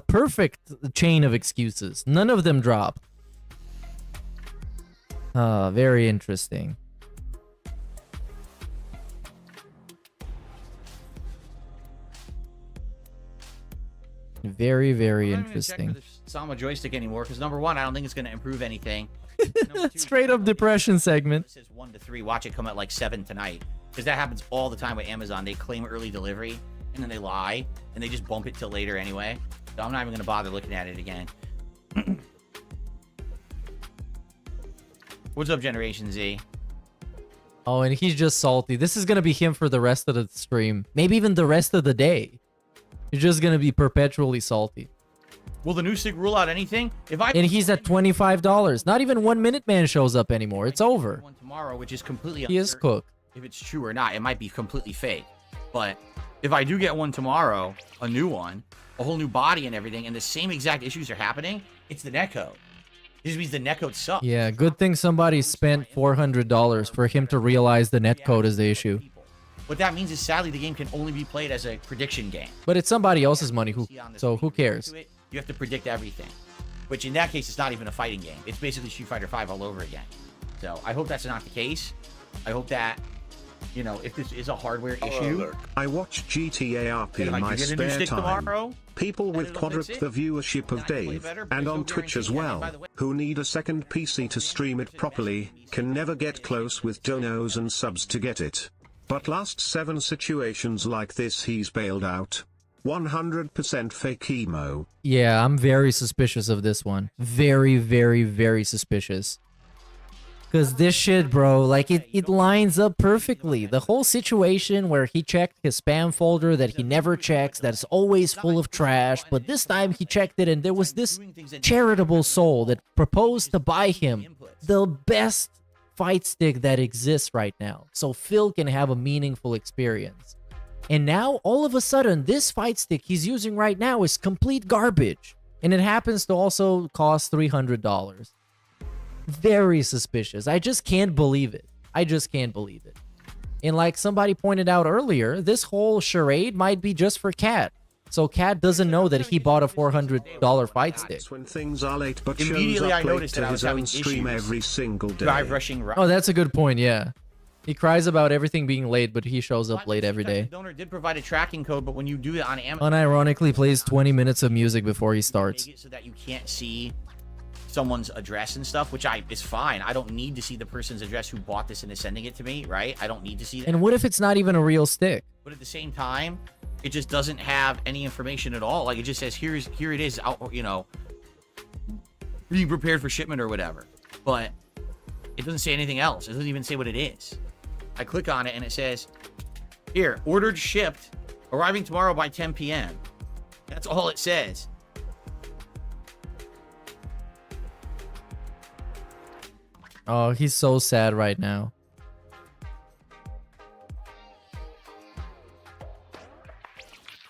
perfect chain of excuses. None of them dropped. Very interesting. Very, very I'm not even checking interesting. the Sama joystick anymore because number one, I don't think it's going to improve anything. Straight up depression segment. It says 1 to 3. Watch it come at like 7 tonight because that happens all the time with Amazon. They claim early delivery and then they lie and they just bump it till later anyway. So I'm not even going to bother looking at it again. What's up, Generation Z? Oh, and he's just salty. This is gonna be him for the rest of the stream. Maybe even the rest of the day. You're just gonna be perpetually salty. Will the new stick rule out anything? And he's at $25. Not even 1 Minute Man shows up anymore. It's over. One tomorrow, which is completely He is uncertain cooked. if it's true or not. It might be completely fake. But if I do get one tomorrow, a new one, a whole new body and everything, and the same exact issues are happening, it's the netcode. It just means the netcode sucks. Yeah, good thing somebody spent $400 for him to realize the netcode is the issue. What that means is, sadly, the game can only be played as a prediction game. But it's somebody else's money, so who cares? You have to predict everything. Which, in that case, it's not even a fighting game. It's basically Street Fighter V all over again. So, I hope that's not the case. I hope that, you know, if this is a hardware issue... I watch GTA RP in my spare time. People with quadruple the viewership of Dave, and on Twitch as well, who need a second PC to stream it properly, can never get close with donos and subs to get it. But last 7 situations like this he's bailed out. 100% fake emo. Yeah, I'm very suspicious of this one. Very, very, very suspicious. Because this shit, bro, like, it lines up perfectly. The whole situation where he checked his spam folder that he never checks, that's always full of trash, but this time he checked it and there was this charitable soul that proposed to buy him the best fight stick that exists right now, so Phil can have a meaningful experience. And now, all of a sudden, this fight stick he's using right now is complete garbage. And it happens to also cost $300. Very suspicious. I just can't believe it. I just can't believe it. And like somebody pointed out earlier, this whole charade might be just for Cat. So Cat doesn't know that he bought a $400 fight stick. When things are late, but Immediately I noticed that I was having stream issues. every single day. Drive rushing right. Oh, that's a good point, yeah. He cries about everything being late, but he shows up late every day. The donor did provide a tracking code, but when you do it on Amazon... Unironically plays 20 minutes of music before he starts. So that you can't see someone's address and stuff, which is fine. I don't need to see the person's address who bought this and is sending it to me, right? I don't need to see that. And what if it's not even a real stick? But at the same time, it just doesn't have any information at all. Like, it just says, here it is, out, you know, being prepared for shipment or whatever. But it doesn't say anything else. It doesn't even say what it is. I click on it and it says, here, ordered, shipped, arriving tomorrow by 10 p.m. That's all it says. Oh, he's so sad right now.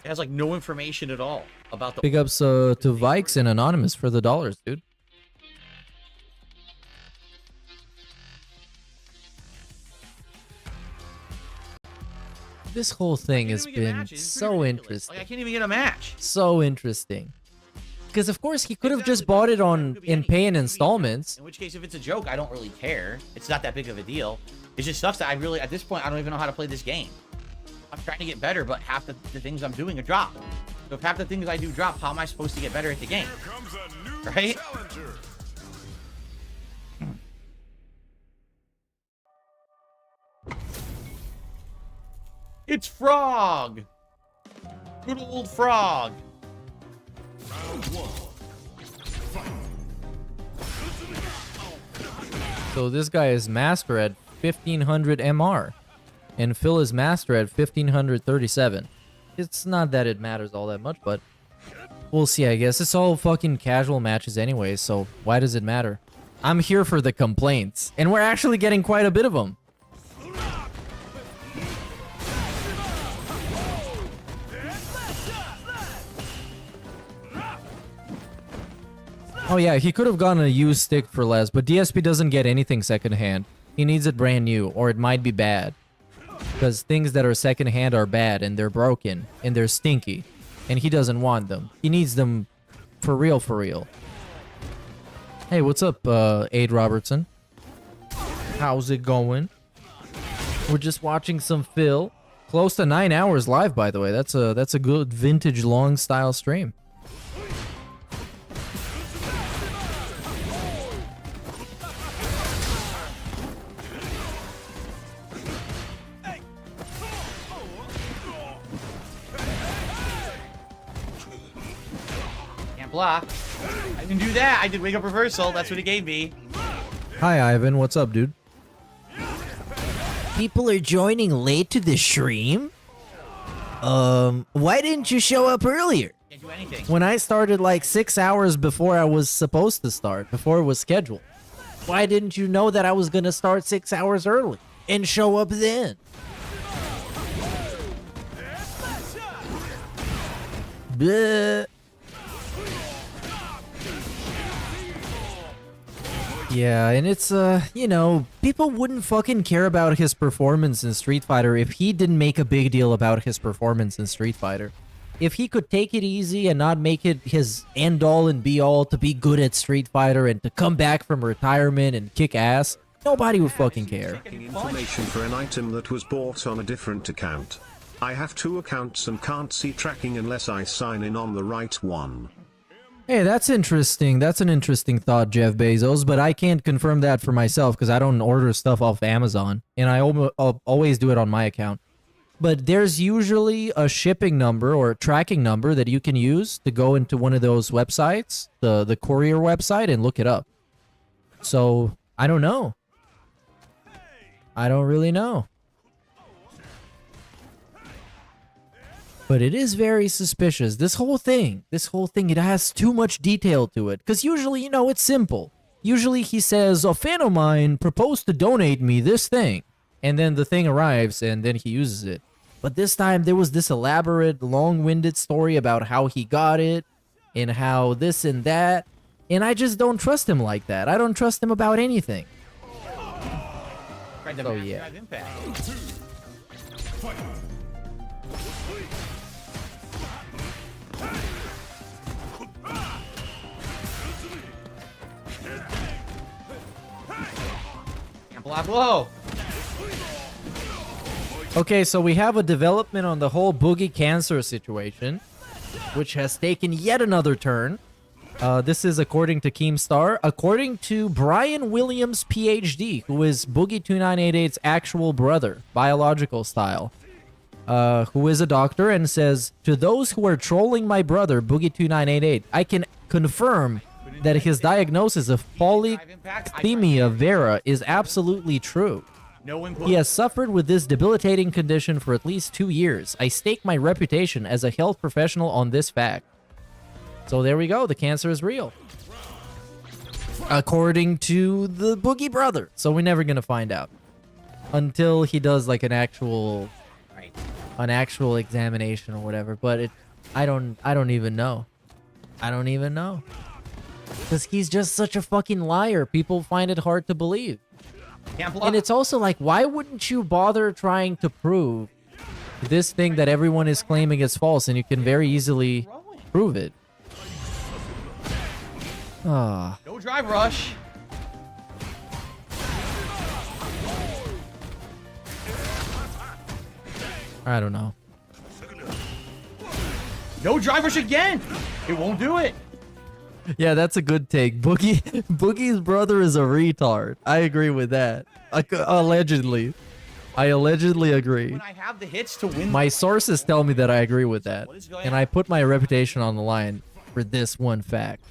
It has like no information at all about the... Big ups to Vikes and Anonymous for the dollars, dude. This whole thing has been so interesting. Like, I can't even get a match. So interesting. Because of course he could have just bought it in pay in installments. In which case, if it's a joke, I don't really care. It's not that big of a deal. It just sucks that at this point, I don't even know how to play this game. I'm trying to get better, but half the things I'm doing are drop. So if half the things I do drop, how am I supposed to get better at the game? Right? It's Frog! Good old Frog! So this guy is master at 1500 MR. And Phil is master at 1537. It's not that it matters all that much, but we'll see, I guess. It's all fucking casual matches anyway, so why does it matter? I'm here for the complaints, and we're actually getting quite a bit of them. Oh yeah, he could have gotten a used stick for less, but DSP doesn't get anything secondhand. He needs it brand new, or it might be bad. Because things that are secondhand are bad, and they're broken, and they're stinky. And he doesn't want them. He needs them for real, for real. Hey, what's up, Aid Robertson? How's it going? We're just watching some Phil. Close to 9 hours live, by the way. That's a good vintage long style stream. Block. I didn't do that. I did wake up reversal. That's what it gave me. Hi, Ivan. What's up, dude? People are joining late to the stream? Why didn't you show up earlier? Can't do anything. When I started like 6 hours before I was supposed to start, before it was scheduled. Why didn't you know that I was gonna start 6 hours early and show up then? Bleh. Yeah, and it's, you know, people wouldn't fucking care about his performance in Street Fighter if he didn't make a big deal about his performance in Street Fighter. If he could take it easy and not make it his end-all and be-all to be good at Street Fighter and to come back from retirement and kick ass, nobody would fucking care. Information for an item that was bought on a different account. I have 2 accounts and can't see tracking unless I sign in on the right one. Hey, that's interesting. That's an interesting thought, Jeff Bezos, but I can't confirm that for myself because I don't order stuff off Amazon, and I always do it on my account. But there's usually a shipping number or a tracking number that you can use to go into one of those websites, the courier website, and look it up. So, I don't know. I don't really know. But it is very suspicious. This whole thing, it has too much detail to it. Because usually, you know, it's simple. Usually he says, a fan of mine proposed to donate me this thing. And then the thing arrives and then he uses it. But this time there was this elaborate, long-winded story about how he got it. And how this and that. And I just don't trust him like that. I don't trust him about anything. So yeah. Block low. Okay, so we have a development on the whole Boogie cancer situation, which has taken yet another turn. This is according to Keemstar. According to Brian Williams, PhD, who is Boogie 2988's actual brother, biological style, who is a doctor and says, to those who are trolling my brother, Boogie 2988, I can confirm that his diagnosis of polycythemia vera is absolutely true. He has suffered with this debilitating condition for at least 2 years. I stake my reputation as a health professional on this fact. So there we go. The cancer is real. According to the Boogie brother. So we're never going to find out. Until he does like an actual examination or whatever. But I don't even know. I don't even know. Because he's just such a fucking liar. People find it hard to believe. And it's also like, why wouldn't you bother trying to prove this thing that everyone is claiming is false and you can very easily prove it? Ah. No drive rush. I don't know. No drive rush again. It won't do it. Yeah, that's a good take. Boogie's brother is a retard. I agree with that. Allegedly. I allegedly agree. When I have the hits to win. My sources tell me that I agree with that. And I put my reputation on the line for this one fact.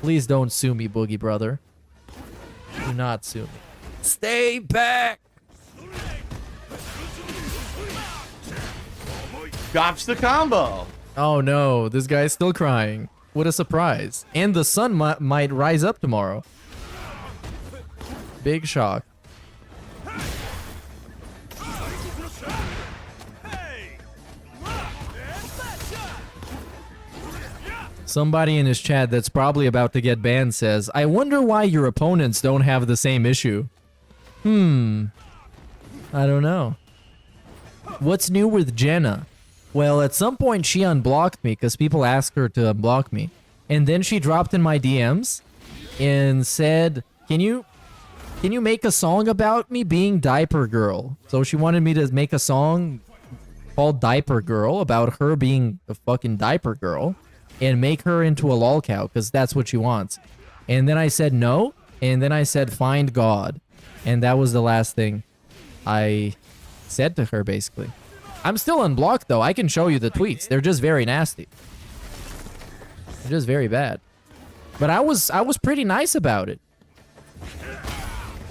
Please don't sue me, Boogie brother. Do not sue me. Stay back! Drops the combo. Oh no, this guy's still crying. What a surprise. And the sun might rise up tomorrow. Big shock. Somebody in his chat that's probably about to get banned says, I wonder why your opponents don't have the same issue. I don't know. What's new with Jenna? Well, at some point she unblocked me because people asked her to unblock me. And then she dropped in my DMs and said, can you make a song about me being Diaper Girl? So she wanted me to make a song called Diaper Girl about her being a fucking diaper girl and make her into a lolcow because that's what she wants. And then I said no. And then I said, find God. And that was the last thing I said to her, basically. I'm still unblocked, though. I can show you the tweets. They're just very nasty. They're just very bad. But I was pretty nice about it.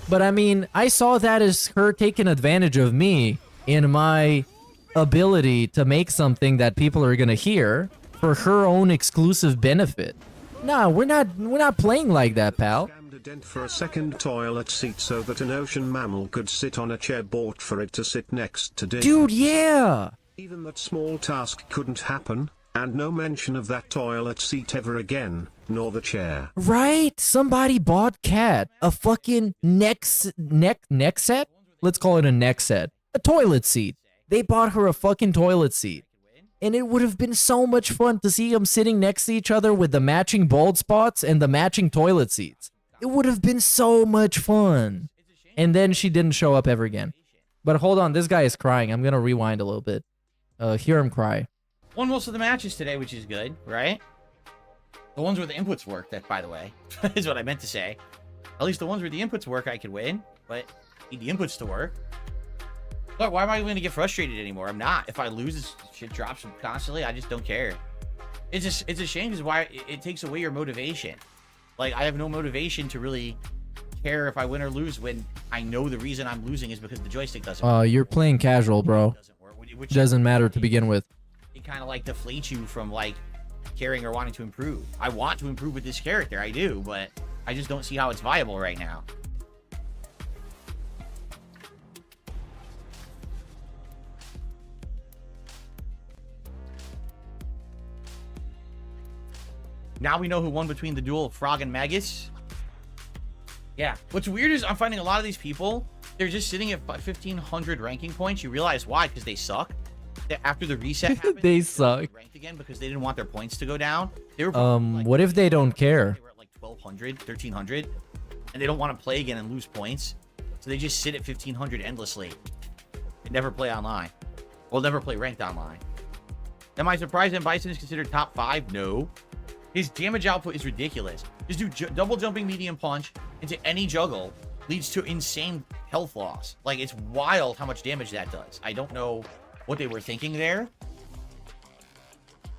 But I mean, I saw that as her taking advantage of me in my ability to make something that people are gonna hear for her own exclusive benefit. Nah, we're not playing like that, pal. A dent for a second toilet seat so that an ocean mammal could sit on a chair bought for it to sit next to Dick. Dude, yeah! Even that small task couldn't happen. And no mention of that toilet seat ever again, nor the chair. Right? Somebody bought Cat a fucking neck set? Let's call it a neck set. A toilet seat. They bought her a fucking toilet seat. And it would have been so much fun to see them sitting next to each other with the matching bald spots and the matching toilet seats. It would have been so much fun. And then she didn't show up ever again. But hold on, this guy is crying. I'm gonna rewind a little bit. Hear him cry. Won most of the matches today, which is good, right? The ones where the inputs work, that, by the way, is what I meant to say. At least the ones where the inputs work, I could win, but I need the inputs to work. But why am I going to get frustrated anymore? I'm not. If I lose, this shit drops constantly. I just don't care. It's a shame because why it takes away your motivation. Like, I have no motivation to really care if I win or lose when I know the reason I'm losing is because the joystick doesn't work. You're playing casual, bro. Which doesn't matter to begin with. It kind of like deflates you from like caring or wanting to improve. I want to improve with this character, I do, but I just don't see how it's viable right now. Now we know who won between the duel of Frog and Magus. Yeah. What's weird is I'm finding a lot of these people, they're just sitting at 1,500 ranking points. You realize why? Because they suck. After the reset happened, they suck. Ranked again because they didn't want their points to go down. They were like, what if they don't care? They were at like 1,200, 1,300, and they don't want to play again and lose points. So they just sit at 1,500 endlessly and never play online. Well, never play ranked online. Am I surprised that Bison is considered top 5? No. His damage output is ridiculous. Just do double jumping medium punch into any juggle leads to insane health loss. Like, it's wild how much damage that does. I don't know what they were thinking there.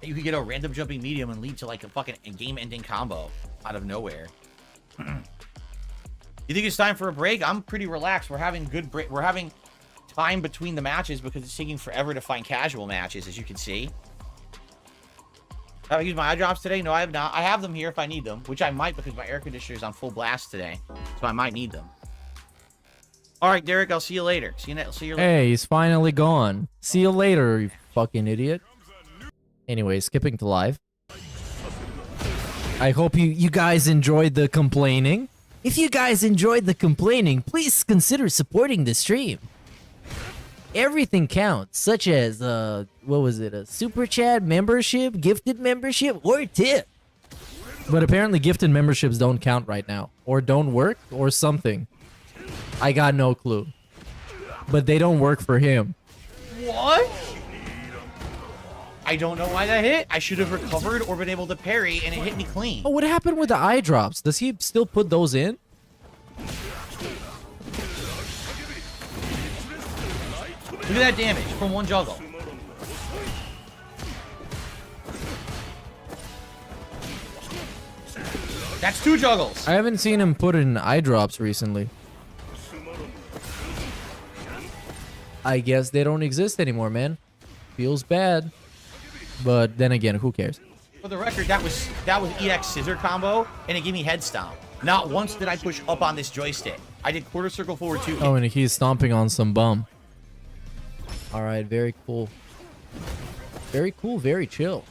You could get a random jumping medium and lead to like a fucking game-ending combo out of nowhere. You think it's time for a break? I'm pretty relaxed. We're having good break. We're having time between the matches because it's taking forever to find casual matches, as you can see. Have I used my eye drops today? No, I have not. I have them here if I need them, which I might because my air conditioner is on full blast today, so I might need them. All right, Derek, I'll see you later. See you later. Hey, he's finally gone. See you later, you fucking idiot. Anyway, skipping to live. I hope you guys enjoyed the complaining. If you guys enjoyed the complaining, please consider supporting the stream. Everything counts, such as, what was it, a super chat, membership, gifted membership, or tip. But apparently gifted memberships don't count right now. Or don't work, or something. I got no clue. But they don't work for him. What? I don't know why that hit. I should have recovered or been able to parry, and it hit me clean. Oh, what happened with the eye drops? Does he still put those in? Look at that damage from one juggle. That's 2 juggles. I haven't seen him put in eye drops recently. I guess they don't exist anymore, man. Feels bad. But then again, who cares? For the record, that was EX scissor combo, and it gave me head stomp. Not once did I push up on this joystick. I did quarter circle forward 2. Oh, and he's stomping on some bum. Alright, very cool. Very cool, very chill.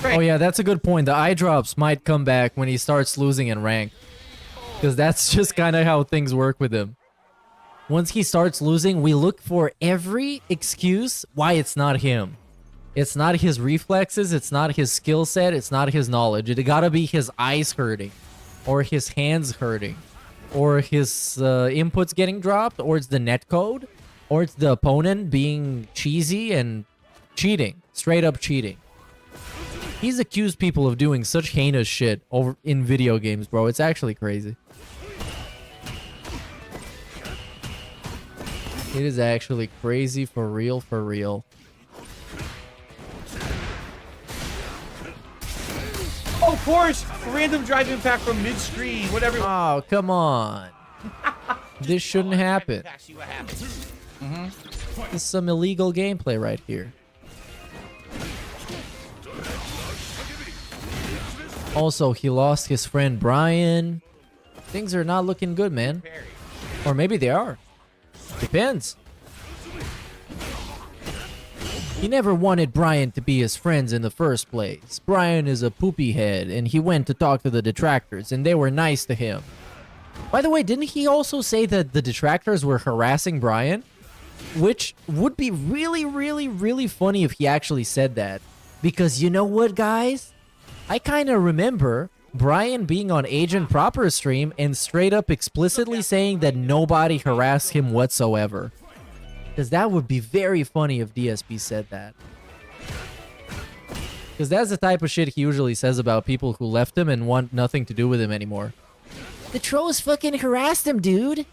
Oh yeah, that's a good point. The eye drops might come back when he starts losing in rank. Because that's just kind of how things work with him. Once he starts losing, we look for every excuse why it's not him. It's not his reflexes, it's not his skill set, it's not his knowledge. It gotta be his eyes hurting. Or his hands hurting. Or his inputs getting dropped. Or it's the netcode. Or it's the opponent being cheesy and cheating. Straight up cheating. He's accused people of doing such heinous shit over in video games, bro. It's actually crazy. It is actually crazy for real, for real. Oh, of course! Random drive impact from mid-screen. Whatever. Oh, come on. This shouldn't happen. See what happens. This is some illegal gameplay right here. Also, he lost his friend Brian. Things are not looking good, man. Or maybe they are. Depends. He never wanted Brian to be his friends in the first place. Brian is a poopy head, and he went to talk to the detractors, and they were nice to him. By the way, didn't he also say that the detractors were harassing Brian? Which would be really, really, really funny if he actually said that. Because you know what, guys? I kind of remember Brian being on Agent Proper's stream and straight up explicitly saying that nobody harassed him whatsoever. Because that would be very funny if DSP said that. Because that's the type of shit he usually says about people who left him and want nothing to do with him anymore. The trolls fucking harassed him, dude.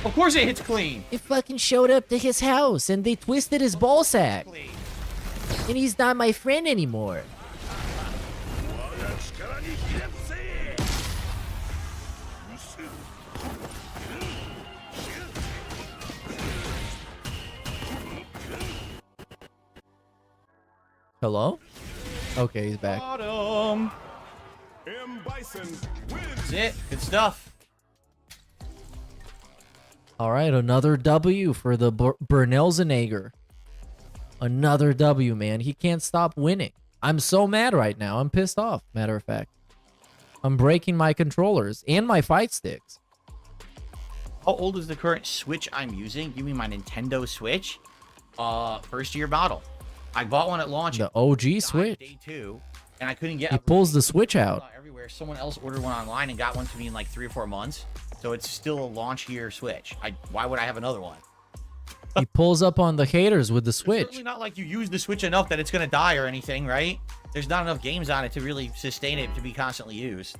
Of course it hits clean. They fucking showed up to his house and they twisted his ballsack. And he's not my friend anymore. Hello? Okay, he's back. Bottom. That's it. Good stuff. All right, another W for the Burnell Zenager. Another W, man. He can't stop winning. I'm so mad right now. I'm pissed off, matter of fact. I'm breaking my controllers and my fight sticks. How old is the current Switch I'm using? You mean my Nintendo Switch? First year model. I bought one at launch. The OG Switch. Day 2, and I couldn't get. He pulls the Switch out. Everywhere. Someone else ordered one online and got one to me in like 3 or 4 months. So it's still a launch year Switch. Why would I have another one? He pulls up on the haters with the It's Switch. certainly not like you use the Switch enough that it's going to die or anything, right? There's not enough games on it to really sustain it to be constantly used.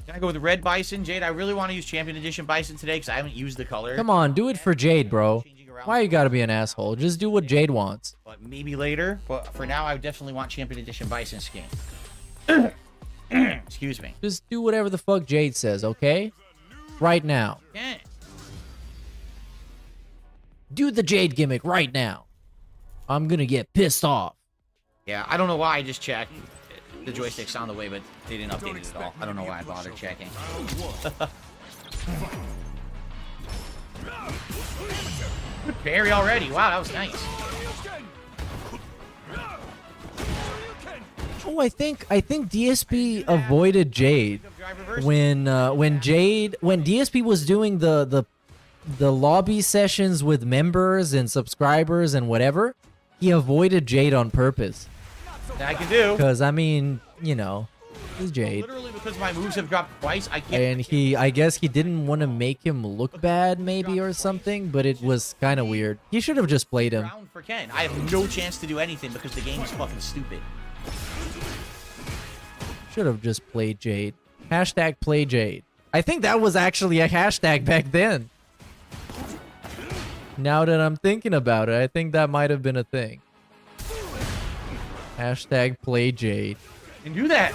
Can I go with Red Bison, Jade? I really want to use Champion Edition Bison today because I haven't used the color. Come on, do it for Jade, bro. Why you gotta be an asshole? Just do what Jade wants. But maybe later. But for now, I definitely want Champion Edition Bison skin. Excuse me. Just do whatever the fuck Jade says, okay? Right now. Yeah. Do the Jade gimmick right now. I'm gonna get pissed off. Yeah, I don't know why I just checked. The joystick's on the way, but they didn't update it at all. I don't know why I bothered checking. Good parry already. Wow, that was nice. Oh, I think DSP avoided Jade when DSP was doing the lobby sessions with members and subscribers and whatever. He avoided Jade on purpose. That I can do. Because I mean, you know, he's Jade. Literally because my moves have dropped twice, I can't. And I guess he didn't want to make him look bad, maybe, or something. But it was kind of weird. He should have just played him. Round for Ken. I have no chance to do anything because the game is fucking stupid. Should have just played Jade. Hashtag play Jade. I think that was actually a hashtag back then. Now that I'm thinking about it, I think that might have been a thing. Hashtag play Jade. And do that.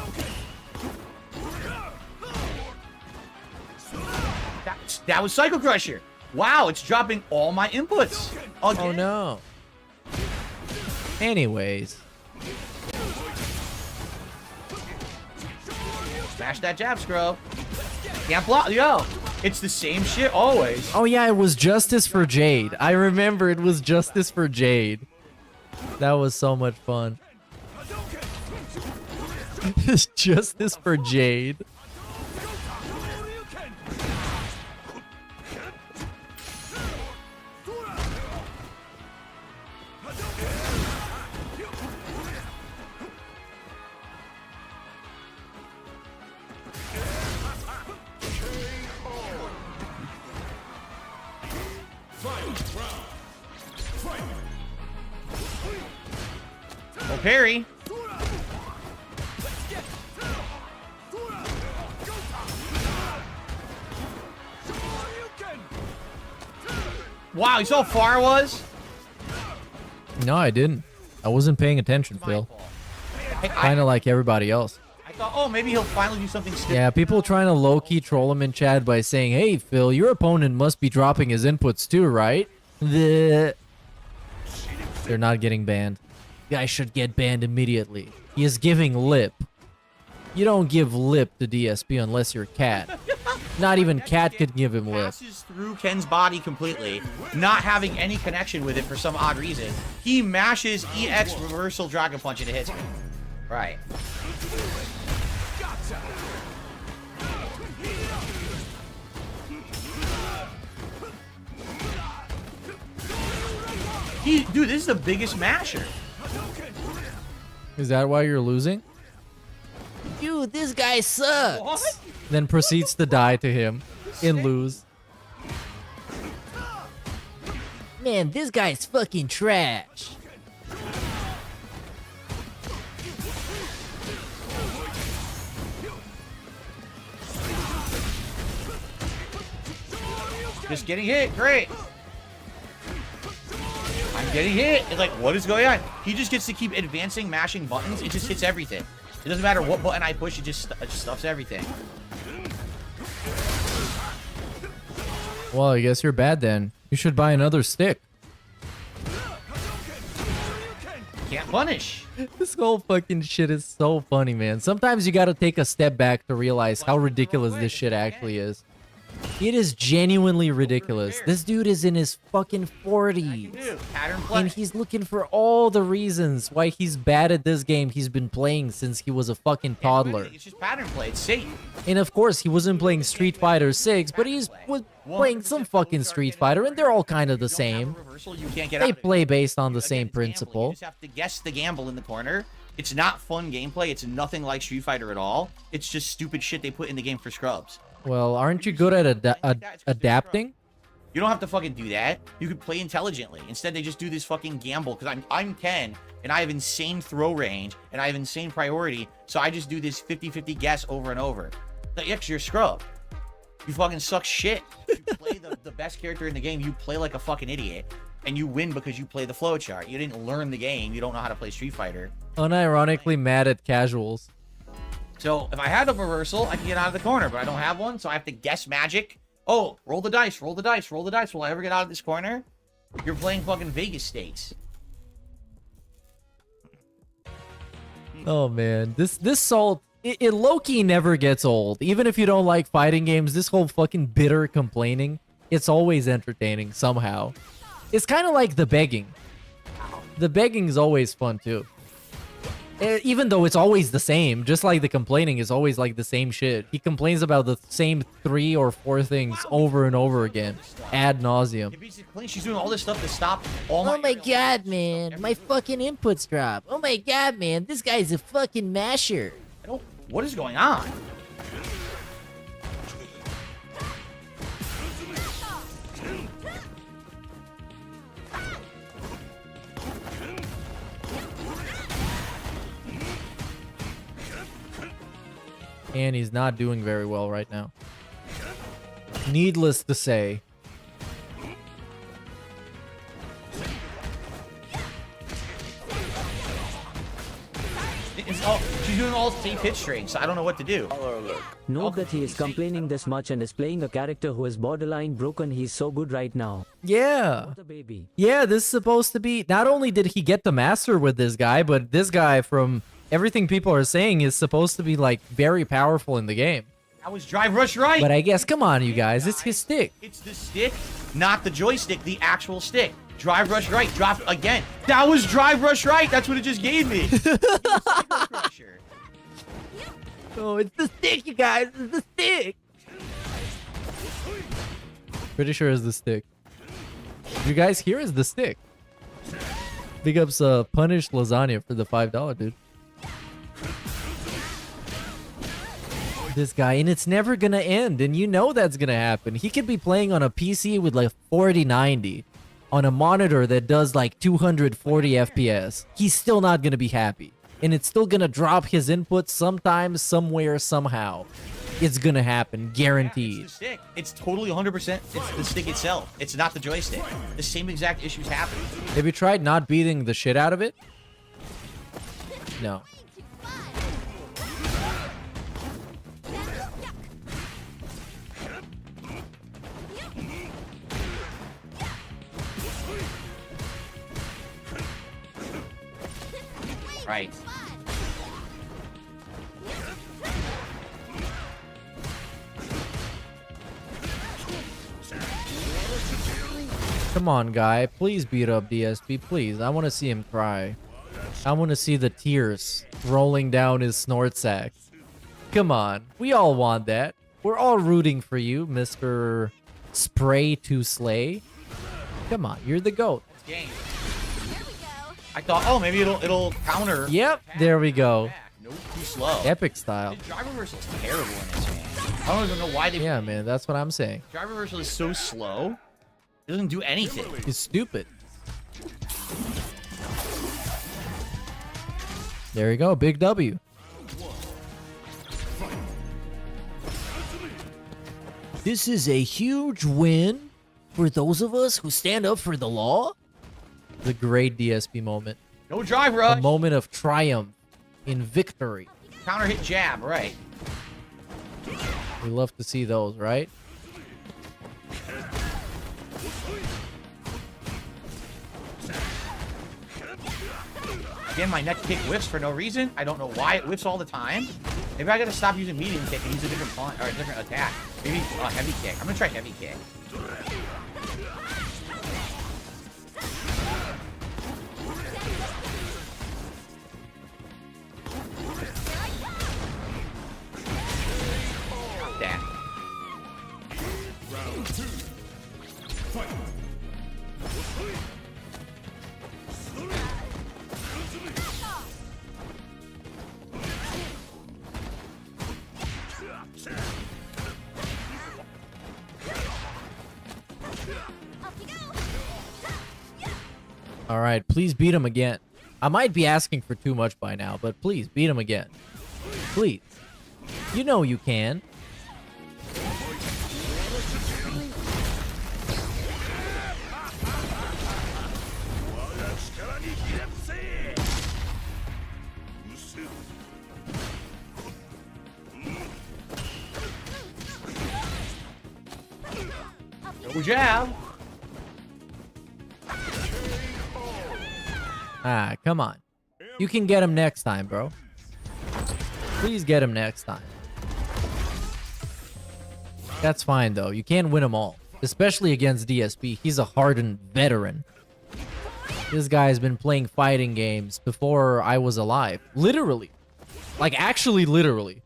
That was Cycle Crusher. Wow, it's dropping all my inputs. Again. Oh no. Anyways. Smash that jab, scrub. Can't block. Yo, it's the same shit always. Oh yeah, it was Justice for Jade. I remember it was Justice for Jade. That was so much fun. Justice for Jade. Oh, parry. Wow, you saw how far it was? No, I didn't. I wasn't paying attention, Phil. Kind of like everybody else. I thought, oh, maybe he'll finally do something stupid. Yeah, people trying to low-key troll him in chat by saying, "Hey, Phil, your opponent must be dropping his inputs too, right?" They're not getting banned. Guy should get banned immediately. He is giving lip. You don't give lip to DSP unless you're Cat. Not even Cat could give him lip. Passes through Ken's body completely, not having any connection with it for some odd reason. He mashes EX reversal Dragon Punch and it hits me. Right. Dude, this is the biggest masher. Is that why you're losing? Dude, this guy sucks. What? Then proceeds to die to him and lose. Man, this guy's fucking trash. Just getting hit. Great. I'm getting hit. It's like, what is going on? He just gets to keep advancing, mashing buttons. It just hits everything. It doesn't matter what button I push. It just stuffs everything. Well, I guess you're bad then. You should buy another stick. Can't punish. This whole fucking shit is so funny, man. Sometimes you gotta take a step back to realize how ridiculous this shit actually is. It is genuinely ridiculous. This dude is in his fucking 40s. Pattern play. And he's looking for all the reasons why he's bad at this game he's been playing since he was a fucking toddler. It's just pattern play. It's safe. And of course, he wasn't playing Street Fighter 6, but was playing some fucking Street Fighter, and they're all kind of the same. They play based on the same principle. You just have to guess the gamble in the corner. It's not fun gameplay. It's nothing like Street Fighter at all. It's just stupid shit they put in the game for scrubs. Well, aren't you good at adapting? You don't have to fucking do that. You could play intelligently. Instead, they just do this fucking gamble because I'm Ken and I have insane throw range and I have insane priority. So I just do this 50-50 guess over and over. Like, you're a scrub. You fucking suck shit. You play the best character in the game. You play like a fucking idiot. And you win because you play the flowchart. You didn't learn the game. You don't know how to play Street Fighter. Unironically mad at casuals. So if I had a reversal, I can get out of the corner, but I don't have one, so I have to guess magic. Oh, roll the dice, roll the dice, roll the dice. Will I ever get out of this corner? You're playing fucking Vegas stakes. Oh man, this salt, it low-key never gets old. Even if you don't like fighting games, this whole fucking bitter complaining, it's always entertaining somehow. It's kind of like the begging. The begging is always fun too. Even though it's always the same, just like the complaining is always like the same shit. He complains about the same 3 or 4 things over and over again, ad nauseum. She's doing all this stuff to stop all my... Oh my god, man. My fucking inputs drop. Oh my god, man. This guy's a fucking masher. What is going on? And he's not doing very well right now. Needless to say. She's doing all safe hit strings, so I don't know what to do. Note that he is complaining this much and is playing a character who is borderline broken. He's so good right now. Yeah. What a baby. Yeah, this is supposed to be... Not only did he get the master with this guy, but this guy, from everything people are saying, is supposed to be, like, very powerful in the game. That was drive rush right. But I guess, come on, you guys. It's his stick. It's the stick, not the joystick, the actual stick. Drive rush right, drop again. That was drive rush right. That's what it just gave me. Oh, it's the stick, you guys. It's the stick. Pretty sure it's the stick. You guys, here is the stick. Big ups Punished Lasagna for the $5, dude. This guy, and it's never gonna end, and you know that's gonna happen. He could be playing on a PC with like 4090 on a monitor that does like 240 FPS. He's still not gonna be happy, and it's still gonna drop his input sometime, somewhere, somehow. It's gonna happen, guaranteed. Yeah, it's the stick. It's totally 100%. It's the stick itself. It's not the joystick. The same exact issues happen. Have you tried not beating the shit out of it? No. Right. Come on, guy. Please beat up DSP. Please. I want to see him cry. I want to see the tears rolling down his snort sack. Come on. We all want that. We're all rooting for you, Mr. Spray to Slay. Come on. You're the GOAT. Game. I thought, oh, maybe it'll counter. Yep. There we go. Nope, too slow. Epic style. The drive reversal is terrible in this, man. I don't even know why they. Yeah, man. That's what I'm saying. Drive reversal is so slow. It doesn't do anything. He's stupid. There you go. Big W. This is a huge win for those of us who stand up for the law. The great DSP moment. No drive rush. A moment of triumph in victory. Counter hit jab, right. We love to see those, right? Again, my neck kick whiffs for no reason. I don't know why it whiffs all the time. Maybe I gotta stop using medium kick and use a different punch or a different attack. Maybe heavy kick. I'm gonna try heavy kick. That. Round 2. Fight. All right, please beat him again. I might be asking for too much by now, but please beat him again. Please. You know you can. No jab. Ah, come on. You can get him next time, bro. Please get him next time. That's fine, though. You can't win them all. Especially against DSP. He's a hardened veteran. This guy's been playing fighting games before I was alive. Literally. Like, actually, literally.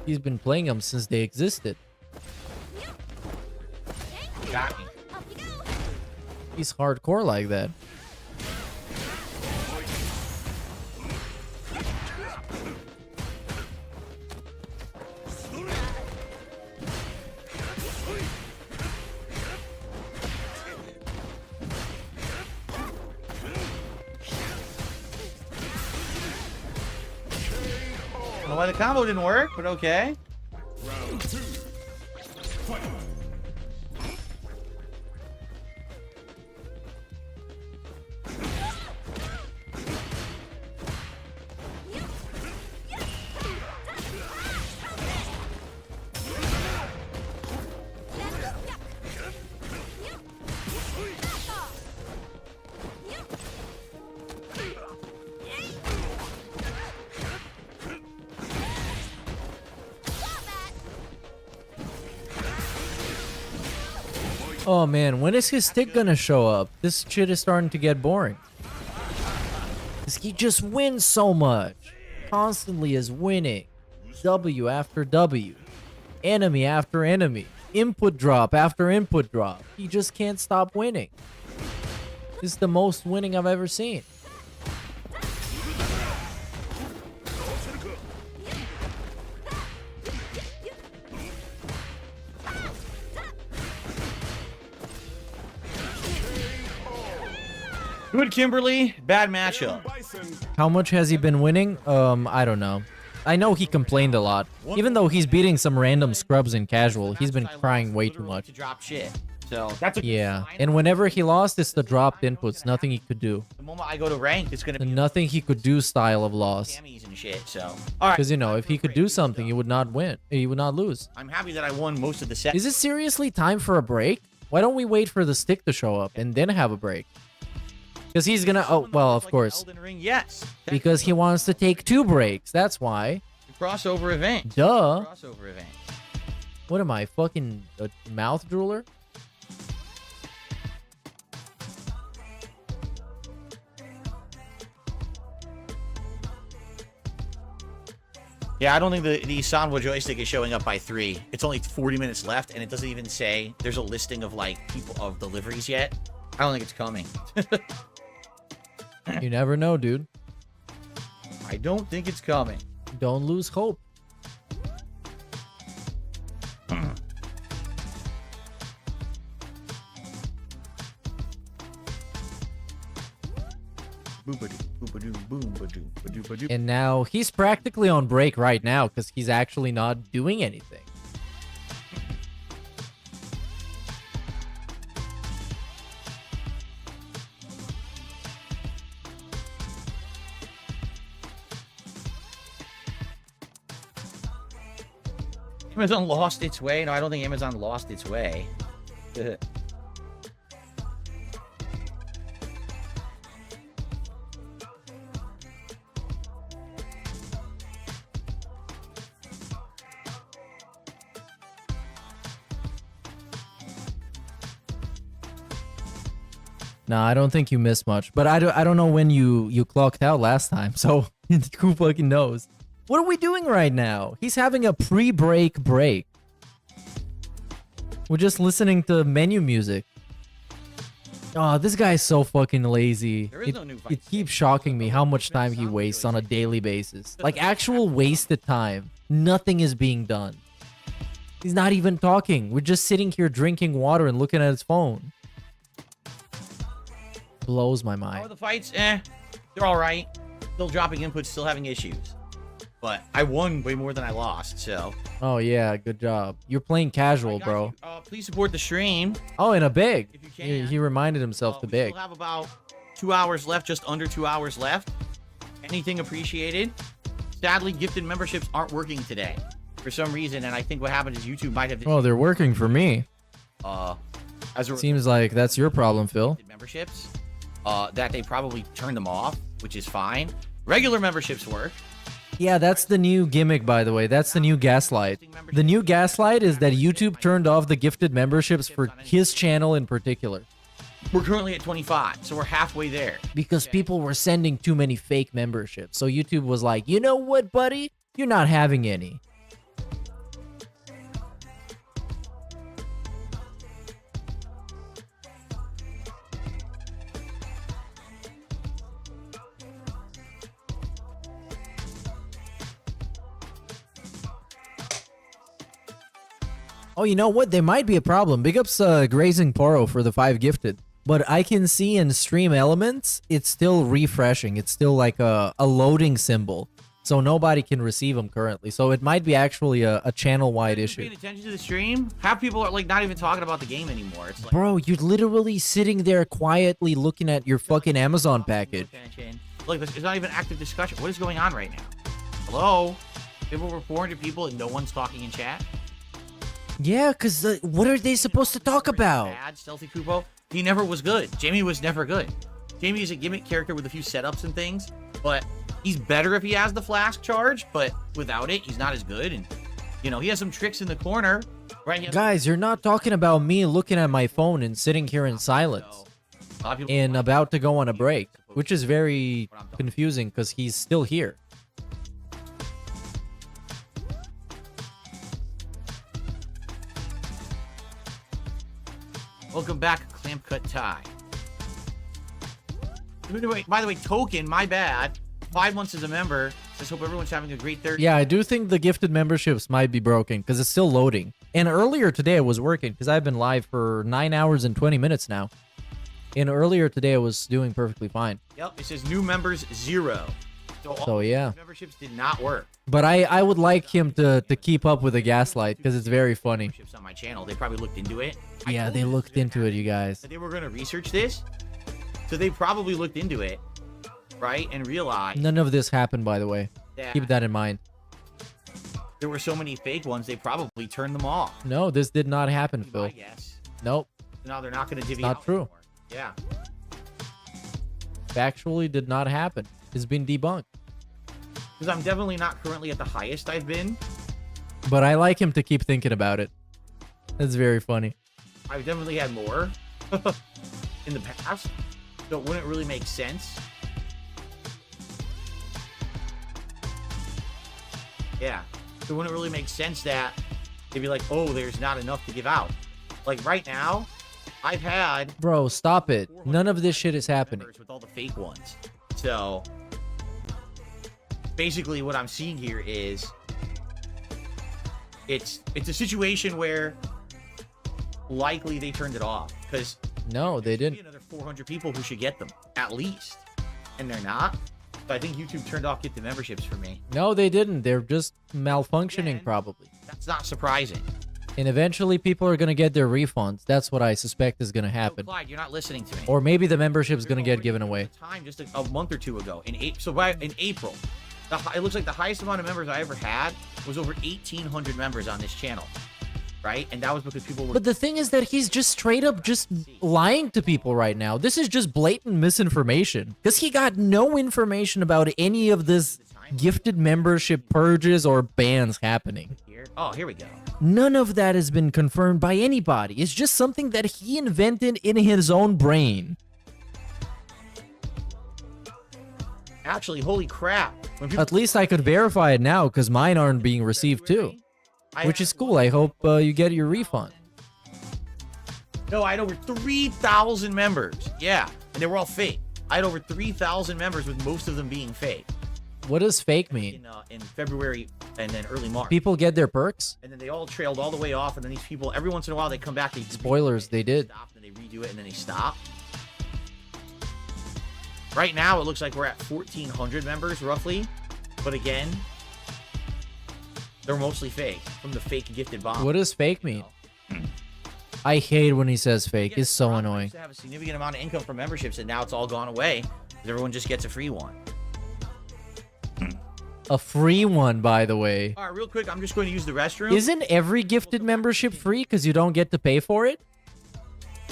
He's been playing them since they existed. Got me. He's hardcore like that. I don't know why the combo didn't work, but okay. Round 2. Fight. Oh man, when is his stick gonna show up? This shit is starting to get boring. 'Cause he just wins so much. Constantly is winning. W after W. Enemy after enemy. Input drop after input drop. He just can't stop winning. This is the most winning I've ever seen. Good Kimberly, bad matchup. How much has he been winning? I don't know. I know he complained a lot. Even though he's beating some random scrubs in casual, he's been crying way too much. To drop shit. So that's a Yeah, and whenever he lost, it's the dropped inputs. Nothing he could do. The moment I go to rank, it's gonna The be nothing he could do style of loss. Cammies and shit. So all right, Because, you know, if he could do something, he would not win. He would not lose. I'm happy that I won most of the set. Is it seriously time for a break? Why don't we wait for the stick to show up and then have a break? Because he's gonna... Oh, well, of course. Elden Ring, yes. Because he wants to take 2 breaks. That's why. Crossover event. Duh. Crossover event. What am I, fucking a mouth drooler? Yeah, I don't think the Sanwa joystick is showing up by 3. It's only 40 minutes left, and it doesn't even say there's a listing of like people of deliveries yet. I don't think it's coming. You never know, dude. I don't think it's coming. Don't lose hope. And now he's practically on break right now because he's actually not doing anything. Amazon lost its way. No, I don't think Amazon lost its way. No, I don't think you missed much. But I don't know when you clocked out last time. So who fucking knows? What are we doing right now? He's having a pre-break break. We're just listening to menu music. Oh, this guy's so fucking lazy. There is no new fight. It keeps shocking me how much time he wastes on a daily basis. Like actual wasted time. Nothing is being done. He's not even talking. We're just sitting here drinking water and looking at his phone. Blows my How are mind. the fights? They're all right. Still dropping inputs, still having issues. But I won way more than I lost, so. Oh yeah, good job. You're playing casual, bro. Please support the stream. Oh, and a big. If you can. He reminded himself to We big. still have about 2 hours left, just under 2 hours left. Anything appreciated. Sadly, gifted memberships aren't working today for some reason, and I think what happened is YouTube might have. Oh, they're working for me. As a Seems like that's your problem, Phil. memberships, that they probably turned them off, which is fine. Regular memberships work. Yeah, that's the new gimmick, by the way. That's the new gaslight. The new gaslight is that YouTube turned off the gifted memberships for his channel in particular. We're currently at 25, so we're halfway there. Because people were sending too many fake memberships. So YouTube was like, you know what, buddy? You're not having any. Oh, you know what? There might be a problem. Big ups Grazing Poro for the 5 gifted. But I can see in stream elements, it's still refreshing. It's still like a loading symbol. So nobody can receive them currently. So it might be actually a channel-wide issue. Paying attention to the stream, half people are like not even talking about the game anymore. It's like, Bro, you're literally sitting there quietly looking at your fucking Amazon package. look, it's not even active discussion. What is going on right now? Hello? People were 400 people and no one's talking in chat? Yeah, because what are they supposed to talk about? Bad Stealthy Kupo. He never was good. Jamie was never good. Jamie is a gimmick character with a few setups and things, but he's better if he has the flask charge, but without it, he's not as good. And, you know, he has some tricks in the corner, right? Guys, you're not talking about me looking at my phone and sitting here in silence and about to go on a break, which is very confusing because he's still here. Welcome back, Clamp Cut Tie. By the way, Token, my bad. 5 months as a member. Just hope everyone's having a great Thursday. Yeah, I do think the gifted memberships might be broken because it's still loading. And earlier today it was working because I've been live for 9 hours and 20 minutes now. And earlier today I was doing perfectly fine. Yep, it says new members 0. So yeah. Memberships did not work. But I would like him to keep up with the gaslight because it's very funny. Memberships on my channel. They probably looked into it. Yeah, they looked into it, you guys. They were going to research this. So they probably looked into it, right? And realized None of this happened, by the way. that Keep that in mind. there were so many fake ones, they probably turned them off. No, this did not happen, Phil. I guess. Nope. Now they're not going to divvy Not out true. anymore. Yeah. Factually did not happen. It's been debunked. Because I'm definitely not currently at the highest I've been. But I like him to keep thinking about it. That's very funny. I've definitely had more in the past. So it wouldn't really make sense. Yeah. It wouldn't really make sense that they'd be like, oh, there's not enough to give out. Like right now, I've had... Bro, stop it. None of this shit is happening. ...with all the fake ones. So... basically what I'm seeing here is... It's a situation where... likely they turned it off. Because... No, they didn't. Another 400 people who should get them. At least. And they're not. So I think YouTube turned off get the memberships for me. No, they didn't. They're just malfunctioning, probably. That's not surprising. And eventually people are going to get their refunds. That's what I suspect is going to happen. Clyde, you're not listening to me. Or maybe the membership's going to get given away. Time just a month or two ago. In April, it looks like the highest amount of members I ever had was over 1,800 members on this channel. Right? And that was because people were... But the thing is that he's just straight up just lying to people right now. This is just blatant misinformation. Because he got no information about any of this gifted membership purges or bans happening. Oh, here we go. None of that has been confirmed by anybody. It's just something that he invented in his own brain. Actually, holy crap. When people... At least I could verify it now because mine aren't being received too. Which is cool. I hope you get your refund. No, I had over 3,000 members. Yeah, and they were all fake. I had over 3,000 members with most of them being fake. What does fake mean? In February and then early March. People get their perks? And then they all trailed all the way off, and then these people, every once in a while, they come back. Spoilers, they did. Stop, and they redo it, and then they stop. Right now, it looks like we're at 1,400 members, roughly. But again, they're mostly fake from the fake gifted bomb. What does fake mean? I hate when he says fake. It's so annoying. Used to have a significant amount of income from memberships, and now it's all gone away. Everyone just gets a free one. A free one, by the way. All right, real quick, I'm just going to use the restroom. Isn't every gifted membership free because you don't get to pay for it?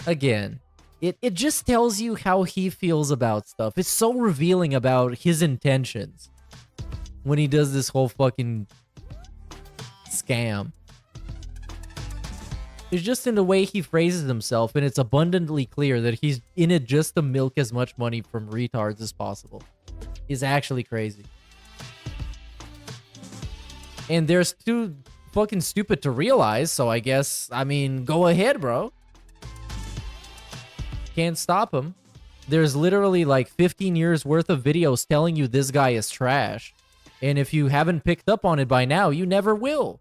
Again, it just tells you how he feels about stuff. It's so revealing about his intentions when he does this whole fucking scam. It's just in the way he phrases himself, and it's abundantly clear that he's in it just to milk as much money from retards as possible. He's actually crazy. And they're too fucking stupid to realize, so I guess, I mean, go ahead, bro. Can't stop him. There's literally like 15 years worth of videos telling you this guy is trash. And if you haven't picked up on it by now, you never will.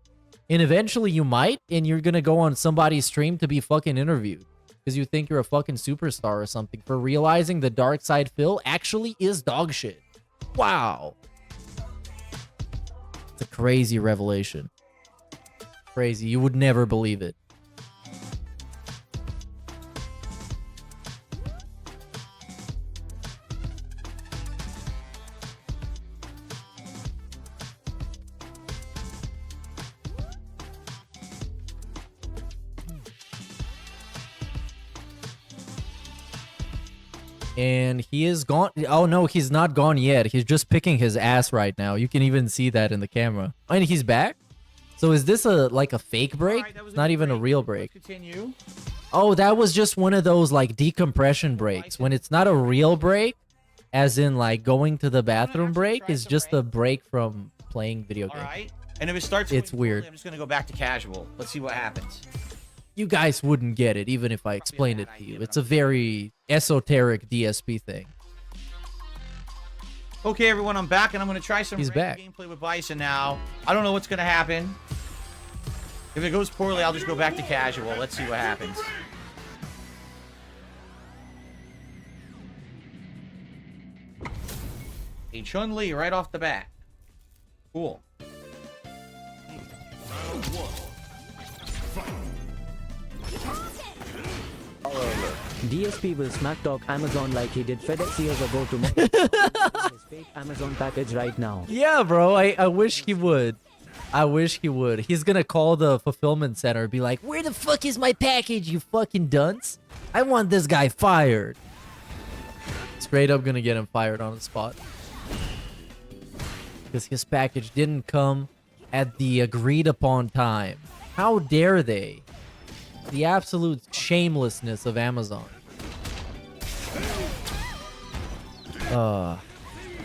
And eventually you might, and you're gonna go on somebody's stream to be fucking interviewed. Because you think you're a fucking superstar or something for realizing the Dark Side Phil actually is dog shit. Wow. It's a crazy revelation. Crazy. You would never believe it. And he is gone. Oh, no, he's not gone yet. He's just picking his ass right now. You can even see that in the camera. And he's back? So is this like a fake break? It's not even a real break. Continue. Oh, that was just one of those like decompression breaks. When it's not a real break, as in like going to the bathroom break, it's just a break from playing video games. All right. And if it starts, it's weird. I'm just going to go back to casual. Let's see what happens. You guys wouldn't get it, even if I explained it to you. It's a very esoteric DSP thing. Okay, everyone, I'm back, and I'm going to try some back. gameplay with Bison now. I don't know what's going to happen. If it goes poorly, I'll just go back to casual. Let's see what happens. A Chun-Li right off the bat. Cool. DSP will smack talk Amazon like he did FedEx years ago to his fake Amazon package right now. Yeah, bro. I wish he would. I wish he would. He's gonna call the fulfillment center and be like, "Where the fuck is my package, you fucking dunce? I want this guy fired." Straight up gonna get him fired on the spot. Because his package didn't come at the agreed upon time. How dare they? The absolute shamelessness of Amazon.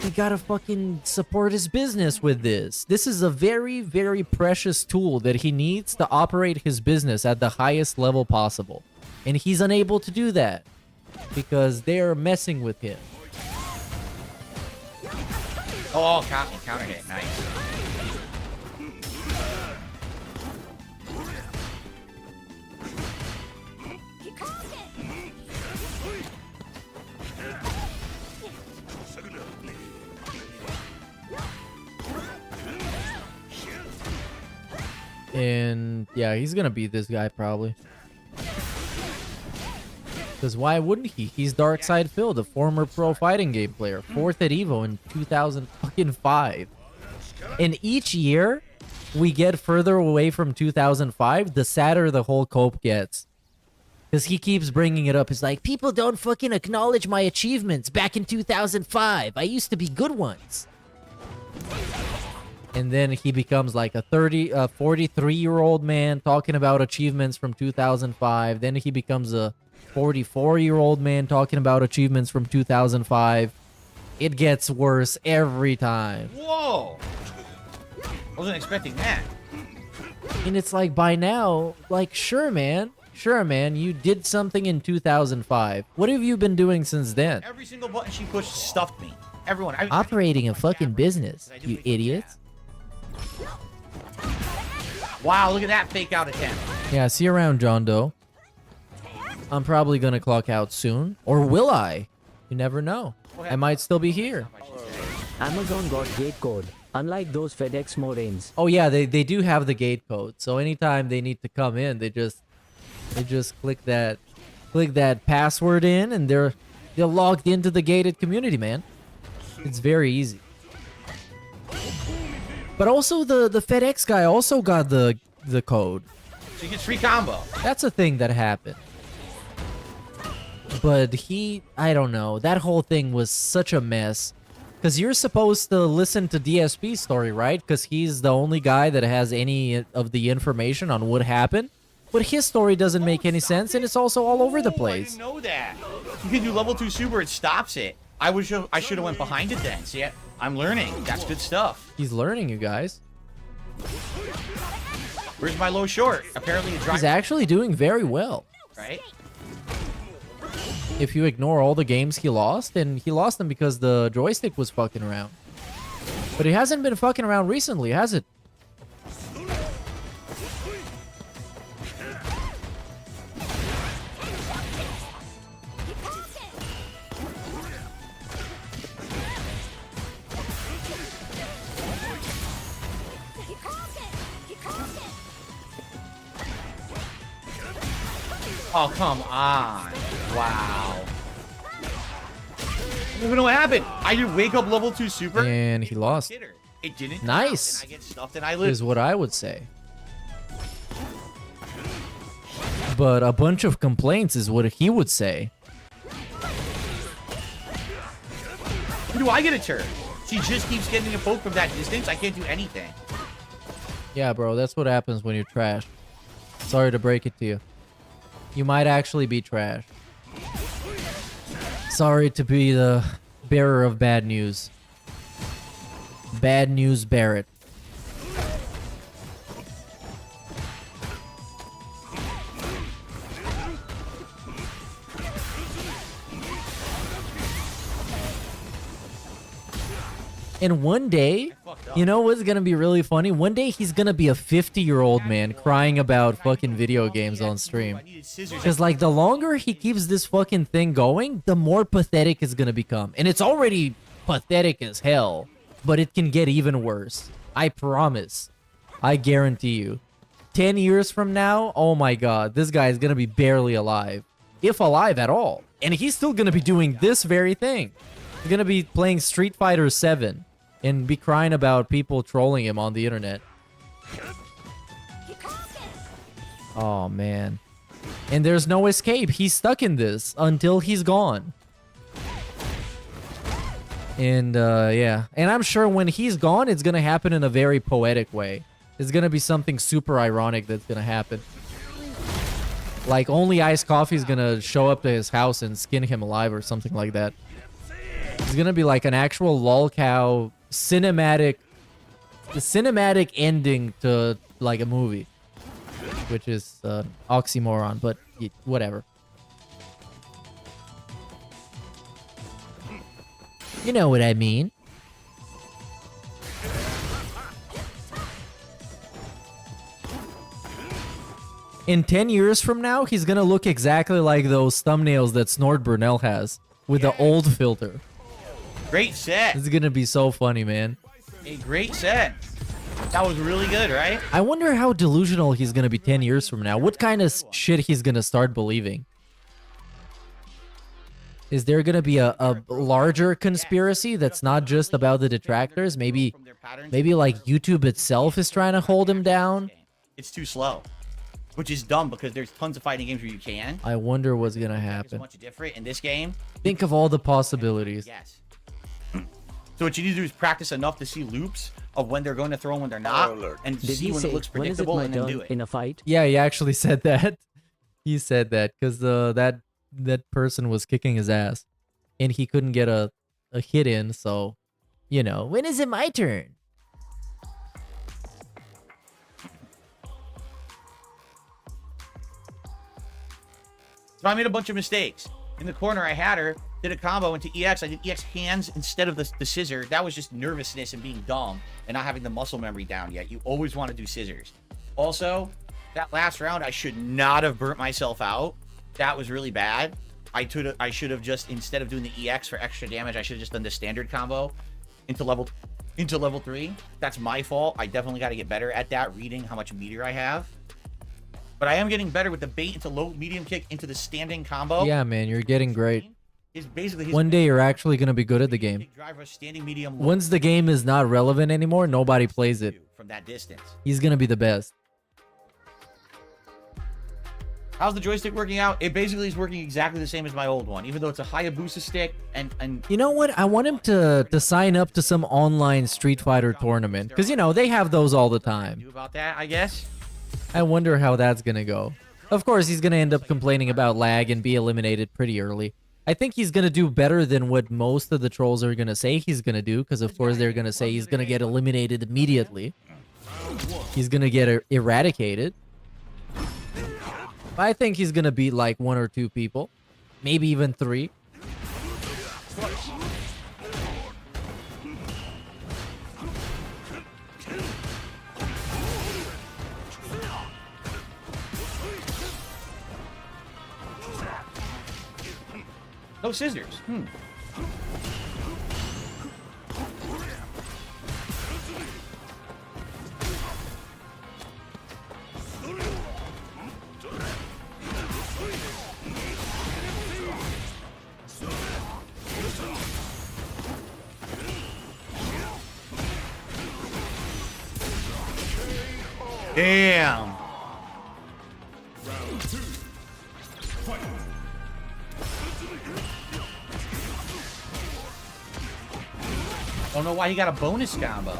We gotta fucking support his business with this. This is a very, very precious tool that he needs to operate his business at the highest level possible. And he's unable to do that because they're messing with him. Oh, counter hit. Nice. And yeah, he's gonna beat this guy probably. Because why wouldn't he? He's Darkside Phil, the former pro fighting game player, 4th at EVO in 2005. And each year we get further away from 2005, the sadder the whole cope gets. Because he keeps bringing it up. It's like, people don't fucking acknowledge my achievements back in 2005. I used to be good ones. And then he becomes like a 43-year-old man talking about achievements from 2005. Then he becomes a 44-year-old man talking about achievements from 2005. It gets worse every time. Whoa! Wasn't expecting that. And it's like, by now, like, sure, man, you did something in 2005. What have you been doing since then? Every single button she pushed stuffed me. Everyone. Operating a fucking business, you idiots. Wow, look at that fake out attempt. Yeah, see you around, John Doe. I'm probably gonna clock out soon. Or will I? You never know. I might still be here. Amazon got gate code, unlike those FedEx moraines. Oh yeah, they do have the gate code. So anytime they need to come in, they just click that password in, and they're logged into the gated community, man. It's very easy. But also the FedEx guy also got the code. So you get free combo. That's a thing that happened. But I don't know. That whole thing was such a mess. Because you're supposed to listen to DSP's story, right? Because he's the only guy that has any of the information on what happened. But his story doesn't make any sense, and it's also all over the place. I didn't know that. You can do level 2 super, it stops it. I should have went behind it then. See, I'm learning. That's good stuff. He's learning, you guys. Where's my low short? Apparently, he's actually doing very well. Right? If you ignore all the games he lost, and he lost them because the joystick was fucking around. But it hasn't been fucking around recently, has it? Oh, come on. Wow. I don't even know what happened. I did wake up level 2 super. And he lost. It didn't. Nice. I get stuffed and I live. Is what I would say. But a bunch of complaints is what he would say. Do I get a turn? She just keeps getting a poke from that distance. I can't do anything. Yeah, bro. That's what happens when you're trash. Sorry to break it to you. You might actually be trash. Sorry to be the bearer of bad news. Bad news Barrett. And one day, you know what's gonna be really funny? One day he's gonna be a 50-year-old man crying about fucking video games on stream. Because, like, the longer he keeps this fucking thing going, the more pathetic it's gonna become. And it's already pathetic as hell, but it can get even worse. I promise. I guarantee you. 10 years from now, oh my god, this guy is gonna be barely alive. If alive at all. And he's still gonna be doing this very thing. He's gonna be playing Street Fighter 7 and be crying about people trolling him on the internet. Oh man. And there's no escape. He's stuck in this until he's gone. And yeah. And I'm sure when he's gone, it's gonna happen in a very poetic way. It's gonna be something super ironic that's gonna happen. Like, only Iced Coffee's gonna show up to his house and skin him alive or something like that. It's gonna be like an actual lolcow cinematic ending to like a movie. Which is oxymoron, but whatever. You know what I mean. In 10 years from now, he's gonna look exactly like those thumbnails that Burnell has with the old filter. Great set. It's gonna be so funny, man. A great set. That was really good, right? I wonder how delusional he's gonna be 10 years from now. What kind of shit he's gonna start believing? Is there gonna be a larger conspiracy that's not just about the detractors? Maybe like YouTube itself is trying to hold him down? It's too slow. Which is dumb because there's tons of fighting games where you can. I wonder what's gonna It's happen. much different in this game. Think of all the possibilities. Yes. So what you need to do is practice enough to see loops of when they're going to throw and when they're not, and Did see he when say, it looks when is it predictable my and then turn do it. in a fight? Yeah, he actually said that. He said that because that person was kicking his ass, and he couldn't get a hit in. So, you know, when is it my turn? So I made a bunch of mistakes. In the corner, I had her, did a combo into EX. I did EX hands instead of the scissor. That was just nervousness and being dumb and not having the muscle memory down yet. You always want to do scissors. Also, that last round, I should not have burnt myself out. That was really bad. I should have just, instead of doing the EX for extra damage, I should have just done the standard combo into level 3. That's my fault. I definitely got to get better at that, reading how much meter I have. But I am getting better with the bait into low medium kick into the standing combo. Yeah, man, you're getting great. Is basically One day you're actually gonna be good at the game. driver standing medium Once the game is not relevant anymore, nobody plays it. from that distance. He's gonna be the best. How's the joystick working out? It basically is working exactly the same as my old one, even though it's a Hayabusa stick and You know what? I want him to sign up to some online Street Fighter tournament, because you know they have those all the time. about that, I guess. I wonder how that's gonna go. Of course, he's gonna end up complaining about lag and be eliminated pretty early. I think he's gonna do better than what most of the trolls are gonna say he's gonna do, because of course they're gonna say he's gonna get eliminated immediately. He's gonna get eradicated. I think he's gonna beat like 1 or 2 people, maybe even 3. No scissors. Damn. Don't know why he got a bonus combo.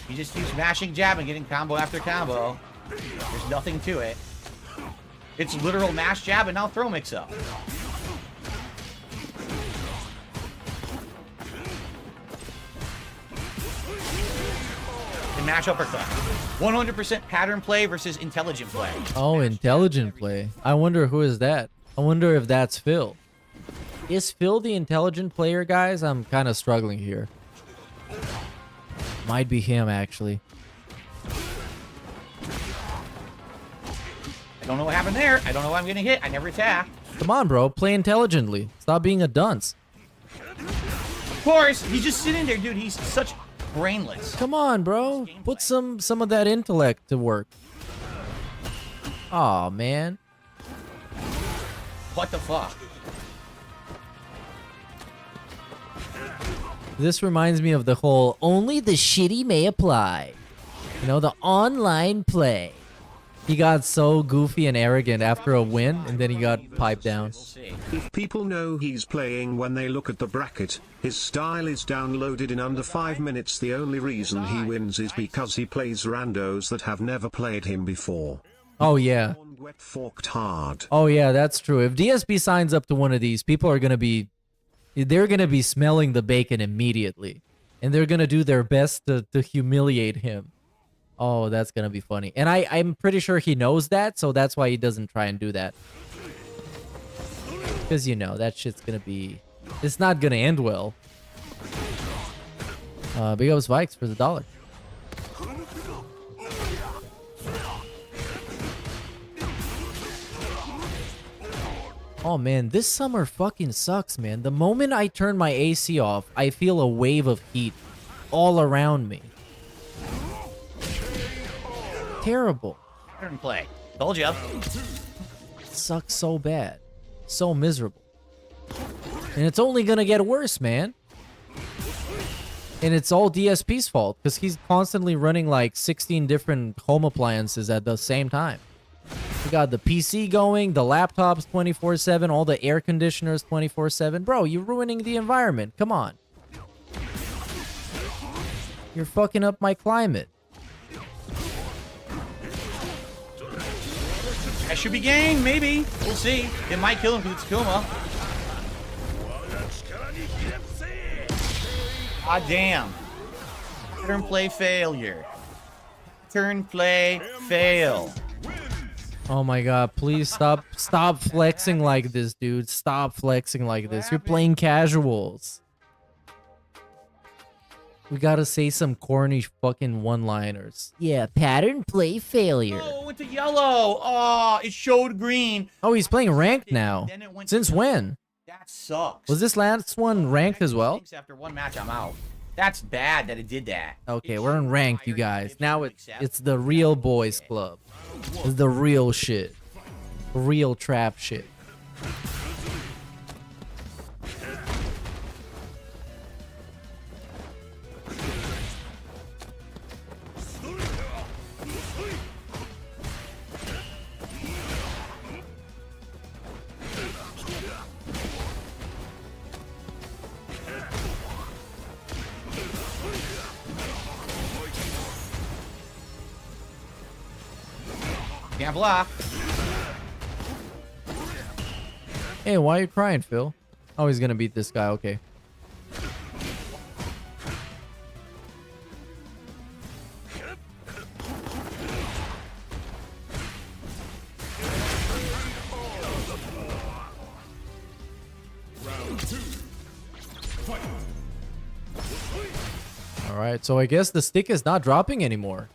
He just keeps mashing jab and getting combo after combo. There's nothing to it. It's literal mash jab and now throw mix up. And mash uppercut. 100% pattern play versus intelligent play. Oh, intelligent play. I wonder who is that. I wonder if that's Phil. Is Phil the intelligent player, guys? I'm kind of struggling here. Might be him, actually. I don't know what happened there. I don't know why I'm getting hit. I never attacked. Come on, bro. Play intelligently. Stop being a dunce. Of course, he's just sitting there, dude. He's such brainless. Come on, bro. Put some of that intellect to work. Aw, man. What the fuck? This reminds me of the whole only the shitty may apply. You know, the online play. He got so goofy and arrogant after a win, and then he got piped down. If people know he's playing when they look at the bracket, his style is downloaded in under 5 minutes. The only reason he wins is because he plays randos that have never played him before. Oh, yeah. Wet forked hard. Oh, yeah, that's true. If DSP signs up to one of these, people are going to be... They're going to be smelling the bacon immediately. And they're going to do their best to humiliate him. Oh, that's going to be funny. And I'm pretty sure he knows that, so that's why he doesn't try and do that. Because, you know, that shit's going to be... It's not going to end well. Big ups Vikes for the $1. Oh, man, this summer fucking sucks, man. The moment I turn my AC off, I feel a wave of heat all around me. Terrible. Turn play. Told you. Sucks so bad. So miserable. And it's only gonna get worse, man. And it's all DSP's fault, because he's constantly running like 16 different home appliances at the same time. We got the PC going, the laptops 24/7, all the air conditioners 24/7. Bro, you're ruining the environment. Come on. You're fucking up my climate. That should be game, maybe. We'll see. It might kill him because it's Kuma. Ah, damn. Turn play failure. Turn play fail. Oh my god, please stop flexing like this, dude. Stop flexing like this. You're playing casuals. We gotta say some corny fucking one-liners. Yeah, pattern play failure. Oh, it went to yellow. Oh, it showed green. Oh, he's playing ranked now. Since when? That sucks. Was this last one ranked as well? After one match, I'm out. That's bad that it did that. Okay, we're in ranked, you guys. Now it's the real boys club. It's the real shit. Real trap shit. Can't block. Hey, why are you crying, Phil? Oh, he's gonna beat this guy. Okay. Alright, so I guess the stick is not dropping anymore.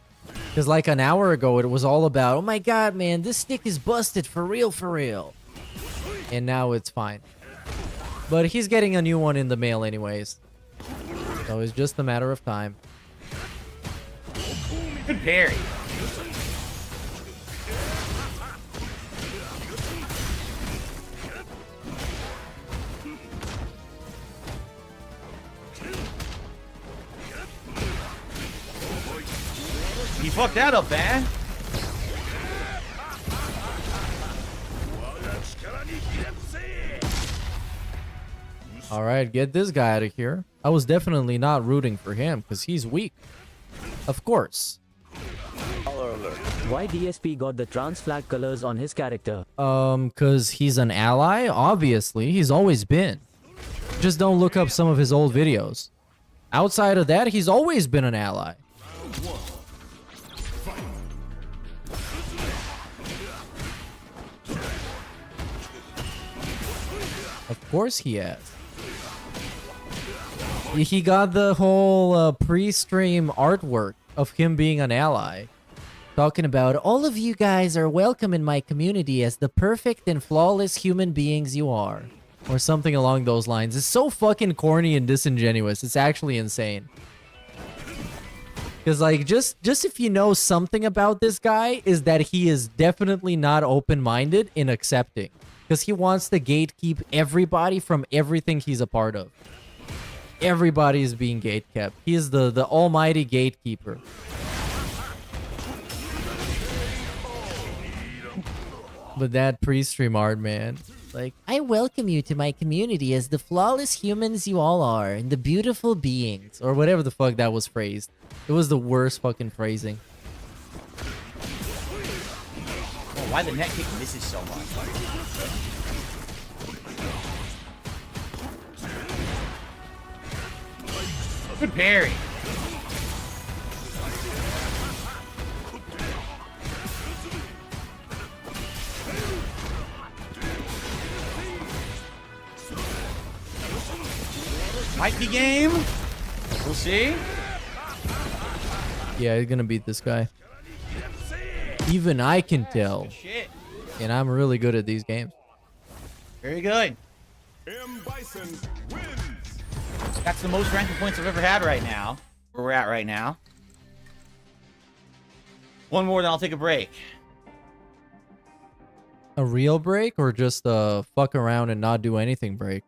Because like an hour ago, it was all about, oh my god, man, this stick is busted for real, for real. And now it's fine. But he's getting a new one in the mail anyways. So it's just a matter of time. Good parry. He fucked that up, man. Alright, get this guy out of here. I was definitely not rooting for him, because he's weak. Of course. Why DSP got the trans flag colors on his character? Because he's an ally? Obviously, he's always been. Just don't look up some of his old videos. Outside of that, he's always been an ally. Of course he has. He got the whole pre-stream artwork of him being an ally. Talking about, all of you guys are welcome in my community as the perfect and flawless human beings you are. Or something along those lines. It's so fucking corny and disingenuous. It's actually insane. Because, like, just if you know something about this guy, is that he is definitely not open-minded in accepting. Because he wants to gatekeep everybody from everything he's a part of. Everybody is being gatekept. He is the almighty gatekeeper. But that pre-stream art, man. Like, I welcome you to my community as the flawless humans you all are, and the beautiful beings. Or whatever the fuck that was phrased. It was the worst fucking phrasing. Oh, why the net kick misses so much? Good parry. Might be game. We'll see. Yeah, he's gonna beat this guy. Even I can tell. Shit. And I'm really good at these games. Very good. That's the most ranking points I've ever had right now. Where we're at right now. One more, then I'll take a break. A real break or just a fuck around and not do anything break?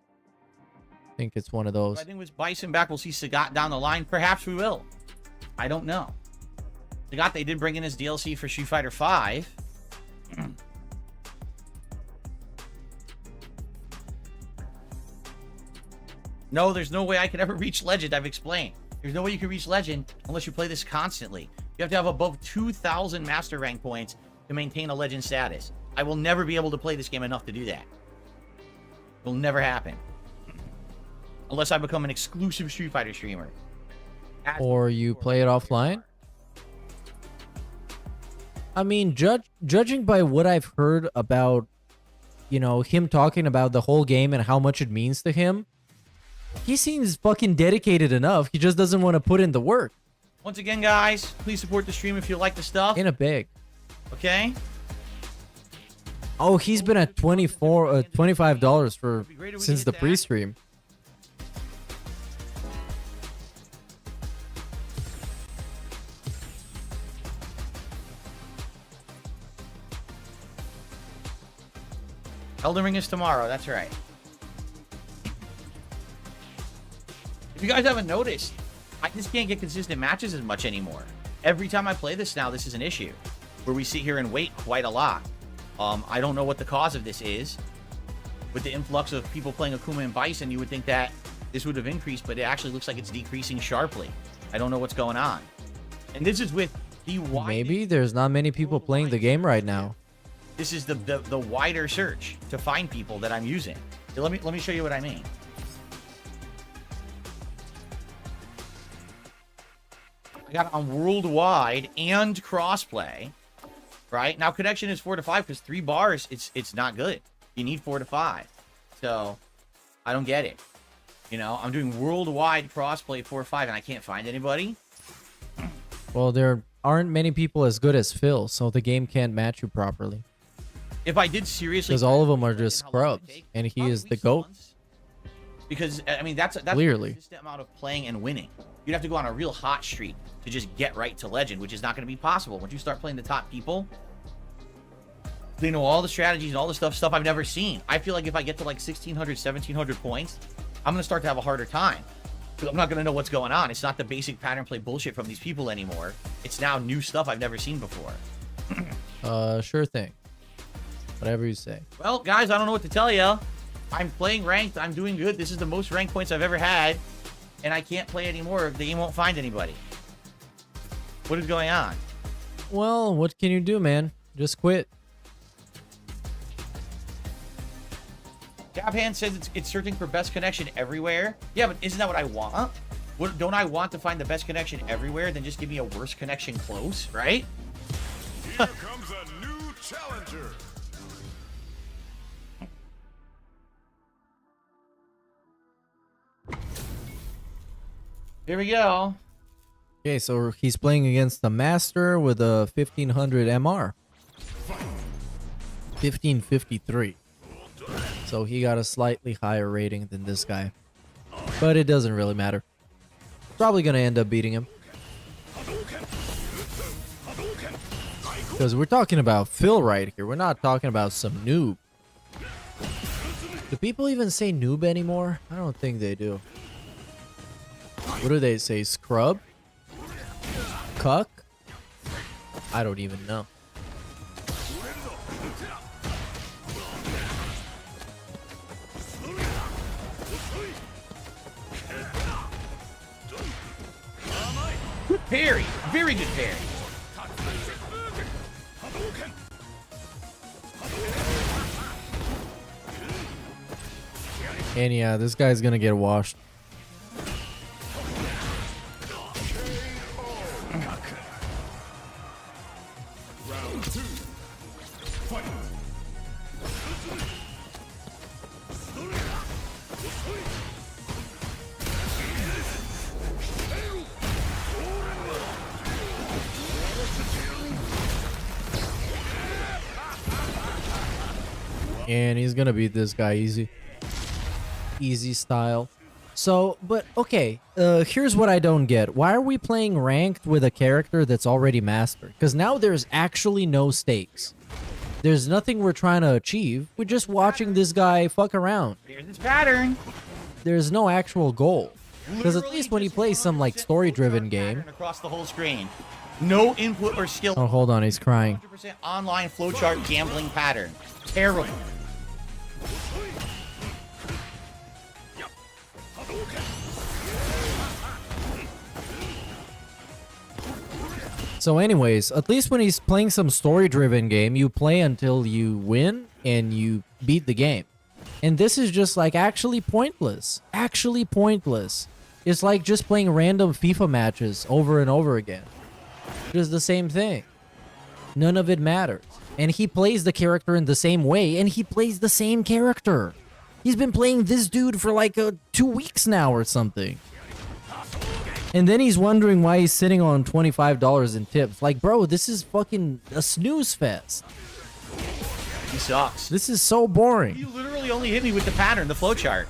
I think it's one of those. I think with Bison back, we'll see Sagat down the line. Perhaps we will. I don't know. Sagat, they did bring in his DLC for Street Fighter 5. No, there's no way I could ever reach Legend, I've explained. There's no way you can reach Legend unless you play this constantly. You have to have above 2,000 Master Rank points to maintain a Legend status. I will never be able to play this game enough to do that. It will never happen. Unless I become an exclusive Street Fighter streamer. Or you play it offline? I mean, judging by what I've heard about, you know, him talking about the whole game and how much it means to him, he seems fucking dedicated enough. He just doesn't want to put in the work. Once again, guys, please support the stream if you like the stuff. In a bag. Okay? Oh, he's been at $25 for since the pre-stream. Elden Ring is tomorrow, that's right. If you guys haven't noticed, I just can't get consistent matches as much anymore. Every time I play this now, this is an issue. Where we sit here and wait quite a lot. I don't know what the cause of this is. With the influx of people playing Akuma and Bison, you would think that this would have increased, but it actually looks like it's decreasing sharply. I don't know what's going on. And this is with the Maybe there's not many people playing the game right now. This is the wider search to find people that I'm using. So let me show you what I mean. I got it on worldwide and crossplay. Right now, connection is 4 to 5 because 3 bars. It's not good. You need 4 to 5. So I don't get it. You know, I'm doing worldwide crossplay 4 to 5, and I can't find anybody. Well, there aren't many people as good as Phil, so the game can't match you properly. If I did seriously, because all of them are just scrubs, and he is the GOAT. Because I mean, that's Clearly. a consistent amount of playing and winning. You'd have to go on a real hot streak to just get right to Legend, which is not going to be possible. Once you start playing the top people, they know all the strategies and all the stuff I've never seen. I feel like if I get to like 1,600, 1,700 points, I'm going to start to have a harder time. Because I'm not going to know what's going on. It's not the basic pattern play bullshit from these people anymore. It's now new stuff I've never seen before. Sure thing. Whatever you say. Well, guys, I don't know what to tell you. I'm playing ranked. I'm doing good. This is the most rank points I've ever had. And I can't play anymore. The game won't find anybody. What is going on? Well, what can you do, man? Just quit. Gabhan says it's searching for best connection everywhere. Yeah, but isn't that what I want? Don't I want to find the best connection everywhere? Then just give me a worse connection close, right? Here comes a new challenger. Here we go. Okay, so he's playing against the Master with a 1500 MR. 1553. So he got a slightly higher rating than this guy. But it doesn't really matter. Probably gonna end up beating him. Because we're talking about Phil right here. We're not talking about some noob. Do people even say noob anymore? I don't think they do. What do they say? Scrub? Cuck? I don't even know. Good parry. Very good parry. And yeah, this guy's gonna get washed. And he's gonna beat this guy easy. Easy style. So, but okay, here's what I don't get. Why are we playing ranked with a character that's already mastered? Because now there's actually no stakes. There's nothing we're trying to achieve. We're just watching this guy fuck around. Here's his pattern. There's no actual goal. Because at least when he plays some like story-driven game. Across the whole screen. No input or skill. Oh, hold on, he's crying. 100% online flowchart gambling pattern. Terrible. So anyways, at least when he's playing some story-driven game, you play until you win and you beat the game. And this is just like actually pointless. Actually pointless. It's like just playing random FIFA matches over and over again. Just the same thing. None of it matters. And he plays the character in the same way, and he plays the same character. He's been playing this dude for like 2 weeks now or something. And then he's wondering why he's sitting on $25 in tips. Like, bro, this is fucking a snooze fest. He sucks. This is so boring. He literally only hit me with the pattern, the flowchart.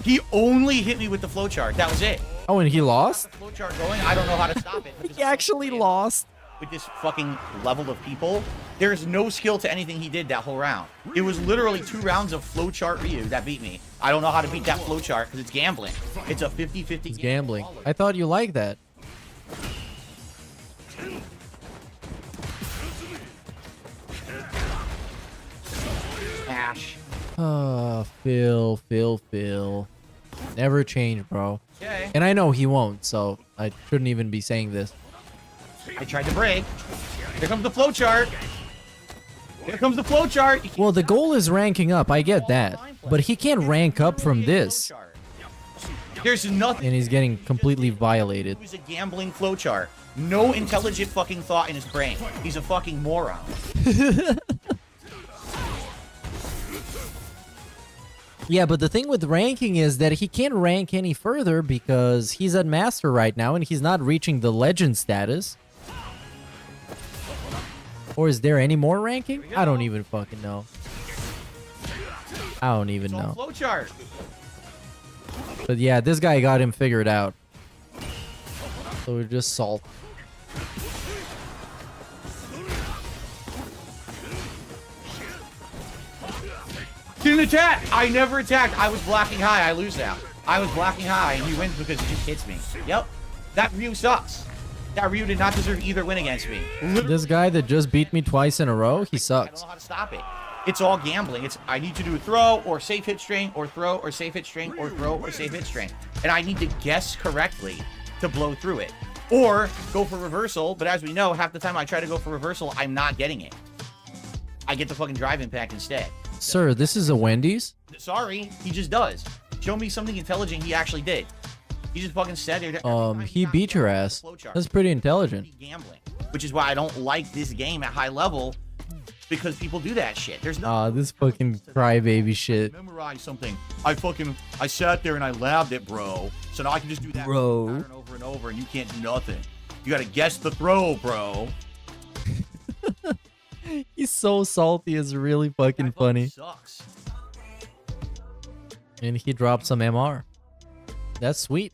He only hit me with the flowchart. That was it. Oh, and he lost? Flowchart going. I don't know how to stop it. He actually lost. With this fucking level of people, there's no skill to anything he did that whole round. It was literally 2 rounds of flowchart Ryu that beat me. I don't know how to beat that flowchart because it's gambling. It's a 50-50 It's gambling. I thought you liked that. Ash. Phil. Never change, bro. Okay. And I know he won't, so I shouldn't even be saying this. I tried to break. Here comes the flowchart. Here comes the flowchart. Well, the goal is ranking up. I get that. But he can't rank up from this. There's nothing. And he's getting completely violated. He's a gambling flowchart. No intelligent fucking thought in his brain. He's a fucking moron. Yeah, but the thing with ranking is that he can't rank any further because he's at Master right now and he's not reaching the Legend status. Or is there any more ranking? I don't even fucking know. I don't even know. Flowchart. But yeah, this guy got him figured out. So we're just salt. Didn't attack! I never attacked. I was blocking high. I lose now. I was blocking high and he wins because he just hits me. Yep. That Ryu sucks. That Ryu did not deserve either win against me. This guy that just beat me twice in a row, he I sucks. don't know how to stop it. It's all gambling. It's I need to do a throw or safe hit string or throw or safe hit string or throw or safe hit string. And I need to guess correctly to blow through it. Or go for reversal, but as we know, half the time I try to go for reversal, I'm not getting it. I get the fucking drive impact instead. Sir, this is a Wendy's? Sorry, he just does. Show me something intelligent he actually did. He just fucking said it. He beat your ass. That's pretty intelligent. Gambling, which is why I don't like this game at high level. because people do that shit. There's no Aw, this fucking crybaby shit. memorize something. I sat there and I labbed it, bro. So now I can just do that Bro. pattern over and over, and you can't do nothing. You gotta guess the throw, bro. He's so salty. It's really fucking funny. Sucks. And he dropped some MR. That's sweet.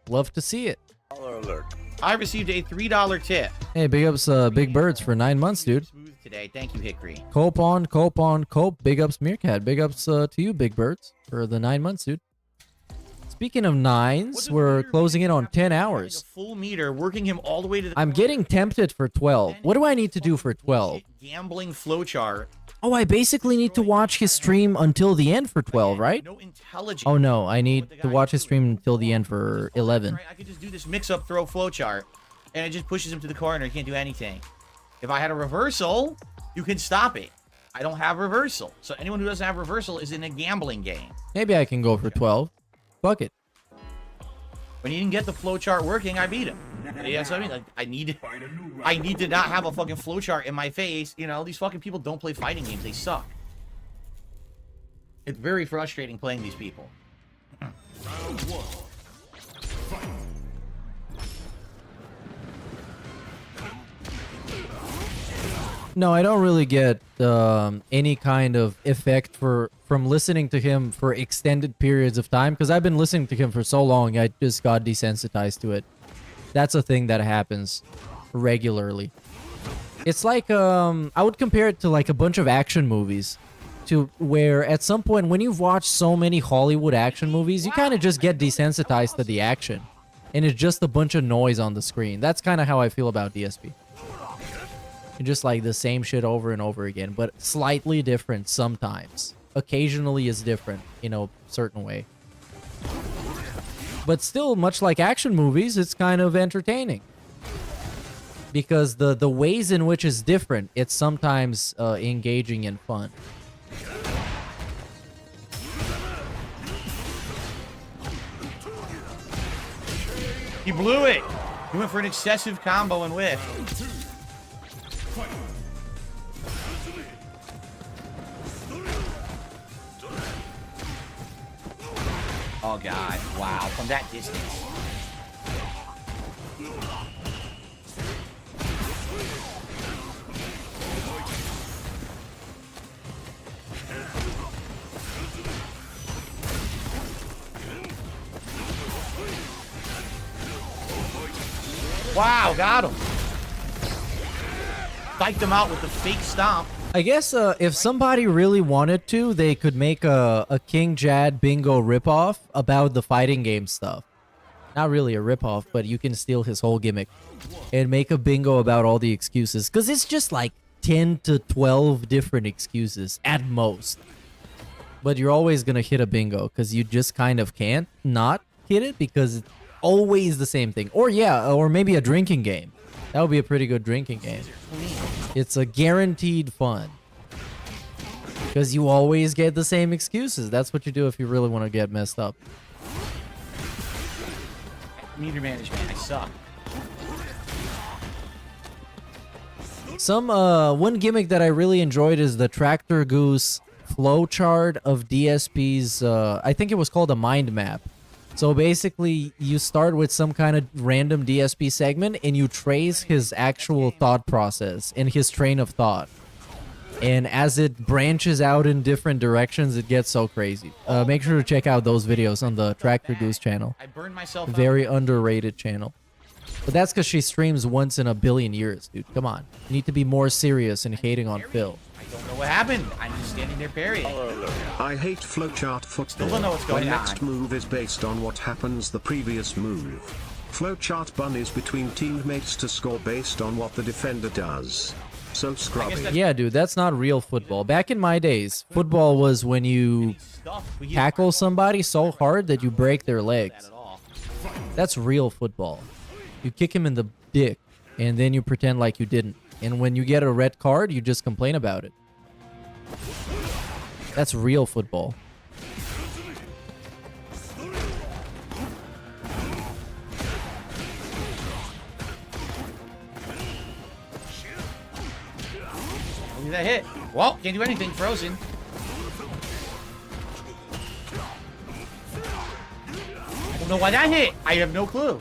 Love to see it. Baller alert. I received a $3 tip Hey, big ups, Big Birds for 9 months, dude. smooth today. Thank you, Hickory. Cope on, cope on, cope. Big ups, Meerkat. Big ups to you, Big Birds, for the 9 months, dude. Speaking of nines, we're closing in on 10 hours. Full meter, working him all the way to the I'm getting tempted for 12. What do I need to do for 12? gambling flowchart. Oh, I basically need to watch his stream until the end for 12, right? No intelligence. Oh, no. I need to watch his stream until the end for 11. Right, I could just do this mix-up throw flowchart, and it just pushes him to the corner. He can't do anything. If I had a reversal, you can stop it. I don't have reversal. So anyone who doesn't have reversal is in a gambling game. Maybe I can go for 12. Fuck it. When he didn't get the flowchart working, I beat him. Yeah, so I mean, like, I need to not have a fucking flowchart in my face. You know, these fucking people don't play fighting games. They suck. It's very frustrating playing these people. No, I don't really get any kind of effect from listening to him for extended periods of time, because I've been listening to him for so long, I just got desensitized to it. That's a thing that happens regularly. It's like, I would compare it to like a bunch of action movies, to where at some point when you've watched so many Hollywood action movies, you kind of just get desensitized to the action, and it's just a bunch of noise on the screen. That's kind of how I feel about DSP. Just like the same shit over and over again, but slightly different sometimes. Occasionally is different in a certain way. But still, much like action movies, it's kind of entertaining. Because the ways in which it's different, it's sometimes engaging and fun. He blew it. He went for an excessive combo and whiff. Oh god, wow, from that distance. Wow, got him. Psyched him out with the fake stomp. I guess if somebody really wanted to, they could make a King Jad bingo ripoff about the fighting game stuff. Not really a ripoff, but you can steal his whole gimmick and make a bingo about all the excuses. Because it's just like 10 to 12 different excuses at most. But you're always going to hit a bingo because you just kind of can't not hit it because it's always the same thing. Or yeah, or maybe a drinking game. That would be a pretty good drinking game. It's a guaranteed fun. Because you always get the same excuses. That's what you do if you really want to get messed up. Meter management, I suck. One gimmick that I really enjoyed is the Tractor Goose flowchart of DSP's, I think it was called a mind map. So basically, you start with some kind of random DSP segment, and you trace his actual thought process and his train of thought. And as it branches out in different directions, it gets so crazy. Make sure to check out those videos on the Tractor Goose channel. I burned myself Very underrated channel. But that's because she streams once in a billion years, dude. Come on. You need to be more serious and hating on Phil. I don't know what happened. I'm just standing there parrying. I hate flowchart football. don't know what's going when on. next move is based on what happens the previous move. Flowchart bunnies between teammates to score based on what the defender does. So scrubby. Yeah, dude, that's not real football. Back in my days, football was when you tackle somebody so hard that you break their legs. That's real football. You kick him in the dick, and then you pretend like you didn't. And when you get a red card, you just complain about it. That's real football. Did that hit? Well, can't do anything. Frozen. I don't know why that hit. I have no clue.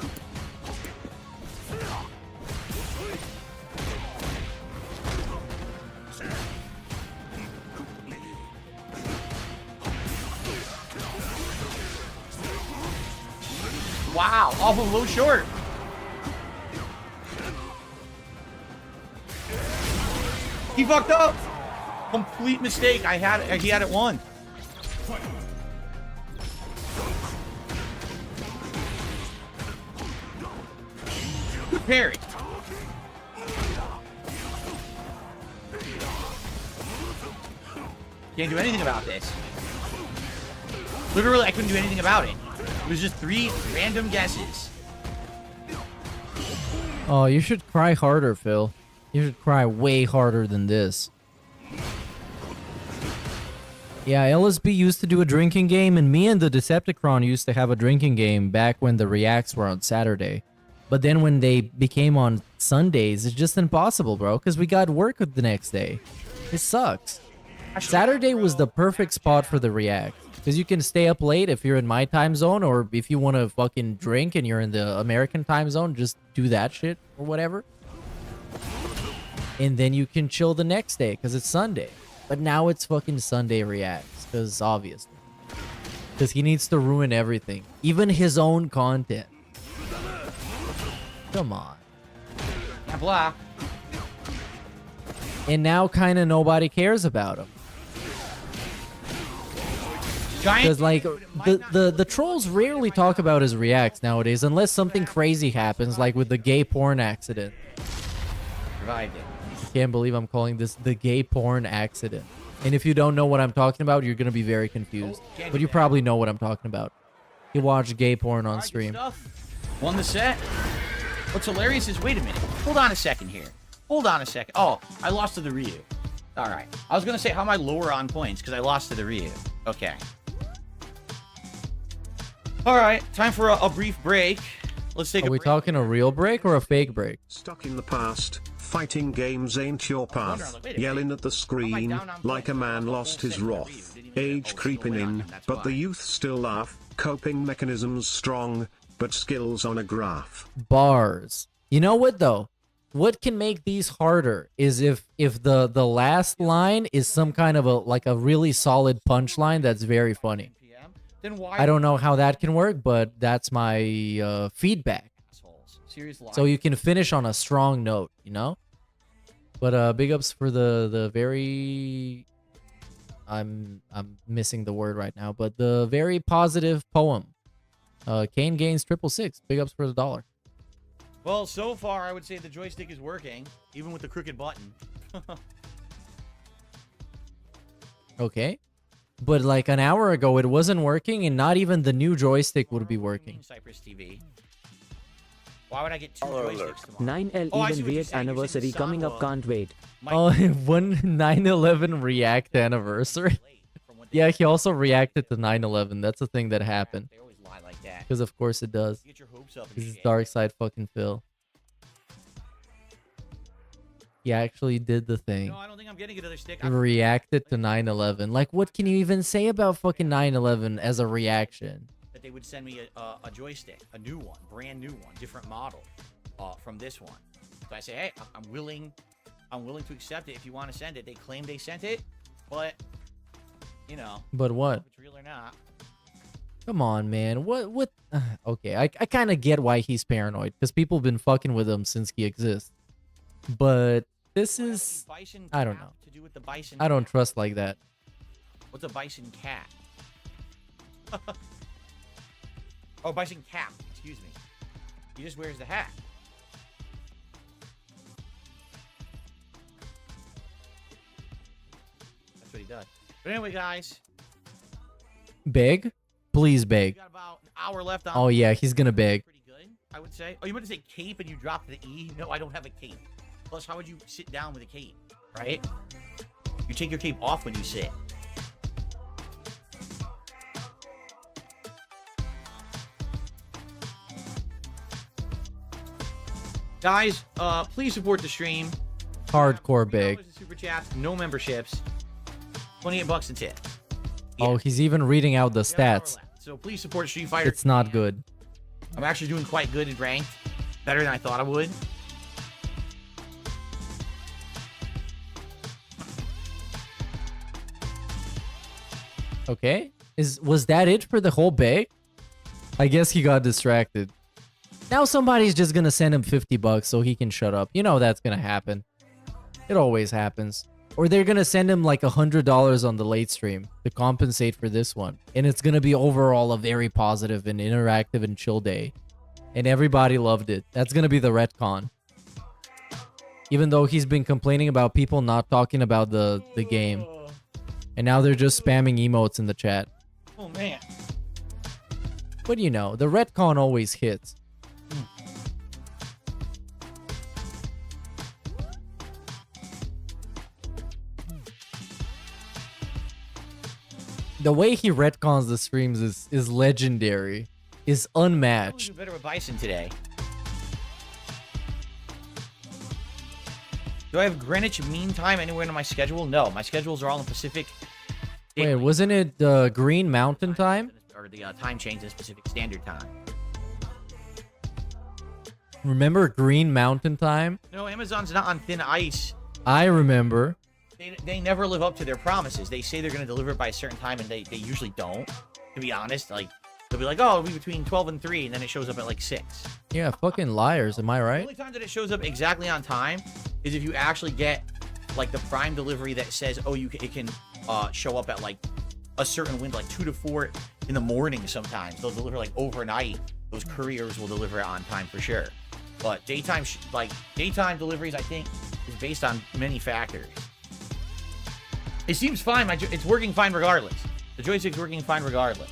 Wow, off of low short. He fucked up. Complete mistake. He had it won. Good parry. Can't do anything about this. Literally, I couldn't do anything about it. It was just 3 random guesses. Oh, you should cry harder, Phil. You should cry way harder than this. Yeah, LSB used to do a drinking game, and me and the Decepticon used to have a drinking game back when the reacts were on Saturday. But then when they became on Sundays, it's just impossible, bro, because we got work the next day. It sucks. Saturday was the perfect spot for the react. Because you can stay up late if you're in my time zone, or if you want to fucking drink and you're in the American time zone, just do that shit or whatever. And then you can chill the next day because it's Sunday. But now it's fucking Sunday reacts, because obviously. Because he needs to ruin everything. Even his own content. Come on. Blah. And now kind of nobody cares about him. Because like the trolls rarely talk about his reacts nowadays unless something crazy happens, like with the gay porn accident. Revived it. I can't believe I'm calling this the gay porn accident. And if you don't know what I'm talking about, you're gonna be very confused. But you probably know what I'm talking about. You watch gay porn on stream. Won the set. What's hilarious is, wait a minute. Hold on a second here. Hold on a second. Oh, I lost to the Ryu. All right. I was gonna say, how am I lower on points because I lost to the Ryu. Okay. All right, time for a brief break. Let's take a break. Are we talking a real break or a fake break? Stuck in the past, fighting games ain't your path. Yelling at the screen, like a man lost his wrath. Age creeping in, but the youth still laugh. Coping mechanisms strong, but skills on a graph. Bars. You know what though? What can make these harder is if the last line is some kind of a really solid punchline that's very funny. I don't know how that can work, but that's my feedback. So you can finish on a strong note, you know? But big ups for the very... I'm missing the word right now, but the very positive poem. Kane gains 666. Big ups for the $1. Well, so far, I would say the joystick is working, even with the crooked button. Okay. But like an hour ago, it wasn't working, and not even the new joystick would be working. Cypress TV. Why would I get 2 joysticks tomorrow? 9L even React anniversary coming up, can't wait. Oh, 9/11 React anniversary. Yeah, he also reacted to 9/11. That's a thing that happened. They always lie like that. Because of course it does. Get your hopes up. This is dark side fucking Phil. He actually did the thing. No, I don't think I'm getting another stick. Reacted to 9/11. Like, what can you even say about fucking 9/11 as a reaction? That they would send me a joystick, a new one, brand new one, different model, from this one. So I say, hey, I'm willing to accept it if you want to send it. They claim they sent it, but you know. But what? If it's real or not. Come on, man. What? Okay, I kind of get why he's paranoid, because people have been fucking with him since he exists. But this is, I don't know. To do with the bison I don't trust like that. What's a bison cat? Oh, bison cap. Excuse me. He just wears the hat. That's what he does. But anyway, guys. Beg? Please beg. We got about an hour left on. Oh yeah, he's gonna beg. Pretty good, I would say. Oh, you meant to say cape and you dropped the E? No, I don't have a cape. Plus, how would you sit down with a cape, right? You take your cape off when you sit. Guys, please support the stream. Hardcore big. Super chats, no memberships. 28 bucks a tip. Oh, he's even reading out the stats. So please support Street Fighter. It's not good. I'm actually doing quite good in ranked. Better than I thought I would. Okay. Was that it for the whole bag? I guess he got distracted. Now somebody's just gonna send him 50 bucks so he can shut up. You know that's gonna happen. It always happens. Or they're gonna send him like $100 on the late stream to compensate for this one. And it's gonna be overall a very positive and interactive and chill day. And everybody loved it. That's gonna be the retcon. Even though he's been complaining about people not talking about the game. And now they're just spamming emotes in the chat. Oh, man. But you know, the retcon always hits. The way he retcons the streams is legendary. Is unmatched. Do better with Bison today. Do I have Greenwich Mean Time anywhere in my schedule? No, my schedules are all in Pacific. Wait, wasn't it Green Mountain Time? Or the time change in Pacific Standard Time. Remember Green Mountain Time? No, Amazon's not on thin ice. I remember. They never live up to their promises. They say they're going to deliver it by a certain time, and they usually don't. To be honest, like, they'll be like, oh, it'll be between 12 and 3, and then it shows up at like 6. Yeah, fucking liars, am I The right? only time that it shows up exactly on time is if you actually get like the Prime delivery that says, oh, it can show up at like a certain window, like 2 to 4 in the morning sometimes. They'll deliver like overnight. Those couriers will deliver it on time for sure. But daytime deliveries, I think, is based on many factors. It seems fine. It's working fine regardless. The joystick's working fine regardless.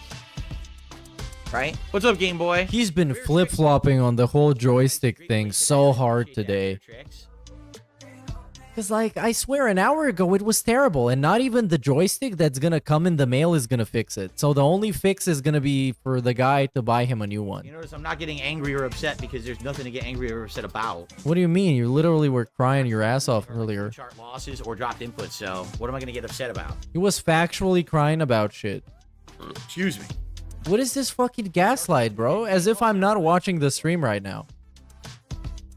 Right? What's up, Game Boy? He's been flip-flopping on the whole joystick thing so hard today. Because, like, I swear an hour ago it was terrible, and not even the joystick that's gonna come in the mail is gonna fix it. So the only fix is gonna be for the guy to buy him a new one. You notice I'm not getting angry or upset because there's nothing to get angry or upset about. What do you mean? You literally were crying your ass off earlier. Chart losses or dropped inputs, so what am I gonna get upset about? He was factually crying about shit. Excuse me. What is this fucking gaslight, bro? As if I'm not watching the stream right now.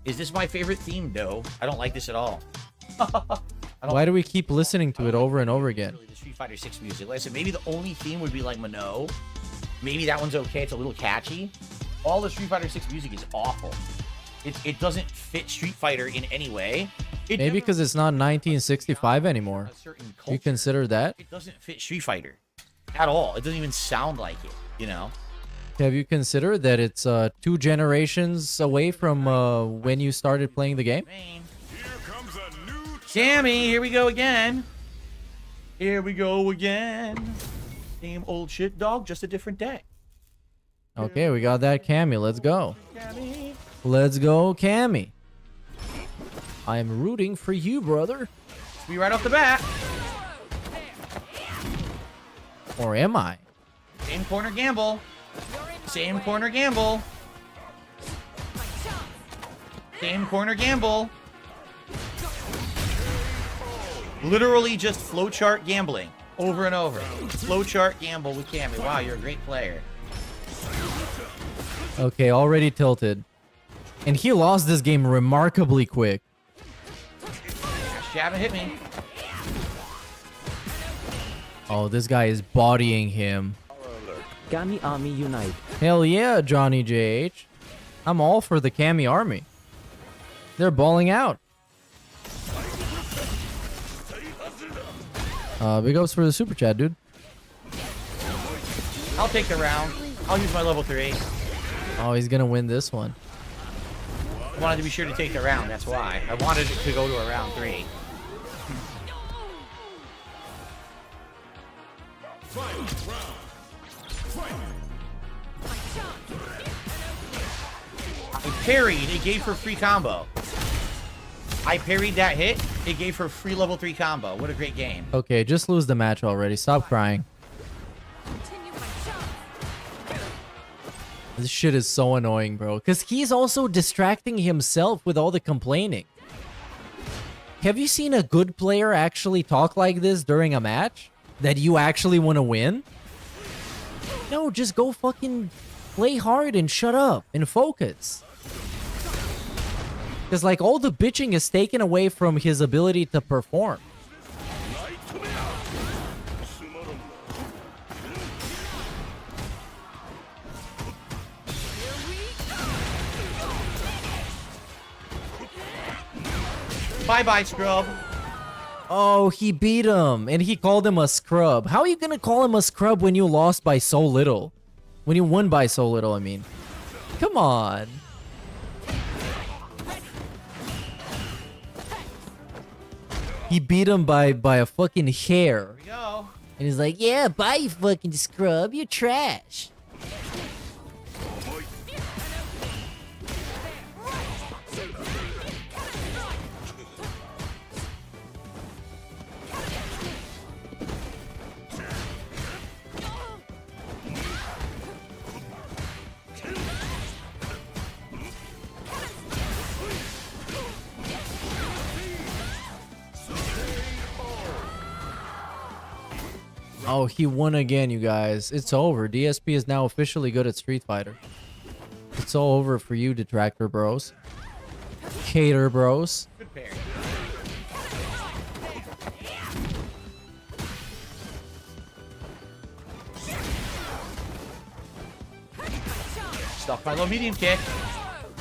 Is this my favorite theme? No, I don't like this at all. Why do we keep listening to it over and over again? The Street Fighter 6 music. Like I said, maybe the only theme would be like Mano. Maybe that one's okay. It's a little catchy. All the Street Fighter 6 music is awful. It doesn't fit Street Fighter in any way. Maybe because it's not 1965 anymore. You consider that? It doesn't fit Street Fighter at all. It doesn't even sound like it, you know? Have you considered that it's 2 generations away from when you started playing the game? Sammy, here we go again. Here we go again. Same old shit, dog, just a different day. Okay, we got that Cammy. Let's go. Cammy. Let's go, Cammy. I am rooting for you, brother. Be right off the bat. Or am I? Same corner gamble. Same corner gamble. Same corner gamble. Literally just flowchart gambling over and over. Flowchart gamble with Cammy. Wow, you're a great player. Okay, already tilted. And he lost this game remarkably quick. Jab and hit me. Oh, this guy is bodying him. Cammy Army Unite. Hell yeah, Johnny JH. I'm all for the Cammy Army. They're balling out. Big ups for the super chat, dude. I'll take the round. I'll use my level 3. Oh, he's gonna win this one. I wanted to be sure to take the round, that's why. I wanted it to go to a round 3. I parried, it gave her free combo. I parried that hit, it gave her free level 3 combo. What a great game. Okay, just lose the match already. Stop crying. This shit is so annoying, bro. Because he's also distracting himself with all the complaining. Have you seen a good player actually talk like this during a match? That you actually want to win? No, just go fucking play hard and shut up and focus. Because, like, all the bitching is taken away from his ability to perform. Bye-bye, scrub. Oh, he beat him, and he called him a scrub. How are you gonna call him a scrub when you lost by so little? When you won by so little, I mean. Come on. He beat him by a fucking hair. Here we go. And he's like, yeah, bye, you fucking scrub. You're trash. Oh, he won again, you guys. It's over. DSP is now officially good at Street Fighter. It's all over for you, Detractor Bros. Hater Bros. Good parry. Stuff my low medium kick.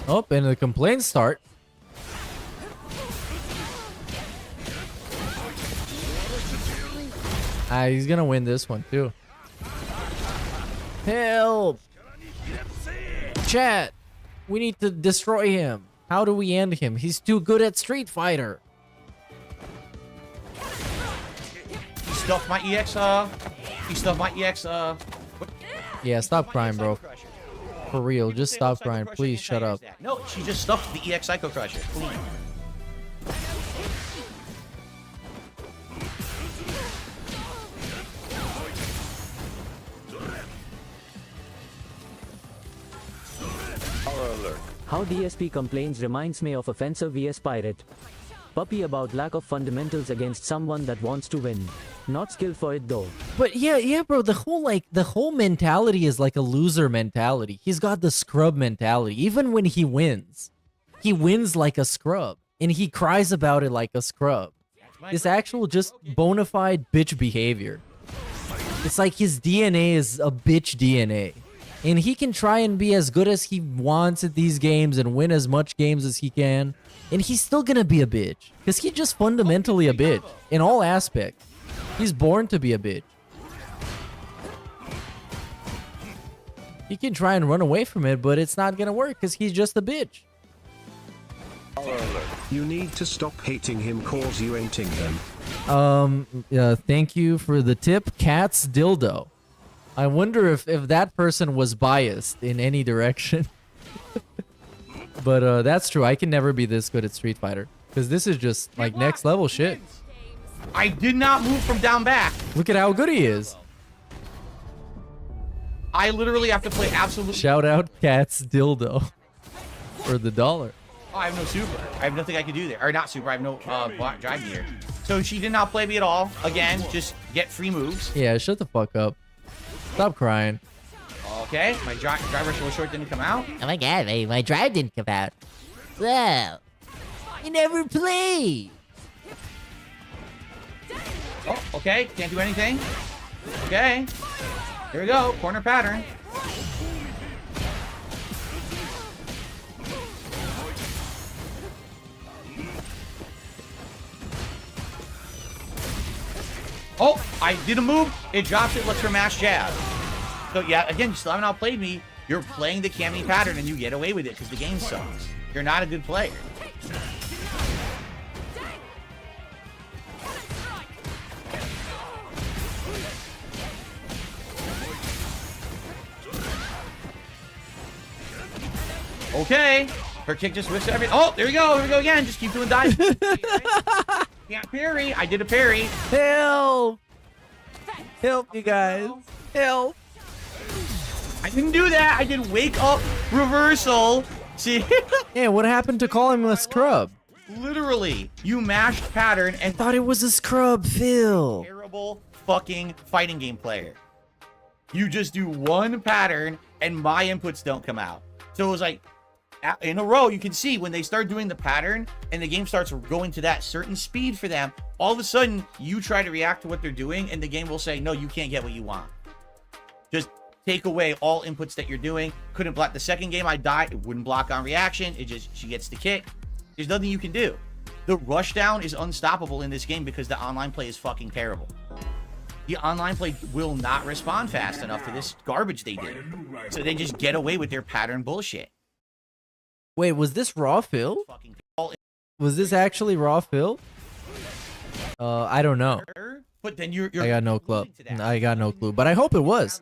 Oh, and the complaints start. He's gonna win this one too. Help! Chat! We need to destroy him. How do we end him? He's too good at Street Fighter. He stuffed my EX, He stuffed my EX, what? Yeah, stop crying, bro. For real, just stop crying. Please shut up. No, she just stuffed the EX Psycho Crusher. Please. How DSP complains reminds me of Offensive vs Pirate. Puppy about lack of fundamentals against someone that wants to win. Not skilled for it though. But yeah, bro, the whole mentality is like a loser mentality. He's got the scrub mentality. Even when he wins like a scrub. And he cries about it like a scrub. It's actual just bona fide bitch behavior. It's like his DNA is a bitch DNA. And he can try and be as good as he wants at these games and win as much games as he can. And he's still gonna be a bitch. Because he's just fundamentally a bitch. In all aspects. He's born to be a bitch. He can try and run away from it, but it's not gonna work because he's just a bitch. You need to stop hating him cause you ain't-ing them. Thank you for the tip, Cat's Dildo. I wonder if that person was biased in any direction. But that's true. I can never be this good at Street Fighter. Because this is just like next level shit. I did not move from down back. Look at how good he is. I literally have to play absolute. Shout out Cat's Dildo. For the $1. Oh, I have no super. I have nothing I can do there. Or not super. I have no drive gear. So she did not play me at all. Again, just get free moves. Yeah, shut the fuck up. Stop crying. Okay, my driver so short didn't come out. Oh my god, my drive didn't come out. Well, you never play. Oh, okay. Can't do anything. Okay. Here we go. Corner pattern. Oh, I did a move. It drops it. Lets her mash jab. So yeah, again, you still haven't outplayed me. You're playing the Cammy pattern and you get away with it because the game sucks. You're not a good player. Okay. Her kick just whiffs everything. Oh, there we go. Here we go again. Just keep doing dive. Can't parry. I did a parry. Help! Help, you guys. Help. I didn't do that. I did wake up reversal. See? Yeah, what happened to calling him a scrub? Literally, you mashed pattern and thought it was a scrub, Phil. Terrible fucking fighting game player. You just do one pattern and my inputs don't come out. So it was like in a row, you can see when they start doing the pattern and the game starts going to that certain speed for them, all of a sudden you try to react to what they're doing and the game will say, no, you can't get what you want. Just take away all inputs that you're doing. Couldn't block. The second game I died, it wouldn't block on reaction. It just, she gets the kick. There's nothing you can do. The rushdown is unstoppable in this game because the online play is fucking terrible. The online play will not respond fast enough to this garbage they do. So they just get away with their pattern bullshit. Wait, was this raw Phil? Was this actually raw Phil? I don't know. But then you're I got no clue. I got no clue. But I hope it was.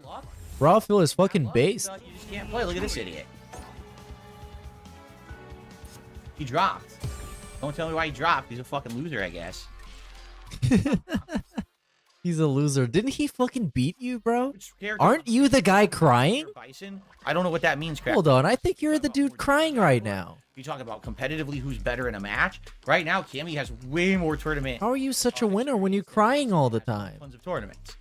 Raw Phil is fucking based. You just can't play. Look at this idiot. He dropped. Don't tell me why he dropped. He's a fucking loser, I guess. He's a loser. Didn't he fucking beat you, bro? Aren't you the guy crying? I don't know what that means, crap. Hold on. I think you're the dude crying right now. You talk about competitively who's better in a match. Right now, Cammy has way more tournament. How are you such a winner when you're crying all the time? Tons of tournaments,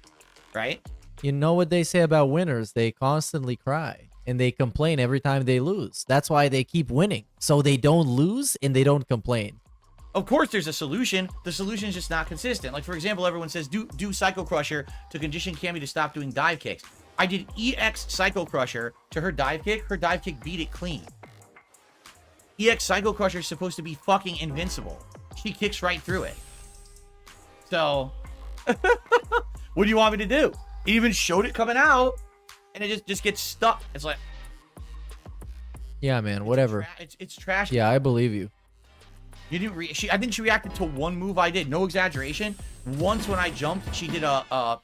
right? You know what they say about winners? They constantly cry. And they complain every time they lose. That's why they keep winning. So they don't lose and they don't complain. Of course there's a solution. The solution is just not consistent. Like, for example, everyone says, do Psycho Crusher to condition Cammy to stop doing dive kicks. I did EX Psycho Crusher to her dive kick. Her dive kick beat it clean. EX Psycho Crusher is supposed to be fucking invincible. She kicks right through it. So, what do you want me to do? It even showed it coming out, and it just gets stuck. It's like... Yeah, man, whatever. It's trash. Yeah, I believe you. You didn't I think she reacted to one move I did. No exaggeration. Once when I jumped, she did a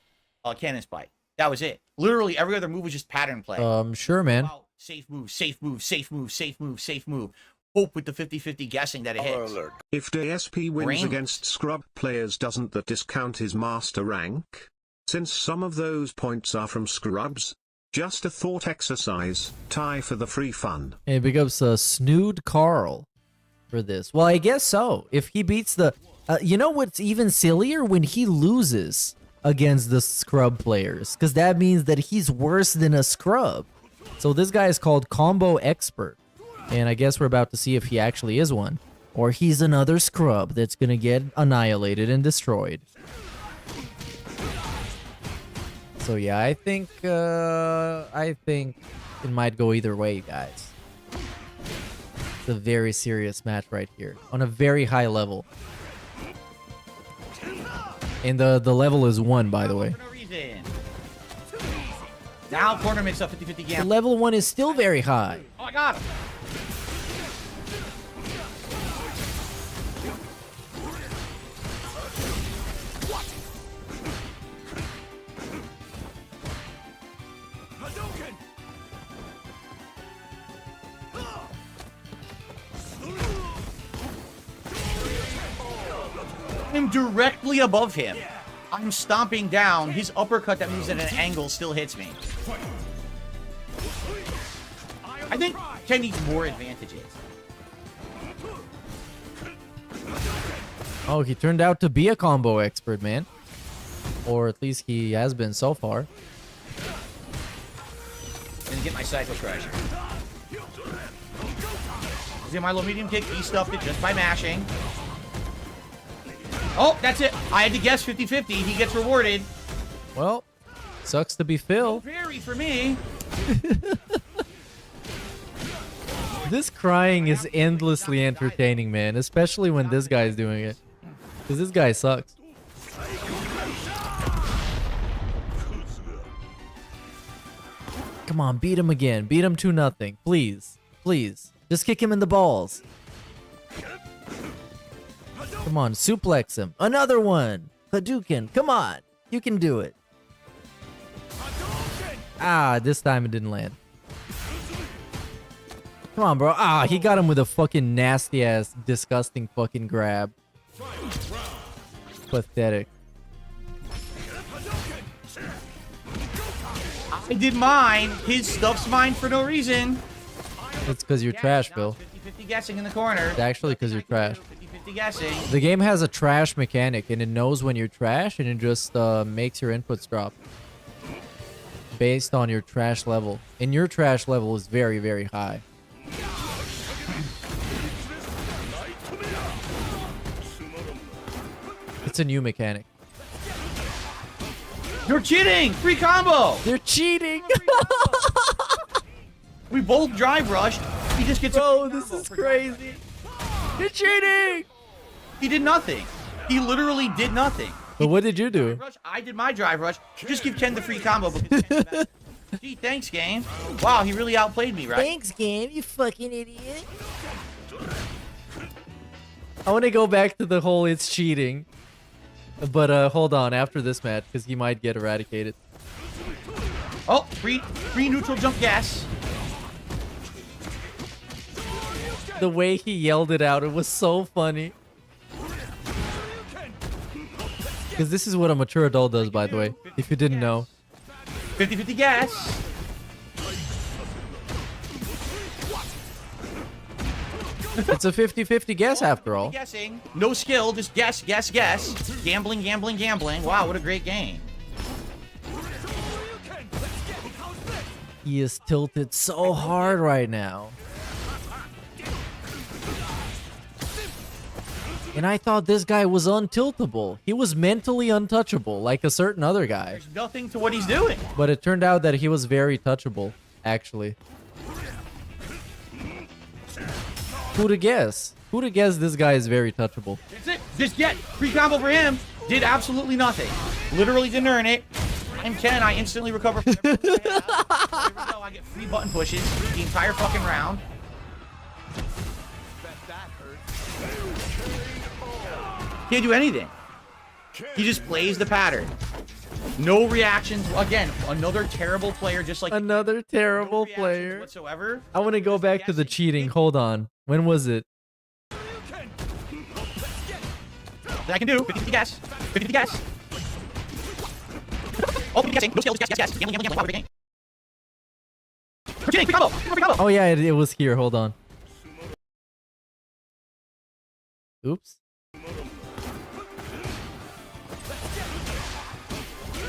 cannon spike. That was it. Literally every other move was just pattern play. Sure, man. Wow. Safe move, safe move, safe move, safe move, safe move. Hope with the 50-50 guessing that it hits. If DSP wins against scrub players, doesn't that discount his master rank? Since some of those points are from scrubs? Just a thought exercise. Tie for the free fun. Hey, big ups Snood Carl for this. Well, I guess so. If he beats the... you know what's even sillier? When he loses against the scrub players. Because that means that he's worse than a scrub. So this guy is called Combo Expert. And I guess we're about to see if he actually is one. Or he's another scrub that's going to get annihilated and destroyed. So yeah, I think it might go either way, guys. It's a very serious match right here. On a very high level. And the level is 1, by the way. Now corner makes up 50-50 The gamble. level 1 is still very high. Oh my god. I'm directly above him. I'm stomping down. His uppercut that moves at an angle still hits me. I think Ken needs more advantages. Oh, he turned out to be a combo expert, man. Or at least he has been so far. Gonna get my Psycho Crusher. See my low medium kick? He stuffed it just by mashing. Oh, that's it. I had to guess 50-50. He gets rewarded. Well, sucks to be Phil. Very for me. This crying is endlessly entertaining, man. Especially when this guy's doing it. Because this guy sucks. Come on, beat him again. Beat him 2-0. Please. Please. Just kick him in the balls. Come on, suplex him. Another one. Hadouken. Come on. You can do it. Ah, this time it didn't land. Come on, bro. Ah, he got him with a fucking nasty ass, disgusting fucking grab. Pathetic. I did mine. His stuff's mine for no reason. It's because you're trash, Phil. 50-50 guessing in the corner. It's actually because you're trash. 50-50 guessing. The game has a trash mechanic, and it knows when you're trash, and it just makes your inputs drop based on your trash level. And your trash level is very, very high. It's a new mechanic. You're cheating! Free combo! They're cheating! We both drive rushed. He just gets Bro, this is crazy. You're cheating! He did nothing. He literally did nothing. But what did you do? I did my drive rush. Just give Ken the free combo. Because Ken's back. Gee, thanks, game. Wow, he really outplayed me, right? Thanks, game, you fucking idiot. I want to go back to the whole it's cheating. But hold on, after this match, because he might get eradicated. Oh, free neutral jump gas. The way he yelled it out, it was so funny. Because this is what a mature adult does, by the way, if you didn't know. 50-50 gas. It's a 50-50 guess after all. Guessing. No skill, just guess, guess, guess. Gambling, gambling, gambling. Wow, what a great game. He is tilted so hard right now. And I thought this guy was untiltable. He was mentally untouchable, like a certain other guy. There's nothing to what he's doing. But it turned out that he was very touchable, actually. Who'da guess? Who'da guess this guy is very touchable? That's it. Just get free combo for him. Did absolutely nothing. Literally didn't earn it. I'm Ken. I instantly recover from everything I have. Here we go. I get free button pushes the entire fucking round. Can't do anything. He just plays the pattern. No reactions. Again, another terrible player, just like another terrible no player whatsoever. I want to go back to the cheating. Hold on. When was it? That I can do. 50-50 guess. 50-50 guess. Oh, 50 guessing. No skill. Just guess, guess, guess. Gambling, gambling, gambling. We're cheating. Free combo. Free combo. Oh yeah, it was here. Hold on. Oops.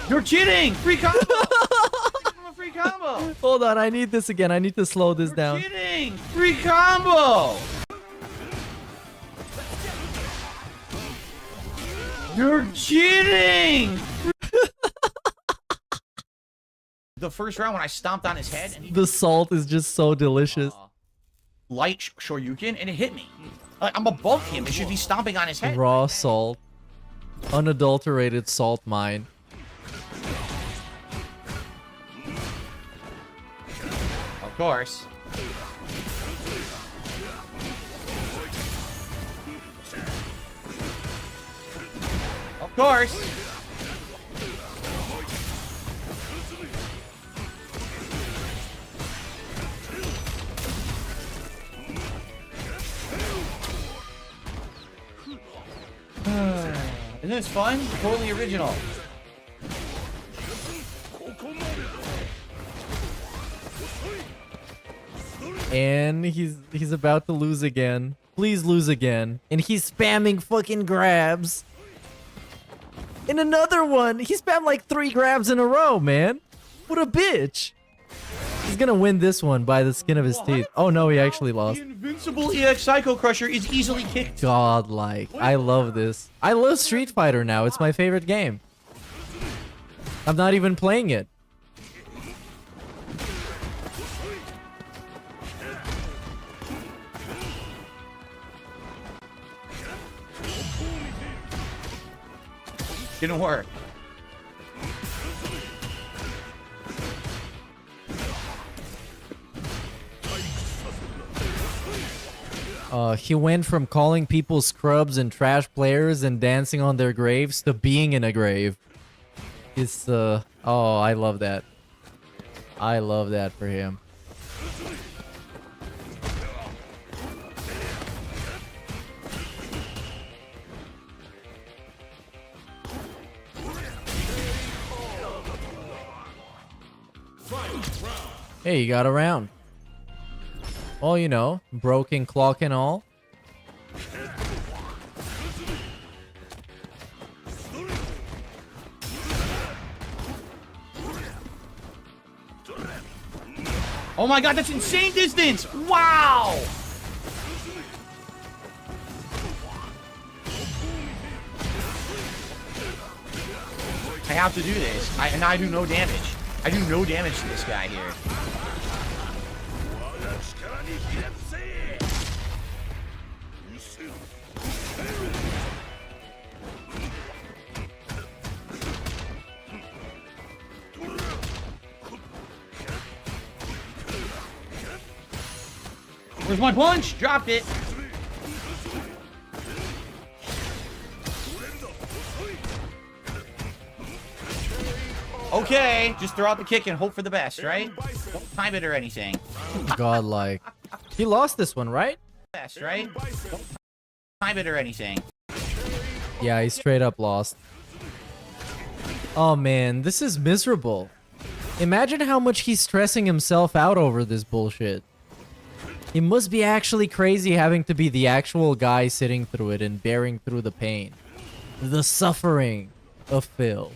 You're cheating! Free combo! Free combo! Hold on, I need this again. I need to slow this down. Cheating! Free combo! You're cheating! The first round when I stomped on his head and The salt is just so delicious. Light Shoryuken and it hit me. I'm above him. It should be stomping on his head. Raw salt. Unadulterated salt mine. Of course. Of course. Isn't this fun? Totally original. And he's about to lose again. Please lose again. And he's spamming fucking grabs. And another one. He spammed like 3 grabs in a row, man. What a bitch. He's gonna win this one by the skin of his teeth. Oh no, he actually lost. The invincible EX Psycho Crusher is easily kicked. Godlike. I love this. I love Street Fighter now. It's my favorite game. I'm not even playing it. Didn't work. He went from calling people scrubs and trash players and dancing on their graves to being in a grave. It's, oh, I love that. I love that for him. Hey, you got a round. Well, you know, broken clock and all. Oh my god, that's insane distance! Wow! I have to do this. And I do no damage. I do no damage to this guy here. Where's my punch? Dropped it. Okay, just throw out the kick and hope for the best, right? Don't time it or anything. Godlike. He lost this one, right? Best, right? Don't time it or anything. Yeah, he straight up lost. Oh man, this is miserable. Imagine how much he's stressing himself out over this bullshit. It must be actually crazy having to be the actual guy sitting through it and bearing through the pain. The suffering of Phil.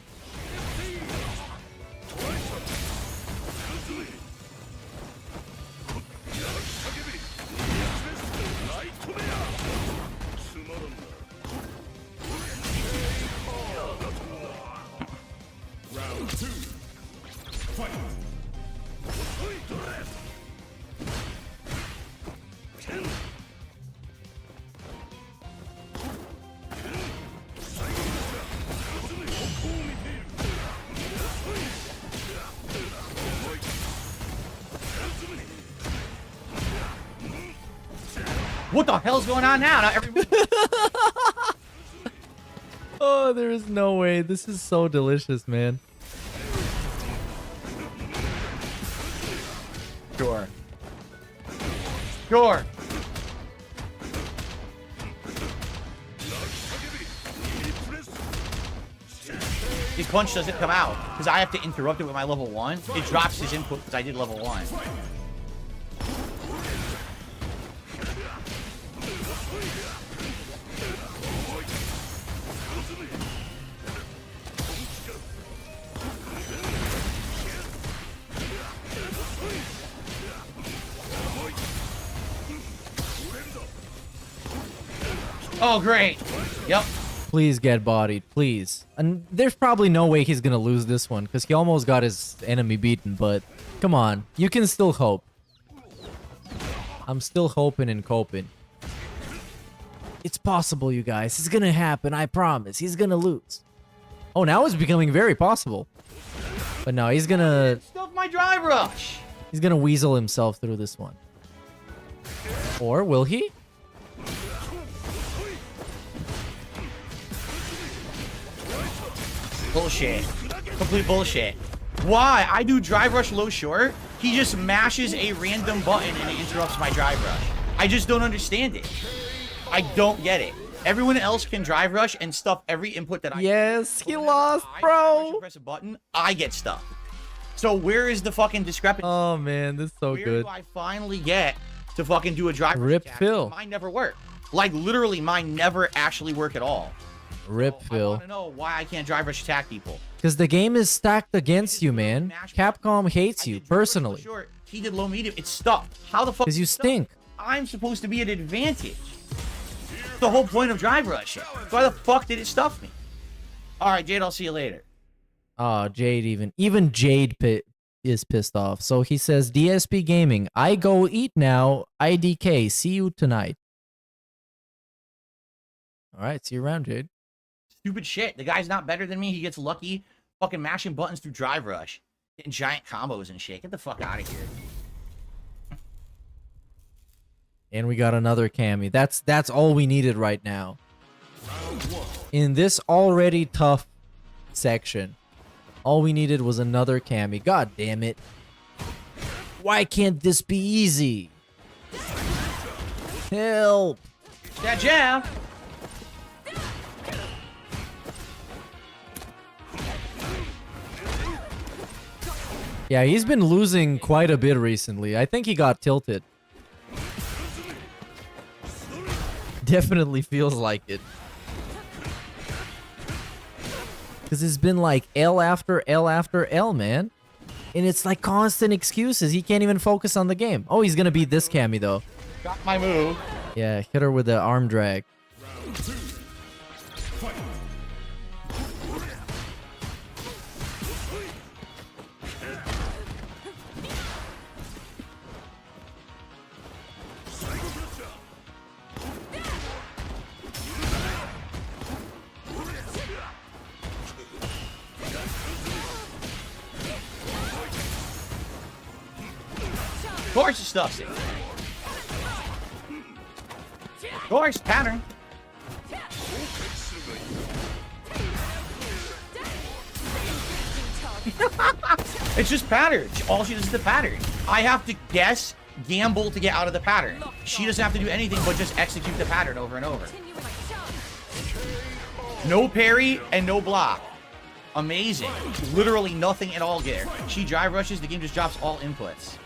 What the hell's going on now? Oh, there is no way. This is so delicious, man. Sure. Sure. His punch doesn't come out because I have to interrupt it with my level 1. It drops his input because I did level 1. Oh, great. Yep. Please get bodied, please. And there's probably no way he's gonna lose this one because he almost got his enemy beaten, but come on, you can still hope. I'm still hoping and coping. It's possible, you guys. It's gonna happen, I promise. He's gonna lose. Oh, now it's becoming very possible. But no, he's gonna... Stuff my drive rush. He's gonna weasel himself through this one. Or will he? Bullshit. Complete bullshit. Why? I do drive rush low short. He just mashes a random button and it interrupts my drive rush. I just don't understand it. I don't get it. Everyone else can drive rush and stuff every input that I Yes, he lost, bro. press a button, I get stuff. So where is the fucking discrepancy? Oh man, this is so Where good. do I finally get to fucking do a drive rush Rip attack? Phil. Mine never work. Like literally mine never actually work at all. Rip I Phil. want to know why I can't drive rush attack people. Because the game is stacked against you, man. Capcom hates you, personally. Short, he did low medium. It's stuck. How the fuck? Because you stink. I'm supposed to be at advantage. The whole point of drive rush. Why the fuck did it stuff me? All right, Jade, I'll see you later. Oh, Jade even Jade is pissed off. So he says, DSP Gaming, I go eat now. IDK, see you tonight. All right, see you around, Jade. Stupid shit. The guy's not better than me. He gets lucky fucking mashing buttons through drive rush. Getting giant combos and shit. Get the fuck out of here. And we got another Cammy. That's all we needed right now. In this already tough section, all we needed was another Cammy. God damn it. Why can't this be easy? Help. Yeah, jab. Yeah, he's been losing quite a bit recently. I think he got tilted. Definitely feels like it. Because it's been like L after L after L, man. And it's like constant excuses. He can't even focus on the game. Oh, he's gonna beat this Cammy though. Got my move. Yeah, hit her with the arm drag. Of course it stuffs it. Of course, pattern. It's just pattern. All she does is the pattern. I have to guess, gamble to get out of the pattern. She doesn't have to do anything but just execute the pattern over and over. No parry and no block. Amazing. Literally nothing at all there. She drive rushes, the game just drops all inputs.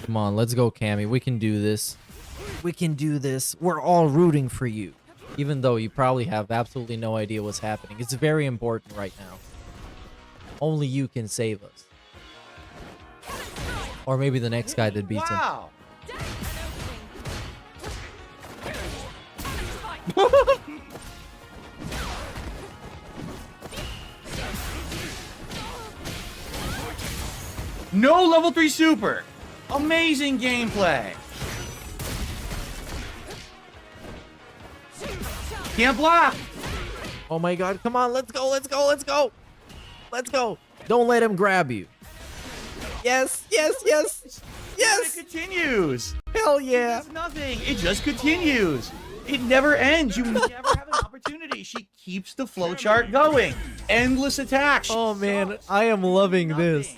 Come on, let's go, Cammy. We can do this. We can do this. We're all rooting for you. Even though you probably have absolutely no idea what's happening. It's very important right now. Only you can save us. Or maybe the next guy that beats him. Wow. No level 3 super. Amazing gameplay. Can't block. Oh my god, come on, let's go, let's go, let's go. Let's go. Don't let him grab you. Yes, yes, yes. Yes. It continues. Hell yeah. It's nothing. It just continues. It never ends. You never have an opportunity. She keeps the flowchart going. Endless attacks. Oh man, I am loving this.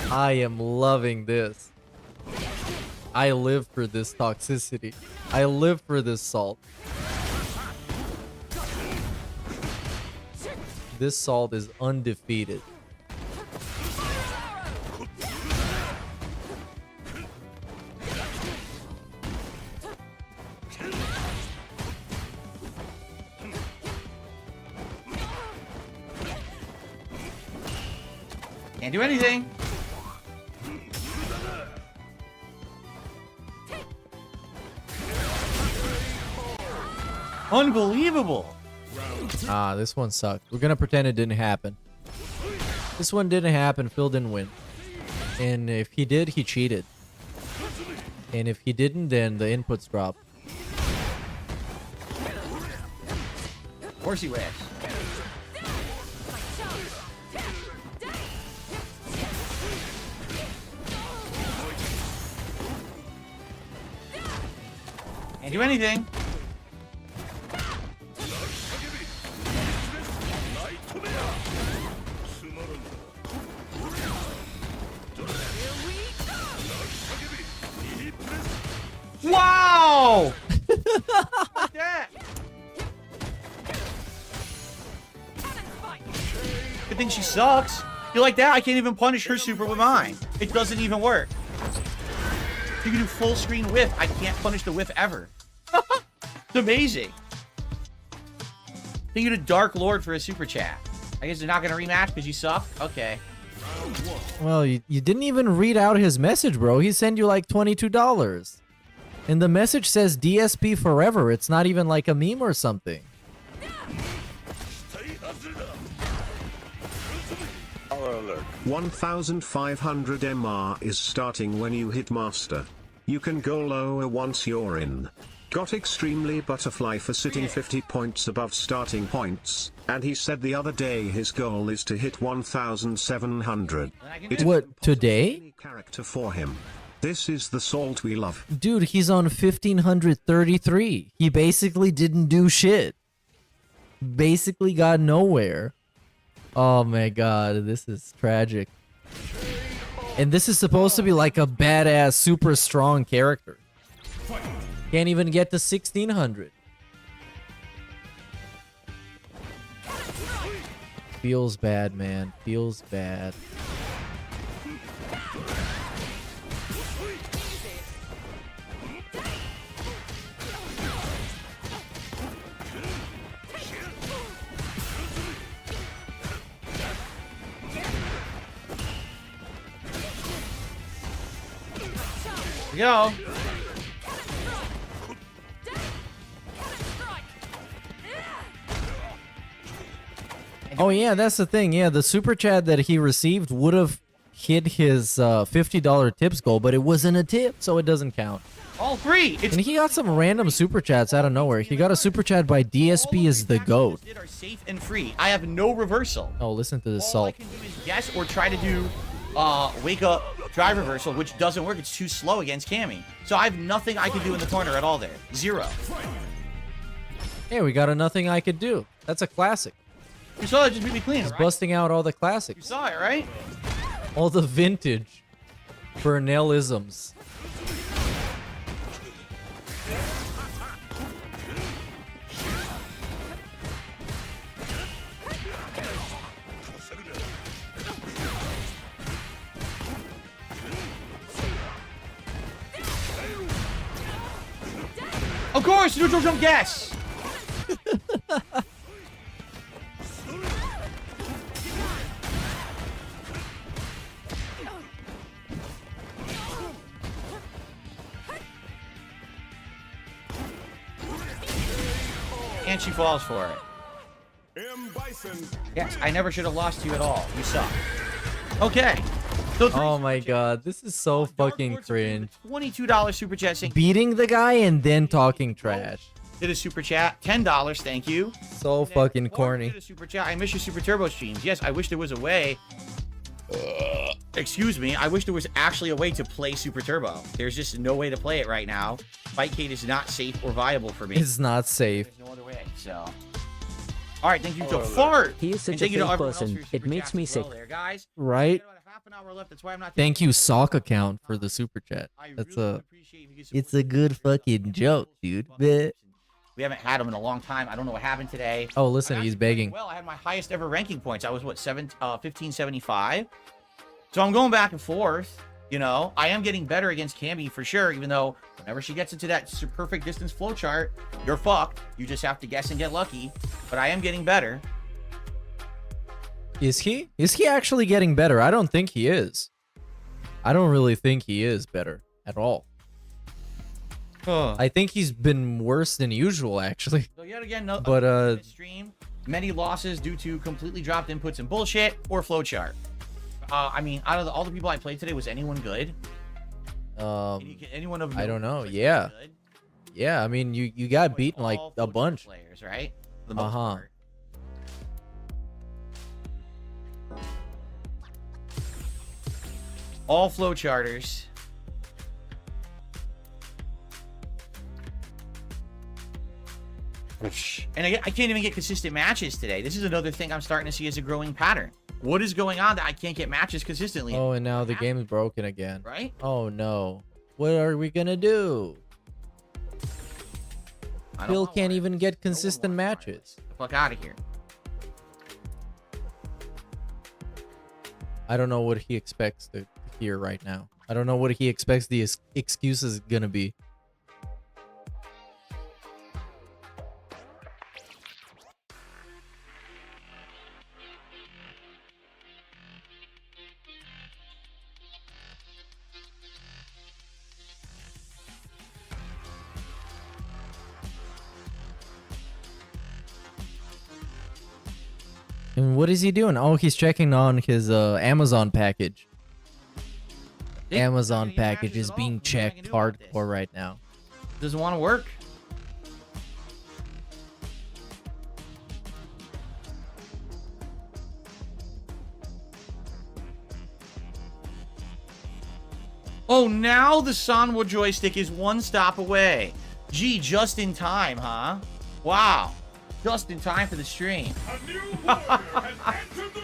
I am loving this. I live for this toxicity. I live for this salt. This salt is undefeated. Can't do anything. Unbelievable. Ah, this one sucked. We're gonna pretend it didn't happen. This one didn't happen. Phil didn't win. And if he did, he cheated. And if he didn't, then the inputs dropped. Of course he wished. Can't do anything. Wow! Like that. Good thing she sucks. You like that? I can't even punish her super with mine. It doesn't even work. You can do full screen whiff. I can't punish the whiff ever. It's amazing. Thank you to Dark Lord for a super chat. I guess they're not going to rematch because you suck? Okay. Well, you didn't even read out his message, bro. He sent you like $22. And the message says DSP forever. It's not even like a meme or something. Alert. 1500 MR is starting when you hit master. You can go lower once you're in. Got extremely butterfly for sitting 50 points above starting points, and he said the other day his goal is to hit 1700. What, today? Character for him. This is the salt we love. Dude, he's on 1533. He basically didn't do shit. Basically got nowhere. Oh my god, this is tragic. And this is supposed to be like a badass, super strong character. Can't even get to 1600. Feels bad, man. Feels bad. we go. Oh yeah, that's the thing. Yeah, the super chat that he received would have hit his $50 tips goal, but it wasn't a tip, so it doesn't count. All three. And he got some random super chats out of nowhere. He got a super chat by DSP is the GOAT. Are safe and free. I have no reversal. Oh, listen to this All I salt. can do is guess or try to do wake up drive reversal, which doesn't work. It's too slow against Cammy. So I have nothing I can do in the corner at all there. Zero. Hey, we got a nothing I could do. That's a classic. You saw it just be clean, He's right? busting out all the classics. You saw it, right? All the vintage Burnellisms. Of course, neutral jump guess. And she falls for it. Yes, I never should have lost to you at all. You suck. Okay. So Oh my god, this is so fucking cringe. $22 super chat saying Beating the guy and then talking trash. did a super chat. $10, thank you. So fucking corny. Did a super chat. I miss your super turbo streams. Yes, I wish there was a way. Excuse me. I wish there was actually a way to play Super Turbo. There's just no way to play it right now. Fightcade is not safe or viable for me. It's not safe. There's no other way. So, all right. Thank you to Fart. He is such And a thank you to fake everyone else person. for your It super makes chats me as well sick. there, guys. Right? Half an hour left. That's why I'm not. Thank you, Sock account, for the super chat. That's it's a good fucking joke, dude. Bleh. We haven't had him in a long time. I don't know what happened today. Oh, listen, he's begging. Well, I had my highest ever ranking points. I was what 1575. So I'm going back and forth. You know, I am getting better against Cammy for sure. Even though whenever she gets into that perfect distance flow chart, you're fucked. You just have to guess and get lucky. But I am getting better. Is he? Is he actually getting better? I don't think he is. I don't really think he is better at all. I think he's been worse than usual, actually. So yet again, no. But stream many losses due to completely dropped inputs and bullshit or flowchart. I mean, out of all the people I played today, was anyone good? Anyone of I don't know. Yeah. Good? Yeah, I mean, you got beaten like a bunch. Players, right? For the most Uh-huh. part. All flowcharters. And I can't even get consistent matches today. This is another thing I'm starting to see as a growing pattern. What is going on that I can't get matches consistently? Oh, and now the game's broken again. Right? Oh no. What are we gonna do? Bill can't even get consistent matches. Get the fuck out of here. I don't know what he expects to hear right now. I don't know what he expects the excuse is gonna be. And what is he doing? Oh, he's checking on his Amazon package. Amazon package is being checked hardcore right now. Doesn't want to work. Oh, now the Sanwa joystick is one stop away. Gee, just in time, huh? Wow. Just in time for the stream.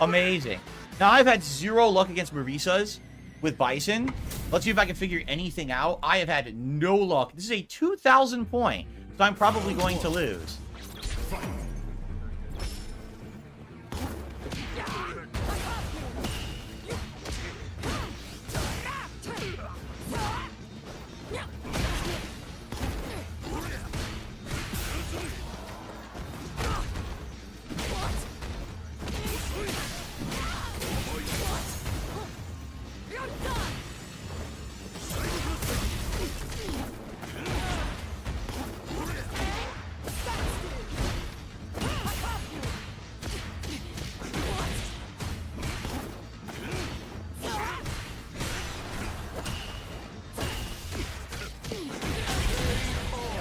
Amazing. Now, I've had zero luck against Marisas with Bison. Let's see if I can figure anything out. I have had no luck. This is a 2,000 point, so I'm probably going to lose.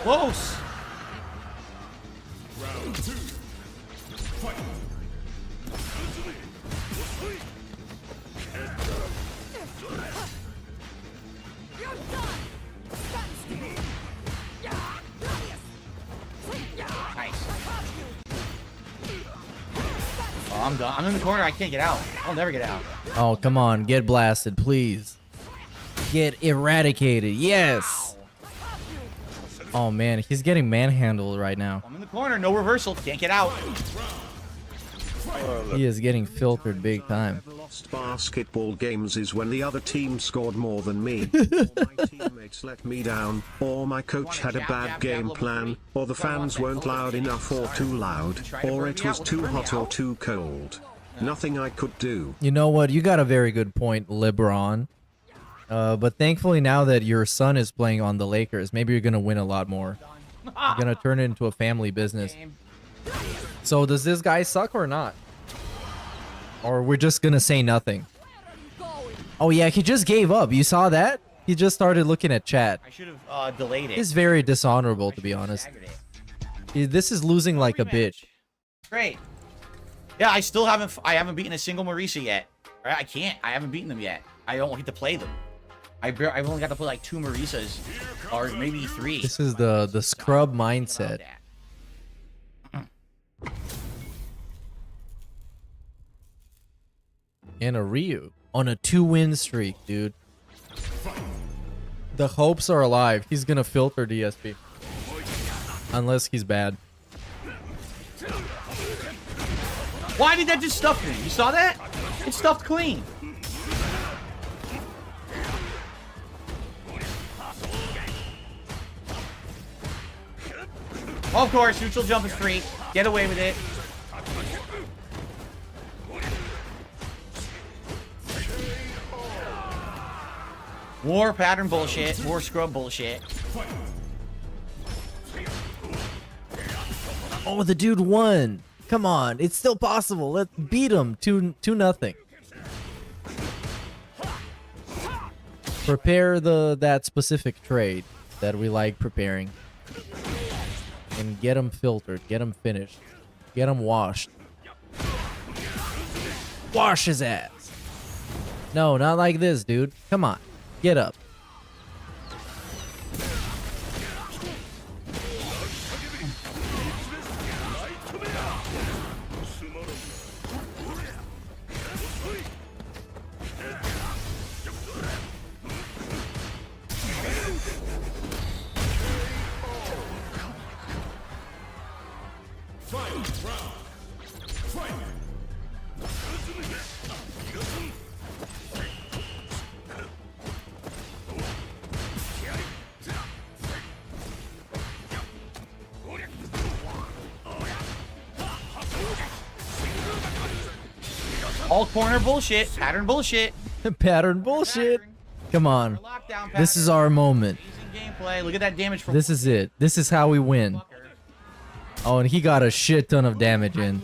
Close. Round 2. Fight. Nice. Oh, I'm done. I'm in the corner. I can't get out. I'll never get out. Oh, come on. Get blasted, please. Get eradicated. Yes. Oh, man. He's getting manhandled right now. I'm in the corner. No reversal. Can't get out. He is getting filtered big time. Lost basketball games is when the other team scored more than me, or my teammates let me down, or my coach had a bad game plan, or the fans weren't loud enough or too loud, or it was too hot or too cold. Nothing I could do. You know what? You got a very good point, LeBron. But thankfully now that your son is playing on the Lakers, maybe you're going to win a lot more. You're going to turn it into a family business. So does this guy suck or not? Or we're just going to say nothing? Oh yeah, he just gave up. You saw that? He just started looking at chat. I should have delayed it. It's very dishonorable, to be honest. This is losing like a bitch. Great. Yeah, I still haven't beaten a single Marisa yet. Right? I can't. I haven't beaten them yet. I don't get to play them. I've only got to play like 2 Marisas, or maybe 3. This is the scrub mindset. And a Ryu on a 2-win streak, dude. The hopes are alive. He's gonna filter DSP. Unless he's bad. Why did that just stuff me? You saw that? It stuffed clean. Of course, neutral jump is free. Get away with it. More pattern bullshit. More scrub bullshit. Oh, the dude won. Come on, it's still possible. Let's beat him 2-0. Prepare that specific trade that we like preparing. And get him filtered, get him finished, get him washed. Wash his ass. No, not like this, dude. Come on, get up. All corner bullshit. Pattern bullshit. Pattern bullshit. Come on. This is our moment. Gameplay. Look at that damage from. This is it. This is how we win. Oh, and he got a shit ton of damage in.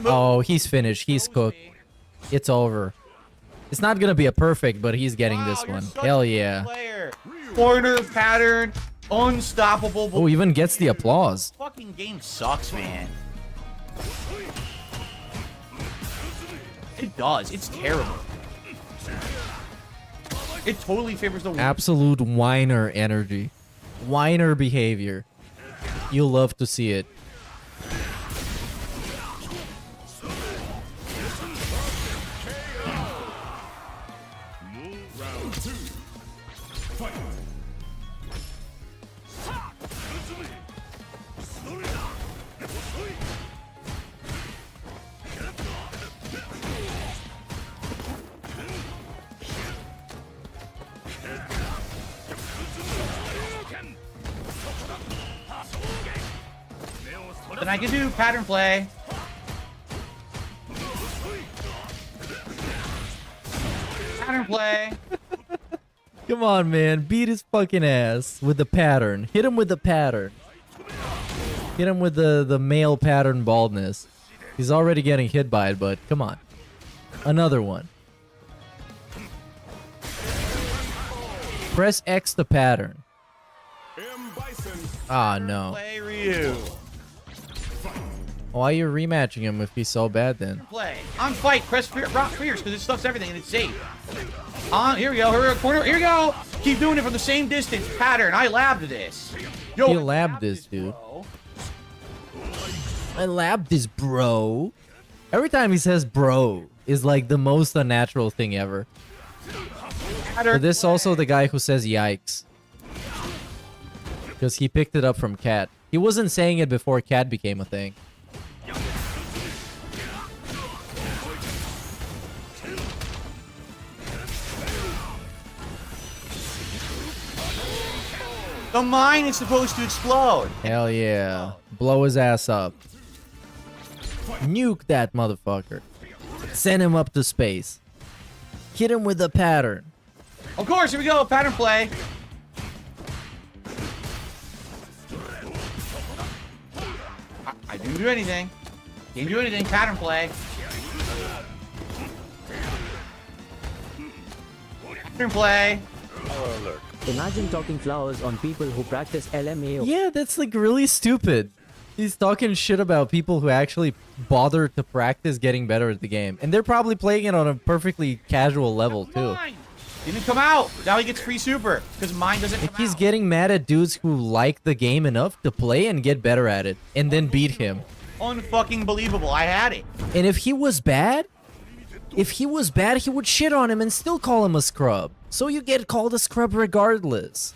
Oh, he's finished. He's cooked. It's over. It's not gonna be a perfect, but he's getting this one. Hell yeah. Corner pattern. Unstoppable. Oh, even gets the applause. Fucking game sucks, man. It does. It's terrible. It totally favors the absolute whiner energy. Whiner behavior. You'll love to see it. Round 2. Fight. Then I can do pattern play. Pattern play. Come on, man. Beat his fucking ass with the pattern. Hit him with the pattern. Hit him with the male pattern baldness. He's already getting hit by it, but come on. Another one. Press X the pattern. M. Bison. Ah, no. Play Ryu. Why are you rematching him if he's so bad then? Play. On fight, press rock fierce because it stuffs everything and it's safe. On, here we go. Here we go. Corner. Here we go. Keep doing it from the same distance. Pattern. I labbed this. Yo, You labbed this, dude. I labbed this, bro. Every time he says bro is like the most unnatural thing ever. But this also the guy who says yikes. Because he picked it up from Cat. He wasn't saying it before Cat became a thing. The mine is supposed to explode. Hell yeah. Blow his ass up. Nuke that motherfucker. Send him up to space. Hit him with a pattern. Of course, here we go. Pattern play. I didn't do anything. Didn't do anything. Pattern play. Pattern play. Imagine talking flowers on people who practice LMAO. Yeah, that's like really stupid. He's talking shit about people who actually bother to practice getting better at the game. And they're probably playing it on a perfectly casual level, too. Didn't come out. Now he gets free super because mine doesn't come Like he's getting mad at dudes who like the game enough to play and get better at it. And then beat him. Unfucking believable. I had it. And if he was bad, he would shit on him and still call him a scrub. So you get called a scrub regardless.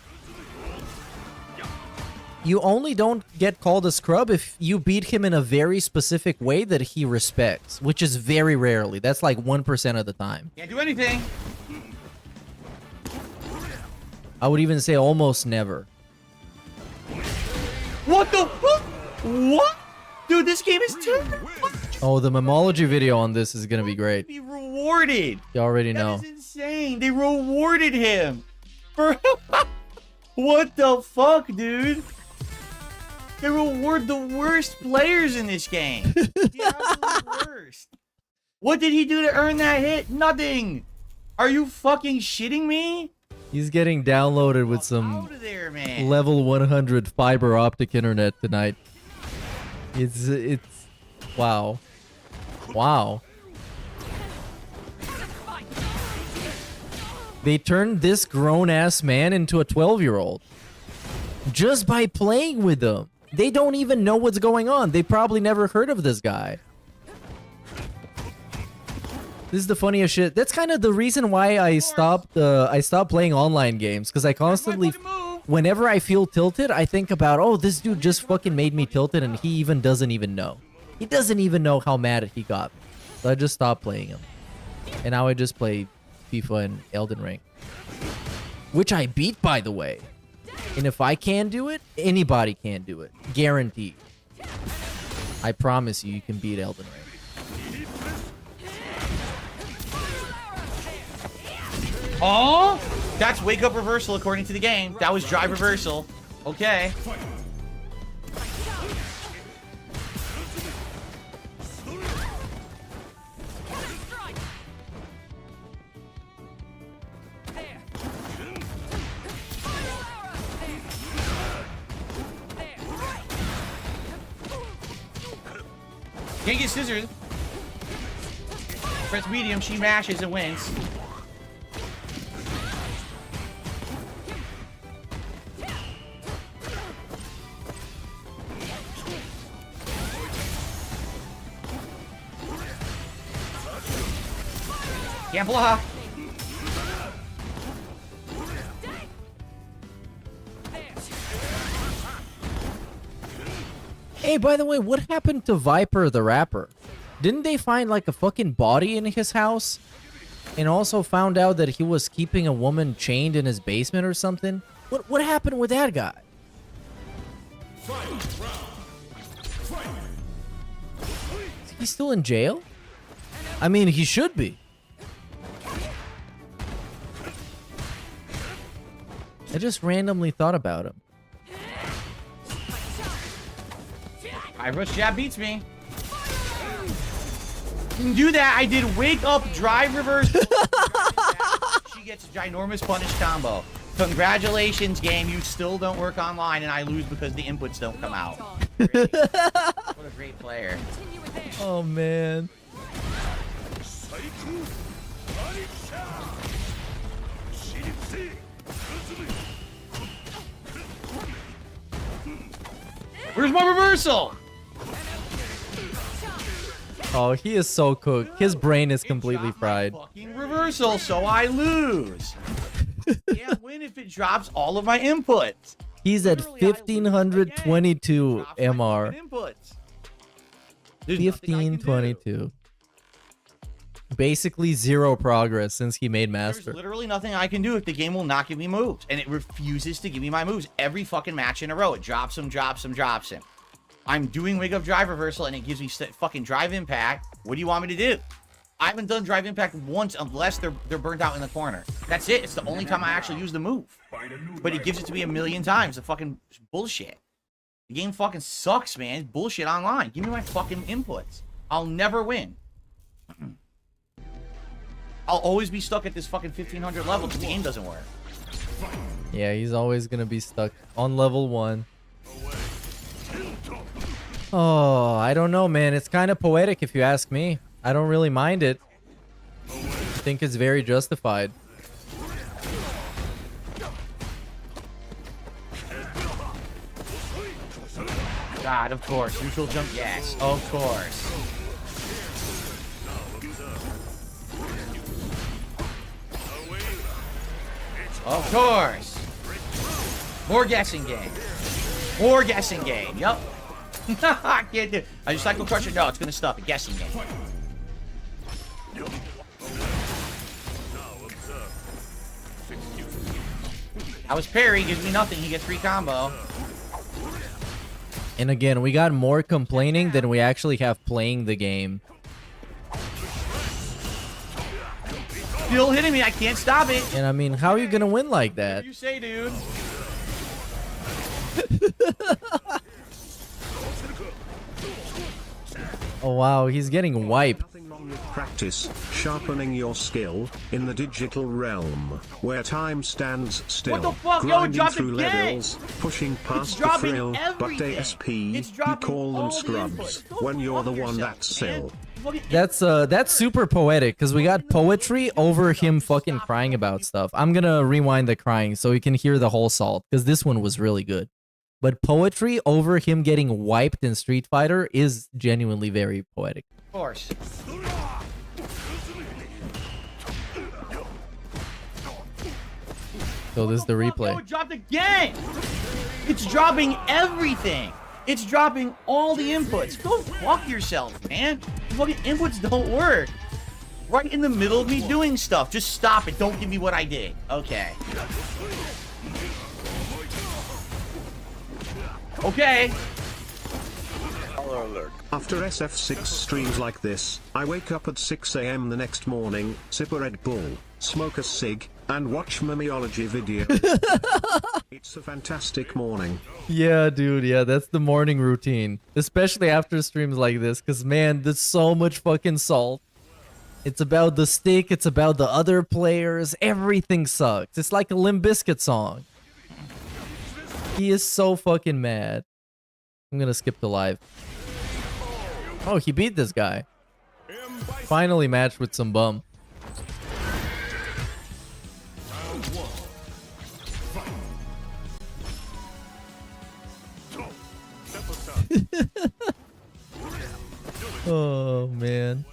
You only don't get called a scrub if you beat him in a very specific way that he respects, which is very rarely. That's like 1% of the time. Can't do anything. I would even say almost never. What the fuck? What? Dude, this game is terrible. Oh, the memology video on this is gonna be great. Be rewarded. You already know. That is insane. They rewarded him for what the fuck, dude? They reward the worst players in this game. The absolute worst. What did he do to earn that hit? Nothing. Are you fucking shitting me? He's getting downloaded with some Out of there, man. level 100 fiber optic internet tonight. It's wow. Wow. They turned this grown-ass man into a 12-year-old. Just by playing with them. They don't even know what's going on. They probably never heard of this guy. This is the funniest shit. That's kind of the reason why I stopped playing online games. Because I constantly, whenever I feel tilted, I think about, oh, this dude just fucking made me tilted and he even doesn't even know. He doesn't even know how mad he got me. So I just stopped playing him. And now I just play FIFA and Elden Ring. Which I beat, by the way. And if I can do it, anybody can do it. Guaranteed. I promise you, you can beat Elden Ring. Oh, that's wake up reversal according to the game. That was drive reversal. Okay. Can't get scissors. Press medium, she mashes and wins. Can't block. Hey, by the way, what happened to Viper the rapper? Didn't they find like a fucking body in his house? And also found out that he was keeping a woman chained in his basement or something? What happened with that guy? Is he still in jail? I mean, he should be. I just randomly thought about him. I rush jab beats me. Didn't do that. I did wake up drive reverse. She gets a ginormous punish combo. Congratulations, game. You still don't work online, and I lose because the inputs don't come out. Great. What a great player. Oh, man. Where's my reversal? Oh, he is so cooked. His brain is completely fried. Fucking reversal, so I lose. Can't win if it drops all of my inputs. He's at 1522 MR. 1522. Basically zero progress since he made master. There's literally nothing I can do if the game will not give me moves, and it refuses to give me my moves every fucking match in a row. It drops him, drops him, drops him. I'm doing wig up drive reversal, and it gives me fucking drive impact. What do you want me to do? I haven't done drive impact once unless they're burnt out in the corner. That's it. It's the only time I actually use the move. But it gives it to me a million times. The fucking bullshit. The game fucking sucks, man. It's bullshit online. Give me my fucking inputs. I'll never win. I'll always be stuck at this fucking 1500 level because the game doesn't work. Yeah, he's always gonna be stuck on level 1. Oh, I don't know, man. It's kind of poetic if you ask me. I don't really mind it. I think it's very justified. God, of course. Neutral jump, yes. Of course. Of course. More guessing game. More guessing game. Yup. I can't do it. I just cycle crusher. No, it's gonna stop a guessing game. That was parry. Gives me nothing. He gets free combo. And again, we got more complaining than we actually have playing the game. Still hitting me. I can't stop it. And I mean, how are you gonna win like that? What do you say, dude? Oh wow, he's getting wiped. Practice sharpening your skill in the digital realm, where time stands still. What the fuck? Yo, grinding drop through again. levels, pushing past the dropping thrill, but everything. ASP, you call them scrubs when you're the one that's still. That's super poetic because we got poetry over him fucking crying about stuff. I'm gonna rewind the crying so you can hear the whole salt because this one was really good. But poetry over him getting wiped in Street Fighter is genuinely very poetic. Of course. So this is the replay. Oh, it dropped again. It's dropping everything. It's dropping all the inputs. Go fuck yourself, man. The fucking inputs don't work. Right in the middle of me doing stuff. Just stop it. Don't give me what I did. Okay. Okay. Alert. After SF6 streams like this, I wake up at 6 AM the next morning, sip a Red Bull, smoke a cig, and watch memeology video. It's a fantastic morning. Yeah, dude, yeah, that's the morning routine. Especially after streams like this, because, man, there's so much fucking salt. It's about the stick, it's about the other players, everything sucks. It's like a Limp Bizkit song. He is so fucking mad. I'm gonna skip the live. Oh, he beat this guy. Finally matched with some bum. Oh, man.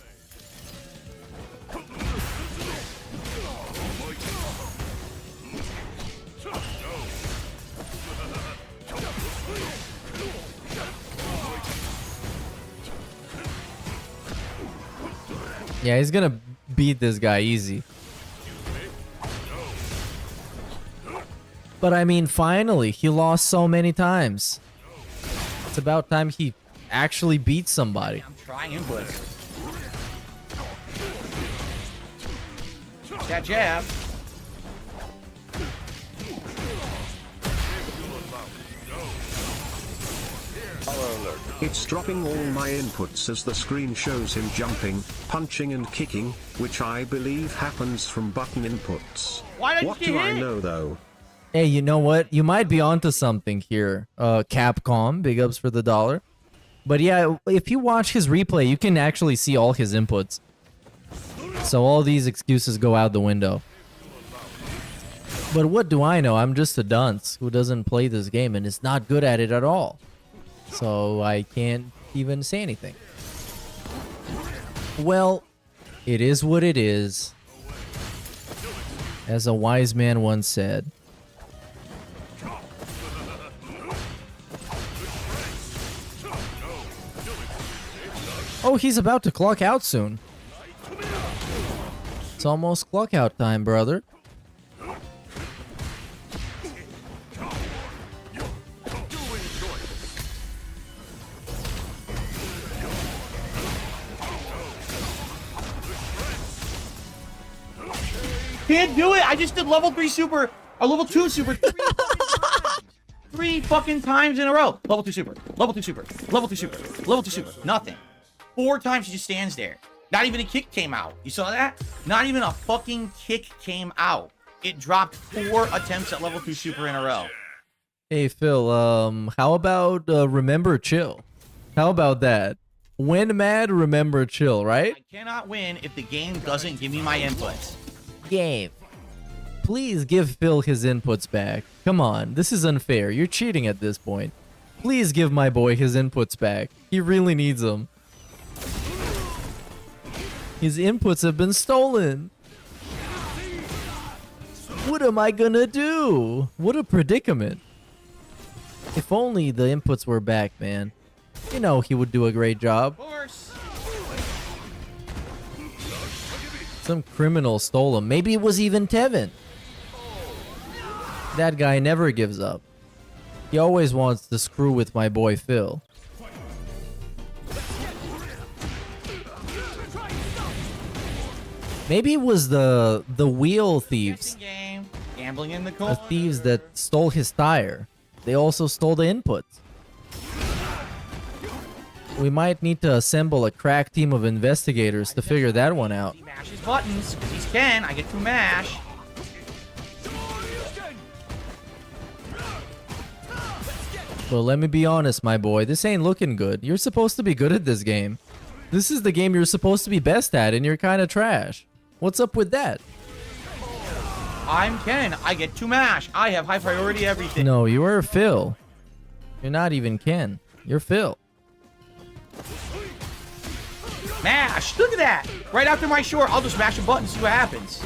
Yeah, he's gonna beat this guy easy. But I mean, finally, he lost so many times. It's about time he actually beat somebody. I'm trying inputs. That jab. It's dropping all my inputs as the screen shows him jumping, punching and kicking, which I believe happens from button inputs. Why did What you do hit? I know though? Hey, you know what? You might be onto something here. Capcom, big ups for the $1. But yeah, if you watch his replay, you can actually see all his inputs. So all these excuses go out the window. But what do I know? I'm just a dunce who doesn't play this game and is not good at it at all. So I can't even say anything. Well, it is what it is. As a wise man once said. Oh, he's about to clock out soon. It's almost clock out time, brother. Can't do it. I just did level 3 super, or level 2 super 3 fucking times in a row. Level 2 super, level 2 super, level 2 super, level 2 super. Nothing. 4 times she just stands there. Not even a kick came out. You saw that? Not even a fucking kick came out. It dropped 4 attempts at level 2 super in a row. Hey Phil, how about remember chill? How about that? When mad, remember chill, right? I cannot win if the game doesn't give me my inputs. Game. Please give Phil his inputs back. Come on, this is unfair. You're cheating at this point. Please give my boy his inputs back. He really needs them. His inputs have been stolen. What am I gonna do? What a predicament. If only the inputs were back, man. You know he would do a great job. Of course. Some criminal stole him. Maybe it was even Tevin. That guy never gives up. He always wants to screw with my boy Phil. Maybe it was the wheel thieves. Game. Gambling in the The corner. thieves that stole his tire. They also stole the inputs. We might need to assemble a crack team of investigators to figure that one out. He mashes buttons because he's Ken. I get to mash. Well, let me be honest, my boy. This ain't looking good. You're supposed to be good at this game. This is the game you're supposed to be best at, and you're kind of trash. What's up with that? I'm Ken. I get to mash. I have high priority everything. No, you are Phil. You're not even Ken. You're Phil. Mash. Look at that. Right after my short, I'll just mash a button, see what happens.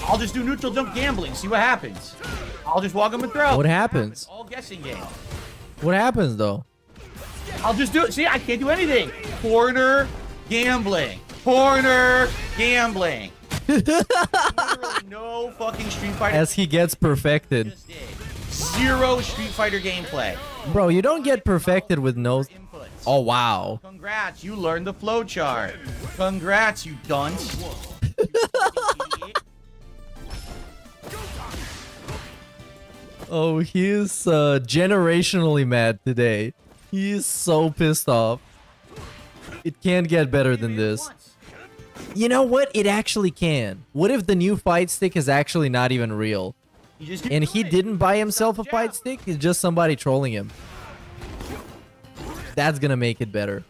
I'll just do neutral jump gambling, see what happens. I'll just walk him and throw. What happens? It's all guessing game. What happens, though? I'll just do it. See, I can't do anything. Corner gambling. Corner gambling. Literally no fucking Street Fighter. As he gets perfected. Zero Street Fighter gameplay. Bro, you don't get perfected with no... Oh, wow. Congrats, you learned the flowchart. Congrats, you dunce. Oh, he is generationally mad today. He is so pissed off. It can't get better than this. You know what? It actually can. What if the new fight stick is actually not even real? And he didn't buy himself a fight stick? It's just somebody trolling him. That's gonna make it better.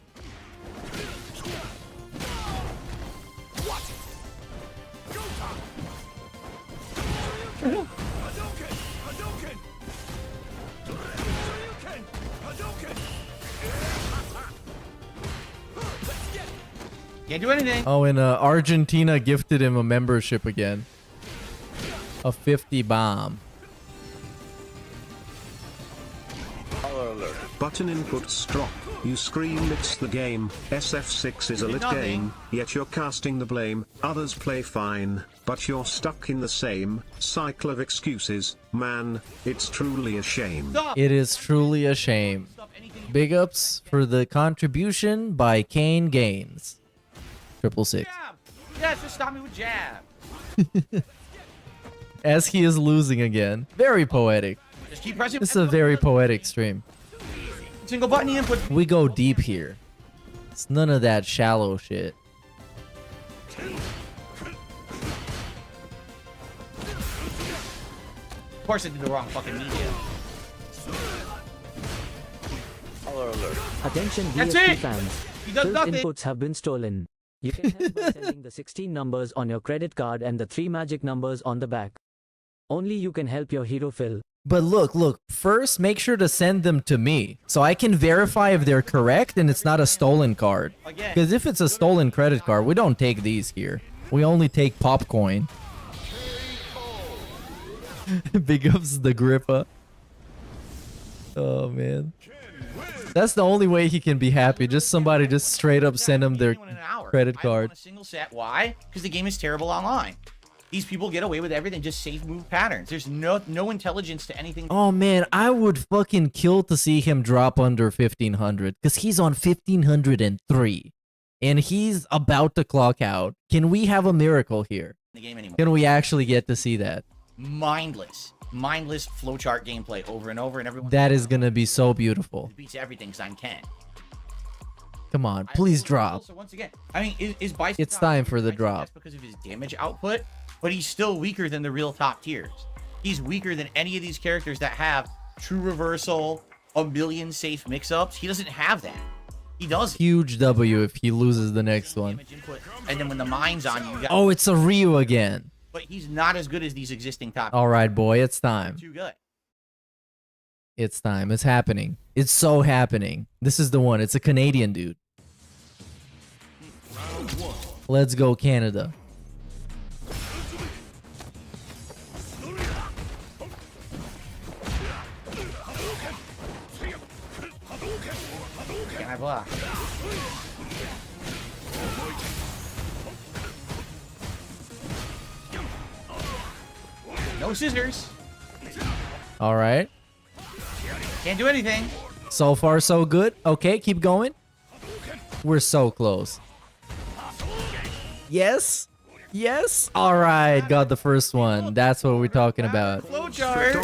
Can't do anything. Oh, and Argentina gifted him a membership again. A 50 bomb. Button inputs drop. You scream it's the game. SF6 is a lit game, yet you're casting the blame. Others play fine, but you're stuck in the same cycle of excuses. Man, it's truly a shame. It is truly a shame. Big ups for the contribution by Kane Gaines. 666. Yeah, just stop me with jab. As he is losing again. Very poetic. Just keep pressing. This is a very poetic stream. Single button input. We go deep here. It's none of that shallow shit. Of course I did the wrong fucking media. Baller alert. Attention That's DSP it! fans. He does Phil's nothing. inputs have been stolen. You can help by sending the 16 numbers on your credit card and the 3 magic numbers on the back. Only you can help your hero Phil. But look, first make sure to send them to me so I can verify if they're correct and it's not a stolen card. Because if it's a stolen credit card, we don't take these here. We only take popcoin. Big ups the Grippa. Oh man. That's the only way he can be happy. Just somebody just straight up send him their credit card. A single set. Why? Because the game is terrible online. These people get away with everything, just safe move patterns. There's no intelligence to anything. Oh man, I would fucking kill to see him drop under 1500 because he's on 1503 and he's about to clock out. Can we have a miracle here? The game anymore. Can we actually get to see that? Mindless flowchart gameplay over and over, and everyone. That is gonna be so beautiful. Beats everything because I'm Ken. Come on, please drop. Also, once again, I mean, is Bison? It's time for the drop. That's because of his damage output, but he's still weaker than the real top tiers. He's weaker than any of these characters that have true reversal, a million safe mix-ups. He doesn't have that. He doesn't. Huge W if he loses the next one. And then when the mine's on you, got. Oh, it's a Ryu again. But he's not as good as these existing top. All right, boy, it's time. Too good. It's time. It's happening. It's so happening. This is the one. It's a Canadian dude. Let's go, Canada. Can I block? No scissors. All right. Can't do anything. So far, so good. Okay, keep going. We're so close. Yes. Yes. All right, got the first one. That's what we're talking about. Doctor,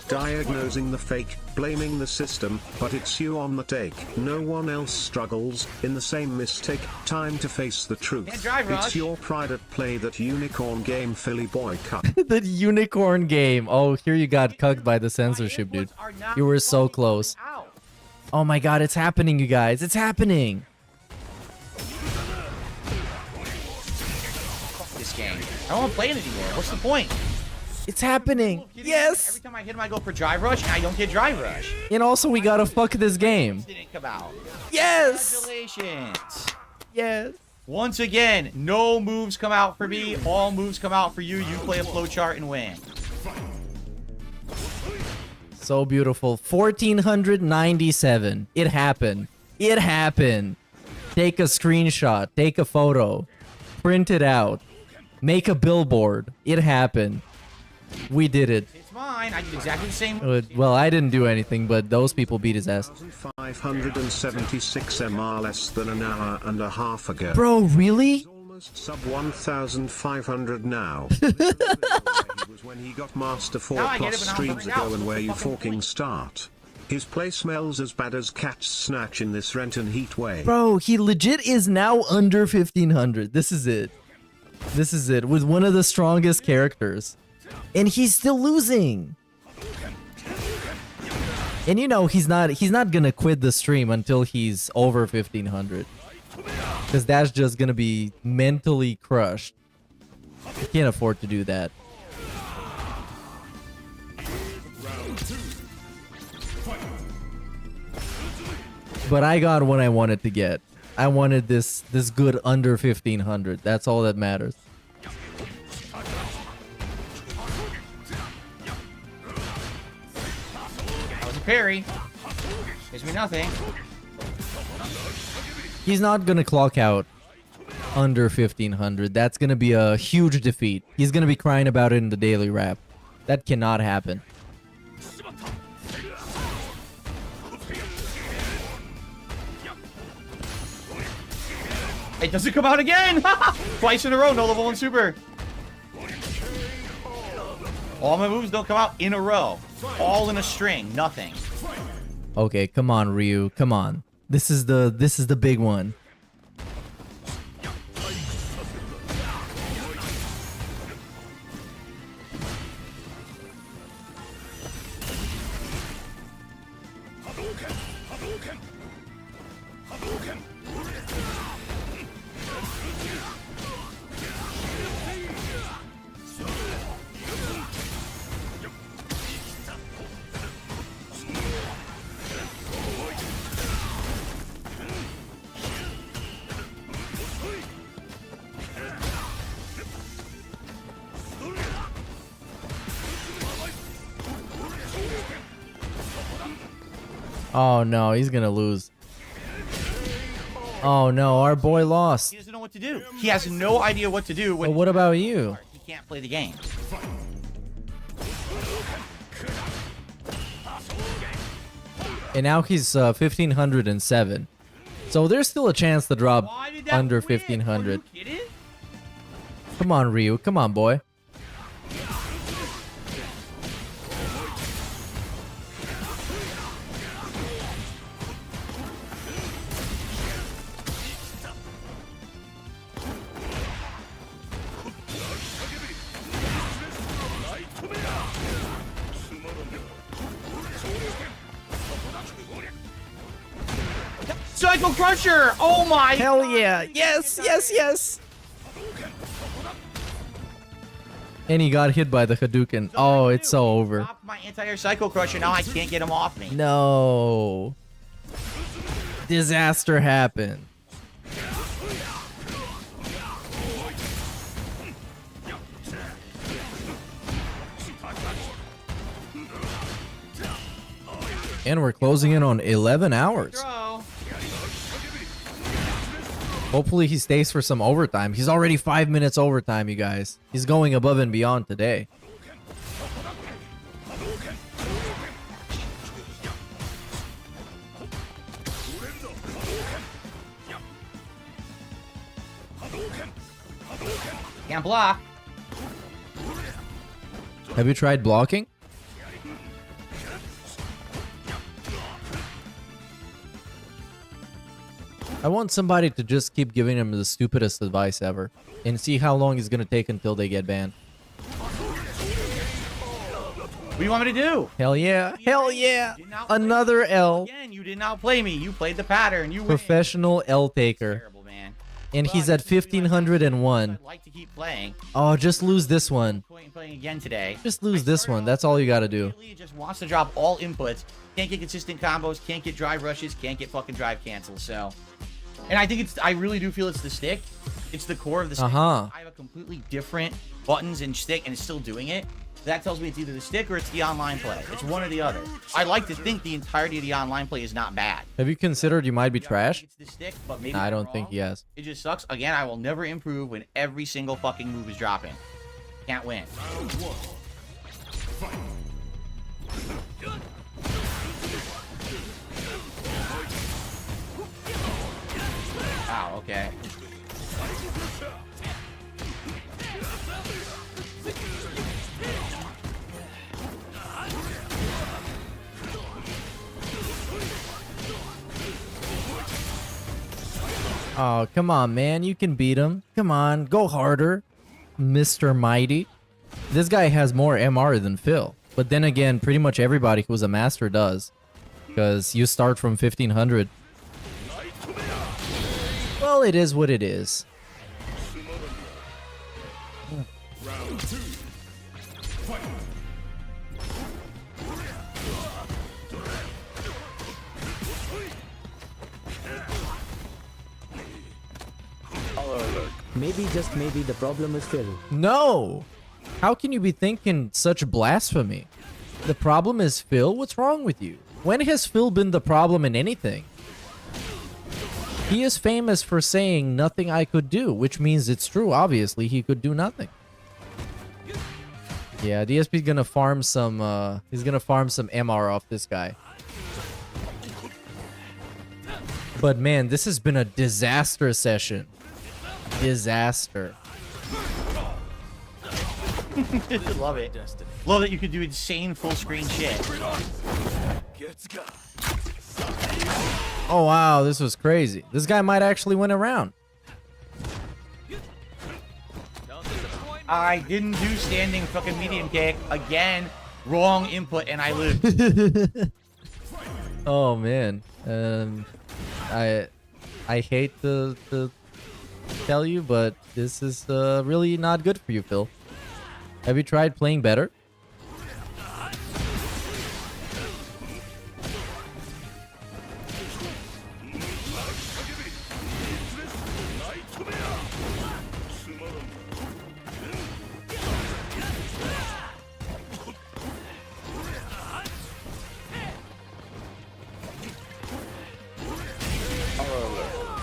diagnosing the fake, blaming the system, but it's you on the take. No one else struggles in the same mistake. Time to face the truth. It's your pride at play that unicorn game, Philly boy cut. The unicorn game. Oh, here you got cucked by the censorship, dude. You were so close. Oh my god, it's happening, you guys. It's happening. This game. I don't want to play it anymore. What's the point? It's happening. Yes. Every time I hit him, I go for drive rush, and I don't get drive rush. And also, we gotta fuck this game. Didn't come out. Yes. Congratulations. Yes. Once again, no moves come out for me. All moves come out for you. You play a flowchart and win. So beautiful. 1497. It happened. It happened. Take a screenshot. Take a photo. Print it out. Make a billboard. It happened. We did it. It's mine. I did exactly the same. Well, I didn't do anything, but those people beat his ass. 576 MR less than an hour and a half ago. Bro, really? Sub 1,500 now. Was when he got Master 4 plus streams ago and where you fucking start. His play smells as bad as cat's snatch in this Renton heat wave. Bro, he legit is now under 1500. This is it. This is it. With one of the strongest characters. And he's still losing. And you know, he's not gonna quit the stream until he's over 1500. Because that's just gonna be mentally crushed. He can't afford to do that. But I got what I wanted to get. I wanted this good under 1500. That's all that matters. That was a parry. Gives me nothing. He's not gonna clock out under 1500. That's gonna be a huge defeat. He's gonna be crying about it in the daily rap. That cannot happen. It doesn't come out again! Twice in a row, no level 1 super. All my moves don't come out in a row. All in a string, nothing. Okay, come on, Ryu. Come on. This is the big one. Oh no, he's gonna lose. Oh no, our boy lost. He doesn't know what to do. He has no idea what to do. But what about you? He can't play the game. And now he's 1507. So there's still a chance to drop under 1500. Come on, Ryu. Come on, boy. Psycho Crusher! Oh my! Hell yeah! Yes, yes, yes! And he got hit by the Hadouken. Oh, it's so over. Dropped my anti-air Psycho Crusher. Now I can't get him off me. No. Disaster happened. And we're closing in on 11 hours. Hopefully he stays for some overtime. He's already 5 minutes overtime, you guys. He's going above and beyond today. Can't block. Have you tried blocking? I want somebody to just keep giving him the stupidest advice ever and see how long it's gonna take until they get banned. What do you want me to do? Hell yeah. Hell yeah. Another L. Again, you did not play me. You played the pattern. You win. Professional L taker. Terrible, man. And he's at 1501. I'd like to keep playing. Oh, just lose this one. Playing again today. Just lose this one. That's all you gotta do. He just wants to drop all inputs. Can't get consistent combos. Can't get drive rushes. Can't get fucking drive cancels. So, and I think it's. I really do feel it's the stick. It's the core of the stick. I have a completely different buttons and stick, and it's still doing it. That tells me it's either the stick or it's the online play. It's one or the other. I like to think the entirety of the online play is not bad. Have you considered you might be trash? It's the stick, but maybe I don't think he has. It just sucks. Again, I will never improve when every single fucking move is dropping. Can't win. Wow, okay. Oh, come on, man. You can beat him. Come on. Go harder, Mr. Mighty. This guy has more MR than Phil. But then again, pretty much everybody who's a master does. Because you start from 1500. Well, it is what it is. Round 2. Fight. Maybe, just maybe, the problem is Phil. No! How can you be thinking such blasphemy? The problem is Phil? What's wrong with you? When has Phil been the problem in anything? He is famous for saying nothing I could do, which means it's true. Obviously, he could do nothing. Yeah, DSP's gonna farm some, he's gonna farm some MR off this guy. But man, this has been a disaster session. Disaster. Love it. Love that you could do insane full screen shit. Oh wow, this was crazy. This guy might actually win a round. I didn't do standing fucking medium kick. Again, wrong input and I lose. Oh man. I hate to tell you, but this is really not good for you, Phil. Have you tried playing better?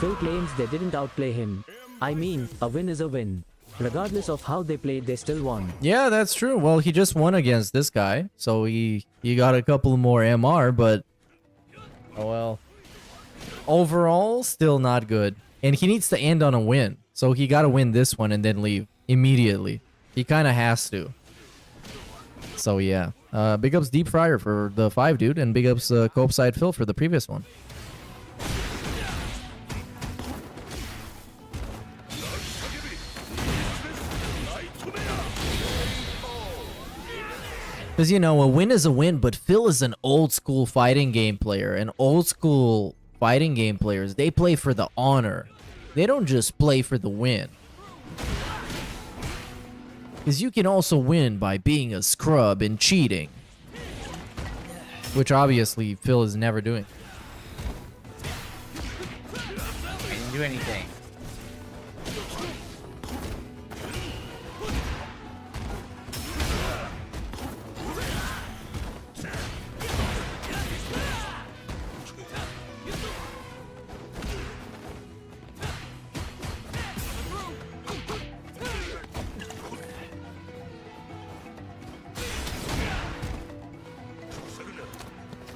Phil claims they didn't outplay him. I mean, a win is a win. Regardless of how they played, they still won. Yeah, that's true. Well, he just won against this guy, so he got a couple more MR, but oh well. Overall, still not good. And he needs to end on a win. So he got to win this one and then leave immediately. He kind of has to. So yeah. Big ups Deep Fryer for the 5, dude, and big ups Copeside Phil for the previous one. Because, you know, a win is a win, but Phil is an old school fighting game player. And old school fighting game players, they play for the honor. They don't just play for the win. Because you can also win by being a scrub and cheating. Which obviously Phil is never doing. I didn't do anything.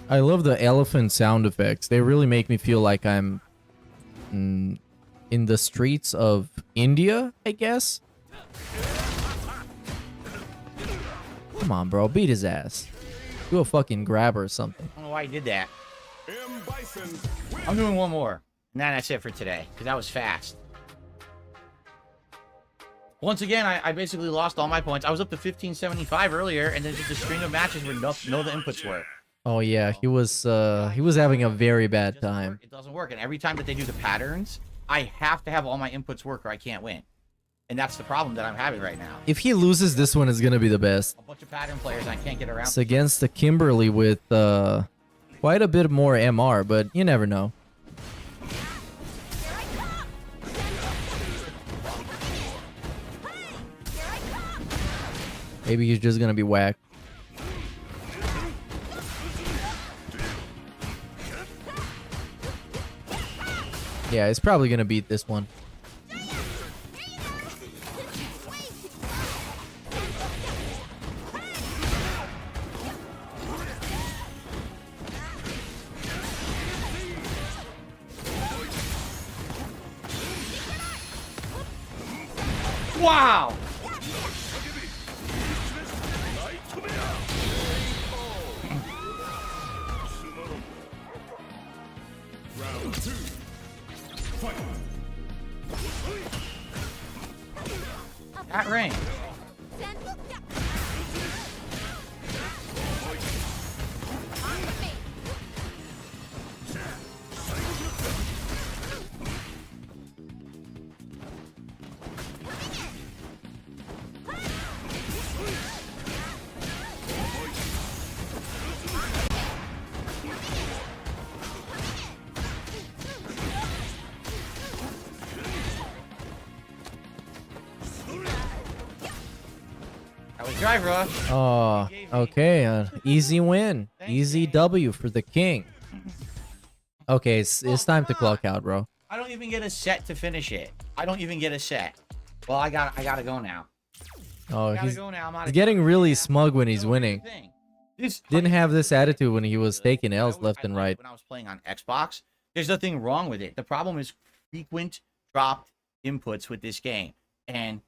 I love the elephant sound effects. They really make me feel like I'm in the streets of India, I guess. Come on, bro. Beat his ass. Do a fucking grab or something. I don't know why he did that. I'm doing one more. And then that's it for today, because that was fast. Once again, I basically lost all my points. I was up to 1575 earlier, and then just a string of matches where no the inputs were. Oh yeah, he was having a very bad time. It doesn't work, and every time that they do the patterns, I have to have all my inputs work or I can't win. And that's the problem that I'm having right now. If he loses, this one is gonna be the best. A bunch of pattern players, and I can't get around. It's against the Kimberly with quite a bit more MR, but you never know. Maybe he's just gonna be whacked. Yeah, he's probably gonna beat this one. Wow! That ring. Drive rush. Oh, okay. Easy win. Easy W for the king. Okay, it's time to clock out, bro. I don't even get a set to finish it. I don't even get a set. Well, I gotta go now. Oh, he's getting really smug when he's winning. Didn't have this attitude when he was taking L's left and right. When I was playing on Xbox, there's nothing wrong with it. The problem is frequent dropped inputs with this game. And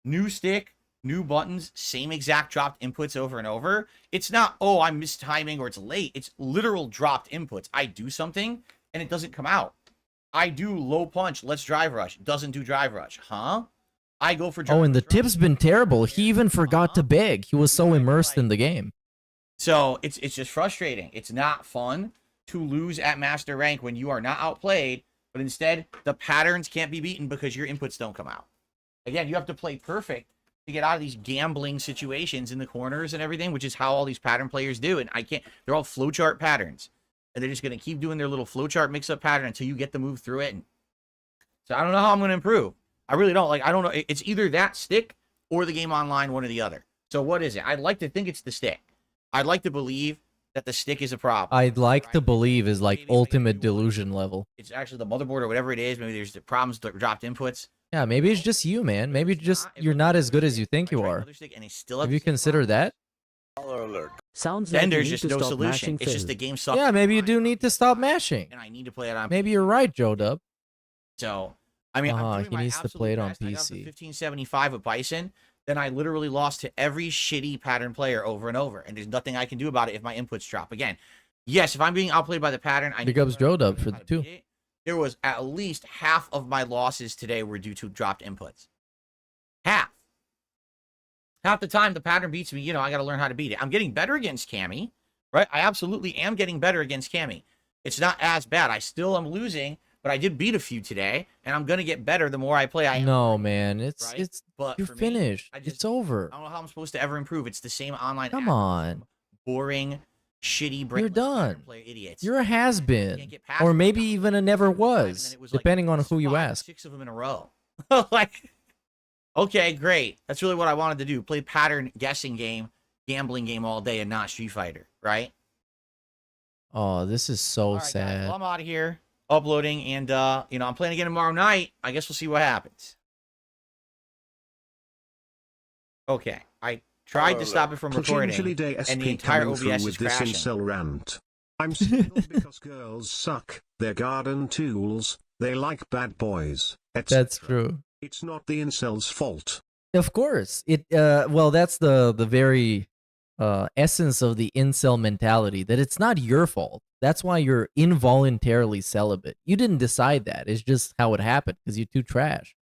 new stick, new buttons, same exact dropped inputs over and over. It's not, oh, I'm mistiming or it's late. It's literal dropped inputs. I do something and it doesn't come out. I do low punch, let's drive rush. Doesn't do drive rush. Huh? I go for drive Oh, and the tip's been terrible. He even forgot to beg. He was so immersed in the game. So it's just frustrating. It's not fun to lose at master rank when you are not outplayed, but instead the patterns can't be beaten because your inputs don't come out. Again, you have to play perfect to get out of these gambling situations in the corners and everything, which is how all these pattern players do. And I can't, they're all flowchart patterns. And they're just going to keep doing their little flowchart mix-up pattern until you get the move through it. And so I don't know how I'm going to improve. I really don't. Like, I don't know. It's either that stick or the game online, one or the other. So what is it? I'd like to think it's the stick. I'd like to believe that the stick is a problem. I'd like to believe is like Maybe if I ultimate do one, delusion level. It's actually the motherboard or whatever it is. Maybe there's the problems with dropped inputs. Yeah, maybe it's just you, man. Maybe It's just not. It you're looks not like as good as you think I you tried are. another stick and it's still Have the you same considered problems. that? Baller alert. Sounds like Then you there's need just to no stop solution. mashing It's just the fill. game sucks. Yeah, maybe you do need to stop mashing. And I need to play it on. Maybe you're right, Joe Dub. So, I mean, I'm doing he my needs to absolute play it on best. I got the PC. 1575 with Bison. Then I literally lost to every shitty pattern player over and over, and there's nothing I can do about it if my inputs drop. Again, yes, if I'm being outplayed by the pattern, I Here comes Joe Dub for the how to 2. beat it. There was at least half of my losses today were due to dropped inputs. Half. Half the time the pattern beats me, I got to learn how to beat it. I'm getting better against Cammy, right? I absolutely am getting better against Cammy. It's not as bad. I still am losing, but I did beat a few today, and I'm gonna get better the more I play. No, man, it's right? it's But you're for me, finished. I just- It's over. I don't know how I'm supposed to ever improve. It's the same online. Come app, on. boring, shitty. You're brainless done. pattern player idiots. You're a has Can't been, get past or it. maybe even a never And then was, it was like depending on who you 5, ask. 6 of them in a row. Like, okay, great. That's really what I wanted to do. Play pattern guessing game, gambling game all day, and not Street Fighter, right? Oh, this is so All right, guys, sad. well, I'm out of here uploading, and I'm playing again tomorrow night. I guess we'll see what happens. Okay, I tried to stop it from recording, Potentially Day and SP the entire coming through OBS with is this crashing. incel rant. I'm single because girls suck, they're garden tools, they like bad boys, etc. That's true. It's not the incel's fault. Of course, it. Well, that's the very essence of the incel mentality. That it's not your fault. That's why you're involuntarily celibate. You didn't decide that. It's just how it happened because you're too trash.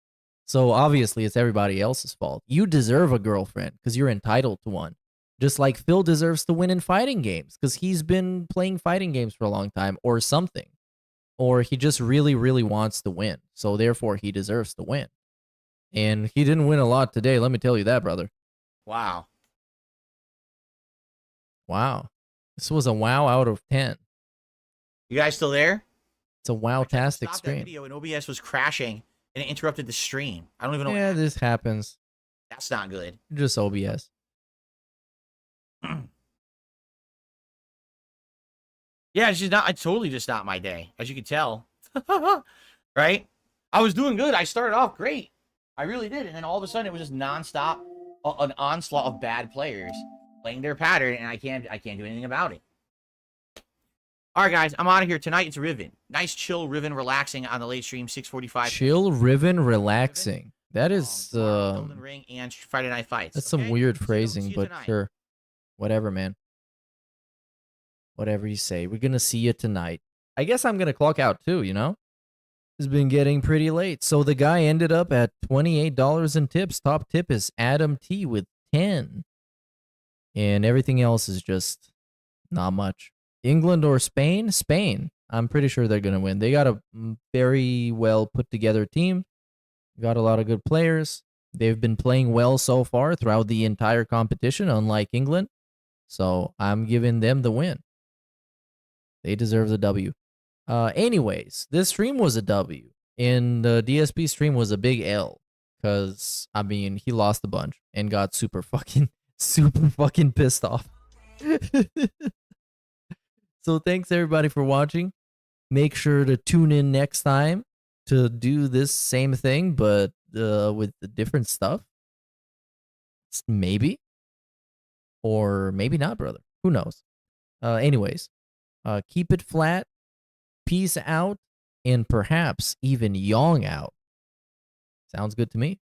So obviously, it's everybody else's fault. You deserve a girlfriend because you're entitled to one. Just like Phil deserves to win in fighting games because he's been playing fighting games for a long time or something. Or he just really, really wants to win. So therefore, he deserves to win. And he didn't win a lot today, let me tell you that, brother. Wow. Wow. This was a wow out of 10. You guys still there? It's a wow-tastic Stop that stream. video, and OBS was crashing, and it interrupted the stream. I don't even know. Yeah, what this happens. That's not good. Just OBS. Yeah, it's just not. It's totally just not my day, as you can tell. Right? I was doing good. I started off great. I really did, and then all of a sudden it was just nonstop, an onslaught of bad players playing their pattern, and I can't do anything about it. All right, guys, I'm out of here tonight. It's Riven. Nice, chill Riven, relaxing on the late stream, 6:45. Chill, Riven, relaxing. That is, Elden Ring and Friday Night Fights. that's some okay? weird See you phrasing, but tonight. sure. Whatever, man. Whatever you say. We're gonna see you tonight. I guess I'm gonna clock out too, you know? It's been getting pretty late. So the guy ended up at $28 in tips. Top tip is Adam T with 10. And everything else is just not much. England or Spain? Spain. I'm pretty sure they're going to win. They got a very well put together team. Got a lot of good players. They've been playing well so far throughout the entire competition, unlike England. So I'm giving them the win. They deserve the W. Anyways, this stream was a W. And the DSP stream was a big L. Because, I mean, he lost a bunch and got super fucking pissed off. So thanks everybody for watching. Make sure to tune in next time to do this same thing, but with the different stuff. Maybe. Or maybe not, brother. Who knows? Anyways, keep it flat. Peace out. And perhaps even yong out. Sounds good to me.